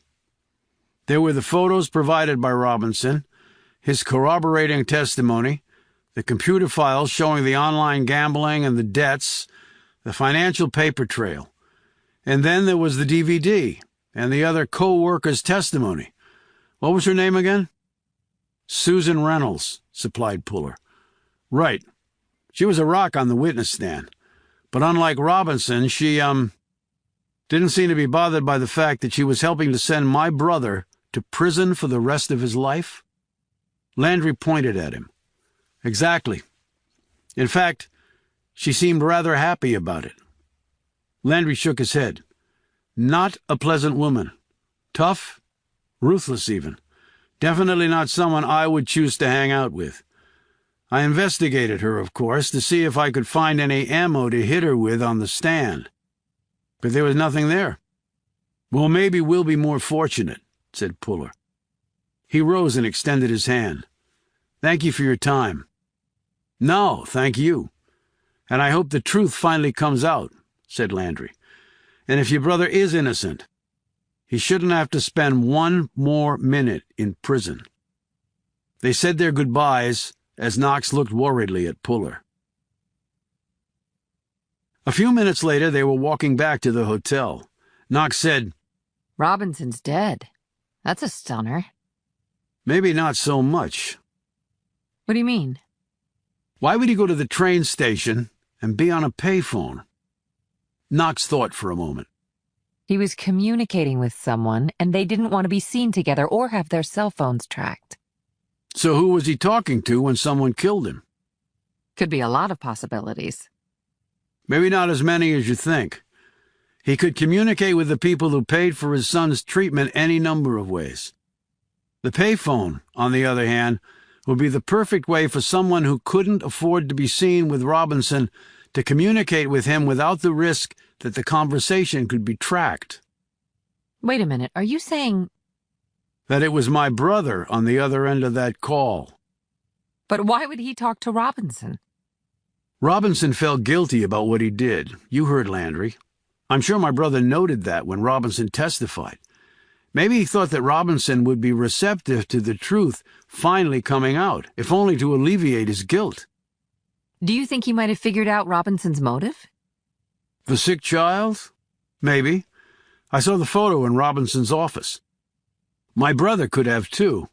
There were the photos provided by Robinson, his corroborating testimony, the computer files showing the online gambling and the debts, the financial paper trail. And then there was the DVD and the other co-worker's testimony. What was her name again? Susan Reynolds, supplied Puller. Right. She was a rock on the witness stand. But unlike Robinson, she, didn't seem to be bothered by the fact that she was helping to send my brother to prison for the rest of his life. Landry pointed at him. Exactly. In fact, she seemed rather happy about it. Landry shook his head. Not a pleasant woman. Tough, ruthless even. Definitely not someone I would choose to hang out with. I investigated her, of course, to see if I could find any ammo to hit her with on the stand. But there was nothing there. Well, maybe we'll be more fortunate, said Puller. He rose and extended his hand. Thank you for your time. No, thank you. And I hope the truth finally comes out, said Landry. And if your brother is innocent, he shouldn't have to spend one more minute in prison. They said their goodbyes as Knox looked worriedly at Puller. A few minutes later, they were walking back to the hotel. Knox said, "Robinson's dead. That's a stunner." "Maybe not so much." "What do you mean?" "Why would he go to the train station and be on a payphone?" Knox thought for a moment. "He was communicating with someone, and they didn't want to be seen together or have their cell phones tracked." "So who was he talking to when someone killed him?" Could be a lot of possibilities. "Maybe not as many as you think. He could communicate with the people who paid for his son's treatment any number of ways. The payphone, on the other hand, would be the perfect way for someone who couldn't afford to be seen with Robinson to communicate with him without the risk that the conversation could be tracked." Wait a minute, are you saying... "That it was my brother on the other end of that call." But why would he talk to Robinson? "Robinson felt guilty about what he did. You heard Landry. I'm sure my brother noted that when Robinson testified. Maybe he thought that Robinson would be receptive to the truth finally coming out, if only to alleviate his guilt." Do you think he might have figured out Robinson's motive? "The sick child? Maybe. I saw the photo in Robinson's office. My brother could have too,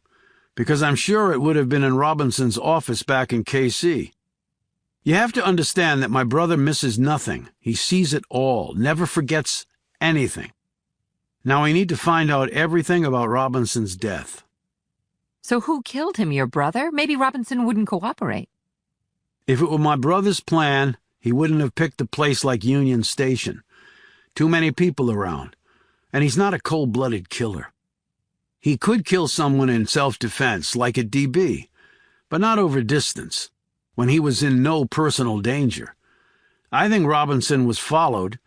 because I'm sure it would have been in Robinson's office back in KC. You have to understand that my brother misses nothing. He sees it all, never forgets anything. Now we need to find out everything about Robinson's death." So who killed him, your brother? Maybe Robinson wouldn't cooperate. "If it were my brother's plan, he wouldn't have picked a place like Union Station. Too many people around, and he's not a cold-blooded killer. He could kill someone in self-defense, like at DB, but not over distance, when he was in no personal danger. I think Robinson was followed,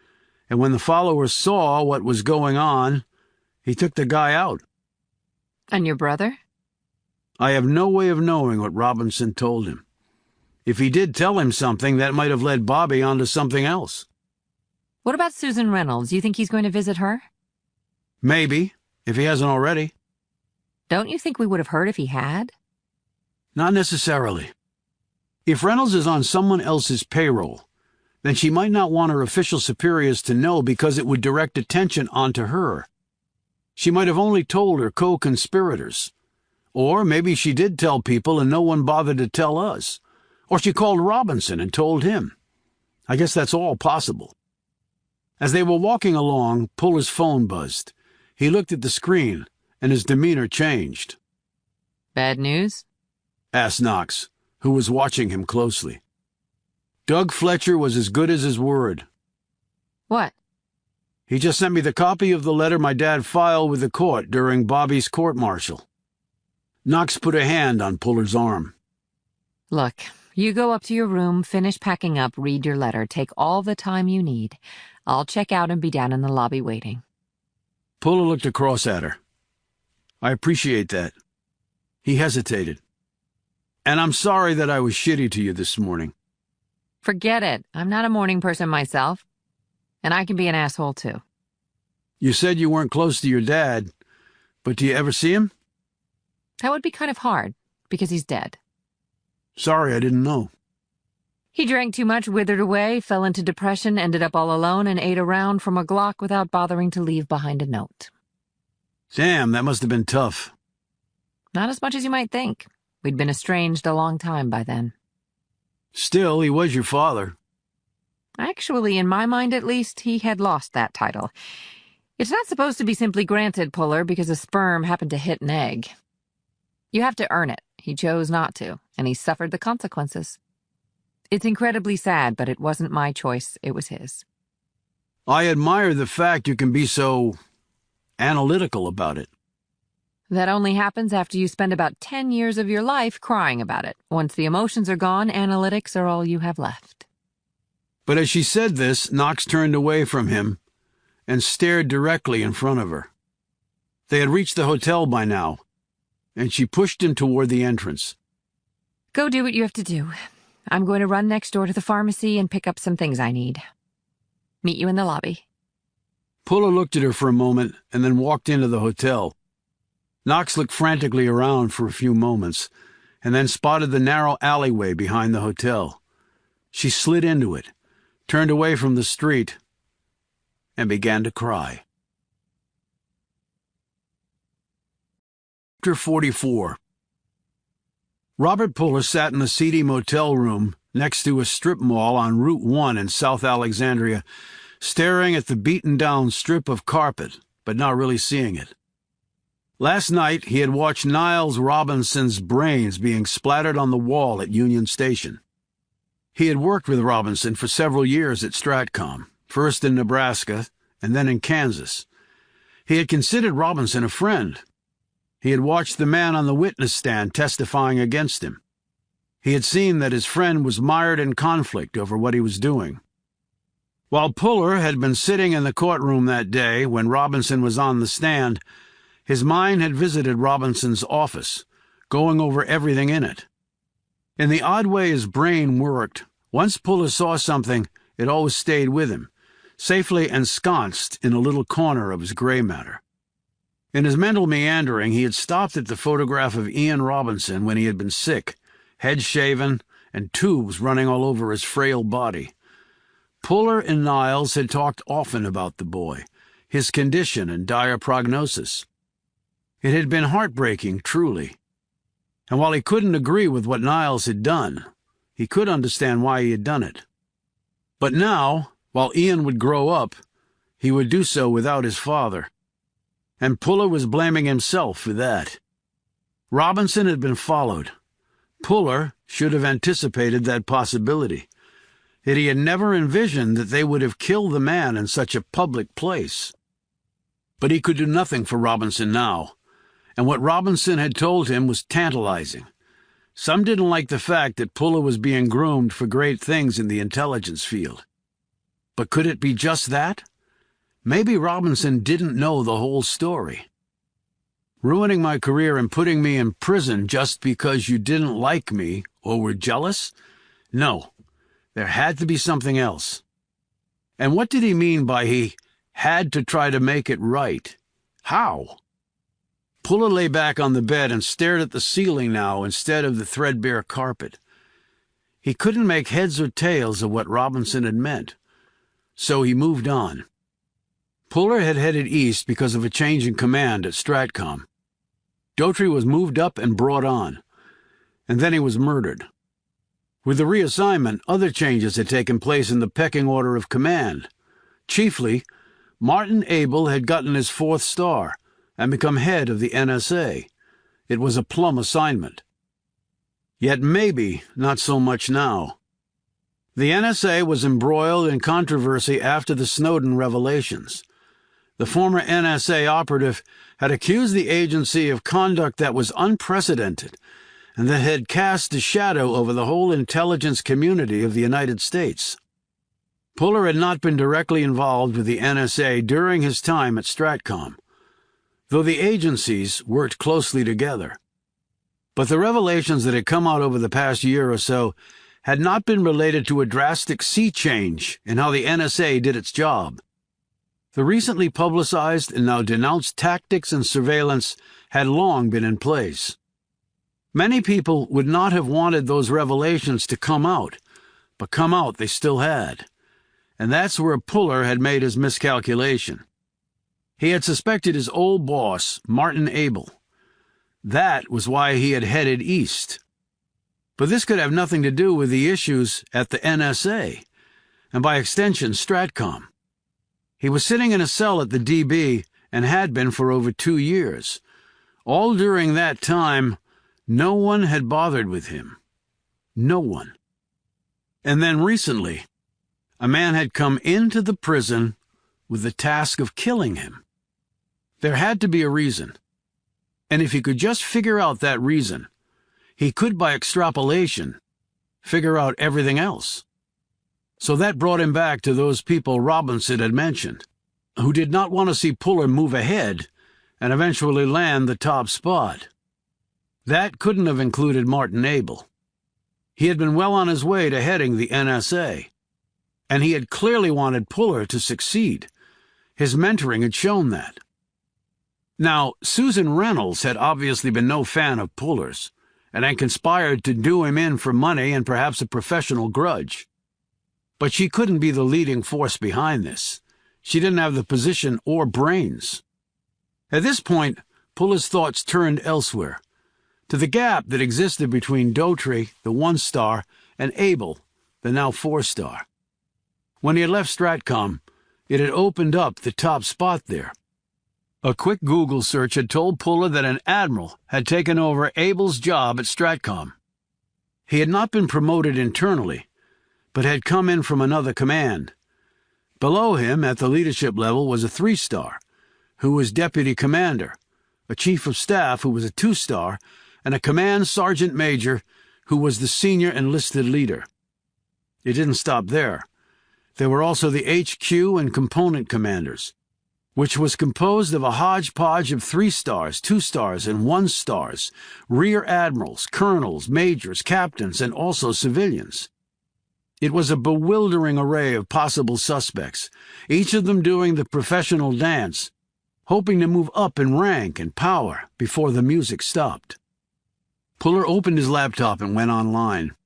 and when the followers saw what was going on, he took the guy out." And your brother? "I have no way of knowing what Robinson told him. If he did tell him something, that might have led Bobby onto something else." What about Susan Reynolds? You think he's going to visit her? "Maybe, if he hasn't already." Don't you think we would have heard if he had? "Not necessarily. If Reynolds is on someone else's payroll, then she might not want her official superiors to know because it would direct attention onto her. She might have only told her co-conspirators. Or maybe she did tell people and no one bothered to tell us. Or she called Robinson and told him. I guess that's all possible." As they were walking along, Puller's phone buzzed. He looked at the screen, and his demeanor changed. Bad news? Asked Knox, who was watching him closely. Doug Fletcher was as good as his word. What? He just sent me the copy of the letter my dad filed with the court during Bobby's court-martial. Knox put a hand on Puller's arm. Look, you go up to your room, finish packing up, read your letter, take all the time you need. I'll check out and be down in the lobby waiting. Puller looked across at her. "I appreciate that." He hesitated. "And I'm sorry that I was shitty to you this morning." Forget it. I'm not a morning person myself. And I can be an asshole too. "You said you weren't close to your dad, but do you ever see him?" That would be kind of hard, because he's dead. "Sorry, I didn't know." He drank too much, withered away, fell into depression, ended up all alone, and ate a round from a Glock without bothering to leave behind a note. Damn, that must have been tough. Not as much as you might think. We'd been estranged a long time by then. Still, he was your father. Actually, in my mind at least, he had lost that title. It's not supposed to be simply granted, Puller, because a sperm happened to hit an egg. You have to earn it. He chose not to, and he suffered the consequences. It's incredibly sad, but it wasn't my choice, it was his. I admire the fact you can be so analytical about it. That only happens after you spend about 10 years of your life crying about it. Once the emotions are gone, analytics are all you have left. But as she said this, Knox turned away from him and stared directly in front of her. They had reached the hotel by now, and she pushed him toward the entrance. Go do what you have to do. I'm going to run next door to the pharmacy and pick up some things I need. Meet you in the lobby. Puller looked at her for a moment and then walked into the hotel. Knox looked frantically around for a few moments, and then spotted the narrow alleyway behind the hotel. She slid into it, turned away from the street, and began to cry. Chapter 44. Robert Puller sat in the seedy motel room next to a strip mall on Route 1 in South Alexandria, staring at the beaten-down strip of carpet, but not really seeing it. Last night, he had watched Niles Robinson's brains being splattered on the wall at Union Station. He had worked with Robinson for several years at Stratcom, first in Nebraska and then in Kansas. He had considered Robinson a friend. He had watched the man on the witness stand testifying against him. He had seen that his friend was mired in conflict over what he was doing. While Puller had been sitting in the courtroom that day when Robinson was on the stand, his mind had visited Robinson's office, going over everything in it. In the odd way his brain worked, once Puller saw something, it always stayed with him, safely ensconced in a little corner of his gray matter. In his mental meandering, he had stopped at the photograph of Ian Robinson when he had been sick, head shaven, and tubes running all over his frail body. Puller and Niles had talked often about the boy, his condition and dire prognosis. It had been heartbreaking, truly. And while he couldn't agree with what Niles had done, he could understand why he had done it. But now, while Ian would grow up, he would do so without his father. And Puller was blaming himself for that. Robinson had been followed. Puller should have anticipated that possibility. Yet he had never envisioned that they would have killed the man in such a public place. But he could do nothing for Robinson now, and what Robinson had told him was tantalizing. Some didn't like the fact that Puller was being groomed for great things in the intelligence field. But could it be just that? Maybe Robinson didn't know the whole story. Ruining my career and putting me in prison just because you didn't like me or were jealous? No, there had to be something else. And what did he mean by he had to try to make it right? How? Puller lay back on the bed and stared at the ceiling now instead of the threadbare carpet. He couldn't make heads or tails of what Robinson had meant. So he moved on. Puller had headed east because of a change in command at Stratcom. Daughtry was moved up and brought on, and then he was murdered. With the reassignment, other changes had taken place in the pecking order of command. Chiefly, Martin Abel had gotten his 4th star and become head of the NSA. It was a plum assignment. Yet maybe not so much now. The NSA was embroiled in controversy after the Snowden revelations. The former NSA operative had accused the agency of conduct that was unprecedented and that had cast a shadow over the whole intelligence community of the United States. Puller had not been directly involved with the NSA during his time at Stratcom, though the agencies worked closely together. But the revelations that had come out over the past year or so had not been related to a drastic sea change in how the NSA did its job. The recently publicized and now denounced tactics and surveillance had long been in place. Many people would not have wanted those revelations to come out, but come out they still had. And that's where Puller had made his miscalculation. He had suspected his old boss, Martin Abel. That was why he had headed east. But this could have nothing to do with the issues at the NSA, and by extension, Stratcom. He was sitting in a cell at the DB and had been for over 2 years. All during that time, no one had bothered with him. No one. And then recently, a man had come into the prison with the task of killing him. There had to be a reason. And if he could just figure out that reason, he could, by extrapolation, figure out everything else. So that brought him back to those people Robinson had mentioned, who did not want to see Puller move ahead and eventually land the top spot. That couldn't have included Martin Abel. He had been well on his way to heading the NSA, and he had clearly wanted Puller to succeed. His mentoring had shown that. Now, Susan Reynolds had obviously been no fan of Puller's, and had conspired to do him in for money and perhaps a professional grudge. But she couldn't be the leading force behind this. She didn't have the position or brains. At this point, Puller's thoughts turned elsewhere, to the gap that existed between Daughtry, the 1-star, and Abel, the now 4-star. When he had left Stratcom, it had opened up the top spot there. A quick Google search had told Puller that an admiral had taken over Abel's job at Stratcom. He had not been promoted internally, but had come in from another command. Below him, at the leadership level, was a 3-star, who was deputy commander, a chief of staff who was a 2-star, and a command sergeant major who was the senior enlisted leader. It didn't stop there. There were also the HQ and component commanders, which was composed of a hodgepodge of 3-stars, 2-stars, and 1-stars, rear admirals, colonels, majors, captains, and also civilians. It was a bewildering array of possible suspects, each of them doing the professional dance, hoping to move up in rank and power before the music stopped. Puller opened his laptop and went online.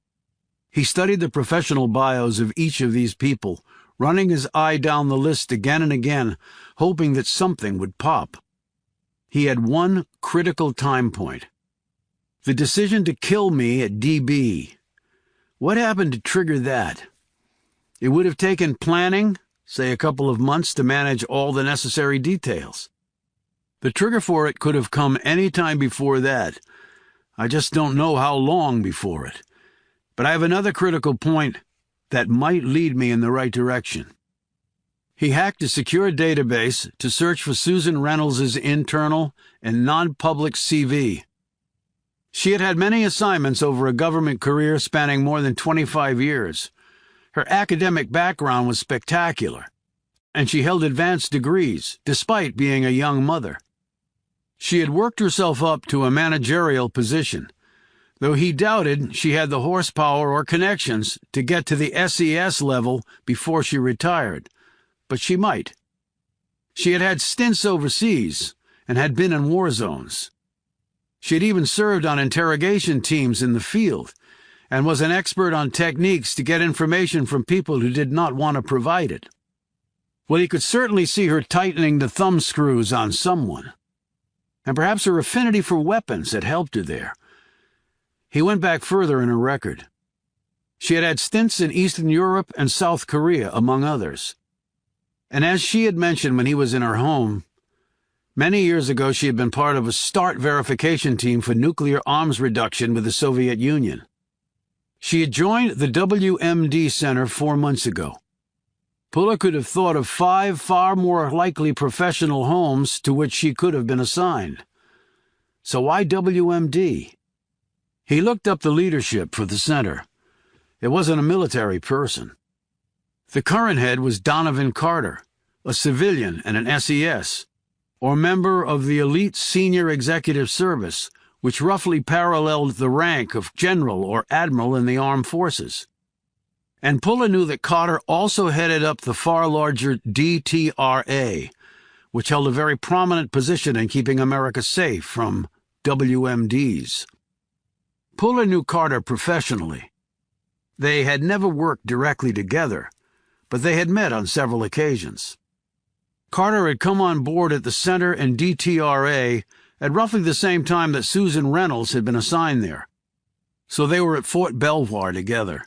He studied the professional bios of each of these people, running his eye down the list again and again, hoping that something would pop. He had one critical time point. The decision to kill me at DB. What happened to trigger that? It would have taken planning, say a couple of months, to manage all the necessary details. The trigger for it could have come any time before that. I just don't know how long before it. But I have another critical point that might lead me in the right direction. He hacked a secure database to search for Susan Reynolds's internal and non-public CV. She had had many assignments over a government career spanning more than 25 years. Her academic background was spectacular, and she held advanced degrees, despite being a young mother. She had worked herself up to a managerial position, though he doubted she had the horsepower or connections to get to the SES level before she retired, but she might. She had had stints overseas and had been in war zones. She had even served on interrogation teams in the field and was an expert on techniques to get information from people who did not want to provide it. Well, he could certainly see her tightening the thumb screws on someone, and perhaps her affinity for weapons had helped her there. He went back further in her record. She had had stints in Eastern Europe and South Korea, among others. And as she had mentioned when he was in her home, many years ago she had been part of a START verification team for nuclear arms reduction with the Soviet Union. She had joined the WMD Center 4 months ago. Puller could have thought of 5 far more likely professional homes to which she could have been assigned. So why WMD? He looked up the leadership for the center. It wasn't a military person. The current head was Donovan Carter, a civilian and an SES, or member of the elite senior executive service, which roughly paralleled the rank of general or admiral in the armed forces. And Puller knew that Carter also headed up the far larger DTRA, which held a very prominent position in keeping America safe from WMDs. Puller knew Carter professionally. They had never worked directly together, but they had met on several occasions. Carter had come on board at the Center and DTRA at roughly the same time that Susan Reynolds had been assigned there, so they were at Fort Belvoir together.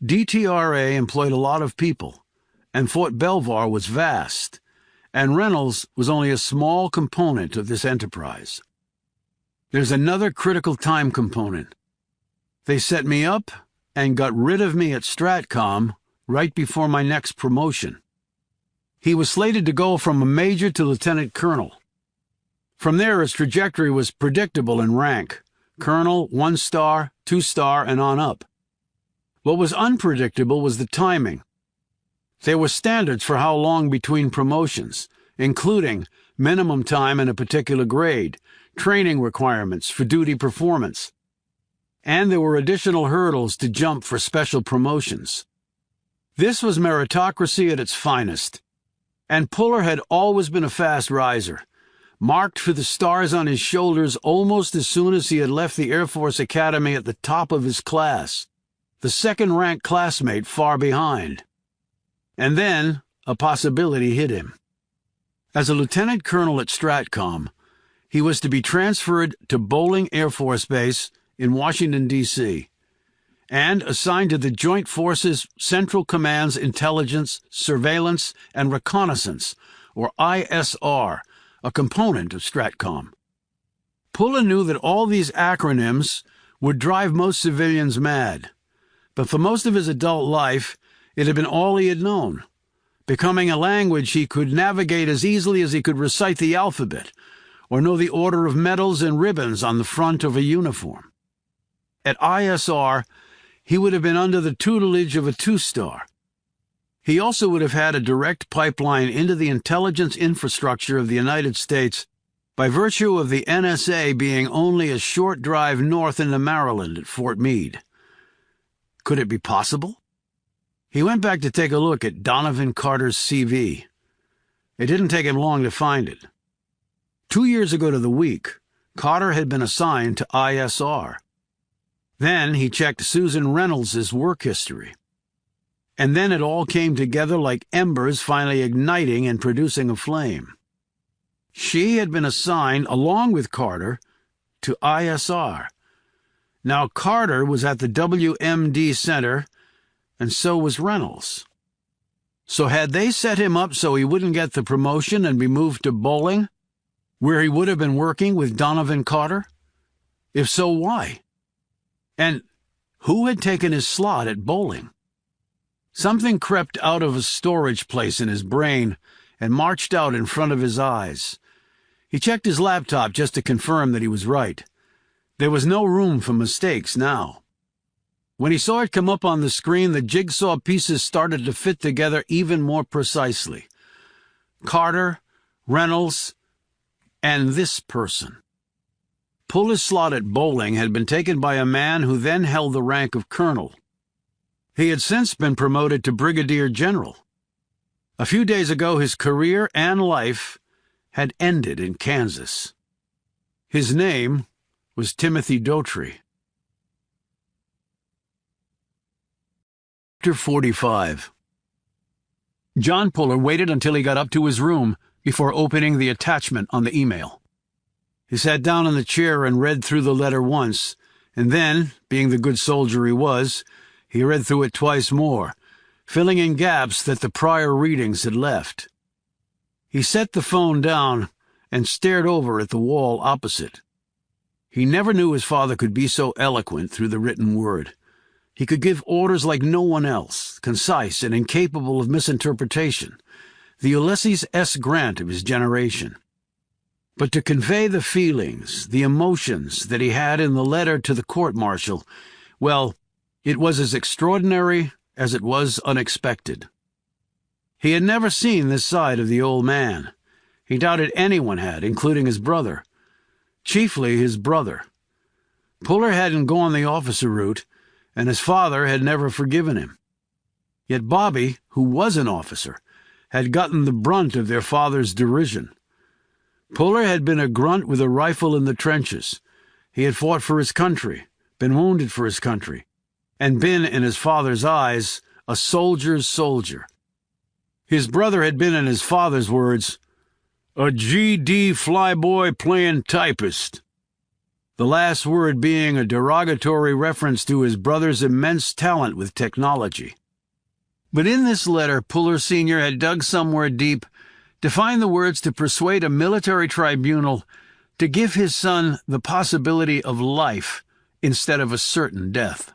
DTRA employed a lot of people, and Fort Belvoir was vast, and Reynolds was only a small component of this enterprise. There's another critical time component. They set me up and got rid of me at Stratcom right before my next promotion. He was slated to go from a major to lieutenant colonel. From there, his trajectory was predictable in rank: colonel, 1-star, 2-star, and on up. What was unpredictable was the timing. There were standards for how long between promotions, including minimum time in a particular grade, training requirements for duty performance, and there were additional hurdles to jump for special promotions. This was meritocracy at its finest, and Puller had always been a fast riser, marked for the stars on his shoulders almost as soon as he had left the Air Force Academy at the top of his class, the second-ranked classmate far behind. And then a possibility hit him. As a lieutenant colonel at STRATCOM, he was to be transferred to Bolling Air Force Base in Washington, D.C., and assigned to the Joint Forces Central Command's Intelligence, Surveillance, and Reconnaissance, or ISR, a component of STRATCOM. Puller knew that all these acronyms would drive most civilians mad, but for most of his adult life, it had been all he had known, becoming a language he could navigate as easily as he could recite the alphabet or know the order of medals and ribbons on the front of a uniform. At ISR, he would have been under the tutelage of a two-star. He also would have had a direct pipeline into the intelligence infrastructure of the United States by virtue of the NSA being only a short drive north into Maryland at Fort Meade. Could it be possible? He went back to take a look at Donovan Carter's CV. It didn't take him long to find it. 2 years ago to the week, Carter had been assigned to ISR. Then he checked Susan Reynolds' work history. And then it all came together like embers finally igniting and producing a flame. She had been assigned, along with Carter, to ISR. Now Carter was at the WMD Center, and so was Reynolds. So had they set him up so he wouldn't get the promotion and be moved to Bolling, where he would have been working with Donovan Carter? If so, why? And who had taken his slot at Bolling? Something crept out of a storage place in his brain and marched out in front of his eyes. He checked his laptop just to confirm that he was right. There was no room for mistakes now. When he saw it come up on the screen, the jigsaw pieces started to fit together even more precisely. Carter, Reynolds, and this person. Puller's slot at Bolling had been taken by a man who then held the rank of colonel. He had since been promoted to brigadier general. A few days ago, his career and life had ended in Kansas. His name was Timothy Daughtry. Chapter 45. John Puller waited until he got up to his room before opening the attachment on the email. He sat down in the chair and read through the letter once, and then, being the good soldier he was, he read through it twice more, filling in gaps that the prior readings had left. He set the phone down and stared over at the wall opposite. He never knew his father could be so eloquent through the written word. He could give orders like no one else, concise and incapable of misinterpretation, the Ulysses S. Grant of his generation. But to convey the feelings, the emotions that he had in the letter to the court-martial, well, it was as extraordinary as it was unexpected. He had never seen this side of the old man. He doubted anyone had, including his brother. Chiefly his brother. Puller hadn't gone the officer route, and his father had never forgiven him. Yet Bobby, who was an officer, had gotten the brunt of their father's derision. Puller had been a grunt with a rifle in the trenches. He had fought for his country, been wounded for his country, and been, in his father's eyes, a soldier's soldier. His brother had been, in his father's words, a GD flyboy playing typist, the last word being a derogatory reference to his brother's immense talent with technology. But in this letter, Puller Sr. had dug somewhere deep to find the words to persuade a military tribunal to give his son the possibility of life instead of a certain death.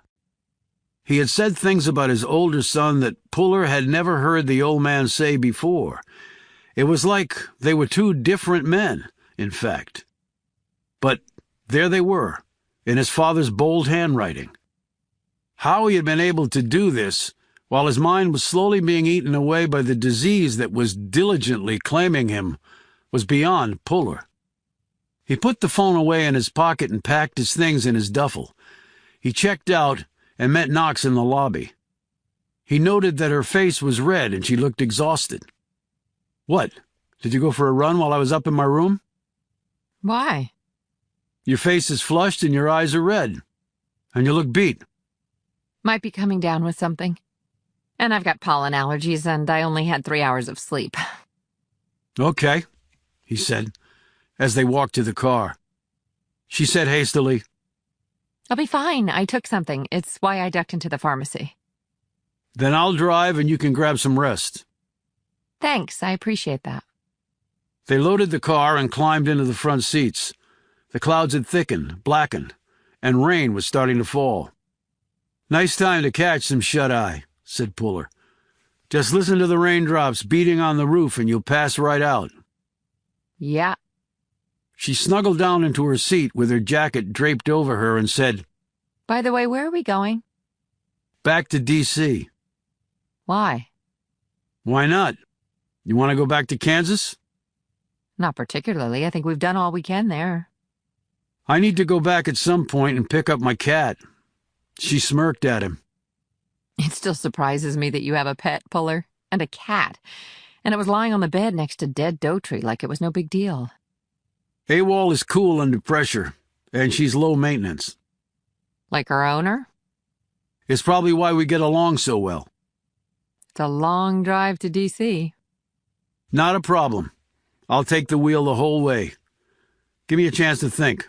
He had said things about his older son that Puller had never heard the old man say before. It was like they were two different men, in fact. But there they were, in his father's bold handwriting. How he had been able to do this while his mind was slowly being eaten away by the disease that was diligently claiming him was beyond Puller. He put the phone away in his pocket and packed his things in his duffel. He checked out and met Knox in the lobby. He noted that her face was red and she looked exhausted. "What, did you go for a run while I was up in my room?" Why? Your face is flushed and your eyes are red. And you look beat. Might be coming down with something. And I've got pollen allergies, and I only had 3 hours of sleep. Okay, he said, as they walked to the car. She said hastily, I'll be fine. I took something. It's why I ducked into the pharmacy. Then I'll drive and you can grab some rest. Thanks. I appreciate that. They loaded the car and climbed into the front seats. The clouds had thickened, blackened, and rain was starting to fall. Nice time to catch some shut-eye, said Puller. Just listen to the raindrops beating on the roof and you'll pass right out. Yeah. She snuggled down into her seat with her jacket draped over her and said, By the way, where are we going? Back to D.C. Why? Why not? You want to go back to Kansas? Not particularly. I think we've done all we can there. I need to go back at some point and pick up my cat. She smirked at him. It still surprises me that you have a pet, Puller, and a cat, and it was lying on the bed next to dead Dotree like it was no big deal. AWOL is cool under pressure, and she's low maintenance. Like our owner? It's probably why we get along so well. It's a long drive to D.C. Not a problem. I'll take the wheel the whole way. Give me a chance to think.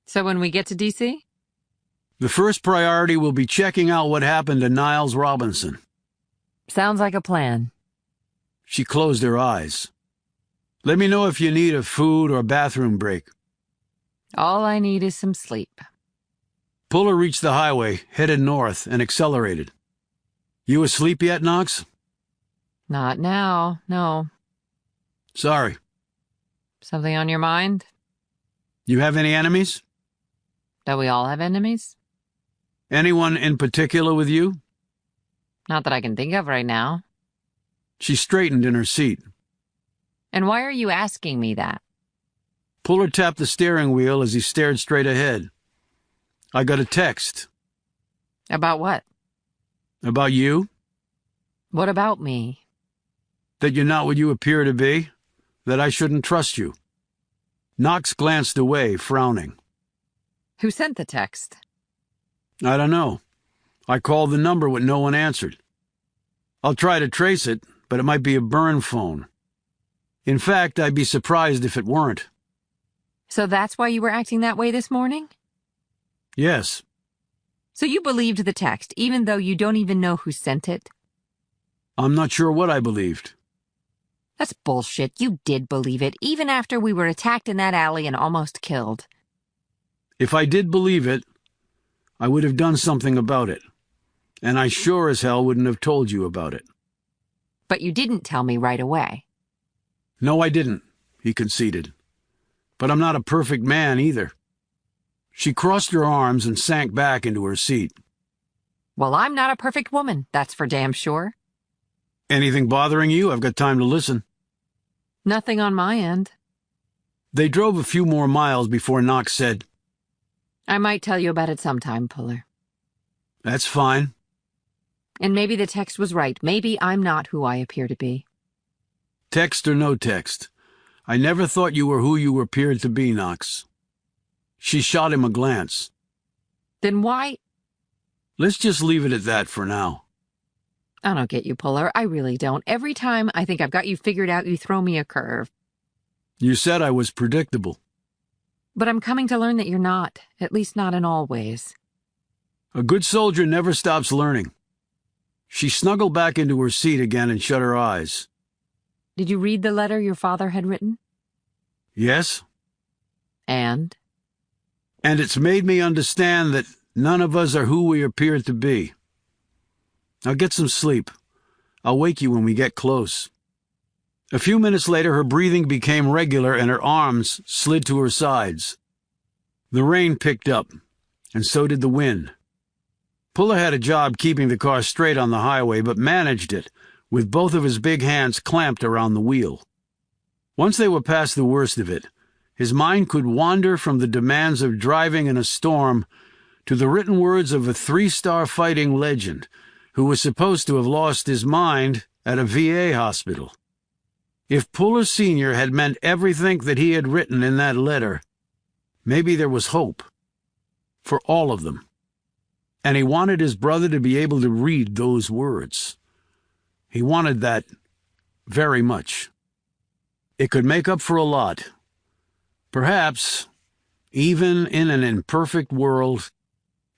So when we get to D.C.? The first priority will be checking out what happened to Niles Robinson. Sounds like a plan. She closed her eyes. Let me know if you need a food or bathroom break. All I need is some sleep. Puller reached the highway, headed north, and accelerated. You asleep yet, Knox? Not now, no. Sorry. Something on your mind? You have any enemies? Do we all have enemies? Anyone in particular with you? Not that I can think of right now. She straightened in her seat. And why are you asking me that? Puller tapped the steering wheel as he stared straight ahead. I got a text. About what? About you? What about me? That you're not what you appear to be? That I shouldn't trust you? Knox glanced away, frowning. Who sent the text? I don't know. I called the number but no one answered. I'll try to trace it, but it might be a burn phone. In fact, I'd be surprised if it weren't. So that's why you were acting that way this morning? Yes. So you believed the text, even though you don't even know who sent it? I'm not sure what I believed. That's bullshit. You did believe it, even after we were attacked in that alley and almost killed. If I did believe it, I would have done something about it. And I sure as hell wouldn't have told you about it. But you didn't tell me right away. No, I didn't, he conceded. But I'm not a perfect man either. She crossed her arms and sank back into her seat. Well, I'm not a perfect woman, that's for damn sure. Anything bothering you? I've got time to listen. Nothing on my end. They drove a few more miles before Knox said, I might tell you about it sometime, Puller. That's fine. And maybe the text was right. Maybe I'm not who I appear to be. Text or no text, I never thought you were who you appeared to be, Knox. She shot him a glance. Then why? Let's just leave it at that for now. I don't get you, Puller. I really don't. Every time I think I've got you figured out, you throw me a curve. You said I was predictable. But I'm coming to learn that you're not, at least not in all ways. A good soldier never stops learning. She snuggled back into her seat again and shut her eyes. Did you read the letter your father had written? Yes? And? And it's made me understand that none of us are who we appear to be. Now get some sleep. I'll wake you when we get close. A few minutes later, her breathing became regular and her arms slid to her sides. The rain picked up, and so did the wind. Puller had a job keeping the car straight on the highway, but managed it with both of his big hands clamped around the wheel. Once they were past the worst of it, his mind could wander from the demands of driving in a storm to the written words of a 3-star fighting legend who was supposed to have lost his mind at a VA hospital. If Puller Sr. had meant everything that he had written in that letter, maybe there was hope. For all of them. And he wanted his brother to be able to read those words. He wanted that very much. It could make up for a lot. Perhaps, even in an imperfect world,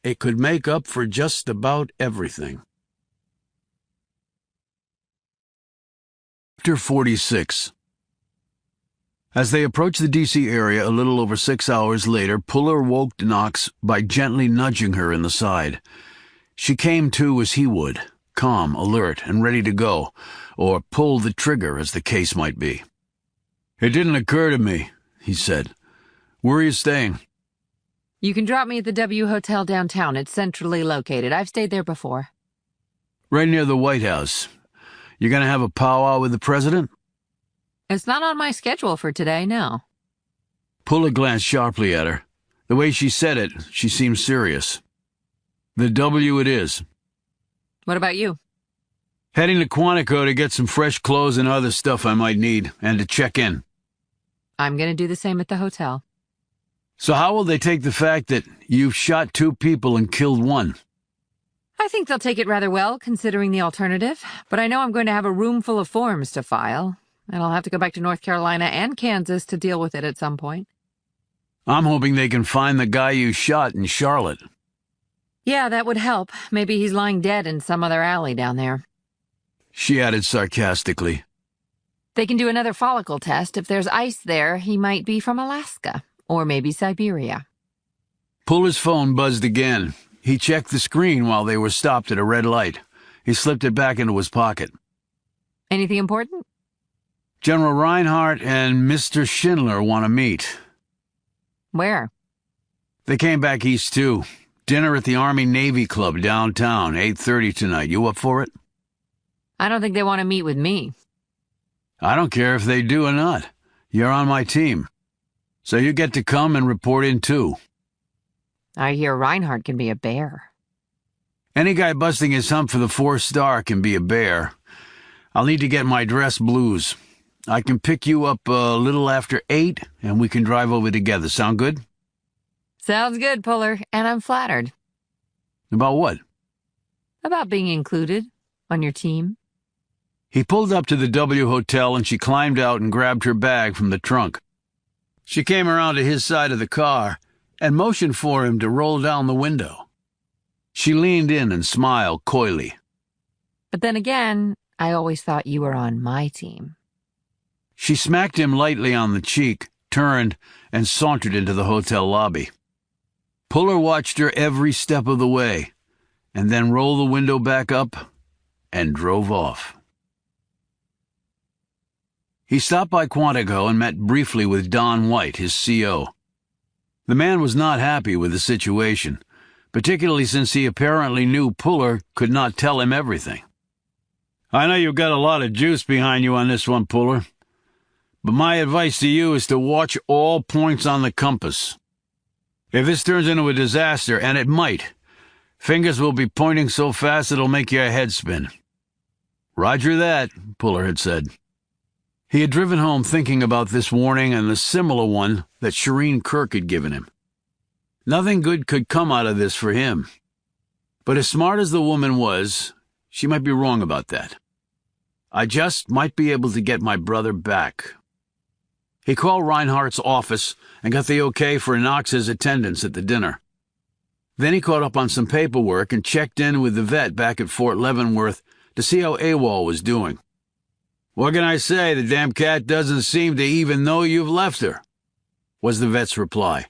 it could make up for just about everything. Chapter 46. As they approached the D.C. area a little over 6 hours later, Puller woke Knox by gently nudging her in the side. She came to as he would, calm, alert, and ready to go, or pull the trigger as the case might be. "It didn't occur to me," he said. "Where are you staying?" You can drop me at the W Hotel downtown. It's centrally located. I've stayed there before. "Right near the White House. You gonna have a powwow with the president?" It's not on my schedule for today, no. Puller glanced sharply at her. The way she said it, she seemed serious. "The W it is." What about you? "Heading to Quantico to get some fresh clothes and other stuff I might need, and to check in." I'm going to do the same at the hotel. "So how will they take the fact that you've shot 2 people and killed 1? I think they'll take it rather well, considering the alternative. But I know I'm going to have a room full of forms to file, and I'll have to go back to North Carolina and Kansas to deal with it at some point. I'm hoping they can find the guy you shot in Charlotte." Yeah, that would help. Maybe he's lying dead in some other alley down there. She added sarcastically. They can do another follicle test. If there's ice there, he might be from Alaska, or maybe Siberia. Puller's phone buzzed again. He checked the screen while they were stopped at a red light. He slipped it back into his pocket. Anything important? "General Reinhardt and Mr. Schindler want to meet." Where? "They came back east, too. Dinner at the Army-Navy Club downtown, 8:30 tonight. You up for it?" I don't think they want to meet with me. "I don't care if they do or not. You're on my team. So you get to come and report in, too." I hear Reinhardt can be a bear. "Any guy busting his hump for the 4-star can be a bear. I'll need to get my dress blues. I can pick you up a little after 8, and we can drive over together. Sound good?" Sounds good, Puller, and I'm flattered. "About what?" About being included on your team. He pulled up to the W Hotel, and she climbed out and grabbed her bag from the trunk. She came around to his side of the car and motioned for him to roll down the window. She leaned in and smiled coyly. But then again, I always thought you were on my team. She smacked him lightly on the cheek, turned, and sauntered into the hotel lobby. Puller watched her every step of the way, and then rolled the window back up and drove off. He stopped by Quantico and met briefly with Don White, his CO. The man was not happy with the situation, particularly since he apparently knew Puller could not tell him everything. "I know you've got a lot of juice behind you on this one, Puller, but my advice to you is to watch all points on the compass. If this turns into a disaster, and it might, fingers will be pointing so fast it'll make your head spin." "Roger that," Puller had said. He had driven home thinking about this warning and the similar one that Shireen Kirk had given him. Nothing good could come out of this for him. But as smart as the woman was, she might be wrong about that. I just might be able to get my brother back. He called Reinhardt's office and got the okay for Knox's attendance at the dinner. Then he caught up on some paperwork and checked in with the vet back at Fort Leavenworth to see how AWOL was doing. "What can I say? The damn cat doesn't seem to even know you've left her," was the vet's reply,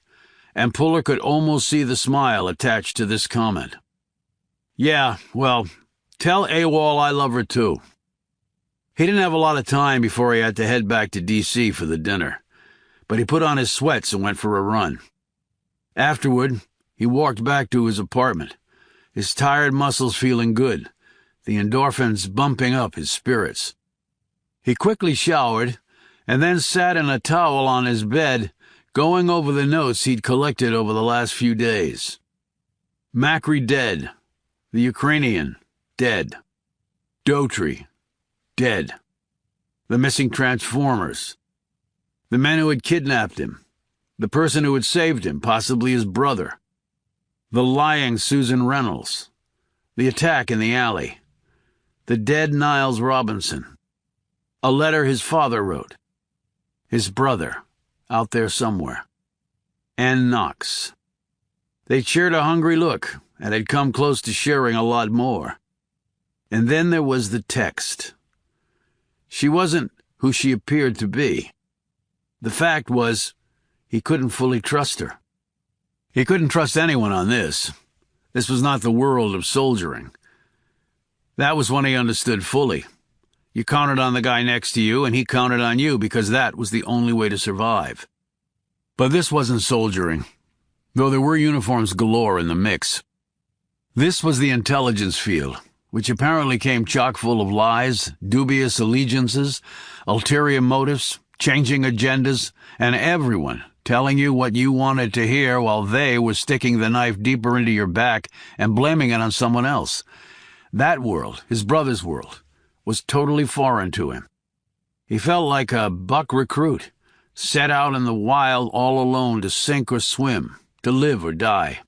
and Puller could almost see the smile attached to this comment. "Yeah, well, tell AWOL I love her too." He didn't have a lot of time before he had to head back to D.C. for the dinner, but he put on his sweats and went for a run. Afterward, he walked back to his apartment, his tired muscles feeling good, the endorphins bumping up his spirits. He quickly showered, and then sat in a towel on his bed, going over the notes he'd collected over the last few days. Macri dead. The Ukrainian dead. Dotry dead. The missing Transformers. The men who had kidnapped him. The person who had saved him, possibly his brother. The lying Susan Reynolds. The attack in the alley. The dead Niles Robinson. A letter his father wrote. His brother, out there somewhere. And Knox. They'd shared a hungry look, and had come close to sharing a lot more. And then there was the text. She wasn't who she appeared to be. The fact was, he couldn't fully trust her. He couldn't trust anyone on this. This was not the world of soldiering. That was when he understood fully. You counted on the guy next to you, and he counted on you because that was the only way to survive. But this wasn't soldiering, though there were uniforms galore in the mix. This was the intelligence field, which apparently came chock full of lies, dubious allegiances, ulterior motives, changing agendas, and everyone telling you what you wanted to hear while they were sticking the knife deeper into your back and blaming it on someone else. That world, his brother's world, was totally foreign to him. He felt like a buck recruit, set out in the wild all alone to sink or swim, to live or die.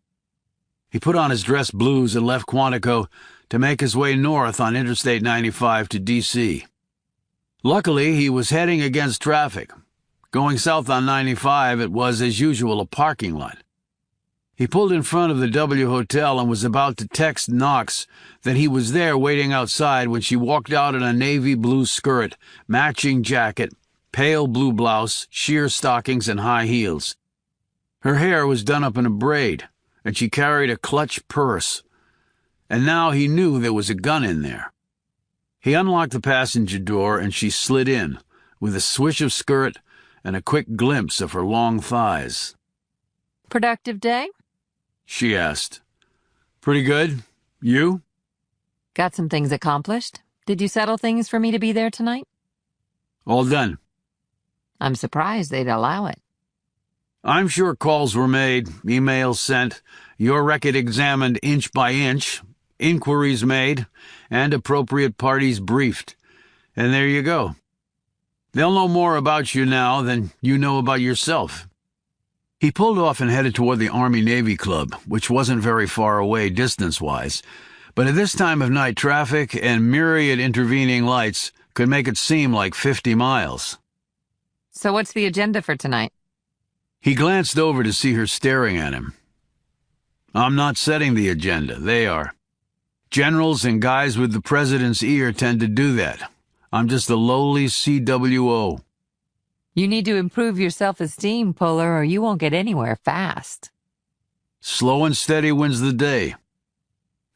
He put on his dress blues and left Quantico to make his way north on Interstate 95 to D.C. Luckily, he was heading against traffic. Going south on 95, it was, as usual, a parking lot. He pulled in front of the W Hotel and was about to text Knox that he was there waiting outside when she walked out in a navy blue skirt, matching jacket, pale blue blouse, sheer stockings, and high heels. Her hair was done up in a braid, and she carried a clutch purse. And now he knew there was a gun in there. He unlocked the passenger door, and she slid in, with a swish of skirt and a quick glimpse of her long thighs. Productive day? She asked. Pretty good. You? Got some things accomplished? Did you settle things for me to be there tonight? All done. I'm surprised they'd allow it. I'm sure calls were made, emails sent, your record examined inch by inch, inquiries made, and appropriate parties briefed. And there you go. They'll know more about you now than you know about yourself. He pulled off and headed toward the Army-Navy Club, which wasn't very far away distance-wise, but at this time of night traffic and myriad intervening lights could make it seem like 50 miles. So what's the agenda for tonight? He glanced over to see her staring at him. I'm not setting the agenda, they are. Generals and guys with the president's ear tend to do that. I'm just a lowly CWO. You need to improve your self-esteem, Puller, or you won't get anywhere fast. Slow and steady wins the day.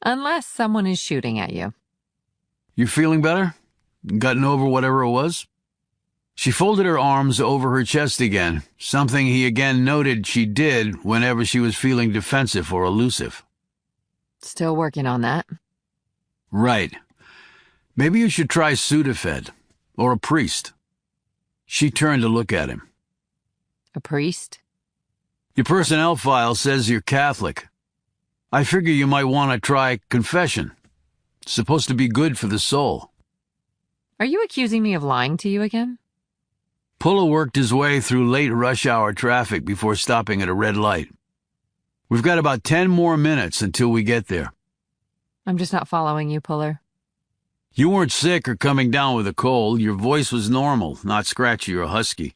Unless someone is shooting at you. You feeling better? Gotten over whatever it was? She folded her arms over her chest again, something he again noted she did whenever she was feeling defensive or elusive. Still working on that. Right. Maybe you should try Sudafed, or a priest. She turned to look at him. A priest? Your personnel file says you're Catholic. I figure you might want to try confession. It's supposed to be good for the soul. Are you accusing me of lying to you again? Puller worked his way through late rush-hour traffic before stopping at a red light. We've got about 10 more minutes until we get there. I'm just not following you, Puller. You weren't sick or coming down with a cold. Your voice was normal, not scratchy or husky.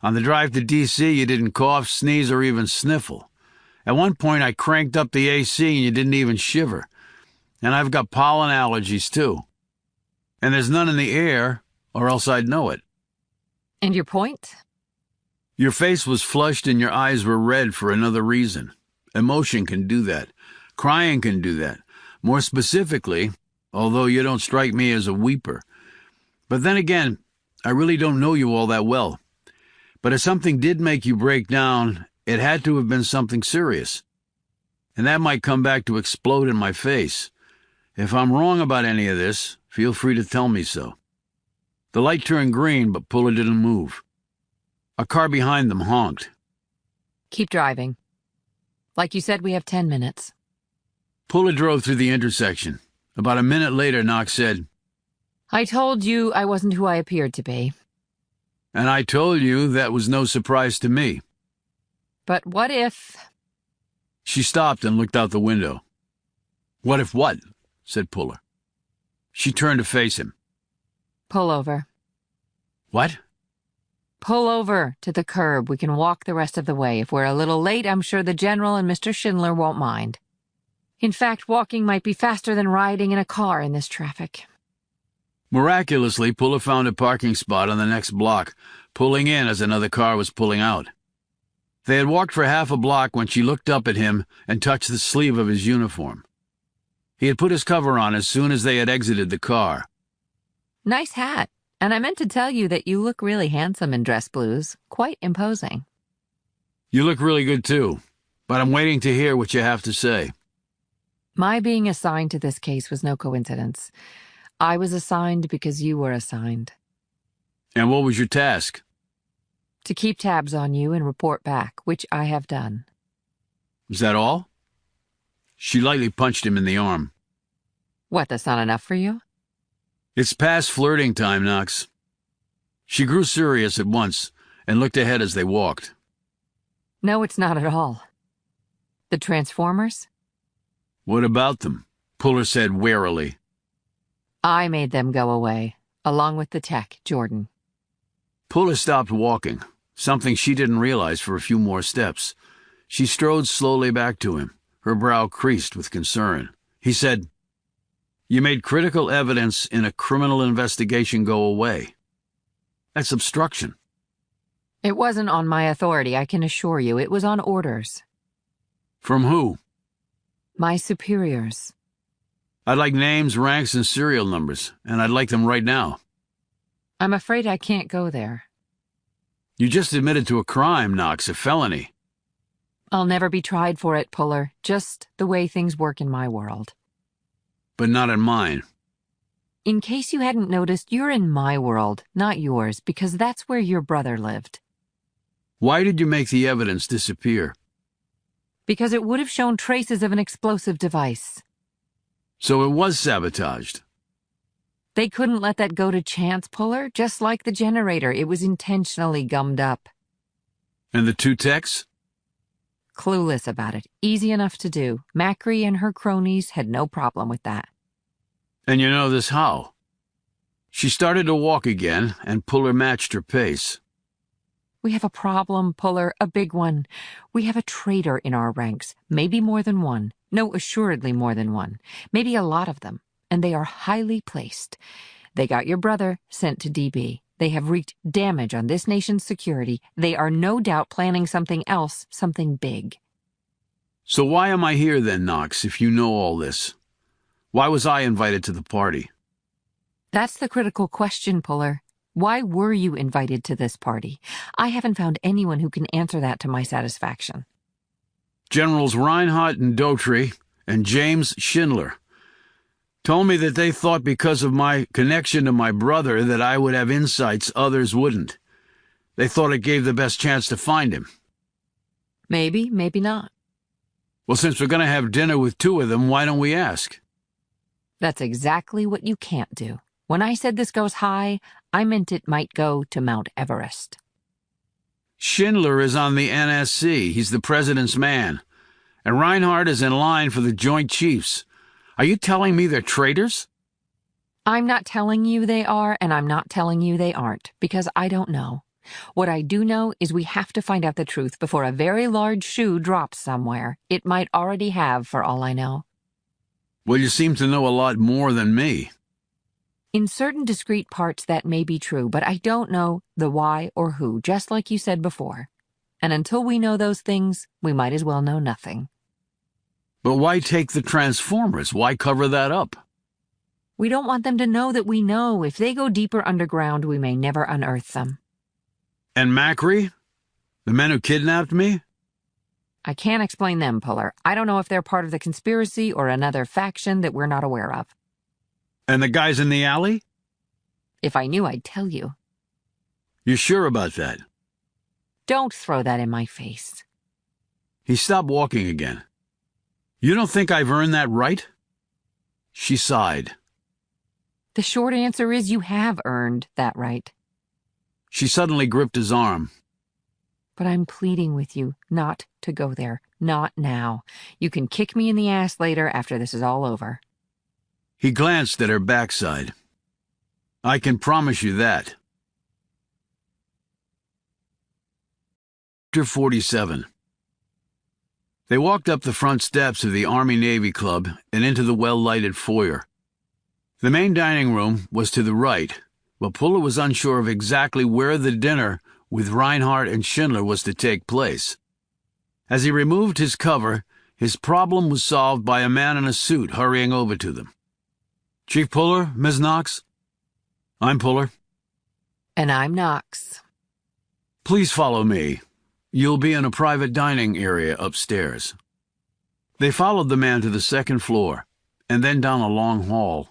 On the drive to D.C., you didn't cough, sneeze, or even sniffle. At one point, I cranked up the AC and you didn't even shiver. And I've got pollen allergies, too. And there's none in the air, or else I'd know it. And your point? Your face was flushed and your eyes were red for another reason. Emotion can do that. Crying can do that. More specifically, although you don't strike me as a weeper. But then again, I really don't know you all that well. But if something did make you break down, it had to have been something serious. And that might come back to explode in my face. If I'm wrong about any of this, feel free to tell me so. The light turned green, but Puller didn't move. A car behind them honked. Keep driving. Like you said, we have 10 minutes. Puller drove through the intersection. About a minute later, Knox said, I told you I wasn't who I appeared to be. And I told you that was no surprise to me. But what if... She stopped and looked out the window. What if what? Said Puller. She turned to face him. Pull over. What? Pull over to the curb. We can walk the rest of the way. If we're a little late, I'm sure the General and Mr. Schindler won't mind. In fact, walking might be faster than riding in a car in this traffic. Miraculously, Puller found a parking spot on the next block, pulling in as another car was pulling out. They had walked for half a block when she looked up at him and touched the sleeve of his uniform. He had put his cover on as soon as they had exited the car. Nice hat. And I meant to tell you that you look really handsome in dress blues. Quite imposing. You look really good, too. But I'm waiting to hear what you have to say. My being assigned to this case was no coincidence. I was assigned because you were assigned. And what was your task? To keep tabs on you and report back, which I have done. Is that all? She lightly punched him in the arm. What, that's not enough for you? It's past flirting time, Knox. She grew serious at once and looked ahead as they walked. No, it's not at all. The Transformers? What about them? Puller said warily. I made them go away, along with the tech, Jordan. Puller stopped walking, something she didn't realize for a few more steps. She strode slowly back to him, her brow creased with concern. He said, "You made critical evidence in a criminal investigation go away. That's obstruction." It wasn't on my authority, I can assure you. It was on orders. From who? My superiors. I'd like names, ranks, and serial numbers, and I'd like them right now. I'm afraid I can't go there. You just admitted to a crime, Knox, a felony. I'll never be tried for it, Puller. Just the way things work in my world. But not in mine. In case you hadn't noticed, you're in my world, not yours, because that's where your brother lived. Why did you make the evidence disappear? Because it would have shown traces of an explosive device. So it was sabotaged. They couldn't let that go to chance, Puller, just like the generator. It was intentionally gummed up. And the two techs? Clueless about it. Easy enough to do. Macri and her cronies had no problem with that. And you know this how? She started to walk again, and Puller matched her pace. We have a problem, Puller, a big one. We have a traitor in our ranks, maybe more than one. No, assuredly more than one. Maybe a lot of them. And they are highly placed. They got your brother sent to DB. They have wreaked damage on this nation's security. They are no doubt planning something else, something big. So why am I here then, Knox, if you know all this? Why was I invited to the party? That's the critical question, Puller. Why were you invited to this party? I haven't found anyone who can answer that to my satisfaction. Generals Reinhardt and Daughtry and James Schindler told me that they thought because of my connection to my brother that I would have insights others wouldn't. They thought it gave the best chance to find him. Maybe, maybe not. Well, since we're going to have dinner with two of them, why don't we ask? That's exactly what you can't do. When I said this goes high, I meant it might go to Mount Everest. Schindler is on the NSC. He's the president's man. And Reinhardt is in line for the Joint Chiefs. Are you telling me they're traitors? I'm not telling you they are, and I'm not telling you they aren't, because I don't know. What I do know is we have to find out the truth before a very large shoe drops somewhere. It might already have, for all I know. Well, you seem to know a lot more than me. In certain discrete parts that may be true, but I don't know the why or who, just like you said before. And until we know those things, we might as well know nothing. But why take the Transformers? Why cover that up? We don't want them to know that we know. If they go deeper underground, we may never unearth them. And Macri? The men who kidnapped me? I can't explain them, Puller. I don't know if they're part of the conspiracy or another faction that we're not aware of. And the guys in the alley? If I knew, I'd tell you. You sure about that? Don't throw that in my face. He stopped walking again. You don't think I've earned that right? She sighed. The short answer is you have earned that right. She suddenly gripped his arm. But I'm pleading with you not to go there. Not now. You can kick me in the ass later after this is all over. He glanced at her backside. I can promise you that. Chapter 47. They walked up the front steps of the Army-Navy Club and into the well-lighted foyer. The main dining room was to the right, but Puller was unsure of exactly where the dinner with Reinhardt and Schindler was to take place. As he removed his cover, his problem was solved by a man in a suit hurrying over to them. Chief Puller, Ms. Knox? I'm Puller. And I'm Knox. Please follow me. You'll be in a private dining area upstairs. They followed the man to the second floor, and then down a long hall.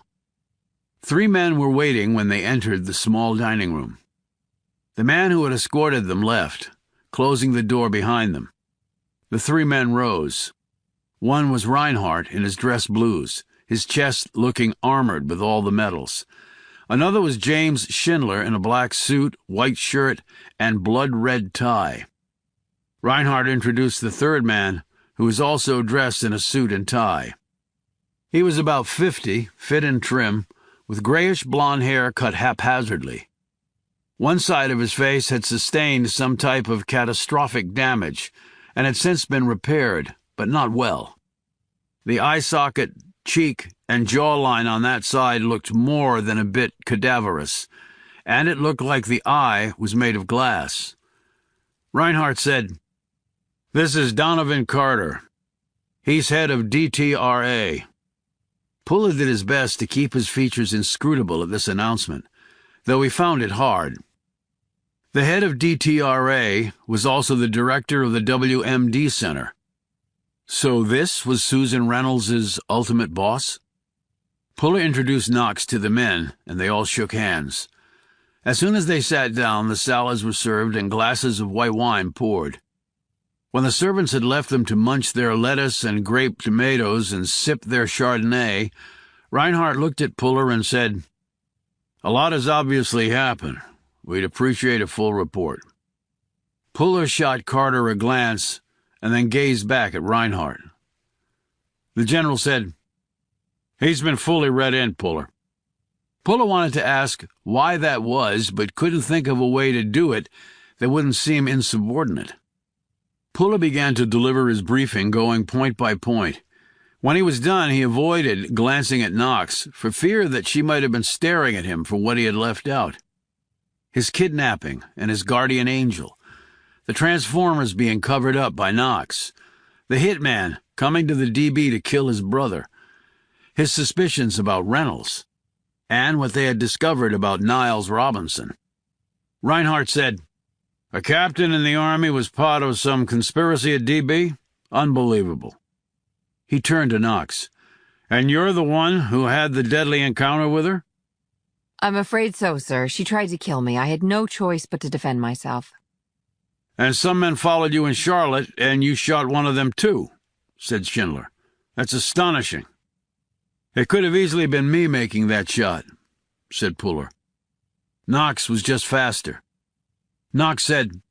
3 men were waiting when they entered the small dining room. The man who had escorted them left, closing the door behind them. The 3 men rose. One was Reinhardt in his dress blues, his chest looking armored with all the medals. Another was James Schindler in a black suit, white shirt, and blood-red tie. Reinhardt introduced the 3rd man, who was also dressed in a suit and tie. He was about 50, fit and trim, with grayish blonde hair cut haphazardly. One side of his face had sustained some type of catastrophic damage and had since been repaired, but not well. The eye socket, cheek, and jawline on that side looked more than a bit cadaverous, and it looked like the eye was made of glass. Reinhardt said, "This is Donovan Carter. He's head of DTRA." Puller did his best to keep his features inscrutable at this announcement, though he found it hard. The head of DTRA was also the director of the WMD Center. So this was Susan Reynolds's ultimate boss? Puller introduced Knox to the men, and they all shook hands. As soon as they sat down, the salads were served and glasses of white wine poured. When the servants had left them to munch their lettuce and grape tomatoes and sip their Chardonnay, Reinhardt looked at Puller and said, "A lot has obviously happened. We'd appreciate a full report." Puller shot Carter a glance and then gazed back at Reinhardt. The general said, "He's been fully read in, Puller." Puller wanted to ask why that was, but couldn't think of a way to do it that wouldn't seem insubordinate. Puller began to deliver his briefing, going point by point. When he was done, he avoided glancing at Knox, for fear that she might have been staring at him for what he had left out. His kidnapping and his guardian angel, the Transformers being covered up by Knox, the hitman coming to the DB to kill his brother, his suspicions about Reynolds, and what they had discovered about Niles Robinson. Reinhardt said, "A captain in the Army was part of some conspiracy at DB? Unbelievable." He turned to Knox. "And you're the one who had the deadly encounter with her?" I'm afraid so, sir. She tried to kill me. I had no choice but to defend myself. "And some men followed you in Charlotte, and you shot one of them too," said Schindler. "That's astonishing." "It could have easily been me making that shot," said Puller. Knox was just faster. Knox said,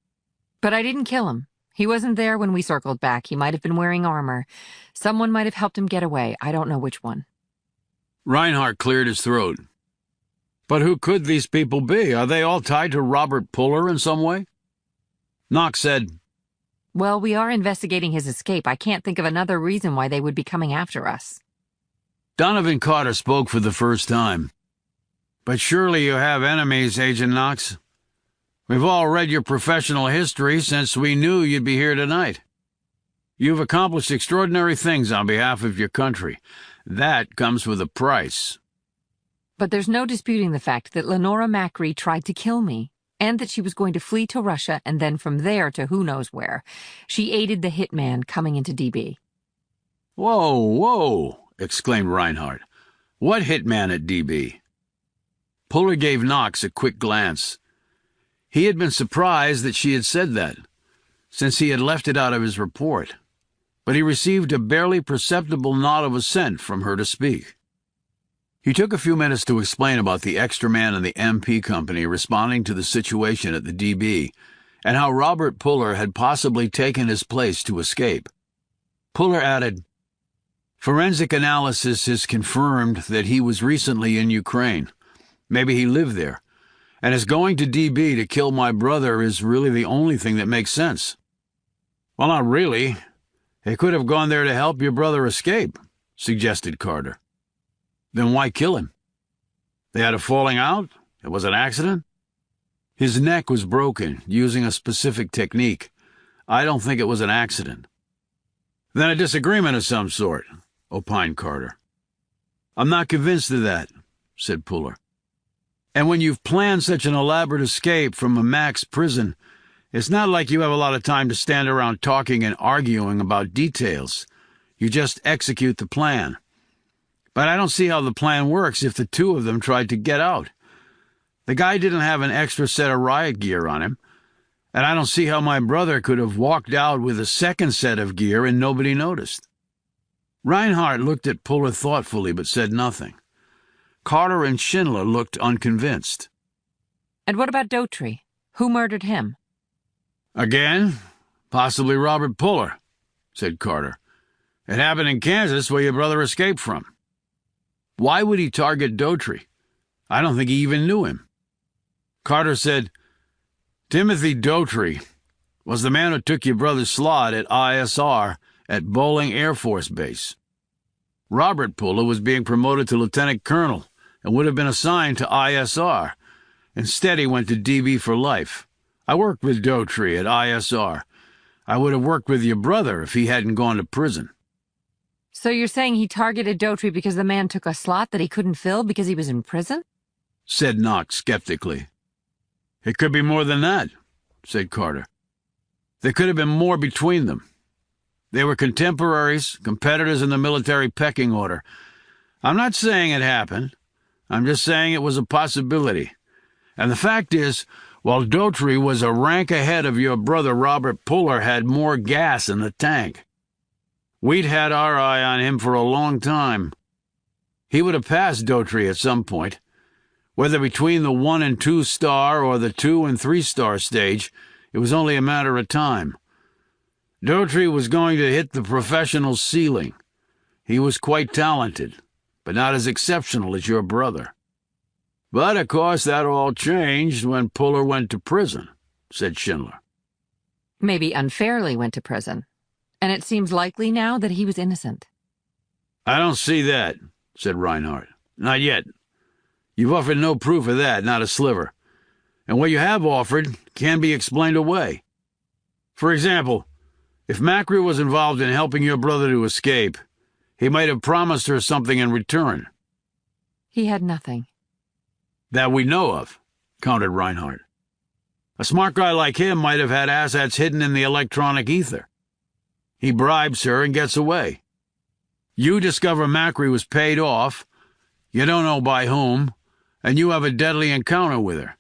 But I didn't kill him. He wasn't there when we circled back. He might have been wearing armor. Someone might have helped him get away. I don't know which one. Reinhardt cleared his throat. "But who could these people be? Are they all tied to Robert Puller in some way?" Knox said, Well, we are investigating his escape. I can't think of another reason why they would be coming after us. Donovan Carter spoke for the first time. "But surely you have enemies, Agent Knox. We've all read your professional history since we knew you'd be here tonight. You've accomplished extraordinary things on behalf of your country. That comes with a price." But there's no disputing the fact that Lenora Macri tried to kill me, and that she was going to flee to Russia and then from there to who knows where. She aided the hitman coming into DB. "Whoa, whoa," exclaimed Reinhardt. "What hitman at DB?" Puller gave Knox a quick glance. He had been surprised that she had said that, since he had left it out of his report, but he received a barely perceptible nod of assent from her to speak. He took a few minutes to explain about the extra man in the MP company responding to the situation at the DB, and how Robert Puller had possibly taken his place to escape. Puller added, "Forensic analysis has confirmed that he was recently in Ukraine. Maybe he lived there. And his going to DB to kill my brother is really the only thing that makes sense." "Well, not really. He could have gone there to help your brother escape," suggested Carter. "Then why kill him? They had a falling out? It was an accident?" "His neck was broken, using a specific technique. I don't think it was an accident." "Then a disagreement of some sort," opined Carter. "I'm not convinced of that," said Puller. "And when you've planned such an elaborate escape from a max prison, it's not like you have a lot of time to stand around talking and arguing about details. You just execute the plan. But I don't see how the plan works if the two of them tried to get out. The guy didn't have an extra set of riot gear on him, and I don't see how my brother could have walked out with a second set of gear and nobody noticed." Reinhardt looked at Puller thoughtfully but said nothing. Carter and Schindler looked unconvinced. And what about Daughtry? Who murdered him? "Again, possibly Robert Puller," said Carter. "It happened in Kansas, where your brother escaped from." "Why would he target Daughtry? I don't think he even knew him." Carter said, "Timothy Daughtry was the man who took your brother's slot at ISR at Bolling Air Force Base. Robert Puller was being promoted to lieutenant colonel and would have been assigned to ISR. Instead, he went to DB for life. I worked with Daughtry at ISR. I would have worked with your brother if he hadn't gone to prison." So you're saying he targeted Daughtry because the man took a slot that he couldn't fill because he was in prison? Said Knox skeptically. "It could be more than that," said Carter. "There could have been more between them. They were contemporaries, competitors in the military pecking order. I'm not saying it happened. I'm just saying it was a possibility. And the fact is, while Daughtry was a rank ahead of your brother, Robert Puller had more gas in the tank. We'd had our eye on him for a long time. He would have passed Daughtry at some point. Whether between the 1 and 2 star or the 2 and 3 star stage, it was only a matter of time. Daughtry was going to hit the professional ceiling. He was quite talented, but not as exceptional as your brother. But, of course, that all changed when Puller went to prison," said Schindler. Maybe unfairly went to prison. And it seems likely now that he was innocent. "I don't see that," said Reinhardt. "Not yet. You've offered no proof of that, not a sliver. And what you have offered can be explained away. For example, if Macri was involved in helping your brother to escape, he might have promised her something in return." He had nothing. "That we know of," countered Reinhardt. "A smart guy like him might have had assets hidden in the electronic ether. He bribes her and gets away. You discover Macri was paid off, you don't know by whom, and you have a deadly encounter with her.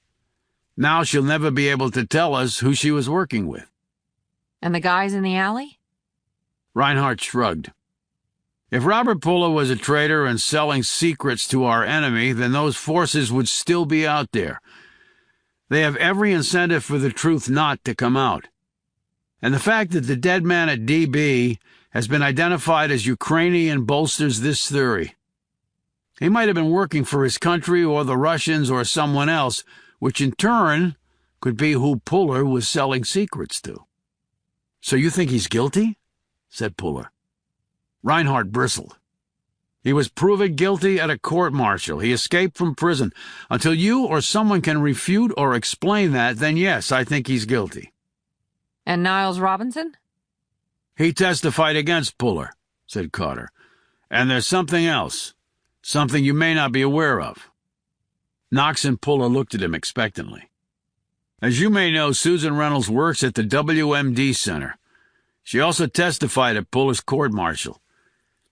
Now she'll never be able to tell us who she was working with." And the guys in the alley? Reinhardt shrugged. "If Robert Puller was a traitor and selling secrets to our enemy, then those forces would still be out there. They have every incentive for the truth not to come out. And the fact that the dead man at DB has been identified as Ukrainian bolsters this theory. He might have been working for his country or the Russians or someone else, which in turn could be who Puller was selling secrets to." "So you think he's guilty?" said Puller. Reinhardt bristled. "He was proven guilty at a court-martial. He escaped from prison. Until you or someone can refute or explain that, then yes, I think he's guilty." And Niles Robinson? "He testified against Puller," said Carter. "And there's something else. Something you may not be aware of." Knox and Puller looked at him expectantly. "As you may know, Susan Reynolds works at the WMD Center. She also testified at Puller's court-martial.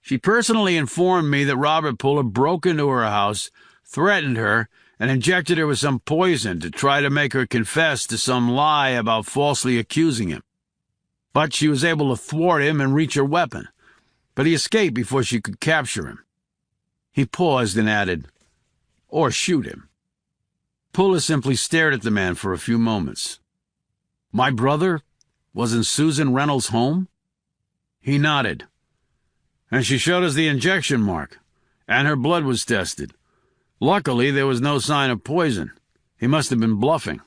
She personally informed me that Robert Puller broke into her house, threatened her, and injected her with some poison to try to make her confess to some lie about falsely accusing him. But she was able to thwart him and reach her weapon. But he escaped before she could capture him. He paused and added, "Or shoot him." Puller simply stared at the man for a few moments. "My brother was in Susan Reynolds' home?" He nodded. "And she showed us the injection mark, and her blood was tested. Luckily, there was no sign of poison. He must have been bluffing."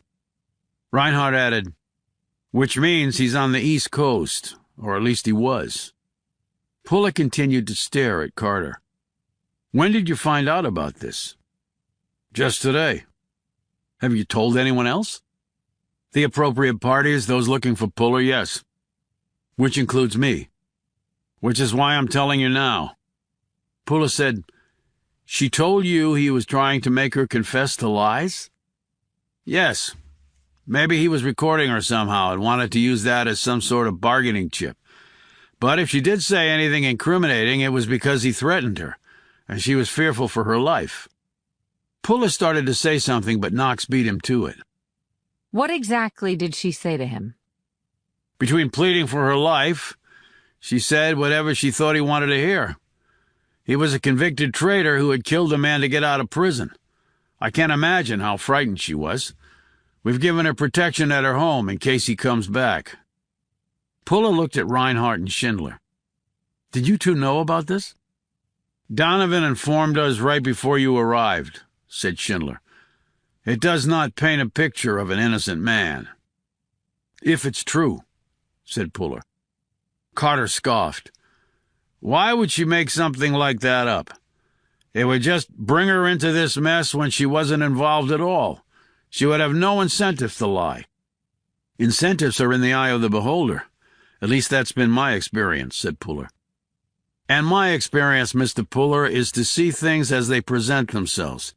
Reinhardt added, "Which means he's on the East Coast, or at least he was." Puller continued to stare at Carter. "When did you find out about this?" "Just today." "Have you told anyone else?" "The appropriate parties, those looking for Puller, yes. Which includes me. Which is why I'm telling you now." Puller said, "She told you he was trying to make her confess to lies?" "Yes. Maybe he was recording her somehow and wanted to use that as some sort of bargaining chip. But if she did say anything incriminating, it was because he threatened her, and she was fearful for her life." Puller started to say something, but Knox beat him to it. What exactly did she say to him? Between pleading for her life, she said whatever she thought he wanted to hear. He was a convicted traitor who had killed a man to get out of prison. I can't imagine how frightened she was. We've given her protection at her home in case he comes back." Puller looked at Reinhardt and Schindler. "Did you two know about this?" "Donovan informed us right before you arrived," said Schindler. "It does not paint a picture of an innocent man." "If it's true," said Puller. Carter scoffed. "Why would she make something like that up? It would just bring her into this mess when she wasn't involved at all. She would have no incentive to lie." "Incentives are in the eye of the beholder. At least that's been my experience," said Puller. "And my experience, Mr. Puller, is to see things as they present themselves.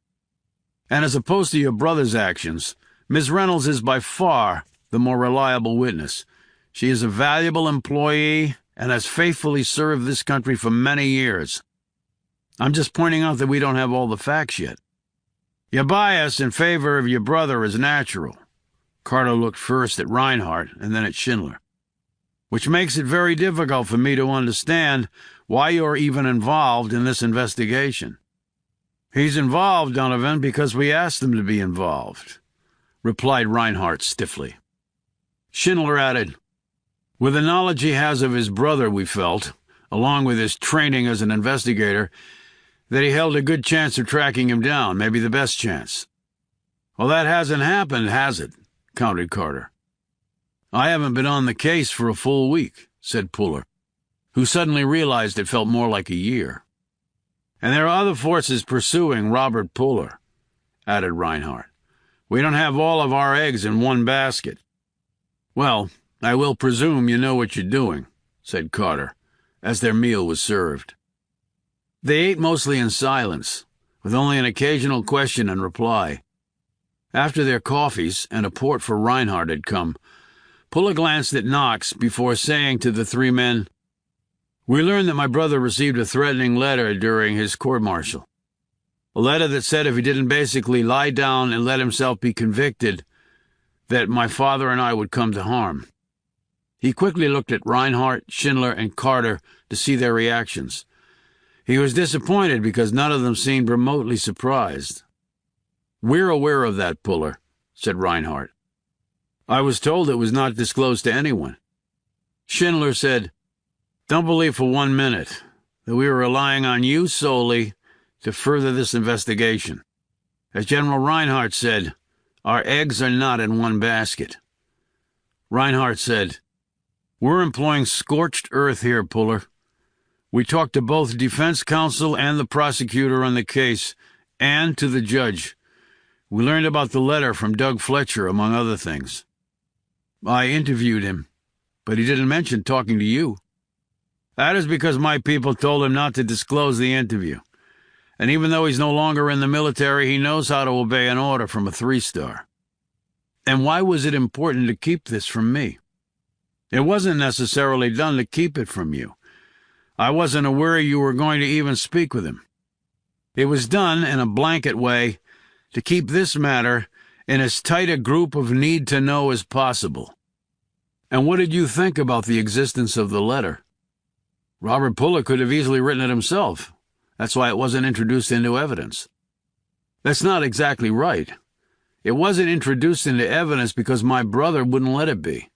And as opposed to your brother's actions, Miss Reynolds is by far the more reliable witness. She is a valuable employee and has faithfully served this country for many years. I'm just pointing out that we don't have all the facts yet. Your bias in favor of your brother is natural." Carter looked first at Reinhardt and then at Schindler. "Which makes it very difficult for me to understand why you're even involved in this investigation." "He's involved, Donovan, because we asked him to be involved," replied Reinhardt stiffly. Schindler added, "With the knowledge he has of his brother, we felt, along with his training as an investigator, that he held a good chance of tracking him down, maybe the best chance." "Well, that hasn't happened, has it?" countered Carter. "I haven't been on the case for a full week," said Puller, who suddenly realized it felt more like a year. "And there are other forces pursuing Robert Puller," added Reinhardt. "We don't have all of our eggs in one basket." "Well, I will presume you know what you're doing," said Carter, as their meal was served. They ate mostly in silence, with only an occasional question and reply. After their coffees and a port for Reinhardt had come, Puller glanced at Knox before saying to the three men, "We learned that my brother received a threatening letter during his court-martial. A letter that said if he didn't basically lie down and let himself be convicted, that my father and I would come to harm." He quickly looked at Reinhardt, Schindler, and Carter to see their reactions. He was disappointed because none of them seemed remotely surprised. "We're aware of that, Puller," said Reinhardt. "I was told it was not disclosed to anyone." Schindler said, "Don't believe for 1 minute that we were relying on you solely to further this investigation. As General Reinhardt said, our eggs are not in one basket." Reinhardt said, "We're employing scorched earth here, Puller. We talked to both defense counsel and the prosecutor on the case, and to the judge. We learned about the letter from Doug Fletcher, among other things. I interviewed him, but he didn't mention talking to you. That is because my people told him not to disclose the interview. And even though he's no longer in the military, he knows how to obey an order from a 3-star. And why was it important to keep this from me? It wasn't necessarily done to keep it from you. I wasn't aware you were going to even speak with him. It was done in a blanket way to keep this matter in as tight a group of need-to-know as possible." "And what did you think about the existence of the letter?" "Robert Puller could have easily written it himself, That's why it wasn't introduced into evidence. That's not exactly right. It wasn't introduced into evidence because my brother wouldn't let it be.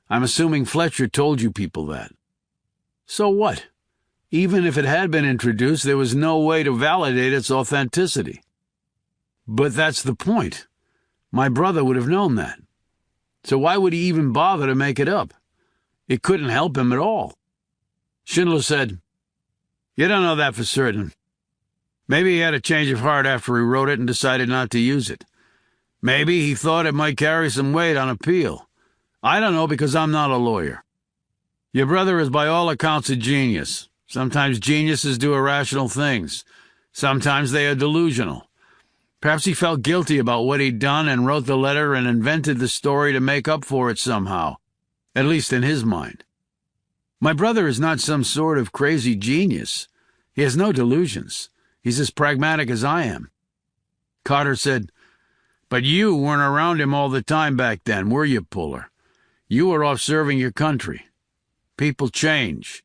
I'm assuming Fletcher told you people that. So what? Even if it had been introduced, there was no way to validate its authenticity. But that's the point. My brother would have known that. So why would he even bother to make it up? It couldn't help him at all. Schindler said, "You don't know that for certain. Maybe he had a change of heart after he wrote it and decided not to use it. Maybe he thought it might carry some weight on appeal. I don't know because I'm not a lawyer. Your brother is by all accounts a genius. Sometimes geniuses do irrational things. Sometimes they are delusional. Perhaps he felt guilty about what he'd done and wrote the letter and invented the story to make up for it somehow, at least in his mind. My brother is not some sort of crazy genius. He has no delusions. He's as pragmatic as I am." Carter said, "But you weren't around him all the time back then, were you, Puller? You were off serving your country. People change."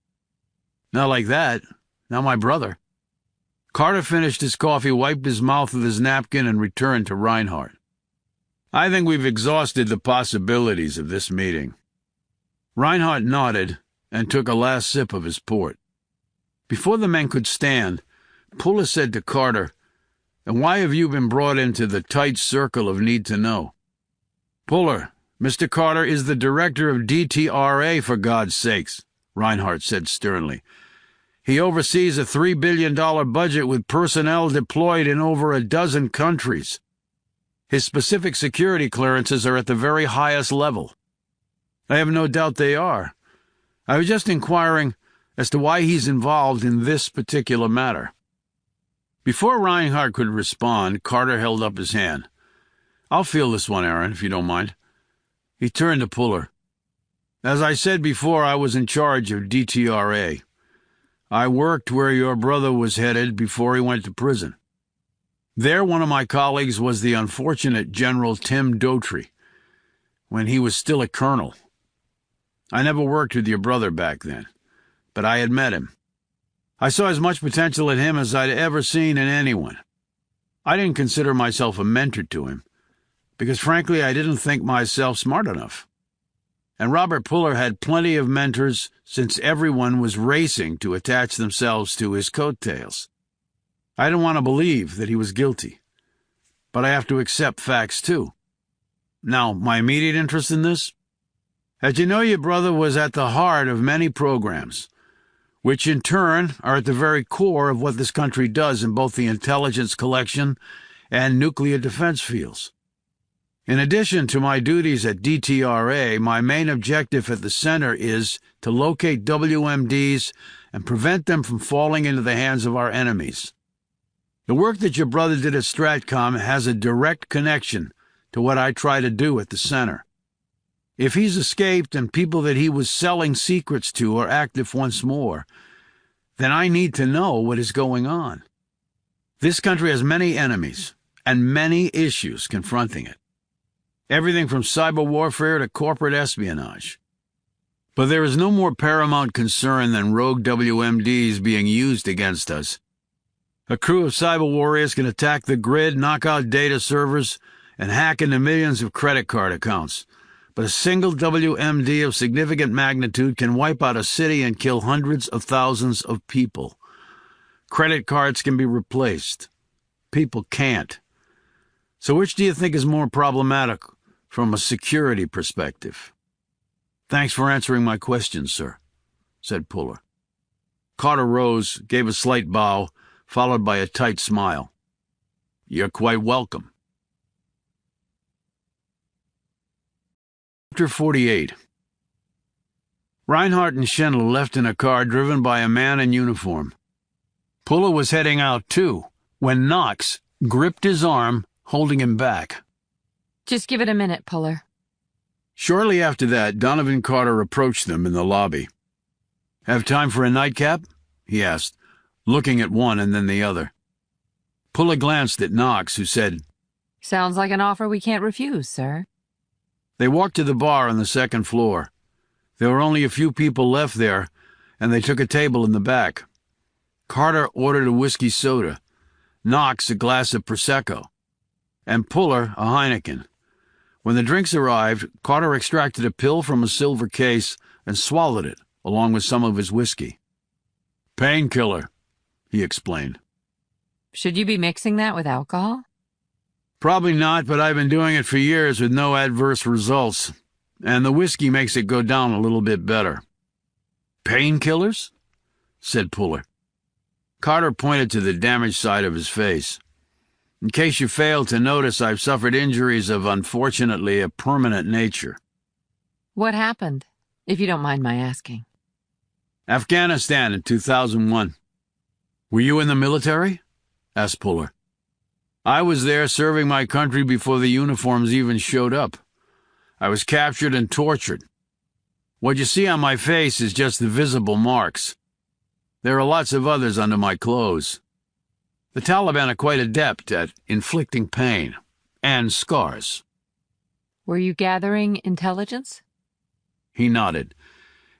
"Not like that. Not my brother." Carter finished his coffee, wiped his mouth with his napkin, and returned to Reinhardt. "I think we've exhausted the possibilities of this meeting." Reinhardt nodded and took a last sip of his port. Before the men could stand, Puller said to Carter, "And why have you been brought into the tight circle of need to know?" "Puller, Mr. Carter is the director of DTRA, for God's sakes," Reinhardt said sternly. "He oversees a $3 billion budget with personnel deployed in over a dozen countries. His specific security clearances are at the very highest level." "I have no doubt they are. I was just inquiring as to why he's involved in this particular matter." Before Reinhardt could respond, Carter held up his hand. "I'll feel this one, Aaron, if you don't mind." He turned to Puller. "As I said before, I was in charge of DTRA. I worked where your brother was headed before he went to prison. There, one of my colleagues was the unfortunate General Tim Dotry, when he was still a colonel. I never worked with your brother back then, but I had met him. I saw as much potential in him as I'd ever seen in anyone. I didn't consider myself a mentor to him, because frankly I didn't think myself smart enough. And Robert Puller had plenty of mentors since everyone was racing to attach themselves to his coattails. I didn't want to believe that he was guilty, but I have to accept facts too. Now, my immediate interest in this? As you know, your brother was at the heart of many programs, which in turn are at the very core of what this country does in both the intelligence collection and nuclear defense fields. In addition to my duties at DTRA, my main objective at the center is to locate WMDs and prevent them from falling into the hands of our enemies. The work that your brother did at Stratcom has a direct connection to what I try to do at the center. If he's escaped and people that he was selling secrets to are active once more, then I need to know what is going on. This country has many enemies and many issues confronting it. Everything from cyber warfare to corporate espionage. But there is no more paramount concern than rogue WMDs being used against us. A crew of cyber warriors can attack the grid, knock out data servers, and hack into millions of credit card accounts. But a single WMD of significant magnitude can wipe out a city and kill hundreds of thousands of people. Credit cards can be replaced. People can't. So which do you think is more problematic from a security perspective? Thanks for answering my question, sir, said Puller. Carter rose, gave a slight bow, followed by a tight smile. You're quite welcome. Chapter 48. Reinhardt and Schindler left in a car driven by a man in uniform. Puller was heading out, too, when Knox gripped his arm, holding him back. Just give it a minute, Puller. Shortly after that, Donovan Carter approached them in the lobby. Have time for a nightcap? He asked, looking at one and then the other. Puller glanced at Knox, who said, Sounds like an offer we can't refuse, sir. They walked to the bar on the second floor. There were only a few people left there, and they took a table in the back. Carter ordered a whiskey soda, Knox a glass of Prosecco, and Puller a Heineken. When the drinks arrived, Carter extracted a pill from a silver case and swallowed it, along with some of his whiskey. "Painkiller," he explained. Should you be mixing that with alcohol? "Probably not, but I've been doing it for years with no adverse results, and the whiskey makes it go down a little bit better." "Painkillers?" said Puller. Carter pointed to the damaged side of his face. "In case you failed to notice, I've suffered injuries of, unfortunately, a permanent nature." What happened, if you don't mind my asking? "Afghanistan in 2001. "Were you in the military?" asked Puller. "I was there serving my country before the uniforms even showed up. I was captured and tortured. What you see on my face is just the visible marks. There are lots of others under my clothes. The Taliban are quite adept at inflicting pain and scars." Were you gathering intelligence? He nodded.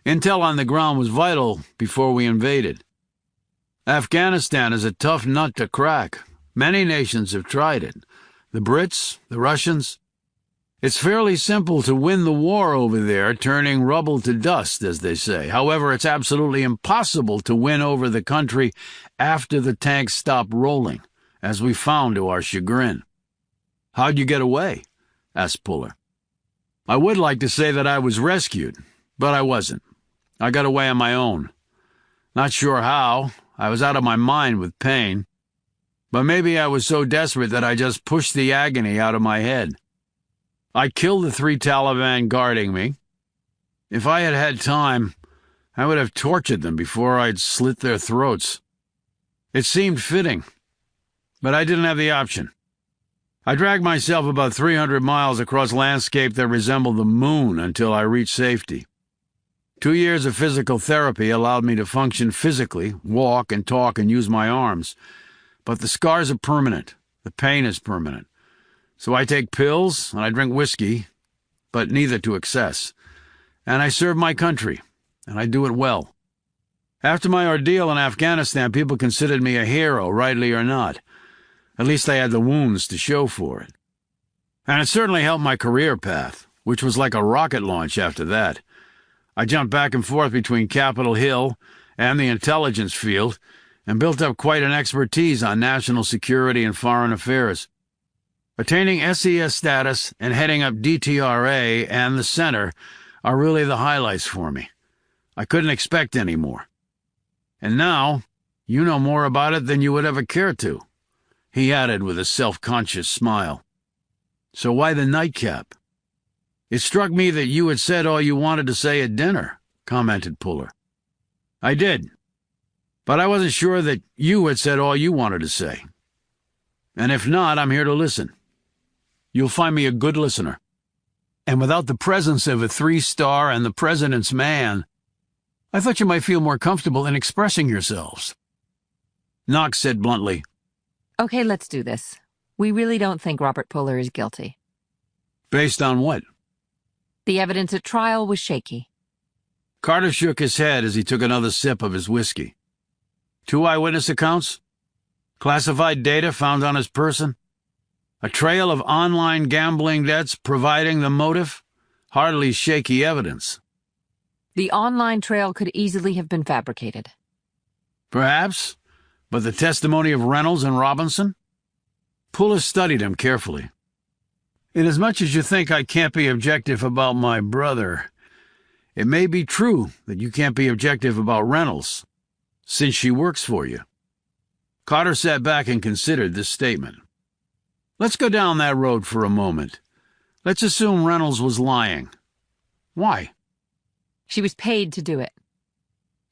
"Intel on the ground was vital before we invaded. Afghanistan is a tough nut to crack. Many nations have tried it. The Brits, the Russians. It's fairly simple to win the war over there, turning rubble to dust, as they say. However, it's absolutely impossible to win over the country after the tanks stop rolling, as we found to our chagrin." "How'd you get away?" asked Puller. "I would like to say that I was rescued, but I wasn't. I got away on my own. Not sure how. I was out of my mind with pain. But maybe I was so desperate that I just pushed the agony out of my head. I killed the 3 Taliban guarding me. If I had had time, I would have tortured them before I'd slit their throats. It seemed fitting, but I didn't have the option. I dragged myself about 300 miles across landscape that resembled the moon until I reached safety. 2 years of physical therapy allowed me to function physically, walk and talk and use my arms. But the scars are permanent. The pain is permanent. So I take pills and I drink whiskey, but neither to excess. And I serve my country, and I do it well. After my ordeal in Afghanistan, people considered me a hero, rightly or not. At least I had the wounds to show for it. And it certainly helped my career path, which was like a rocket launch after that. I jumped back and forth between Capitol Hill and the intelligence field and built up quite an expertise on national security and foreign affairs. Attaining SES status and heading up DTRA and the center are really the highlights for me. I couldn't expect any more. And now, you know more about it than you would ever care to," he added with a self-conscious smile. "So why the nightcap?" "It struck me that you had said all you wanted to say at dinner," commented Puller. "I did. But I wasn't sure that you had said all you wanted to say. And if not, I'm here to listen. You'll find me a good listener. And without the presence of a 3-star and the president's man, I thought you might feel more comfortable in expressing yourselves." Knox said bluntly, Okay, let's do this. We really don't think Robert Puller is guilty. "Based on what?" The evidence at trial was shaky. Carter shook his head as he took another sip of his whiskey. 2 eyewitness accounts? Classified data found on his person? A trail of online gambling debts providing the motive? Hardly shaky evidence. The online trail could easily have been fabricated. Perhaps, but the testimony of Reynolds and Robinson? Puller studied him carefully. "Inasmuch as you think I can't be objective about my brother, it may be true that you can't be objective about Reynolds, since she works for you." Carter sat back and considered this statement. "Let's go down that road for a moment. Let's assume Reynolds was lying. Why?" She was paid to do it.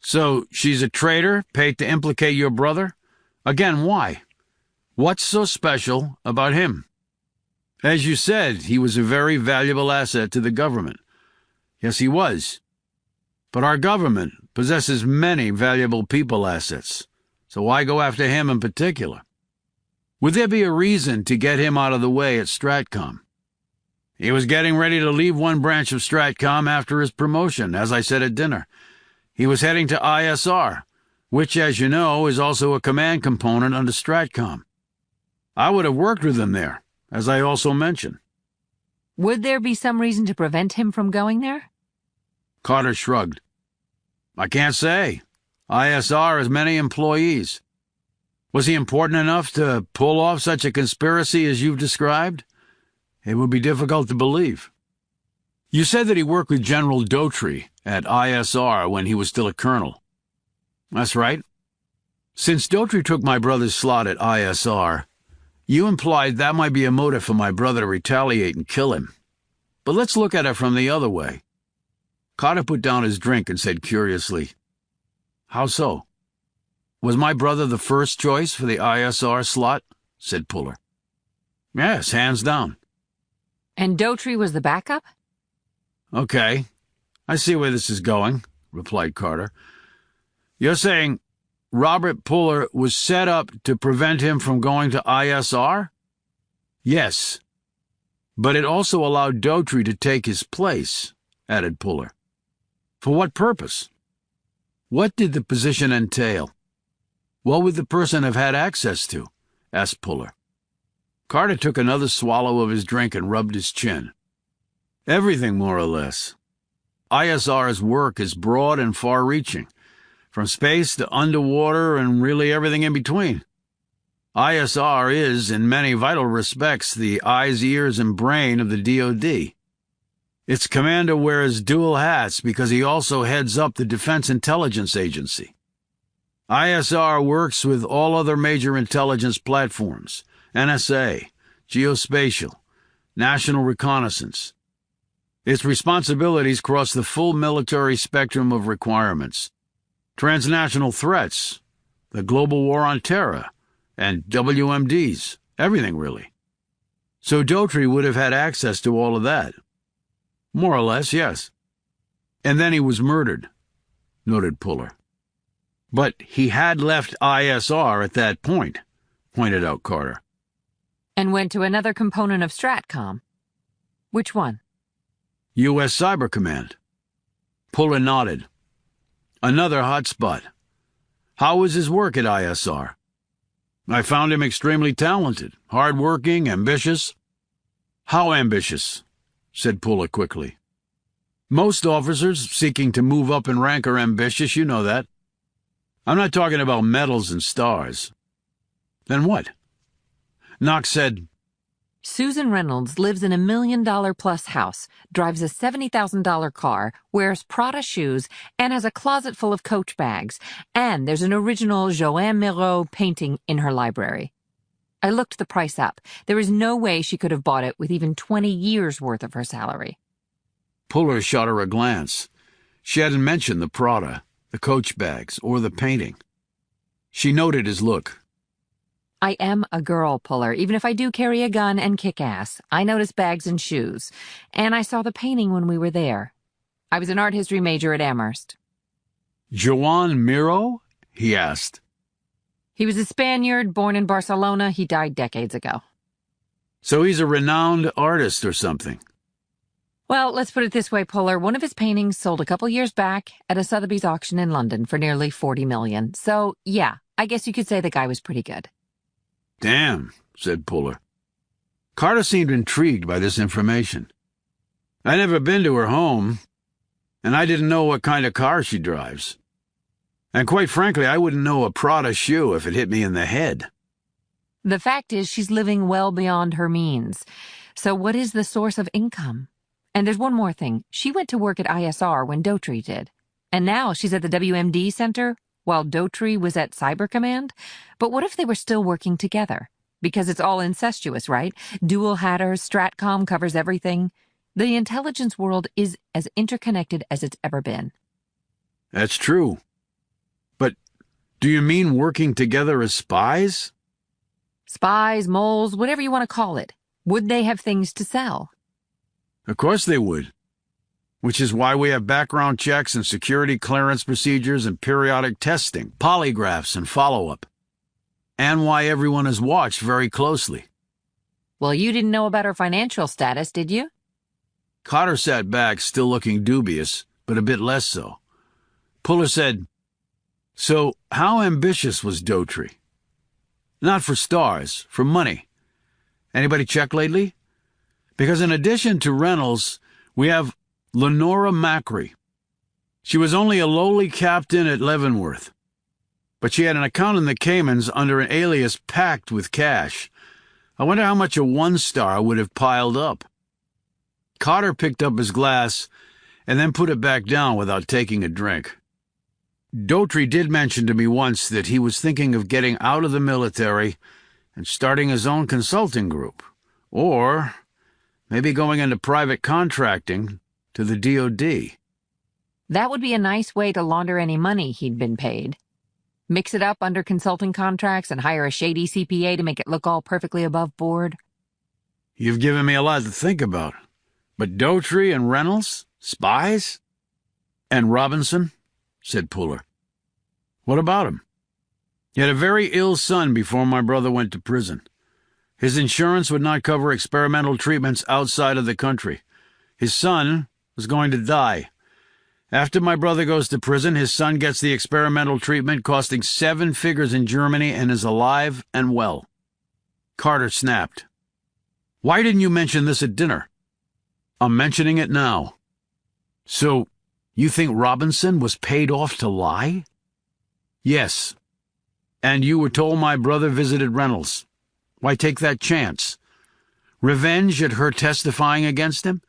"So she's a traitor, paid to implicate your brother? Again, why? What's so special about him? As you said, he was a very valuable asset to the government. Yes, he was. But our government possesses many valuable people assets, so why go after him in particular? Would there be a reason to get him out of the way at Stratcom? He was getting ready to leave one branch of Stratcom after his promotion, as I said at dinner. He was heading to ISR, which, as you know, is also a command component under Stratcom. I would have worked with him there, as I also mentioned. Would there be some reason to prevent him from going there? Carter shrugged. I can't say. ISR has many employees. Was he important enough to pull off such a conspiracy as you've described? It would be difficult to believe. You said that he worked with General Daughtry at ISR when he was still a colonel. That's right. Since Daughtry took my brother's slot at ISR, you implied that might be a motive for my brother to retaliate and kill him. But let's look at it from the other way. Carter put down his drink and said curiously, How so? Was my brother the first choice for the ISR slot? Said Puller. Yes, hands down. And Daughtry was the backup? Okay, I see where this is going, replied Carter. You're saying Robert Puller was set up to prevent him from going to ISR? Yes, but it also allowed Daughtry to take his place, added Puller. For what purpose? What did the position entail? What would the person have had access to? Asked Puller. Carter took another swallow of his drink and rubbed his chin. Everything, more or less. ISR's work is broad and far-reaching, from space to underwater and really everything in between. ISR is, in many vital respects, the eyes, ears, and brain of the DoD. Its commander wears dual hats because he also heads up the Defense Intelligence Agency. ISR works with all other major intelligence platforms, NSA, Geospatial, National Reconnaissance. Its responsibilities cross the full military spectrum of requirements. Transnational threats, the global war on terror, and WMDs, everything really. So Daughtry would have had access to all of that. More or less, yes. And then he was murdered, noted Puller. But he had left ISR at that point, pointed out Carter. And went to another component of Stratcom. Which one? U.S. Cyber Command. Puller nodded. Another hotspot. How was his work at ISR? I found him extremely talented, hard-working, ambitious. How ambitious? Said Puller quickly. Most officers seeking to move up in rank are ambitious, you know that. I'm not talking about medals and stars. Then what? Knox said, Susan Reynolds lives in $1 million-plus house, drives a $70,000 car, wears Prada shoes, and has a closet full of Coach bags. And there's an original Joan Miro painting in her library. I looked the price up. There is no way she could have bought it with even 20 years' worth of her salary. Puller shot her a glance. She hadn't mentioned the Prada, the Coach bags, or the painting. She noted his look. I am a girl, Puller. Even if I do carry a gun and kick ass, I notice bags and shoes. And I saw the painting when we were there. I was an art history major at Amherst. Joan Miro? He asked. He was a Spaniard, born in Barcelona. He died decades ago. So he's a renowned artist or something. Well, let's put it this way, Puller. One of his paintings sold a couple years back at a Sotheby's auction in London for nearly $40 million. So, yeah, I guess you could say the guy was pretty good. Damn, said Puller. Carter seemed intrigued by this information. I'd never been to her home, and I didn't know what kind of car she drives. And quite frankly, I wouldn't know a Prada shoe if it hit me in the head. The fact is she's living well beyond her means. So what is the source of income? And there's one more thing. She went to work at ISR when Daughtry did. And now she's at the WMD Center while Daughtry was at Cyber Command. But what if they were still working together? Because it's all incestuous, right? Dual hatters, Stratcom covers everything. The intelligence world is as interconnected as it's ever been. That's true. But do you mean working together as spies? Spies, moles, whatever you want to call it. Would they have things to sell? Of course they would. Which is why we have background checks and security clearance procedures and periodic testing, polygraphs and follow-up. And why everyone is watched very closely. Well, you didn't know about her financial status, did you? Carter sat back, still looking dubious, but a bit less so. Puller said, So, how ambitious was Daughtry? Not for stars, for money. Anybody check lately? Because in addition to Reynolds, we have Lenora Macri. She was only a lowly captain at Leavenworth, but she had an account in the Caymans under an alias packed with cash. I wonder how much a one-star would have piled up. Carter picked up his glass and then put it back down without taking a drink. Daughtry did mention to me once that he was thinking of getting out of the military and starting his own consulting group, or maybe going into private contracting to the DOD. That would be a nice way to launder any money he'd been paid. Mix it up under consulting contracts and hire a shady CPA to make it look all perfectly above board. You've given me a lot to think about. But Daughtry and Reynolds? Spies? And Robinson? Said Puller. What about him? He had a very ill son before my brother went to prison. His insurance would not cover experimental treatments outside of the country. His son was going to die. After my brother goes to prison, his son gets the experimental treatment costing 7 figures in Germany and is alive and well. Carter snapped. Why didn't you mention this at dinner? I'm mentioning it now. So, you think Robinson was paid off to lie? Yes. And you were told my brother visited Reynolds. Why take that chance? Revenge at her testifying against him?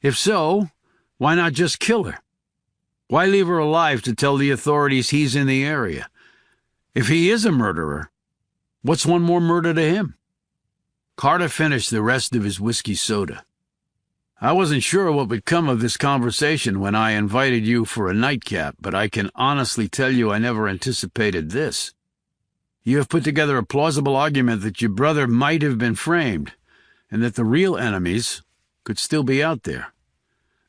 If so, why not just kill her? Why leave her alive to tell the authorities he's in the area? If he is a murderer, what's one more murder to him? Carter finished the rest of his whiskey soda. I wasn't sure what would come of this conversation when I invited you for a nightcap, but I can honestly tell you I never anticipated this. You have put together a plausible argument that your brother might have been framed, and that the real enemies could still be out there.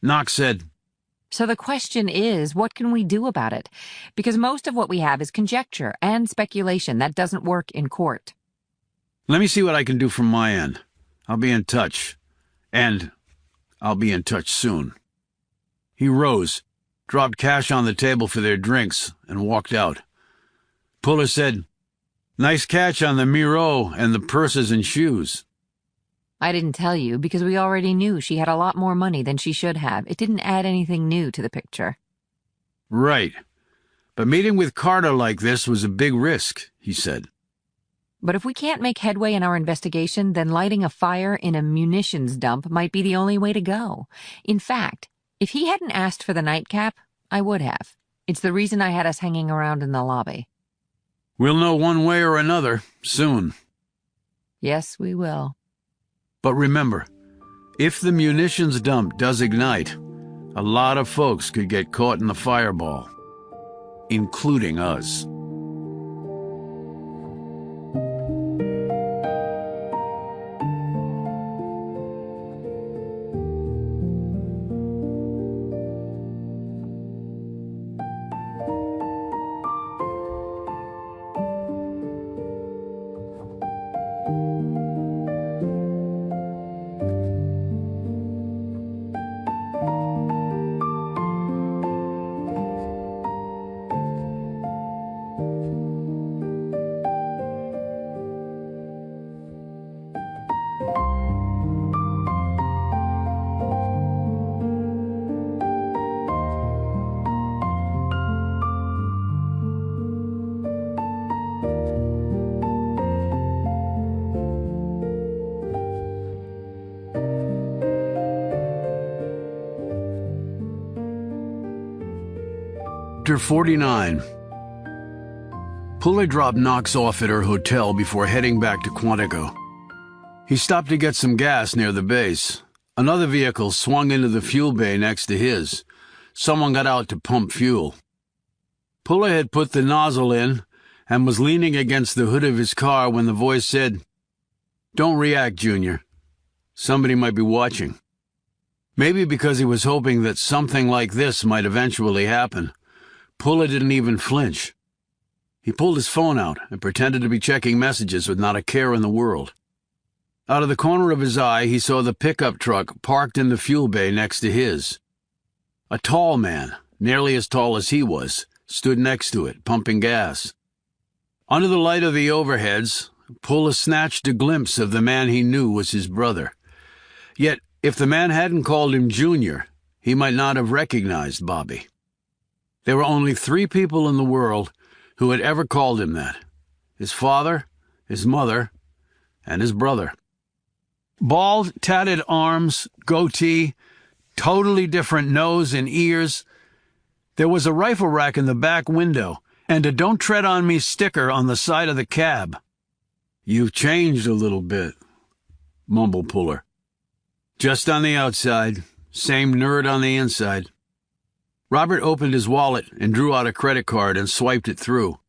Knox said, So the question is, what can we do about it? Because most of what we have is conjecture and speculation. That doesn't work in court. Let me see what I can do from my end. I'll be in touch. And I'll be in touch soon. He rose, dropped cash on the table for their drinks, and walked out. Puller said, Nice catch on the Miro and the purses and shoes. I didn't tell you because we already knew she had a lot more money than she should have. It didn't add anything new to the picture. Right. But meeting with Carter like this was a big risk, he said. But if we can't make headway in our investigation, then lighting a fire in a munitions dump might be the only way to go. In fact, if he hadn't asked for the nightcap, I would have. It's the reason I had us hanging around in the lobby. We'll know one way or another, soon. Yes, we will. But remember, if the munitions dump does ignite, a lot of folks could get caught in the fireball, including us. Chapter 49. Puller dropped Knox off at her hotel before heading back to Quantico. He stopped to get some gas near the base. Another vehicle swung into the fuel bay next to his. Someone got out to pump fuel. Puller had put the nozzle in and was leaning against the hood of his car when the voice said, "Don't react, Junior. Somebody might be watching." Maybe because he was hoping that something like this might eventually happen, Puller didn't even flinch. He pulled his phone out and pretended to be checking messages with not a care in the world. Out of the corner of his eye, he saw the pickup truck parked in the fuel bay next to his. A tall man, nearly as tall as he was, stood next to it, pumping gas. Under the light of the overheads, Puller snatched a glimpse of the man he knew was his brother. Yet, if the man hadn't called him Junior, he might not have recognized Bobby. There were only 3 people in the world who had ever called him that: his father, his mother, and his brother. Bald, tatted arms, goatee, totally different nose and ears. There was a rifle rack in the back window, and a "Don't Tread on Me" sticker on the side of the cab. "You've changed a little bit," mumbled Puller. "Just on the outside, same nerd on the inside." Robert opened his wallet and drew out a credit card and swiped it through.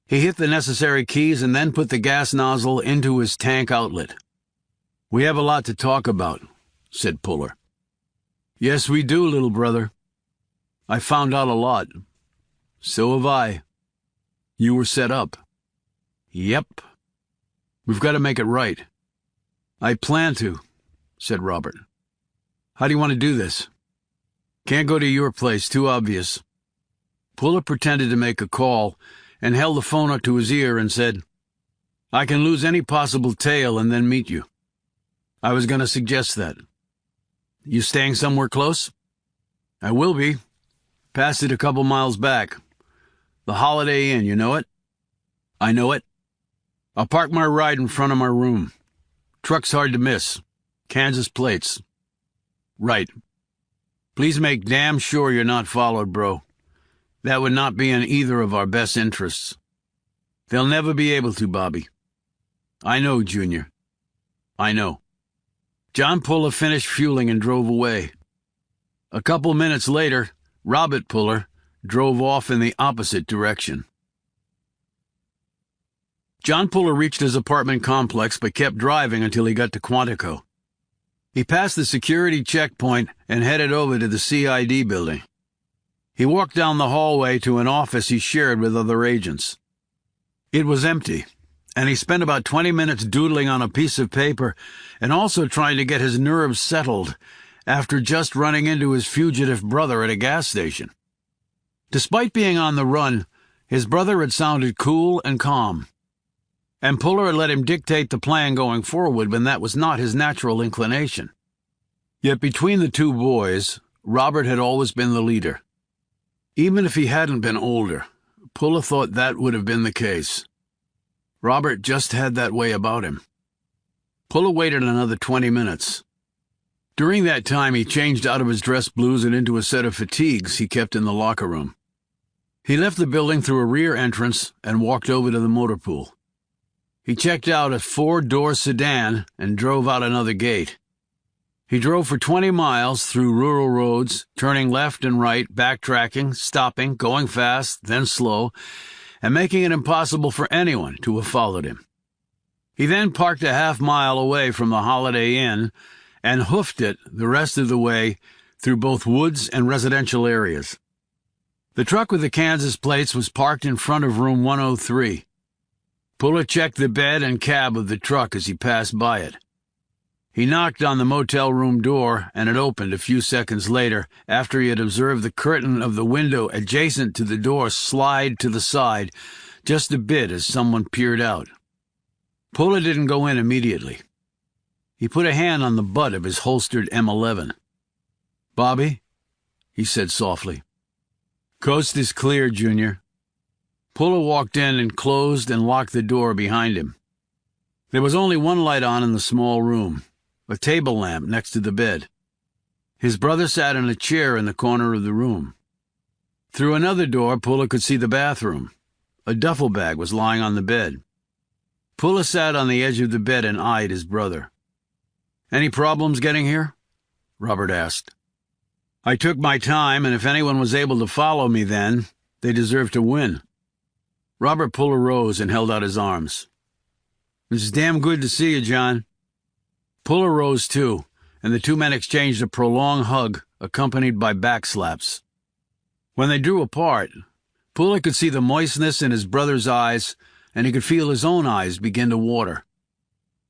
He hit the necessary keys and then put the gas nozzle into his tank outlet. "We have a lot to talk about," said Puller. "Yes, we do, little brother. I found out a lot." "So have I." "You were set up." "Yep. We've got to make it right." "I plan to," said Robert. "How do you want to do this?" "Can't go to your place, too obvious." Puller pretended to make a call and held the phone up to his ear and said, "I can lose any possible tail and then meet you." "I was going to suggest that." "You staying somewhere close?" "I will be. Past it a couple miles back. The Holiday Inn, you know it?" "I know it." "I'll park my ride in front of my room. Truck's hard to miss. Kansas plates." "Right. Please make damn sure you're not followed, bro. That would not be in either of our best interests." "They'll never be able to, Bobby." "I know, Junior. I know." John Puller finished fueling and drove away. A couple minutes later, Robert Puller drove off in the opposite direction. John Puller reached his apartment complex but kept driving until he got to Quantico. He passed the security checkpoint and headed over to the CID building. He walked down the hallway to an office he shared with other agents. It was empty, and he spent about 20 minutes doodling on a piece of paper and also trying to get his nerves settled after just running into his fugitive brother at a gas station. Despite being on the run, his brother had sounded cool and calm, and Puller had let him dictate the plan going forward when that was not his natural inclination. Yet between the 2 boys, Robert had always been the leader. Even if he hadn't been older, Puller thought that would have been the case. Robert just had that way about him. Puller waited another 20 minutes. During that time, he changed out of his dress blues and into a set of fatigues he kept in the locker room. He left the building through a rear entrance and walked over to the motor pool. He checked out a 4-door sedan and drove out another gate. He drove for 20 miles through rural roads, turning left and right, backtracking, stopping, going fast, then slow, and making it impossible for anyone to have followed him. He then parked a half-mile away from the Holiday Inn and hoofed it the rest of the way through both woods and residential areas. The truck with the Kansas plates was parked in front of room 103. Puller checked the bed and cab of the truck as he passed by it. He knocked on the motel room door, and it opened a few seconds later after he had observed the curtain of the window adjacent to the door slide to the side just a bit as someone peered out. Puller didn't go in immediately. He put a hand on the butt of his holstered M11. "Bobby," he said softly. "Coast is clear, Junior." Puller walked in and closed and locked the door behind him. There was only one light on in the small room, a table lamp next to the bed. His brother sat in a chair in the corner of the room. Through another door, Puller could see the bathroom. A duffel bag was lying on the bed. Puller sat on the edge of the bed and eyed his brother. "Any problems getting here?" Robert asked. "I took my time, and if anyone was able to follow me then, they deserved to win." Robert Puller rose and held out his arms. "It's damn good to see you, John." Puller rose too, and the 2 men exchanged a prolonged hug, accompanied by backslaps. When they drew apart, Puller could see the moistness in his brother's eyes, and he could feel his own eyes begin to water.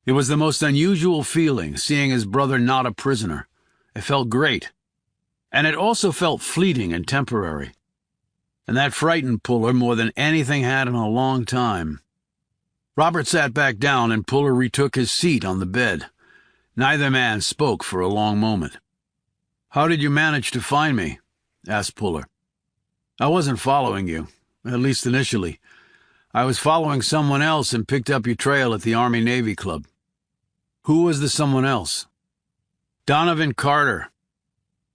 It was the most unusual feeling, seeing his brother not a prisoner. It felt great, and it also felt fleeting and temporary. And that frightened Puller more than anything had in a long time. Robert sat back down and Puller retook his seat on the bed. Neither man spoke for a long moment. "How did you manage to find me?" asked Puller. "I wasn't following you, at least initially. I was following someone else and picked up your trail at the Army-Navy Club." "Who was the someone else?" "Donovan Carter.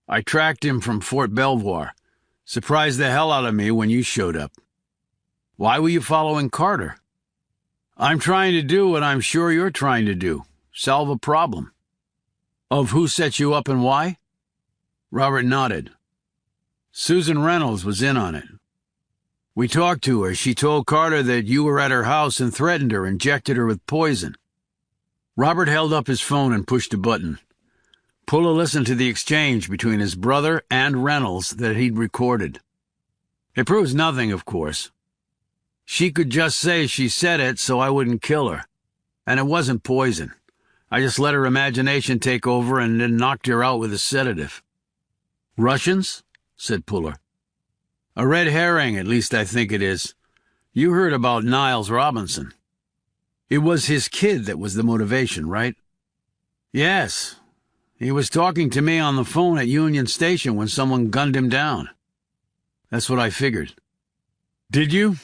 I tracked him from Fort Belvoir. Surprised the hell out of me when you showed up." "Why were you following Carter?" "I'm trying to do what I'm sure you're trying to do. Solve a problem." "Of who set you up and why?" Robert nodded. "Susan Reynolds was in on it. We talked to her. She told Carter that you were at her house and threatened her, injected her with poison." Robert held up his phone and pushed a button. Puller listened to the exchange between his brother and Reynolds that he'd recorded. It proves nothing, of course. She could just say she said it so I wouldn't kill her. And it wasn't poison. I just let her imagination take over and then knocked her out with a sedative. "Russians?" said Puller. "A red herring, at least I think it is. You heard about Niles Robinson. It was his kid that was the motivation, right?" "Yes. He was talking to me on the phone at Union Station when someone gunned him down." "That's what I figured." "Did you?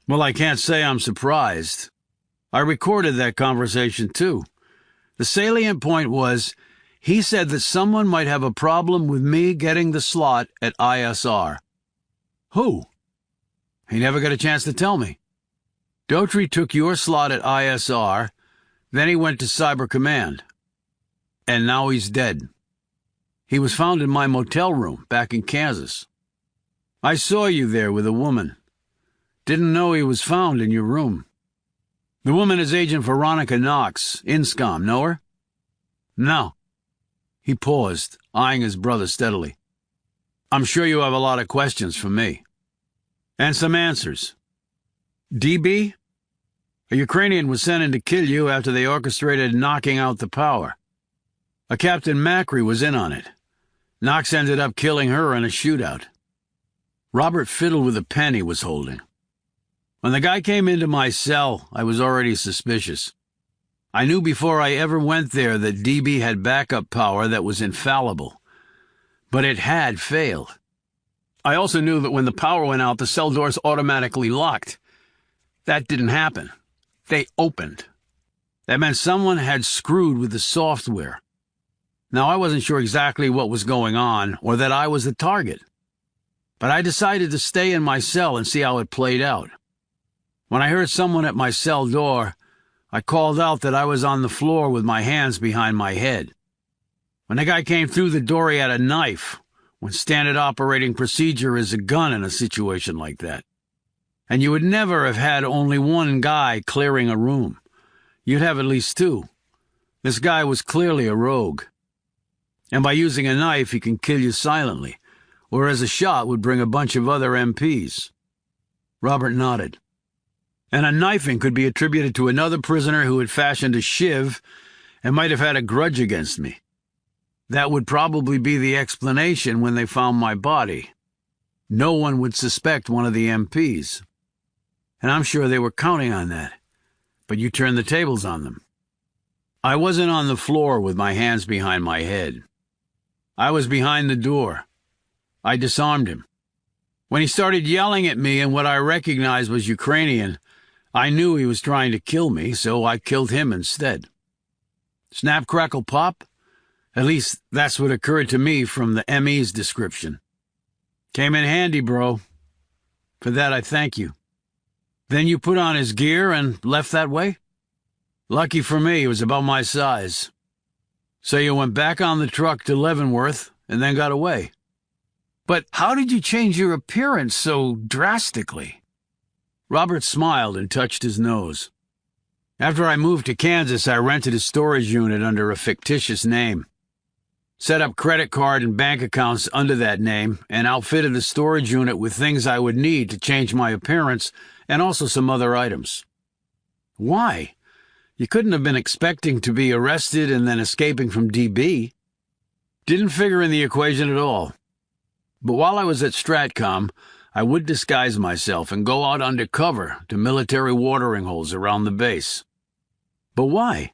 Well, I can't say I'm surprised. I recorded that conversation, too. The salient point was, he said that someone might have a problem with me getting the slot at ISR. "Who?" "He never got a chance to tell me. Daughtry took your slot at ISR, then he went to Cyber Command. And now he's dead. He was found in my motel room back in Kansas. I saw you there with a woman. Didn't know he was found in your room. The woman is Agent Veronica Knox, INSCOM. Know her?" "No." He paused, eyeing his brother steadily. "I'm sure you have a lot of questions for me. And some answers. DB? A Ukrainian was sent in to kill you after they orchestrated knocking out the power. A Captain Macri was in on it. Knox ended up killing her in a shootout." Robert fiddled with a pen he was holding. "When the guy came into my cell, I was already suspicious. I knew before I ever went there that DB had backup power that was infallible. But it had failed. I also knew that when the power went out, the cell doors automatically locked. That didn't happen. They opened. That meant someone had screwed with the software. Now, I wasn't sure exactly what was going on, or that I was the target. But I decided to stay in my cell and see how it played out. When I heard someone at my cell door, I called out that I was on the floor with my hands behind my head. When the guy came through the door, he had a knife, when standard operating procedure is a gun in a situation like that. And you would never have had only one guy clearing a room. You'd have at least two. This guy was clearly a rogue. And by using a knife, he can kill you silently, whereas a shot would bring a bunch of other MPs. Robert nodded. And a knifing could be attributed to another prisoner who had fashioned a shiv and might have had a grudge against me. That would probably be the explanation when they found my body. No one would suspect one of the MPs. And I'm sure they were counting on that. But you turned the tables on them. I wasn't on the floor with my hands behind my head. I was behind the door. I disarmed him. When he started yelling at me in what I recognized was Ukrainian, I knew he was trying to kill me, so I killed him instead. Snap, crackle, pop? At least that's what occurred to me from the ME's description. Came in handy, bro. For that I thank you. Then you put on his gear and left that way? Lucky for me, he was about my size. So you went back on the truck to Leavenworth and then got away. But how did you change your appearance so drastically? Robert smiled and touched his nose. After I moved to Kansas, I rented a storage unit under a fictitious name. Set up credit card and bank accounts under that name and outfitted the storage unit with things I would need to change my appearance and also some other items. Why? You couldn't have been expecting to be arrested and then escaping from DB. Didn't figure in the equation at all. But while I was at Stratcom, I would disguise myself and go out undercover to military watering holes around the base. But why?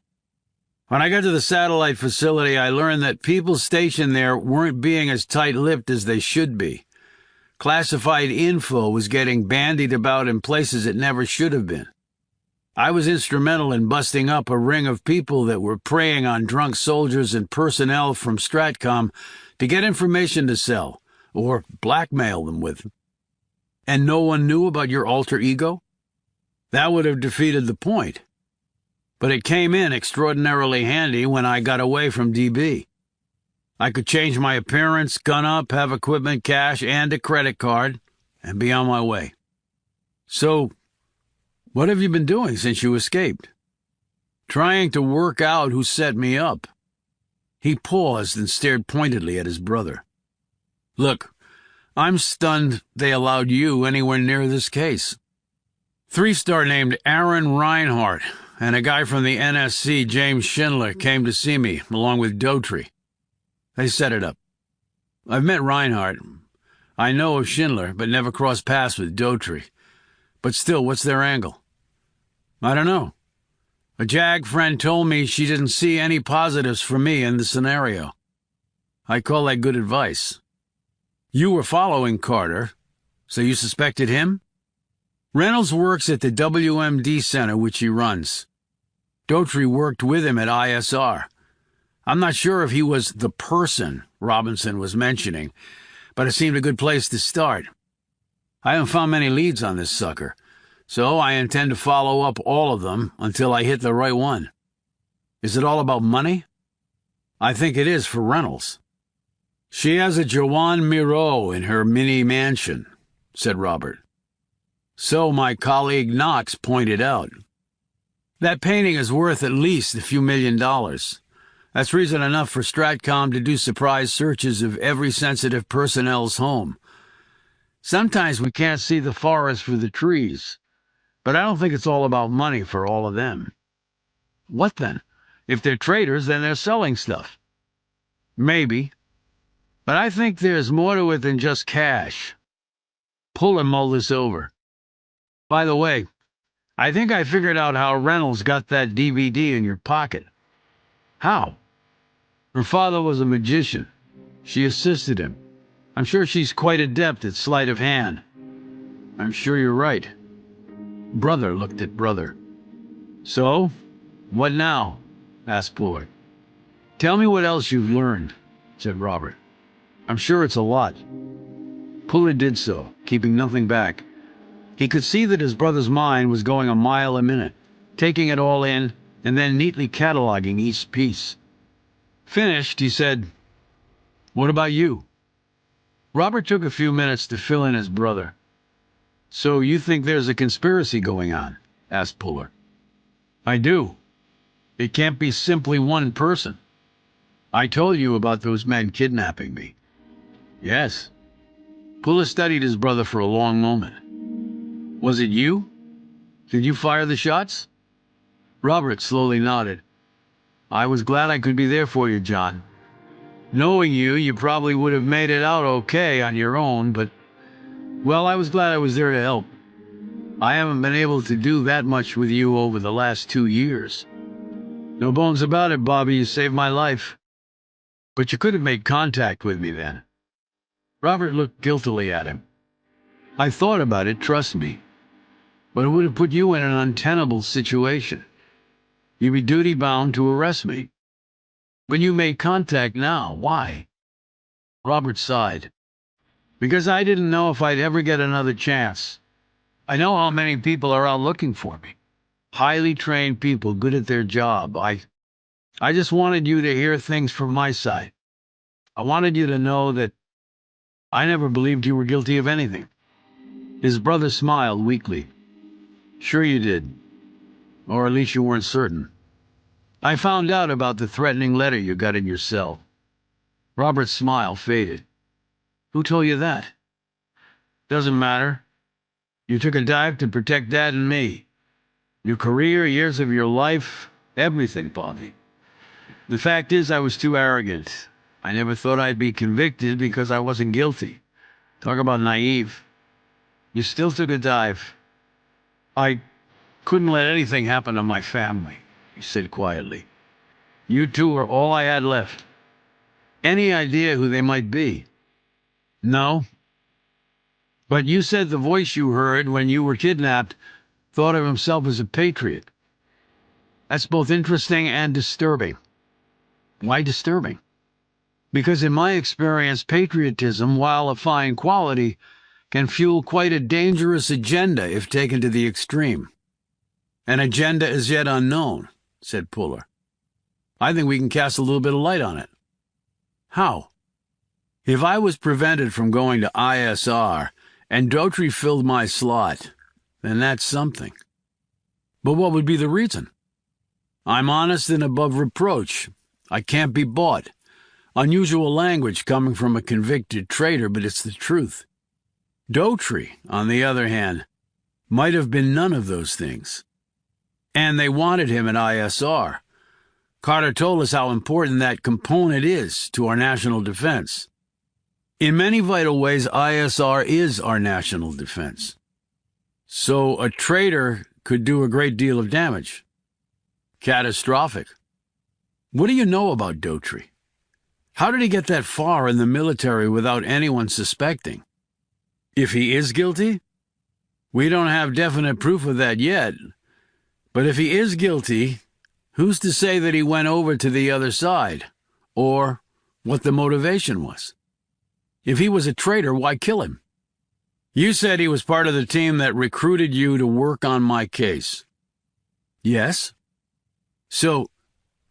When I got to the satellite facility, I learned that people stationed there weren't being as tight-lipped as they should be. Classified info was getting bandied about in places it never should have been. I was instrumental in busting up a ring of people that were preying on drunk soldiers and personnel from Stratcom to get information to sell, or blackmail them with. And no one knew about your alter ego? That would have defeated the point. But it came in extraordinarily handy when I got away from DB. I could change my appearance, gun up, have equipment, cash, and a credit card, and be on my way. So, what have you been doing since you escaped? Trying to work out who set me up. He paused and stared pointedly at his brother. Look, I'm stunned they allowed you anywhere near this case. 3-star named Aaron Reinhardt and a guy from the NSC, James Schindler, came to see me, along with Dotry. They set it up. I've met Reinhardt. I know of Schindler, but never crossed paths with Dotry. But still, what's their angle? I don't know. A JAG friend told me she didn't see any positives for me in the scenario. I call that good advice. You were following Carter, so you suspected him? Reynolds works at the WMD Center, which he runs. Dotry worked with him at ISR. I'm not sure if he was the person Robinson was mentioning, but it seemed a good place to start. I haven't found many leads on this sucker, so I intend to follow up all of them until I hit the right one. Is it all about money? I think it is for Reynolds. She has a Joan Miro in her mini mansion, said Robert. So my colleague Knox pointed out. That painting is worth at least a few $1 million. That's reason enough for Stratcom to do surprise searches of every sensitive personnel's home. Sometimes we can't see the forest for the trees, but I don't think it's all about money for all of them. What then? If they're traders, then they're selling stuff. Maybe. But I think there's more to it than just cash. Pull and mull this over. By the way, I think I figured out how Reynolds got that DVD in your pocket. How? Her father was a magician. She assisted him. I'm sure she's quite adept at sleight of hand. I'm sure you're right. Brother looked at brother. So, what now? Asked Fuller. Tell me what else you've learned, said Robert. I'm sure it's a lot. Fuller did so, keeping nothing back. He could see that his brother's mind was going a mile a minute, taking it all in, and then neatly cataloging each piece. Finished, he said, "What about you?" Robert took a few minutes to fill in his brother. "So you think there's a conspiracy going on?" asked Fuller. "I do. It can't be simply one person. I told you about those men kidnapping me." "Yes." Fuller studied his brother for a long moment. "Was it you? Did you fire the shots?" Robert slowly nodded. "I was glad I could be there for you, John. Knowing you, you probably would have made it out okay on your own, but, well, I was glad I was there to help. I haven't been able to do that much with you over the last 2 years. No bones about it, Bobby, you saved my life. But you could have made contact with me then." Robert looked guiltily at him. "I thought about it, trust me. But it would have put you in an untenable situation. You'd be duty-bound to arrest me. When you made contact now, why?" Robert sighed. "Because I didn't know if I'd ever get another chance. I know how many people are out looking for me. Highly trained people, good at their job. I just wanted you to hear things from my side. I wanted you to know that I never believed you were guilty of anything." His brother smiled weakly. "Sure you did. Or at least you weren't certain. I found out about the threatening letter you got in your cell." Robert's smile faded. "Who told you that?" "Doesn't matter. You took a dive to protect Dad and me. Your career, years of your life, everything, Bobby. The fact is I was too arrogant. I never thought I'd be convicted because I wasn't guilty. Talk about naive. You still took a dive. I couldn't let anything happen to my family, he said quietly. You two are all I had left. Any idea who they might be? No. But you said the voice you heard when you were kidnapped thought of himself as a patriot. That's both interesting and disturbing. Why disturbing? Because in my experience, patriotism, while a fine quality, can fuel quite a dangerous agenda if taken to the extreme. An agenda as yet unknown, said Puller. I think we can cast a little bit of light on it. How? If I was prevented from going to ISR and Daughtry filled my slot, then that's something. But what would be the reason? I'm honest and above reproach. I can't be bought. Unusual language coming from a convicted traitor, but it's the truth. Daughtry, on the other hand, might have been none of those things. And they wanted him at ISR. Carter told us how important that component is to our national defense. In many vital ways, ISR is our national defense. So a traitor could do a great deal of damage. Catastrophic. What do you know about Daughtry? How did he get that far in the military without anyone suspecting? If he is guilty? We don't have definite proof of that yet. But if he is guilty, who's to say that he went over to the other side? Or what the motivation was? If he was a traitor, why kill him? You said he was part of the team that recruited you to work on my case. Yes? So,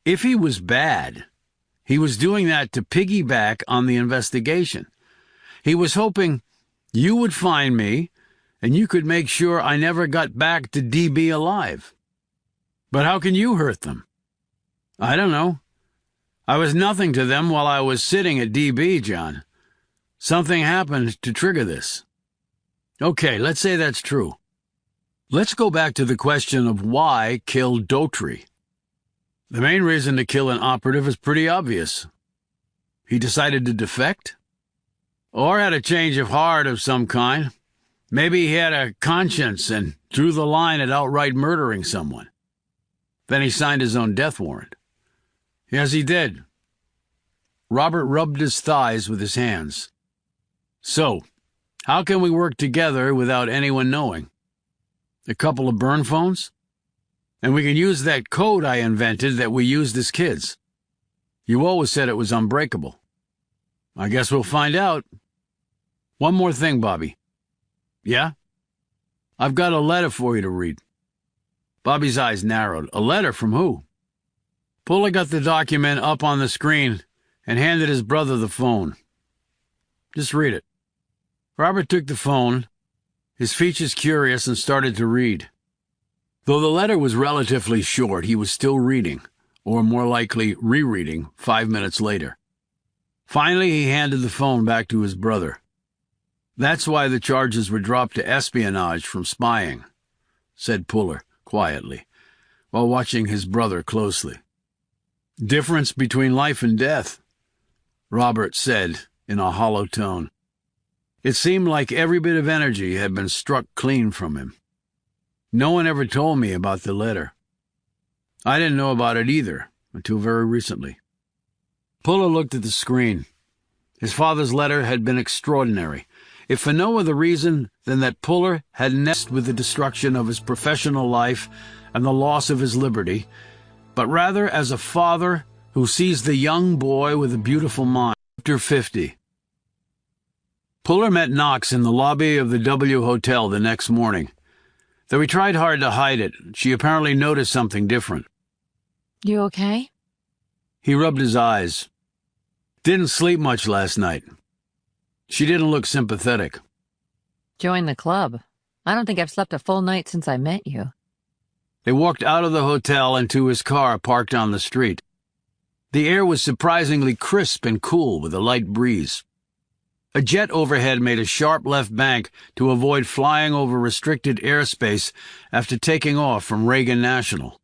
if he was bad, he was doing that to piggyback on the investigation. He was hoping you would find me, and you could make sure I never got back to DB alive. But how can you hurt them? I don't know. I was nothing to them while I was sitting at DB, John. Something happened to trigger this. Okay, let's say that's true. Let's go back to the question of why kill Daughtry. The main reason to kill an operative is pretty obvious. He decided to defect? Or had a change of heart of some kind. Maybe he had a conscience and drew the line at outright murdering someone. Then he signed his own death warrant. Yes, he did. Robert rubbed his thighs with his hands. So, how can we work together without anyone knowing? A couple of burn phones? And we can use that code I invented that we used as kids. You always said it was unbreakable. I guess we'll find out. One more thing, Bobby. Yeah? I've got a letter for you to read. Bobby's eyes narrowed. A letter from who? Puller got the document up on the screen and handed his brother the phone. Just read it. Robert took the phone, his features curious, and started to read. Though the letter was relatively short, he was still reading, or more likely rereading, 5 minutes later. Finally, he handed the phone back to his brother. That's why the charges were dropped to espionage from spying, said Puller quietly, while watching his brother closely. Difference between life and death, Robert said in a hollow tone. It seemed like every bit of energy had been struck clean from him. No one ever told me about the letter. I didn't know about it either, until very recently. Puller looked at the screen. His father's letter had been extraordinary, if for no other reason than that Puller had nested with the destruction of his professional life and the loss of his liberty, but rather as a father who sees the young boy with a beautiful mind. Chapter 50. Puller met Knox in the lobby of the W Hotel the next morning. Though he tried hard to hide it, she apparently noticed something different. You okay? He rubbed his eyes. Didn't sleep much last night. She didn't look sympathetic. Join the club. I don't think I've slept a full night since I met you. They walked out of the hotel and to his car parked on the street. The air was surprisingly crisp and cool with a light breeze. A jet overhead made a sharp left bank to avoid flying over restricted airspace after taking off from Reagan National.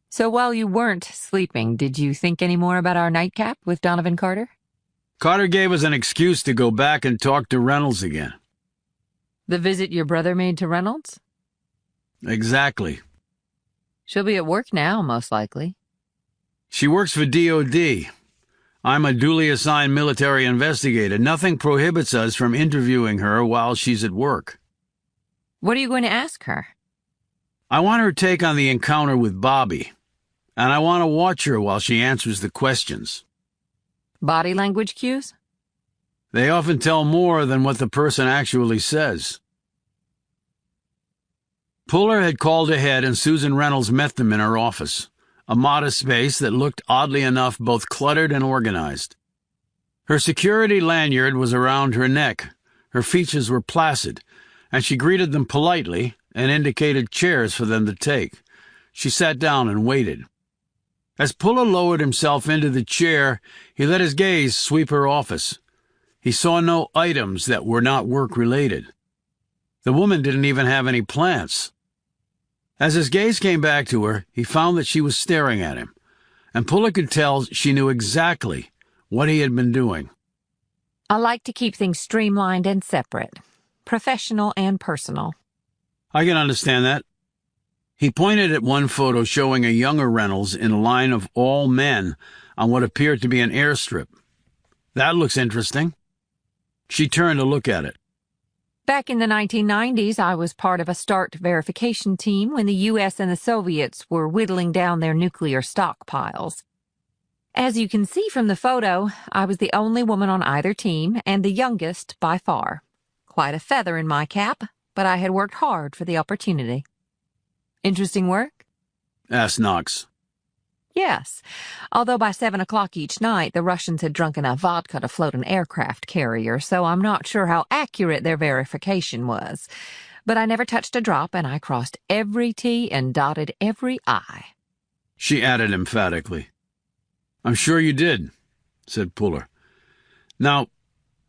So while you weren't sleeping, did you think any more about our nightcap with Donovan Carter? Carter gave us an excuse to go back and talk to Reynolds again. The visit your brother made to Reynolds? Exactly. She'll be at work now, most likely. She works for DOD. I'm a duly assigned military investigator. Nothing prohibits us from interviewing her while she's at work. What are you going to ask her? I want her take on the encounter with Bobby, and I want to watch her while she answers the questions. Body language cues? They often tell more than what the person actually says. Puller had called ahead, and Susan Reynolds met them in her office, a modest space that looked oddly enough both cluttered and organized. Her security lanyard was around her neck. Her features were placid, and she greeted them politely and indicated chairs for them to take. She sat down and waited. As Puller lowered himself into the chair, he let his gaze sweep her office. He saw no items that were not work-related. The woman didn't even have any plants. As his gaze came back to her, he found that she was staring at him, and Puller could tell she knew exactly what he had been doing. I like to keep things streamlined and separate, professional and personal. I can understand that. He pointed at one photo showing a younger Reynolds in a line of all men on what appeared to be an airstrip. That looks interesting. She turned to look at it. Back in the 1990s, I was part of a START verification team when the U.S. and the Soviets were whittling down their nuclear stockpiles. As you can see from the photo, I was the only woman on either team and the youngest by far. Quite a feather in my cap, but I had worked hard for the opportunity. Interesting work? Asked Knox. Yes, although by 7 o'clock each night the Russians had drunk enough vodka to float an aircraft carrier, so I'm not sure how accurate their verification was. But I never touched a drop, and I crossed every T and dotted every I. She added emphatically. I'm sure you did, said Puller. Now,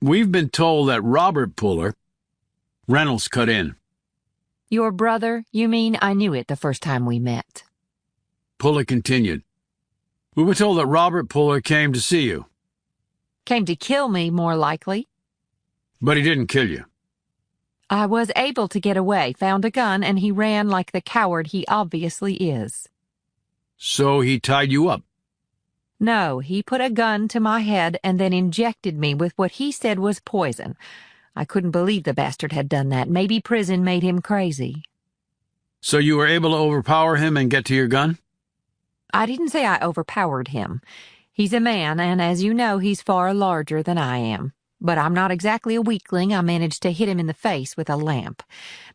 we've been told that Robert Puller... Reynolds cut in. Your brother? You mean? I knew it the first time we met. Puller continued. We were told that Robert Puller came to see you. Came to kill me, more likely. But he didn't kill you. I was able to get away, found a gun, and he ran like the coward he obviously is. So he tied you up? No, he put a gun to my head and then injected me with what he said was poison. I couldn't believe the bastard had done that. Maybe prison made him crazy. So you were able to overpower him and get to your gun? I didn't say I overpowered him. He's a man, and as you know, he's far larger than I am. But I'm not exactly a weakling. I managed to hit him in the face with a lamp.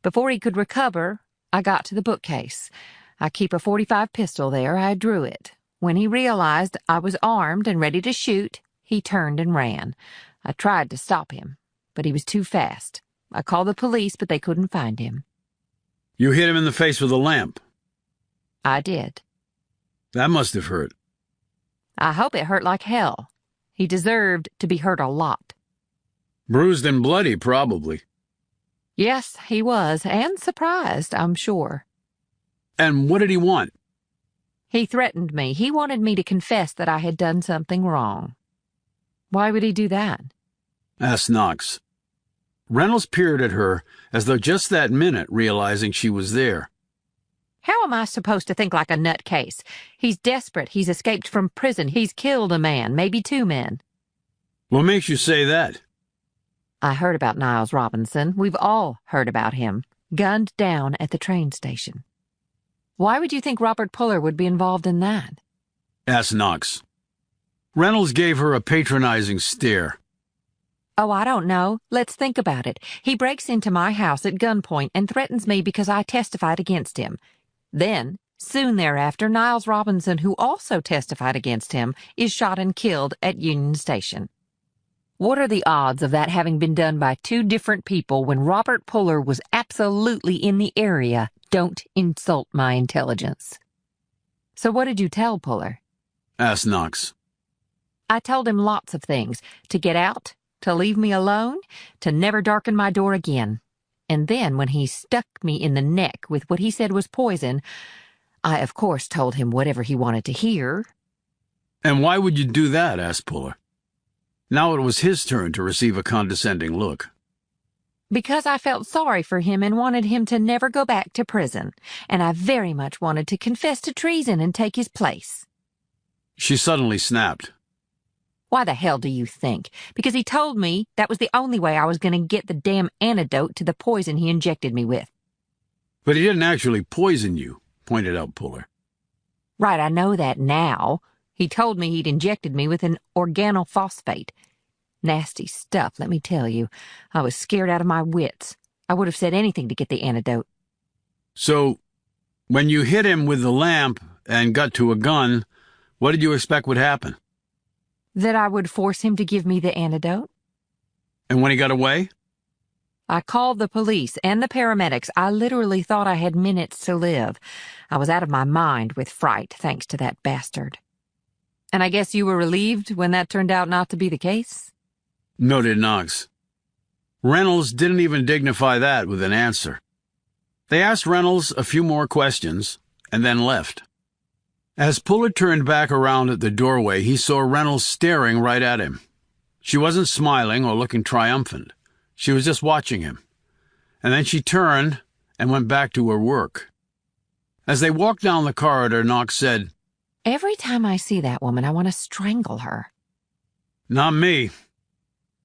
Before he could recover, I got to the bookcase. I keep a .45 pistol there. I drew it. When he realized I was armed and ready to shoot, he turned and ran. I tried to stop him, but he was too fast. I called the police, but they couldn't find him. You hit him in the face with a lamp? I did. That must have hurt. I hope it hurt like hell. He deserved to be hurt a lot. Bruised and bloody, probably. Yes, he was, and surprised, I'm sure. And what did he want? He threatened me. He wanted me to confess that I had done something wrong. Why would he do that? Asked Knox. Reynolds peered at her as though just that minute realizing she was there. How am I supposed to think like a nutcase? He's desperate. He's escaped from prison. He's killed a man, maybe 2 men. What makes you say that? I heard about Niles Robinson. We've all heard about him. Gunned down at the train station. Why would you think Robert Puller would be involved in that? Asked Knox. Reynolds gave her a patronizing stare. Oh, I don't know. Let's think about it. He breaks into my house at gunpoint and threatens me because I testified against him. Then, soon thereafter, Niles Robinson, who also testified against him, is shot and killed at Union Station. What are the odds of that having been done by 2 different people when Robert Puller was absolutely in the area? Don't insult my intelligence. So what did you tell Puller? Asked Knox. I told him lots of things. To get out, to leave me alone, to never darken my door again. And then when he stuck me in the neck with what he said was poison, I of course told him whatever he wanted to hear. And why would you do that? Asked Puller. Now it was his turn to receive a condescending look. Because I felt sorry for him and wanted him to never go back to prison, and I very much wanted to confess to treason and take his place. She suddenly snapped. Why the hell do you think? Because he told me that was the only way I was going to get the damn antidote to the poison he injected me with. But he didn't actually poison you, pointed out Puller. Right, I know that now. He told me he'd injected me with an organophosphate. Nasty stuff, let me tell you. I was scared out of my wits. I would have said anything to get the antidote. So, when you hit him with the lamp and got to a gun, what did you expect would happen? That I would force him to give me the antidote? And when he got away? I called the police and the paramedics. I literally thought I had minutes to live. I was out of my mind with fright, thanks to that bastard. And I guess you were relieved when that turned out not to be the case? Noted Knox. Reynolds didn't even dignify that with an answer. They asked Reynolds a few more questions, and then left. As Puller turned back around at the doorway, he saw Reynolds staring right at him. She wasn't smiling or looking triumphant. She was just watching him. And then she turned and went back to her work. As they walked down the corridor, Knox said, Every time I see that woman, I want to strangle her. Not me.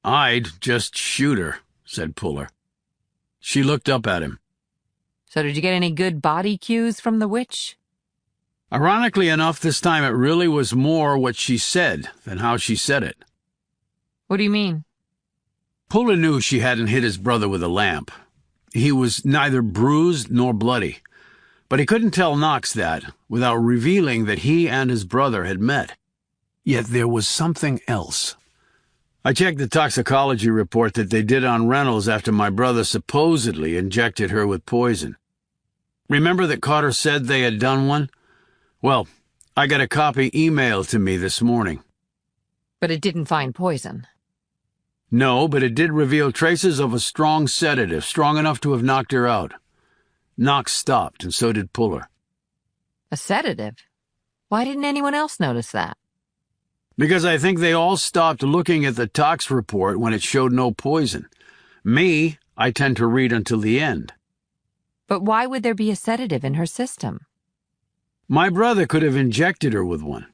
I'd just shoot her, said Puller. She looked up at him. So did you get any good body cues from the witch? Ironically enough, this time it really was more what she said than how she said it. What do you mean? Puller knew she hadn't hit his brother with a lamp. He was neither bruised nor bloody. But he couldn't tell Knox that without revealing that he and his brother had met. Yet there was something else. I checked the toxicology report that they did on Reynolds after my brother supposedly injected her with poison. Remember that Carter said they had done one? Well, I got a copy emailed to me this morning. But it didn't find poison. No, but it did reveal traces of a strong sedative, strong enough to have knocked her out. Knox stopped, and so did Puller. A sedative? Why didn't anyone else notice that? Because I think they all stopped looking at the tox report when it showed no poison. Me, I tend to read until the end. But why would there be a sedative in her system? My brother could have injected her with one.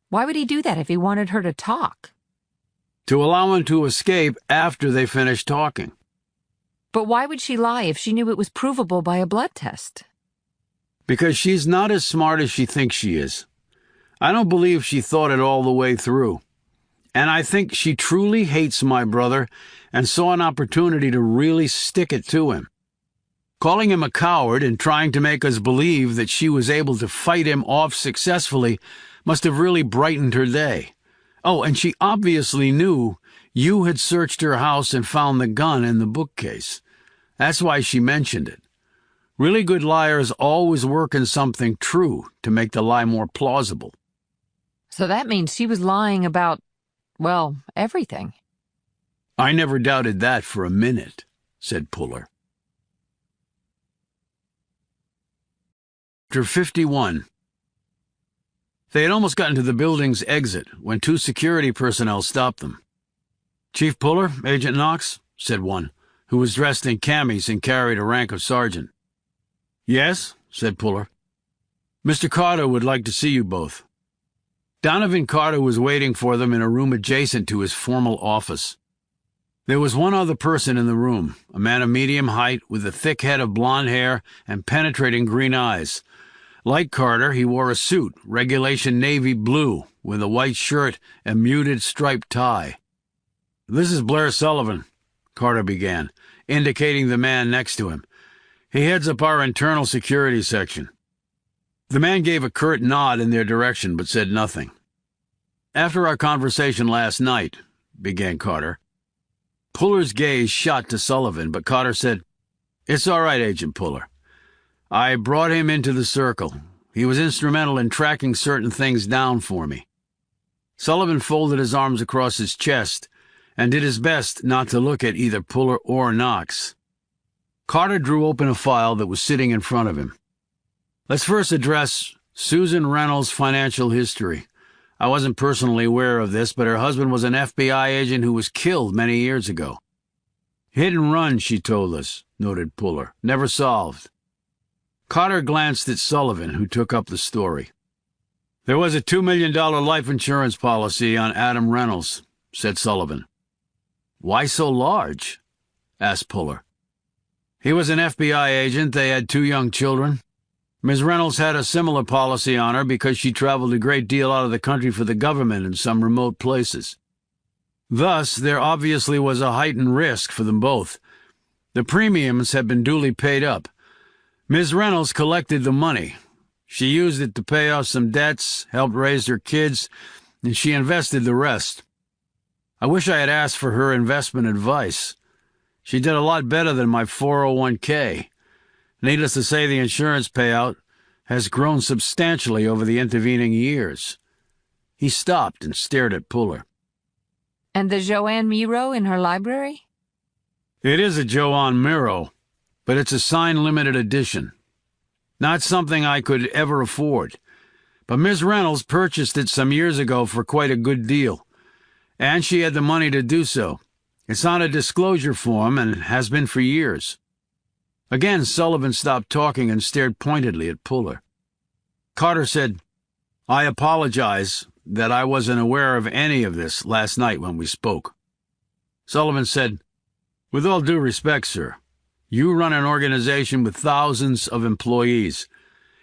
Why would he do that if he wanted her to talk? To allow him to escape after they finished talking. But why would she lie if she knew it was provable by a blood test? Because she's not as smart as she thinks she is. I don't believe she thought it all the way through. And I think she truly hates my brother and saw an opportunity to really stick it to him. Calling him a coward and trying to make us believe that she was able to fight him off successfully must have really brightened her day. Oh, and she obviously knew you had searched her house and found the gun in the bookcase. That's why she mentioned it. Really good liars always work in something true to make the lie more plausible. So that means she was lying about, well, everything. I never doubted that for a minute, said Puller. Chapter 51. They had almost gotten to the building's exit when two security personnel stopped them. Chief Puller, Agent Knox, said one, who was dressed in camis and carried a rank of sergeant. Yes, said Puller. Mr. Carter would like to see you both. Donovan Carter was waiting for them in a room adjacent to his formal office. There was one other person in the room, a man of medium height with a thick head of blonde hair and penetrating green eyes. Like Carter, he wore a suit, regulation navy blue, with a white shirt and muted striped tie. This is Blair Sullivan, Carter began, indicating the man next to him. He heads up our internal security section. The man gave a curt nod in their direction, but said nothing. After our conversation last night, began Carter. Puller's gaze shot to Sullivan, but Carter said, It's all right, Agent Puller. I brought him into the circle. He was instrumental in tracking certain things down for me. Sullivan folded his arms across his chest and did his best not to look at either Puller or Knox. Carter drew open a file that was sitting in front of him. Let's first address Susan Reynolds' financial history. I wasn't personally aware of this, but her husband was an FBI agent who was killed many years ago. Hit and run, she told us, noted Puller. Never solved. Carter glanced at Sullivan, who took up the story. There was a $2 million life insurance policy on Adam Reynolds, said Sullivan. Why so large? Asked Puller. He was an FBI agent. They had 2 young children. Ms. Reynolds had a similar policy on her because she traveled a great deal out of the country for the government in some remote places. Thus, there obviously was a heightened risk for them both. The premiums had been duly paid up. Ms. Reynolds collected the money. She used it to pay off some debts, helped raise her kids, and she invested the rest. I wish I had asked for her investment advice. She did a lot better than my 401k. Needless to say, the insurance payout has grown substantially over the intervening years. He stopped and stared at Puller. And the Joanne Miro in her library? It is a Joanne Miro, but it's a sign-limited edition. Not something I could ever afford. But Miss Reynolds purchased it some years ago for quite a good deal, and she had the money to do so. It's on a disclosure form and has been for years. Again, Sullivan stopped talking and stared pointedly at Puller. Carter said, I apologize that I wasn't aware of any of this last night when we spoke. Sullivan said, With all due respect, sir, you run an organization with thousands of employees.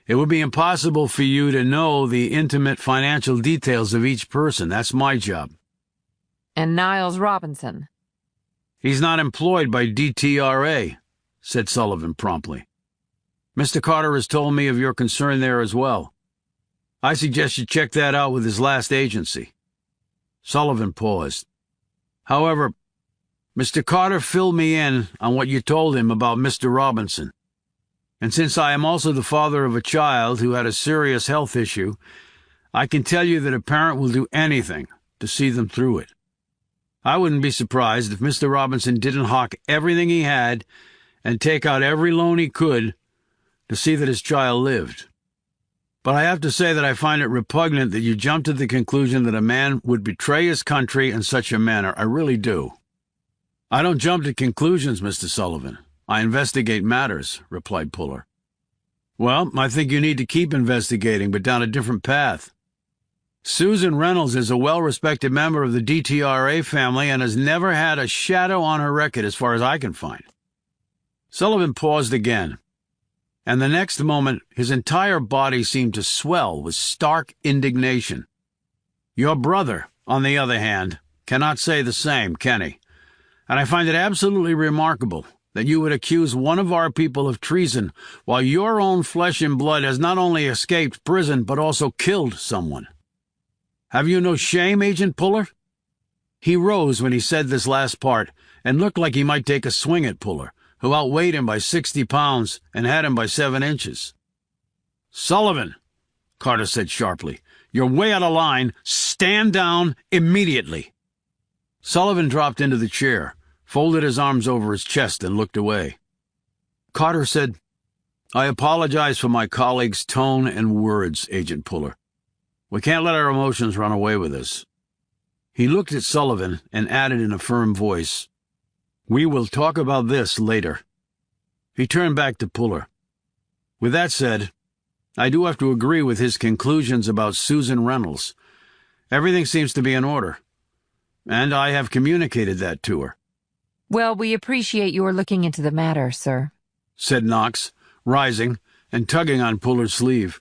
It would be impossible for you to know the intimate financial details of each person. That's my job. And Niles Robinson? He's not employed by DTRA, said Sullivan promptly. Mr. Carter has told me of your concern there as well. I suggest you check that out with his last agency. Sullivan paused. However, Mr. Carter filled me in on what you told him about Mr. Robinson. And since I am also the father of a child who had a serious health issue, I can tell you that a parent will do anything to see them through it. I wouldn't be surprised if Mr. Robinson didn't hawk everything he had and take out every loan he could to see that his child lived. But I have to say that I find it repugnant that you jump to the conclusion that a man would betray his country in such a manner. I really do. I don't jump to conclusions, Mr. Sullivan. I investigate matters, replied Puller. Well, I think you need to keep investigating, but down a different path. Susan Reynolds is a well-respected member of the DTRA family and has never had a shadow on her record as far as I can find. Sullivan paused again, and the next moment his entire body seemed to swell with stark indignation. Your brother, on the other hand, cannot say the same, can he? And I find it absolutely remarkable that you would accuse one of our people of treason while your own flesh and blood has not only escaped prison but also killed someone. Have you no shame, Agent Puller? He rose when he said this last part and looked like he might take a swing at Puller, who outweighed him by 60 pounds and had him by 7 inches. Sullivan, Carter said sharply, you're way out of line. Stand down immediately. Sullivan dropped into the chair, folded his arms over his chest, and looked away. Carter said, I apologize for my colleague's tone and words, Agent Puller. We can't let our emotions run away with us. He looked at Sullivan and added in a firm voice, We will talk about this later. He turned back to Puller. With that said, I do have to agree with his conclusions about Susan Reynolds. Everything seems to be in order, and I have communicated that to her. Well, we appreciate your looking into the matter, sir, said Knox, rising and tugging on Puller's sleeve.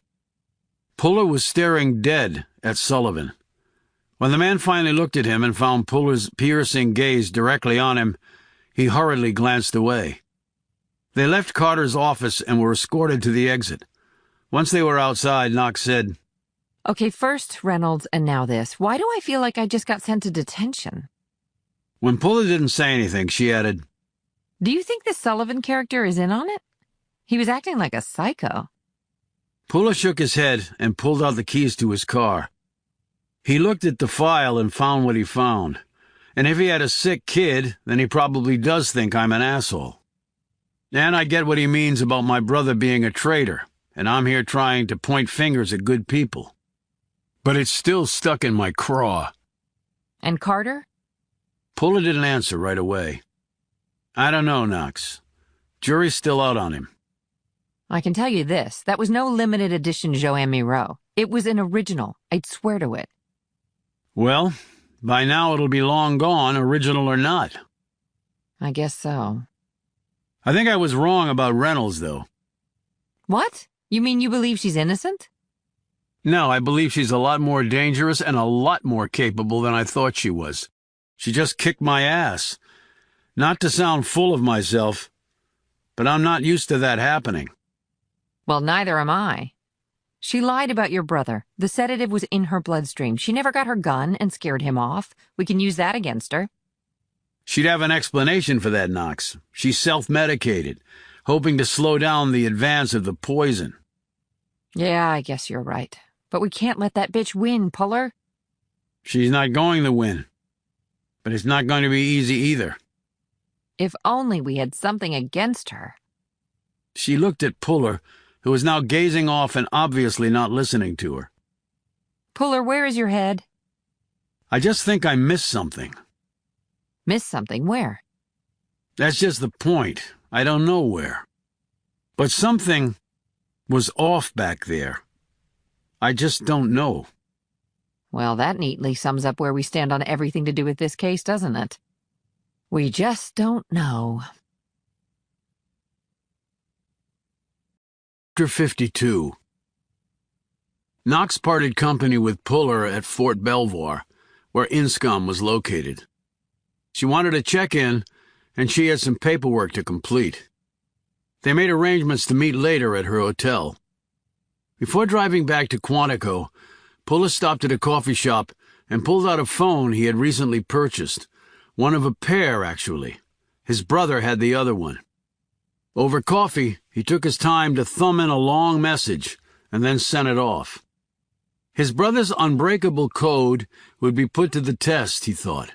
Puller was staring dead at Sullivan. When the man finally looked at him and found Puller's piercing gaze directly on him, he hurriedly glanced away. They left Carter's office and were escorted to the exit. Once they were outside, Knox said, Okay, first Reynolds and now this. Why do I feel like I just got sent to detention? When Puller didn't say anything, she added, Do you think the Sullivan character is in on it? He was acting like a psycho. Puller shook his head and pulled out the keys to his car. He looked at the file and found what he found. And if he had a sick kid, then he probably does think I'm an asshole. And I get what he means about my brother being a traitor, and I'm here trying to point fingers at good people. But it's still stuck in my craw. And Carter? Puller didn't answer right away. I don't know, Knox. Jury's still out on him. I can tell you this, that was no limited edition Joanne Miro. It was an original. I'd swear to it. Well, by now it'll be long gone, original or not. I guess so. I think I was wrong about Reynolds, though. What? You mean you believe she's innocent? No, I believe she's a lot more dangerous and a lot more capable than I thought she was. She just kicked my ass. Not to sound full of myself, but I'm not used to that happening. Well, neither am I. She lied about your brother. The sedative was in her bloodstream. She never got her gun and scared him off. We can use that against her. She'd have an explanation for that, Knox. She self-medicated, hoping to slow down the advance of the poison. Yeah, I guess you're right. But we can't let that bitch win, Puller. She's not going to win. But it's not going to be easy either. If only we had something against her. She looked at Puller, who was now gazing off and obviously not listening to her. Puller, where is your head? I just think I missed something. Missed something? Where? That's just the point. I don't know where. But something was off back there. I just don't know. Well, that neatly sums up where we stand on everything to do with this case, doesn't it? We just don't know. Chapter 52. Knox parted company with Puller at Fort Belvoir, where INSCOM was located. She wanted to check in, and she had some paperwork to complete. They made arrangements to meet later at her hotel. Before driving back to Quantico, Puller stopped at a coffee shop and pulled out a phone he had recently purchased. One of a pair, actually. His brother had the other one. Over coffee, he took his time to thumb in a long message and then sent it off. His brother's unbreakable code would be put to the test, he thought.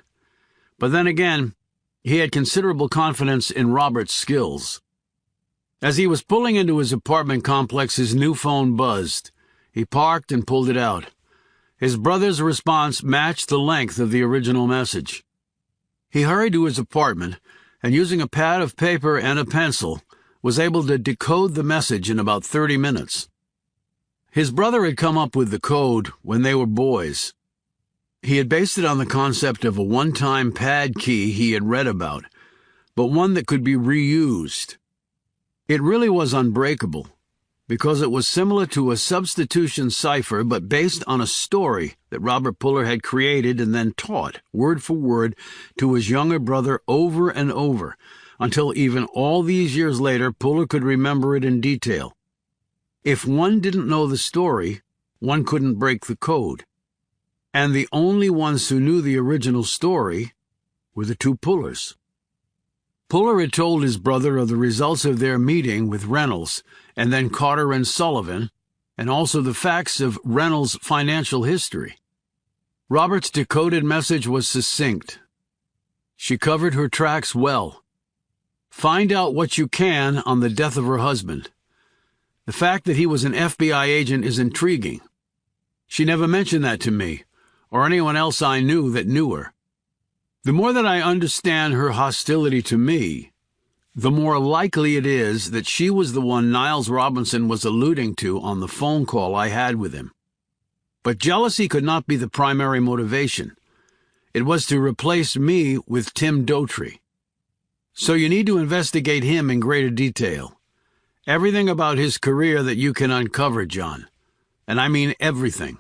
But then again, he had considerable confidence in Robert's skills. As he was pulling into his apartment complex, his new phone buzzed. He parked and pulled it out. His brother's response matched the length of the original message. He hurried to his apartment, and using a pad of paper and a pencil, was able to decode the message in about 30 minutes. His brother had come up with the code when they were boys. He had based it on the concept of a one-time pad key he had read about, but one that could be reused. It really was unbreakable, because it was similar to a substitution cipher but based on a story that Robert Puller had created and then taught, word for word, to his younger brother over and over, until even all these years later Puller could remember it in detail. If one didn't know the story, one couldn't break the code. And the only ones who knew the original story were the two Pullers. Puller had told his brother of the results of their meeting with Reynolds, and then Carter and Sullivan, and also the facts of Reynolds' financial history. Robert's decoded message was succinct. She covered her tracks well. Find out what you can on the death of her husband. The fact that he was an FBI agent is intriguing. She never mentioned that to me, or anyone else I knew that knew her. The more that I understand her hostility to me, the more likely it is that she was the one Niles Robinson was alluding to on the phone call I had with him. But jealousy could not be the primary motivation. It was to replace me with Tim Daughtry. So you need to investigate him in greater detail. Everything about his career that you can uncover, John. And I mean everything.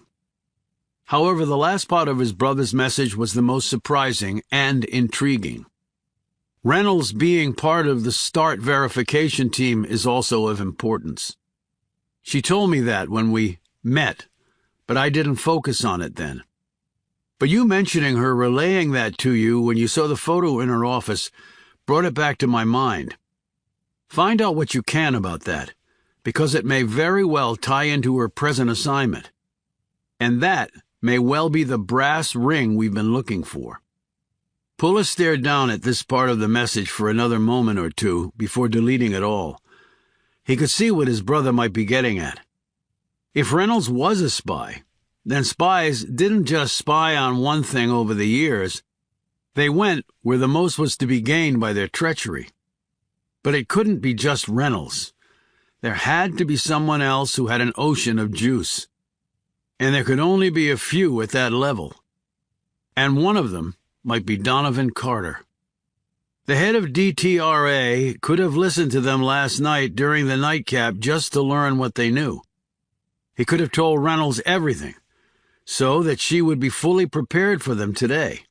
However, the last part of his brother's message was the most surprising and intriguing. Reynolds being part of the START verification team is also of importance. She told me that when we met, but I didn't focus on it then. But you mentioning her relaying that to you when you saw the photo in her office brought it back to my mind. Find out what you can about that, because it may very well tie into her present assignment. And that may well be the brass ring we've been looking for. Puller stared down at this part of the message for another moment or two before deleting it all. He could see what his brother might be getting at. If Reynolds was a spy, then spies didn't just spy on one thing over the years. They went where the most was to be gained by their treachery. But it couldn't be just Reynolds. There had to be someone else who had an ocean of juice. And there could only be a few at that level. And one of them might be Donovan Carter. The head of DTRA could have listened to them last night during the nightcap just to learn what they knew. He could have told Reynolds everything, so that she would be fully prepared for them today.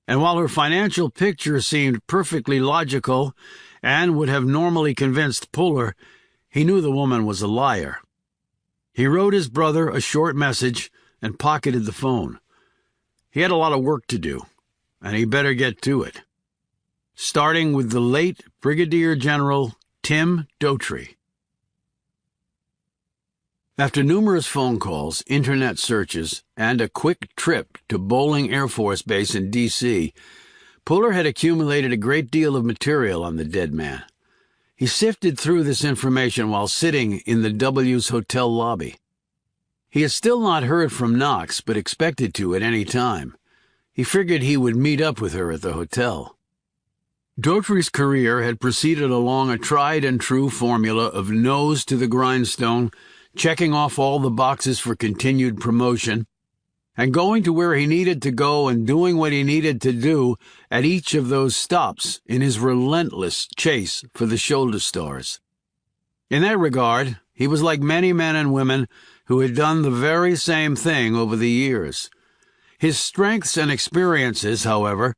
And while her financial picture seemed perfectly logical and would have normally convinced Puller, he knew the woman was a liar. He wrote his brother a short message and pocketed the phone. He had a lot of work to do, and he better get to it. Starting with the late Brigadier General Tim Daughtry. After numerous phone calls, internet searches, and a quick trip to Bolling Air Force Base in D.C., Puller had accumulated a great deal of material on the dead man. He sifted through this information while sitting in the W's hotel lobby. He had still not heard from Knox, but expected to at any time. He figured he would meet up with her at the hotel. Daughtry's career had proceeded along a tried-and-true formula of nose to the grindstone, checking off all the boxes for continued promotion, and going to where he needed to go and doing what he needed to do at each of those stops in his relentless chase for the shoulder stars. In that regard, he was like many men and women who had done the very same thing over the years. His strengths and experiences, however,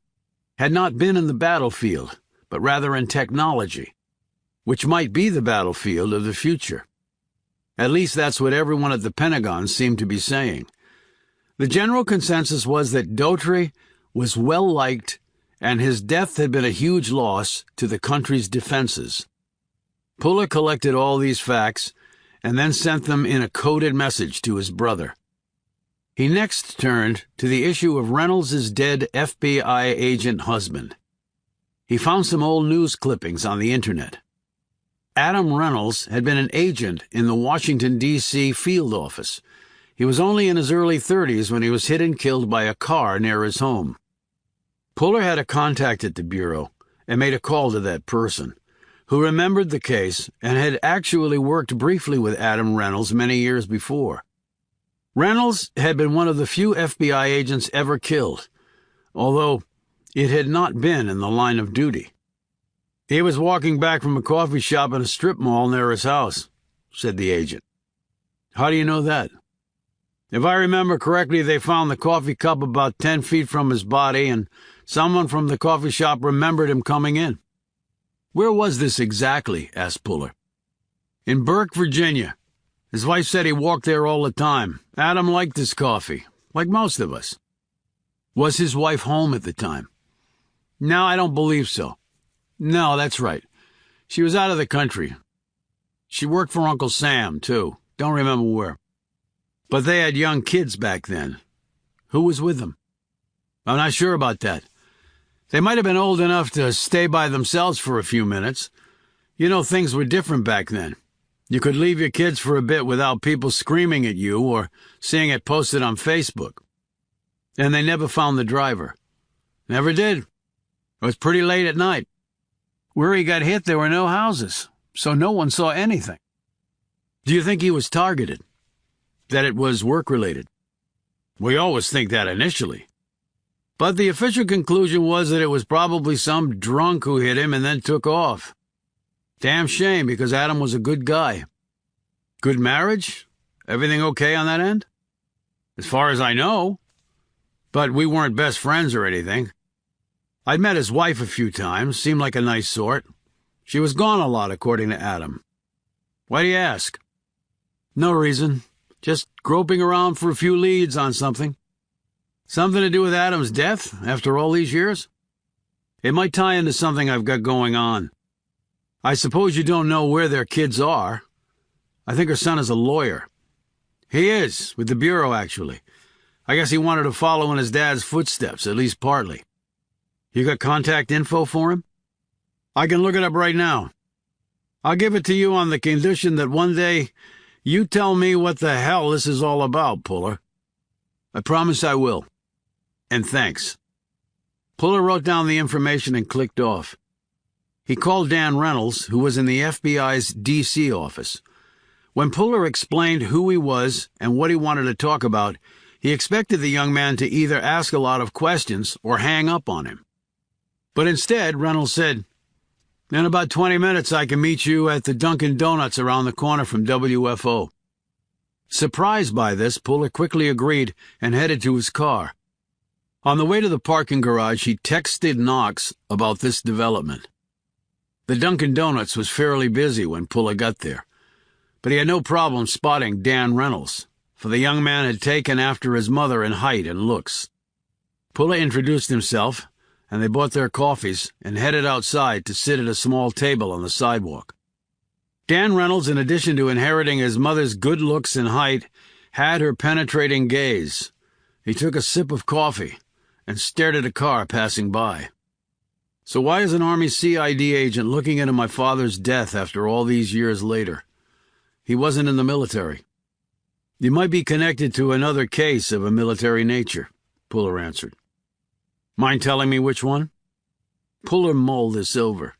had not been in the battlefield, but rather in technology, which might be the battlefield of the future. At least that's what everyone at the Pentagon seemed to be saying. The general consensus was that Daughtry was well-liked, and his death had been a huge loss to the country's defenses. Puller collected all these facts and then sent them in a coded message to his brother. He next turned to the issue of Reynolds' dead FBI agent husband. He found some old news clippings on the internet. Adam Reynolds had been an agent in the Washington, D.C. field office. He was only in his early 30s when he was hit and killed by a car near his home. Puller had a contact at the Bureau and made a call to that person, who remembered the case and had actually worked briefly with Adam Reynolds many years before. Reynolds had been one of the few FBI agents ever killed, although it had not been in the line of duty. He was walking back from a coffee shop in a strip mall near his house, said the agent. How do you know that? If I remember correctly, they found the coffee cup about 10 feet from his body, and someone from the coffee shop remembered him coming in. Where was this exactly? Asked Puller. In Burke, Virginia. His wife said he walked there all the time. Adam liked his coffee, like most of us. Was his wife home at the time? No, I don't believe so. No, that's right. She was out of the country. She worked for Uncle Sam, too. Don't remember where. But they had young kids back then. Who was with them? I'm not sure about that. They might have been old enough to stay by themselves for a few minutes. You know, things were different back then. You could leave your kids for a bit without people screaming at you or seeing it posted on Facebook. And they never found the driver. Never did. It was pretty late at night. Where he got hit, there were no houses, so no one saw anything. Do you think he was targeted? That it was work-related? We always think that initially. But the official conclusion was that it was probably some drunk who hit him and then took off. Damn shame, because Adam was a good guy. Good marriage? Everything okay on that end? As far as I know. But we weren't best friends or anything. I'd met his wife a few times, seemed like a nice sort. She was gone a lot, according to Adam. Why do you ask? No reason. Just groping around for a few leads on something. Something to do with Adam's death, after all these years? It might tie into something I've got going on. I suppose you don't know where their kids are. I think her son is a lawyer. He is, with the Bureau, actually. I guess he wanted to follow in his dad's footsteps, at least partly. You got contact info for him? I can look it up right now. I'll give it to you on the condition that one day you tell me what the hell this is all about, Puller. I promise I will. And thanks. Puller wrote down the information and clicked off. He called Dan Reynolds, who was in the FBI's D.C. office. When Puller explained who he was and what he wanted to talk about, he expected the young man to either ask a lot of questions or hang up on him. But instead, Reynolds said, "In about 20 minutes I can meet you at the Dunkin' Donuts around the corner from WFO." Surprised by this, Puller quickly agreed and headed to his car. On the way to the parking garage, he texted Knox about this development. The Dunkin' Donuts was fairly busy when Puller got there, but he had no problem spotting Dan Reynolds, for the young man had taken after his mother in height and looks. Puller introduced himself, and they bought their coffees and headed outside to sit at a small table on the sidewalk. Dan Reynolds, in addition to inheriting his mother's good looks and height, had her penetrating gaze. He took a sip of coffee and stared at a car passing by. "So why is an Army CID agent looking into my father's death after all these years later?" "He wasn't in the military." "You might be connected to another case of a military nature," Puller answered. "Mind telling me which one?" Puller mulled this over.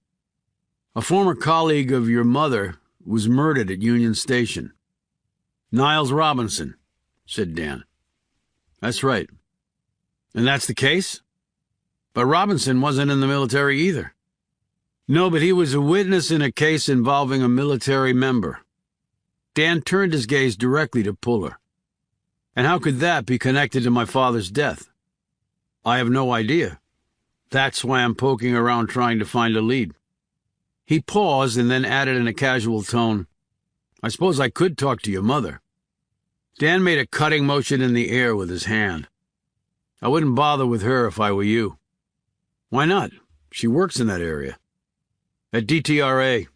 "A former colleague of your mother was murdered at Union Station." "Niles Robinson," said Dan. "That's right." "And that's the case?" "But Robinson wasn't in the military either." "No, but he was a witness in a case involving a military member." Dan turned his gaze directly to Puller. "And how could that be connected to my father's death?" "I have no idea. That's why I'm poking around trying to find a lead." He paused and then added in a casual tone, "I suppose I could talk to your mother." Dan made a cutting motion in the air with his hand. "I wouldn't bother with her if I were you." "Why not? She works in that area." "At DTRA.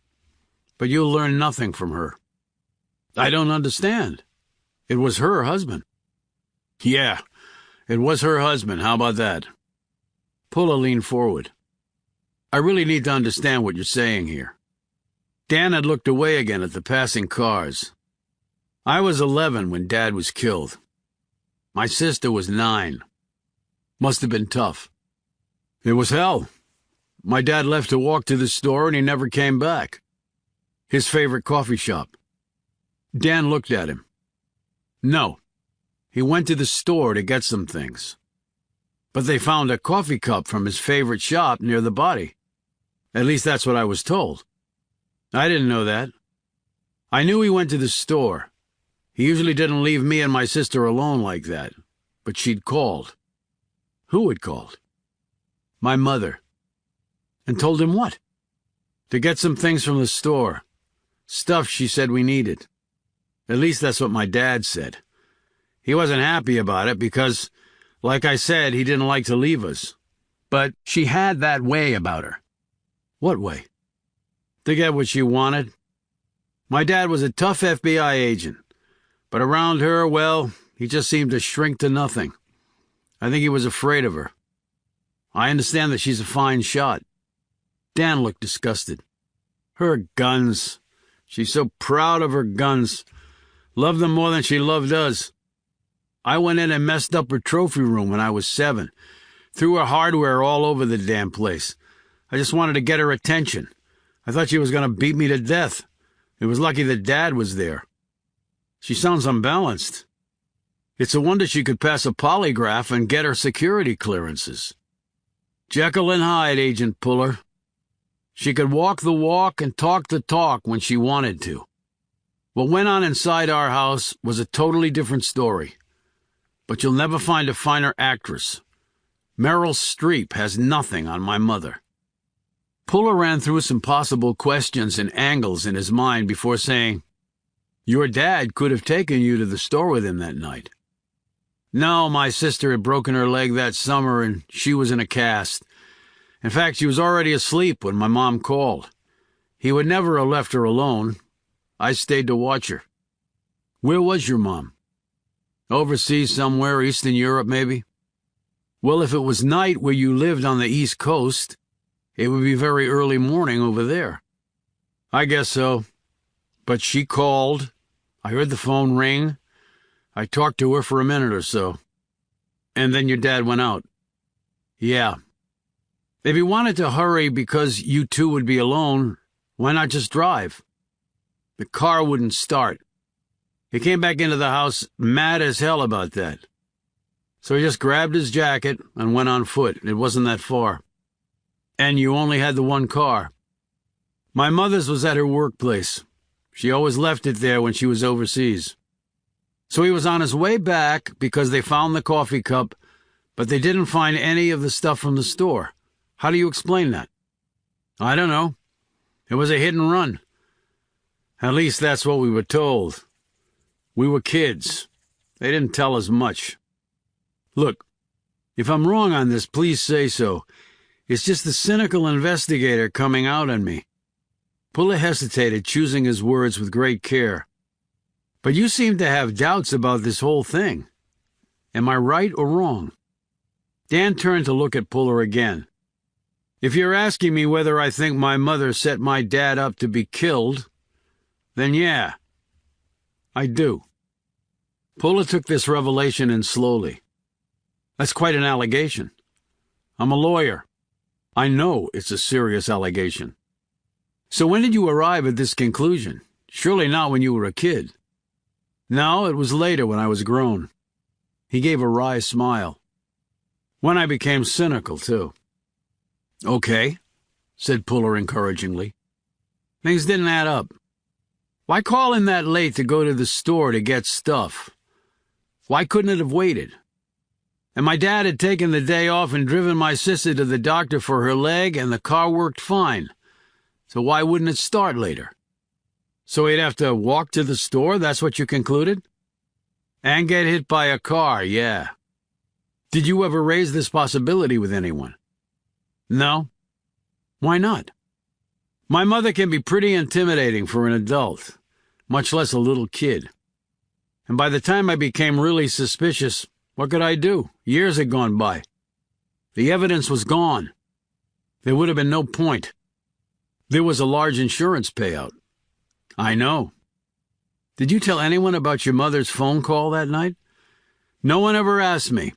But you'll learn nothing from her." "I don't understand. It was her husband." "Yeah, it was her husband. How about that?" Puller leaned forward. "I really need to understand what you're saying here." Dan had looked away again at the passing cars. "I was 11 when Dad was killed. My sister was 9. Must have been tough." "It was hell. My dad left to walk to the store and he never came back." "His favorite coffee shop?" Dan looked at him. "No. He went to the store to get some things. But they found a coffee cup from his favorite shop near the body. At least that's what I was told." "I didn't know that. I knew he went to the store. He usually didn't leave me and my sister alone like that. But she'd called." "Who had called?" "My mother." "And told him what?" "To get some things from the store. Stuff she said we needed. At least that's what my dad said. He wasn't happy about it because, like I said, he didn't like to leave us. But she had that way about her." "What way?" "To get what she wanted. My dad was a tough FBI agent, but around her, well, he just seemed to shrink to nothing. I think he was afraid of her. I understand that she's a fine shot." Dan looked disgusted. "Her guns. She's so proud of her guns. Loved them more than she loved us. I went in and messed up her trophy room when I was 7. Threw her hardware all over the damn place. I just wanted to get her attention. I thought she was going to beat me to death. It was lucky that Dad was there." "She sounds unbalanced." "It's a wonder she could pass a polygraph and get her security clearances. Jekyll and Hyde, Agent Puller. She could walk the walk and talk the talk when she wanted to. What went on inside our house was a totally different story. But you'll never find a finer actress. Meryl Streep has nothing on my mother." Puller ran through some possible questions and angles in his mind before saying, "Your dad could have taken you to the store with him that night." "No, my sister had broken her leg that summer and she was in a cast. In fact, she was already asleep when my mom called. He would never have left her alone. I stayed to watch her." "Where was your mom?" "Overseas somewhere, Eastern Europe maybe." "Well, if it was night where you lived on the East Coast, it would be very early morning over there." "I guess so. But she called. I heard the phone ring. I talked to her for a minute or so." "And then your dad went out?" "Yeah. If he wanted to hurry because you two would be alone, why not just drive? The car wouldn't start. He came back into the house mad as hell about that. So he just grabbed his jacket and went on foot. It wasn't that far. And you only had the one car. My mother's was at her workplace. She always left it there when she was overseas. So he was on his way back because they found the coffee cup, but they didn't find any of the stuff from the store. How do you explain that? I don't know. It was a hit and run. At least that's what we were told. We were kids. They didn't tell us much. Look, if I'm wrong on this, please say so. It's just the cynical investigator coming out on me. Puller hesitated, choosing his words with great care. But you seem to have doubts about this whole thing. Am I right or wrong? Dan turned to look at Puller again. If you're asking me whether I think my mother set my dad up to be killed, then yeah, I do. Puller took this revelation in slowly. That's quite an allegation. I'm a lawyer. I know it's a serious allegation. So when did you arrive at this conclusion? Surely not when you were a kid. No, it was later when I was grown. He gave a wry smile. When I became cynical, too. Okay, said Puller encouragingly. Things didn't add up. Why call in that late to go to the store to get stuff? Why couldn't it have waited? And my dad had taken the day off and driven my sister to the doctor for her leg, and the car worked fine. So why wouldn't it start later? So he'd have to walk to the store, that's what you concluded? And get hit by a car, yeah. Did you ever raise this possibility with anyone? No. Why not? My mother can be pretty intimidating for an adult, much less a little kid. And by the time I became really suspicious, what could I do? Years had gone by. The evidence was gone. There would have been no point. There was a large insurance payout. I know. Did you tell anyone about your mother's phone call that night? No one ever asked me.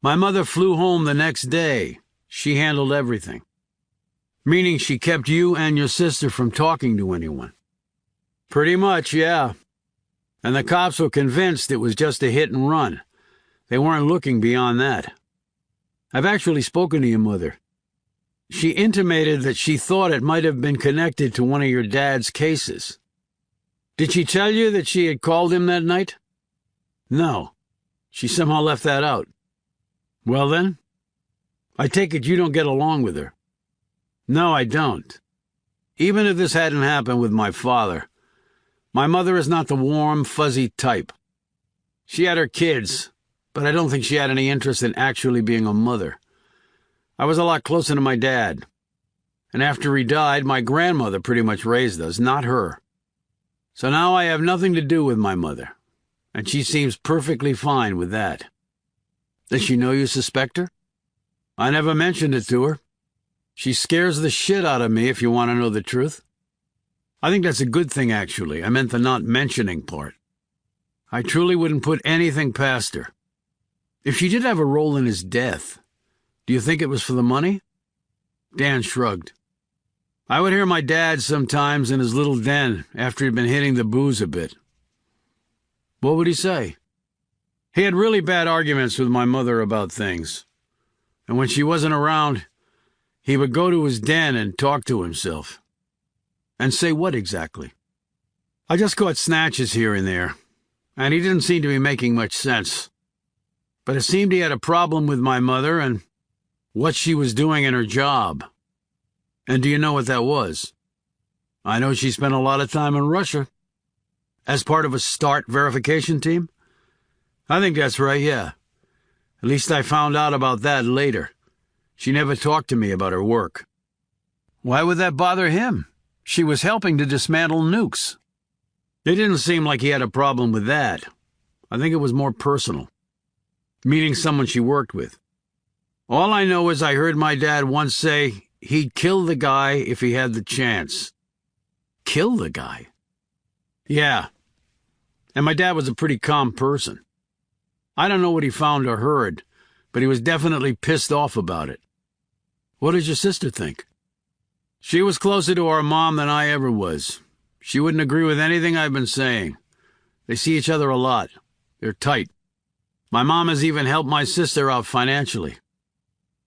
My mother flew home the next day. She handled everything. Meaning she kept you and your sister from talking to anyone. Pretty much, yeah. And the cops were convinced it was just a hit and run. They weren't looking beyond that. I've actually spoken to your mother. She intimated that she thought it might have been connected to one of your dad's cases. Did she tell you that she had called him that night? No. She somehow left that out. Well then, I take it you don't get along with her. No, I don't. Even if this hadn't happened with my father, my mother is not the warm, fuzzy type. She had her kids, but I don't think she had any interest in actually being a mother. I was a lot closer to my dad. And after he died, my grandmother pretty much raised us, not her. So now I have nothing to do with my mother, and she seems perfectly fine with that. Does she know you suspect her? I never mentioned it to her. She scares the shit out of me, if you want to know the truth. I think that's a good thing, actually. I meant the not mentioning part. I truly wouldn't put anything past her. If she did have a role in his death, do you think it was for the money? Dan shrugged. I would hear my dad sometimes in his little den after he'd been hitting the booze a bit. What would he say? He had really bad arguments with my mother about things. And when she wasn't around, he would go to his den and talk to himself. And say what exactly? I just caught snatches here and there, and he didn't seem to be making much sense. But it seemed he had a problem with my mother and what she was doing in her job. And do you know what that was? I know she spent a lot of time in Russia. As part of a START verification team? I think that's right, yeah. At least I found out about that later. She never talked to me about her work. Why would that bother him? She was helping to dismantle nukes. It didn't seem like he had a problem with that. I think it was more personal. Meaning someone she worked with. All I know is I heard my dad once say he'd kill the guy if he had the chance. Kill the guy? Yeah. And my dad was a pretty calm person. I don't know what he found or heard, but he was definitely pissed off about it. What does your sister think? She was closer to our mom than I ever was. She wouldn't agree with anything I've been saying. They see each other a lot. They're tight. My mom has even helped my sister out financially.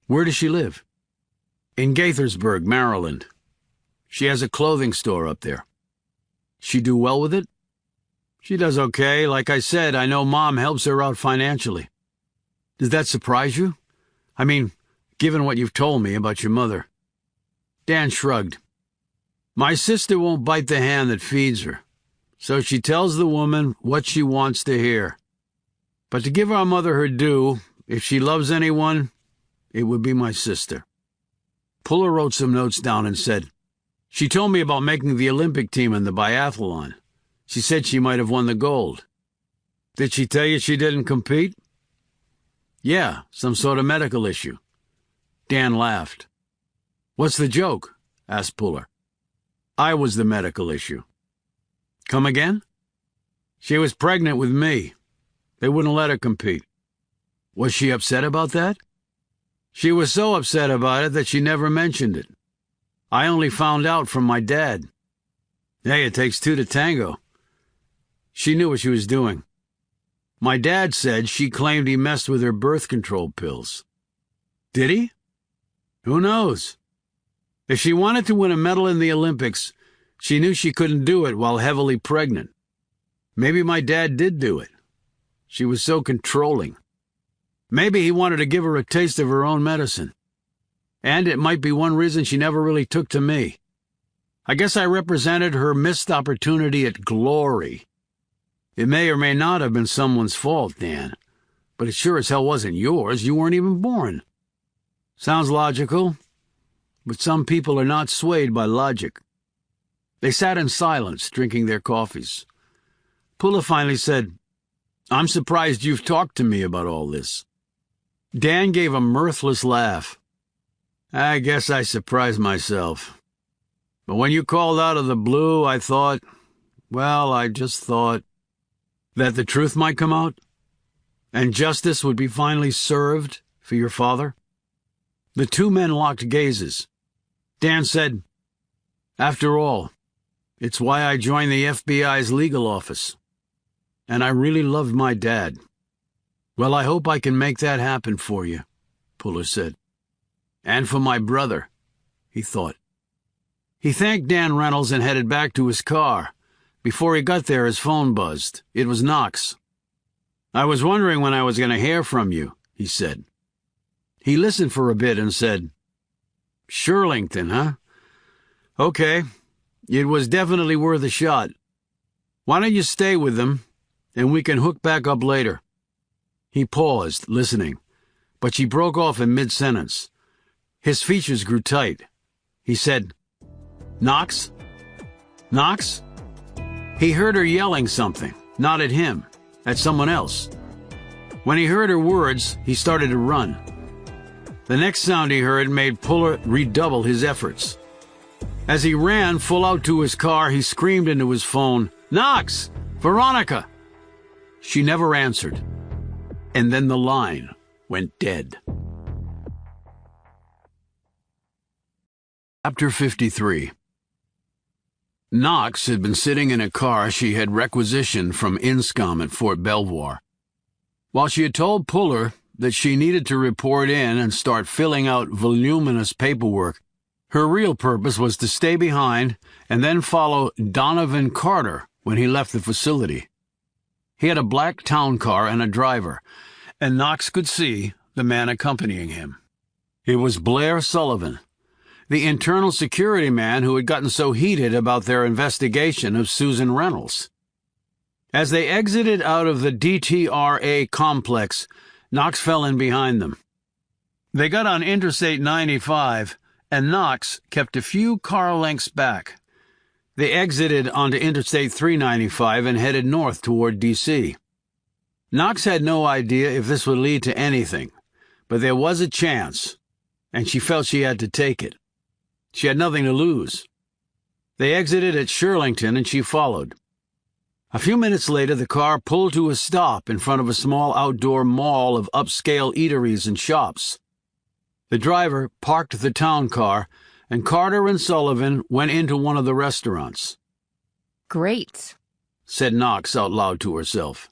Where does she live? In Gaithersburg, Maryland. She has a clothing store up there. She do well with it? She does okay. Like I said, I know Mom helps her out financially. Does that surprise you? I mean, given what you've told me about your mother. Dan shrugged. My sister won't bite the hand that feeds her, so she tells the woman what she wants to hear. But to give our mother her due, if she loves anyone, it would be my sister. Puller wrote some notes down and said, She told me about making the Olympic team in the biathlon. She said she might have won the gold. Did she tell you she didn't compete? Yeah, some sort of medical issue. Dan laughed. What's the joke? Asked Puller. I was the medical issue. Come again? She was pregnant with me. They wouldn't let her compete. Was she upset about that? She was so upset about it that she never mentioned it. I only found out from my dad. Hey, it takes two to tango. She knew what she was doing. My dad said she claimed he messed with her birth control pills. Did he? Who knows? If she wanted to win a medal in the Olympics, she knew she couldn't do it while heavily pregnant. Maybe my dad did do it. She was so controlling. Maybe he wanted to give her a taste of her own medicine. And it might be one reason she never really took to me. I guess I represented her missed opportunity at glory. It may or may not have been someone's fault, Dan, but it sure as hell wasn't yours. You weren't even born. Sounds logical, but some people are not swayed by logic. They sat in silence, drinking their coffees. Puller finally said, I'm surprised you've talked to me about all this. Dan gave a mirthless laugh. I guess I surprised myself. But when you called out of the blue, I just thought that the truth might come out, and justice would be finally served for your father. The two men locked gazes. Dan said, After all, it's why I joined the FBI's legal office. And I really loved my dad. Well, I hope I can make that happen for you, Puller said. And for my brother, he thought. He thanked Dan Reynolds and headed back to his car. Before he got there, his phone buzzed. It was Knox. I was wondering when I was going to hear from you, he said. He listened for a bit and said, Shirlington, huh? Okay, it was definitely worth a shot. Why don't you stay with them, and we can hook back up later. He paused, listening, but she broke off in mid-sentence. His features grew tight. He said, Knox? Knox? He heard her yelling something, not at him, at someone else. When he heard her words, he started to run. The next sound he heard made Puller redouble his efforts. As he ran full out to his car, he screamed into his phone, Knox! Veronica! She never answered. And then the line went dead. Chapter 53. Knox had been sitting in a car she had requisitioned from INSCOM at Fort Belvoir. While she had told Puller that she needed to report in and start filling out voluminous paperwork, her real purpose was to stay behind and then follow Donovan Carter when he left the facility. He had a black town car and a driver, and Knox could see the man accompanying him. It was Blair Sullivan, the internal security man who had gotten so heated about their investigation of Susan Reynolds. As they exited out of the DTRA complex, Knox fell in behind them. They got on Interstate 95, and Knox kept a few car lengths back. They exited onto Interstate 395 and headed north toward D.C. Knox had no idea if this would lead to anything, but there was a chance, and she felt she had to take it. She had nothing to lose. They exited at Shirlington, and she followed. A few minutes later, the car pulled to a stop in front of a small outdoor mall of upscale eateries and shops. The driver parked the town car, and Carter and Sullivan went into one of the restaurants. Great. Said Knox out loud to herself.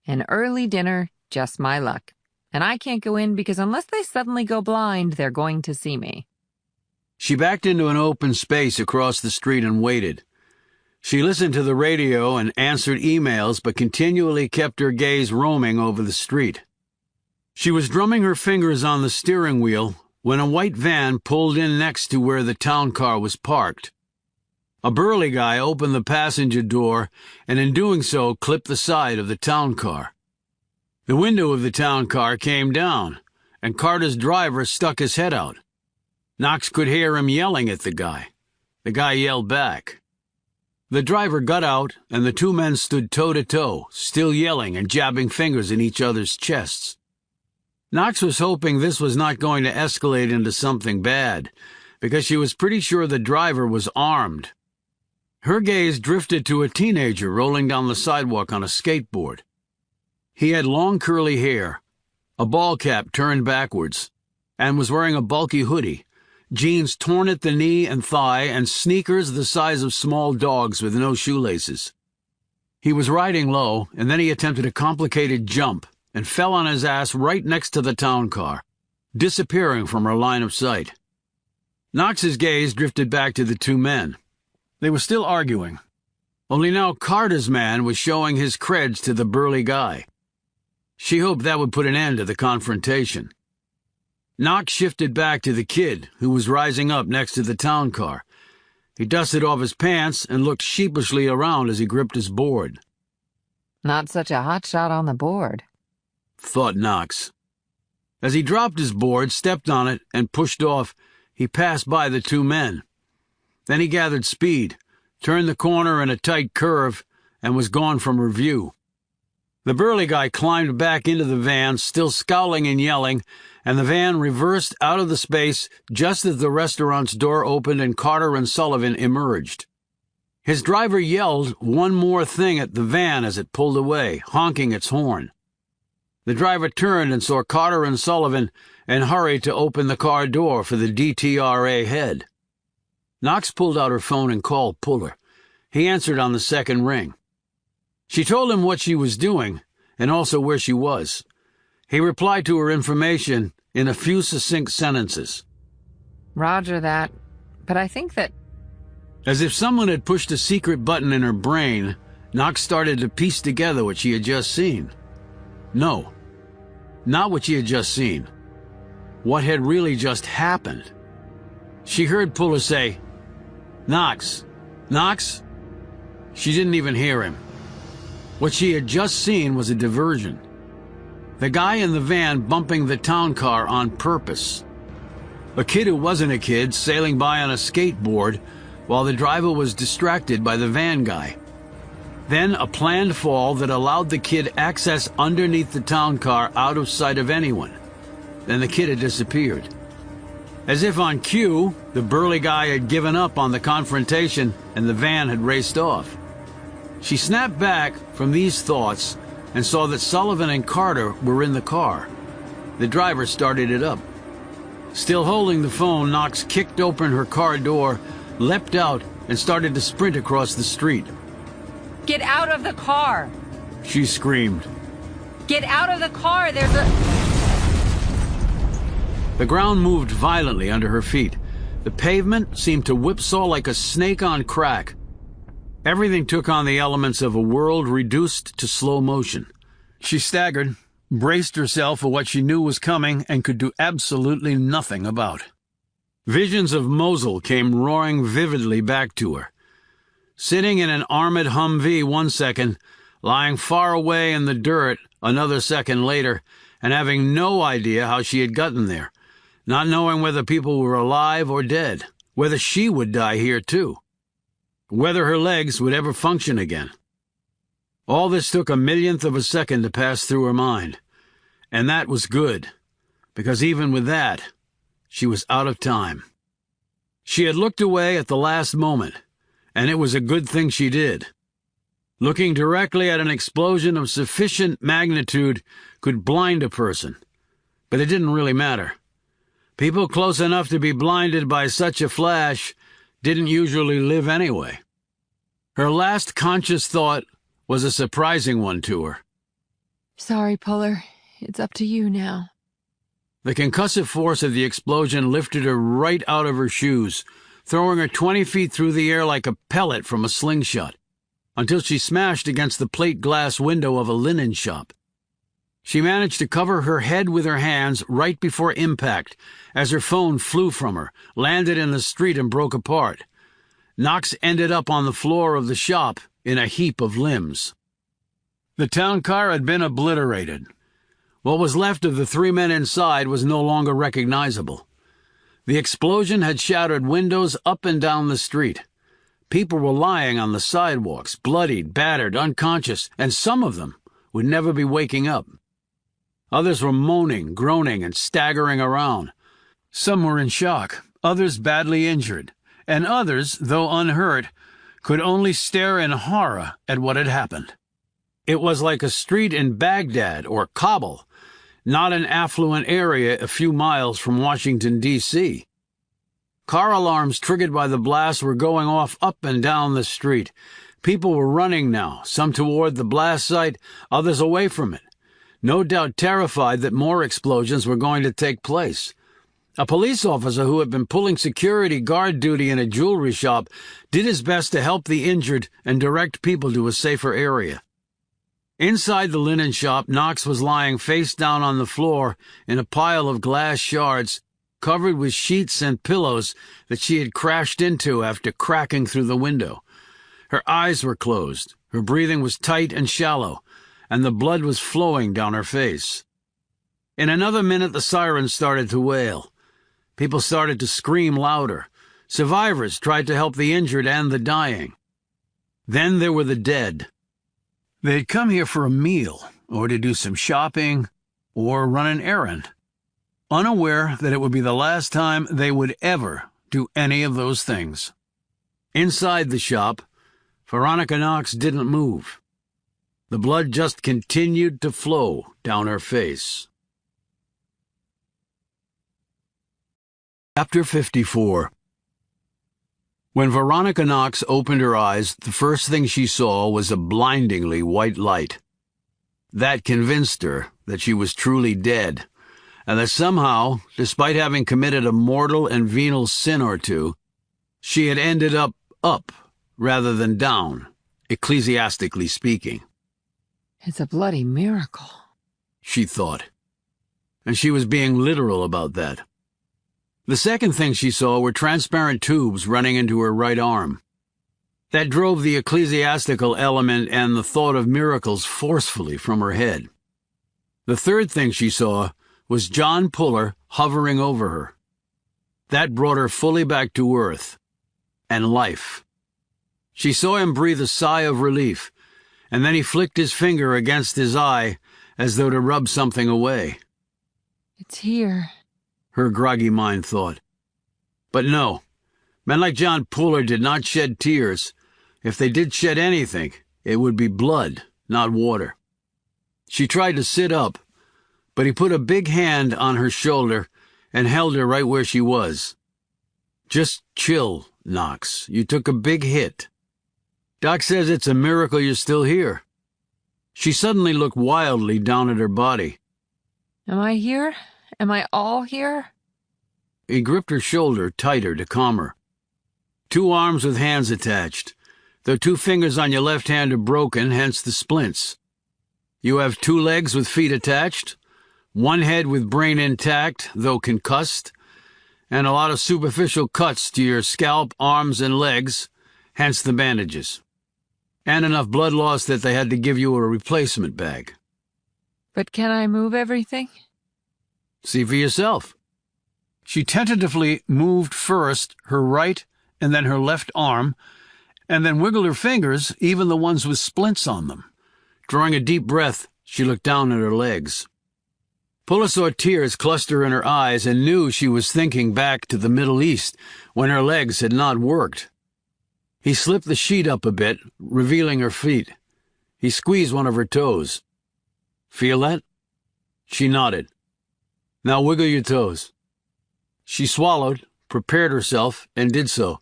An early dinner, just my luck. And I can't go in because unless they suddenly go blind, they're going to see me. She backed into an open space across the street and waited. She listened to the radio and answered emails, but continually kept her gaze roaming over the street. She was drumming her fingers on the steering wheel when a white van pulled in next to where the town car was parked. A burly guy opened the passenger door and in doing so clipped the side of the town car. The window of the town car came down, and Carter's driver stuck his head out. Knox could hear him yelling at the guy. The guy yelled back. The driver got out, and the two men stood toe-to-toe, still yelling and jabbing fingers in each other's chests. Knox was hoping this was not going to escalate into something bad, because she was pretty sure the driver was armed. Her gaze drifted to a teenager rolling down the sidewalk on a skateboard. He had long curly hair, a ball cap turned backwards, and was wearing a bulky hoodie, jeans torn at the knee and thigh, and sneakers the size of small dogs with no shoelaces. He was riding low, and then he attempted a complicated jump and fell on his ass right next to the town car, disappearing from her line of sight. Knox's gaze drifted back to the two men. They were still arguing, only now Carter's man was showing his creds to the burly guy. She hoped that would put an end to the confrontation. Knox shifted back to the kid, who was rising up next to the town car. He dusted off his pants and looked sheepishly around as he gripped his board. Not such a hot shot on the board, thought Knox. As he dropped his board, stepped on it, and pushed off, he passed by the two men. Then he gathered speed, turned the corner in a tight curve, and was gone from her view. The burly guy climbed back into the van, still scowling and yelling, and the van reversed out of the space just as the restaurant's door opened and Carter and Sullivan emerged. His driver yelled one more thing at the van as it pulled away, honking its horn. The driver turned and saw Carter and Sullivan and hurried to open the car door for the DTRA head. Knox pulled out her phone and called Puller. He answered on the second ring. She told him what she was doing, and also where she was. He replied to her information in a few succinct sentences. Roger that, but I think that... As if someone had pushed a secret button in her brain, Knox started to piece together what she had just seen. No, not what she had just seen. What had really just happened. She heard Puller say, "Knox, Knox?" She didn't even hear him. What she had just seen was a diversion. The guy in the van bumping the town car on purpose. A kid who wasn't a kid sailing by on a skateboard while the driver was distracted by the van guy. Then a planned fall that allowed the kid access underneath the town car out of sight of anyone. Then the kid had disappeared. As if on cue, the burly guy had given up on the confrontation and the van had raced off. She snapped back from these thoughts and saw that Sullivan and Carter were in the car. The driver started it up. Still holding the phone, Knox kicked open her car door, leapt out, and started to sprint across the street. Get out of the car! She screamed. Get out of the car! There's a... The ground moved violently under her feet. The pavement seemed to whipsaw like a snake on crack. Everything took on the elements of a world reduced to slow motion. She staggered, braced herself for what she knew was coming and could do absolutely nothing about. Visions of Mosul came roaring vividly back to her. Sitting in an armored Humvee one second, lying far away in the dirt another second later, and having no idea how she had gotten there, not knowing whether people were alive or dead, whether she would die here too, whether her legs would ever function again. All this took a millionth of a second to pass through her mind, and that was good, because even with that, she was out of time. She had looked away at the last moment, and it was a good thing she did. Looking directly at an explosion of sufficient magnitude could blind a person, but it didn't really matter. People close enough to be blinded by such a flash didn't usually live anyway. Her last conscious thought was a surprising one to her. Sorry, Puller. It's up to you now. The concussive force of the explosion lifted her right out of her shoes, throwing her 20 feet through the air like a pellet from a slingshot, until she smashed against the plate glass window of a linen shop. She managed to cover her head with her hands right before impact, as her phone flew from her, landed in the street and broke apart. Knox ended up on the floor of the shop in a heap of limbs. The town car had been obliterated. What was left of the 3 men inside was no longer recognizable. The explosion had shattered windows up and down the street. People were lying on the sidewalks, bloodied, battered, unconscious, and some of them would never be waking up. Others were moaning, groaning, and staggering around. Some were in shock, others badly injured, and others, though unhurt, could only stare in horror at what had happened. It was like a street in Baghdad or Kabul, not an affluent area a few miles from Washington, D.C. Car alarms triggered by the blast were going off up and down the street. People were running now, some toward the blast site, others away from it, no doubt terrified that more explosions were going to take place. A police officer who had been pulling security guard duty in a jewelry shop did his best to help the injured and direct people to a safer area. Inside the linen shop, Knox was lying face down on the floor in a pile of glass shards, covered with sheets and pillows that she had crashed into after cracking through the window. Her eyes were closed, her breathing was tight and shallow, and the blood was flowing down her face. In another minute, the sirens started to wail. People started to scream louder. Survivors tried to help the injured and the dying. Then there were the dead. They had come here for a meal, or to do some shopping, or run an errand, unaware that it would be the last time they would ever do any of those things. Inside the shop, Veronica Knox didn't move. The blood just continued to flow down her face. Chapter 54. When Veronica Knox opened her eyes, the first thing she saw was a blindingly white light. That convinced her that she was truly dead, and that somehow, despite having committed a mortal and venal sin or two, she had ended up rather than down, ecclesiastically speaking. It's a bloody miracle, she thought, and she was being literal about that. The second thing she saw were transparent tubes running into her right arm. That drove the ecclesiastical element and the thought of miracles forcefully from her head. The third thing she saw was John Puller hovering over her. That brought her fully back to earth and life. She saw him breathe a sigh of relief, and then he flicked his finger against his eye as though to rub something away. It's here, her groggy mind thought. But no, men like John Puller did not shed tears. If they did shed anything, it would be blood, not water. She tried to sit up, but he put a big hand on her shoulder and held her right where she was. Just chill, Knox. You took a big hit. Doc says it's a miracle you're still here. She suddenly looked wildly down at her body. Am I here? Am I all here? He gripped her shoulder tighter to calm her. 2 arms with hands attached. Though 2 fingers on your left hand are broken, hence the splints. You have 2 legs with feet attached, 1 head with brain intact, though concussed, and a lot of superficial cuts to your scalp, arms, and legs, hence the bandages. And enough blood loss that they had to give you a replacement bag. But can I move everything? See for yourself. She tentatively moved first her right and then her left arm, and then wiggled her fingers, even the ones with splints on them. Drawing a deep breath, she looked down at her legs. Puller saw tears cluster in her eyes and knew she was thinking back to the Middle East when her legs had not worked. He slipped the sheet up a bit, revealing her feet. He squeezed one of her toes. Feel that? She nodded. Now wiggle your toes. She swallowed, prepared herself, and did so.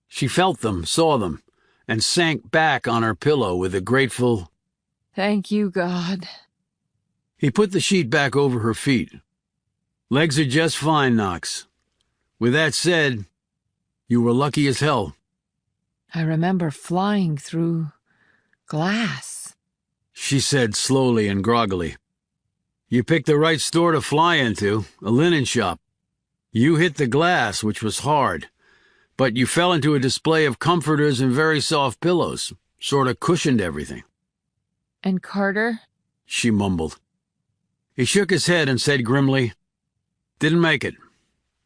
She felt them, saw them, and sank back on her pillow with a grateful, Thank you, God. He put the sheet back over her feet. Legs are just fine, Knox. With that said, you were lucky as hell. I remember flying through glass. She said slowly and groggily. You picked the right store to fly into, a linen shop. You hit the glass, which was hard, but you fell into a display of comforters and very soft pillows, sort of cushioned everything. And Carter? She mumbled. He shook his head and said grimly, Didn't make it.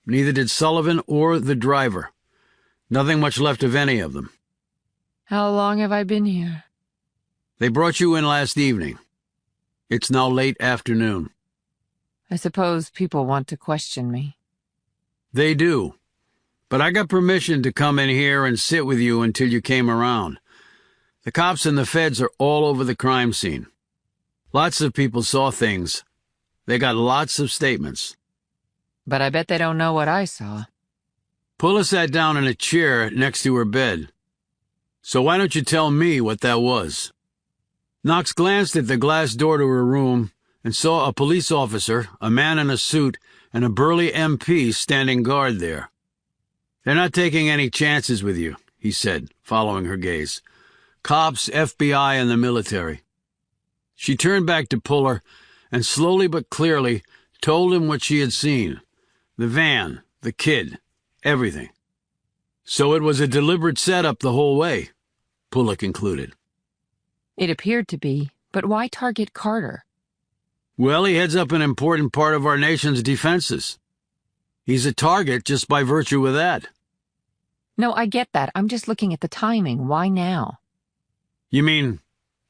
Neither did Sullivan or the driver. Nothing much left of any of them. How long have I been here? They brought you in last evening. It's now late afternoon. I suppose people want to question me. They do. But I got permission to come in here and sit with you until you came around. The cops and the feds are all over the crime scene. Lots of people saw things. They got lots of statements. But I bet they don't know what I saw. Pulla sat down in a chair next to her bed. So why don't you tell me what that was? Knox glanced at the glass door to her room and saw a police officer, a man in a suit, and a burly MP standing guard there. They're not taking any chances with you, he said, following her gaze. Cops, FBI, and the military. She turned back to Puller and slowly but clearly told him what she had seen. The van, the kid, everything. So it was a deliberate setup the whole way, Puller concluded. It appeared to be, but why target Carter? Well, he heads up an important part of our nation's defenses. He's a target just by virtue of that. No, I get that. I'm just looking at the timing. Why now? You mean,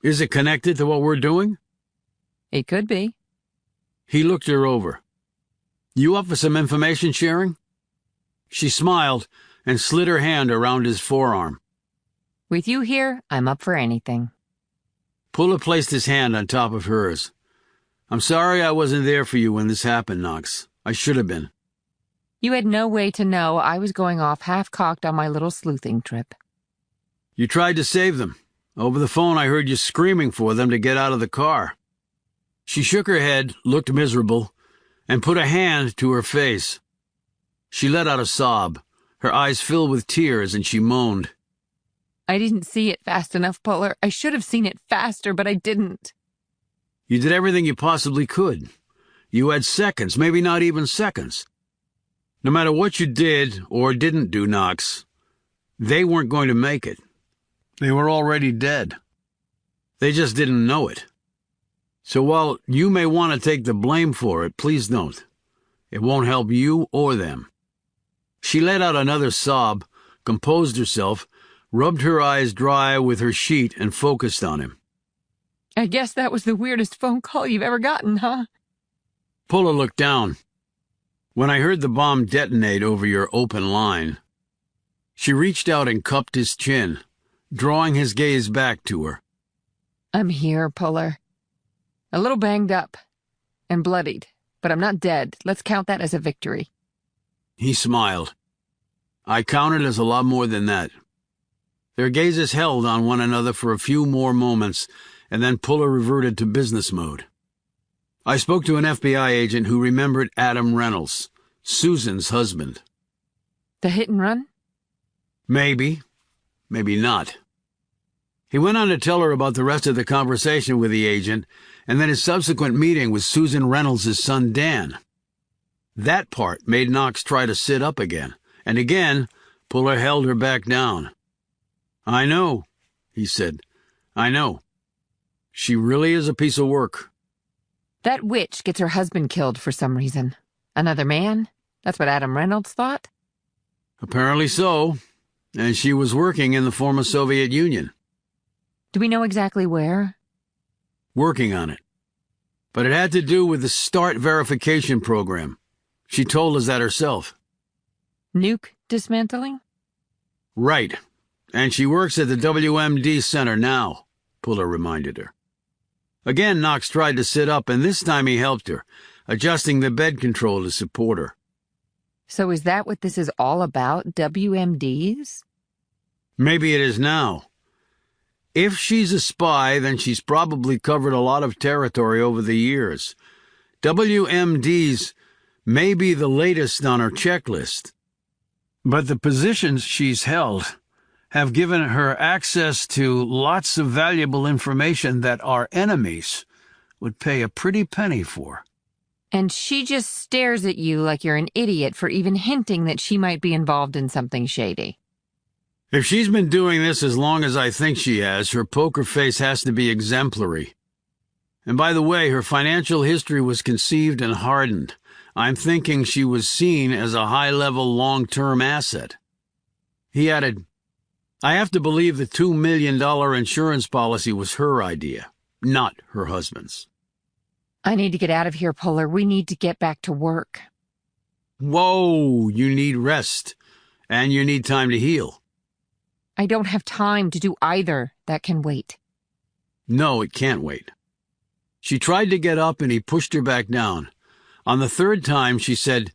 is it connected to what we're doing? It could be. He looked her over. You up for some information sharing? She smiled and slid her hand around his forearm. With you here, I'm up for anything. Puller placed his hand on top of hers. I'm sorry I wasn't there for you when this happened, Knox. I should have been. You had no way to know I was going off half-cocked on my little sleuthing trip. You tried to save them. Over the phone I heard you screaming for them to get out of the car. She shook her head, looked miserable, and put a hand to her face. She let out a sob. Her eyes filled with tears, and she moaned. I didn't see it fast enough, Puller. I should have seen it faster, but I didn't. You did everything you possibly could. You had seconds, maybe not even seconds. No matter what you did or didn't do, Knox, they weren't going to make it. They were already dead. They just didn't know it. So while you may want to take the blame for it, please don't. It won't help you or them. She let out another sob, composed herself, rubbed her eyes dry with her sheet, and focused on him. I guess that was the weirdest phone call you've ever gotten, huh? Puller looked down. When I heard the bomb detonate over your open line, she reached out and cupped his chin, drawing his gaze back to her. I'm here, Puller. A little banged up and bloodied, but I'm not dead. Let's count that as a victory. He smiled. I count it as a lot more than that. Their gazes held on one another for a few more moments, and then Puller reverted to business mode. I spoke to an FBI agent who remembered Adam Reynolds, Susan's husband. The hit and run? Maybe, maybe not. He went on to tell her about the rest of the conversation with the agent, and then his subsequent meeting with Susan Reynolds' son Dan. That part made Knox try to sit up again, and again Puller held her back down. I know, he said. I know. She really is a piece of work. That witch gets her husband killed for some reason. Another man? That's what Adam Reynolds thought? Apparently so. And she was working in the former Soviet Union. Do we know exactly where? Working on it. But it had to do with the START verification program. She told us that herself. Nuke dismantling? Right. And she works at the WMD Center now, Puller reminded her. Again, Knox tried to sit up, and this time he helped her, adjusting the bed control to support her. So is that what this is all about, WMDs? Maybe it is now. If she's a spy, then she's probably covered a lot of territory over the years. WMDs may be the latest on her checklist. But the positions she's held have given her access to lots of valuable information that our enemies would pay a pretty penny for. And she just stares at you like you're an idiot for even hinting that she might be involved in something shady. If she's been doing this as long as I think she has, her poker face has to be exemplary. And by the way, her financial history was conceived and hardened. I'm thinking she was seen as a high-level long-term asset. He added, I have to believe the $2 million insurance policy was her idea, not her husband's. I need to get out of here, Puller. We need to get back to work. Whoa, you need rest, and you need time to heal. I don't have time to do either. That can wait. No, it can't wait. She tried to get up and he pushed her back down. On the third time, she said,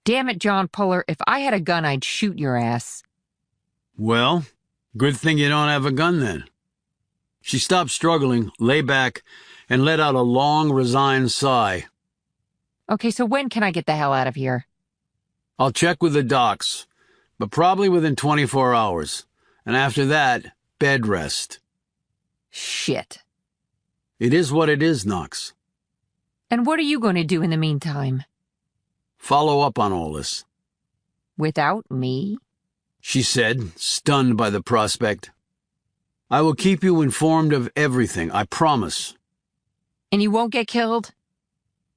Damn it, John Puller. If I had a gun, I'd shoot your ass. Well, good thing you don't have a gun then. She stopped struggling, lay back, and let out a long, resigned sigh. Okay, so when can I get the hell out of here? I'll check with the docs, but probably within 24 hours. And after that, bed rest. Shit. It is what it is, Knox. And what are you going to do in the meantime? Follow up on all this. Without me? She said, stunned by the prospect. I will keep you informed of everything, I promise. And you won't get killed?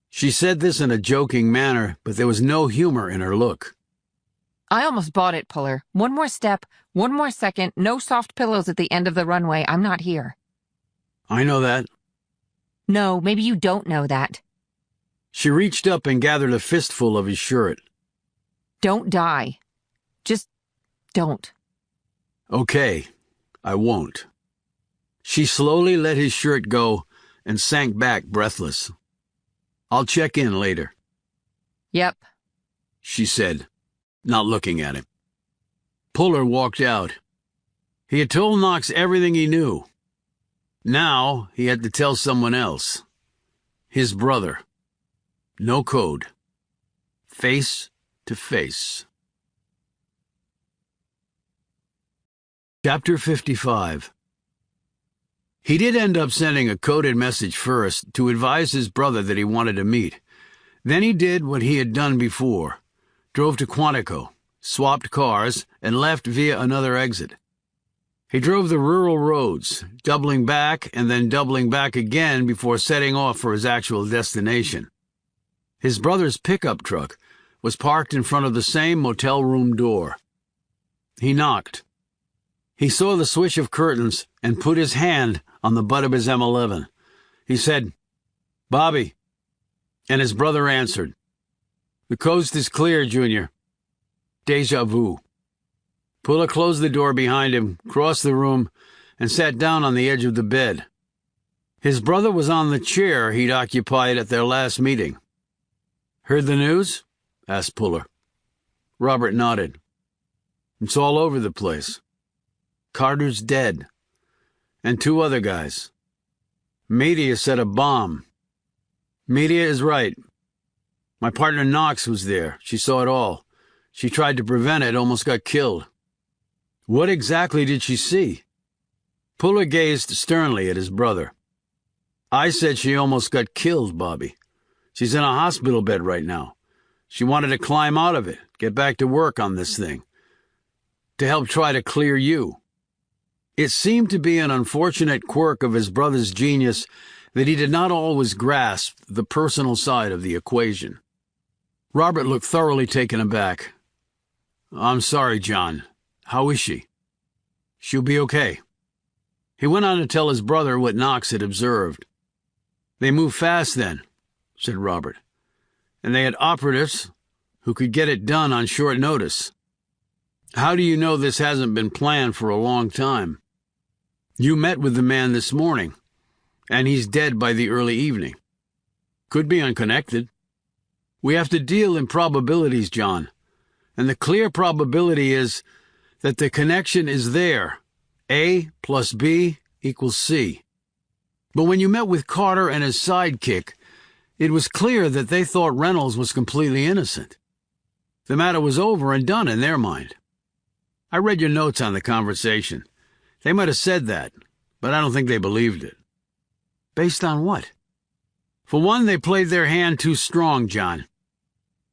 She said this in a joking manner, but there was no humor in her look. I almost bought it, Puller. One more step, one more second, no soft pillows at the end of the runway. I'm not here. I know that. No, maybe you don't know that. She reached up and gathered a fistful of his shirt. Don't die. Just don't. Okay, I won't. She slowly let his shirt go and sank back breathless. I'll check in later. Yep. She said, not looking at him. Puller walked out. He had told Knox everything he knew. Now he had to tell someone else. His brother. No code. Face to face. Chapter 55. He did end up sending a coded message first to advise his brother that he wanted to meet. Then he did what he had done before. Drove to Quantico, swapped cars, and left via another exit. He drove the rural roads, doubling back and then doubling back again before setting off for his actual destination. His brother's pickup truck was parked in front of the same motel room door. He knocked. He saw the swish of curtains and put his hand on the butt of his M11. He said, "Bobby," and his brother answered, "The coast is clear, Junior." Deja vu. Puller closed the door behind him, crossed the room, and sat down on the edge of the bed. His brother was on the chair he'd occupied at their last meeting. "Heard the news?" asked Puller. Robert nodded. "It's all over the place. Carter's dead. And 2 other guys. Media set a bomb. Media is right. My partner Knox was there. She saw it all. She tried to prevent it, almost got killed." "What exactly did she see?" Puller gazed sternly at his brother. "I said she almost got killed, Bobby. She's in a hospital bed right now. She wanted to climb out of it, get back to work on this thing, to help try to clear you." It seemed to be an unfortunate quirk of his brother's genius that he did not always grasp the personal side of the equation. Robert looked thoroughly taken aback. "I'm sorry, John. How is she?" "She'll be okay." He went on to tell his brother what Knox had observed. "They moved fast then," said Robert, "and they had operatives who could get it done on short notice. How do you know this hasn't been planned for a long time? You met with the man this morning, and he's dead by the early evening. Could be unconnected. We have to deal in probabilities, John. and the clear probability is that the connection is there. A plus B equals C. But when you met with Carter and his sidekick, it was clear that they thought Reynolds was completely innocent. The matter was over and done in their mind. I read your notes on the conversation. They might have said that, but I don't think they believed it. Based on what? For one, they played their hand too strong, John.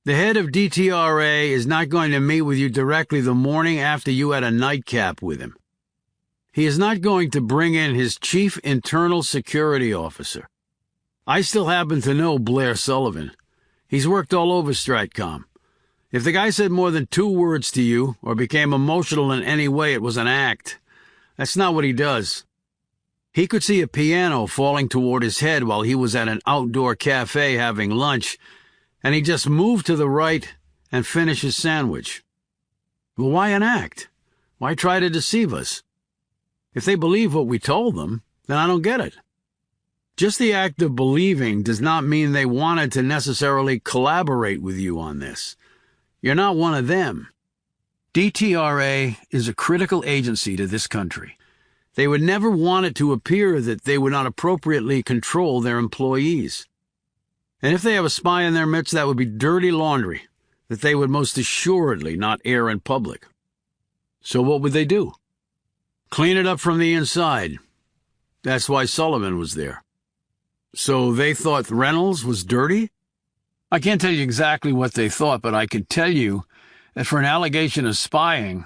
The head of DTRA is not going to meet with you directly the morning after you had a nightcap with him. He is not going to bring in his chief internal security officer. I still happen to know Blair Sullivan. He's worked all over Stratcom. If the guy said more than 2 words to you or became emotional in any way, it was an act. That's not what he does. He could see a piano falling toward his head while he was at an outdoor cafe having lunch, and he just moved to the right and finished his sandwich. Well, why an act? Why try to deceive us? If they believe what we told them, then I don't get it. Just the act of believing does not mean they wanted to necessarily collaborate with you on this. You're not one of them. DTRA is a critical agency to this country. They would never want it to appear that they would not appropriately control their employees. And if they have a spy in their midst, that would be dirty laundry that they would most assuredly not air in public. So what would they do? Clean it up from the inside. That's why Sullivan was there. So they thought Reynolds was dirty? I can't tell you exactly what they thought, but I can tell you that for an allegation of spying,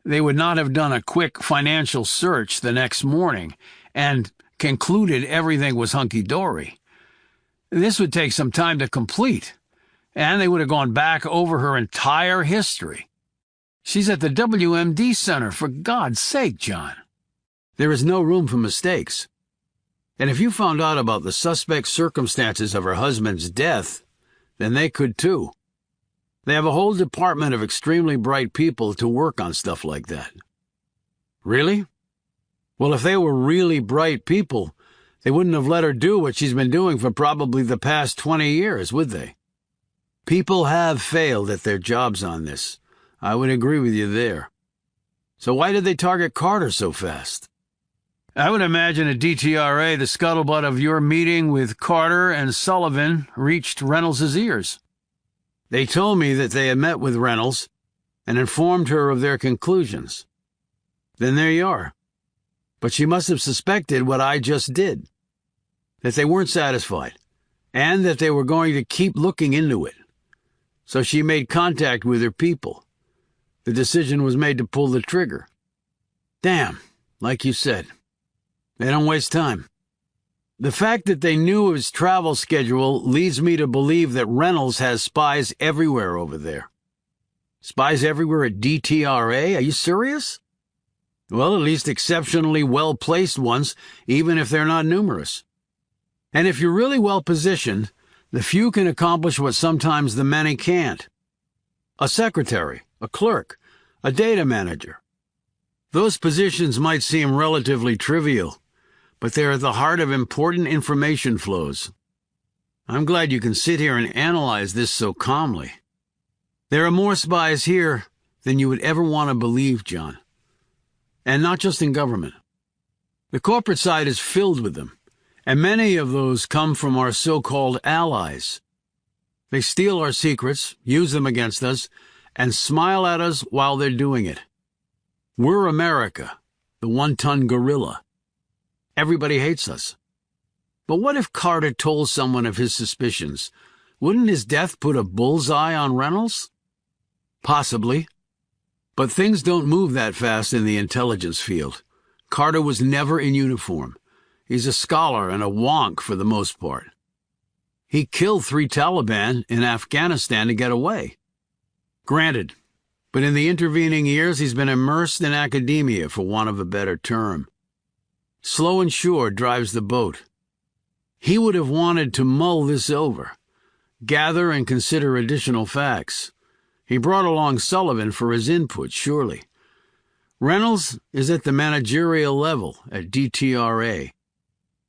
they would not have done a quick financial search the next morning and concluded everything was hunky-dory. This would take some time to complete, and they would have gone back over her entire history. She's at the WMD Center, for God's sake, John. There is no room for mistakes. And if you found out about the suspect circumstances of her husband's death, then they could too. They have a whole department of extremely bright people to work on stuff like that. Really? Well, if they were really bright people, they wouldn't have let her do what she's been doing for probably the past 20 years, would they? People have failed at their jobs on this. I would agree with you there. So why did they target Carter so fast? I would imagine at DTRA the scuttlebutt of your meeting with Carter and Sullivan reached Reynolds' ears. They told me that they had met with Reynolds and informed her of their conclusions. Then there you are. But she must have suspected what I just did, that they weren't satisfied, and that they were going to keep looking into it. So she made contact with her people. The decision was made to pull the trigger. Damn, like you said. They don't waste time. The fact that they knew of his travel schedule leads me to believe that Reynolds has spies everywhere over there. Spies everywhere at DTRA? Are you serious? Well, at least exceptionally well-placed ones, even if they're not numerous. And if you're really well-positioned, the few can accomplish what sometimes the many can't. A secretary, a clerk, a data manager. Those positions might seem relatively trivial, but they're at the heart of important information flows. I'm glad you can sit here and analyze this so calmly. There are more spies here than you would ever want to believe, John. And not just in government. The corporate side is filled with them, and many of those come from our so-called allies. They steal our secrets, use them against us, and smile at us while they're doing it. We're America, the one-ton gorilla. Everybody hates us. But what if Carter told someone of his suspicions? Wouldn't his death put a bullseye on Reynolds? Possibly. But things don't move that fast in the intelligence field. Carter was never in uniform. He's a scholar and a wonk for the most part. He killed 3 Taliban in Afghanistan to get away. Granted, but in the intervening years he's been immersed in academia, for want of a better term. Slow and sure drives the boat. He would have wanted to mull this over, gather and consider additional facts. He brought along Sullivan for his input, surely. Reynolds is at the managerial level at DTRA,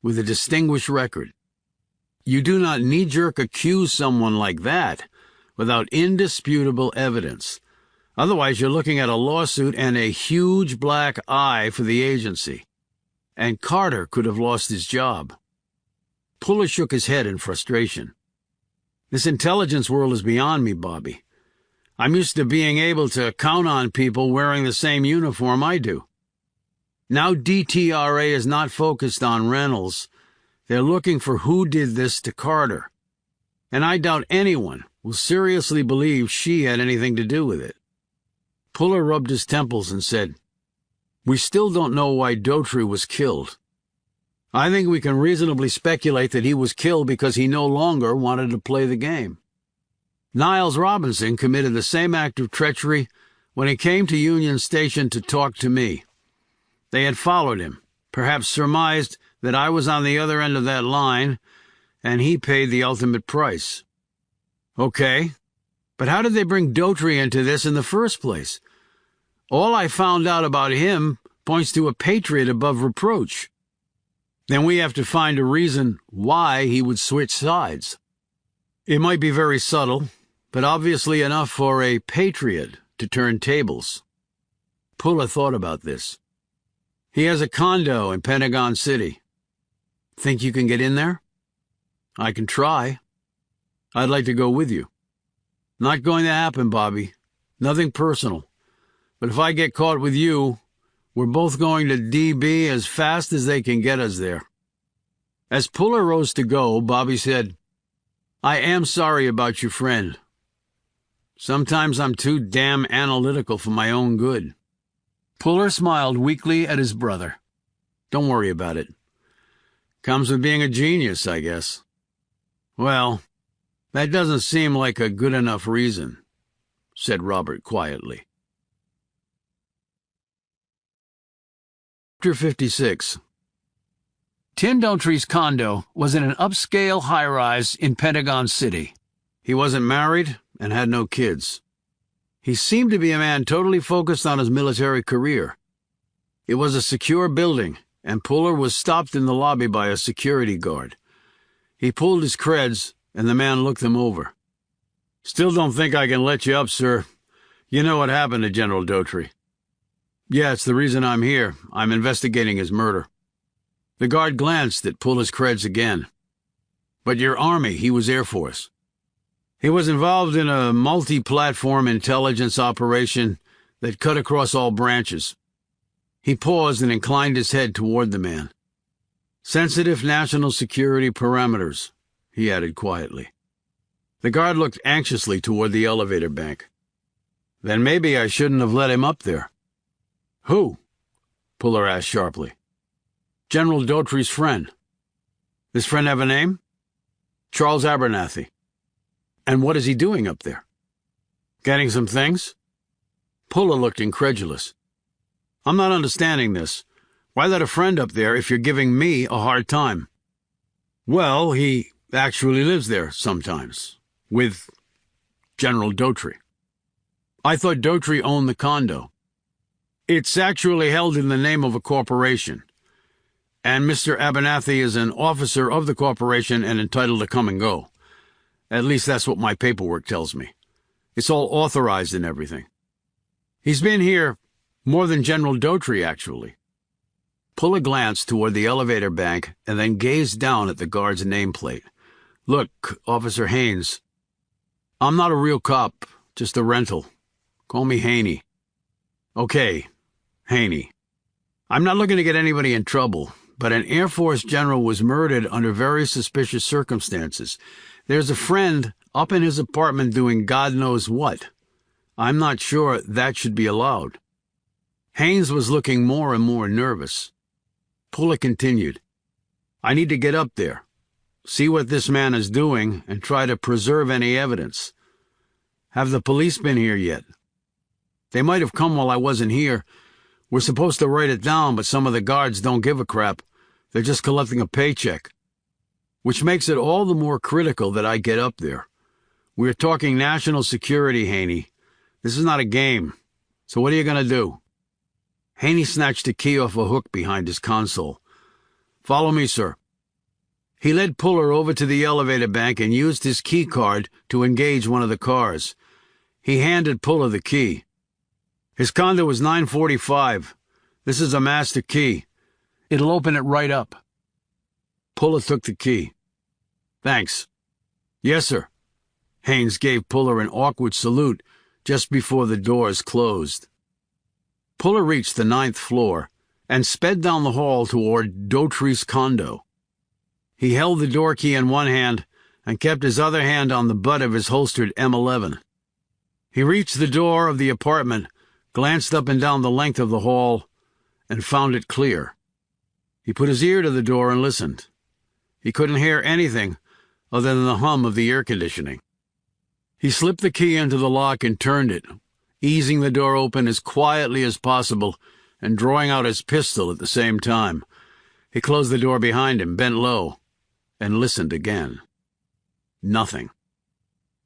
with a distinguished record. You do not knee-jerk accuse someone like that without indisputable evidence, Otherwise, you're looking at a lawsuit and a huge black eye for the agency. And Carter could have lost his job. Puller shook his head in frustration. This intelligence world is beyond me, Bobby. I'm used to being able to count on people wearing the same uniform I do. Now DTRA is not focused on Reynolds. They're looking for who did this to Carter. And I doubt anyone will seriously believe she had anything to do with it. Puller rubbed his temples and said, "We still don't know why Daughtry was killed. I think we can reasonably speculate that he was killed because he no longer wanted to play the game. Niles Robinson committed the same act of treachery when he came to Union Station to talk to me. They had followed him, perhaps surmised that I was on the other end of that line, and he paid the ultimate price. Okay, but how did they bring Daughtry into this in the first place? All I found out about him points to a patriot above reproach. Then we have to find a reason why he would switch sides. It might be very subtle, but obviously enough for a patriot to turn tables." Puller thought about this. "He has a condo in Pentagon City. Think you can get in there?" "I can try. I'd like to go with you." "Not going to happen, Bobby. Nothing personal. But if I get caught with you, we're both going to DB as fast as they can get us there." As Puller rose to go, Bobby said, "I am sorry about your friend. Sometimes I'm too damn analytical for my own good." Puller smiled weakly at his brother. "Don't worry about it. Comes with being a genius, I guess." "Well, that doesn't seem like a good enough reason," said Robert quietly. Chapter 56. Tim Daughtry's condo was in an upscale high-rise in Pentagon City. He wasn't married and had no kids. He seemed to be a man totally focused on his military career. It was a secure building, and Puller was stopped in the lobby by a security guard. He pulled his creds, and the man looked them over. "Still don't think I can let you up, sir. You know what happened to General Daughtry." "Yeah, it's the reason I'm here. I'm investigating his murder." The guard glanced at Puller's creds again. "But you're Army, he was Air Force." "He was involved in a multi-platform intelligence operation that cut across all branches." He paused and inclined his head toward the man. "Sensitive national security parameters," he added quietly. The guard looked anxiously toward the elevator bank. "Then maybe I shouldn't have let him up there." "Who?" Puller asked sharply. "General Daughtry's friend." "This friend have a name?" "Charles Abernathy." "And what is he doing up there?" "Getting some things?" Puller looked incredulous. "I'm not understanding this. Why let a friend up there if you're giving me a hard time?" "Well, he actually lives there sometimes. With General Daughtry." "I thought Daughtry owned the condo." "It's actually held in the name of a corporation. And Mr. Abernathy is an officer of the corporation and entitled to come and go. At least that's what my paperwork tells me. It's all authorized and everything. He's been here more than General Daughtry, actually." Puller glanced toward the elevator bank and then gazed down at the guard's nameplate. "Look, Officer Haynes, I'm not a real cop, just a rental. Call me Haney." "Okay, Haney. I'm not looking to get anybody in trouble, but an Air Force general was murdered under very suspicious circumstances. There's a friend up in his apartment doing God knows what. I'm not sure that should be allowed." Haynes was looking more and more nervous. Puller continued, "I need to get up there, see what this man is doing, and try to preserve any evidence. Have the police been here yet?" "They might have come while I wasn't here. We're supposed to write it down, but some of the guards don't give a crap. They're just collecting a paycheck. Which makes it all the more critical that I get up there. We're talking national security, Haney. This is not a game. So what are you going to do?" Haney snatched a key off a hook behind his console. "Follow me, sir." He led Puller over to the elevator bank and used his key card to engage one of the cars. He handed Puller the key. His condo is 945. This is a master key. It'll open it right up. Puller took the key. Thanks. Yes, sir. Haynes gave Puller an awkward salute just before the doors closed. Puller reached the 9th floor and sped down the hall toward Daughtry's condo. He held the door key in one hand and kept his other hand on the butt of his holstered M11. He reached the door of the apartment, glanced up and down the length of the hall, and found it clear. He put his ear to the door and listened. He couldn't hear anything other than the hum of the air conditioning. He slipped the key into the lock and turned it, easing the door open as quietly as possible and drawing out his pistol at the same time. He closed the door behind him, bent low, and listened again. Nothing.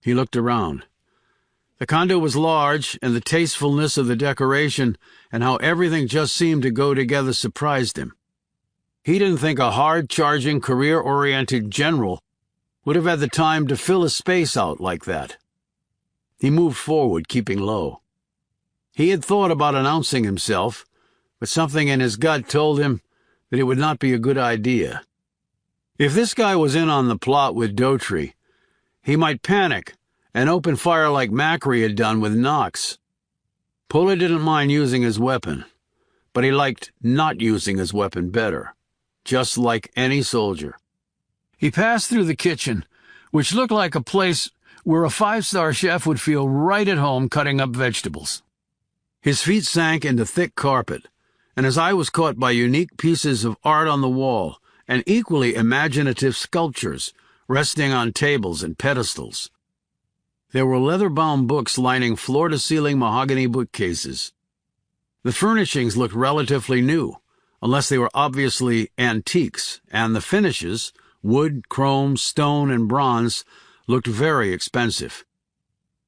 He looked around. The condo was large, and the tastefulness of the decoration and how everything just seemed to go together surprised him. He didn't think a hard-charging, career-oriented general would have had the time to fill a space out like that. He moved forward, keeping low. He had thought about announcing himself, but something in his gut told him that it would not be a good idea. If this guy was in on the plot with Daughtry, he might panic and open fire like Macri had done with Knox. Puller didn't mind using his weapon, but he liked not using his weapon better, just like any soldier. He passed through the kitchen, which looked like a place where a 5-star chef would feel right at home cutting up vegetables. His feet sank into thick carpet, and his eye was caught by unique pieces of art on the wall and equally imaginative sculptures resting on tables and pedestals. There were leather-bound books lining floor-to-ceiling mahogany bookcases. The furnishings looked relatively new, unless they were obviously antiques, and the finishes, wood, chrome, stone, and bronze, looked very expensive.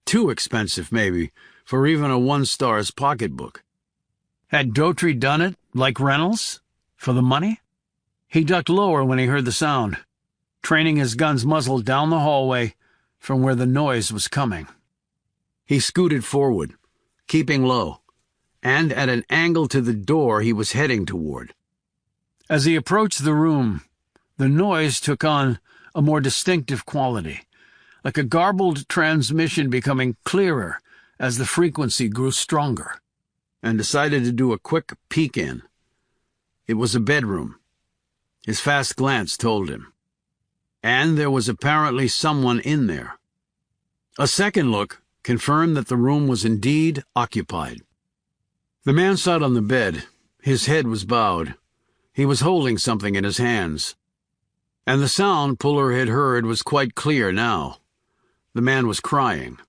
Too expensive, maybe, for even a 1-star's pocketbook. Had Daughtry done it, like Reynolds? For the money? He ducked lower when he heard the sound, training his gun's muzzle down the hallway from where the noise was coming. He scooted forward, keeping low, and at an angle to the door he was heading toward. As he approached the room, the noise took on a more distinctive quality, like a garbled transmission becoming clearer as the frequency grew stronger, and decided to do a quick peek in. It was a bedroom. His fast glance told him. And there was apparently someone in there. A second look confirmed that the room was indeed occupied. The man sat on the bed. His head was bowed. He was holding something in his hands. And the sound Puller had heard was quite clear now. The man was crying.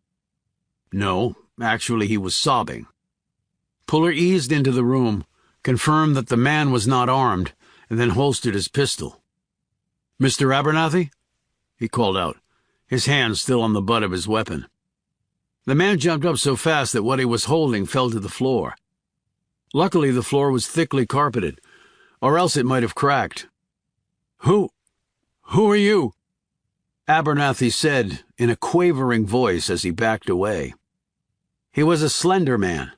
No, actually he was sobbing. Puller eased into the room, confirmed that the man was not armed, and then holstered his pistol. "Mr. Abernathy?" he called out, his hand still on the butt of his weapon. The man jumped up so fast that what he was holding fell to the floor. Luckily, the floor was thickly carpeted, or else it might have cracked. Who are you?" Abernathy said in a quavering voice as he backed away. He was a slender man,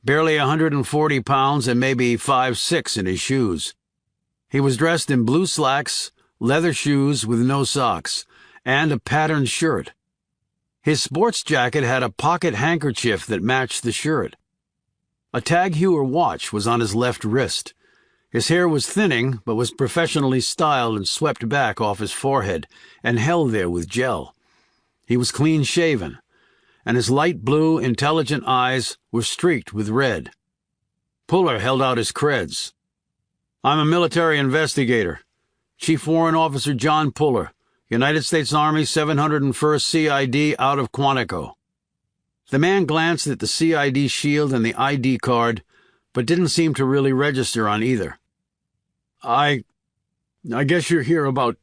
barely 140 pounds and maybe 5'6" in his shoes. He was dressed in blue slacks, leather shoes with no socks, and a patterned shirt. His sports jacket had a pocket handkerchief that matched the shirt. A Tag Heuer watch was on his left wrist. His hair was thinning, but was professionally styled and swept back off his forehead and held there with gel. He was clean-shaven, and his light blue, intelligent eyes were streaked with red. Puller held out his creds. "I'm a military investigator. Chief Warrant Officer John Puller, United States Army 701st CID out of Quantico." The man glanced at the CID shield and the ID card, but didn't seem to really register on either. I guess you're here about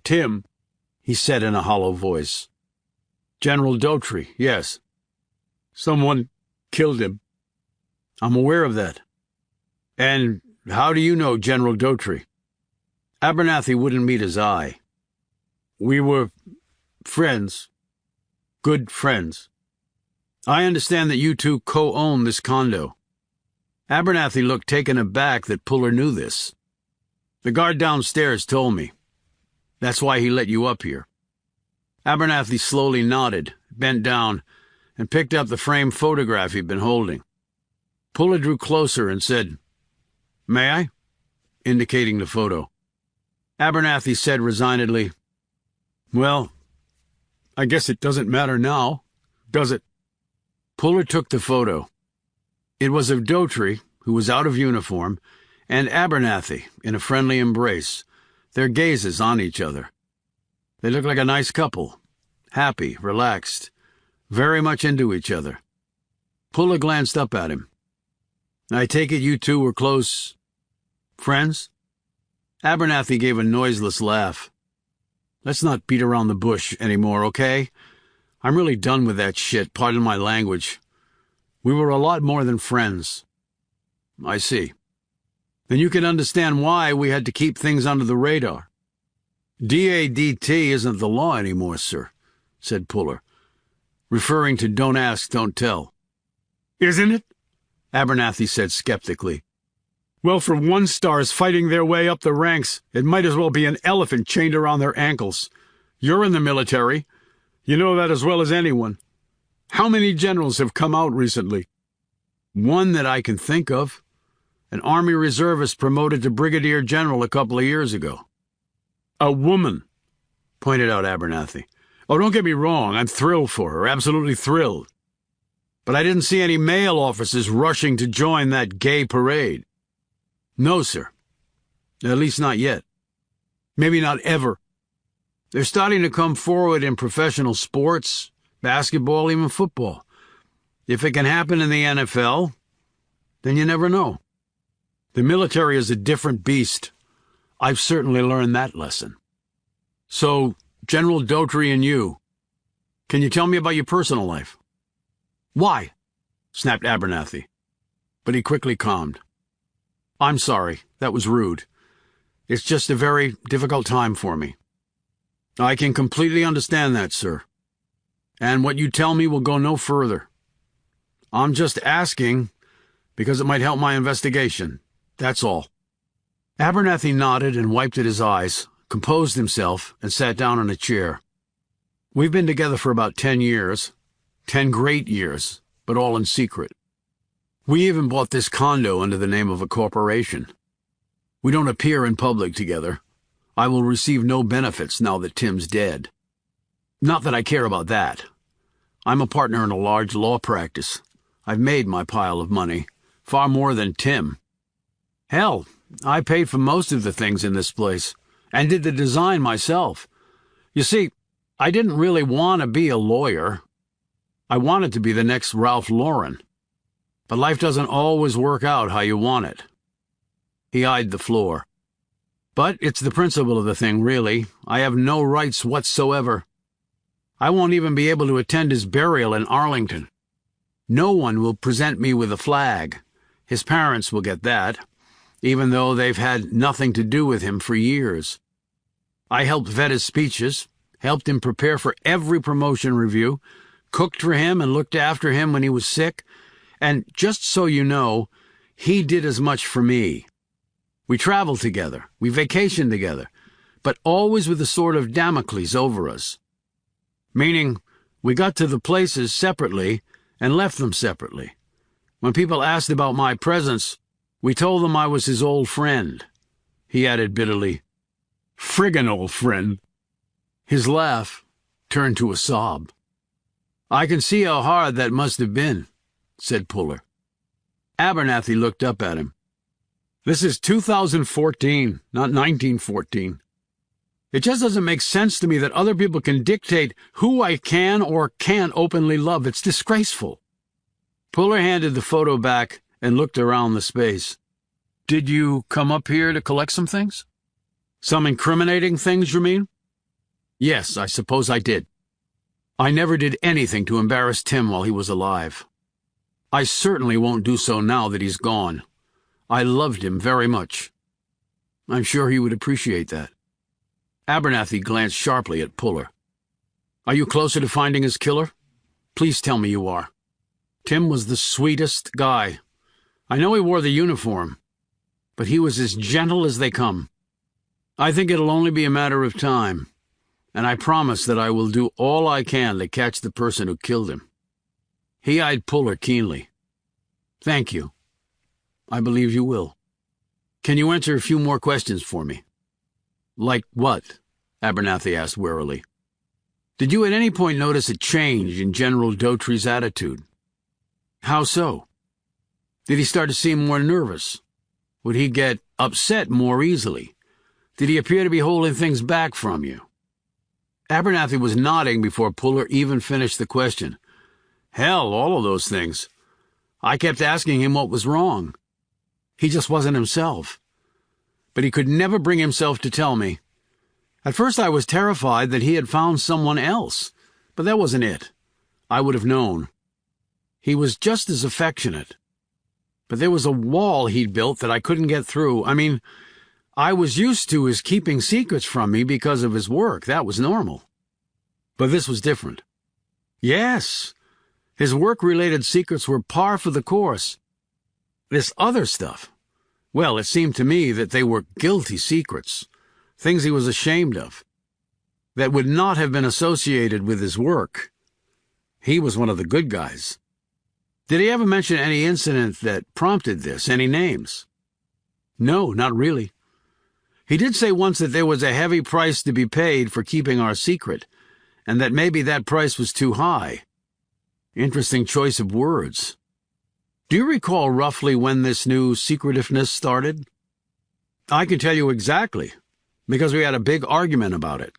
Tim," he said in a hollow voice. "General Daughtry, yes. Someone killed him." "I'm aware of that." "And how do you know General Daughtry?" Abernathy wouldn't meet his eye. "We were friends. Good friends." I understand that you two co-own this condo. Abernathy looked taken aback that Puller knew this. The guard downstairs told me. That's why he let you up here. Abernathy slowly nodded, bent down, and picked up the framed photograph he'd been holding. Puller drew closer and said, "May I?" indicating the photo. Abernathy said resignedly, "Well, I guess it doesn't matter now, does it?" Puller took the photo. It was of Daughtry, who was out of uniform, and Abernathy in a friendly embrace, their gazes on each other. They looked like a nice couple, happy, relaxed, very much into each other. Puller glanced up at him. "I take it you two were close friends?" Abernathy gave a noiseless laugh. "Let's not beat around the bush anymore, okay? I'm really done with that shit, pardon my language. We were a lot more than friends." "I see. Then you can understand why we had to keep things under the radar." "DADT isn't the law anymore, sir," said Puller, referring to don't ask, don't tell. "Isn't it?" Abernathy said skeptically. "Well, for one-stars fighting their way up the ranks, it might as well be an elephant chained around their ankles. You're in the military. You know that as well as anyone. How many generals have come out recently?" "One that I can think of. An Army reservist promoted to brigadier general a couple of years ago." "A woman," pointed out Abernathy. "Oh, don't get me wrong, I'm thrilled for her, absolutely thrilled. But I didn't see any male officers rushing to join that gay parade." "No, sir. At least not yet. Maybe not ever. They're starting to come forward in professional sports, basketball, even football. If it can happen in the NFL, then you never know. The military is a different beast. I've certainly learned that lesson." "So, General Daughtry and you, can you tell me about your personal life?" "Why?" snapped Abernathy. But he quickly calmed. "I'm sorry, that was rude. It's just a very difficult time for me." "I can completely understand that, sir. And what you tell me will go no further. I'm just asking because it might help my investigation. That's all." Abernathy nodded and wiped at his eyes, composed himself, and sat down in a chair. "We've been together for about 10 years. 10 great years, but all in secret. We even bought this condo under the name of a corporation. We don't appear in public together. I will receive no benefits now that Tim's dead. Not that I care about that. I'm a partner in a large law practice. I've made my pile of money, far more than Tim. Hell, I paid for most of the things in this place, and did the design myself. You see, I didn't really want to be a lawyer. I wanted to be the next Ralph Lauren. But life doesn't always work out how you want it." He eyed the floor. "But it's the principle of the thing, really. I have no rights whatsoever. I won't even be able to attend his burial in Arlington. No one will present me with a flag. His parents will get that, even though they've had nothing to do with him for years. I helped vet his speeches, helped him prepare for every promotion review, cooked for him and looked after him when he was sick, and just so you know, he did as much for me. We traveled together, we vacationed together, but always with a sort of Damocles over us. Meaning, we got to the places separately and left them separately. When people asked about my presence, we told them I was his old friend." He added bitterly, "Friggin' old friend." His laugh turned to a sob. "I can see how hard that must have been," said Puller. Abernathy looked up at him. "This is 2014, not 1914. It just doesn't make sense to me that other people can dictate who I can or can't openly love. It's disgraceful." Puller handed the photo back and looked around the space. "Did you come up here to collect some things?" "Some incriminating things, you mean?" "Yes, I suppose I did. I never did anything to embarrass Tim while he was alive. I certainly won't do so now that he's gone. I loved him very much. I'm sure he would appreciate that." Abernathy glanced sharply at Puller. "Are you closer to finding his killer? Please tell me you are." Tim was the sweetest guy. I know he wore the uniform, but he was as gentle as they come. I think it'll only be a matter of time, and I promise that I will do all I can to catch the person who killed him." He eyed Puller keenly. "Thank you. I believe you will. Can you answer a few more questions for me?" "Like what?" Abernathy asked warily. "Did you at any point notice a change in General Daughtry's attitude?" "How so?" "Did he start to seem more nervous? Would he get upset more easily? Did he appear to be holding things back from you?" Abernathy was nodding before Puller even finished the question. "Hell, all of those things. I kept asking him what was wrong. He just wasn't himself. But he could never bring himself to tell me. At first I was terrified that he had found someone else, but that wasn't it. I would have known. He was just as affectionate. But there was a wall he'd built that I couldn't get through. I mean, I was used to his keeping secrets from me because of his work. That was normal. But this was different. Yes, his work-related secrets were par for the course. This other stuff, well, it seemed to me that they were guilty secrets, things he was ashamed of, that would not have been associated with his work. He was one of the good guys. Did he ever mention any incident that prompted this, any names?" "No, not really. He did say once that there was a heavy price to be paid for keeping our secret, and that maybe that price was too high. Interesting choice of words. Do you recall roughly when this new secretiveness started?" "I can tell you exactly, because we had a big argument about it.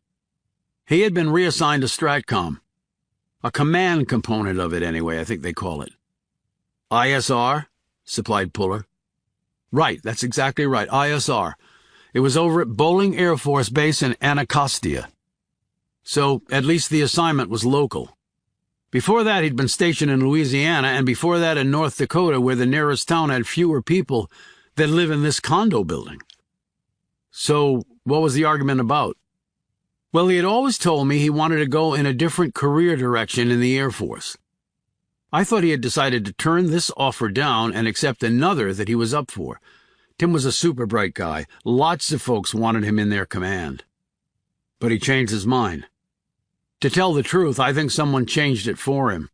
He had been reassigned to Stratcom. A command component of it, anyway, I think they call it." "ISR?" supplied Puller. "Right, that's exactly right, ISR. It was over at Bowling Air Force Base in Anacostia. So, at least the assignment was local. Before that, he'd been stationed in Louisiana, and before that in North Dakota, where the nearest town had fewer people that live in this condo building." "So, what was the argument about?" "Well, he had always told me he wanted to go in a different career direction in the Air Force. I thought he had decided to turn this offer down and accept another that he was up for. Tim was a super bright guy. Lots of folks wanted him in their command. But he changed his mind. To tell the truth, I think someone changed it for him.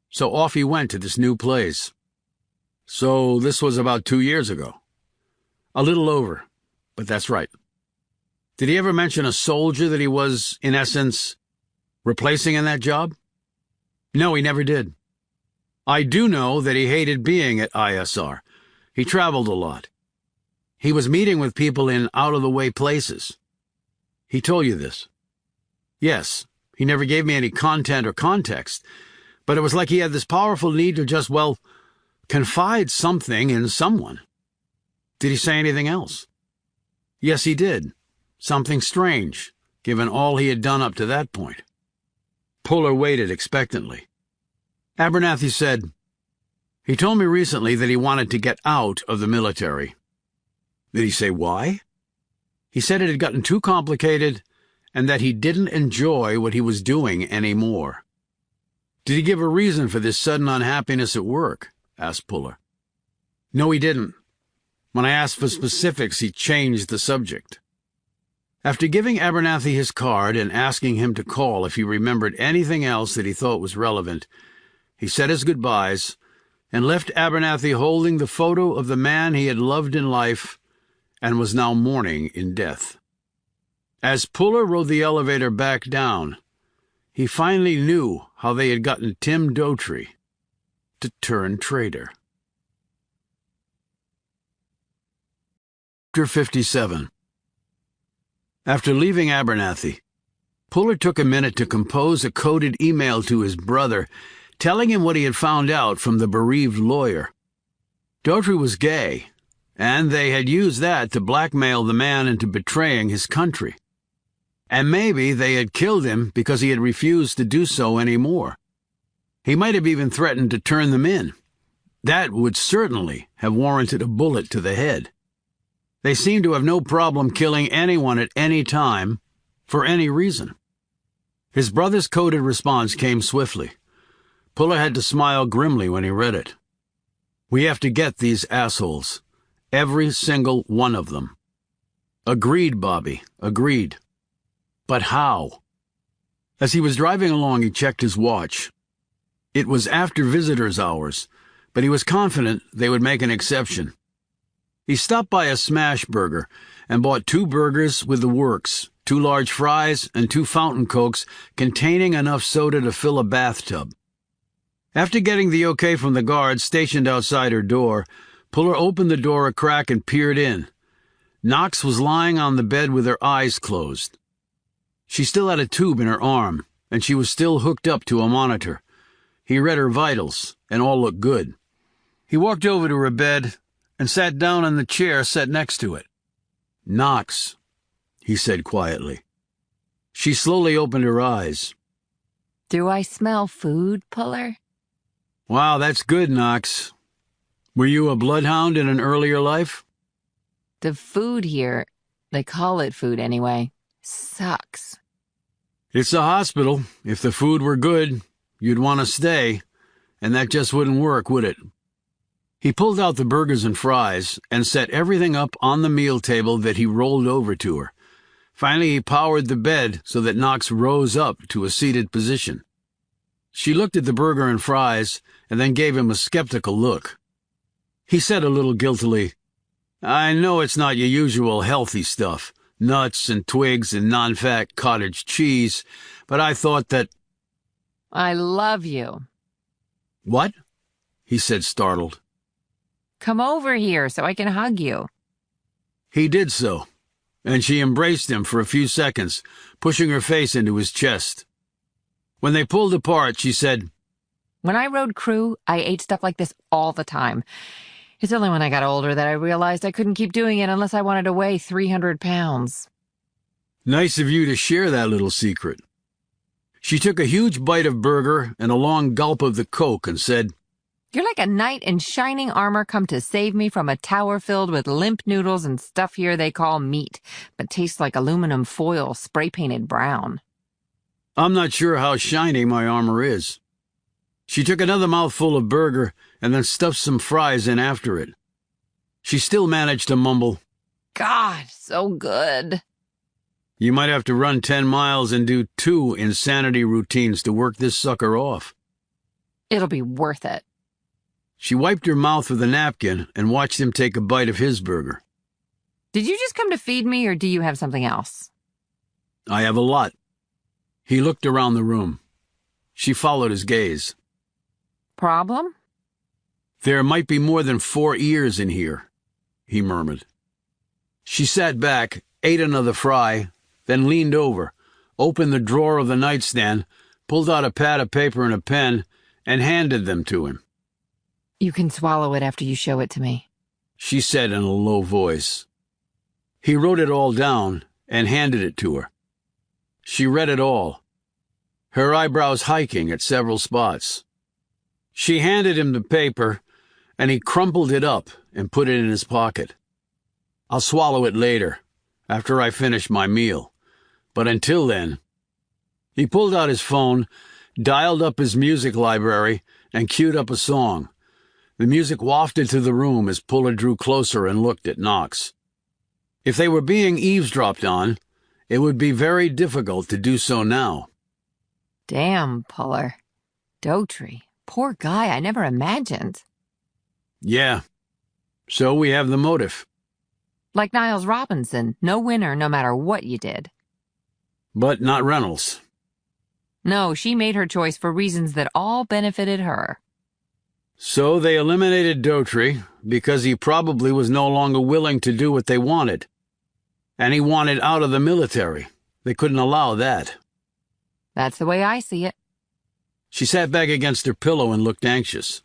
So off he went to this new place." "So this was about 2 years ago?" "A little over, but that's right." "Did he ever mention a soldier that he was, in essence, replacing in that job?" "No, he never did. I do know that he hated being at ISR. He traveled a lot. He was meeting with people in out-of-the-way places." "He told you this?" "Yes. He never gave me any content or context, but it was like he had this powerful need to just, well, confide something in someone." "Did he say anything else?" "Yes, he did. Something strange, given all he had done up to that point." Puller waited expectantly. Abernathy said, "He told me recently that he wanted to get out of the military." "Did he say why?" "He said it had gotten too complicated and that he didn't enjoy what he was doing anymore." "Did he give a reason for this sudden unhappiness at work?" asked Puller. "No, he didn't. When I asked for specifics, he changed the subject." After giving Abernathy his card and asking him to call if he remembered anything else that he thought was relevant, he said his goodbyes and left Abernathy holding the photo of the man he had loved in life and was now mourning in death. As Puller rode the elevator back down, he finally knew how they had gotten Tim Daughtry to turn traitor. Chapter 57. After leaving Abernathy, Puller took a minute to compose a coded email to his brother, telling him what he had found out from the bereaved lawyer. Daughtry was gay, and they had used that to blackmail the man into betraying his country. And maybe they had killed him because he had refused to do so anymore. He might have even threatened to turn them in. That would certainly have warranted a bullet to the head. They seemed to have no problem killing anyone at any time, for any reason. His brother's coded response came swiftly. Puller had to smile grimly when he read it. We have to get these assholes. Every single one of them. Agreed, Bobby. Agreed. But how? As he was driving along, he checked his watch. It was after visitors' hours, but he was confident they would make an exception. He stopped by a smash burger and bought 2 burgers with the works, 2 large fries, and 2 fountain cokes containing enough soda to fill a bathtub. After getting the okay from the guard stationed outside her door, Puller opened the door a crack and peered in. Knox was lying on the bed with her eyes closed. She still had a tube in her arm, and she was still hooked up to a monitor. He read her vitals, and all looked good. He walked over to her bed and sat down in the chair set next to it. Knox, he said quietly. She slowly opened her eyes. Do I smell food, Puller? Wow, that's good, Knox. Were you a bloodhound in an earlier life? The food here, they call it food anyway, sucks. It's a hospital. If the food were good, you'd want to stay, and that just wouldn't work, would it? He pulled out the burgers and fries and set everything up on the meal table that he rolled over to her. Finally, he powered the bed so that Knox rose up to a seated position. She looked at the burger and fries and then gave him a skeptical look. He said a little guiltily, I know it's not your usual healthy stuff, nuts and twigs and non-fat cottage cheese, but I thought that... I love you. What? He said, startled. Come over here so I can hug you. He did so, and she embraced him for a few seconds, pushing her face into his chest. When they pulled apart, she said, When I rode crew, I ate stuff like this all the time. It's only when I got older that I realized I couldn't keep doing it unless I wanted to weigh 300 pounds. Nice of you to share that little secret. She took a huge bite of burger and a long gulp of the Coke and said, You're like a knight in shining armor come to save me from a tower filled with limp noodles and stuff here they call meat, but tastes like aluminum foil spray-painted brown. I'm not sure how shiny my armor is. She took another mouthful of burger and then stuffed some fries in after it. She still managed to mumble, God, so good. You might have to run 10 miles and do 2 insanity routines to work this sucker off. It'll be worth it. She wiped her mouth with a napkin and watched him take a bite of his burger. Did you just come to feed me, or do you have something else? I have a lot. He looked around the room. She followed his gaze. Problem? There might be more than 4 ears in here, he murmured. She sat back, ate another fry, then leaned over, opened the drawer of the nightstand, pulled out a pad of paper and a pen, and handed them to him. You can swallow it after you show it to me, she said in a low voice. He wrote it all down and handed it to her. She read it all, her eyebrows hiking at several spots. She handed him the paper, and he crumpled it up and put it in his pocket. I'll swallow it later, after I finish my meal. But until then... He pulled out his phone, dialed up his music library, and queued up a song. The music wafted through the room as Puller drew closer and looked at Knox. If they were being eavesdropped on, it would be very difficult to do so now. Damn, Puller. Daughtry. Poor guy, I never imagined. Yeah. So we have the motive. Like Niles Robinson, no winner no matter what you did. But not Reynolds. No, she made her choice for reasons that all benefited her. So they eliminated Daughtry because he probably was no longer willing to do what they wanted. And he wanted out of the military. They couldn't allow that. That's the way I see it. She sat back against her pillow and looked anxious.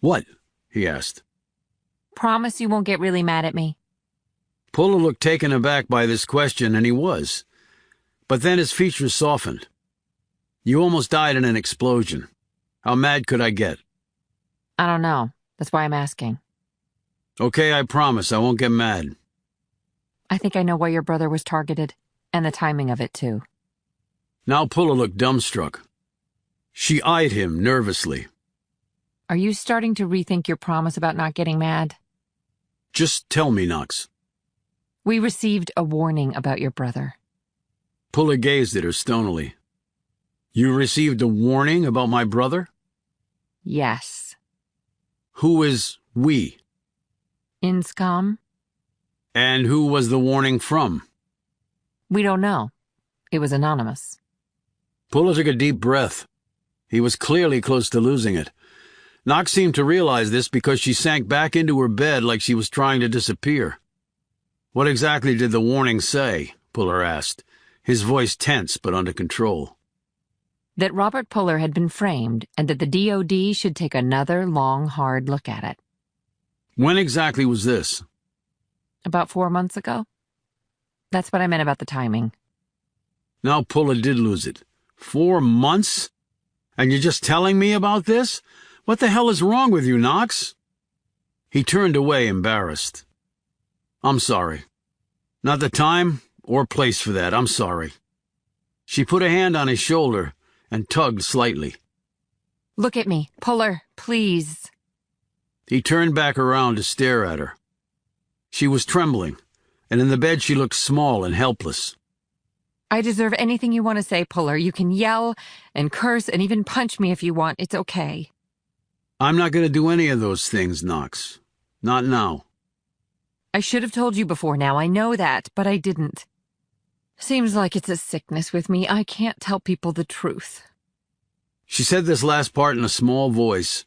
What? He asked. Promise you won't get really mad at me? Puller looked taken aback by this question, and he was. But then his features softened. You almost died in an explosion. How mad could I get? I don't know. That's why I'm asking. Okay, I promise I won't get mad. I think I know why your brother was targeted, and the timing of it, too. Now Puller looked dumbstruck. She eyed him nervously. Are you starting to rethink your promise about not getting mad? Just tell me, Knox. We received a warning about your brother. Puller gazed at her stonily. You received a warning about my brother? Yes. Who is we? Inscom? And who was the warning from? We don't know. It was anonymous. Puller took a deep breath. He was clearly close to losing it. Knox seemed to realize this because she sank back into her bed like she was trying to disappear. What exactly did the warning say? Puller asked, his voice tense but under control. That Robert Puller had been framed and that the DOD should take another long, hard look at it. When exactly was this? About 4 months ago. That's what I meant about the timing. Now Puller did lose it. 4 months? And you're just telling me about this? What the hell is wrong with you, Knox? He turned away, embarrassed. I'm sorry. Not the time or place for that. I'm sorry. She put a hand on his shoulder and tugged slightly. Look at me, Puller, please. He turned back around to stare at her. She was trembling, and in the bed she looked small and helpless. I deserve anything you want to say, Puller. You can yell and curse and even punch me if you want. It's okay. I'm not going to do any of those things, Knox. Not now. I should have told you before now. I know that, but I didn't. Seems like it's a sickness with me. I can't tell people the truth. She said this last part in a small voice.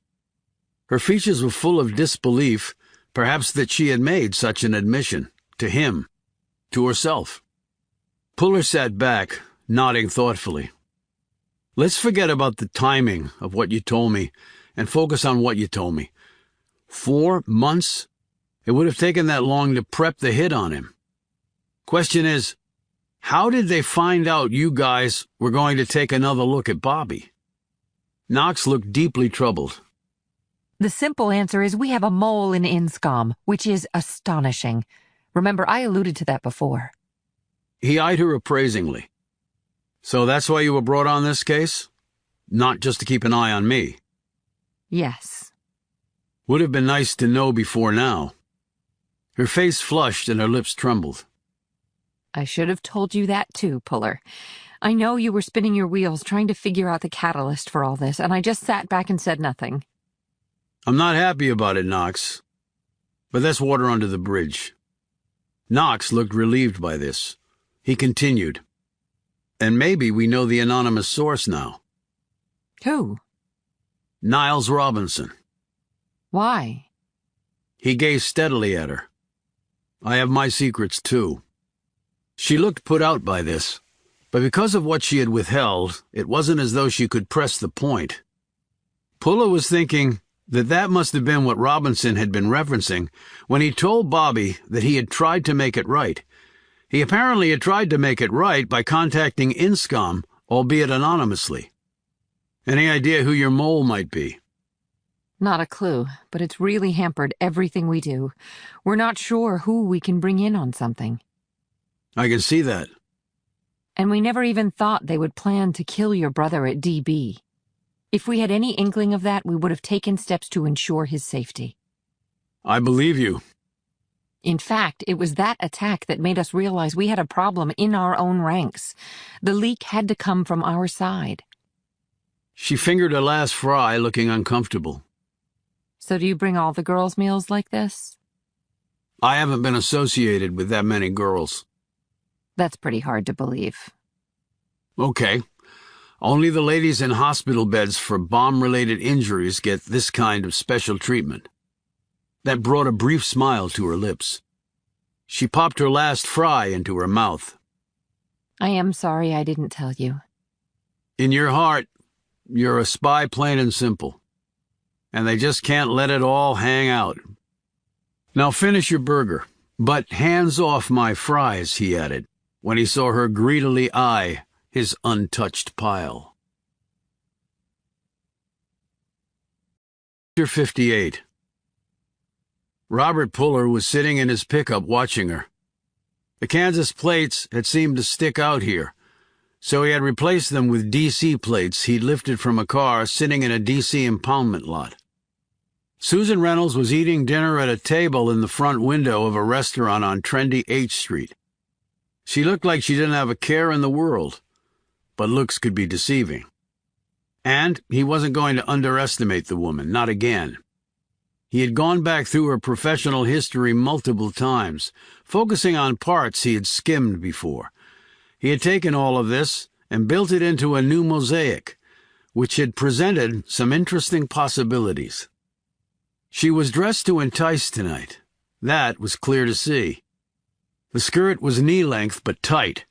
Her features were full of disbelief, perhaps that she had made such an admission, to him, to herself. Puller sat back, nodding thoughtfully. Let's forget about the timing of what you told me and focus on what you told me. 4 months? It would have taken that long to prep the hit on him. Question is, how did they find out you guys were going to take another look at Bobby? Knox looked deeply troubled. The simple answer is we have a mole in Inscom, which is astonishing. Remember, I alluded to that before. He eyed her appraisingly. So that's why you were brought on this case? Not just to keep an eye on me? Yes. Would have been nice to know before now. Her face flushed and her lips trembled. I should have told you that too, Puller. I know you were spinning your wheels trying to figure out the catalyst for all this, and I just sat back and said nothing. I'm not happy about it, Knox. But that's water under the bridge. Knox looked relieved by this. He continued. And maybe we know the anonymous source now. Who? Niles Robinson. Why? He gazed steadily at her. I have my secrets, too. She looked put out by this, but because of what she had withheld, it wasn't as though she could press the point. Puller was thinking that must have been what Robinson had been referencing when he told Bobby that he had tried to make it right. He apparently had tried to make it right by contacting Inscom, albeit anonymously. Any idea who your mole might be? Not a clue, but it's really hampered everything we do. We're not sure who we can bring in on something. I can see that. And we never even thought they would plan to kill your brother at DB. If we had any inkling of that, we would have taken steps to ensure his safety. I believe you. In fact, it was that attack that made us realize we had a problem in our own ranks. The leak had to come from our side. She fingered her last fry, looking uncomfortable. So do you bring all the girls' meals like this? I haven't been associated with that many girls. That's pretty hard to believe. Okay. Only the ladies in hospital beds for bomb-related injuries get this kind of special treatment. That brought a brief smile to her lips. She popped her last fry into her mouth. I am sorry I didn't tell you. In your heart, you're a spy, plain and simple. And they just can't let it all hang out. Now finish your burger, but hands off my fries, he added, when he saw her greedily eye his untouched pile. Chapter 58. Robert Puller was sitting in his pickup watching her. The Kansas plates had seemed to stick out here. so he had replaced them with DC plates he'd lifted from a car sitting in a DC impoundment lot. Susan Reynolds was eating dinner at a table in the front window of a restaurant on trendy H Street. She looked like she didn't have a care in the world, but looks could be deceiving. And he wasn't going to underestimate the woman, not again. He had gone back through her professional history multiple times, focusing on parts he had skimmed before. He had taken all of this and built it into a new mosaic, which had presented some interesting possibilities. She was dressed to entice tonight. That was clear to see. The skirt was knee-length but tight,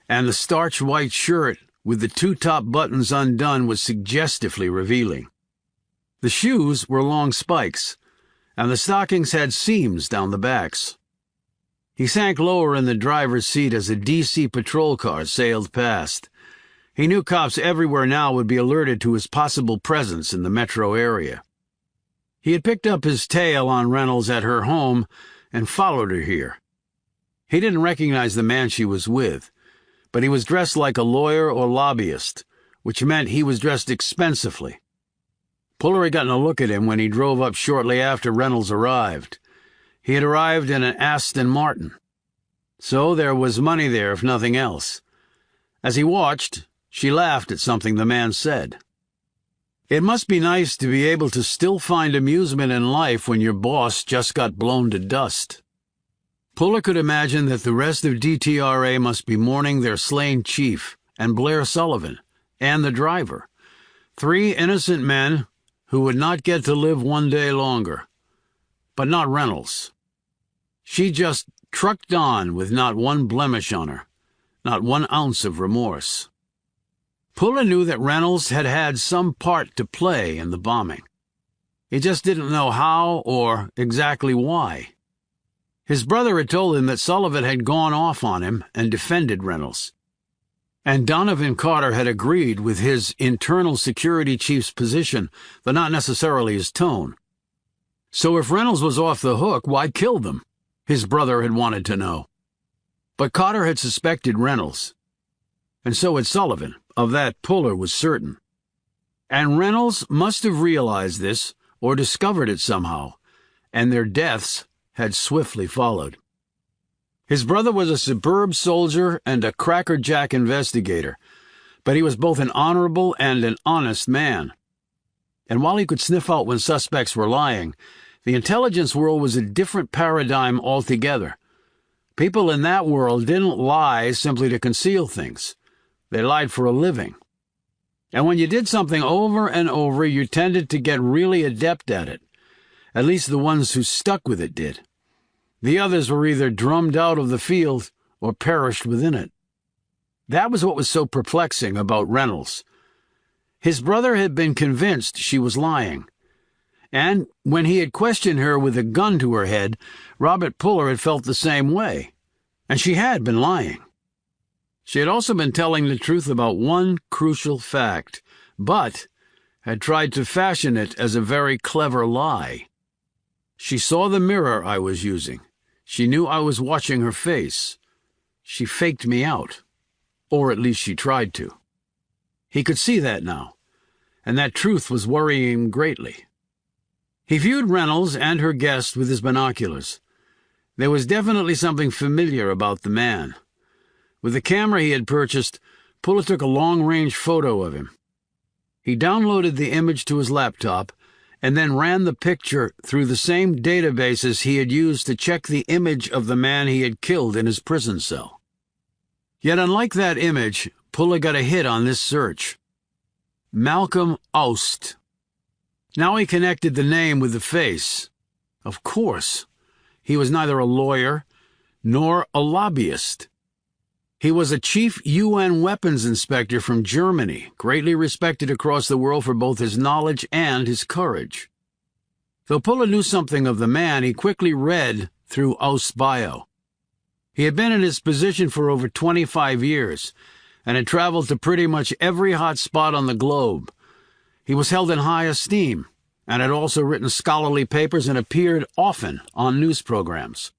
and the starched white shirt with the two top buttons undone was suggestively revealing. The shoes were long spikes, and the stockings had seams down the backs. He sank lower in the driver's seat as a DC patrol car sailed past. He knew cops everywhere now would be alerted to his possible presence in the metro area. He had picked up his tail on Reynolds at her home and followed her here. He didn't recognize the man she was with, but he was dressed like a lawyer or lobbyist, which meant he was dressed expensively. Puller had gotten a look at him when he drove up shortly after Reynolds arrived. He had arrived in an Aston Martin. So there was money there, if nothing else. As he watched, she laughed at something the man said. It must be nice to be able to still find amusement in life when your boss just got blown to dust. Puller could imagine that the rest of DTRA must be mourning their slain chief, and Blair Sullivan, and the driver. 3 innocent men who would not get to live one day longer. But not Reynolds. She just trucked on with not one blemish on her, not 1 ounce of remorse. Puller knew that Reynolds had had some part to play in the bombing. He just didn't know how or exactly why. His brother had told him that Sullivan had gone off on him and defended Reynolds. And Donovan Carter had agreed with his internal security chief's position, though not necessarily his tone. So if Reynolds was off the hook, why kill them? His brother had wanted to know. But Carter had suspected Reynolds. And so had Sullivan. Of that Puller was certain. And Reynolds must have realized this, or discovered it somehow, and their deaths had swiftly followed. His brother was a superb soldier and a crackerjack investigator, but he was both an honorable and an honest man. And while he could sniff out when suspects were lying, the intelligence world was a different paradigm altogether. People in that world didn't lie simply to conceal things. They lied for a living. And when you did something over and over, you tended to get really adept at it. At least the ones who stuck with it did. The others were either drummed out of the field or perished within it. That was what was so perplexing about Reynolds. His brother had been convinced she was lying. And when he had questioned her with a gun to her head, Robert Puller had felt the same way. And she had been lying. She had also been telling the truth about one crucial fact, but had tried to fashion it as a very clever lie. She saw the mirror I was using. She knew I was watching her face. She faked me out. Or at least she tried to. He could see that now, and that truth was worrying him greatly. He viewed Reynolds and her guest with his binoculars. There was definitely something familiar about the man. With the camera he had purchased, Puller took a long-range photo of him. He downloaded the image to his laptop and then ran the picture through the same databases he had used to check the image of the man he had killed in his prison cell. Yet unlike that image, Puller got a hit on this search. Malcolm Aust. Now he connected the name with the face. Of course, he was neither a lawyer nor a lobbyist. He was a chief UN weapons inspector from Germany, greatly respected across the world for both his knowledge and his courage. Though Puller knew something of the man, he quickly read through Aust's bio. He had been in his position for over 25 years and had traveled to pretty much every hot spot on the globe. He was held in high esteem and had also written scholarly papers and appeared often on news programs.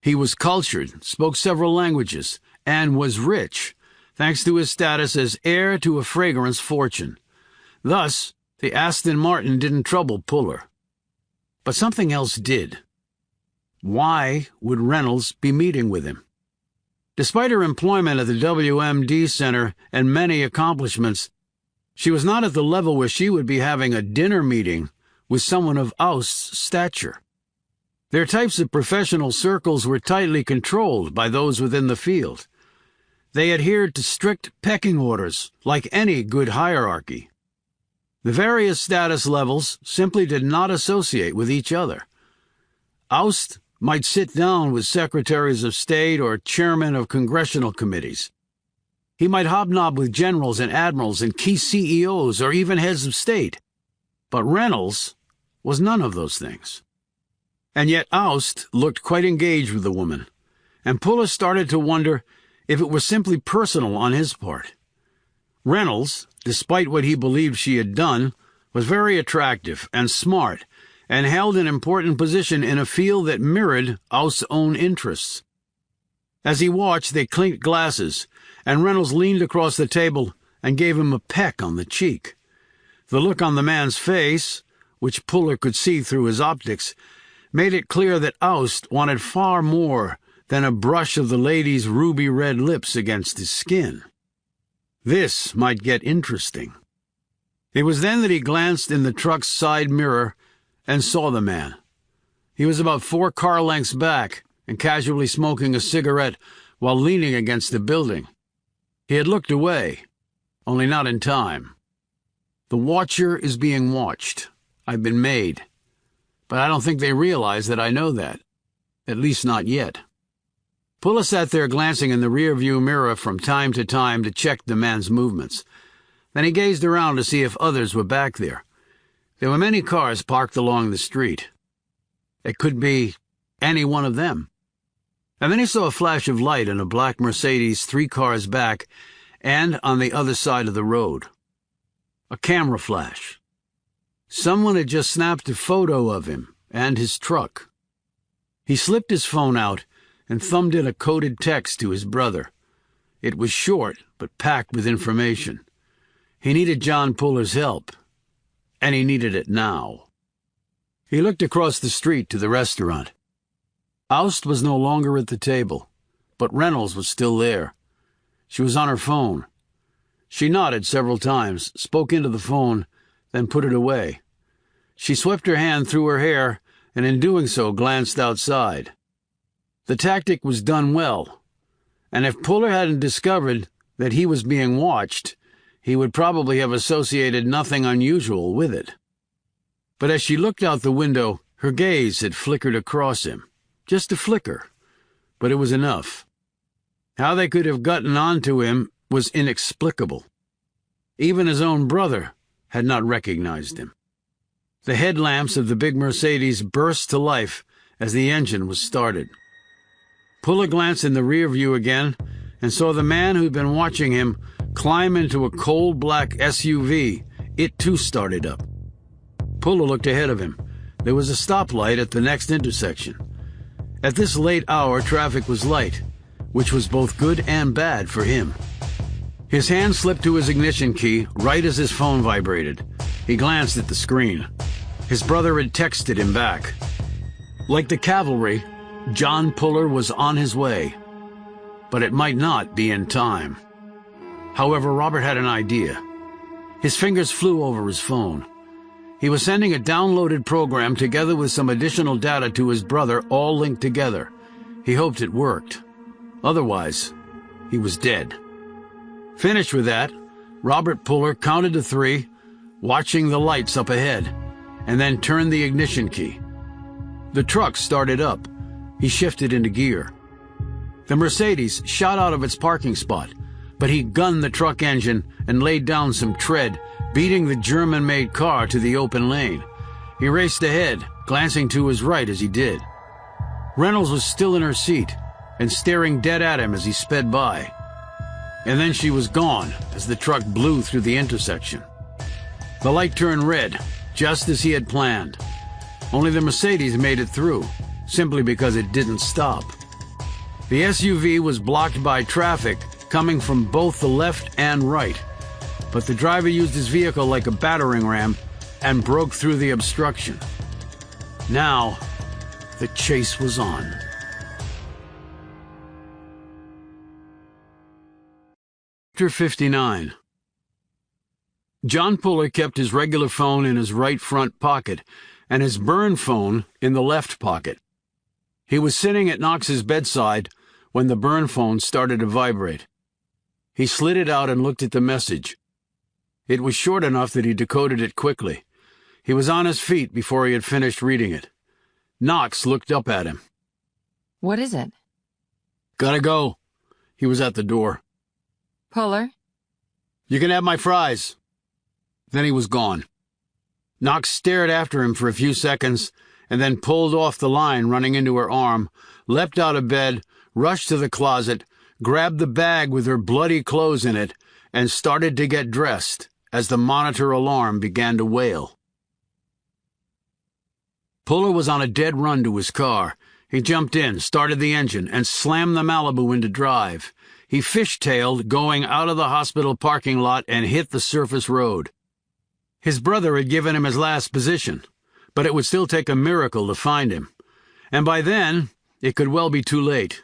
He was cultured, spoke several languages, and was rich, thanks to his status as heir to a fragrance fortune. Thus, the Aston Martin didn't trouble Puller. But something else did. Why would Reynolds be meeting with him? Despite her employment at the WMD Center and many accomplishments, she was not at the level where she would be having a dinner meeting with someone of Aust's stature. Their types of professional circles were tightly controlled by those within the field. They adhered to strict pecking orders, like any good hierarchy. The various status levels simply did not associate with each other. Aust might sit down with secretaries of state or chairmen of congressional committees. He might hobnob with generals and admirals and key CEOs or even heads of state. But Reynolds was none of those things. And yet Aust looked quite engaged with the woman, and Puller started to wonder if it was simply personal on his part. Reynolds, despite what he believed she had done, was very attractive and smart, and held an important position in a field that mirrored Aust's own interests. As he watched, they clinked glasses, and Reynolds leaned across the table and gave him a peck on the cheek. The look on the man's face, which Puller could see through his optics, made it clear that Aust wanted far more than a brush of the lady's ruby-red lips against his skin. This might get interesting. It was then that he glanced in the truck's side mirror and saw the man. He was about 4 car lengths back and casually smoking a cigarette while leaning against the building. He had looked away, only not in time. The watcher is being watched. I've been made. But I don't think they realize that I know that. At least not yet. Puller sat there glancing in the rearview mirror from time to time to check the man's movements. Then he gazed around to see if others were back there. There were many cars parked along the street. It could be any one of them. And then he saw a flash of light in a black Mercedes 3 cars back and on the other side of the road. A camera flash. Someone had just snapped a photo of him and his truck. He slipped his phone out and thumbed in a coded text to his brother. It was short, but packed with information. He needed John Puller's help, and he needed it now. He looked across the street to the restaurant. Aust was no longer at the table, but Reynolds was still there. She was on her phone. She nodded several times, spoke into the phone, then put it away. She swept her hand through her hair, and in doing so glanced outside. The tactic was done well, and if Puller hadn't discovered that he was being watched, he would probably have associated nothing unusual with it. But as she looked out the window, her gaze had flickered across him. Just a flicker, but it was enough. How they could have gotten onto him was inexplicable. Even his own brother had not recognized him. The headlamps of the big Mercedes burst to life as the engine was started. Puller glanced in the rear view again and saw the man who'd been watching him climb into a cold black SUV. It too started up. Puller looked ahead of him. There was a stoplight at the next intersection. At this late hour, traffic was light, which was both good and bad for him. His hand slipped to his ignition key right as his phone vibrated. He glanced at the screen. His brother had texted him back. Like the cavalry, John Puller was on his way, but it might not be in time. However, Robert had an idea. His fingers flew over his phone. He was sending a downloaded program together with some additional data to his brother, all linked together. He hoped it worked. Otherwise, he was dead. Finished with that, Robert Puller counted to 3, watching the lights up ahead, and then turned the ignition key. The truck started up. He shifted into gear. The Mercedes shot out of its parking spot, but he gunned the truck engine and laid down some tread, beating the German-made car to the open lane. He raced ahead, glancing to his right as he did. Reynolds was still in her seat and staring dead at him as he sped by. And then she was gone as the truck blew through the intersection. The light turned red, just as he had planned. Only the Mercedes made it through, simply because it didn't stop. The SUV was blocked by traffic coming from both the left and right, but the driver used his vehicle like a battering ram and broke through the obstruction. Now, the chase was on. Chapter 59. John Puller kept his regular phone in his right front pocket and his burn phone in the left pocket. He was sitting at Knox's bedside when the burn phone started to vibrate. He slid it out and looked at the message. It was short enough that he decoded it quickly. He was on his feet before he had finished reading it. Knox looked up at him. What is it? Gotta go. He was at the door. Puller? You can have my fries. Then he was gone. Knox stared after him for a few seconds and then pulled off the line running into her arm, leapt out of bed, rushed to the closet, grabbed the bag with her bloody clothes in it, and started to get dressed as the monitor alarm began to wail. Puller was on a dead run to his car. He jumped in, started the engine, and slammed the Malibu into drive. He fishtailed, going out of the hospital parking lot, and hit the surface road. His brother had given him his last position, but it would still take a miracle to find him. And by then, it could well be too late.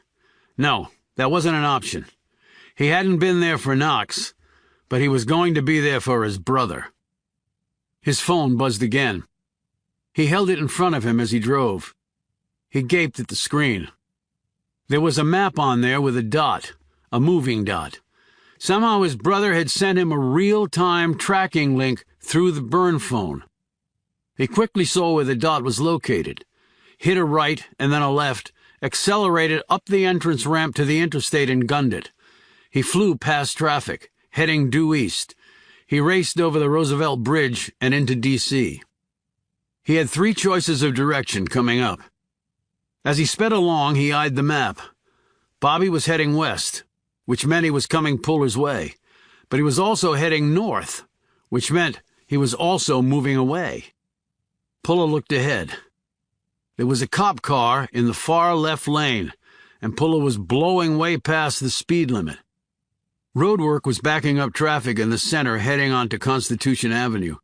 No, that wasn't an option. He hadn't been there for Knox, but he was going to be there for his brother. His phone buzzed again. He held it in front of him as he drove. He gaped at the screen. There was a map on there with a dot, a moving dot. Somehow his brother had sent him a real-time tracking link through the burn phone. He quickly saw where the dot was located, hit a right and then a left, accelerated up the entrance ramp to the interstate and gunned it. He flew past traffic, heading due east. He raced over the Roosevelt Bridge and into D.C. He had 3 choices of direction coming up. As he sped along, he eyed the map. Bobby was heading west, which meant he was coming Puller's way, but he was also heading north, which meant he was also moving away. Puller looked ahead. There was a cop car in the far left lane, and Puller was blowing way past the speed limit. Roadwork was backing up traffic in the center heading onto Constitution Avenue.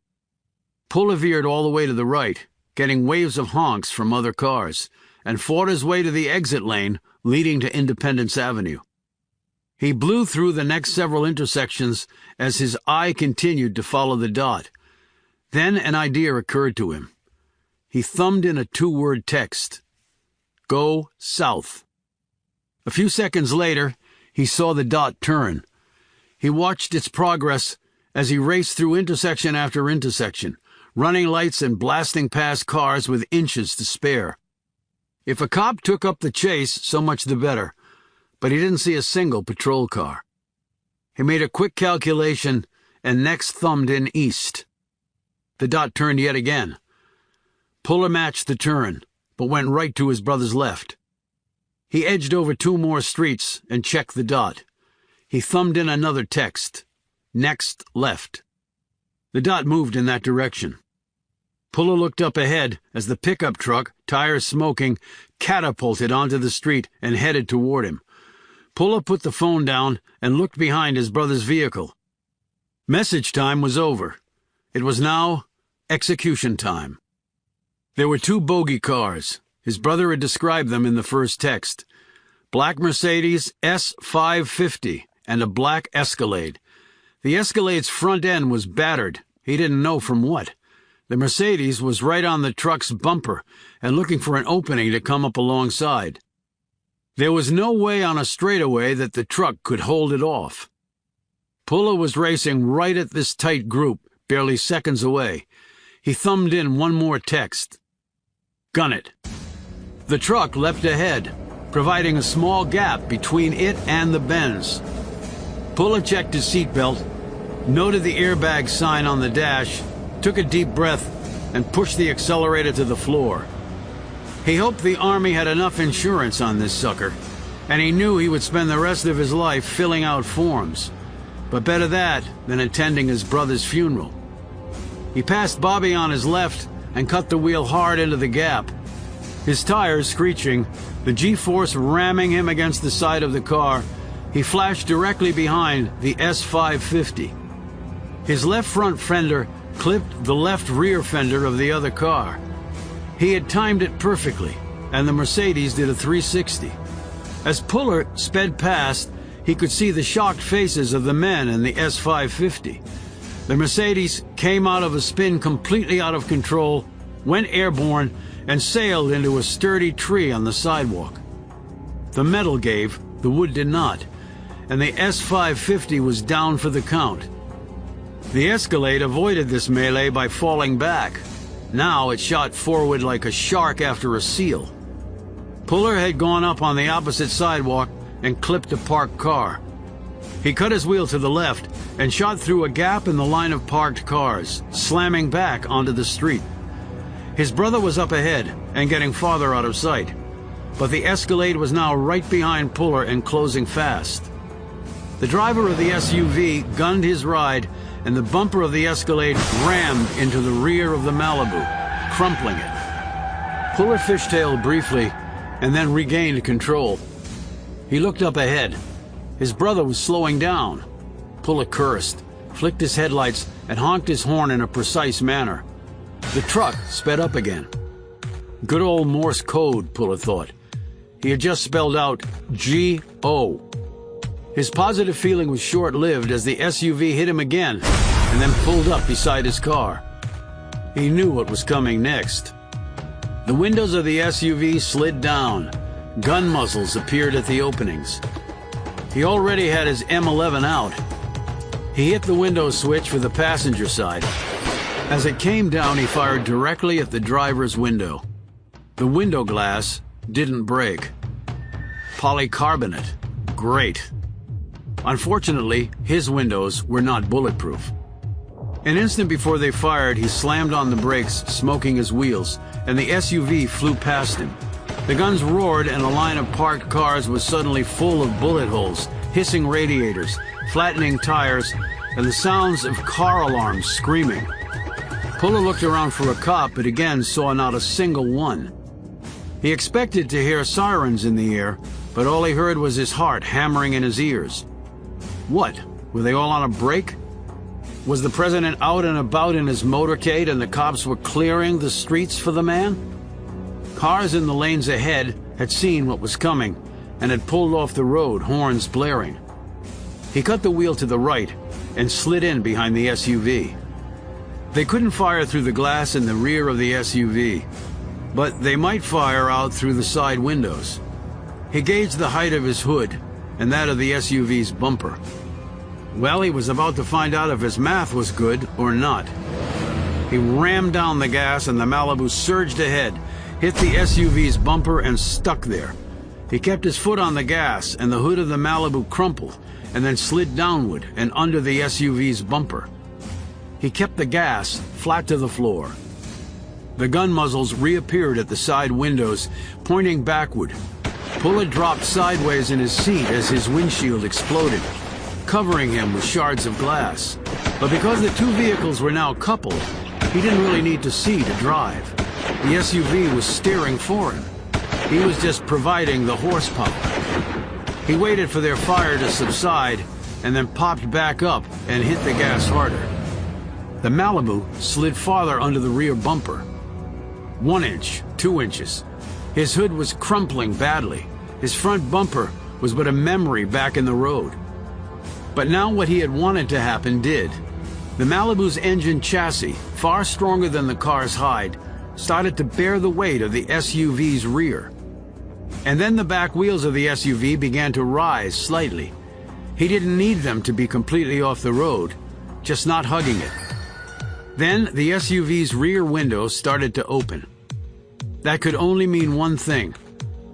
Puller veered all the way to the right, getting waves of honks from other cars, and fought his way to the exit lane leading to Independence Avenue. He blew through the next several intersections as his eye continued to follow the dot. Then an idea occurred to him. He thumbed in a 2-word text. Go south. A few seconds later, he saw the dot turn. He watched its progress as he raced through intersection after intersection, running lights and blasting past cars with inches to spare. If a cop took up the chase, so much the better, but he didn't see a single patrol car. He made a quick calculation and next thumbed in east. The dot turned yet again. Puller matched the turn, but went right to his brother's left. He edged over 2 more streets and checked the dot. He thumbed in another text. Next left. The dot moved in that direction. Puller looked up ahead as the pickup truck, tires smoking, catapulted onto the street and headed toward him. Puller put the phone down and looked behind his brother's vehicle. Message time was over. It was now execution time. There were 2 bogey cars. His brother had described them in the first text. Black Mercedes S550 and a black Escalade. The Escalade's front end was battered. He didn't know from what. The Mercedes was right on the truck's bumper and looking for an opening to come up alongside. There was no way on a straightaway that the truck could hold it off. Puller was racing right at this tight group, barely seconds away. He thumbed in 1 more text. Gun it. The truck leapt ahead, providing a small gap between it and the Benz. Puller checked his seatbelt, noted the airbag sign on the dash, took a deep breath, and pushed the accelerator to the floor. He hoped the Army had enough insurance on this sucker, and he knew he would spend the rest of his life filling out forms. But better that than attending his brother's funeral. He passed Bobby on his left and cut the wheel hard into the gap. His tires screeching, the G-force ramming him against the side of the car, He flashed directly behind the S550. His left front fender clipped the left rear fender of the other car. He had timed it perfectly, and the Mercedes did a 360. As Puller sped past, he could see the shocked faces of the men in the S550. The Mercedes came out of a spin completely out of control, went airborne, and sailed into a sturdy tree on the sidewalk. The metal gave, the wood did not, and the S550 was down for the count. The Escalade avoided this melee by falling back. Now it shot forward like a shark after a seal. Puller had gone up on the opposite sidewalk and clipped a parked car. He cut his wheel to the left and shot through a gap in the line of parked cars, slamming back onto the street. His brother was up ahead and getting farther out of sight, but the Escalade was now right behind Puller and closing fast. The driver of the SUV gunned his ride, and the bumper of the Escalade rammed into the rear of the Malibu, crumpling it. Puller fishtailed briefly and then regained control. He looked up ahead. His brother was slowing down. Puller cursed, flicked his headlights, and honked his horn in a precise manner. The truck sped up again. Good old Morse code, Puller thought. He had just spelled out G-O. His positive feeling was short-lived as the SUV hit him again and then pulled up beside his car. He knew what was coming next. The windows of the SUV slid down. Gun muzzles appeared at the openings. He already had his M11 out. He hit the window switch for the passenger side. As it came down, he fired directly at the driver's window. The window glass didn't break. Polycarbonate. Great. Unfortunately, his windows were not bulletproof. An instant before they fired, he slammed on the brakes, smoking his wheels, and the SUV flew past him. The guns roared, and a line of parked cars was suddenly full of bullet holes, hissing radiators, flattening tires, and the sounds of car alarms screaming. Puller looked around for a cop, but again saw not a single one. He expected to hear sirens in the air, but all he heard was his heart hammering in his ears. What? Were they all on a break? Was the president out and about in his motorcade and the cops were clearing the streets for the man? Cars in the lanes ahead had seen what was coming and had pulled off the road, horns blaring. He cut the wheel to the right and slid in behind the SUV. They couldn't fire through the glass in the rear of the SUV, but they might fire out through the side windows. He gauged the height of his hood and that of the SUV's bumper. Well, he was about to find out if his math was good or not. He rammed down the gas and the Malibu surged ahead, hit the SUV's bumper and stuck there. He kept his foot on the gas and the hood of the Malibu crumpled and then slid downward and under the SUV's bumper. He kept the gas flat to the floor. The gun muzzles reappeared at the side windows, pointing backward. Puller dropped sideways in his seat as his windshield exploded, covering him with shards of glass. But because the two vehicles were now coupled, he didn't really need to see to drive. The SUV was steering for him. He was just providing the horsepower. He waited for their fire to subside and then popped back up and hit the gas harder. The Malibu slid farther under the rear bumper. 1 inch, 2 inches. His hood was crumpling badly. His front bumper was but a memory back in the road. But now what he had wanted to happen did. The Malibu's engine chassis, far stronger than the car's hide, started to bear the weight of the SUV's rear. And then the back wheels of the SUV began to rise slightly. He didn't need them to be completely off the road, just not hugging it. Then the SUV's rear window started to open. That could only mean one thing.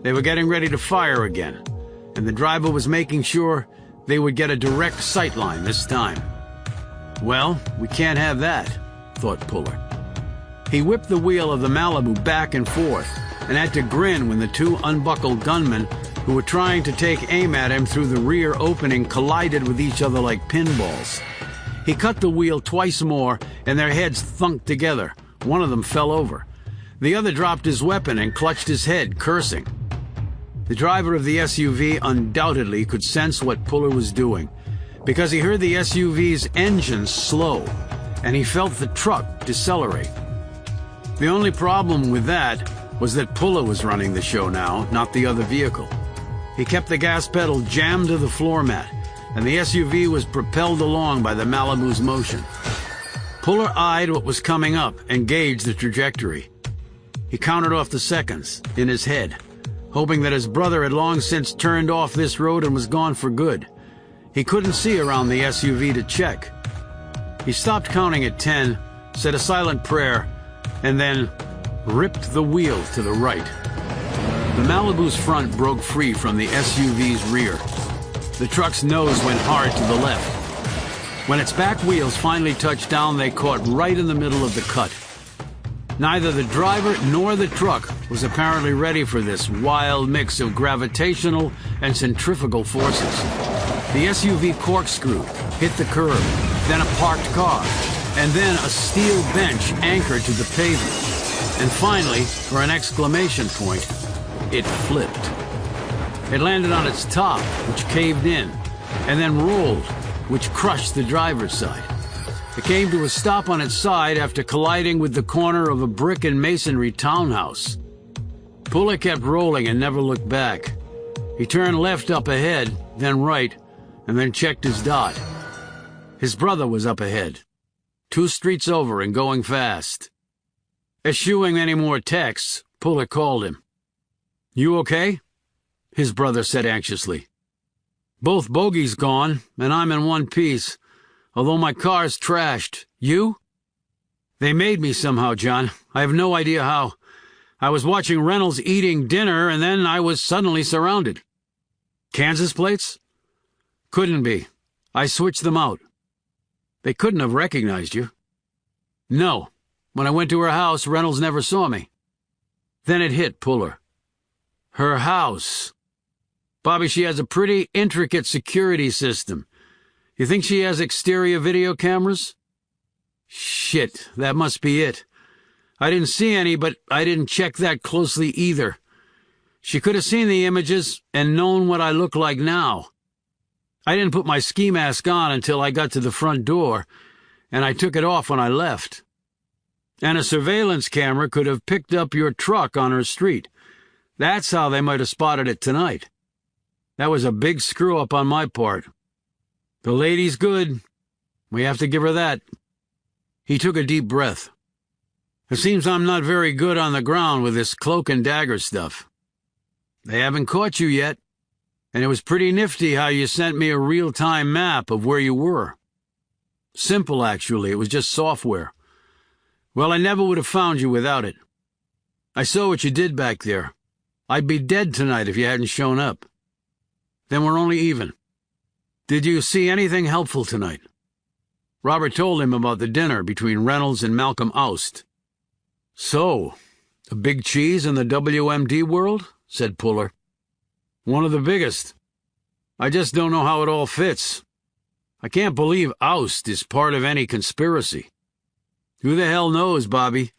They were getting ready to fire again, and the driver was making sure they would get a direct sight line this time. Well, we can't have that, thought Puller. He whipped the wheel of the Malibu back and forth and had to grin when the two unbuckled gunmen who were trying to take aim at him through the rear opening collided with each other like pinballs. He cut the wheel twice more and their heads thunked together. One of them fell over. The other dropped his weapon and clutched his head, cursing. The driver of the SUV undoubtedly could sense what Puller was doing, because he heard the SUV's engine slow, and he felt the truck decelerate. The only problem with that was that Puller was running the show now, not the other vehicle. He kept the gas pedal jammed to the floor mat, and the SUV was propelled along by the Malibu's motion. Puller eyed what was coming up and gauged the trajectory. He counted off the seconds in his head, hoping that his brother had long since turned off this road and was gone for good. He couldn't see around the SUV to check. He stopped counting at 10, said a silent prayer, and then ripped the wheel to the right. The Malibu's front broke free from the SUV's rear. The truck's nose went hard to the left. When its back wheels finally touched down, they caught right in the middle of the cut. Neither the driver nor the truck was apparently ready for this wild mix of gravitational and centrifugal forces. The SUV corkscrew hit the curb, then a parked car, and then a steel bench anchored to the pavement. And finally, for an exclamation point, it flipped. It landed on its top, which caved in, and then rolled, which crushed the driver's side. It came to a stop on its side after colliding with the corner of a brick and masonry townhouse. Puller kept rolling and never looked back. He turned left up ahead, then right, and then checked his dot. His brother was up ahead, 2 streets over and going fast. Eschewing any more texts, Puller called him. "You okay?" his brother said anxiously. "Both bogies gone, and I'm in one piece, although my car's trashed. You?" "They made me somehow, John. I have no idea how. I was watching Reynolds eating dinner, and then I was suddenly surrounded." "Kansas plates?" "Couldn't be. I switched them out." "They couldn't have recognized you." "No. When I went to her house, Reynolds never saw me." Then it hit Puller. Her house. Bobby, she has a pretty intricate security system. You think she has exterior video cameras? Shit, that must be it. I didn't see any, but I didn't check that closely either. She could have seen the images and known what I look like now. I didn't put my ski mask on until I got to the front door, and I took it off when I left. And a surveillance camera could have picked up your truck on her street. That's how they might have spotted it tonight. That was a big screw-up on my part. The lady's good. We have to give her that. He took a deep breath. It seems I'm not very good on the ground with this cloak and dagger stuff. They haven't caught you yet, and it was pretty nifty how you sent me a real-time map of where you were. Simple, actually. It was just software. Well, I never would have found you without it. I saw what you did back there. I'd be dead tonight if you hadn't shown up. Then we're only even. Did you see anything helpful tonight?" Robert told him about the dinner between Reynolds and Malcolm Oust. "So, a big cheese in the WMD world?" said Puller. "One of the biggest. I just don't know how it all fits. I can't believe Oust is part of any conspiracy." "Who the hell knows, Bobby?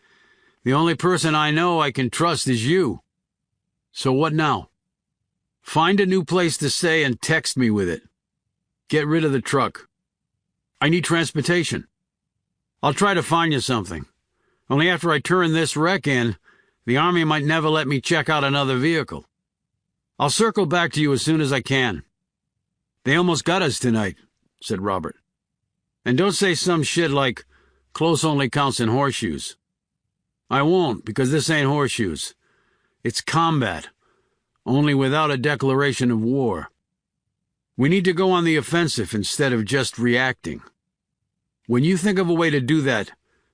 The only person I know I can trust is you. So what now? Find a new place to stay and text me with it. Get rid of the truck. I need transportation. I'll try to find you something. Only after I turn this wreck in, the Army might never let me check out another vehicle. I'll circle back to you as soon as I can." "They almost got us tonight," said Robert. "And don't say some shit like, 'close only counts in horseshoes.' I won't, because this ain't horseshoes. It's combat, only without a declaration of war. We need to go on the offensive instead of just reacting. When you think of a way to do that,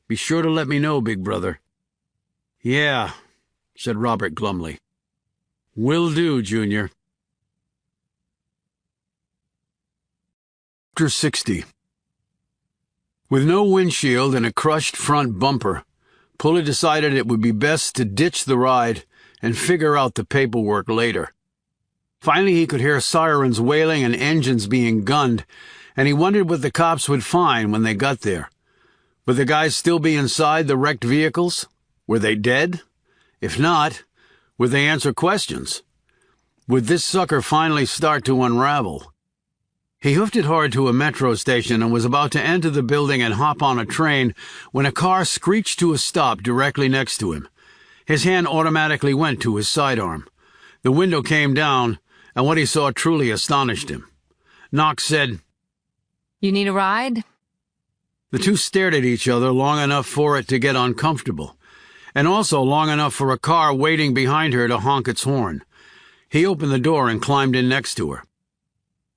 be sure to let me know, big brother." "Yeah," said Robert glumly. "Will do, Junior." Chapter 60. With no windshield and a crushed front bumper, Puller decided it would be best to ditch the ride and figure out the paperwork later. Finally, he could hear sirens wailing and engines being gunned, and he wondered what the cops would find when they got there. Would the guys still be inside the wrecked vehicles? Were they dead? If not, would they answer questions? Would this sucker finally start to unravel? He hoofed it hard to a metro station and was about to enter the building and hop on a train when a car screeched to a stop directly next to him. His hand automatically went to his sidearm. The window came down, and what he saw truly astonished him. Knox said, "You need a ride?" The two stared at each other long enough for it to get uncomfortable, and also long enough for a car waiting behind her to honk its horn. He opened the door and climbed in next to her.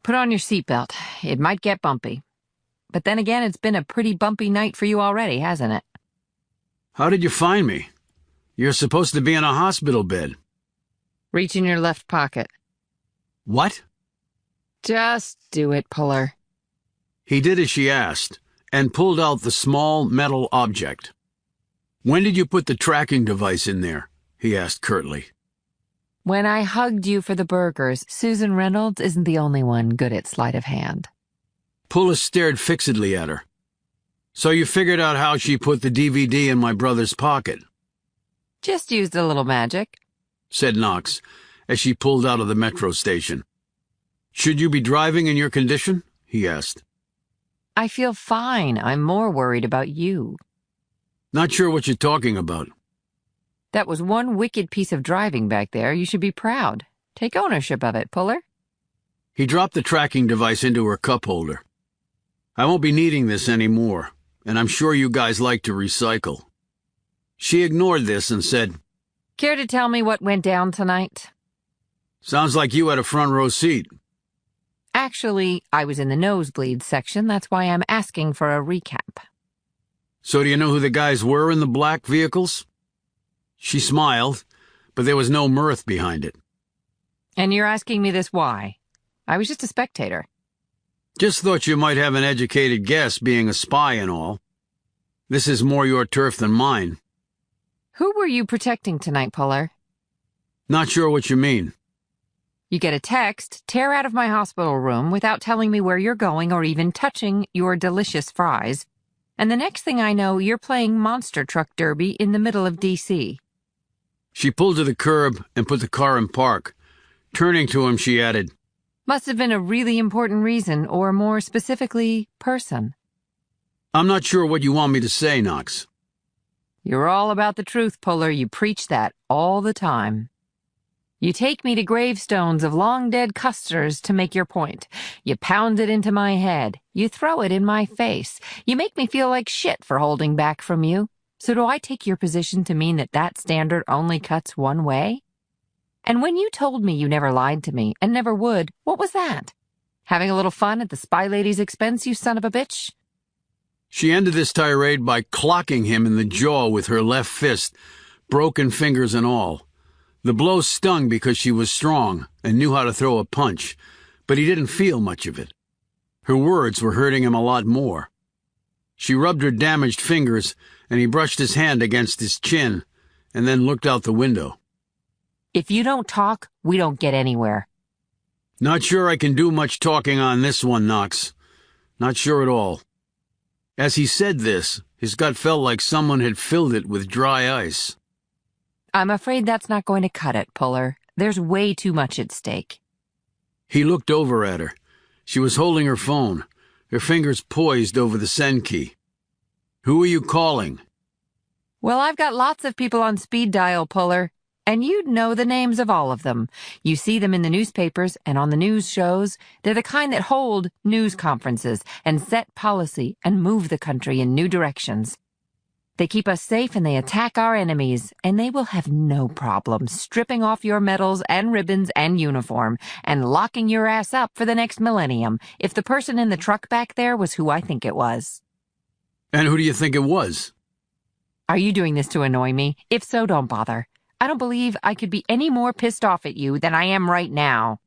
"Put on your seatbelt. It might get bumpy. But then again, it's been a pretty bumpy night for you already, hasn't it?" How did you find me? You're supposed to be in a hospital bed. Reach in your left pocket. What? Just do it, Puller. He did as she asked, and pulled out the small metal object. When did you put the tracking device in there? He asked curtly. When I hugged you for the burgers, Susan Reynolds isn't the only one good at sleight of hand. Puller stared fixedly at her. So you figured out how she put the DVD in my brother's pocket? Just used a little magic, said Knox, as she pulled out of the metro station. Should you be driving in your condition? He asked. I feel fine. I'm more worried about you. Not sure what you're talking about. That was one wicked piece of driving back there. You should be proud. Take ownership of it, Puller. He dropped the tracking device into her cup holder. I won't be needing this anymore, and I'm sure you guys like to recycle. She ignored this and said, Care to tell me what went down tonight? Sounds like you had a front row seat. Actually, I was in the nosebleed section. That's why I'm asking for a recap. So do you know who the guys were in the black vehicles? She smiled, but there was no mirth behind it. And you're asking me this why? I was just a spectator. Just thought you might have an educated guess, being a spy and all. This is more your turf than mine. Who were you protecting tonight, Puller? Not sure what you mean. You get a text, tear out of my hospital room without telling me where you're going or even touching your delicious fries, and the next thing I know, you're playing monster truck derby in the middle of D.C. She pulled to the curb and put the car in park. Turning to him, she added, Must have been a really important reason, or more specifically, person. I'm not sure what you want me to say, Knox. You're all about the truth, Puller. You preach that all the time. You take me to gravestones of long-dead custers to make your point. You pound it into my head. You throw it in my face. You make me feel like shit for holding back from you. So do I take your position to mean that that standard only cuts one way? And when you told me you never lied to me, and never would, what was that? Having a little fun at the spy lady's expense, you son of a bitch? She ended this tirade by clocking him in the jaw with her left fist, broken fingers and all. The blow stung because she was strong and knew how to throw a punch, but he didn't feel much of it. Her words were hurting him a lot more. She rubbed her damaged fingers, and he brushed his hand against his chin, and then looked out the window. If you don't talk, we don't get anywhere. Not sure I can do much talking on this one, Knox. Not sure at all. As he said this, his gut felt like someone had filled it with dry ice. I'm afraid that's not going to cut it, Puller. There's way too much at stake. He looked over at her. She was holding her phone, her fingers poised over the send key. Who are you calling? Well, I've got lots of people on speed dial, Puller, and you'd know the names of all of them. You see them in the newspapers and on the news shows. They're the kind that hold news conferences and set policy and move the country in new directions. They keep us safe and they attack our enemies, and they will have no problem stripping off your medals and ribbons and uniform and locking your ass up for the next millennium if the person in the truck back there was who I think it was. And who do you think it was? Are you doing this to annoy me? If so, don't bother. I don't believe I could be any more pissed off at you than I am right now.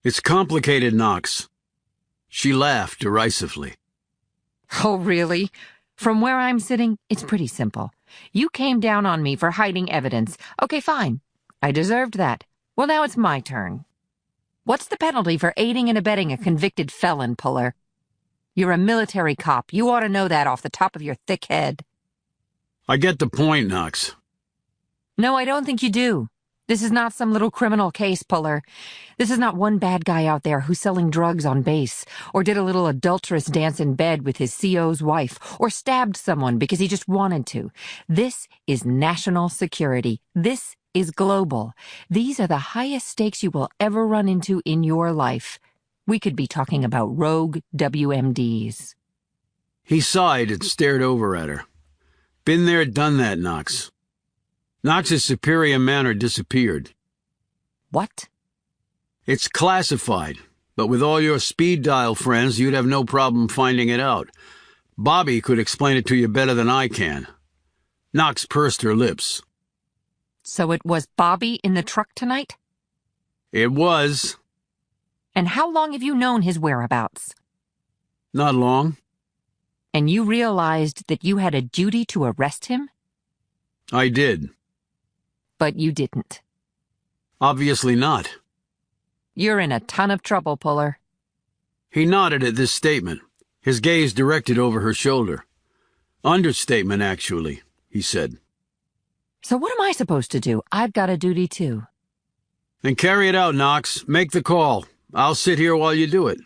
It's complicated, Knox. She laughed derisively. Oh, really? From where I'm sitting, it's pretty simple. You came down on me for hiding evidence. Okay, fine. I deserved that. Well, now it's my turn. What's the penalty for aiding and abetting a convicted felon, Puller? You're a military cop. You ought to know that off the top of your thick head. I get the point, Knox. No, I don't think you do. This is not some little criminal case, Puller. This is not one bad guy out there who's selling drugs on base, or did a little adulterous dance in bed with his CO's wife, or stabbed someone because he just wanted to. This is national security. This is global. These are the highest stakes you will ever run into in your life. We could be talking about rogue WMDs. He sighed and stared over at her. Been there, done that, Knox. Knox's superior manner disappeared. What? It's classified, but with all your speed dial friends, you'd have no problem finding it out. Bobby could explain it to you better than I can. Knox pursed her lips. So it was Bobby in the truck tonight? It was. And how long have you known his whereabouts? Not long. And you realized that you had a duty to arrest him? I did. But you didn't. Obviously not. You're in a ton of trouble, Puller. He nodded at this statement, his gaze directed over her shoulder. Understatement, actually, he said. So what am I supposed to do? I've got a duty too. Then carry it out, Knox. Make the call. I'll sit here while you do it.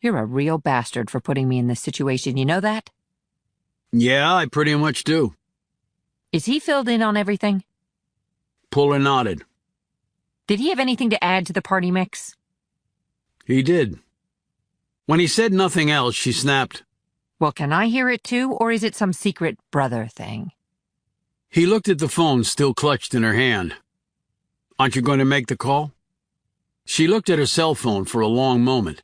You're a real bastard for putting me in this situation, you know that? Yeah, I pretty much do. Is he filled in on everything? Puller nodded. Did he have anything to add to the party mix? He did. When he said nothing else, she snapped. Well, can I hear it too, or is it some secret brother thing? He looked at the phone still clutched in her hand. Aren't you going to make the call? She looked at her cell phone for a long moment,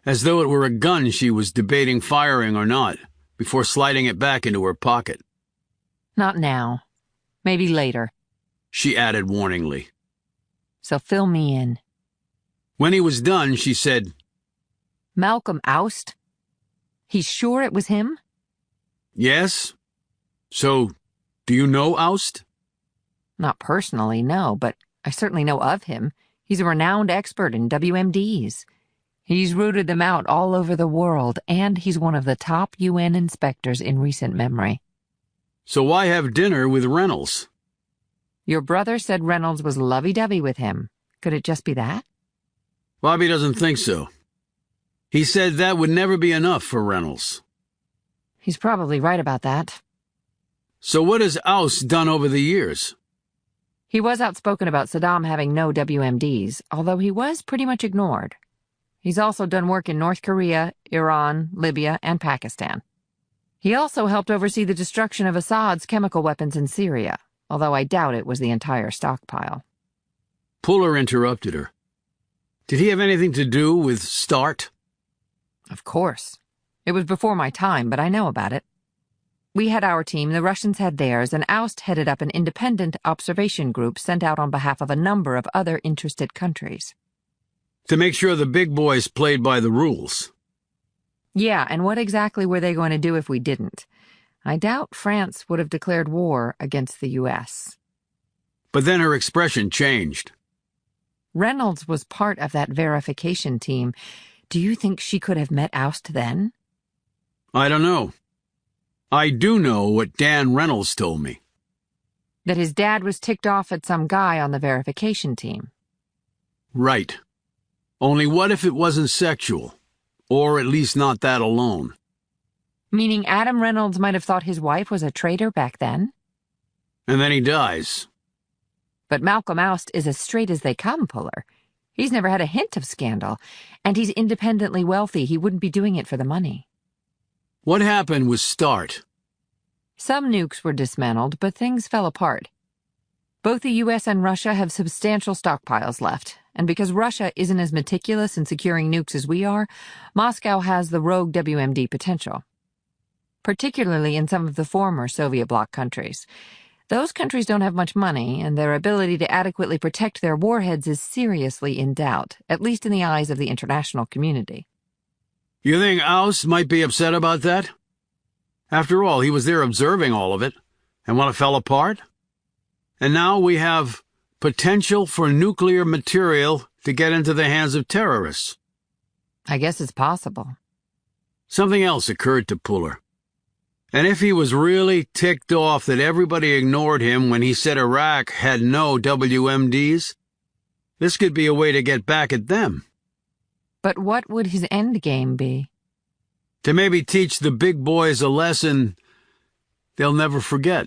as though it were a gun she was debating firing or not, before sliding it back into her pocket. Not now. Maybe later. She added warningly. So fill me in. When he was done, she said, Malcolm Oust? He's sure it was him? Yes. So, do you know Oust? Not personally, no, but I certainly know of him. He's a renowned expert in WMDs. He's rooted them out all over the world, and he's one of the top UN inspectors in recent memory. So why have dinner with Reynolds? Your brother said Reynolds was lovey-dovey with him. Could it just be that? Bobby doesn't think so. He said that would never be enough for Reynolds. He's probably right about that. So what has Oust done over the years? He was outspoken about Saddam having no WMDs, although he was pretty much ignored. He's also done work in North Korea, Iran, Libya, and Pakistan. He also helped oversee the destruction of Assad's chemical weapons in Syria, although I doubt it was the entire stockpile. Puller interrupted her. Did he have anything to do with START? Of course. It was before my time, but I know about it. We had our team, the Russians had theirs, and Oust headed up an independent observation group sent out on behalf of a number of other interested countries. To make sure the big boys played by the rules. Yeah, and what exactly were they going to do if we didn't? I doubt France would have declared war against the U.S. But then her expression changed. Reynolds was part of that verification team. Do you think she could have met Oust then? I don't know. I do know what Dan Reynolds told me. That his dad was ticked off at some guy on the verification team. Right. Only what if it wasn't sexual? Or at least not that alone. Meaning Adam Reynolds might have thought his wife was a traitor back then? And then he dies. But Malcolm Oust is as straight as they come, Puller. He's never had a hint of scandal. And he's independently wealthy. He wouldn't be doing it for the money. What happened with START? Some nukes were dismantled, but things fell apart. Both the U.S. and Russia have substantial stockpiles left, and because Russia isn't as meticulous in securing nukes as we are, Moscow has the rogue WMD potential. Particularly in some of the former Soviet bloc countries. Those countries don't have much money, and their ability to adequately protect their warheads is seriously in doubt, at least in the eyes of the international community. You think Oust might be upset about that? After all, he was there observing all of it, and when it fell apart? And now we have potential for nuclear material to get into the hands of terrorists. I guess it's possible. Something else occurred to Puller. And if he was really ticked off that everybody ignored him when he said Iraq had no WMDs, this could be a way to get back at them. But what would his end game be? To maybe teach the big boys a lesson they'll never forget.